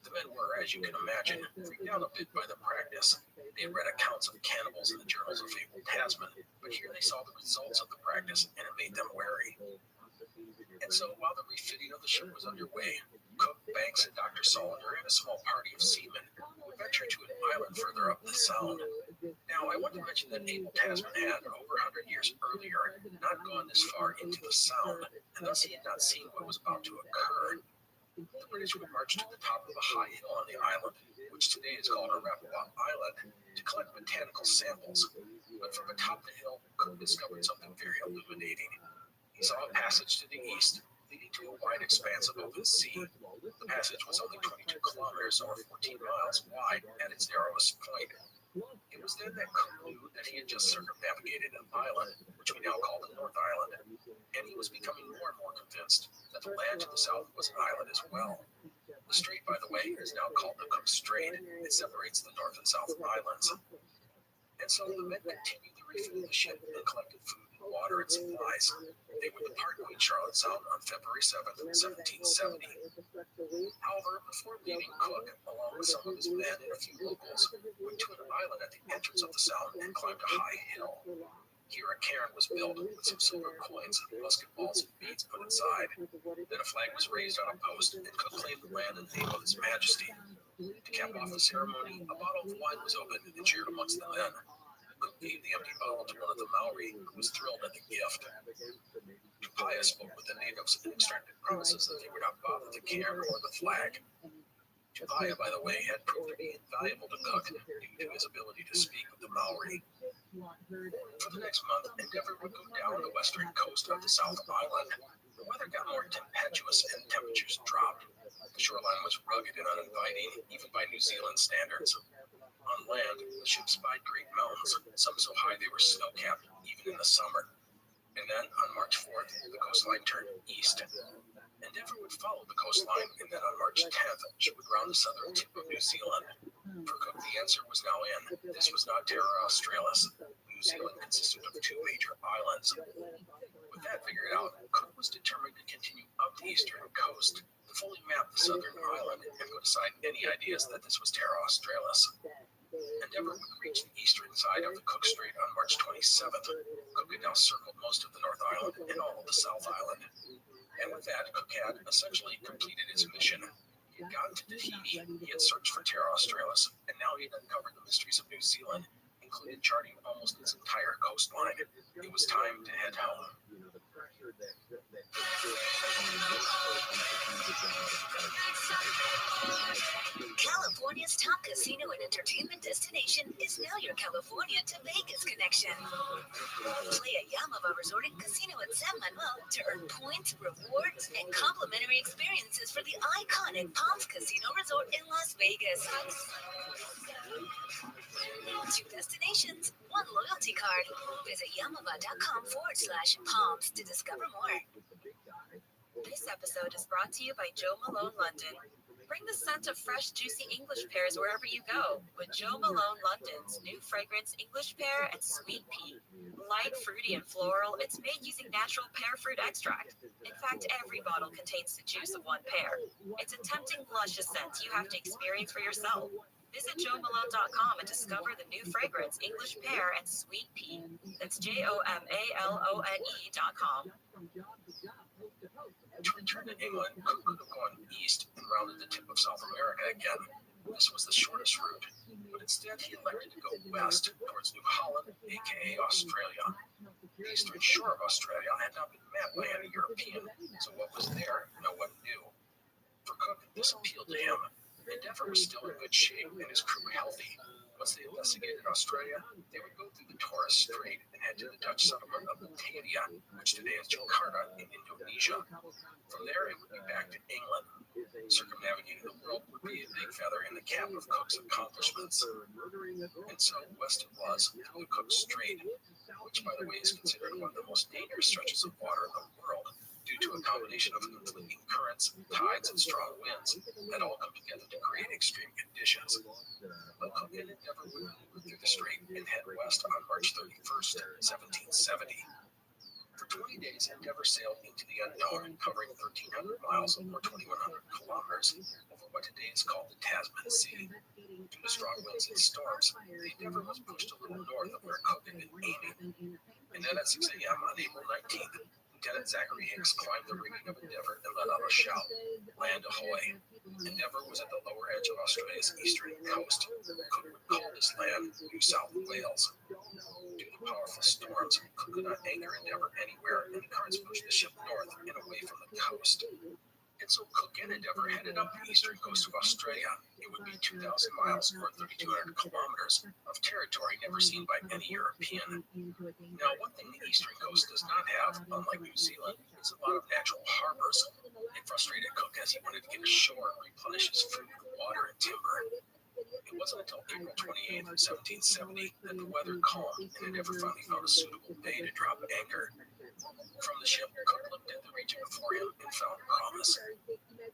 The men were, as you can imagine, freaked out a bit by the practice. They had read accounts of cannibals in the journals of Abel Tasman, but here they saw the results of the practice, and it made them wary. And so, while the refitting of the ship was underway, Cook, Banks, and Dr. Solander and a small party of seamen would venture to an island further up the Sound. Now, I want to mention that Abel Tasman had, over 100 years earlier, not gone this far into the Sound, and thus he had not seen what was about to occur. The British would march to the top of a high hill on the island, which today is called Rabbi Island, to collect botanical samples. But from atop the hill, Cook discovered something very illuminating. He saw a passage to the east, leading to a wide expanse of open sea. The passage was only 22 kilometers, or 14 miles wide, at its narrowest point. It was then that Cook knew that he had just circumnavigated an island, which we now call the North Island, and he was becoming more and more convinced that the land to the south was an island as well. The strait, by the way, is now called the Cook Strait. It separates the North and South Islands. And so the men continued the refit of the ship and collected food and water and supplies. They would depart Queen Charlotte Sound on February 7th, 1770. However, before leaving, Cook, along with some of his men and a few locals, went to an island at the entrance of the Sound and climbed a high hill. Here a cairn was built with some silver coins, musket balls, and beads put inside. Then a flag was raised on a post, and Cook claimed the land in the name of His Majesty. To cap off the ceremony, a bottle of wine was opened and shared amongst the men. Cook gave the empty bottle to one of the Maori, who was thrilled at the gift. Tupaya spoke with the natives and extracted promises that they would not bother the cairn or the flag. Tupaya, by the way, had proved to be invaluable to Cook due to his ability to speak with the Maori. For the next month, Endeavour would go down the western coast of the South Island. The weather got more tempestuous and temperatures dropped. The shoreline was rugged and uninviting, even by New Zealand standards. On land, the ship spied great mountains, some so high they were snow-capped even in the summer. And then, on March 4th, the coastline turned east. Endeavour would follow the coastline, and then on March 10th, she would round the southern tip of New Zealand. For Cook, the answer was now in. This was not Terra Australis. New Zealand consisted of two major islands. With that figured out, Cook was determined to continue up the eastern coast, to fully map the southern island, and put aside any ideas that this was Terra Australis. Endeavour would reach the eastern side of the Cook Strait on March 27th. Cook had now circled most of the North Island and all of the South Island. And with that, Cook had essentially completed his mission. He had gotten to Tahiti, he had searched for Terra Australis, and now he had uncovered the mysteries of New Zealand, including charting almost its entire coastline. It was time to head home. California's top casino and entertainment destination is now your California to Vegas connection. Play at Yamava Resort and Casino at San Manuel to earn points, rewards, and complimentary experiences for the iconic Palms Casino Resort in Las Vegas. 2 destinations, 1 loyalty card. Visit yamava.com/palms to discover more. This episode is brought to you by Joe Malone London. Bring the scent of fresh, juicy English pears wherever you go with Joe Malone London's new fragrance English pear and sweet pea. Light, fruity, and floral, it's made using natural pear fruit extract. In fact, every bottle contains the juice of one pear. It's a tempting, luscious scent you have to experience for yourself. Visit joemalone.com and discover the new fragrance English pear and sweet pea. That's JOMALONE.com. To return to England, Cook could have gone east and rounded the tip of South America again. This was the shortest route, but instead he elected to go west towards New Holland, aka Australia. The eastern shore of Australia had not been mapped by any European, so what was there, no one knew. For Cook, this appealed to him. Endeavour was still in good shape and his crew healthy. Once they investigated Australia, they would go through the Torres Strait and head to the Dutch settlement of Batavia, which today is Jakarta in Indonesia. From there, it would be back to England. Circumnavigating the world would be a big feather in the cap of Cook's accomplishments. And so, west it was, through the Cook Strait, which, by the way, is considered one of the most dangerous stretches of water in the world, due to a combination of conflicting currents, tides, and strong winds that all come together to create extreme conditions. But Cook and Endeavour would maneuver through the strait and head west on March 31st, 1770. For 20 days, Endeavour sailed into the unknown, covering 1,300 miles or 2,100 kilometers over what today is called the Tasman Sea. Due to strong winds and storms, the Endeavour was pushed a little north of where Cook had been aiming. And then at 6 a.m. on April 19th, Lieutenant Zachary Hicks climbed the rigging of Endeavour and let out a shout, "Land ahoy!" Endeavour was at the lower edge of Australia's eastern coast. Cook would call this land New South Wales. Due to powerful storms, Cook could not anchor Endeavour anywhere, and the currents pushed the ship north and away from the coast. And so Cook and Endeavour headed up the eastern coast of Australia. It would be 2,000 miles or 3,200 kilometers of territory never seen by any European. Now, one thing the eastern coast does not have, unlike New Zealand, is a lot of natural harbors. It frustrated Cook as he wanted to get ashore and replenish his food, water, and timber. It wasn't until April 28th, 1770 that the weather calmed and Endeavour finally found a suitable bay to drop anchor. From the ship, Cook looked at the region before him and found promise.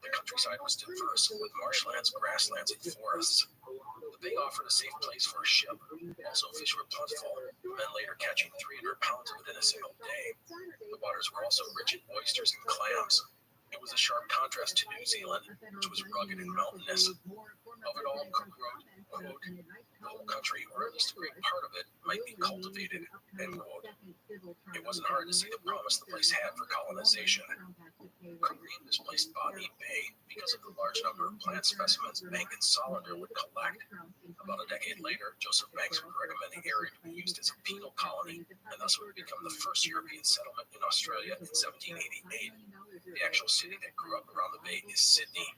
The countryside was diverse, with marshlands, grasslands, and forests. The bay offered a safe place for a ship. Also, fish were plentiful, men later catching 300 pounds within a single day. The waters were also rich in oysters and clams. It was a sharp contrast to New Zealand, which was rugged and mountainous. Of it all, Cook wrote, quote, "The whole country, or at least a great part of it, might be cultivated," end quote. It wasn't hard to see the promise the place had for colonization. Cook named this place Botany Bay because of the large number of plant specimens Bank and Solander would collect. About a decade later, Joseph Banks would recommend the area to be used as a penal colony, and thus would become the first European settlement in Australia in 1788. The actual city that grew up around the bay is Sydney.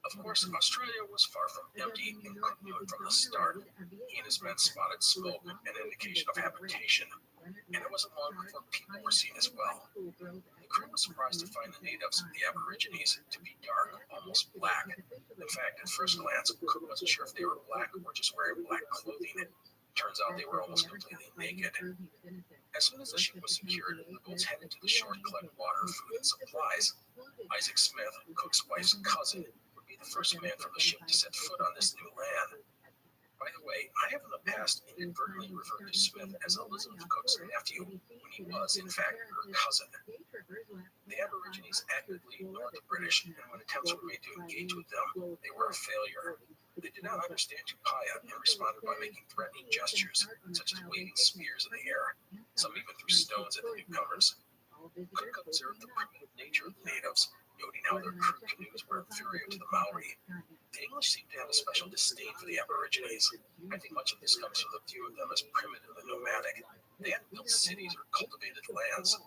Of course, Australia was far from empty, and Cook knew it from the start. He and his men spotted smoke, an indication of habitation, and it wasn't long before people were seen as well. The crew was surprised to find the natives, the Aborigines, to be dark, almost black. In fact, at first glance, Cook wasn't sure if they were black or just wearing black clothing. Turns out they were almost completely naked. As soon as the ship was secured, the boats headed to the shore to collect water, food, and supplies. Isaac Smith, Cook's wife's cousin, would be the first man from the ship to set foot on this new land. By the way, I have in the past inadvertently referred to Smith as Elizabeth Cook's nephew, when he was, in fact, her cousin. The Aborigines actively ignored the British, and when attempts were made to engage with them, they were a failure. They did not understand Tupaya and responded by making threatening gestures, such as waving spears in the air. Some even threw stones at the newcomers. Cook observed the primitive nature of the natives, noting how their crude canoes were inferior to the Maori. The English seem to have a special disdain for the Aborigines. I think much of this comes from the view of them as primitive and nomadic. They hadn't built cities or cultivated lands.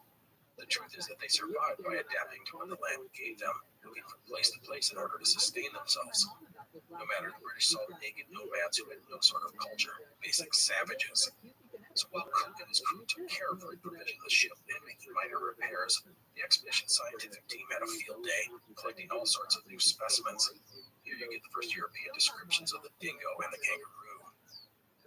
The truth is that they survived by adapting to what the land gave them, moving from place to place in order to sustain themselves. No matter, the British saw the naked nomads who had no sort of culture, basic savages. So while Cook and his crew took care of reprovisioning the ship and making minor repairs, the expedition scientific team had a field day, collecting all sorts of new specimens. Here you get the first European descriptions of the dingo and the kangaroo.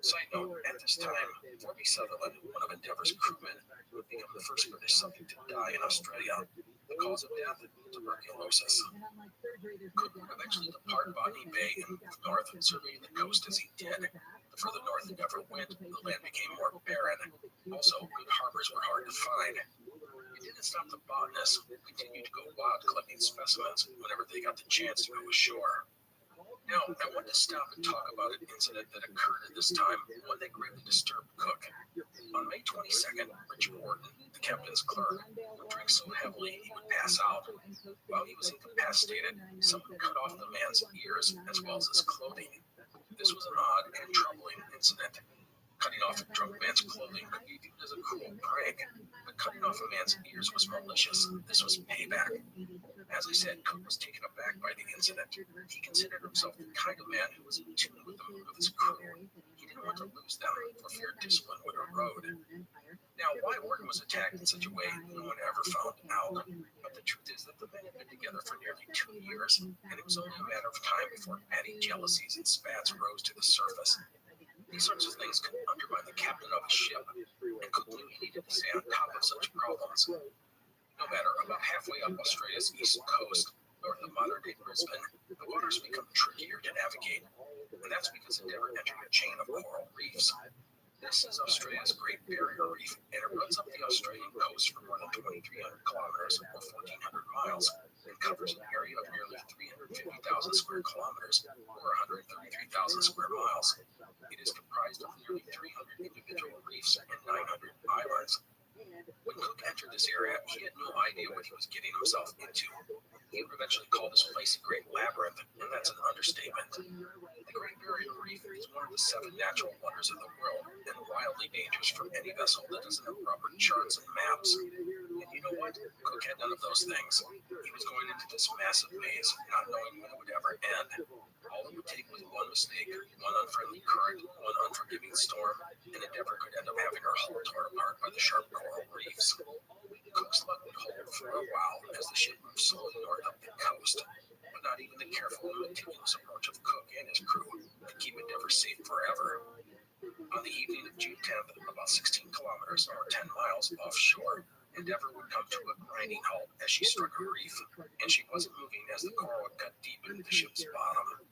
Side note, at this time, Forby Sutherland, one of Endeavour's crewmen, would become the first British subject to die in Australia. The cause of death, tuberculosis. Cook would eventually depart Botany Bay and move north, surveying the coast as he did. The further north Endeavour went, the land became more barren. Also, good harbors were hard to find. It didn't stop the botanists, who continued to go wild collecting specimens whenever they got the chance to go ashore. Now, I want to stop and talk about an incident that occurred at this time, one that greatly disturbed Cook. On May 22nd, Richard Wharton, the captain's clerk, would drink so heavily he would pass out. While he was incapacitated, someone cut off the man's ears as well as his clothing. This was an odd and troubling incident. Cutting off a drunk man's clothing could be viewed as a cruel prank, but cutting off a man's ears was malicious. This was payback. As I said, Cook was taken aback by the incident. He considered himself the kind of man who was in tune with the mood of his crew. He didn't want to lose them, for fear discipline would erode. Now, why Wharton was attacked in such a way, no one ever found out. But the truth is that the men had been together for nearly 2 years, and it was only a matter of time before petty jealousies and spats rose to the surface. These sorts of things could undermine the captain of a ship, and Cook knew he needed to stay on top of such problems. No matter, about halfway up Australia's east coast, north of modern-day Brisbane, the waters become trickier to navigate, and that's because Endeavour entered a chain of coral reefs. This is Australia's Great Barrier Reef, and it runs up the Australian coast for more than 2,300 kilometers, or 1,400 miles, and covers an area of nearly 350,000 square kilometers, or 133,000 square miles. It is comprised of nearly 300 individual reefs and 900 islands. When Cook entered this area, he had no idea what he was getting himself into. He would eventually call this place a great labyrinth, and that's an understatement. The Great Barrier Reef is one of the 7 natural wonders of the world, and wildly dangerous for any vessel that doesn't have proper charts and maps. And you know what? Cook had none of those things. He was going into this massive maze, not knowing when it would ever end. All it would take was one mistake, one unfriendly current, one unforgiving storm, and Endeavour could end up having her hull torn apart by the sharp coral reefs. Cook's luck would hold for a while as the ship moved slowly north up the coast, but not even the careful and meticulous approach of Cook and his crew could keep Endeavour safe forever. On the evening of June 10th, about 16 kilometers or 10 miles offshore, Endeavour would come to a grinding halt as she struck a reef, and she wasn't moving as the coral had cut deep into the ship's bottom.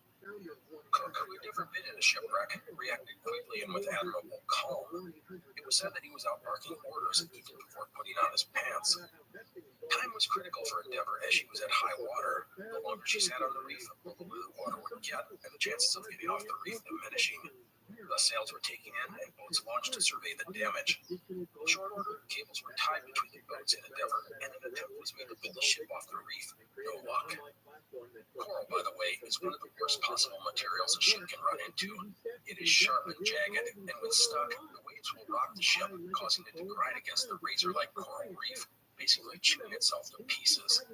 Cook, who had never been in a shipwreck, reacted quickly and with admirable calm. It was said that he was out barking orders even before putting on his pants. Time was critical for Endeavour as she was at high water. The longer she sat on the reef, the lower the water would get, and the chances of getting off the reef diminishing. The sails were taken in and boats launched to survey the damage. In short order, cables were tied between the boats in Endeavour, and an attempt was made to pull the ship off the reef. No luck. Coral, by the way, is one of the worst possible materials a ship can run into. It is sharp and jagged, and when stuck, the waves will rock the ship, causing it to grind against the razor-like coral reef, basically chewing itself to pieces.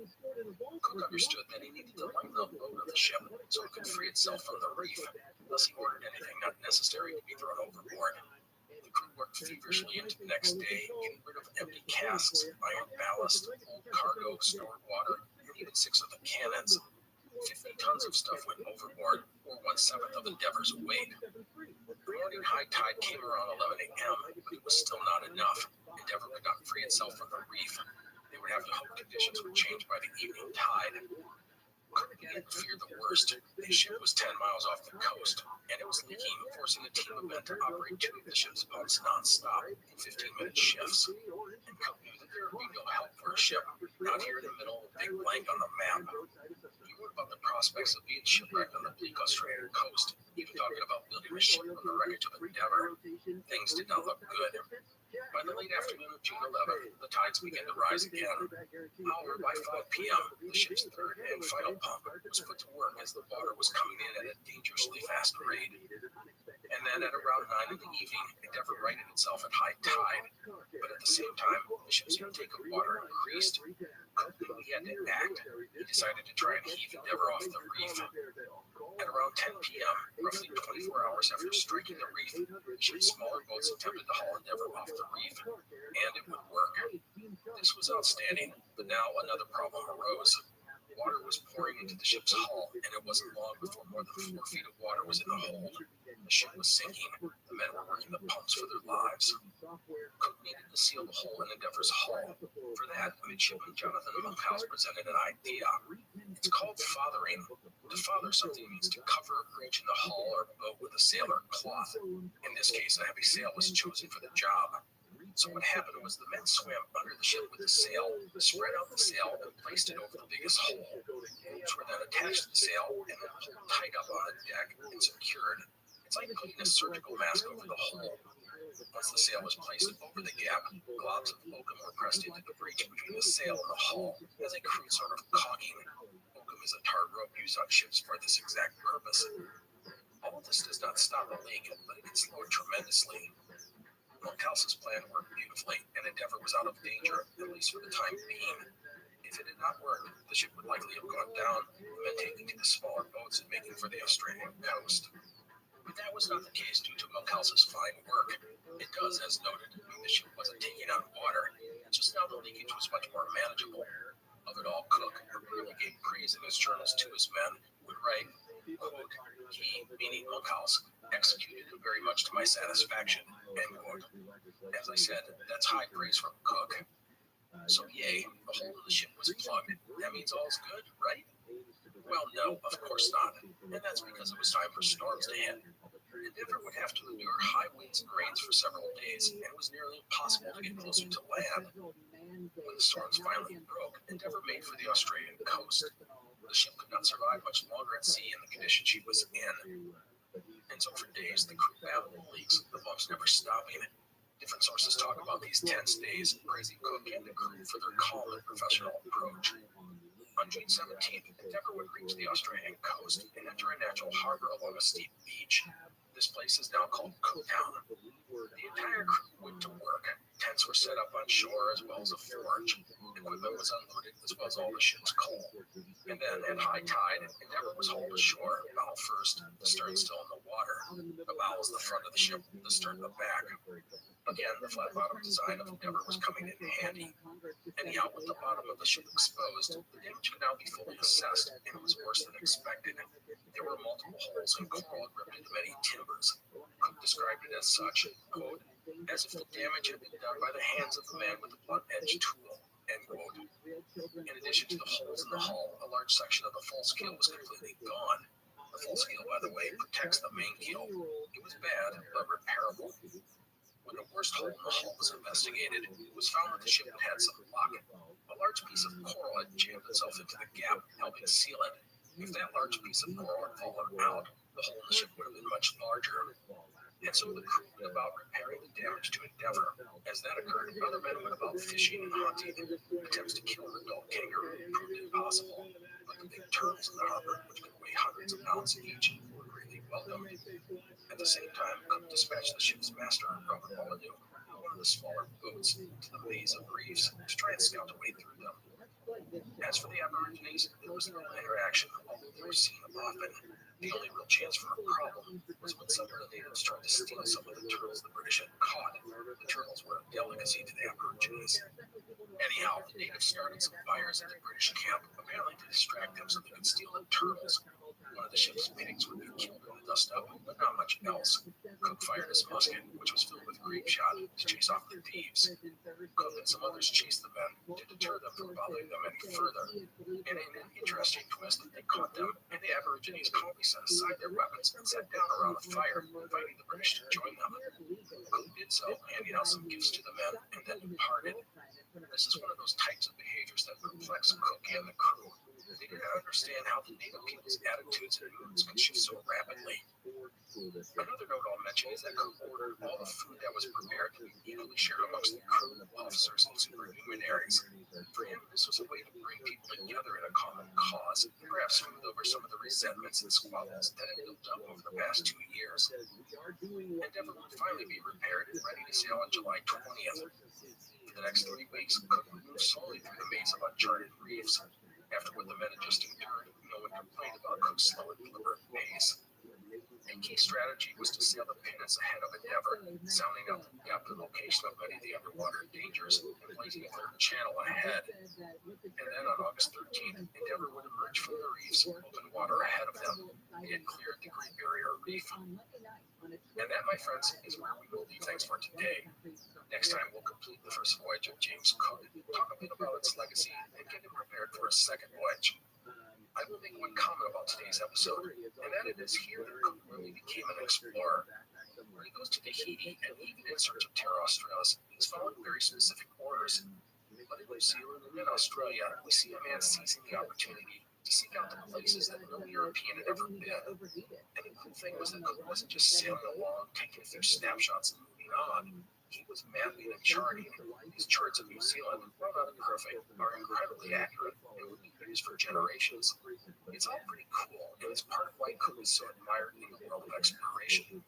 Cook understood that he needed to lighten the load of the ship so it could free itself from the reef. Thus, he ordered anything not necessary to be thrown overboard. The crew worked feverishly into the next day, getting rid of empty casks, iron ballast, old cargo, stored water, and even 6 of the cannons. 50 tons of stuff went overboard, or 1/7 of Endeavor's weight. The morning high tide came around 11 a.m., but it was still not enough. Endeavor could not free itself from the reef. They would have to hope conditions would change by the evening tide. Cook began to fear the worst. The ship was 10 miles off the coast, and it was leaking, forcing the team of men to operate 2 of the ship's pumps non-stop in 15-minute shifts. And Cook knew that there would be no help for a ship out here in the middle of a big blank on the map. He wrote about the prospects of being shipwrecked on the bleak Australian coast, even talking about building a ship from the wreckage of Endeavour. Things did not look good. By the late afternoon of June 11th, the tides began to rise again. However, by 5 p.m., the ship's third and final pump was put to work as the water was coming in at a dangerously fast rate. And then at around 9 in the evening, Endeavour righted itself at high tide. But at the same time, the ship's intake of water increased. Cook knew he had to act. He decided to try and heave Endeavour off the reef. At around 10 p.m., roughly 24 hours after striking the reef, the ship's smaller boats attempted to haul Endeavour off the reef, and it would work. This was outstanding, but now another problem arose. Water was pouring into the ship's hull, and it wasn't long before more than 4 feet of water was in the hold. The ship was sinking. The men were working the pumps for their lives. Cook needed to seal the hole in Endeavour's hull. For that, Midshipman Jonathan Monkhouse presented an idea. It's called fathering. To father something means to cover a breach in the hull or boat with a sail or cloth. In this case, a heavy sail was chosen for the job. So what happened was the men swam under the ship with the sail, spread out the sail, and placed it over the biggest hole. Ropes were then attached to the sail and then pulled tight up on the deck and secured. It's like putting a surgical mask over the hole. Once the sail was placed over the gap, globs of oakum were pressed into the breach between the sail and the hull as a crude sort of caulking. Oakum is a tarred rope used on ships for this exact purpose. All of this does not stop a leak, but it can slow it tremendously. Monkhouse's plan worked beautifully, and Endeavour was out of danger, at least for the time being. If it had not worked, the ship would likely have gone down, the men taking to the smaller boats and making for the Australian coast. But that was not the case due to Monkhouse's fine work. It does, as noted, mean the ship wasn't taking on water. Just now the leakage was much more manageable. Of it all, Cook, who really gave praise in his journals to his men, would write, quote, "He, meaning Monkhouse, executed it very much to my satisfaction," end quote. As I said, that's high praise from Cook. So yay, the hole in the ship was plugged. That means all's good, right? Well, no, of course not. And that's because it was time for storms to hit. Endeavour would have to endure high winds and rains for several days, and it was nearly impossible to get closer to land. When the storms finally broke, Endeavour made for the Australian coast. The ship could not survive much longer at sea in the condition she was in. And so for days, the crew battled the leaks, the bumps never stopping. Different sources talk about these tense days, praising Cook and the crew for their calm and professional approach. On June 17th, Endeavour would reach the Australian coast and enter a natural harbor along a steep beach. This place is now called Cooktown. The entire crew went to work. Tents were set up on shore as well as a forge. Equipment was unloaded as well as all the ship's coal. And then, at high tide, Endeavour was hauled ashore, bow first, the stern still in the water. The bow was the front of the ship, the stern the back. Again, the flat-bottom design of Endeavour was coming in handy. Anyhow, with the bottom of the ship exposed, the damage could now be fully assessed, and it was worse than expected. There were multiple holes and coral had ripped into many timbers. Cook described it as such, quote, "as if the damage had been done by the hands of a man with a blunt-edged tool," end quote. In addition to the holes in the hull, a large section of the false keel was completely gone. The false keel, by the way, protects the main keel. It was bad, but repairable. When the worst hole in the hull was investigated, it was found that the ship had had some luck. A large piece of coral had jammed itself into the gap, helping seal it. If that large piece of coral had fallen out, the hole in the ship would have been much larger. And so the crew went about repairing the damage to Endeavour. As that occurred, other men went about fishing and hunting. Attempts to kill an adult kangaroo proved impossible, but the big turtles in the harbor, which could weigh hundreds of pounds each, were greatly welcome. At the same time, Cook dispatched the ship's master, Robert Molyneux, one of the smaller boats, to the maze of reefs to try and scout a way through them. As for the Aborigines, it was little interaction, although they were seen often. The only real chance for a problem was when some of the natives tried to steal some of the turtles the British had caught. The turtles were a delicacy to the Aborigines. Anyhow, the natives started some fires at the British camp, apparently to distract them so they could steal the turtles. One of the ship's pigs would be killed in the dust up, but not much else. Cook fired his musket, which was filled with grape shot, to chase off the thieves. Cook and some others chased the men to deter them from bothering them any further. And in an interesting twist, they caught them, and the Aborigines calmly set aside their weapons and sat down around a fire, inviting the British to join them. Cook did so, handing out some gifts to the men, and then departed. This is one of those types of behaviors that perplex Cook and the crew. They did not understand how the native people's attitudes and moods could shift so rapidly. Another note I'll mention is that Cook ordered all the food that was prepared to be equally shared amongst the crew, officers, and supernumeraries. For him, this was a way to bring people together in a common cause, and perhaps smooth over some of the resentments and squabbles that had built up over the past 2 years. Endeavour would finally be repaired and ready to sail on July 20th. For the next 3 weeks, Cook would move slowly through the maze of uncharted reefs. After what the men had just endured, no one complained about Cook's slow and deliberate pace. A key strategy was to sail the pinnace ahead of Endeavour, sounding out the depth and location of many of the underwater dangers and blazing a third channel ahead. And then on August 13th, Endeavour would emerge from the reefs, open water ahead of them. It had cleared the Great Barrier Reef. And that, my friends, is where we will leave things for today. Next time, we'll complete the first voyage of James Cook, talk a bit about its legacy, and get him prepared for a second voyage. I will make one comment about today's episode, and that it is here that Cook really became an explorer. When he goes to Tahiti and even in search of Terra Australis, he's following very specific orders. But in New Zealand and in Australia, we see a man seizing the opportunity to seek out the places that no European had ever been. And the cool thing was that Cook wasn't just sailing along, taking a few snapshots and moving on. He was mapping and charting. These charts of New Zealand, while not perfect, are incredibly accurate and would be used for generations. It's all pretty cool, and it's part of why Cook is so admired in the world of exploration.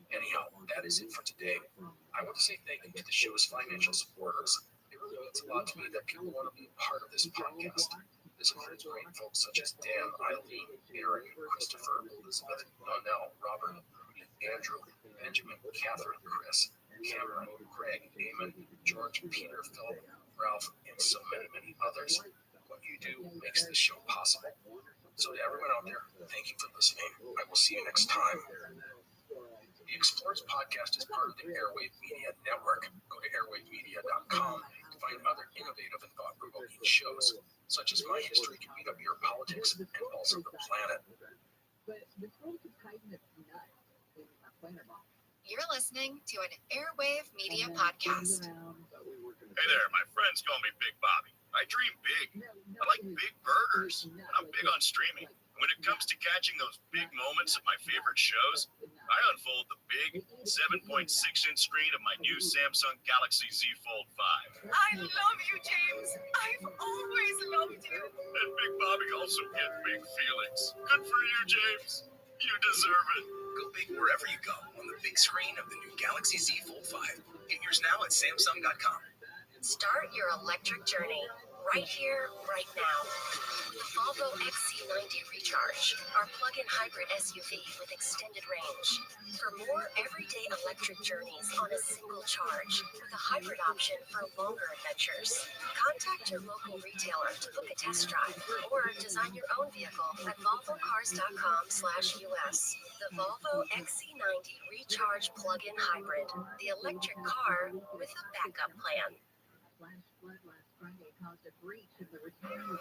Anyhow, that is it for today. I want to say thank you to the show's financial supporters. It really means a lot to me that people want to be a part of this podcast. This includes great folks such as Dan, Eileen, Aaron, Christopher, Elizabeth, Donnell, Robert, Rudy, Andrew, Benjamin, Catherine, Chris, Cameron, Greg, Damon, George, Peter, Philip, Ralph, and so many, many others. What you do makes this show possible. So to everyone out there, thank you for listening. I will see you next time. The Explorers Podcast is part of the Airwave Media Network. Go to airwavemedia.com to find other innovative and thought-provoking shows, such as My History Can Beat Up Your Politics and Pulse of the Planet. You're listening to an Airwave Media Podcast. Hey there, my friends call me Big Bobby. I dream big. I like big burgers. I'm big on streaming. When it comes to catching those big moments of my favorite shows, I unfold the big 7.6-inch screen of my new Samsung Galaxy Z Fold 5. I love you, James. I've always loved you. And Big Bobby also gets big feelings. Good for you, James. You deserve it. Go big wherever you go on the big screen of the new Galaxy Z Fold 5. Get yours now at Samsung.com. Start your electric journey right here, right now. The Volvo XC90 Recharge, our plug-in hybrid SUV with extended range. For more everyday electric journeys on a single charge, with a hybrid option for longer adventures. Contact your local retailer to book a test drive, or design your own vehicle at volvocars.com/US. The Volvo XC90 Recharge plug-in hybrid, the electric car with a backup plan. Caused a breach of the retaining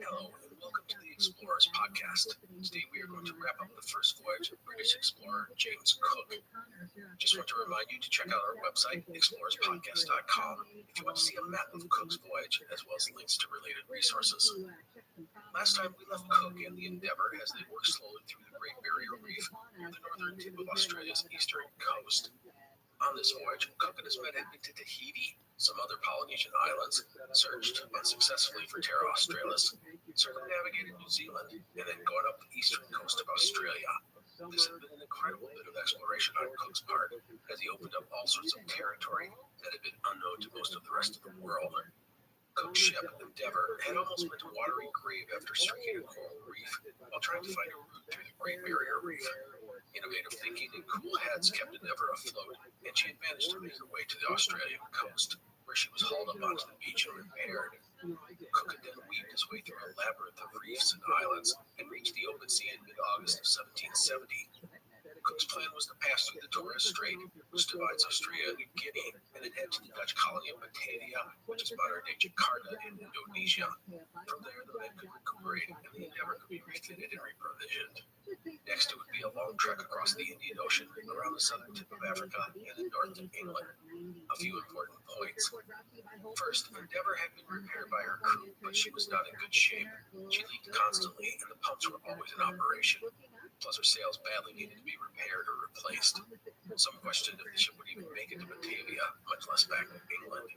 Hello, and welcome to the Explorers Podcast. Today we are going to wrap up the first voyage of British explorer James Cook. Just want to remind you to check out our website, explorerspodcast.com, if you want to see a map of Cook's voyage, as well as links to related resources. Last time we left Cook and the Endeavour as they worked slowly through the Great Barrier Reef near the northern tip of Australia's eastern coast. On this voyage, Cook and his men had been to Tahiti, some other Polynesian islands, searched unsuccessfully for Terra Australis, circumnavigated New Zealand, and then gone up the eastern coast of Australia. This had been an incredible bit of exploration on Cook's part, as he opened up all sorts of territory that had been unknown to most of the rest of the world. Cook's ship, Endeavour, had almost went to watery grave after striking a coral reef while trying to find a route through the Great Barrier Reef. Innovative thinking and cool heads kept Endeavour afloat, and she had managed to make her way to the Australian coast, where she was hauled up onto the beach and repaired. Cook had then weaved his way through a labyrinth of reefs and islands and reached the open sea in mid-August of 1770. Cook's plan was to pass through the Torres Strait, which divides Australia and New Guinea, and then head to the Dutch colony of Batavia, which is modern-day Jakarta in Indonesia. From there, the men could recuperate, and the Endeavour could be refitted and reprovisioned. Next, it would be a long trek across the Indian Ocean, around the southern tip of Africa, and then north of England. A few important points. First, Endeavour had been repaired by her crew, but she was not in good shape. She leaked constantly, and the pumps were always in operation. Plus, her sails badly needed to be repaired or replaced. Some questioned if the ship would even make it to Batavia, much less back to England.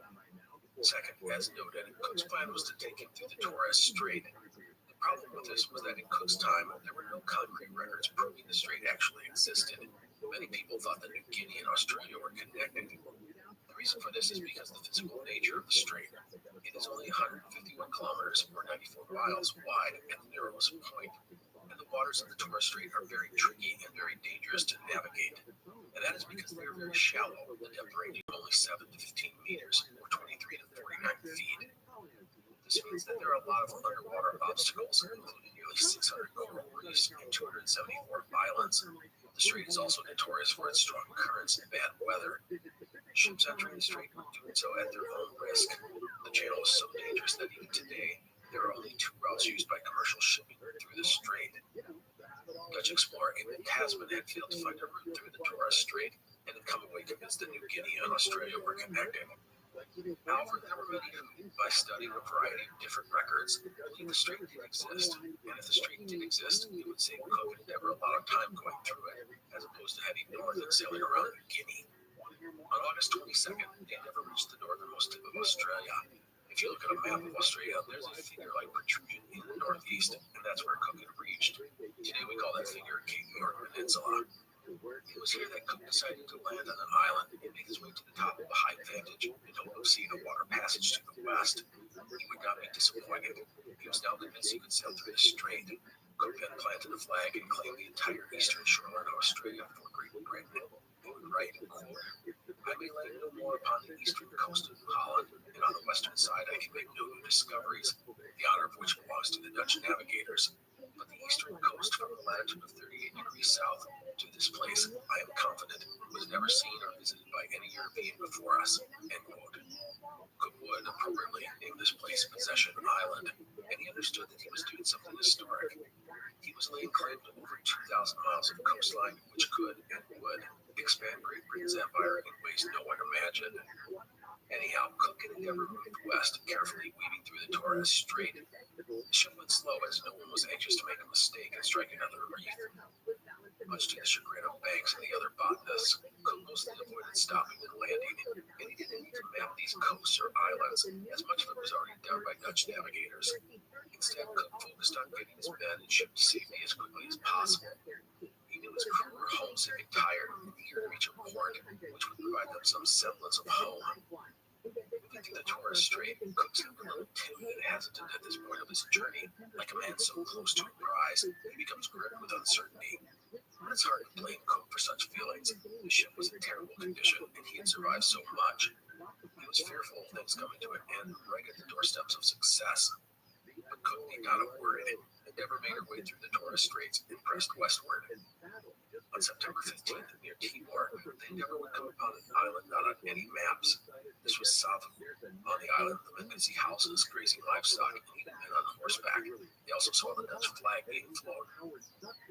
Second, as noted, Cook's plan was to take him through the Torres Strait. The problem with this was that in Cook's time, there were no concrete records proving the strait actually existed. Many people thought that New Guinea and Australia were connected. The reason for this is because of the physical nature of the strait. It is only 151 kilometers, or 94 miles, wide at the narrowest point. And the waters of the Torres Strait are very tricky and very dangerous to navigate. And that is because they are very shallow, the depth ranging only 7 to 15 meters, or 23 to 49 feet. This means that there are a lot of underwater obstacles, including nearly 600 coral reefs and 274 islands. The strait is also notorious for its strong currents and bad weather. Ships entering the strait were doing so at their own risk. The channel is so dangerous that even today, there are only 2 routes used by commercial shipping through the strait. Dutch explorer Ibn Tasman had failed to find a route through the Torres Strait and had come away convinced that New Guinea and Australia were connected. However, there were many who, by studying a variety of different records, believed the strait did exist, and if the strait did exist, it would save Cook and Endeavour a lot of time going through it, as opposed to heading north and sailing around New Guinea. On August 22nd, the Endeavour reached the northernmost tip of Australia. If you look at a map of Australia, there's a finger-like protrusion in the northeast, and that's where Cook had reached. Today we call that figure Cape York Peninsula. It was here that Cook decided to land on an island and make his way to the top of a high vantage in hope of seeing a water passage to the west. He would not be disappointed. He was now convinced he could sail through the strait. Cook then planted a flag and claimed the entire eastern shoreline of Australia for Great Britain. He would write, quote, "I may land no more upon the eastern coast of New Holland, and on the western side I can make no new discoveries, the honor of which belongs to the Dutch navigators. But the eastern coast from the latitude of 38 degrees south to this place, I am confident, was never seen or visited by any European before us," end quote. Cook would appropriately name this place Possession Island, and he understood that he was doing something historic. He was laying claim to over 2,000 miles of coastline, which could and would expand Great Britain's empire in ways no one imagined. Anyhow, Cook and Endeavour moved west, carefully weaving through the Torres Strait. The ship went slow as no one was anxious to make a mistake and strike another reef. Much to the chagrin of Banks and the other botanists, Cook mostly avoided stopping and landing, and he didn't need to map these coasts or islands, as much of it was already done by Dutch navigators. Instead, Cook focused on getting his men and ship to safety as quickly as possible. He knew his crew were homesick and tired and eager to reach a port, which would provide them some semblance of home. Moving through the Torres Strait, Cook seemed a little timid and hesitant at this point of his journey, like a man so close to a prize that he becomes gripped with uncertainty. But it's hard to blame Cook for such feelings. The ship was in terrible condition, and he had survived so much. He was fearful of things coming to an end right at the doorsteps of success. But Cook need not have worried. Endeavour made her way through the Torres Straits and pressed westward. On September 15th, near Timor, the Endeavour would come upon an island not on any maps. This was south of on the island, the men could see houses, grazing livestock, and even men on horseback. They also saw the Dutch flag being flown.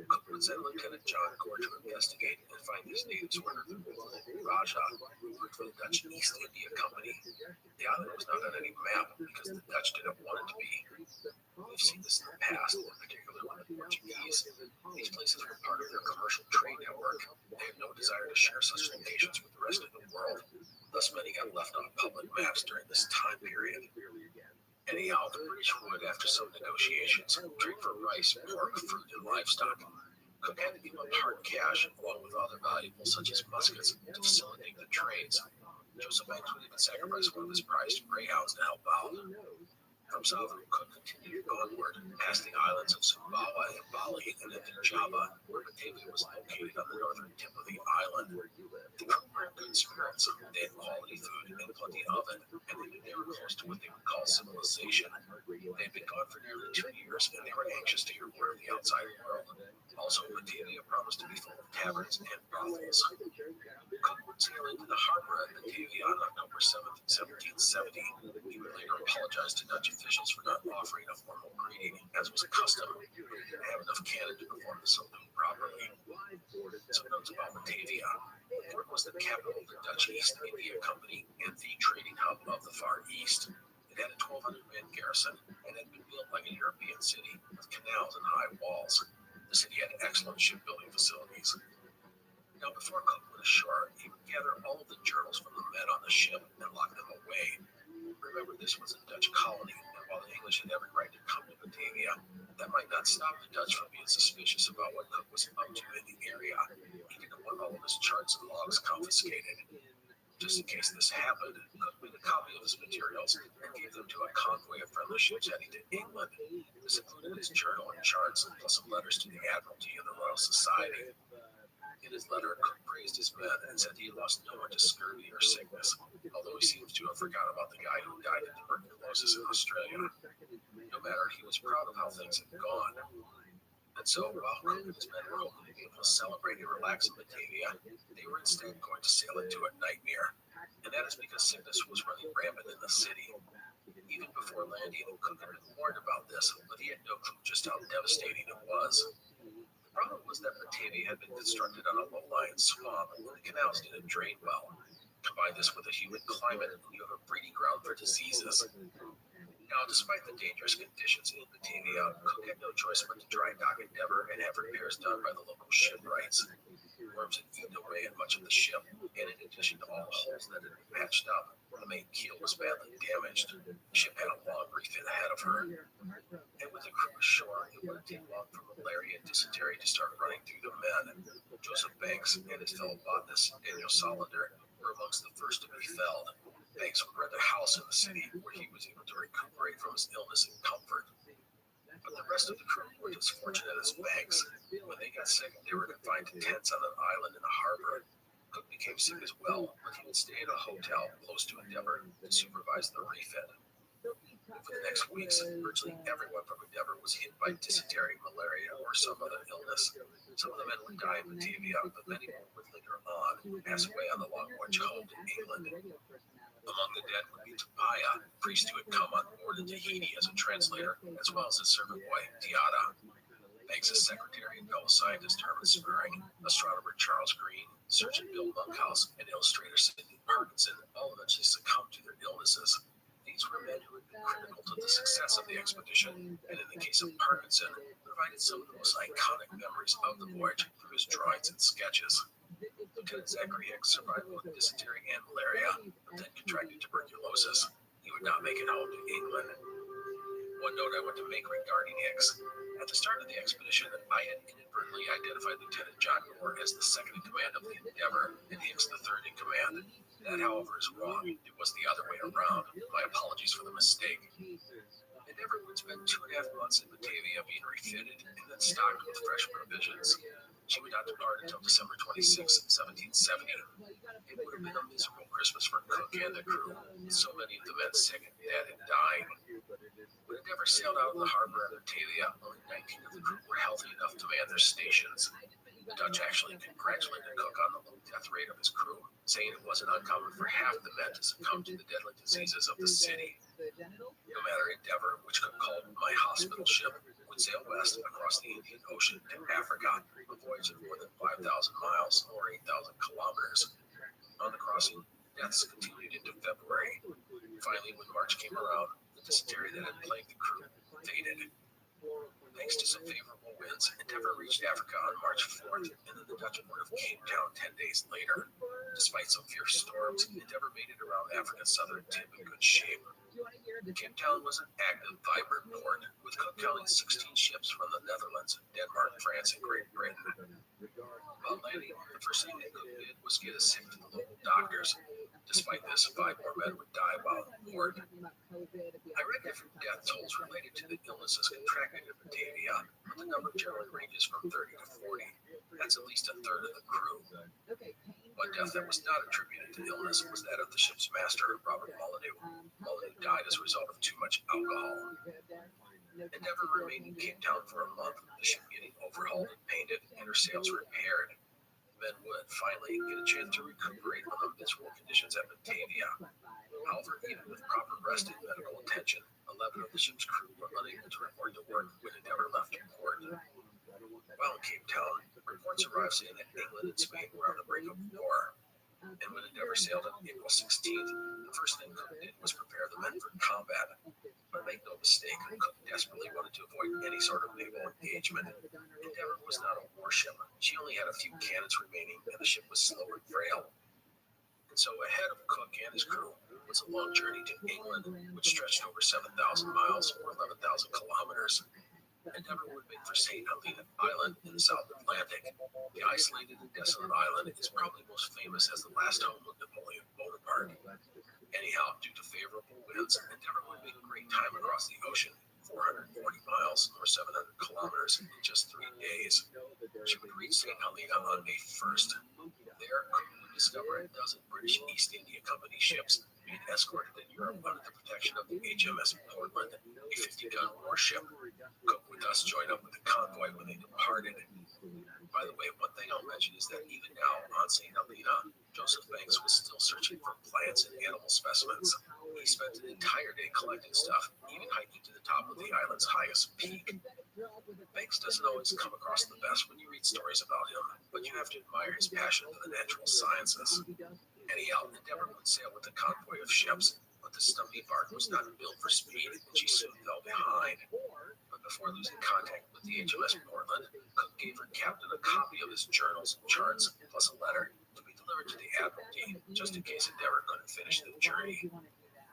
Cook would send Lieutenant John Gore to investigate and find these natives were under the rule of the Raja, who worked for the Dutch East India Company. The island was not on any map because the Dutch didn't want it to be. We've seen this in the past, particularly with the Portuguese. These places were part of their commercial trade network. They had no desire to share such locations with the rest of the world. Thus, many got left on public maps during this time period. Anyhow, the British would, after some negotiations, trade for rice, pork, fruit, and livestock. Cook had to give up hard cash along with other valuables such as muskets to facilitate the trades. Joseph Banks would even sacrifice one of his prized greyhounds to help out. From southern, Cook continued onward past the islands of Sumbawa and Bali and into Java, where Batavia was located on the northern tip of the island. The crew were in good spirits. They had quality food and plenty of it, and they knew they were close to what they would call civilization. They had been gone for nearly 2 years, and they were anxious to hear word of the outside world. Also, Batavia promised to be full of taverns and brothels. Cook would sail into the harbor at Batavia on October 7th, 1770. He would later apologize to Dutch officials for not offering a formal greeting, as was custom. They didn't have enough cannon to perform the salute properly. Some notes about Batavia. Port was the capital of the Dutch East India Company and the trading hub of the Far East. It had a 1,200-man garrison and had been built like a European city with canals and high walls. The city had excellent shipbuilding facilities. Now, before Cook went ashore, he would gather all of the journals from the men on the ship and lock them away. Remember, this was a Dutch colony, and while the English had every right to come to Batavia, that might not stop the Dutch from being suspicious about what Cook was up to in the area. He didn't want all of his charts and logs confiscated. Just in case this happened, Cook made a copy of his materials and gave them to a convoy of friendly ships heading to England. This included his journal and charts, plus some letters to the Admiralty and the Royal Society. In his letter, Cook praised his men and said he had lost no one to scurvy or sickness, although he seems to have forgot about the guy who died of tuberculosis in Australia. No matter, he was proud of how things had gone. And so, while Cook and his men were hoping to be able to celebrate and relax in Batavia, they were instead going to sail into a nightmare. And that is because sickness was running rampant in the city. Even before landing, Cook had been warned about this, but he had no clue just how devastating it was. The problem was that Batavia had been constructed on a low-lying swamp, and the canals didn't drain well. Combine this with a humid climate, and you have a breeding ground for diseases. Now, despite the dangerous conditions in Batavia, Cook had no choice but to dry dock Endeavour and have repairs done by the local shipwrights. Worms had eaten away at much of the ship, and in addition to all the holes that had been patched up, the main keel was badly damaged. The ship had a long refit ahead of her. And with the crew ashore, it wouldn't take long for malaria and dysentery to start running through the men. Joseph Banks and his fellow botanist, Daniel Solander, were amongst the first to be felled. Banks would rent a house in the city where he was able to recuperate from his illness in comfort. But the rest of the crew weren't as fortunate as Banks. When they got sick, they were confined to tents on an island in the harbor. Cook became sick as well, but he would stay at a hotel close to Endeavour to supervise the refit. For the next weeks, virtually everyone from Endeavour was hit by dysentery, malaria, or some other illness. Some of the men would die in Batavia, but many more would linger on and pass away on the long voyage home to England. Among the dead would be Tupaya, a priest who had come on board in Tahiti as a translator, as well as his servant boy, Tiada. Banks' secretary and fellow scientist Herman Spurring, astronomer Charles Green, surgeon Bill Monkhouse, and illustrator Sidney Parkinson all eventually succumbed to their illnesses. These were men who had been critical to the success of the expedition, and in the case of Parkinson, provided some of the most iconic memories of the voyage through his drawings and sketches. Lieutenant Zachary Hicks survived both dysentery and malaria, but then contracted tuberculosis. He would not make it home to England. One note I want to make regarding Hicks. At the start of the expedition, I had inadvertently identified Lieutenant John Gore as the second in command of the Endeavour, and Hicks the third in command. That, however, is wrong. It was the other way around. My apologies for the mistake. Endeavour would spend 2.5 months in Batavia being refitted and then stocked with fresh provisions. She would not depart until December 26, 1770. It would have been a miserable Christmas for Cook and the crew, with so many of the men sick and dead and dying. When Endeavour sailed out of the harbor of Batavia, only 19 of the crew were healthy enough to man their stations. The Dutch actually congratulated Cook on the low death rate of his crew, saying it wasn't uncommon for half the men to succumb to the deadly diseases of the city. No matter, Endeavour, which Cook called my hospital ship, would sail west across the Indian Ocean to Africa, a voyage of more than 5,000 miles or 8,000 kilometers. On the crossing, deaths continued into February. Finally, when March came around, the dysentery that had plagued the crew faded. Thanks to some favorable winds, Endeavour reached Africa on March 4th and then the Dutch port of Cape Town 10 days later. Despite some fierce storms, Endeavour made it around Africa's southern tip in good shape. Cape Town was an active, vibrant port, with Cook counting 16 ships from the Netherlands, Denmark, France, and Great Britain. Upon landing, the first thing that Cook did was get us sick to the local doctors. Despite this, 5 more men would die while on board. I read different death tolls related to the illnesses contracted in Batavia, but the number generally ranges from 30 to 40. That's at least a third of the crew. One death that was not attributed to illness was that of the ship's master, Robert Molyneux. Molyneux died as a result of too much alcohol. Endeavour remained in Cape Town for a month, the ship getting overhauled and painted, and her sails repaired. Men would finally get a chance to recuperate from the miserable conditions at Batavia. However, even with proper rest and medical attention, 11 of the ship's crew were unable to report to work when Endeavour left port. While in Cape Town, reports arrived saying that England and Spain were on the brink of war. And when Endeavour sailed on April 16th, the first thing Cook did was prepare the men for combat. But make no mistake, Cook desperately wanted to avoid any sort of naval engagement. Endeavour was not a warship. She only had a few cannons remaining, and the ship was slow and frail. And so ahead of Cook and his crew was a long journey to England, which stretched over 7,000 miles or 11,000 kilometers. Endeavour would make for St. Helena Island in the South Atlantic. The isolated and desolate island is probably most famous as the last home of Napoleon Bonaparte. Anyhow, due to favorable winds, Endeavour would make a great time across the ocean, 440 miles or 700 kilometers in just 3 days. She would reach St. Helena on May 1st. There, Cook would discover a dozen British East India Company ships being escorted in Europe under the protection of the HMS Portland, a 50-gun warship. Cook would thus join up with the convoy when they departed. By the way, one thing I'll mention is that even now on St. Helena, Joseph Banks was still searching for plants and animal specimens. He spent an entire day collecting stuff, even hiking to the top of the island's highest peak. Banks doesn't always come across the best when you read stories about him, but you have to admire his passion for the natural sciences. Anyhow, Endeavour would sail with a convoy of ships, but the stumpy bark was not built for speed, and she soon fell behind. But before losing contact with the HMS Portland, Cook gave her captain a copy of his journals and charts, plus a letter to be delivered to the Admiralty, just in case Endeavour couldn't finish the journey.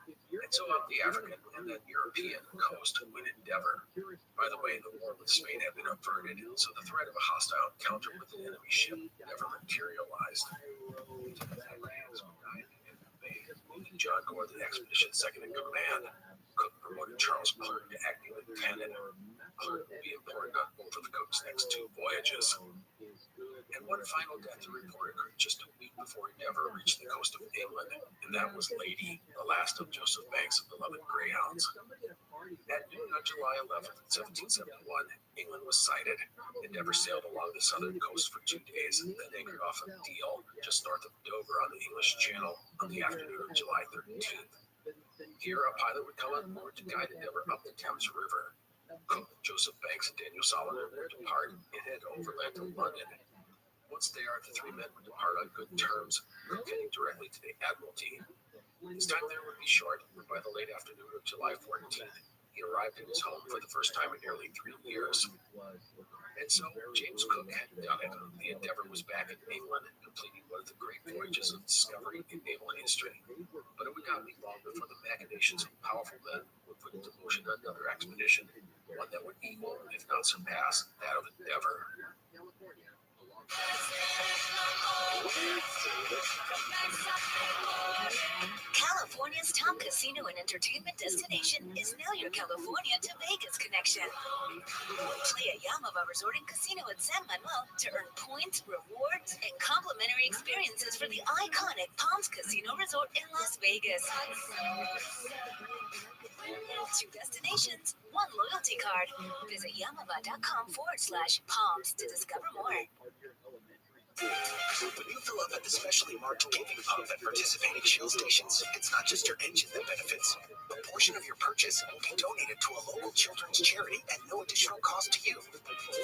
And so up the African and then European coast went Endeavour. By the way, the war with Spain had been averted, so the threat of a hostile encounter with an enemy ship never materialized. John Gore, the expedition's second in command. Cook promoted Charles Clerk to acting lieutenant. Clerk will be important on both of Cook's next 2 voyages. And one final death to report occurred just a week before Endeavour reached the coast of England, and that was Lady, the last of Joseph Banks' beloved greyhounds. At noon on July 11th, 1771, England was sighted. Endeavour sailed along the southern coast for 2 days, then anchored off of Deal, just north of Dover on the English Channel, on the afternoon of July 13th. Here, a pilot would come on board to guide Endeavour up the Thames River. Cook, Joseph Banks, and Daniel Solomon would depart and head overland to London. Once there, the 3 men would depart on good terms, Cook heading directly to the Admiralty. His time there would be short, but by the late afternoon of July 14th, he arrived in his home for the first time in nearly 3 years. And so, James Cook had done it. The Endeavour was back in England, completing one of the great voyages of discovery in naval history. But it would not be long before the machinations of powerful men would put into motion another expedition, one that would equal, if not surpass, that of Endeavour. California's top casino and entertainment destination is now your California to Vegas connection. Play at Yamava Resort and Casino at San Manuel to earn points, rewards, and complimentary experiences for the iconic Palms Casino Resort in Las Vegas. 2 destinations, 1 loyalty card. Visit yamava.com/palms to discover more. When you fill up at the specially marked giving pump at participating Shell stations, it's not just your engine that benefits. A portion of your purchase will be donated to a local children's charity at no additional cost to you.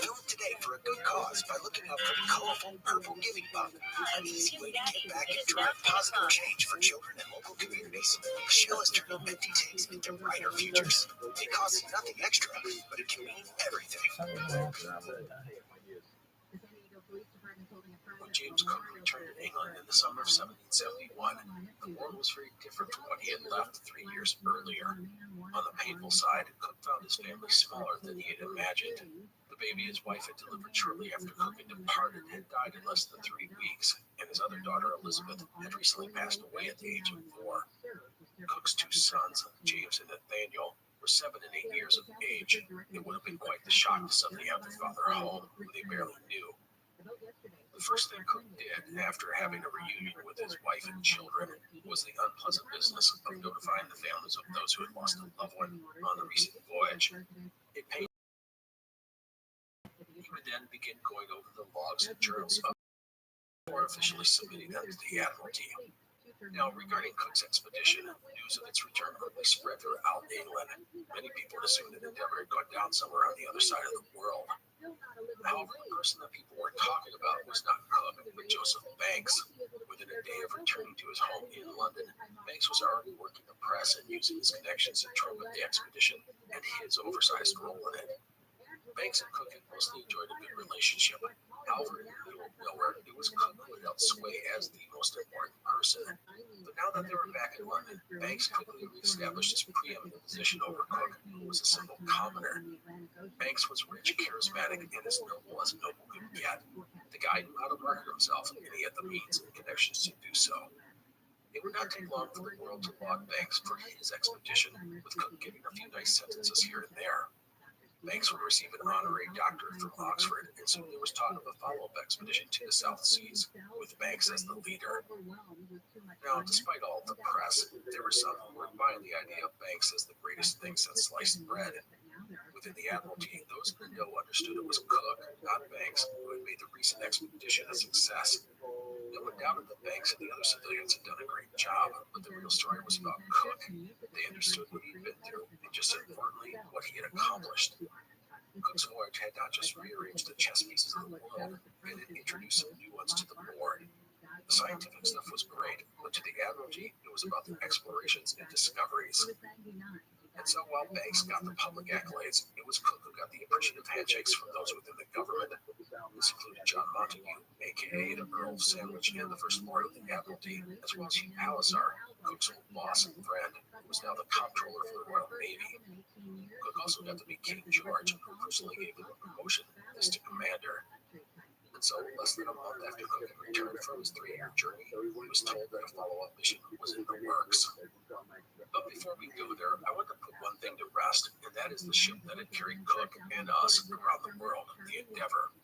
Fill up today for a good cause by looking out for the colorful purple giving pump, an easy way to give back and drive positive change for children in local communities. Shell is turning empty tanks into brighter futures. It costs nothing extra, but it can mean everything. When James Cook returned to England in the summer of 1771, the world was very different from what he had left 3 years earlier. On the painful side, Cook found his family smaller than he had imagined. The baby his wife had delivered shortly after Cook had departed had died in less than 3 weeks, and his other daughter, Elizabeth, had recently passed away at the age of 4. Cook's 2 sons, James and Nathaniel, were 7 and 8 years of age. It would have been quite the shock to suddenly have their father home, who they barely knew. The first thing Cook did after having a reunion with his wife and children was the unpleasant business of notifying the families of those who had lost a loved one on the recent voyage. It paid. He would then begin going over the logs and journals before officially submitting them to the Admiralty. Now, regarding Cook's expedition, news of its return quickly spread throughout England. Many people assumed that Endeavour had gone down somewhere on the other side of the world. However, the person that people were talking about was not Cook, but Joseph Banks. Within a day of returning to his home in London, Banks was already working the press and using his connections to trumpet the expedition and his oversized role in it. Banks and Cook had mostly enjoyed a good relationship. However, in the middle of nowhere, it was Cook who had held sway as the most important person. But now that they were back in London, Banks quickly reestablished his preeminent position over Cook, who was a simple commoner. Banks was rich, charismatic, and as noble as a noble could get. The guy knew how to market himself, and he had the means and connections to do so. It would not take long for the world to laud Banks for his expedition, with Cook giving a few nice sentences here and there. Banks would receive an honorary doctorate from Oxford, and soon there was talk of a follow-up expedition to the South Seas, with Banks as the leader. Now, despite all the press, there were some who were buying the idea of Banks as the greatest thing since sliced bread. Within the Admiralty, those in the know understood it was Cook, not Banks, who had made the recent expedition a success. No one doubted that Banks and the other civilians had done a great job, but the real story was about Cook. They understood what he'd been through, and just as importantly, what he had accomplished. Cook's voyage had not just rearranged the chess pieces of the world, it had introduced some new ones to the board. The scientific stuff was great, but to the Admiralty, it was about the explorations and discoveries. And so while Banks got the public accolades, it was Cook who got the appreciative handshakes from those within the government. This included John Montagu, aka the Earl of Sandwich and the First Lord of the Admiralty, as well as Hugh Palliser, Cook's old boss and friend, who was now the Comptroller for the Royal Navy. Cook also got to meet King George, who personally gave him a promotion as to commander. And so, less than a month after Cook had returned from his 3-year journey, he was told that a follow-up mission was in the works. But before we go there, I want to put one thing to rest, and that is the ship that had carried Cook and us around the world, the Endeavour.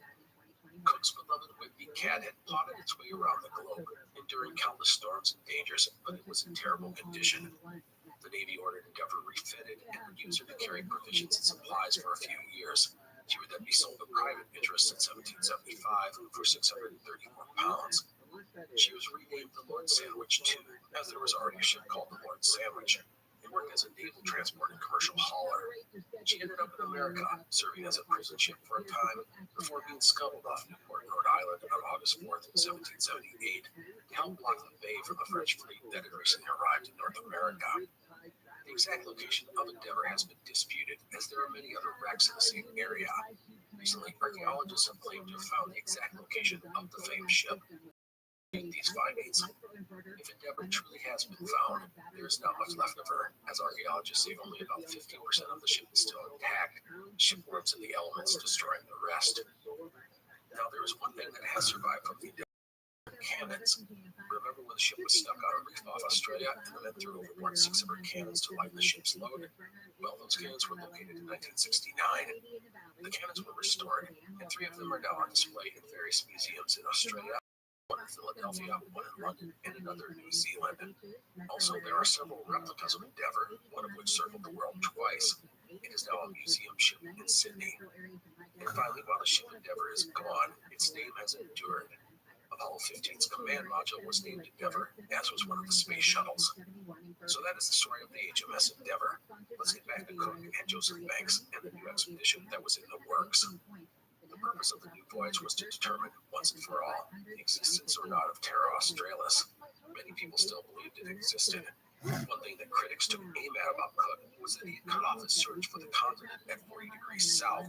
Cook's beloved Whitby cat had plotted its way around the globe, enduring countless storms and dangers, but it was in terrible condition. The Navy ordered Endeavour refitted and would use her to carry provisions and supplies for a few years. She would then be sold to private interests in 1775 for £634. She was renamed the Lord Sandwich II, as there was already a ship called the Lord Sandwich. It worked as a naval transport and commercial hauler. She ended up in America, serving as a prison ship for a time, before being scuttled off Newport, Rhode Island on August 4th, 1778, to help block the bay from the French fleet that had recently arrived in North America. The exact location of Endeavour has been disputed, as there are many other wrecks in the same area. Recently, archaeologists have claimed to have found the exact location of the famed ship. These findings, if Endeavour truly has been found, there is not much left of her, as archaeologists say only about 15% of the ship is still intact, shipworms and the elements destroying the rest. Now, there is one thing that has survived from the Endeavour: cannons. Remember when the ship was stuck on a reef off Australia and the men threw overboard 600 cannons to lighten the ship's load? Well, those cannons were located in 1969. The cannons were restored, and 3 of them are now on display in various museums in Australia, one in Philadelphia, one in London, and another in New Zealand. Also, there are several replicas of Endeavour, one of which circled the world twice. It is now a museum ship in Sydney. And finally, while the ship Endeavour is gone, its name has endured. Apollo 15's command module was named Endeavour, as was one of the space shuttles. So that is the story of the HMS Endeavour. Let's get back to Cook and Joseph Banks and the new expedition that was in the works. The purpose of the new voyage was to determine, once and for all, the existence or not of Terra Australis. Many people still believed it existed. One thing that critics took aim at about Cook was that he had cut off his search for the continent at 40 degrees south.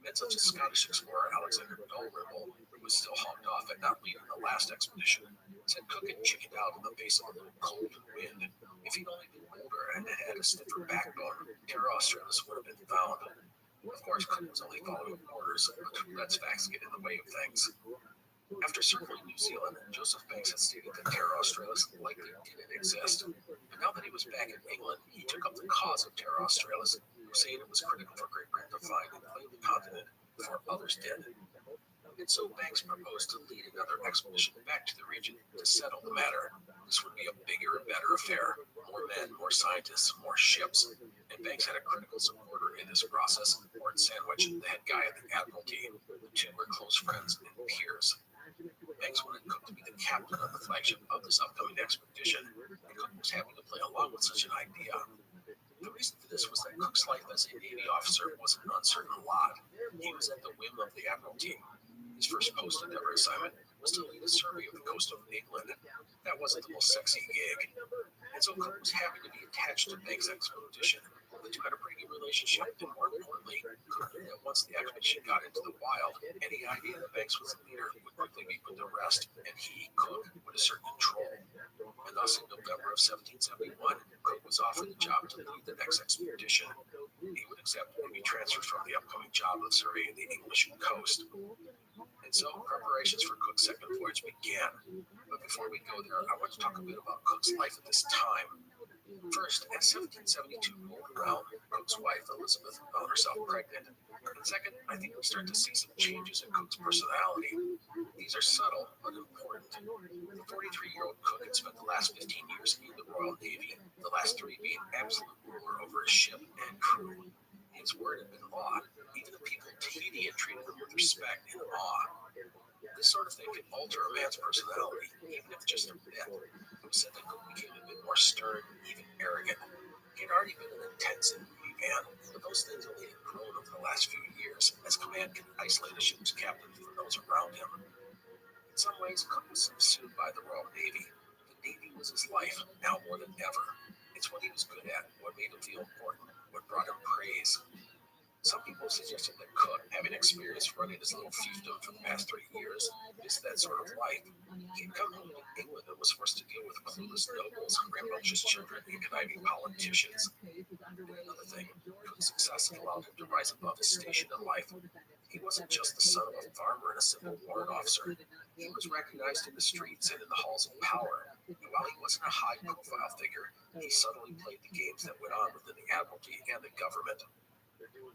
Men such as Scottish explorer Alexander Dalrymple, who was still hawked off at not leading the last expedition, said Cook had chickened out in the face of a little cold wind. If he'd only been older and had a stiffer backbone, Terra Australis would have been found. Of course, Cook was only following orders, but who lets facts get in the way of things? After circling New Zealand, Joseph Banks had stated that Terra Australis likely didn't exist. But now that he was back in England, he took up the cause of Terra Australis, saying it was critical for Great Britain to find and claim the continent before others did. And so Banks proposed to lead another expedition back to the region to settle the matter. This would be a bigger and better affair. More men, more scientists, more ships. And Banks had a critical supporter in this process, Lord Sandwich, the head guy at the Admiralty. The two were close friends and peers. Banks wanted Cook to be the captain of the flagship of this upcoming expedition, and Cook was happy to play along with such an idea. The reason for this was that Cook's life as a Navy officer was an uncertain lot. He was at the whim of the Admiralty. His first post-Endeavour assignment was to lead a survey of the coast of England. That wasn't the most sexy gig. And so Cook was happy to be attached to Banks' expedition. The two had a pretty good relationship, and more importantly, Cook knew that once the expedition got into the wild, any idea that Banks was the leader would quickly be put to rest, and he, Cook, would assert control. And thus, in November of 1771, Cook was offered the job to lead the next expedition. He would accept and be transferred from the upcoming job of surveying the English coast. And so, preparations for Cook's second voyage began. But before we go there, I want to talk a bit about Cook's life at this time. First, as 1772 rolled around, Cook's wife, Elizabeth, found herself pregnant. And second, I think we start to see some changes in Cook's personality. These are subtle, but important. The 43-year-old Cook had spent the last 15 years in the Royal Navy, the last 3 being absolute ruler over his ship and crew. His word had been law. Even the people in Tahiti had treated him with respect and awe. This sort of thing can alter a man's personality, even if just a bit. It was said that Cook became a bit more stern, even arrogant. He had already been an intense and moody man, but those things only had grown over the last few years, as command can isolate a ship's captain from those around him. In some ways, Cook was subsumed by the Royal Navy. The Navy was his life, now more than ever. It's what he was good at, what made him feel important, what brought him praise. Some people suggested that Cook, having experienced running his little fiefdom for the past 3 years, missed that sort of life. He'd come home to England and was forced to deal with clueless nobles, rambunctious children, and conniving politicians. And another thing, Cook's success allowed him to rise above his station in life. He wasn't just the son of a farmer and a simple warrant officer. He was recognized in the streets and in the halls of power. And while he wasn't a high-profile figure, he subtly played the games that went on within the Admiralty and the government.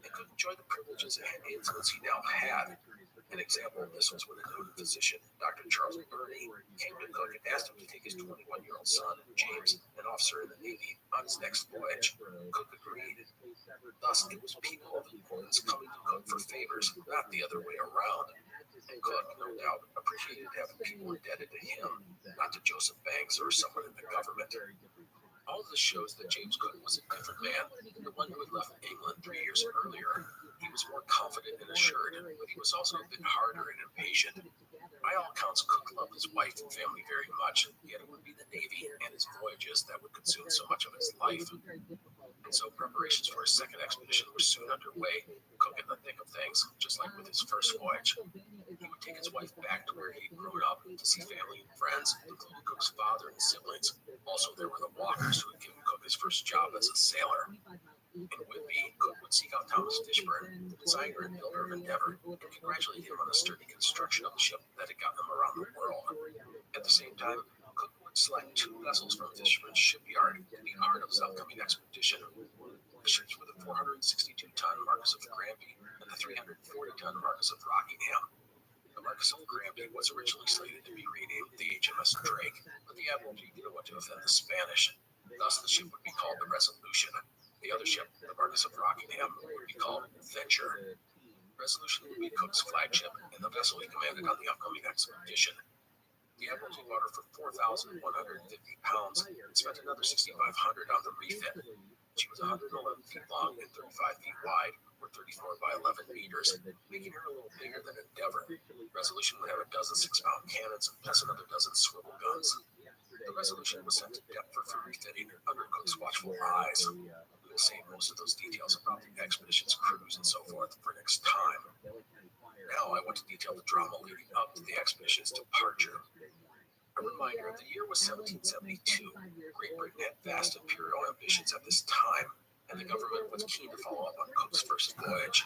They could enjoy the privileges and influence he now had. An example of this was when a noted physician, Dr. Charles Burney, came to Cook and asked him to take his 21-year-old son, James, an officer in the Navy, on his next voyage. Cook agreed. Thus, it was people of importance coming to Cook for favors, not the other way around. And Cook, no doubt, appreciated having people indebted to him, not to Joseph Banks or someone in the government. All of this shows that James Cook was a different man than the one who had left England 3 years earlier. He was more confident and assured, but he was also a bit harder and impatient. By all accounts, Cook loved his wife and family very much, yet it would be the Navy and his voyages that would consume so much of his life. And so preparations for his second expedition were soon underway. Cook in the thick of things, just like with his first voyage. He would take his wife back to where he'd grown up to see family and friends, including Cook's father and siblings. Also, there were the Walkers who had given Cook his first job as a sailor. In Whitby, Cook would seek out Thomas Fishburne, the designer and builder of Endeavour, and congratulate him on the sturdy construction of the ship that had gotten him around the world. At the same time, Cook would select 2 vessels from Fishburne's shipyard to be part of his upcoming expedition. The ships were the 462-ton Marquis of Granby and the 340-ton Marquis of Rockingham. The Marquis of Granby was originally slated to be renamed the HMS Drake, but the Admiralty didn't want to offend the Spanish. Thus, the ship would be called the Resolution. The other ship, the Marquis of Rockingham, would be called Venture. Resolution would be Cook's flagship and the vessel he commanded on the upcoming expedition. The Admiralty bought her for 4,150 pounds and spent another 6,500 on the refit. She was 111 feet long and 35 feet wide, or 34 by 11 meters, making her a little bigger than Endeavour. Resolution would have a dozen 6-pound cannons, plus another dozen swivel guns. The Resolution was sent to Deptford for refitting under Cook's watchful eyes. We will save most of those details about the expedition's crews and so forth for next time. Now I want to detail the drama leading up to the expedition's departure. A reminder, the year was 1772. Great Britain had vast imperial ambitions at this time, and the government was keen to follow up on Cook's first voyage.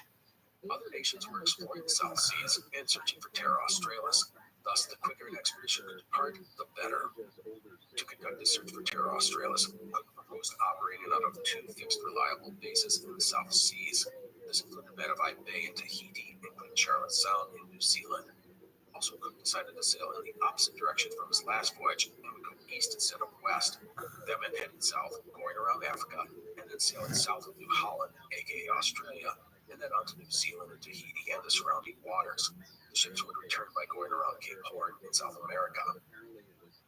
Other nations were exploring the South Seas and searching for Terra Australis. Thus, the quicker an expedition could depart, the better. To conduct the search for Terra Australis, Cook proposed operating out of 2 fixed reliable bases in the South Seas. This included Matavai Bay in Tahiti and Queen Charlotte Sound in New Zealand. Also, Cook decided to sail in the opposite direction from his last voyage and would go east instead of west. That meant heading south, going around Africa, and then sailing south of New Holland, aka Australia, and then on to New Zealand and Tahiti and the surrounding waters. The ships would return by going around Cape Horn in South America.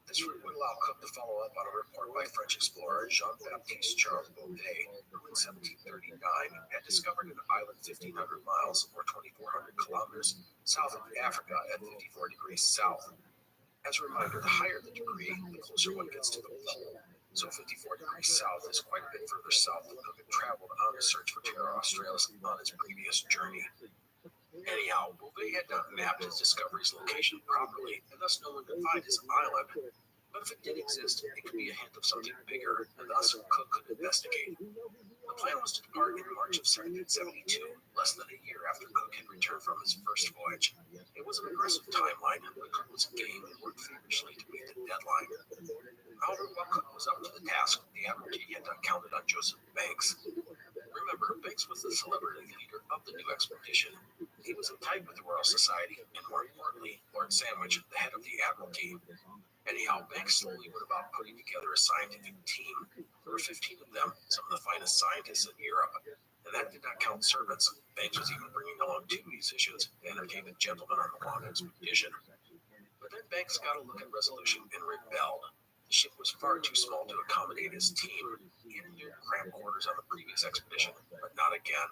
This route would allow Cook to follow up on a report by French explorer Jean-Baptiste Charles Baudet, who in 1739 had discovered an island 1,500 miles or 2,400 kilometers south of Africa at 54 degrees south. As a reminder, the higher the degree, the closer one gets to the pole. So 54 degrees south is quite a bit further south than Cook had traveled on his search for Terra Australis on his previous journey. Anyhow, Bouvet had not mapped his discovery's location properly, and thus no one could find his island. But if it did exist, it could be a hint of something bigger, and thus Cook could investigate. The plan was to depart in March of 1772, less than a year after Cook had returned from his first voyage. It was an aggressive timeline, but Cook was game and worked feverishly to meet the deadline. However, while Cook was up to the task, the Admiralty had not counted on Joseph Banks. Remember, Banks was the celebrity leader of the new expedition. He was in tight with the Royal Society, and more importantly, Lord Sandwich, the head of the Admiralty. Anyhow, Banks slowly went about putting together a scientific team. There were 15 of them, some of the finest scientists in Europe, and that did not count servants. Banks was even bringing along 2 musicians to entertain the gentlemen on the long expedition. But then Banks got a look at Resolution and rebelled. The ship was far too small to accommodate his team. He had endured cramped quarters on the previous expedition, but not again.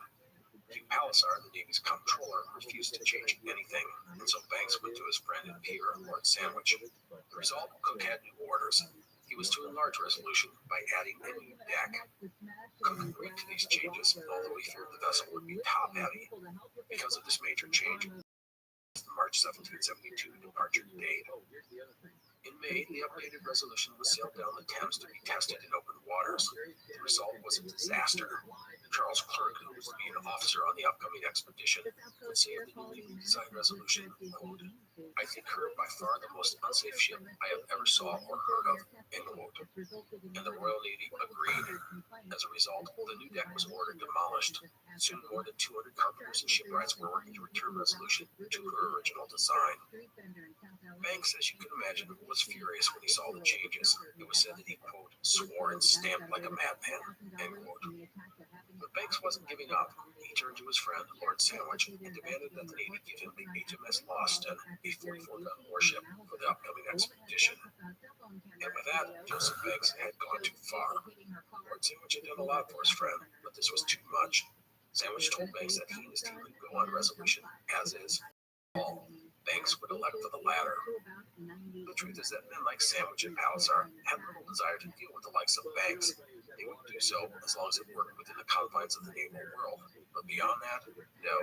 Hugh Palliser, the Navy's comptroller, refused to change anything, and so Banks went to his friend and peer, Lord Sandwich. The result, Cook had new orders. He was to enlarge Resolution by adding a new deck. Cook agreed to these changes, although he feared the vessel would be top-heavy. Because of this major change, the March 1772 departure date. In May, the updated Resolution was sailed down the Thames to be tested in open waters. The result was a disaster. Charles Clerk, who was to be an officer on the upcoming expedition, would say of the newly redesigned Resolution, quote, "I think her by far the most unsafe ship I have ever saw or heard of," end quote. And the Royal Navy agreed. As a result, the new deck was ordered demolished. Soon more than 200 carpenters and shipwrights were working to return Resolution to her original design. Banks, as you can imagine, was furious when he saw the changes. It was said that he, quote, "swore and stamped like a madman," end quote. But Banks wasn't giving up. He turned to his friend, Lord Sandwich, and demanded that the Navy give him the HMS Boston, a 44-gun warship, for the upcoming expedition. And with that, Joseph Banks had gone too far. Lord Sandwich had done a lot for his friend, but this was too much. Sandwich told Banks that he and his team could go on Resolution as is. All Banks would elect for the latter. The truth is that men like Sandwich and Palliser had little desire to deal with the likes of Banks. They would do so as long as it worked within the confines of the naval world. But beyond that, no.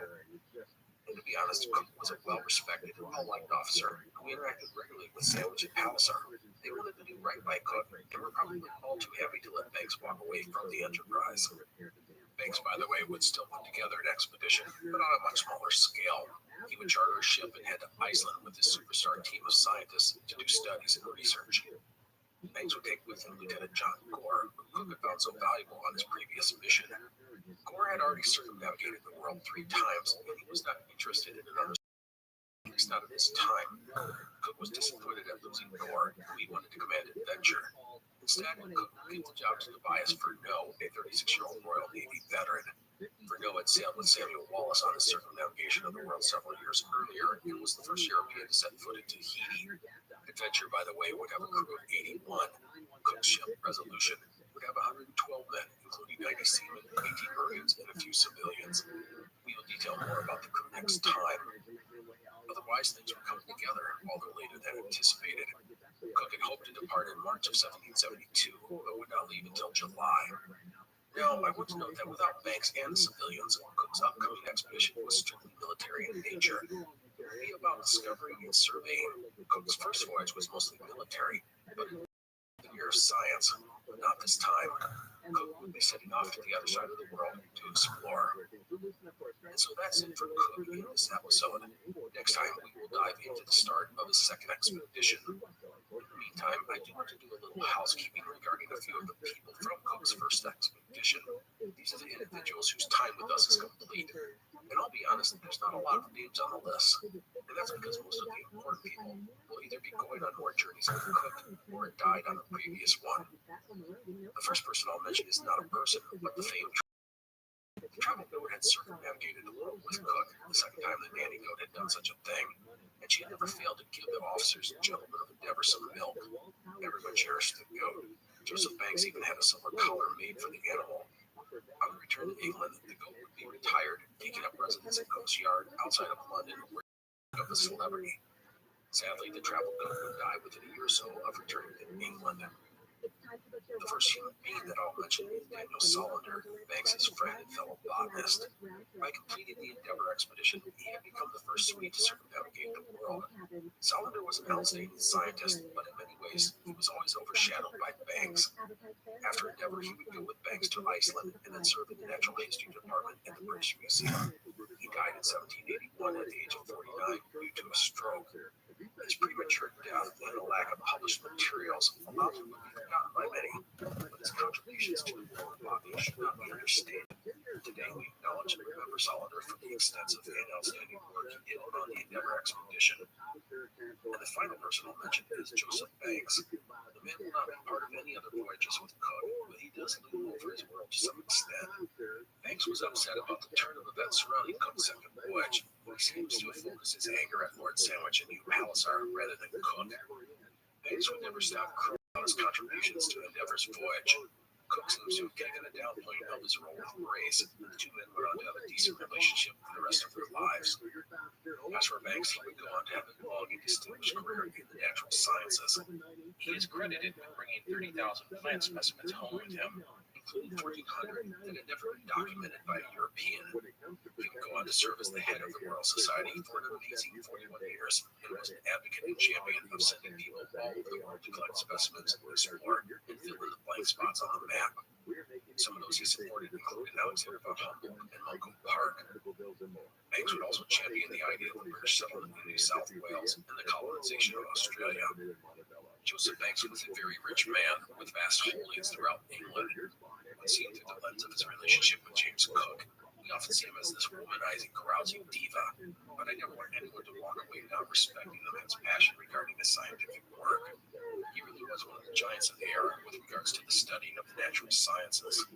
And to be honest, Cook was a well-respected and well-liked officer who interacted regularly with Sandwich and Palliser. They wanted to do right by Cook and were probably all too happy to let Banks walk away from the enterprise. Banks, by the way, would still put together an expedition, but on a much smaller scale. He would charter a ship and head to Iceland with his superstar team of scientists to do studies and research. Banks would take with him Lieutenant John Gore, who Cook had found so valuable on his previous mission. Gore had already circumnavigated the world 3 times, and he was not interested in another, at least not at this time. Cook was disappointed at losing Gore, who he wanted to command adventure. Instead, Cook gave the job to Tobias Furneaux, a 36-year-old Royal Navy veteran. Furneaux had sailed with Samuel Wallace on his circumnavigation of the world several years earlier and was the first European to set foot in Tahiti. Adventure, by the way, would have a crew of 81. Cook's ship, Resolution, would have 112 men, including 90 seamen, 18 Marines, and a few civilians. We will detail more about the crew next time. Otherwise, things were coming together, although later than anticipated. Cook had hoped to depart in March of 1772, but would not leave until July. Now, I want to note that without Banks and the civilians, Cook's upcoming expedition was strictly military in nature. It would be about discovering and surveying. Cook's first voyage was mostly military, but in the year of science, but not this time. Cook would be setting off to the other side of the world to explore. And so that's it for Cook in this episode. Next time, we will dive into the start of his second expedition. In the meantime, I do want to do a little housekeeping regarding a few of the people from Cook's first expedition. These are the individuals whose time with us is complete. And I'll be honest, there's not a lot of names on the list. And that's because most of the important people will either be going on more journeys with Cook or died on the previous one. The first person I'll mention is not a person, but the famed travel goat had circumnavigated the world with Cook, the second time that Nanny Goat had done such a thing, and she had never failed to give the officers and gentlemen of Endeavor some milk. Everyone cherished the goat. Joseph Banks even had a silver collar made for the animal. On the return to England, the goat would be retired, taking up residence in Cook's yard outside of London, where he was a celebrity. Sadly, the travel goat would die within a year or so of returning to England. The first human being that I'll mention is Daniel Solander, Banks' friend and fellow botanist. By completing the Endeavour expedition, he had become the first Swede to circumnavigate the world. Solander was an outstanding scientist, but in many ways, he was always overshadowed by Banks. After Endeavour, he would go with Banks to Iceland and then serve in the Natural History Department at the British Museum. He died in 1781 at the age of 49 due to a stroke. His premature death and a lack of published materials allowed him to be forgotten by many, but his contributions to the world of botany should not be understated. Today, we acknowledge and remember Solander for the extensive and outstanding work he did on the Endeavour expedition. And the final person I'll mention is Joseph Banks. The man will not be part of any other voyages with Cook, but he does loom over his world to some extent. Banks was upset about the turn of events surrounding Cook's second voyage. He seems to have focused his anger at Lord Sandwich and New Palliser rather than Cook. Banks would never stop crowing out his contributions to Endeavour's voyage. Cook seems to have taken a downplaying of his role with Grace. The two men went on to have a decent relationship for the rest of their lives. As for Banks, he would go on to have a long and distinguished career in the natural sciences. He is credited with bringing 30,000 plant specimens home with him, including 1,400 that had never been documented by a European. He would go on to serve as the head of the Royal Society for an amazing 41 years and was an advocate and champion of sending people all over the world to collect specimens, explore, and fill in the blank spots on the map. Some of those he supported included Alexander von Humboldt and Mungo Park. Banks would also champion the idea of the British settlement in New South Wales and the colonization of Australia. Joseph Banks was a very rich man with vast holdings throughout England. When seen through the lens of his relationship with James Cook, we often see him as this womanizing, carousing diva, but I never want anyone to walk away not respecting the man's passion regarding his scientific work. He really was one of the giants of the era with regards to the studying of the natural sciences.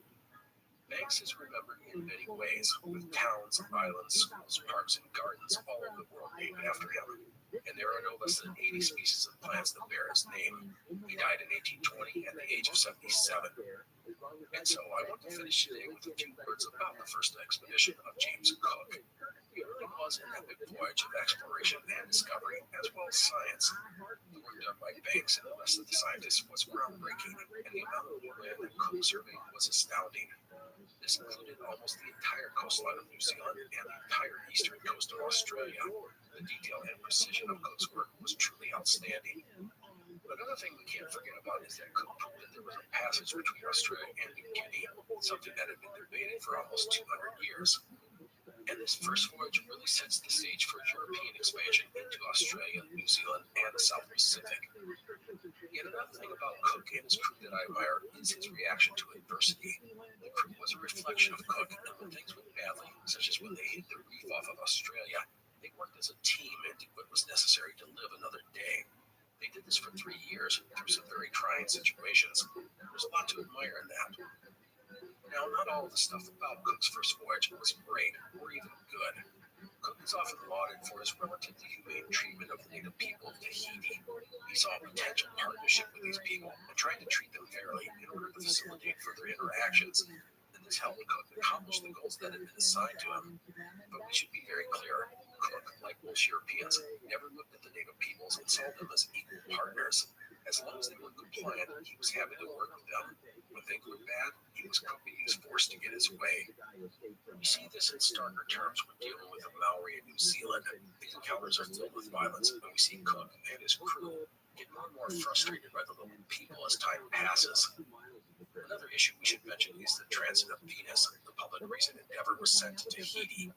Banks is remembered in many ways, with towns, islands, schools, parks, and gardens all over the world named after him. And there are no less than 80 species of plants that bear his name. He died in 1820 at the age of 77. And so I want to finish today with a few words about the first expedition of James Cook. It really was an epic voyage of exploration and discovery, as well as science. The work done by Banks and the rest of the scientists was groundbreaking, and the amount of land that Cook surveyed was astounding. This included almost the entire coastline of New Zealand and the entire eastern coast of Australia. The detail and precision of Cook's work was truly outstanding. Another thing we can't forget about is that Cook proved that there was a passage between Australia and New Guinea, something that had been debated for almost 200 years. And this first voyage really sets the stage for European expansion into Australia, New Zealand, and the South Pacific. Yet another thing about Cook and his crew that I admire is his reaction to adversity. The crew was a reflection of Cook, and when things went badly, such as when they hit the reef off of Australia, they worked as a team and did what was necessary to live another day. They did this for 3 years through some very trying situations. There's a lot to admire in that. Now, not all of the stuff about Cook's first voyage was great or even good. Cook is often lauded for his relatively humane treatment of the native people of Tahiti. He saw a potential partnership with these people and tried to treat them fairly in order to facilitate further interactions, and this helped Cook accomplish the goals that had been assigned to him. But we should be very clear, Cook, like most Europeans, never looked at the native peoples and saw them as equal partners. As long as they were compliant, he was happy to work with them. When things were bad, he was forced to get his way. We see this in starker terms when dealing with the Maori in New Zealand. These encounters are filled with violence, and we see Cook and his crew get more and more frustrated by the local people as time passes. Another issue we should mention is the transit of Venus. The public reason Endeavour was sent to Tahiti.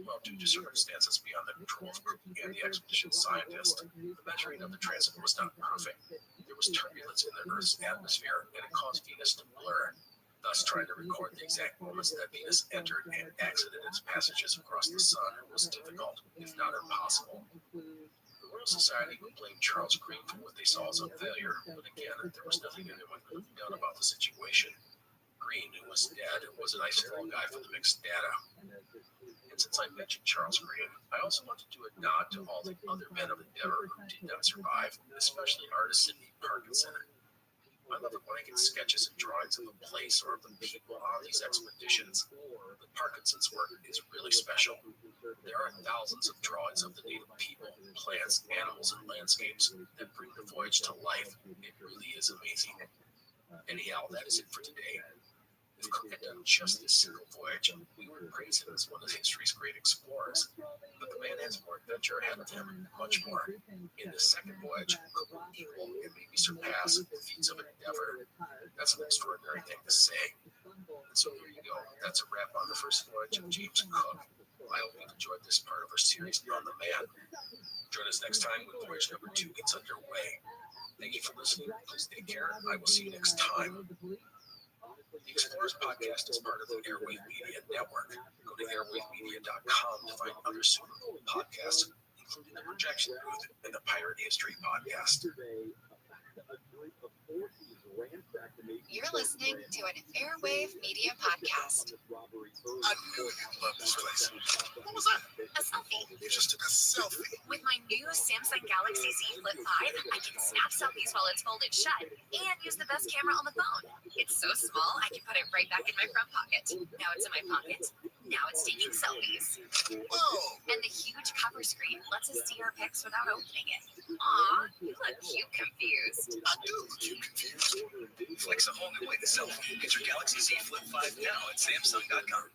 Well, due to circumstances beyond the control of Cook and the expedition scientist, the measuring of the transit was not perfect. There was turbulence in the Earth's atmosphere, and it caused Venus to blur. Thus, trying to record the exact moments that Venus entered and exited its passages across the sun was difficult, if not impossible. The Royal Society would blame Charles Green for what they saw as a failure, but again, there was nothing anyone could have done about the situation. Green, who was dead, was a nice fall guy for the mixed data. And since I mentioned Charles Green, I also want to do a nod to all the other men of Endeavour who did not survive, especially artist Sidney Parkinson. I love it when I get sketches and drawings of a place or of the people on these expeditions. But Parkinson's work is really special. There are thousands of drawings of the native people, plants, animals, and landscapes that bring the voyage to life. It really is amazing. Anyhow, that is it for today. If Cook had done just this single voyage, we would praise him as one of history's great explorers. But the man has more adventure ahead of him, much more. In the second voyage, Cook will equal and maybe surpass the feats of Endeavour. That's an extraordinary thing to say. And so there you go. That's a wrap on the first voyage of James Cook. I hope you enjoyed this part of our series on the man. Join us next time when voyage number 2 gets underway. Thank you for listening. Please take care. I will see you next time. The Explorers Podcast is part of the Airwave Media Network. Go to airwavemedia.com to find other suitable podcasts, including the Projection Booth and the Pirate History Podcast. You're listening to an Airwave Media Podcast. I knew you'd love this place. What was that? A selfie. You just took a selfie. With my new Samsung Galaxy Z Flip 5, I can snap selfies while it's folded shut and use the best camera on the phone. It's so small, I can put it right back in my front pocket. Now it's in my pocket. Now it's taking selfies. Whoa! And the huge cover screen lets us see our pics without opening it. Aw, you look cute confused. I do look cute confused. Flex a whole new way to selfie. Get your Galaxy Z Flip 5 now at Samsung.com.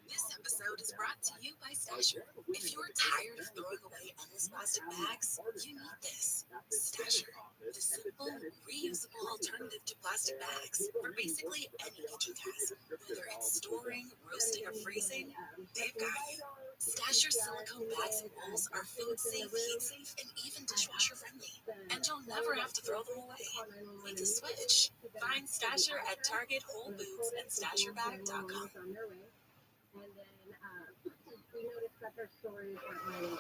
This episode is brought to you by Stasher. If you're tired of throwing away endless plastic bags, you need this. Stasher, the simple, reusable alternative to plastic bags for basically any kitchen task. Whether it's storing, roasting, or freezing, they've got you. Stasher silicone bags and bowls are food safe, heat safe, and even dishwasher friendly. And you'll never have to throw them away. Make the switch. Find Stasher at Target, Whole Foods, and StasherBag.com. And then we noticed that their stories were like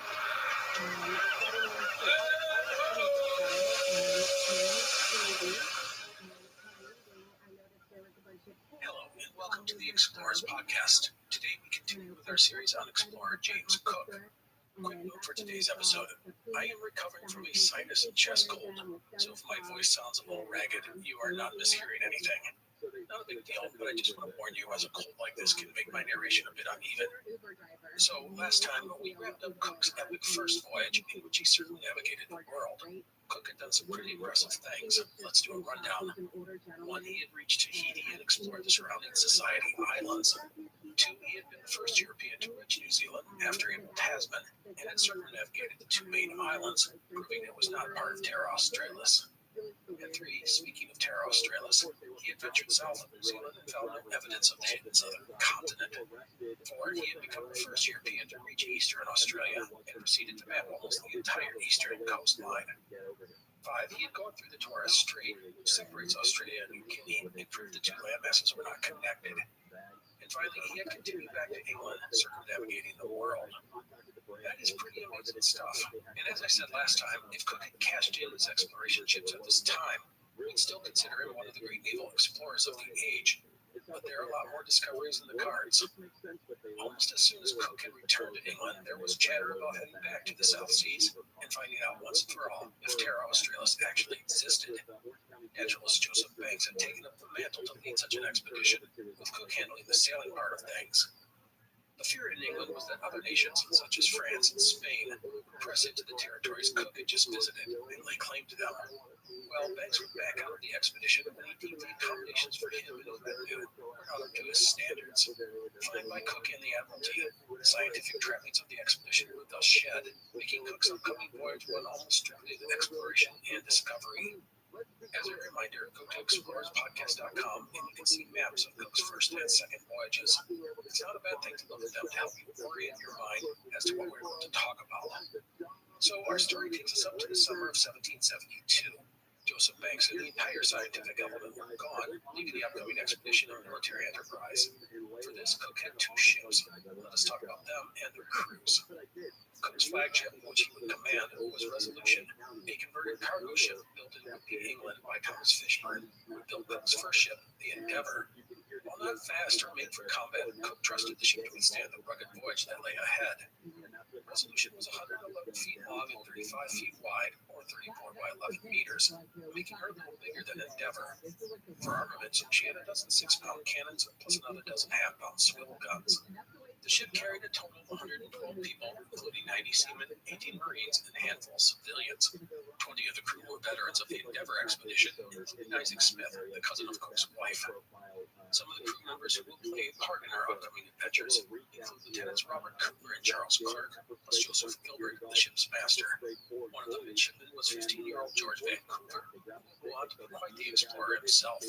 Hello, and welcome to the Explorers Podcast. Today we continue with our series on explorer James Cook. Quick note for today's episode. I am recovering from a sinus and chest cold, so if my voice sounds a little ragged, you are not mishearing anything. Not a big deal, but I just want to warn you, as a cold like this can make my narration a bit uneven. So, last time, we wrapped up Cook's epic first voyage, in which he circumnavigated the world. Cook had done some pretty impressive things. Let's do a rundown. 1, he had reached Tahiti and explored the surrounding Society Islands. 2, he had been the first European to reach New Zealand after in Tasman, and had circumnavigated the 2 main islands, proving it was not part of Terra Australis. And 3, speaking of Terra Australis, he had ventured south of New Zealand and found no evidence of the hidden southern continent. 4, he had become the first European to reach eastern Australia and proceeded to map almost the entire eastern coastline. 5, he had gone through the Torres Strait, which separates Australia and New Guinea, and proved the 2 landmasses were not connected. And finally, he had continued back to England, circumnavigating the world. That is pretty amazing stuff. And as I said last time, if Cook had cashed in his exploration chips at this time, we'd still consider him one of the great naval explorers of the age. But there are a lot more discoveries in the cards. Almost as soon as Cook had returned to England, there was chatter about heading back to the South Seas and finding out once and for all if Terra Australis actually existed. Naturalist Joseph Banks had taken up the mantle to lead such an expedition, with Cook handling the sailing part of things. The fear in England was that other nations, such as France and Spain, would press into the territories Cook had just visited and lay claim to them. Well, Banks would back out of the expedition when he deemed the accommodations for him and his men were not up to his standards. Flagged by Cook and the Admiralty, the scientific trappings of the expedition were thus shed, making Cook's upcoming voyage one almost strictly of exploration and discovery. As a reminder, go to explorerspodcast.com and you can see maps of Cook's first and second voyages. It's not a bad thing to look at them to help you orient your mind as to what we're going to talk about. So our story takes us up to the summer of 1772. Joseph Banks and the entire scientific element were gone, leaving the upcoming expedition a military enterprise. For this, Cook had two ships. Let us talk about them and their crews. Cook's flagship, which he would command, was Resolution, a converted cargo ship built in Whitby, England by Thomas Fishburne, who had built Cook's first ship, the Endeavour. While not fast or made for combat, Cook trusted the ship to withstand the rugged voyage that lay ahead. Resolution was 111 feet long and 35 feet wide, or 34 by 11 meters, making her a little bigger than Endeavour. For armaments, she had a dozen 6-pound cannons plus another dozen half-pound swivel guns. The ship carried a total of 112 people, including 90 seamen, 18 Marines, and a handful of civilians. 20 of the crew were veterans of the Endeavour expedition, including Isaac Smith, the cousin of Cook's wife. Some of the crew members who will play a part in our upcoming adventures include Lieutenants Robert Cooper and Charles Clerk, plus Joseph Gilbert, the ship's master. One of the midshipmen was 15-year-old George Vancouver, who would go on to be quite the explorer himself.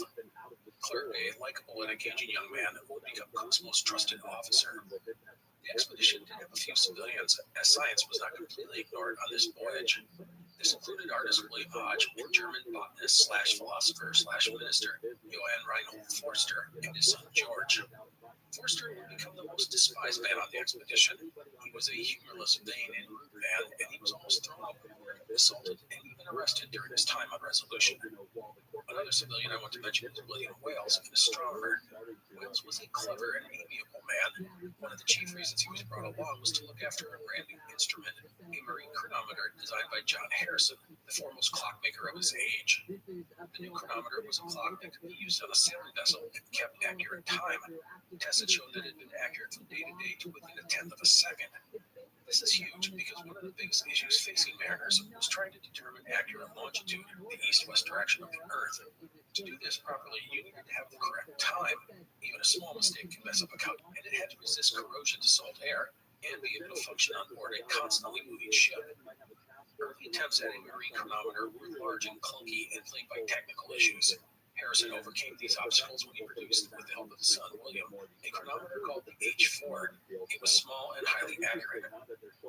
Clerk, a likable and engaging young man, would become Cook's most trusted officer. The expedition did have a few civilians, as science was not completely ignored on this voyage. This included artist William Hodge, and German botanist/philosopher/minister Johann Reinhold Forster, and his son George. Forster would become the most despised man on the expedition. He was a humorless, vain, and rude man, and he was almost thrown overboard, assaulted, and even arrested during his time on Resolution. Another civilian I want to mention is William Wales, an astronomer. Wales was a clever and amiable man. One of the chief reasons he was brought along was to look after a brand new instrument, a marine chronometer designed by John Harrison, the foremost clockmaker of his age. The new chronometer was a clock that could be used on a sailing vessel and kept accurate time. Tests had shown that it had been accurate from day to day to within a tenth of a second. This is huge because one of the biggest issues facing mariners was trying to determine accurate longitude, the east-west direction of the Earth. To do this properly, you needed to have the correct time. Even a small mistake can mess up a calc, and it had to resist corrosion to salt air and be able to function on board a constantly moving ship. Early attempts at a marine chronometer were large and clunky and plagued by technical issues. Harrison overcame these obstacles when he produced, with the help of his son William, a chronometer called the H4. It was small and highly accurate.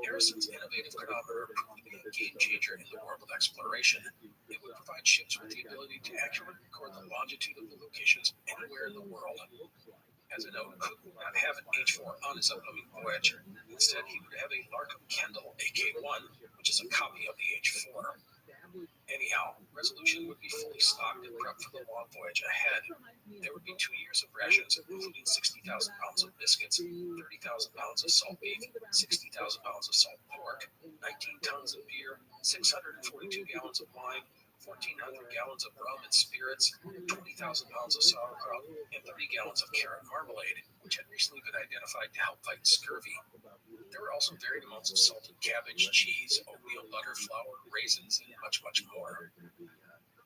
Harrison's innovative chronometer proved to be a game changer in the world of exploration. It would provide ships with the ability to accurately record the longitude of the locations anywhere in the world. As a note, Cook would not have an H4 on his upcoming voyage. Instead, he would have a Larkham Kendall AK-1, which is a copy of the H4. Anyhow, Resolution would be fully stocked and prepped for the long voyage ahead. There would be 2 years of rations, including 60,000 pounds of biscuits, 30,000 pounds of salt beef, 60,000 pounds of salt pork, 19 tons of beer, 642 gallons of wine, 1,400 gallons of rum and spirits, 20,000 pounds of sauerkraut, and 30 gallons of carrot marmalade, which had recently been identified to help fight scurvy. There were also varied amounts of salted cabbage, cheese, oatmeal, butter, flour, raisins, and much, much more.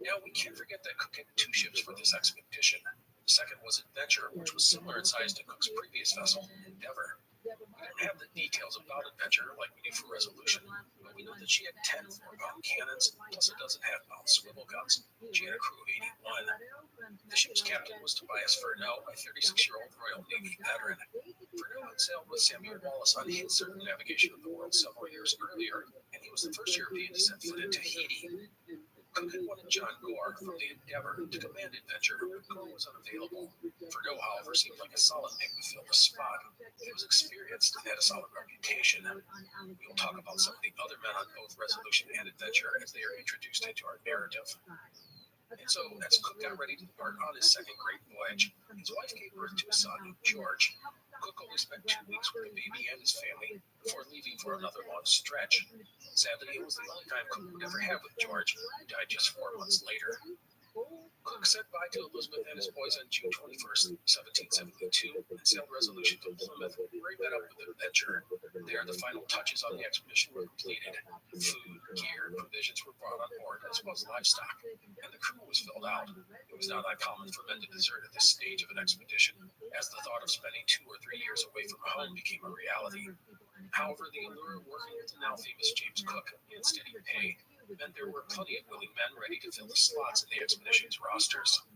Now, we can't forget that Cook had 2 ships for this expedition. The second was Adventure, which was similar in size to Cook's previous vessel, Endeavour. We don't have the details about Adventure like we do for Resolution, but we know that she had 10 4-pound cannons, plus a dozen half-pound swivel guns. She had a crew of 81. The ship's captain was Tobias Furneaux, a 36-year-old Royal Navy veteran. Furneaux had sailed with Samuel Wallace on his circumnavigation of the world several years earlier, and he was the first European to set foot in Tahiti. Cook had wanted John Gore from the Endeavour to command Adventure, but Gore was unavailable. Furneaux, however, seemed like a solid pick to fill the spot. He was experienced and had a solid reputation. We will talk about some of the other men on both Resolution and Adventure as they are introduced into our narrative. And so, as Cook got ready to depart on his second great voyage, his wife gave birth to a son, George. Cook only spent 2 weeks with the baby and his family before leaving for another long stretch. Sadly, it was the only time Cook would ever have with George, who died just 4 months later. Cook said bye to Elizabeth and his boys on June 21st, 1772, and sailed Resolution to Plymouth, where he met up with an adventurer. There, the final touches on the expedition were completed. Food, gear, and provisions were brought on board, as well as livestock, and the crew was filled out. It was not uncommon for men to desert at this stage of an expedition, as the thought of spending 2 or 3 years away from home became a reality. However, the allure of working with the now famous James Cook and steady pay meant there were plenty of willing men ready to fill the slots in the expedition's rosters.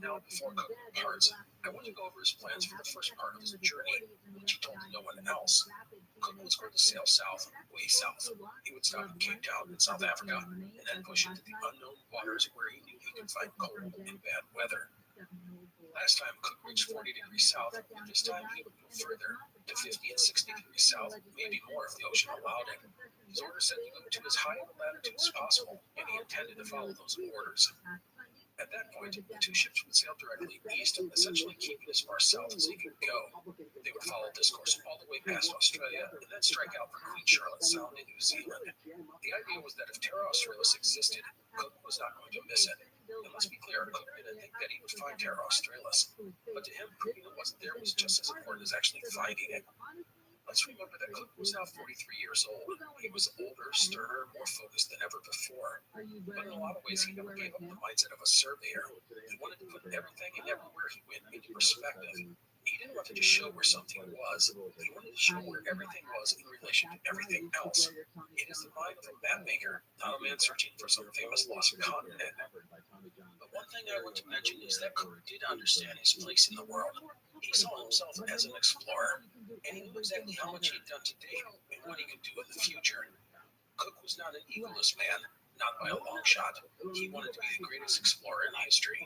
Now, before Cook departs, I want to go over his plans for the first part of his journey, which he told no one else. Cook was going to sail south, way south. He would stop in Cape Town in South Africa, and then push into the unknown waters where he knew he could find cold and bad weather. Last time, Cook reached 40 degrees south, but this time he would go further, to 50 and 60 degrees south, maybe more if the ocean allowed it. His orders said to go to as high a latitude as possible, and he intended to follow those orders. At that point, the 2 ships would sail directly east, essentially keeping as far south as they could go. They would follow this course all the way past Australia, and then strike out for Queen Charlotte Sound in New Zealand. The idea was that if Terra Australis existed, Cook was not going to miss it. And let's be clear, Cook didn't think that he would find Terra Australis, but to him, proving it wasn't there was just as important as actually finding it. Let's remember that Cook was now 43 years old. He was older, sterner, more focused than ever before. But in a lot of ways, he never gave up the mindset of a surveyor. He wanted to put everything and everywhere he went into perspective. He didn't want to just show where something was. He wanted to show where everything was in relation to everything else. It is the mind of a map maker, not a man searching for some famous lost continent. But one thing I want to mention is that Cook did understand his place in the world. He saw himself as an explorer, and he knew exactly how much he had done to date and what he could do in the future. Cook was not an egoless man, not by a long shot. He wanted to be the greatest explorer in history.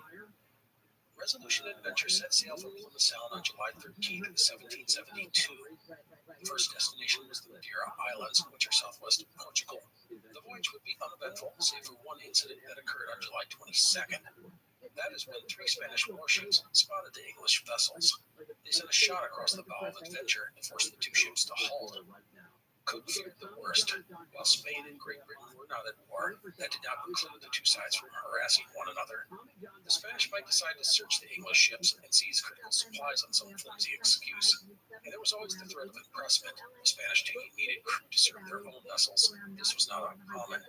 Resolution Adventure set sail from Plymouth Sound on July 13, 1772. The first destination was the Madeira Islands, which are southwest of Portugal. The voyage would be uneventful, save for one incident that occurred on July 22nd. That is when 3 Spanish warships spotted the English vessels. They sent a shot across the bow of Adventure and forced the 2 ships to halt. Cook feared the worst. While Spain and Great Britain were not at war, that did not preclude the 2 sides from harassing one another. The Spanish might decide to search the English ships and seize critical supplies on some flimsy excuse. And there was always the threat of impressment, the Spanish taking needed crew to serve their own vessels. This was not uncommon.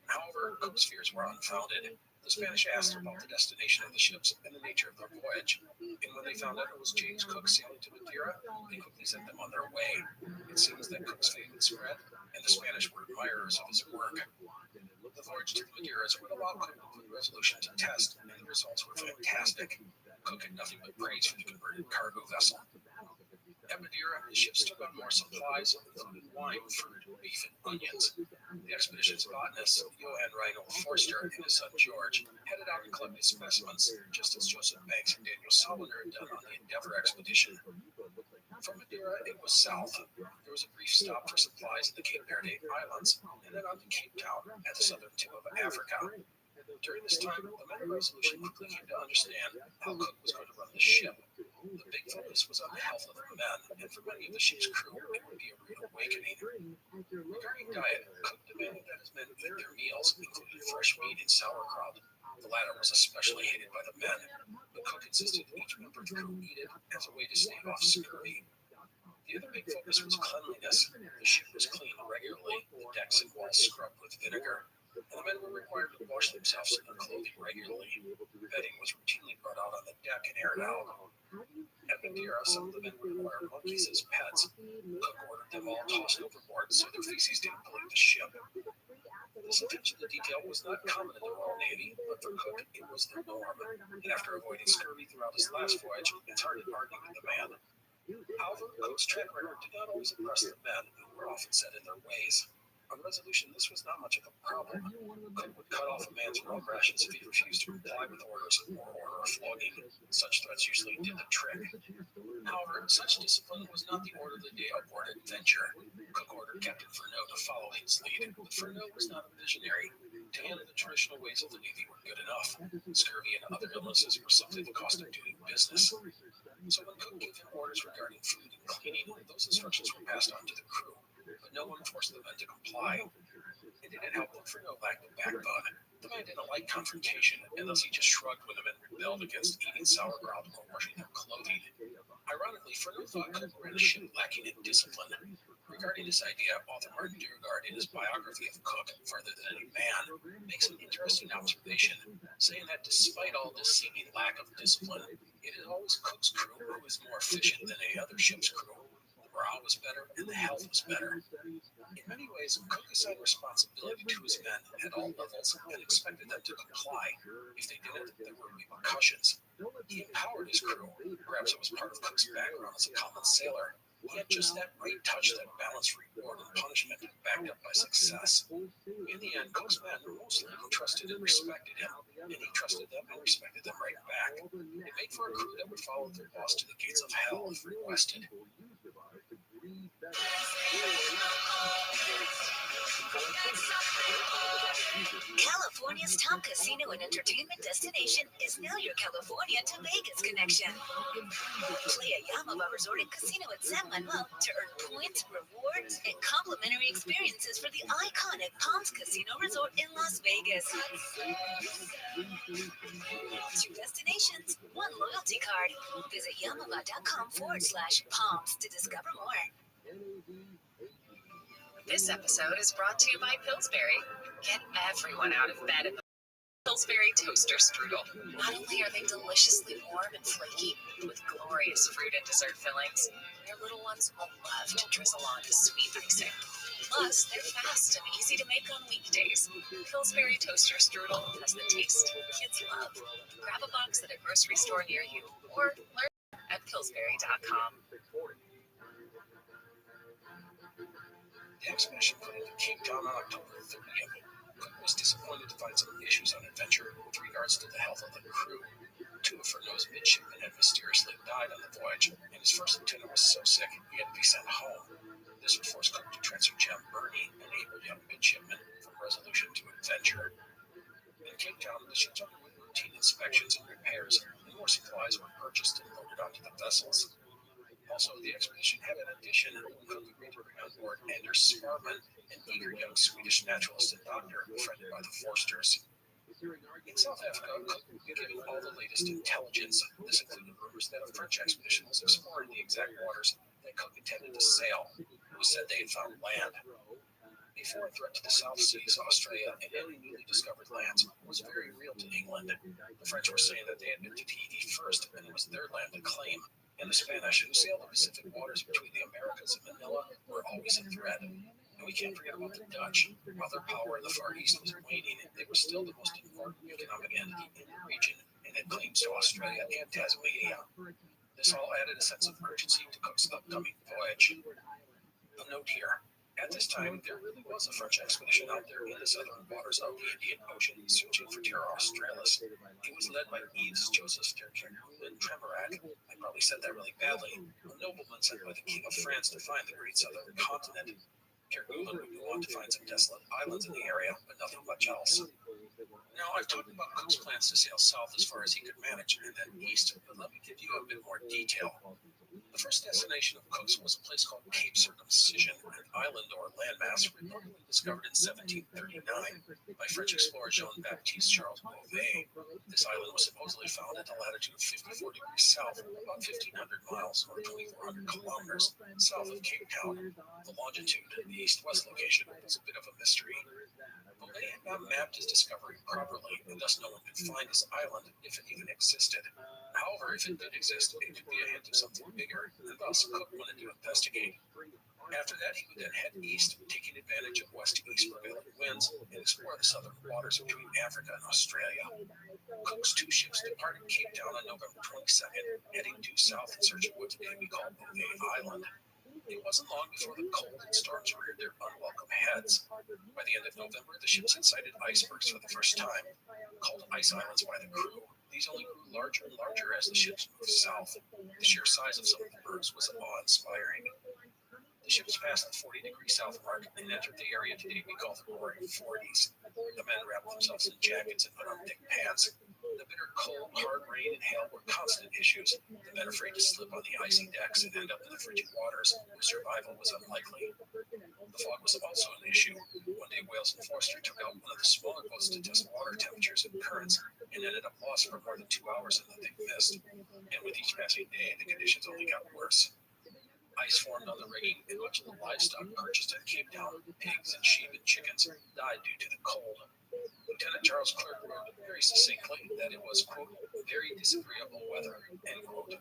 However, Cook's fears were unfounded. The Spanish asked about the destination of the ships and the nature of their voyage, and when they found out it was James Cook sailing to Madeira, they quickly sent them on their way. It seems that Cook's fame had spread, and the Spanish were admirers of his work. The voyage to the Madeiras would allow Cook to put Resolution to test, and the results were fantastic. Cook had nothing but praise for the converted cargo vessel. At Madeira, the ships took on more supplies, including wine, fruit, beef, and onions. The expedition's botanist, Johann Reinhold Forster, and his son George, headed out and collected specimens, just as Joseph Banks and Daniel Solander had done on the Endeavour expedition. From Madeira, it was south. There was a brief stop for supplies in the Cape Verde Islands, and then on to Cape Town at the southern tip of Africa. During this time, the men of Resolution quickly came to understand how Cook was going to run the ship. The big focus was on the health of the men, and for many of the ship's crew, it would be a rude awakening. Regarding diet, Cook demanded that his men eat their meals, including fresh meat and sauerkraut. The latter was especially hated by the men, but Cook insisted each member of the crew eat it as a way to stave off scurvy. The other big focus was cleanliness. The ship was cleaned regularly, the decks and walls scrubbed with vinegar, and the men were required to wash themselves in their clothing regularly. Bedding was routinely brought out on the deck and aired out. At Madeira, some of the men would acquire monkeys as pets. Cook ordered them all tossed overboard so their feces didn't pollute the ship. This attention to detail was not common in the Royal Navy, but for Cook, it was the norm. And after avoiding scurvy throughout his last voyage, it's hard to argue with the man. However, Cook's track record did not always impress the men, who were often set in their ways. On Resolution, this was not much of a problem. Cook would cut off a man's raw rations if he refused to comply with orders or order a flogging. Such threats usually did the trick. However, such discipline was not the order of the day aboard Adventure. Cook ordered Captain Furneaux to follow his lead, but Furneaux was not a visionary. To him, the traditional ways of the Navy were good enough. Scurvy and other illnesses were simply the cost of doing business. So when Cook gave him orders regarding food and cleaning, those instructions were passed on to the crew, but no one forced the men to comply. It didn't help them for no lack of backbone. The man didn't like confrontation, and thus he just shrugged when the men rebelled against eating sauerkraut or washing their clothing. Ironically, Frodo thought Cook ran a ship lacking in discipline. Regarding this idea, author Martin Diergaard, in his biography of Cook, Farther Than Any Man, makes an interesting observation, saying that despite all this seeming lack of discipline, it is always Cook's crew who is more efficient than any other ship's crew. The morale was better, and the health was better. In many ways, Cook assigned responsibility to his men at all levels and expected them to comply. If they didn't, there were repercussions. He empowered his crew. Perhaps it was part of Cook's background as a common sailor. He had just that right touch that balanced reward and punishment, backed up by success. In the end, Cook's men mostly trusted and respected him, and he trusted them and respected them right back. It made for a crew that would follow their boss to the gates of hell if requested. California's top casino and entertainment destination is now your California to Vegas connection. Play at Yamava Resort and Casino in San Manuel to earn points, rewards, and complimentary experiences for the iconic Palms Casino Resort in Las Vegas. 2 destinations, 1 loyalty card. Visit yamava.com/palms to discover more. This episode is brought to you by Pillsbury. Get everyone out of bed in the Pillsbury Toaster Strudel. Not only are they deliciously warm and flaky, with glorious fruit and dessert fillings, your little ones will love to drizzle on the sweet icing. Plus, they're fast and easy to make on weekdays. Pillsbury Toaster Strudel has the taste kids love. Grab a box at a grocery store near you or learn at Pillsbury.com. The expedition put into Cape Town on October 30th. Cook was disappointed to find some issues on Adventure with regards to the health of the crew. 2 of Furneaux's midshipmen had mysteriously died on the voyage, and his first lieutenant was so sick he had to be sent home. This would force Cook to transfer Jem Burney, an able young midshipman, from Resolution to Adventure. In Cape Town, the ships underwent routine inspections and repairs, and more supplies were purchased and loaded onto the vessels. Also, the expedition had an addition when Cook agreed to bring on board Anders Sparman, an eager young Swedish naturalist and doctor befriended by the Forsters. In South Africa, Cook would be given all the latest intelligence. This included rumors that a French expedition was exploring the exact waters that Cook intended to sail. It was said they had found land. Before a threat to the South Seas, Australia, and any newly discovered lands was very real to England. The French were saying that they had been to Tahiti first, and it was their land to claim. And the Spanish, who sailed the Pacific waters between the Americas and Manila, were always a threat. And we can't forget about the Dutch. While their power in the Far East was waning, they were still the most important economic entity in the region and had claims to Australia and Tasmania. This all added a sense of urgency to Cook's upcoming voyage. A note here. At this time, there really was a French expedition out there in the southern waters of the Indian Ocean searching for Terra Australis. It was led by Yves Joseph de Kerguelen Tremerac. I probably said that really badly. A nobleman sent by the King of France to find the great southern continent. Kerguelen would go on to find some desolate islands in the area, but nothing much else. Now, I've talked about Cook's plans to sail south as far as he could manage and then east, but let me give you a bit more detail. The first destination of Cook's was a place called Cape Circumcision, an island or landmass reportedly discovered in 1739 by French explorer Jean-Baptiste Charles Bouvet. This island was supposedly found at the latitude of 54 degrees south, about 1,500 miles or 2,400 kilometers south of Cape Town. The longitude, the east-west location, was a bit of a mystery. Bouvet had not mapped his discovery properly, and thus no one could find this island if it even existed. However, if it did exist, it could be a hint of something bigger, and thus Cook wanted to investigate. After that, he would then head east, taking advantage of west-to-east prevailing winds, and explore the southern waters between Africa and Australia. Cook's 2 ships departed Cape Town on November 22nd, heading due south in search of what today we call Bouvet Island. It wasn't long before the cold and storms reared their unwelcome heads. By the end of November, the ships had sighted icebergs for the first time, called ice islands by the crew. These only grew larger and larger as the ships moved south. The sheer size of some of the bergs was awe-inspiring. The ships passed the 40-degree south mark and entered the area today we call the Roaring Forties. The men wrapped themselves in jackets and put on thick pants. The bitter cold, hard rain and hail were constant issues. The men afraid to slip on the icy decks and end up in the frigid waters, whose survival was unlikely. The fog was also an issue. One day, Wales and Forster took out one of the smaller boats to test water temperatures and currents, and ended up lost for more than 2 hours in the thick mist. And with each passing day, the conditions only got worse. Ice formed on the rigging, and much of the livestock purchased at Cape Town, pigs and sheep and chickens, died due to the cold. Lieutenant Charles Clerk wrote very succinctly that it was, quote, very disagreeable weather, end quote.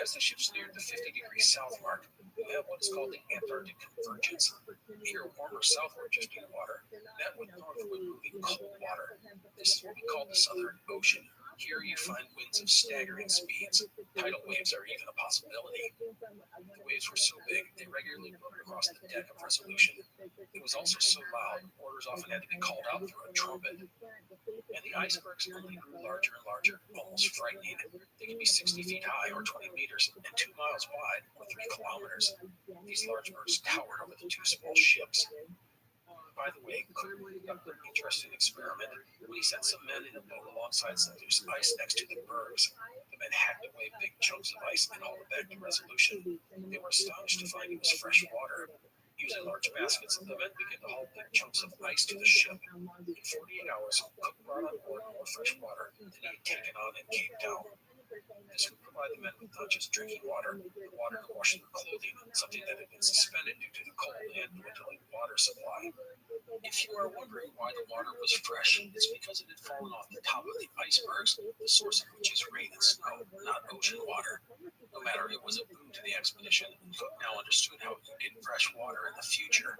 As the ships neared the 50-degree south mark, we have what is called the Antarctic Convergence. Here, warmer southward drifting water met with northward moving cold water. This is what we call the Southern Ocean. Here you find winds of staggering speeds. Tidal waves are even a possibility. The waves were so big, they regularly broke across the deck of Resolution. It was also so loud, orders often had to be called out through a trumpet. And the icebergs only grew larger and larger, almost frightening. They can be 60 feet high or 20 meters and 2 miles wide or 3 kilometers. These large bergs towered over the 2 small ships. By the way, Cook conducted an interesting experiment when he sent some men in a boat alongside some loose ice next to the bergs. The men hacked away big chunks of ice and hauled it back to Resolution. They were astonished to find it was fresh water. Using large baskets, the men began to haul big chunks of ice to the ship. In 48 hours, Cook brought on board more fresh water than he had taken on in Cape Town. This would provide the men with not just drinking water, but water to wash their clothing, something that had been suspended due to the cold and dwindling water supply. If you are wondering why the water was fresh, it's because it had fallen off the top of the icebergs, the source of which is rain and snow, not ocean water. No matter, it was a boon to the expedition, and Cook now understood how he could get fresh water in the future.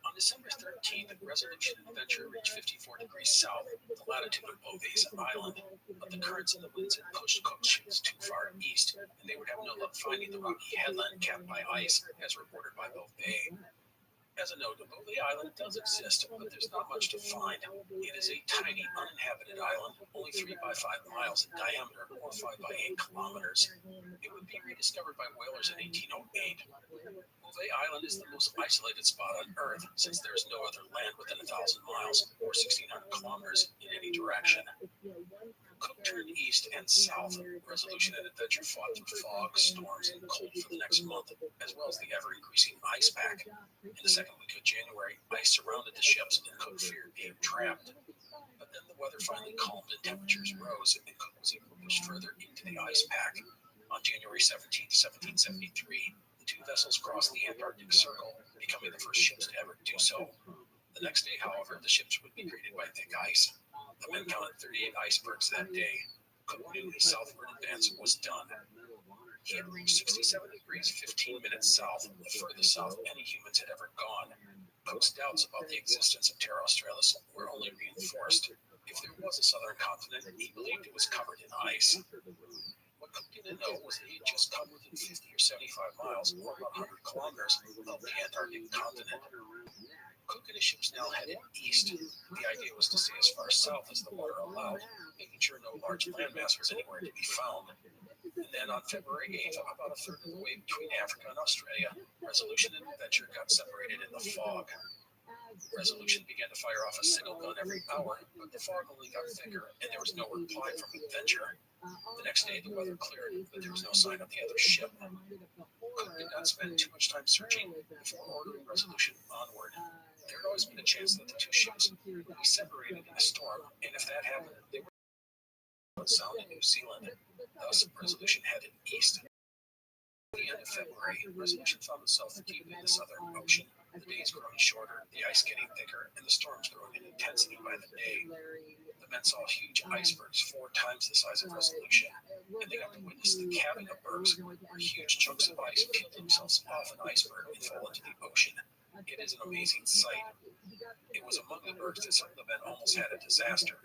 On December 13th, Resolution and Adventure reached 54 degrees south, the latitude of Beauvais Island, but the currents and the winds had pushed Cook's ships too far east, and they would have no luck finding the rocky headland capped by ice, as reported by Beauvais. As a note, Beauvais Island does exist, but there's not much to find. It is a tiny, uninhabited island, only 3 by 5 miles in diameter, or 5 by 8 kilometers. It would be rediscovered by whalers in 1808. Beauvais Island is the most isolated spot on Earth, since there is no other land within 1,000 miles, or 1,600 kilometers, in any direction. Cook turned east and south. Resolution and Adventure fought through fog, storms, and cold for the next month, as well as the ever-increasing ice pack. In the second week of January, ice surrounded the ships, and Cook feared being trapped. But then the weather finally calmed and temperatures rose, and Cook was able to push further into the ice pack. On January 17, 1773, the 2 vessels crossed the Antarctic Circle, becoming the first ships to ever do so. The next day, however, the ships would be greeted by thick ice. The men counted 38 icebergs that day. Cook knew his southward advance was done. He had reached 67 degrees 15 minutes south, the furthest south any humans had ever gone. Cook's doubts about the existence of Terra Australis were only reinforced. If there was a southern continent, he believed it was covered in ice. What Cook didn't know was that he had just come within 50 or 75 miles, or about 100 kilometers, of the Antarctic continent. Cook and his ships now headed east. The idea was to stay as far south as the water allowed, making sure no large landmass was anywhere to be found. And then on February 8th, about a third of the way between Africa and Australia, Resolution and Adventure got separated in the fog. Resolution began to fire off a signal gun every hour, but the fog only got thicker, and there was no reply from Adventure. The next day, the weather cleared, but there was no sign of the other ship. Cook did not spend too much time searching before ordering Resolution onward. There had always been a chance that the 2 ships would be separated in a storm, and if that happened, they were Sound in New Zealand. Thus, Resolution headed east. At the end of February, Resolution found itself deep in the Southern Ocean. The days growing shorter, the ice getting thicker, and the storms growing in intensity by the day. The men saw huge icebergs 4 times the size of Resolution, and they got to witness the calving of bergs, where huge chunks of ice peel themselves off an iceberg and fall into the ocean. It is an amazing sight. It was among the bergs that some of the men almost had a disaster.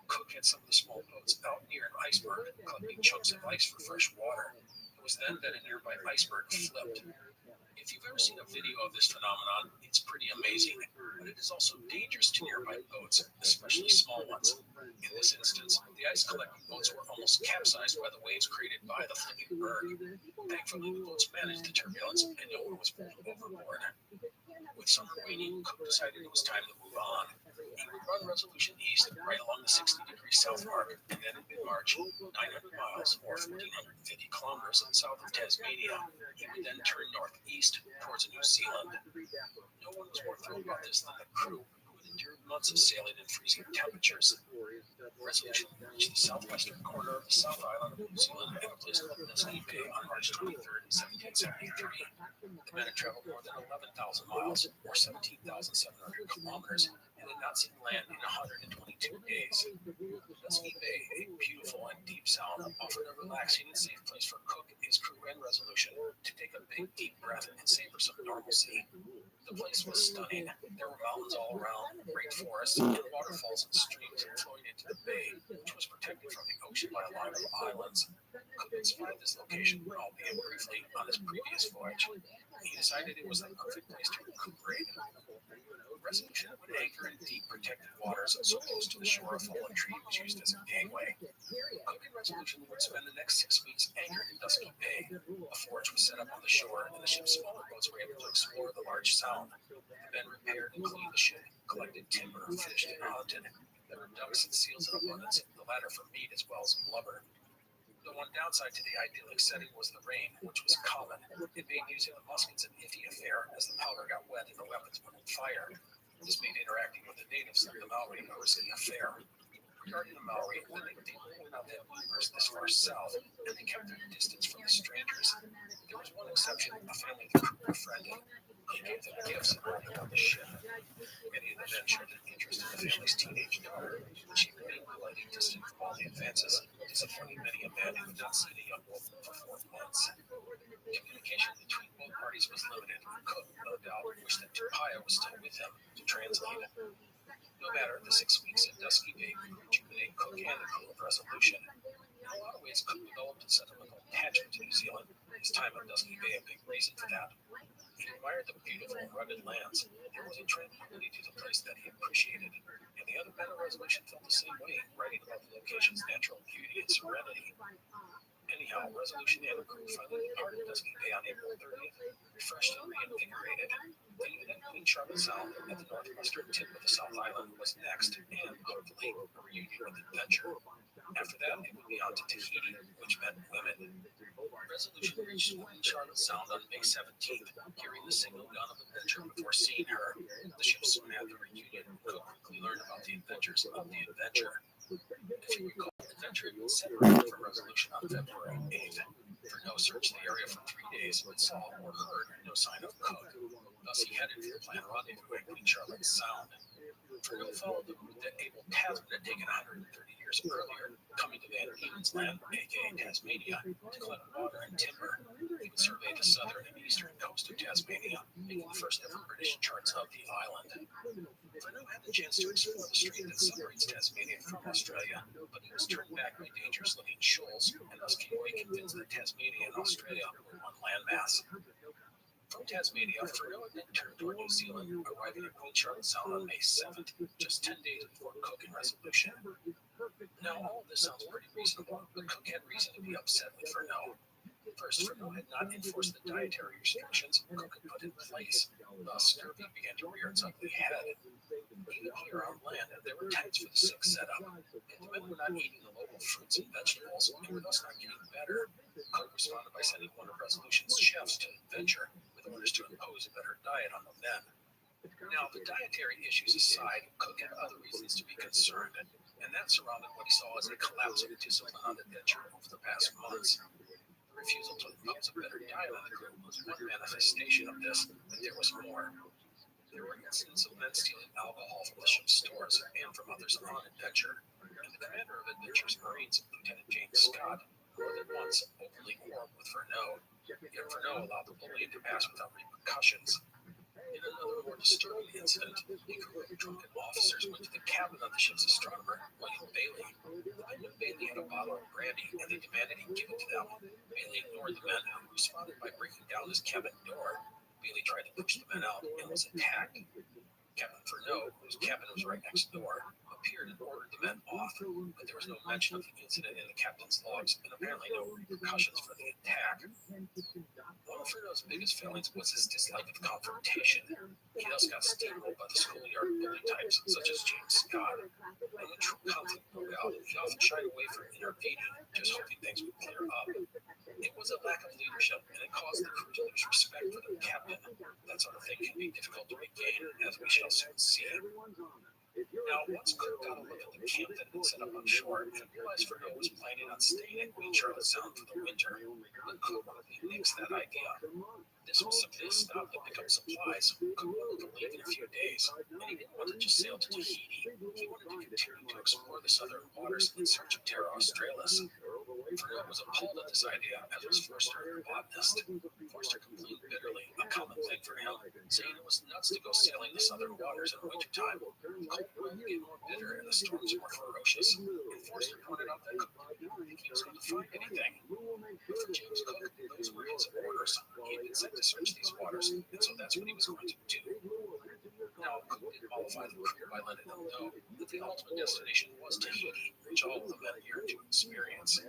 Cook had some of the small boats out near an iceberg, collecting chunks of ice for fresh water. It was then that a nearby iceberg flipped. If you've ever seen a video of this phenomenon, it's pretty amazing, but it is also dangerous to nearby boats, especially small ones. In this instance, the ice-collecting boats were almost capsized by the waves created by the flipping berg. Thankfully, the boats managed the turbulence and no one was pulled overboard. With summer waning, Cook decided it was time to move on. He would run Resolution East right along the 60-degree south arc, and then in mid-March, 900 miles or 1,450 kilometers south of Tasmania, he would then turn northeast towards New Zealand. No one was more thrilled about this than the crew, who had endured months of sailing in freezing temperatures. Resolution reached the southwestern corner of the South Island of New Zealand at a place called Dusky Bay on March 23rd, 1773. The men had traveled more than 11,000 miles, or 17,700 kilometers, and had not seen land in 122 days. Dusky Bay, a beautiful and deep sound, offered a relaxing and safe place for Cook, his crew, and Resolution to take a big, deep breath and savor some normalcy. The place was stunning. There were mountains all around, great forests, and waterfalls and streams flowing into the bay, which was protected from the ocean by a line of islands. Cook had spotted this location, albeit briefly, on his previous voyage. He decided it was the perfect place to recuperate. Resolution would anchor in deep, protected waters so close to the shore a fallen tree was used as a gangway. Cook and Resolution would spend the next 6 weeks anchored in Dusky Bay. A forge was set up on the shore, and the ship's smaller boats were able to explore the large sound. The men repaired and cleaned the ship, collected timber, fished and hunted. There were ducks and seals in abundance, the latter for meat as well as blubber. The one downside to the idyllic setting was the rain, which was common. It made using the muskets an iffy affair as the powder got wet and the weapons put on fire. This made interacting with the natives of the Maori a risky affair. Regarding the Maori, the native people were not that numerous this far south, and they kept their distance from the strangers. There was one exception: a family the crew were friendly. They gave them gifts and brought them on the ship. Many of the men showed an interest in the family's teenage daughter, but she remained politely distant from all the advances, disappointing many a man who had not seen a young woman for 4 months. Communication between both parties was limited. Cook, no doubt, wished that Tupaya was still with him to translate. No matter, the 6 weeks at Dusky Bay would rejuvenate Cook and the crew of Resolution. In a lot of ways, Cook developed a sentimental attachment to New Zealand. His time at Dusky Bay a big reason for that. He admired the beautiful and rugged lands. There was a tranquility to the place that he appreciated, and the other men of Resolution felt the same way, writing about the location's natural beauty and serenity. Anyhow, Resolution and the crew finally departed Dusky Bay on April 30th, refreshed and reinvigorated. Leaving at Queen Charlotte Sound at the northwestern tip of the South Island was next, and hopefully a reunion with adventure. After that, it would be on to Tahiti, which meant women. Resolution reached Queen Charlotte Sound on May 17th, hearing the signal gun of adventure before seeing her. The ship soon had the reunion. Cook quickly learned about the adventures of the adventure. If you recall, the adventure was separated from Resolution on February 8th. Furneaux searched the area for 3 days but saw or heard no sign of Cook. Thus, he headed for the planned rendezvous at Queen Charlotte Sound. Furneaux followed the route that Abel Tasman had taken 130 years earlier, coming to Van Diemen's Land, aka Tasmania, to collect water and timber. He would survey the southern and eastern coast of Tasmania, making the first ever British charts of the island. Furneaux had the chance to explore the strait that separates Tasmania from Australia, but he was turned back by dangerous-looking shoals, and thus came away convinced that Tasmania and Australia were one landmass. From Tasmania, Furneaux then turned toward New Zealand, arriving at Queen Charlotte Sound on May 7th, just 10 days before Cook and Resolution. Now, all of this sounds pretty reasonable, but Cook had reason to be upset with Furneaux. First, Furneaux had not enforced the dietary restrictions Cook had put in place. Thus, scurvy began to rear its ugly head. Even here on land, there were tents for the sick set up. If the men were not eating the local fruits and vegetables, and were thus not getting better, Cook responded by sending one of Resolution's chefs to adventure, with orders to impose a better diet on the men. Now, the dietary issues aside, Cook had other reasons to be concerned, and that surrounded what he saw as a collapse of discipline on adventure over the past months. The refusal to impose a better diet on the crew was one manifestation of this, but there was more. There were incidents of men stealing alcohol from the ship's stores and from others on adventure, and the commander of Adventure's Marines, Lieutenant James Scott, more than once openly quarreled with Furneaux, yet Furneaux allowed the bullying to pass without repercussions. In another more disturbing incident, a group of drunken officers went to the cabin of the ship's astronomer, William Bailey. The men knew Bailey had a bottle of brandy, and they demanded he give it to them. Bailey ignored the men, who responded by breaking down his cabin door. immediately tried to push the men out and was attacked. Captain Furneaux, whose cabin was right next door, appeared and ordered the men off, but there was no mention of the incident in the captain's logs, and apparently no repercussions for the attack. One of Furneaux's biggest failings was his dislike of confrontation. He thus got steamrolled by the schoolyard bully types such as James Scott. And when true conflict broke out, he often shied away from intervening, just hoping things would clear up. It was a lack of leadership, and it caused the crew to lose respect for the captain. That sort of thing can be difficult to regain, as we shall soon see. Now, once Cook got a look at the camp that had been set up on shore and realized Furneaux was planning on staying at Queen Charlotte Sound for the winter, the Cook nixed that idea. This was simply a stop to pick up supplies. Cook wanted to leave in a few days, and he didn't want to just sail to Tahiti. He wanted to continue to explore the southern waters in search of Terra Australis. Furneaux was appalled at this idea, as was Forster, a botanist. Forster complained bitterly, a common thing for him, saying it was nuts to go sailing the southern waters in wintertime. Cold weather became more bitter and the storms more ferocious, and Forster pointed out that Cook didn't think he was going to find anything. But for James Cook, those were his orders. He had been sent to search these waters, and so that's what he was going to do. Now, Cook didn't mollify the crew by letting them know that the ultimate destination was Tahiti, which all of the men yearned to experience.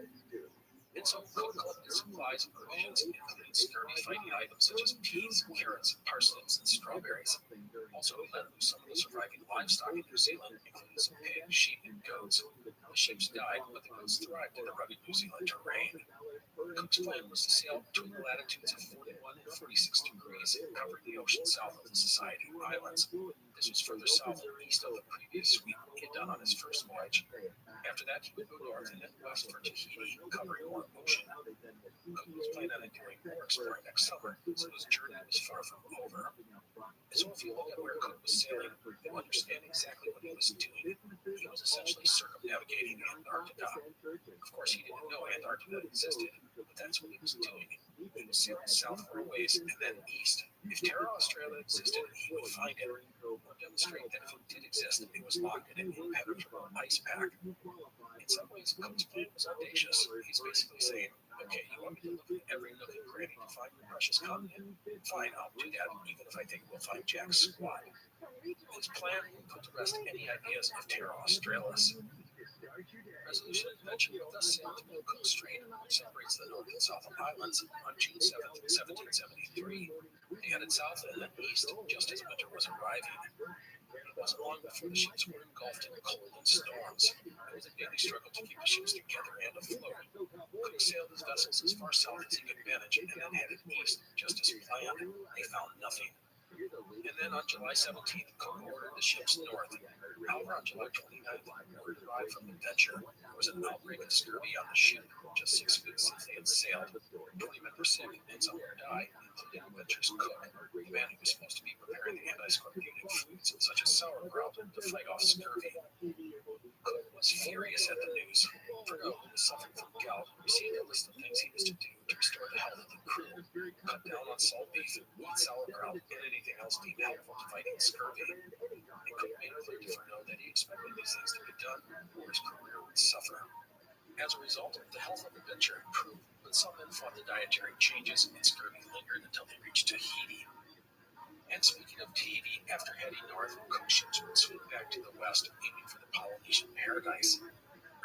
And so Cook collected supplies and provisions, including scurvy-fighting items such as peas, carrots, parsnips, and strawberries. Also, he let loose some of the surviving livestock in New Zealand, including some pigs, sheep, and goats. The sheep died, but the goats thrived in the rugged New Zealand terrain. Cook's plan was to sail between the latitudes of 41 and 46 degrees, covering the ocean south of the Society Islands. This was further south and east of the previous sweep he had done on his first voyage. After that, he would go north and then west for Tahiti, covering more ocean. Cook was planning on doing more exploring next summer, so his journey was far from over. So if you look at where Cook was sailing, you understand exactly what he was doing. He was essentially circumnavigating Antarctica. Of course, he didn't know Antarctica existed, but that's what he was doing. He was sailing south for a ways and then east. If Terra Australia existed, he would find it. Or demonstrate that if it did exist, it was locked in an impenetrable ice pack. In some ways, Cook's plan was audacious. He's basically saying, okay, you want me to look at every nook and cranny to find your precious continent? Fine, I'll do that, even if I think we'll find Jack's squad. His plan will put to rest any ideas of Terra Australis. Resolution Adventure thus sailed through the Cook Strait, which separates the North and South Islands, on June 7, 1773. They headed south and then east, just as winter was arriving. It wasn't long before the ships were engulfed in cold and storms. It was a daily struggle to keep the ships together and afloat. Cook sailed his vessels as far south as he could manage and then headed east, just as planned. They found nothing. And then on July 17th, Cook ordered the ships north. However, on July 29th, word arrived from the Venture. There was an outbreak of scurvy on the ship, just 6 weeks since they had sailed. 20 men were sick, and some would die, including the Venture's cook, the man who was supposed to be preparing the anti-scorbutic foods such as sauerkraut to fight off scurvy. Cook was furious at the news. Furneaux, who was suffering from gout, received a list of things he was to do to restore the health of the crew. Cut down on salt beef, eat sauerkraut, and anything else deemed helpful to fighting scurvy. And Cook made it clear to Furneaux that he expected these things to be done, or his career would suffer. As a result, the health of the Venture improved, but some men fought the dietary changes, and scurvy lingered until they reached Tahiti. And speaking of Tahiti, after heading north, Cook's ships would swing back to the west, aiming for the Polynesian paradise.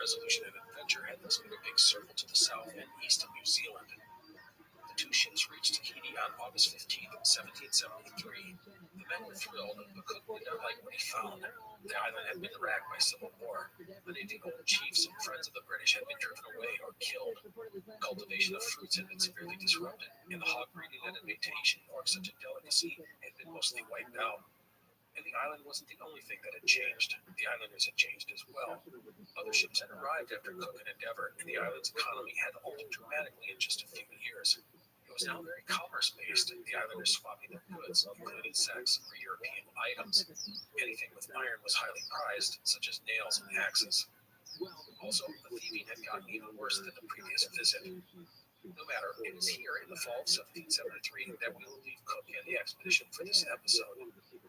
Resolution and Adventure had thus made a big circle to the south and east of New Zealand. The two ships reached Tahiti on August 15, 1773. The men were thrilled, but Cook did not like what he found. The island had been racked by civil war. Many of the old chiefs and friends of the British had been driven away or killed. Cultivation of fruits had been severely disrupted, and the hog breeding that had made Tahitian pork such a delicacy had been mostly wiped out. And the island wasn't the only thing that had changed. The islanders had changed as well. Other ships had arrived after Cook and Endeavour, and the island's economy had altered dramatically in just a few years. It was now very commerce-based, the islanders swapping their goods, including sex, for European items. Anything with iron was highly prized, such as nails and axes. Also, the thieving had gotten even worse than the previous visit. No matter, it is here in the fall of 1773 that we will leave Cook and the expedition for this episode.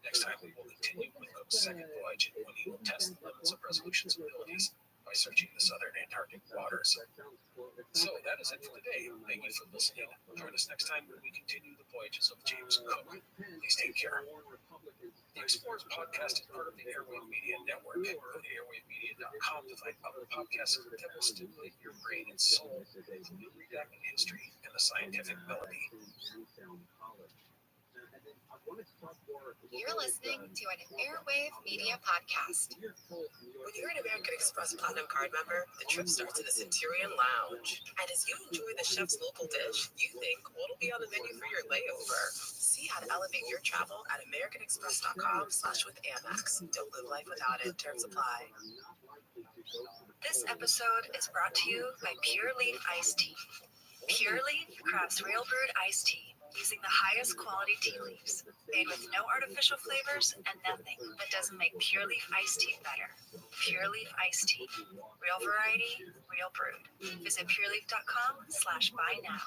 Next time we will continue with Cook's second voyage, when he will test the limits of Resolution's abilities. by searching the southern Antarctic waters. So that is it for today. Thank you for listening. Join us next time when we continue the voyages of James Cook. Please take care. The Explorers podcast is part of the Airwave Media Network. Go to airwavemedia.com to find other podcasts that will stimulate your brain and soul, including redacting history and the scientific melody. You're listening to an Airwave Media podcast. When you're an American Express Platinum card member, the trip starts in the Centurion Lounge. And as you enjoy the chef's local dish, you think what'll be on the menu for your layover. See how to elevate your travel at americanexpress.com/with-Amex. Don't live life without it. Terms apply. This episode is brought to you by Pure Leaf Iced Tea. Pure Leaf crafts real brewed iced tea using the highest quality tea leaves, made with no artificial flavors and nothing that doesn't make Pure Leaf Iced Tea better. Pure Leaf Iced Tea. Real variety, real brewed. Visit pureleaf.com/buy now.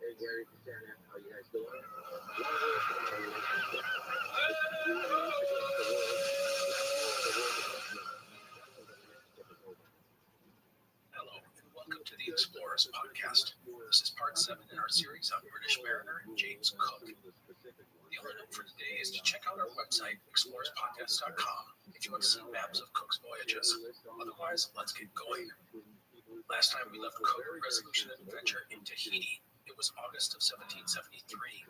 Hey Gary, how you guys doing? Hello, and welcome to the Explorers podcast. This is part 7 in our series on British mariner James Cook. The only note for today is to check out our website, explorerspodcast.com, if you want to see maps of Cook's voyages. Otherwise, let's get going. Last time we left Cook Resolution and Adventure in Tahiti. It was August of 1773.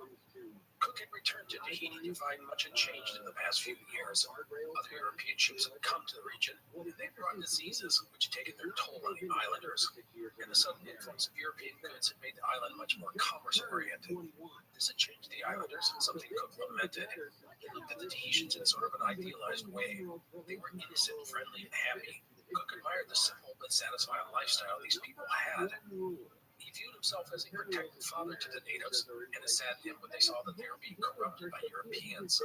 Cook had returned to Tahiti to find much had changed in the past few years. Other European ships had come to the region, and they brought diseases which had taken their toll on the islanders. And the sudden influx of European goods had made the island much more commerce-oriented. This had changed the islanders, something Cook lamented. He looked at the Tahitians in sort of an idealized way. They were innocent, friendly, and happy. Cook admired the simple but satisfying lifestyle these people had. He viewed himself as a protective father to the natives, and it saddened him when they saw that they were being corrupted by Europeans.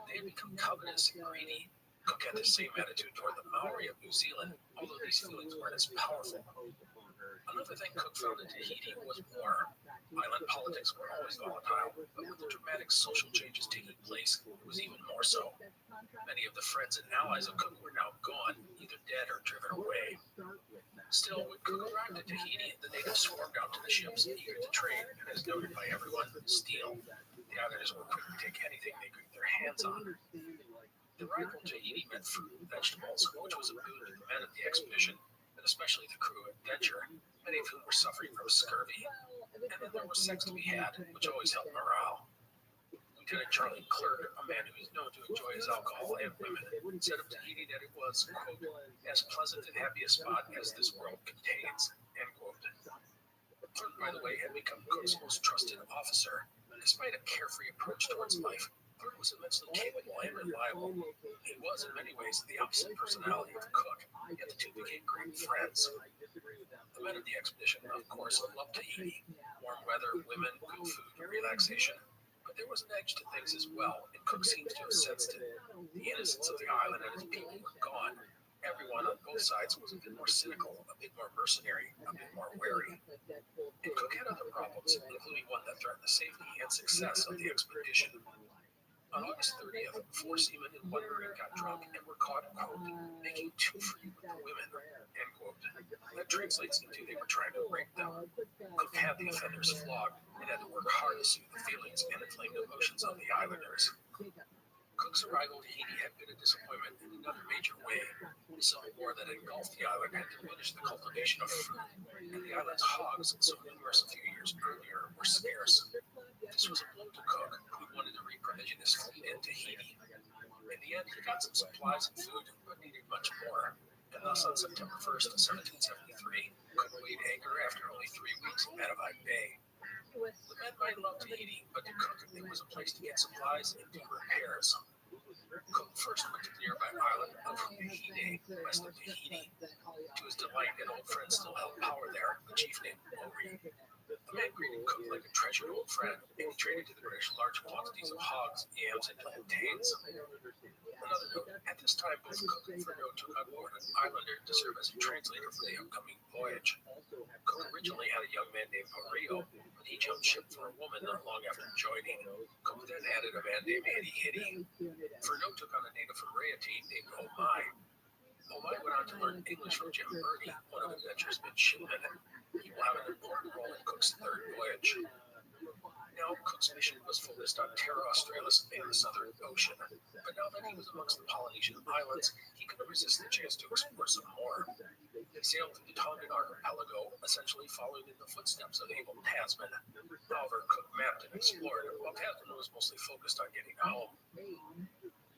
They had become covetous and greedy. Cook had the same attitude toward the Maori of New Zealand, although these feelings weren't as powerful. Another thing Cook found in Tahiti was war. Island politics were always volatile, but with the dramatic social changes taking place, it was even more so. Many of the friends and allies of Cook were now gone, either dead or driven away. Still, when Cook arrived at Tahiti, the natives swarmed out to the ships, eager to trade, and as noted by everyone, steal. The islanders were quick to take anything they could get their hands on. The arrival in Tahiti meant fruit and vegetables, which was a boon to the men of the expedition, and especially the crew of Adventure, many of whom were suffering from scurvy. And then there was sex to be had, which always helped morale. Lieutenant Charlie Clerk, a man who is known to enjoy his alcohol and women, said of Tahiti that it was, quote, as pleasant and happy a spot as this world contains, end quote. Clerk, by the way, had become Cook's most trusted officer. Despite a carefree approach towards life, Clerk was immensely capable and reliable. He was, in many ways, the opposite personality of Cook, yet the two became great friends. The men of the expedition, of course, loved Tahiti. Warm weather, women, good food, and relaxation. But there was an edge to things as well, and Cook seems to have sensed it. The innocence of the island and its people were gone. Everyone on both sides was a bit more cynical, a bit more mercenary, a bit more wary. And Cook had other problems, including one that threatened the safety and success of the expedition. On August 30th, 4 seamen and 1 marine got drunk and were caught, quote, making too free with the women, end quote. That translates into they were trying to rape them. Cook had the offenders flogged and had to work hard to soothe the feelings and inflame the emotions of the islanders. Cook's arrival in Tahiti had been a disappointment in another major way. The civil war that engulfed the island had diminished the cultivation of fruit, and the island's hogs, so numerous a few years earlier, were scarce. This was a blow to Cook, who wanted to reprovision his fleet in Tahiti. In the end, he got some supplies and food, but needed much more. And thus, on September 1st, 1773, Cook weighed anchor after only 3 weeks in Matavai Bay. The men might love Tahiti, but to Cook, it was a place to get supplies and do repairs. Cook first went to the nearby island of Ootd, west of Tahiti. To his delight, an old friend still held power there, a chief named Ori. The man greeted Cook like a treasured old friend, and he traded to the British large quantities of hogs, yams, and plantains. Another note, at this time, both Cook and Fernot took on board an islander to serve as a translator translator for the upcoming voyage. Cook originally had a young man named Rio, but he jumped ship for a woman not long after joining. Cook then added a man named Hitty Hitty. Fernot took on a native from Raiatea named Omai. Omai went on to learn English from Jim Burney, one of Adventure's midshipmen. He will have an important role in Cook's third voyage. Now, Cook's mission was focused on Terra Australis in the Southern Ocean, but now that he was amongst the Polynesian islands, he couldn't resist the chance to explore some more. He sailed through the Tongan archipelago, essentially following in the footsteps of Abel Tasman. However, Cook mapped and explored, while Tasman was mostly focused on getting home.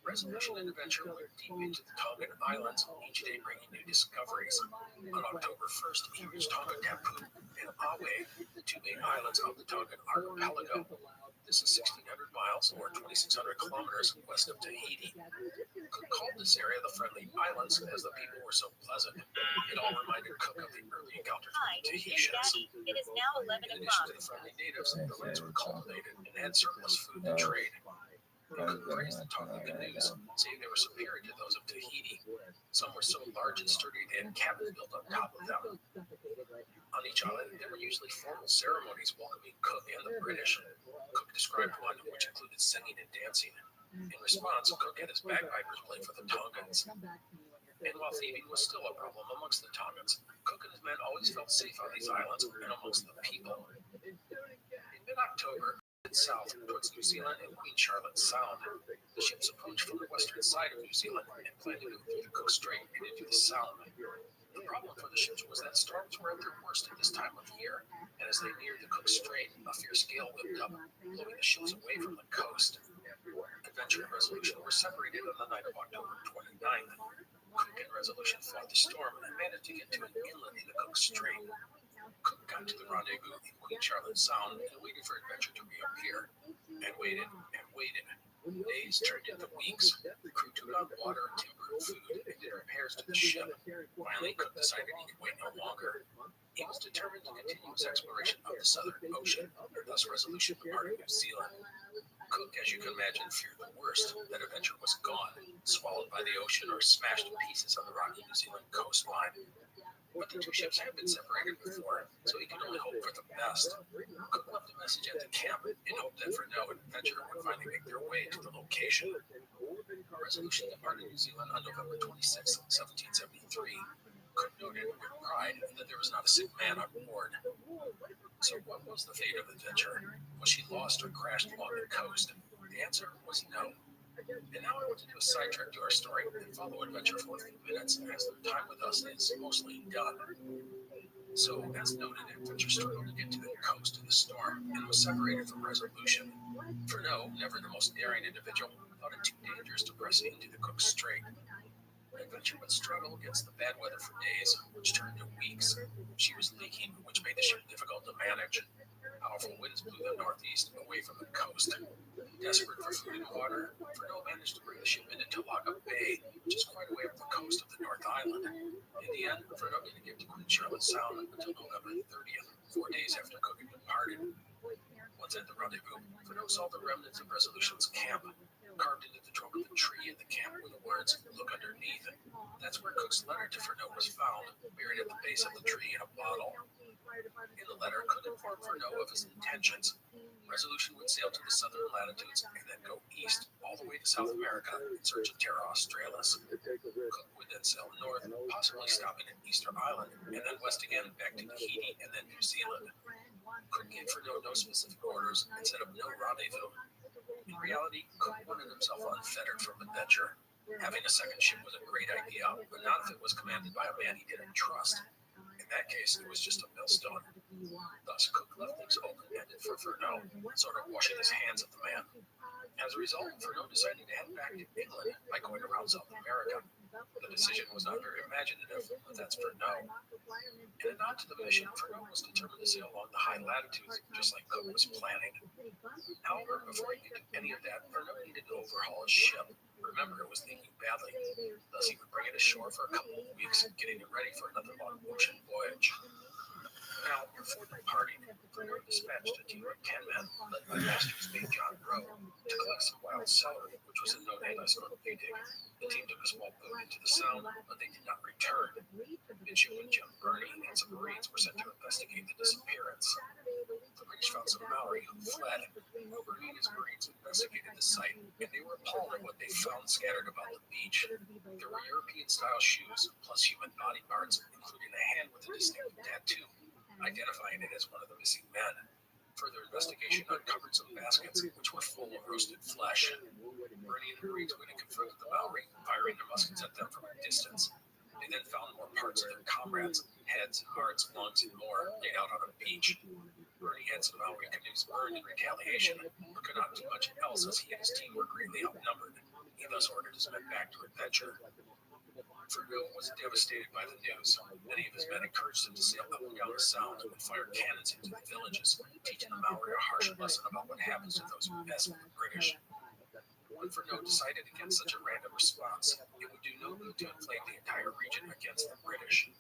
Resolution and Adventure went deep into the Tongan Islands, each day bringing new discoveries. On October 1st, he reached Tonga Tapu and Awe, the two main islands of the Tongan archipelago. This is 1,600 miles, or 2,600 kilometers, west of Tahiti. Cook called this area the Friendly Islands, as the people were so pleasant. It all reminded Cook of the early encounters with the Tahitians. It is now 11 In addition to the friendly natives, the lands were cultivated and had surplus food to trade. Cook praised the Tongan canoes, saying they were superior to those of Tahiti. Some were so large and sturdy they had cabins built on top of them. On each island, there were usually formal ceremonies welcoming Cook and the British. Cook described one which included singing and dancing. In response, Cook had his bagpipers play for the Tongans. And while thieving was still a problem amongst the Tongans, Cook and his men always felt safe on these islands and amongst the people. In mid-October, south towards New Zealand and Queen Charlotte Sound. The ships approached from the western side of New Zealand and planned to go through the Cook Strait and into the Sound. The problem for the ships was that storms were at their worst at this time of year, and as they neared the Cook Strait, a fierce gale whipped up, blowing the ships away from the coast. Adventure and Resolution were separated on the night of October 29th. Cook and Resolution fought the storm and managed to get to an inlet in the Cook Strait. Cook got to the rendezvous in Queen Charlotte Sound and waited for Adventure to reappear. And waited and waited. Days turned into weeks. The crew took on water, timber, and food, and did repairs to the ship. Finally, Cook decided he could wait no longer. He was determined to continue his exploration of the Southern Ocean, and thus Resolution departed New Zealand. Cook, as you can imagine, feared the worst, that Adventure was gone, swallowed by the ocean or smashed to pieces on the rocky New Zealand coastline. But the two ships had been separated before, so he could only hope for the best. Cook left a message at the camp in hope that Fernot and Adventure would finally make their way to the location. Resolution departed New Zealand on November 26, 1773. Cook noted with pride that there was not a sick man on board. So what was the fate of Adventure? Was she lost or crashed along the coast? The answer was no. And now I want to do a sidetrack to our story and follow Adventure for a few minutes, as their time with us is mostly done. So, as noted, Adventure struggled to get to the coast in the storm and was separated from Resolution. Fernot, never the most daring individual, thought it too dangerous to press into the Cook Strait. Adventure would struggle against the bad weather for days, which turned to weeks. She was leaking, which made the ship difficult to manage. Powerful winds blew the northeast away from the coast. Desperate for food and water, Fernot managed to bring the ship into Tolaga Bay, which is quite a way up the coast of the North Island. In the end, Fernot didn't get to Queen Charlotte Sound until November 30th, 4 days after Cook had departed. Once at the rendezvous, Fernot saw the remnants of Resolution's camp. Carved into the trunk of the tree at the camp were the words, "Look underneath." That's where Cook's letter to Fernot was found, buried at the base of the tree in a bottle. In the letter, Cook informed Fernot of his intentions. Resolution would sail to the southern latitudes and then go east, all the way to South America in search of Terra Australis. Cook would then sail north, possibly stopping at Easter Island, and then west again back to Tahiti and then New Zealand. Cook gave Fernot no specific orders and set up no rendezvous. In reality, Cook wanted himself unfettered from Adventure. Having a second ship was a great idea, but not if it was commanded by a man he didn't trust. In that case, it was just a millstone. Thus, Cook left things open-ended for Fernot, sort of washing his hands of the man. As a result, Fernot decided to head back to England by going around South America. The decision was not very imaginative, but that's Fernot. In a nod to the mission, Fernot was determined to sail along the high latitudes, just like Cook was planning. However, before he could do any of that, Fernot needed to overhaul his ship. Remember, it was leaking badly. Thus, he would bring it ashore for a couple of weeks, getting it ready for another long ocean voyage. Now, before departing, Bruno dispatched a team of 10 men, led by Master's mate John Rowe, to collect some wild celery, which was a no-name escort meeting. The team took a small boat into the Sound, but they did not return. Midshipman Jim Burney and some Marines were sent to investigate the disappearance. The British found some Maori who fled. Burney and his Marines investigated the site, and they were appalled at what they found scattered about the beach. There were European-style shoes, plus human body parts, including a hand with a distinctive tattoo, identifying it as one of the missing men. Further investigation uncovered some baskets, which were full of roasted flesh. Burney and the Marines went and confronted the Maori, firing their muskets at them from a distance. They then found more parts of their comrades, heads, hearts, lungs, and more, laid out on a beach. Burney had some Maori canoes burned in retaliation, but could not do much else as he and his team were greatly outnumbered. He thus ordered his men back to adventure. Fergo was devastated by the news. Many of his men encouraged him to sail up and down the Sound and fire cannons into the villages, teaching the Maori a harsh lesson about what happens to those who mess with the British. When Fergo decided against such a random response, it would do no good to inflame the entire region against the British.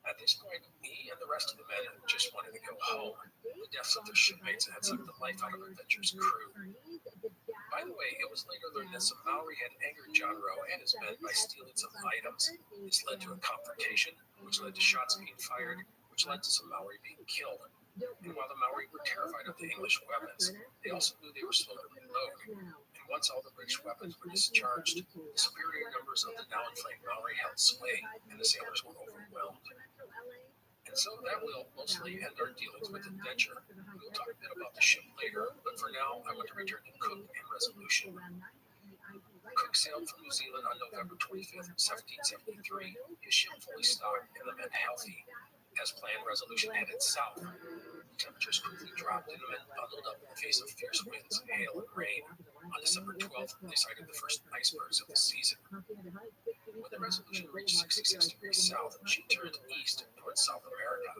At this point, he and the rest of the men just wanted to go home. The deaths of their shipmates had sucked the life out of Adventure's crew. By the way, it was later learned that some Maori had angered John Rowe and his men by stealing some items. This led to a confrontation, which led to shots being fired, which led to some Maori being killed. And while the Maori were terrified of the English weapons, they also knew they were slow to reload. And once all the British weapons were discharged, the superior numbers of the now inflamed Maori held sway, and the sailors were overwhelmed. And so that will mostly end our dealings with Adventure. We'll talk a bit about the ship later, but for now, I want to return to Cook and Resolution. Cook sailed from New Zealand on November 25th, 1773, his ship fully stocked and the men healthy. As planned, Resolution headed south. Temperatures quickly dropped and the men bundled up in the face of fierce winds, hail, and rain. On December 12th, they sighted the first icebergs of the season. When the Resolution reached 66 degrees south, she turned east towards South America.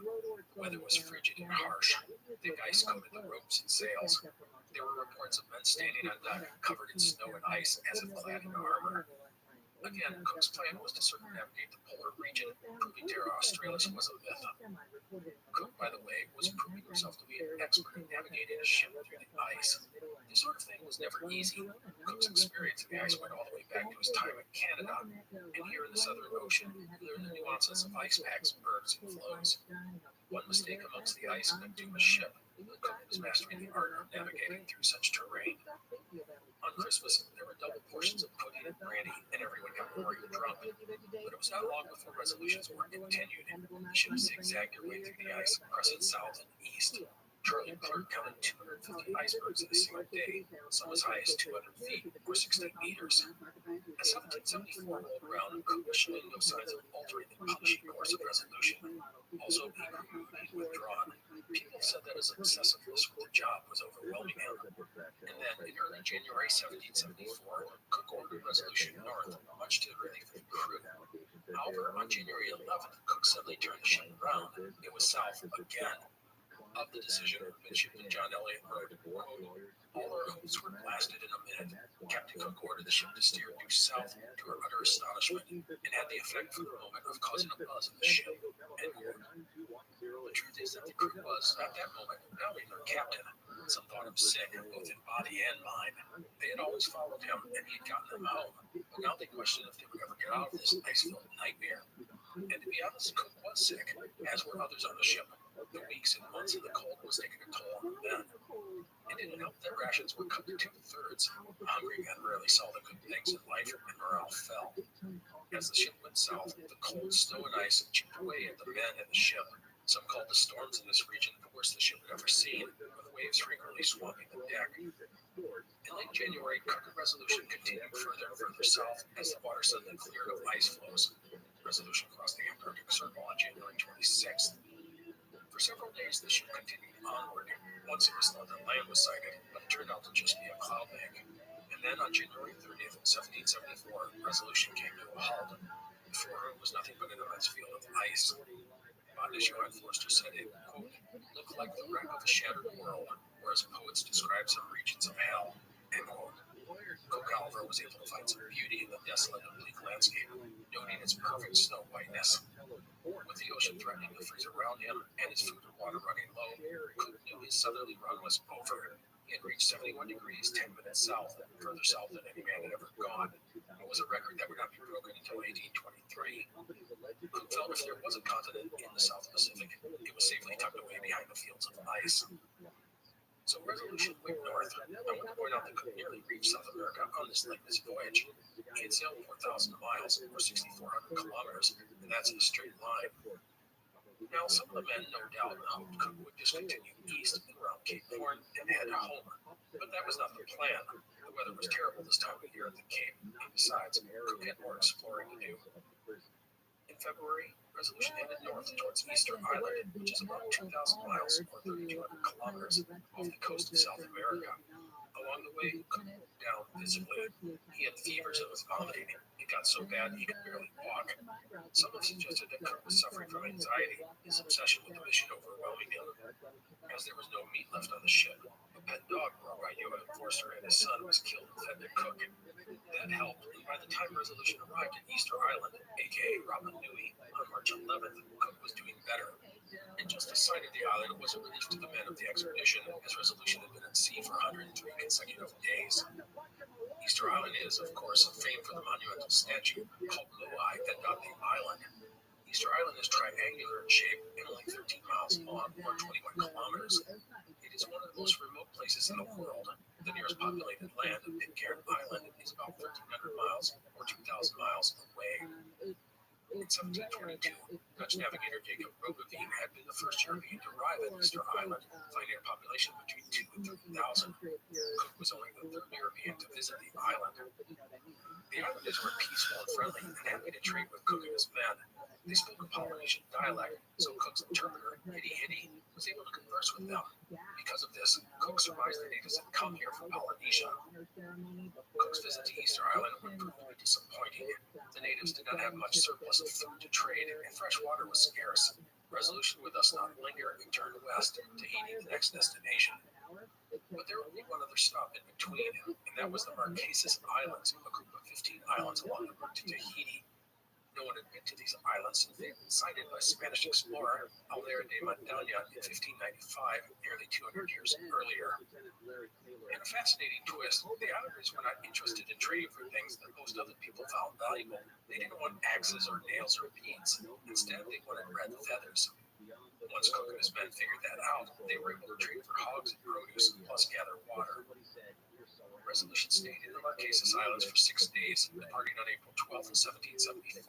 The weather was frigid and harsh. Thick ice coated the ropes and sails. There were reports of men standing on deck covered in snow and ice as if clad in armor. Again, Cook's plan was to circumnavigate the polar region, proving Terra Australis was a myth. Cook, by the way, was proving himself to be an expert in navigating a ship through the ice. This sort of thing was never easy. Cook's experience in the ice went all the way back to his time in Canada, and here in the Southern Ocean, he learned the nuances of ice packs, bergs, and floes. One mistake amongst the ice could doom a ship. Cook was mastering the art of navigating through such terrain. On Christmas, there were double portions of pudding and brandy, and everyone got roaring drunk. But it was not long before Resolution's work continued. The ship zigzagged her way through the ice, crossing south and east. Charlie Clark counted 250 icebergs in a single day, some as high as 200 feet, or 60 meters. As 1774 rolled around, Cook was showing no signs of altering the punishing course of Resolution. Also, he grew withdrawn. People said that his obsessiveness with the job was overwhelming him. And then, in early January 1774, Cook ordered Resolution north, much to the relief of the crew. However, on January 11th, Cook suddenly turned the ship around. It was south again. Of the decision, Midshipman John Elliott wrote, "All our hopes were blasted in a minute. Captain Cook ordered the ship to steer due south to our utter astonishment, and had the effect for the moment of causing a buzz in the ship." The truth is that the crew was, at that moment, doubting their captain. Some thought him sick, both in body and mind. They had always followed him, and he had gotten them home. But now they questioned if they would ever get out of this ice-filled nightmare. And to be honest, Cook was sick, as were others on the ship. The weeks and months of the cold was taking a toll on the men. It didn't help that rations were cut to 2/3. Hungry men rarely saw the good things in life, and morale fell. As the ship went south, the cold snow and ice chipped away at the men and the ship. Some called the storms in this region the worst the ship had ever seen, with waves frequently swamping the deck. In late January, Cook and Resolution continued further and further south as the water suddenly cleared of ice floes. Resolution crossed the Antarctic Circle on January 26th. For several days, the ship continued onward. Once it was thought that land was sighted, but it turned out to just be a cloud bank. And then on January 30th, 1774, Resolution came to a halt. Before her was nothing but an immense field of ice. Bondage Johann Forster said it, quote, "looked like the wreck of a shattered world, or as poets describe some regions of hell," end quote. Cook, however, was able to find some beauty in the desolate and bleak landscape, noting its perfect snow whiteness. With the ocean threatening to freeze around around him and his food and water running low, Cook knew his southerly run was over. He had reached 71 degrees 10 minutes south, further south than any man had ever gone. It was a record that would not be broken until 1823. Cook felt if there was a continent in the South Pacific, it was safely tucked away behind the fields of ice. So Resolution went north. I want to point out that Cook nearly reached South America on this lengthless voyage. He had sailed 4,000 miles, or 6,400 kilometers, and that's in a straight line. Now, some of the men, no doubt, hoped Cook would just continue east and around Cape Horn and head home. But that was not the plan. The weather was terrible this time of year at the Cape, and besides, Cook had more exploring to do. In February, Resolution headed north towards Easter Island, which is about 2,000 miles or 3,200 kilometers off the coast of South America. Along the way, Cook broke down visibly. He had fevers and was vomiting. It got so bad he could barely walk. Some have suggested that Cook was suffering from anxiety, his obsession with the mission overwhelming him. As there was no meat left on the ship, a pet dog brought by U.S. Forster and his son was killed and fed to Cook. That helped, and by the time Resolution arrived at Easter Island, aka Rapa Nui, on March 11th, Cook was doing better. And just a sight of the island was a relief to the men of the expedition, as Resolution had been at sea for 103 consecutive days. Easter Island is, of course, famed for the monumental statue called Moai that dot the island. Easter Island is triangular in shape and only 13 miles long, or 21 kilometers. It is one of the most remote places in the world. The nearest populated land of Pitcairn Island is about 1,300 miles, or 2,000 miles away. In 1722, Dutch navigator Jacob Rabbi had been the first European to arrive at Easter Island, finding a population between 2,000 and 3,000. Cook was only the third European to visit the island. The islanders were peaceful and friendly and happy to trade with Cook and his men. They spoke a Polynesian dialect, so Cook's interpreter, Hitty Hitty, was able to converse with them. Because of this, Cook surmised the natives had come here from Polynesia. Cook's visit to Easter Island would prove to be disappointing. The natives did not have much surplus of food to trade, and fresh water was scarce. Resolution would thus not linger and turn west to Tahiti, the next destination. But there would be one other stop in between, and that was the Marquesas Islands, a group of 15 islands along the route to Tahiti. No one had been to these islands since they had been sighted by Spanish explorer Alera de Montaña in 1595, nearly 200 years earlier. In a fascinating twist, the islanders were not interested in trading for things that most other people found valuable. They didn't want axes or nails or beads. Instead, they wanted red feathers. Once Cook and his men figured that out, they were able to trade for hogs and produce, plus gather water. Resolution stayed in the Marquesas Islands for 6 days, departing on April 12th, 1774.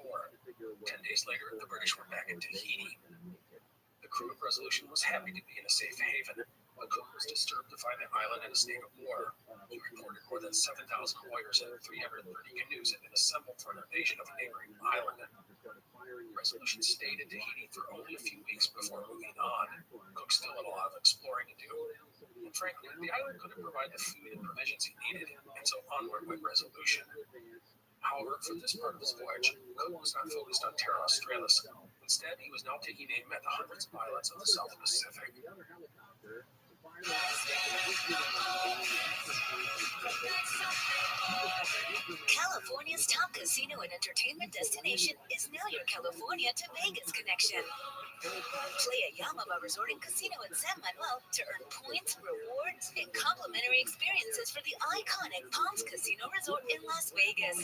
10 days later, the British were back in Tahiti. The crew of Resolution was happy to be in a safe haven, but Cook was disturbed to find the island in a state of war. He reported more than 7,000 warriors and 330 canoes had been assembled for an invasion of a neighboring island. Resolution stayed in Tahiti for only a few weeks before moving on. Cook still had a lot of exploring to do. And frankly, the island couldn't provide the food and provisions he needed, and so onward went Resolution. However, for this part of his voyage, Cook was not focused on Terra Australis. Instead, he was now taking aim at the hundreds of islands of the South Pacific. California's top casino and entertainment destination is now your California to Vegas connection. Play at Yamava Resort and Casino in San Manuel to earn points, rewards, and complimentary experiences for the iconic Palms Casino Resort in Las Vegas.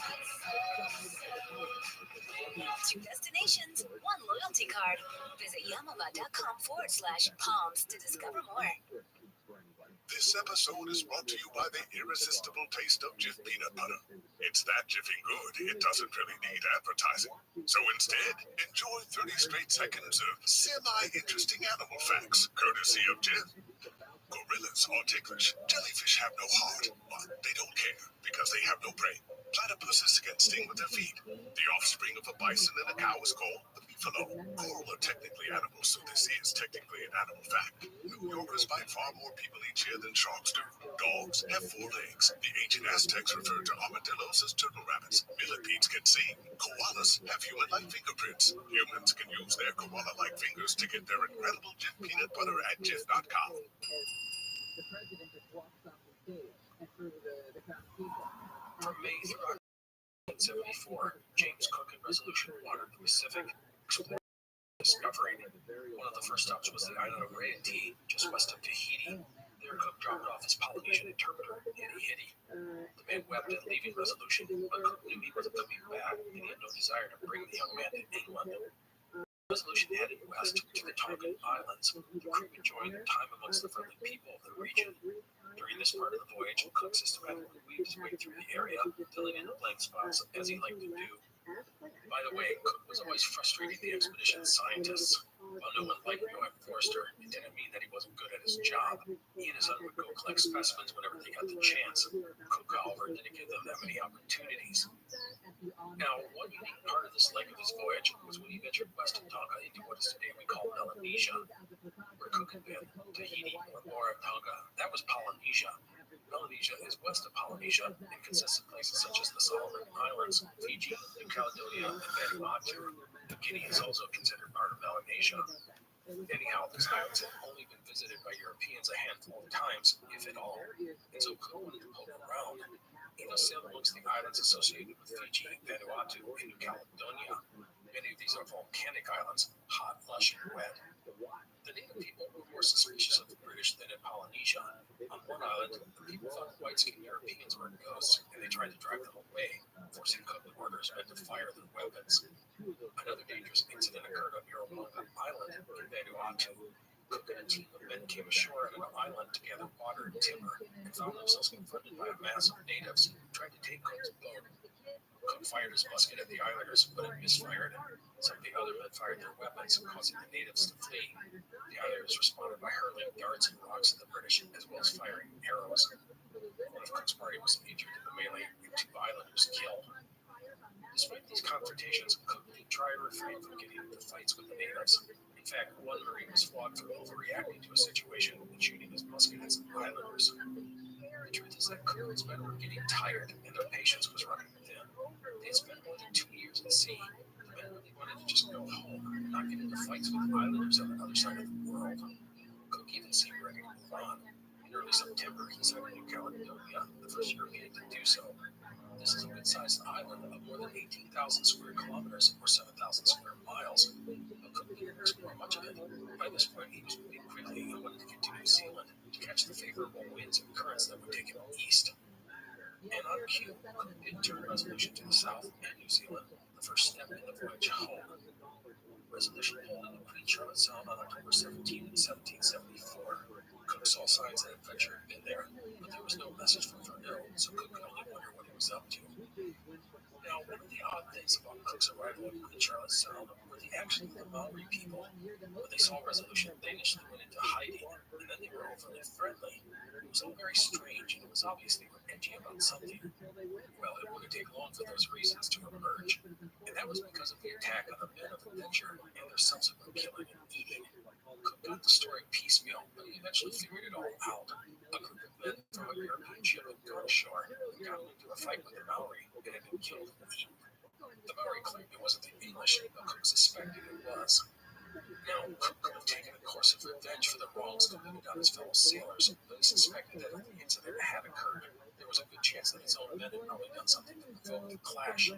2 destinations, 1 loyalty card. Visit yamava.com/palms to discover more. This episode is brought to you by the irresistible taste of Jif peanut butter. It's that jiffy good, it doesn't really need advertising. So instead, enjoy 30 straight seconds of semi-interesting animal facts, courtesy of Jif. Gorillas are ticklish. Jellyfish have no heart, but they don't care because they have no brain. Platypuses can sting with their feet. The offspring of a bison and a cow is called the buffalo. Coral are technically animals, so this is technically an animal fact. New Yorkers bite far more people each year than sharks do. Dogs have 4 legs. The ancient Aztecs referred to armadillos as turtle rabbits. Millipedes can sing. Koalas have human-like fingerprints. Humans can use their koala-like fingers to get their incredible Jif peanut butter at Jif.com. The president just walks off the stage and through the crowd of people. From May through 1974, James Cook and Resolution wandered the Pacific, exploring discovering. One of the first stops was the island of ROTHSCHILD, just west of Tahiti. There, Cook dropped off his Polynesian interpreter, Hitty. The man wept at leaving Resolution, but Cook knew he wasn't coming back, and he had no desire to bring the young man to England. Resolution headed west to the Tongan Islands. Cook enjoying time amongst the friendly people of the region. During this part of the voyage, Cook systematically weaved his way through the area, filling in the blank spots as he liked to do. By the way, Cook was always frustrating the expedition's scientists. While no one liked Noah Forster, it didn't mean that he wasn't good at his job. He and his son would go collect specimens whenever they got the chance. Cook, however, didn't give them that many opportunities. Now, one unique part of this leg of his voyage was when he ventured west of Tonga into what is today we call Melanesia, where Cook had been. Tahiti, or Tonga, that was Polynesia. Melanesia is west of Polynesia and consists of places such as the Solomon Islands, Fiji, New Caledonia, and Vanuatu. New Guinea is also considered part of Melanesia. Anyhow, these islands had only been visited by Europeans a handful of times, if at all, and so Cook wanted to poke around. He thus sailed amongst the islands associated with Fiji, Vanuatu, and New Caledonia. Many of these are volcanic islands, hot, lush, and wet. The native people were more suspicious of the British than in Polynesia. On one island, the people thought white-skinned Europeans were ghosts, and they tried to drive them away, forcing Cook to order his men to fire their weapons. Another dangerous incident occurred on Miramanga Island in Vanuatu. Cook and a team of men came ashore on an island to gather water and timber, and found themselves confronted by a mass of natives who tried to take Cook's boat. Cook fired his musket at the islanders, but it misfired. Some of the other men fired their weapons, causing the natives to flee. The islanders responded by hurling darts and rocks at the British, as well as firing arrows. One of Cook's party was injured in the melee, and 2 islanders killed. Despite these confrontations, Cook did try to refrain from getting into fights with the natives. In fact, one Marine was flogged for overreacting to a situation and shooting his musket at some islanders. The truth is that Cook and his men were getting tired, and their patience was running thin. They had spent more than 2 years at sea. The men really wanted to just go home and not get into fights with islanders on the other side of the world. Cook even seemed ready to move on. In early September, he sighted New Caledonia, the first European to do so. This is a good-sized island of more than 18,000 square kilometers, or 7,000 square miles. But Cook didn't explore much of it. By this point, he was moving quickly and wanted to get to New Zealand to catch the favorable winds and currents that would take him east. And on cue, Cook did turn Resolution to the south and New Zealand, the first step in the voyage home. Resolution pulled into Queen Charlotte Sound on October 17, 1774. Cook saw signs that adventure had been there, but there was no message from Verneau, so Cook could only wonder what he was up to. Now, one of the odd things about Cook's arrival at Queen Charlotte Sound were the actions of the Maori people. When they saw Resolution, they initially went into hiding, and then they were overly friendly. It was all very strange, and it was obvious they were edgy about something. Well, it wouldn't take long for those reasons to emerge, and that was because of the attack on the men of adventure and their subsequent killing and eating. Cook got the story piecemeal, but he eventually figured it all out. A group of men from a European ship had gone ashore and gotten into a fight with the Maori and had been killed and eaten. The Maori claimed it wasn't the English, but Cook suspected it was. Now, Cook could have taken a course of revenge for the wrongs committed on his fellow sailors, but he suspected that if the incident had occurred, there was a good chance that his own men had probably done something to provoke the clash.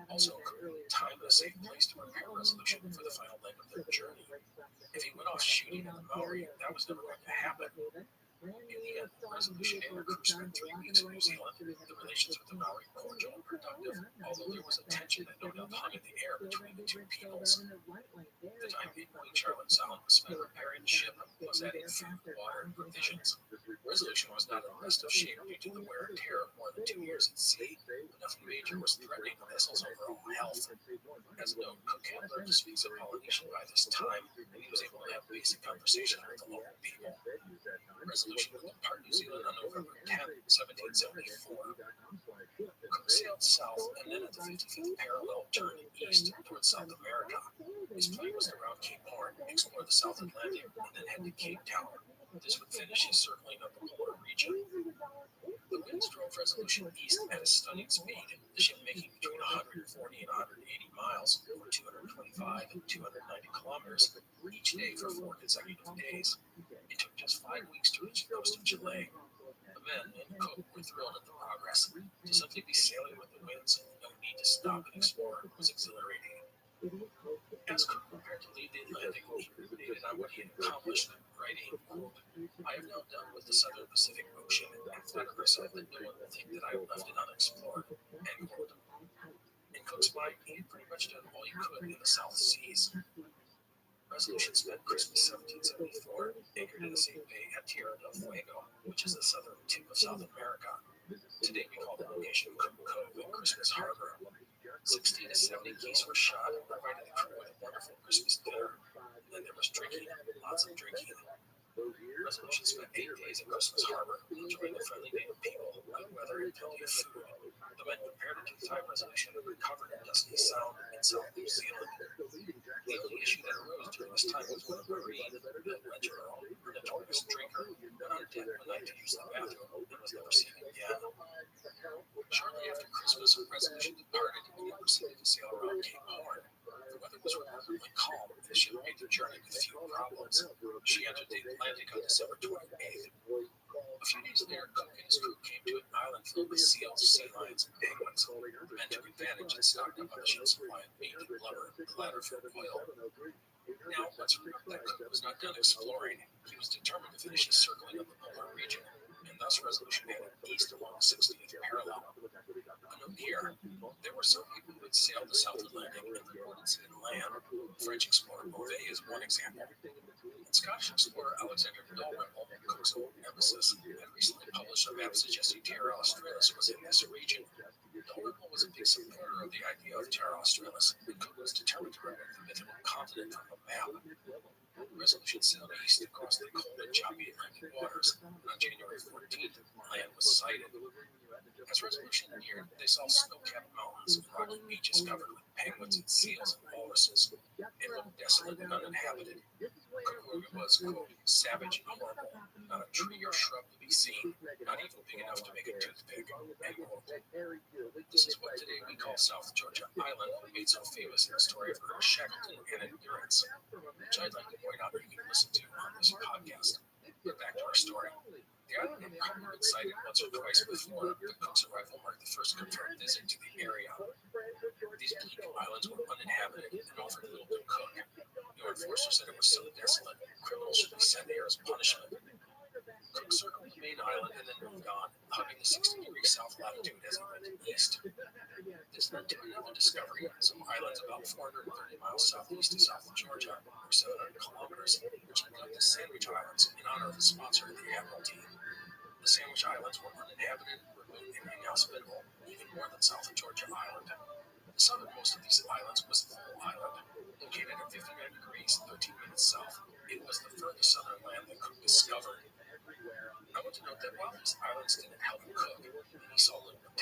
Also, Cook needed time in a safe place to prepare Resolution for the final leg of their journey. If he went off shooting at the Maori, that was never going to happen. In the end, Resolution and her crew spent 3 weeks in New Zealand. The relations with the Maori were cordial and productive, although there was a tension that no doubt hung in the air between the two peoples. The time in Queen Charlotte Sound was spent repairing the ship, plus adding food, water, and provisions. Resolution was not in the best of shape due to the wear and tear of more than 2 years at sea. Nothing major was threatening the vessel's overall health. As a note, Cook had learned to speak some Polynesian by this time, and he was able to have basic conversation with the local people. Resolution would depart New Zealand on November 10, 1774. Cook sailed south and then at the 55th parallel turned east towards South America. His plan was to round Cape Horn, explore the South Atlantic, and then head to Cape Town. This would finish his circling of the polar region. The winds drove Resolution east at a stunning speed, the ship making between 140 and 180 miles, or 225 and 290 kilometers, each day for 4 consecutive days. It took just 5 weeks to reach the coast of Chile. The men and Cook were thrilled at the progress. To simply be sailing with the winds and no need to stop and explore was exhilarating. As Cook prepared to leave the Atlantic, he ruminated on what he had accomplished, writing, quote, I have now done with the Southern Pacific Ocean and flatter myself that no one will think that I have left it unexplored, end quote. In Cook's mind, he had pretty much done all he could in the South Seas. Resolution spent Christmas 1774 anchored in the same bay at Tierra del Fuego, which is the southern tip of South America. Today we call the location Cook Cove in Christmas Harbor. 60 to 70 geese were shot and provided the crew with a wonderful Christmas dinner. And then there was drinking, lots of drinking. Resolution spent 8 days in Christmas Harbor, enjoying the friendly native people, good weather, and plenty of food. The men prepared to do time Resolution and recovered in Dusky Sound in South New Zealand. The only issue that arose during this time was when Marie, the Ledgerall, a notorious drinker, went on deck one night to use the bathroom and was never seen again. Shortly after Christmas, Resolution departed and proceeded to sail around Cape Horn. The weather was remarkably calm, and the ship made the journey with few problems. She entered the Atlantic on December 28th. A few days later, Cook and his crew came to an island filled with seals, sea lions, and penguins. The men took advantage and stocked up on the ship's supply of meat and blubber, the latter for oil. Now, let's remember that Cook was not done exploring. He was determined to finish his circling of the polar region, and thus Resolution headed east along the 60th parallel. A note here, there were some people who had sailed the South Atlantic and reported seeing land. French explorer Beauvais is one example. And Scottish explorer Alexander Dalrymple, Cook's old nemesis, had recently published a map suggesting Terra Australis was in this region. Dalrymple was a big supporter of the idea of Terra Australis, and Cook was determined to remove the mythical continent from the map. Resolution sailed east across the cold and choppy Atlantic waters, and on January 14th, land was sighted. As Resolution neared, they saw snow-capped mountains and rocky beaches covered with penguins and seals and walruses. It looked desolate and uninhabited. Cook was, quote, savage and horrible. Not a tree or shrub to be seen, not even big enough to make a toothpick, end quote. This is what today we call South Georgia Island, made so famous in the story of Earl Shackleton and endurance, which I'd like to point out you can listen to on this podcast. But back to our story. The island had probably been sighted once or twice before, but Cook's arrival marked the first confirmed visit to the area. These bleak islands were uninhabited and offered little to Cook. The enforcer said it was so desolate, criminals should be sent here as punishment. Cook circled the main island and then moved on, hugging the 60-degree south latitude as he went east. This led to another discovery, some islands about 430 miles southeast of South Georgia, or 700 kilometers, which led to Sandwich Islands in honor of the sponsor of the Admiralty. The Sandwich Islands were uninhabited, remote, and inhospitable, even more than South Georgia Island. The southernmost of these islands was Full Island, located at 59 degrees 13 minutes south. It was the furthest southern land that Cook discovered. I want to note that while these islands didn't help Cook, he saw little potential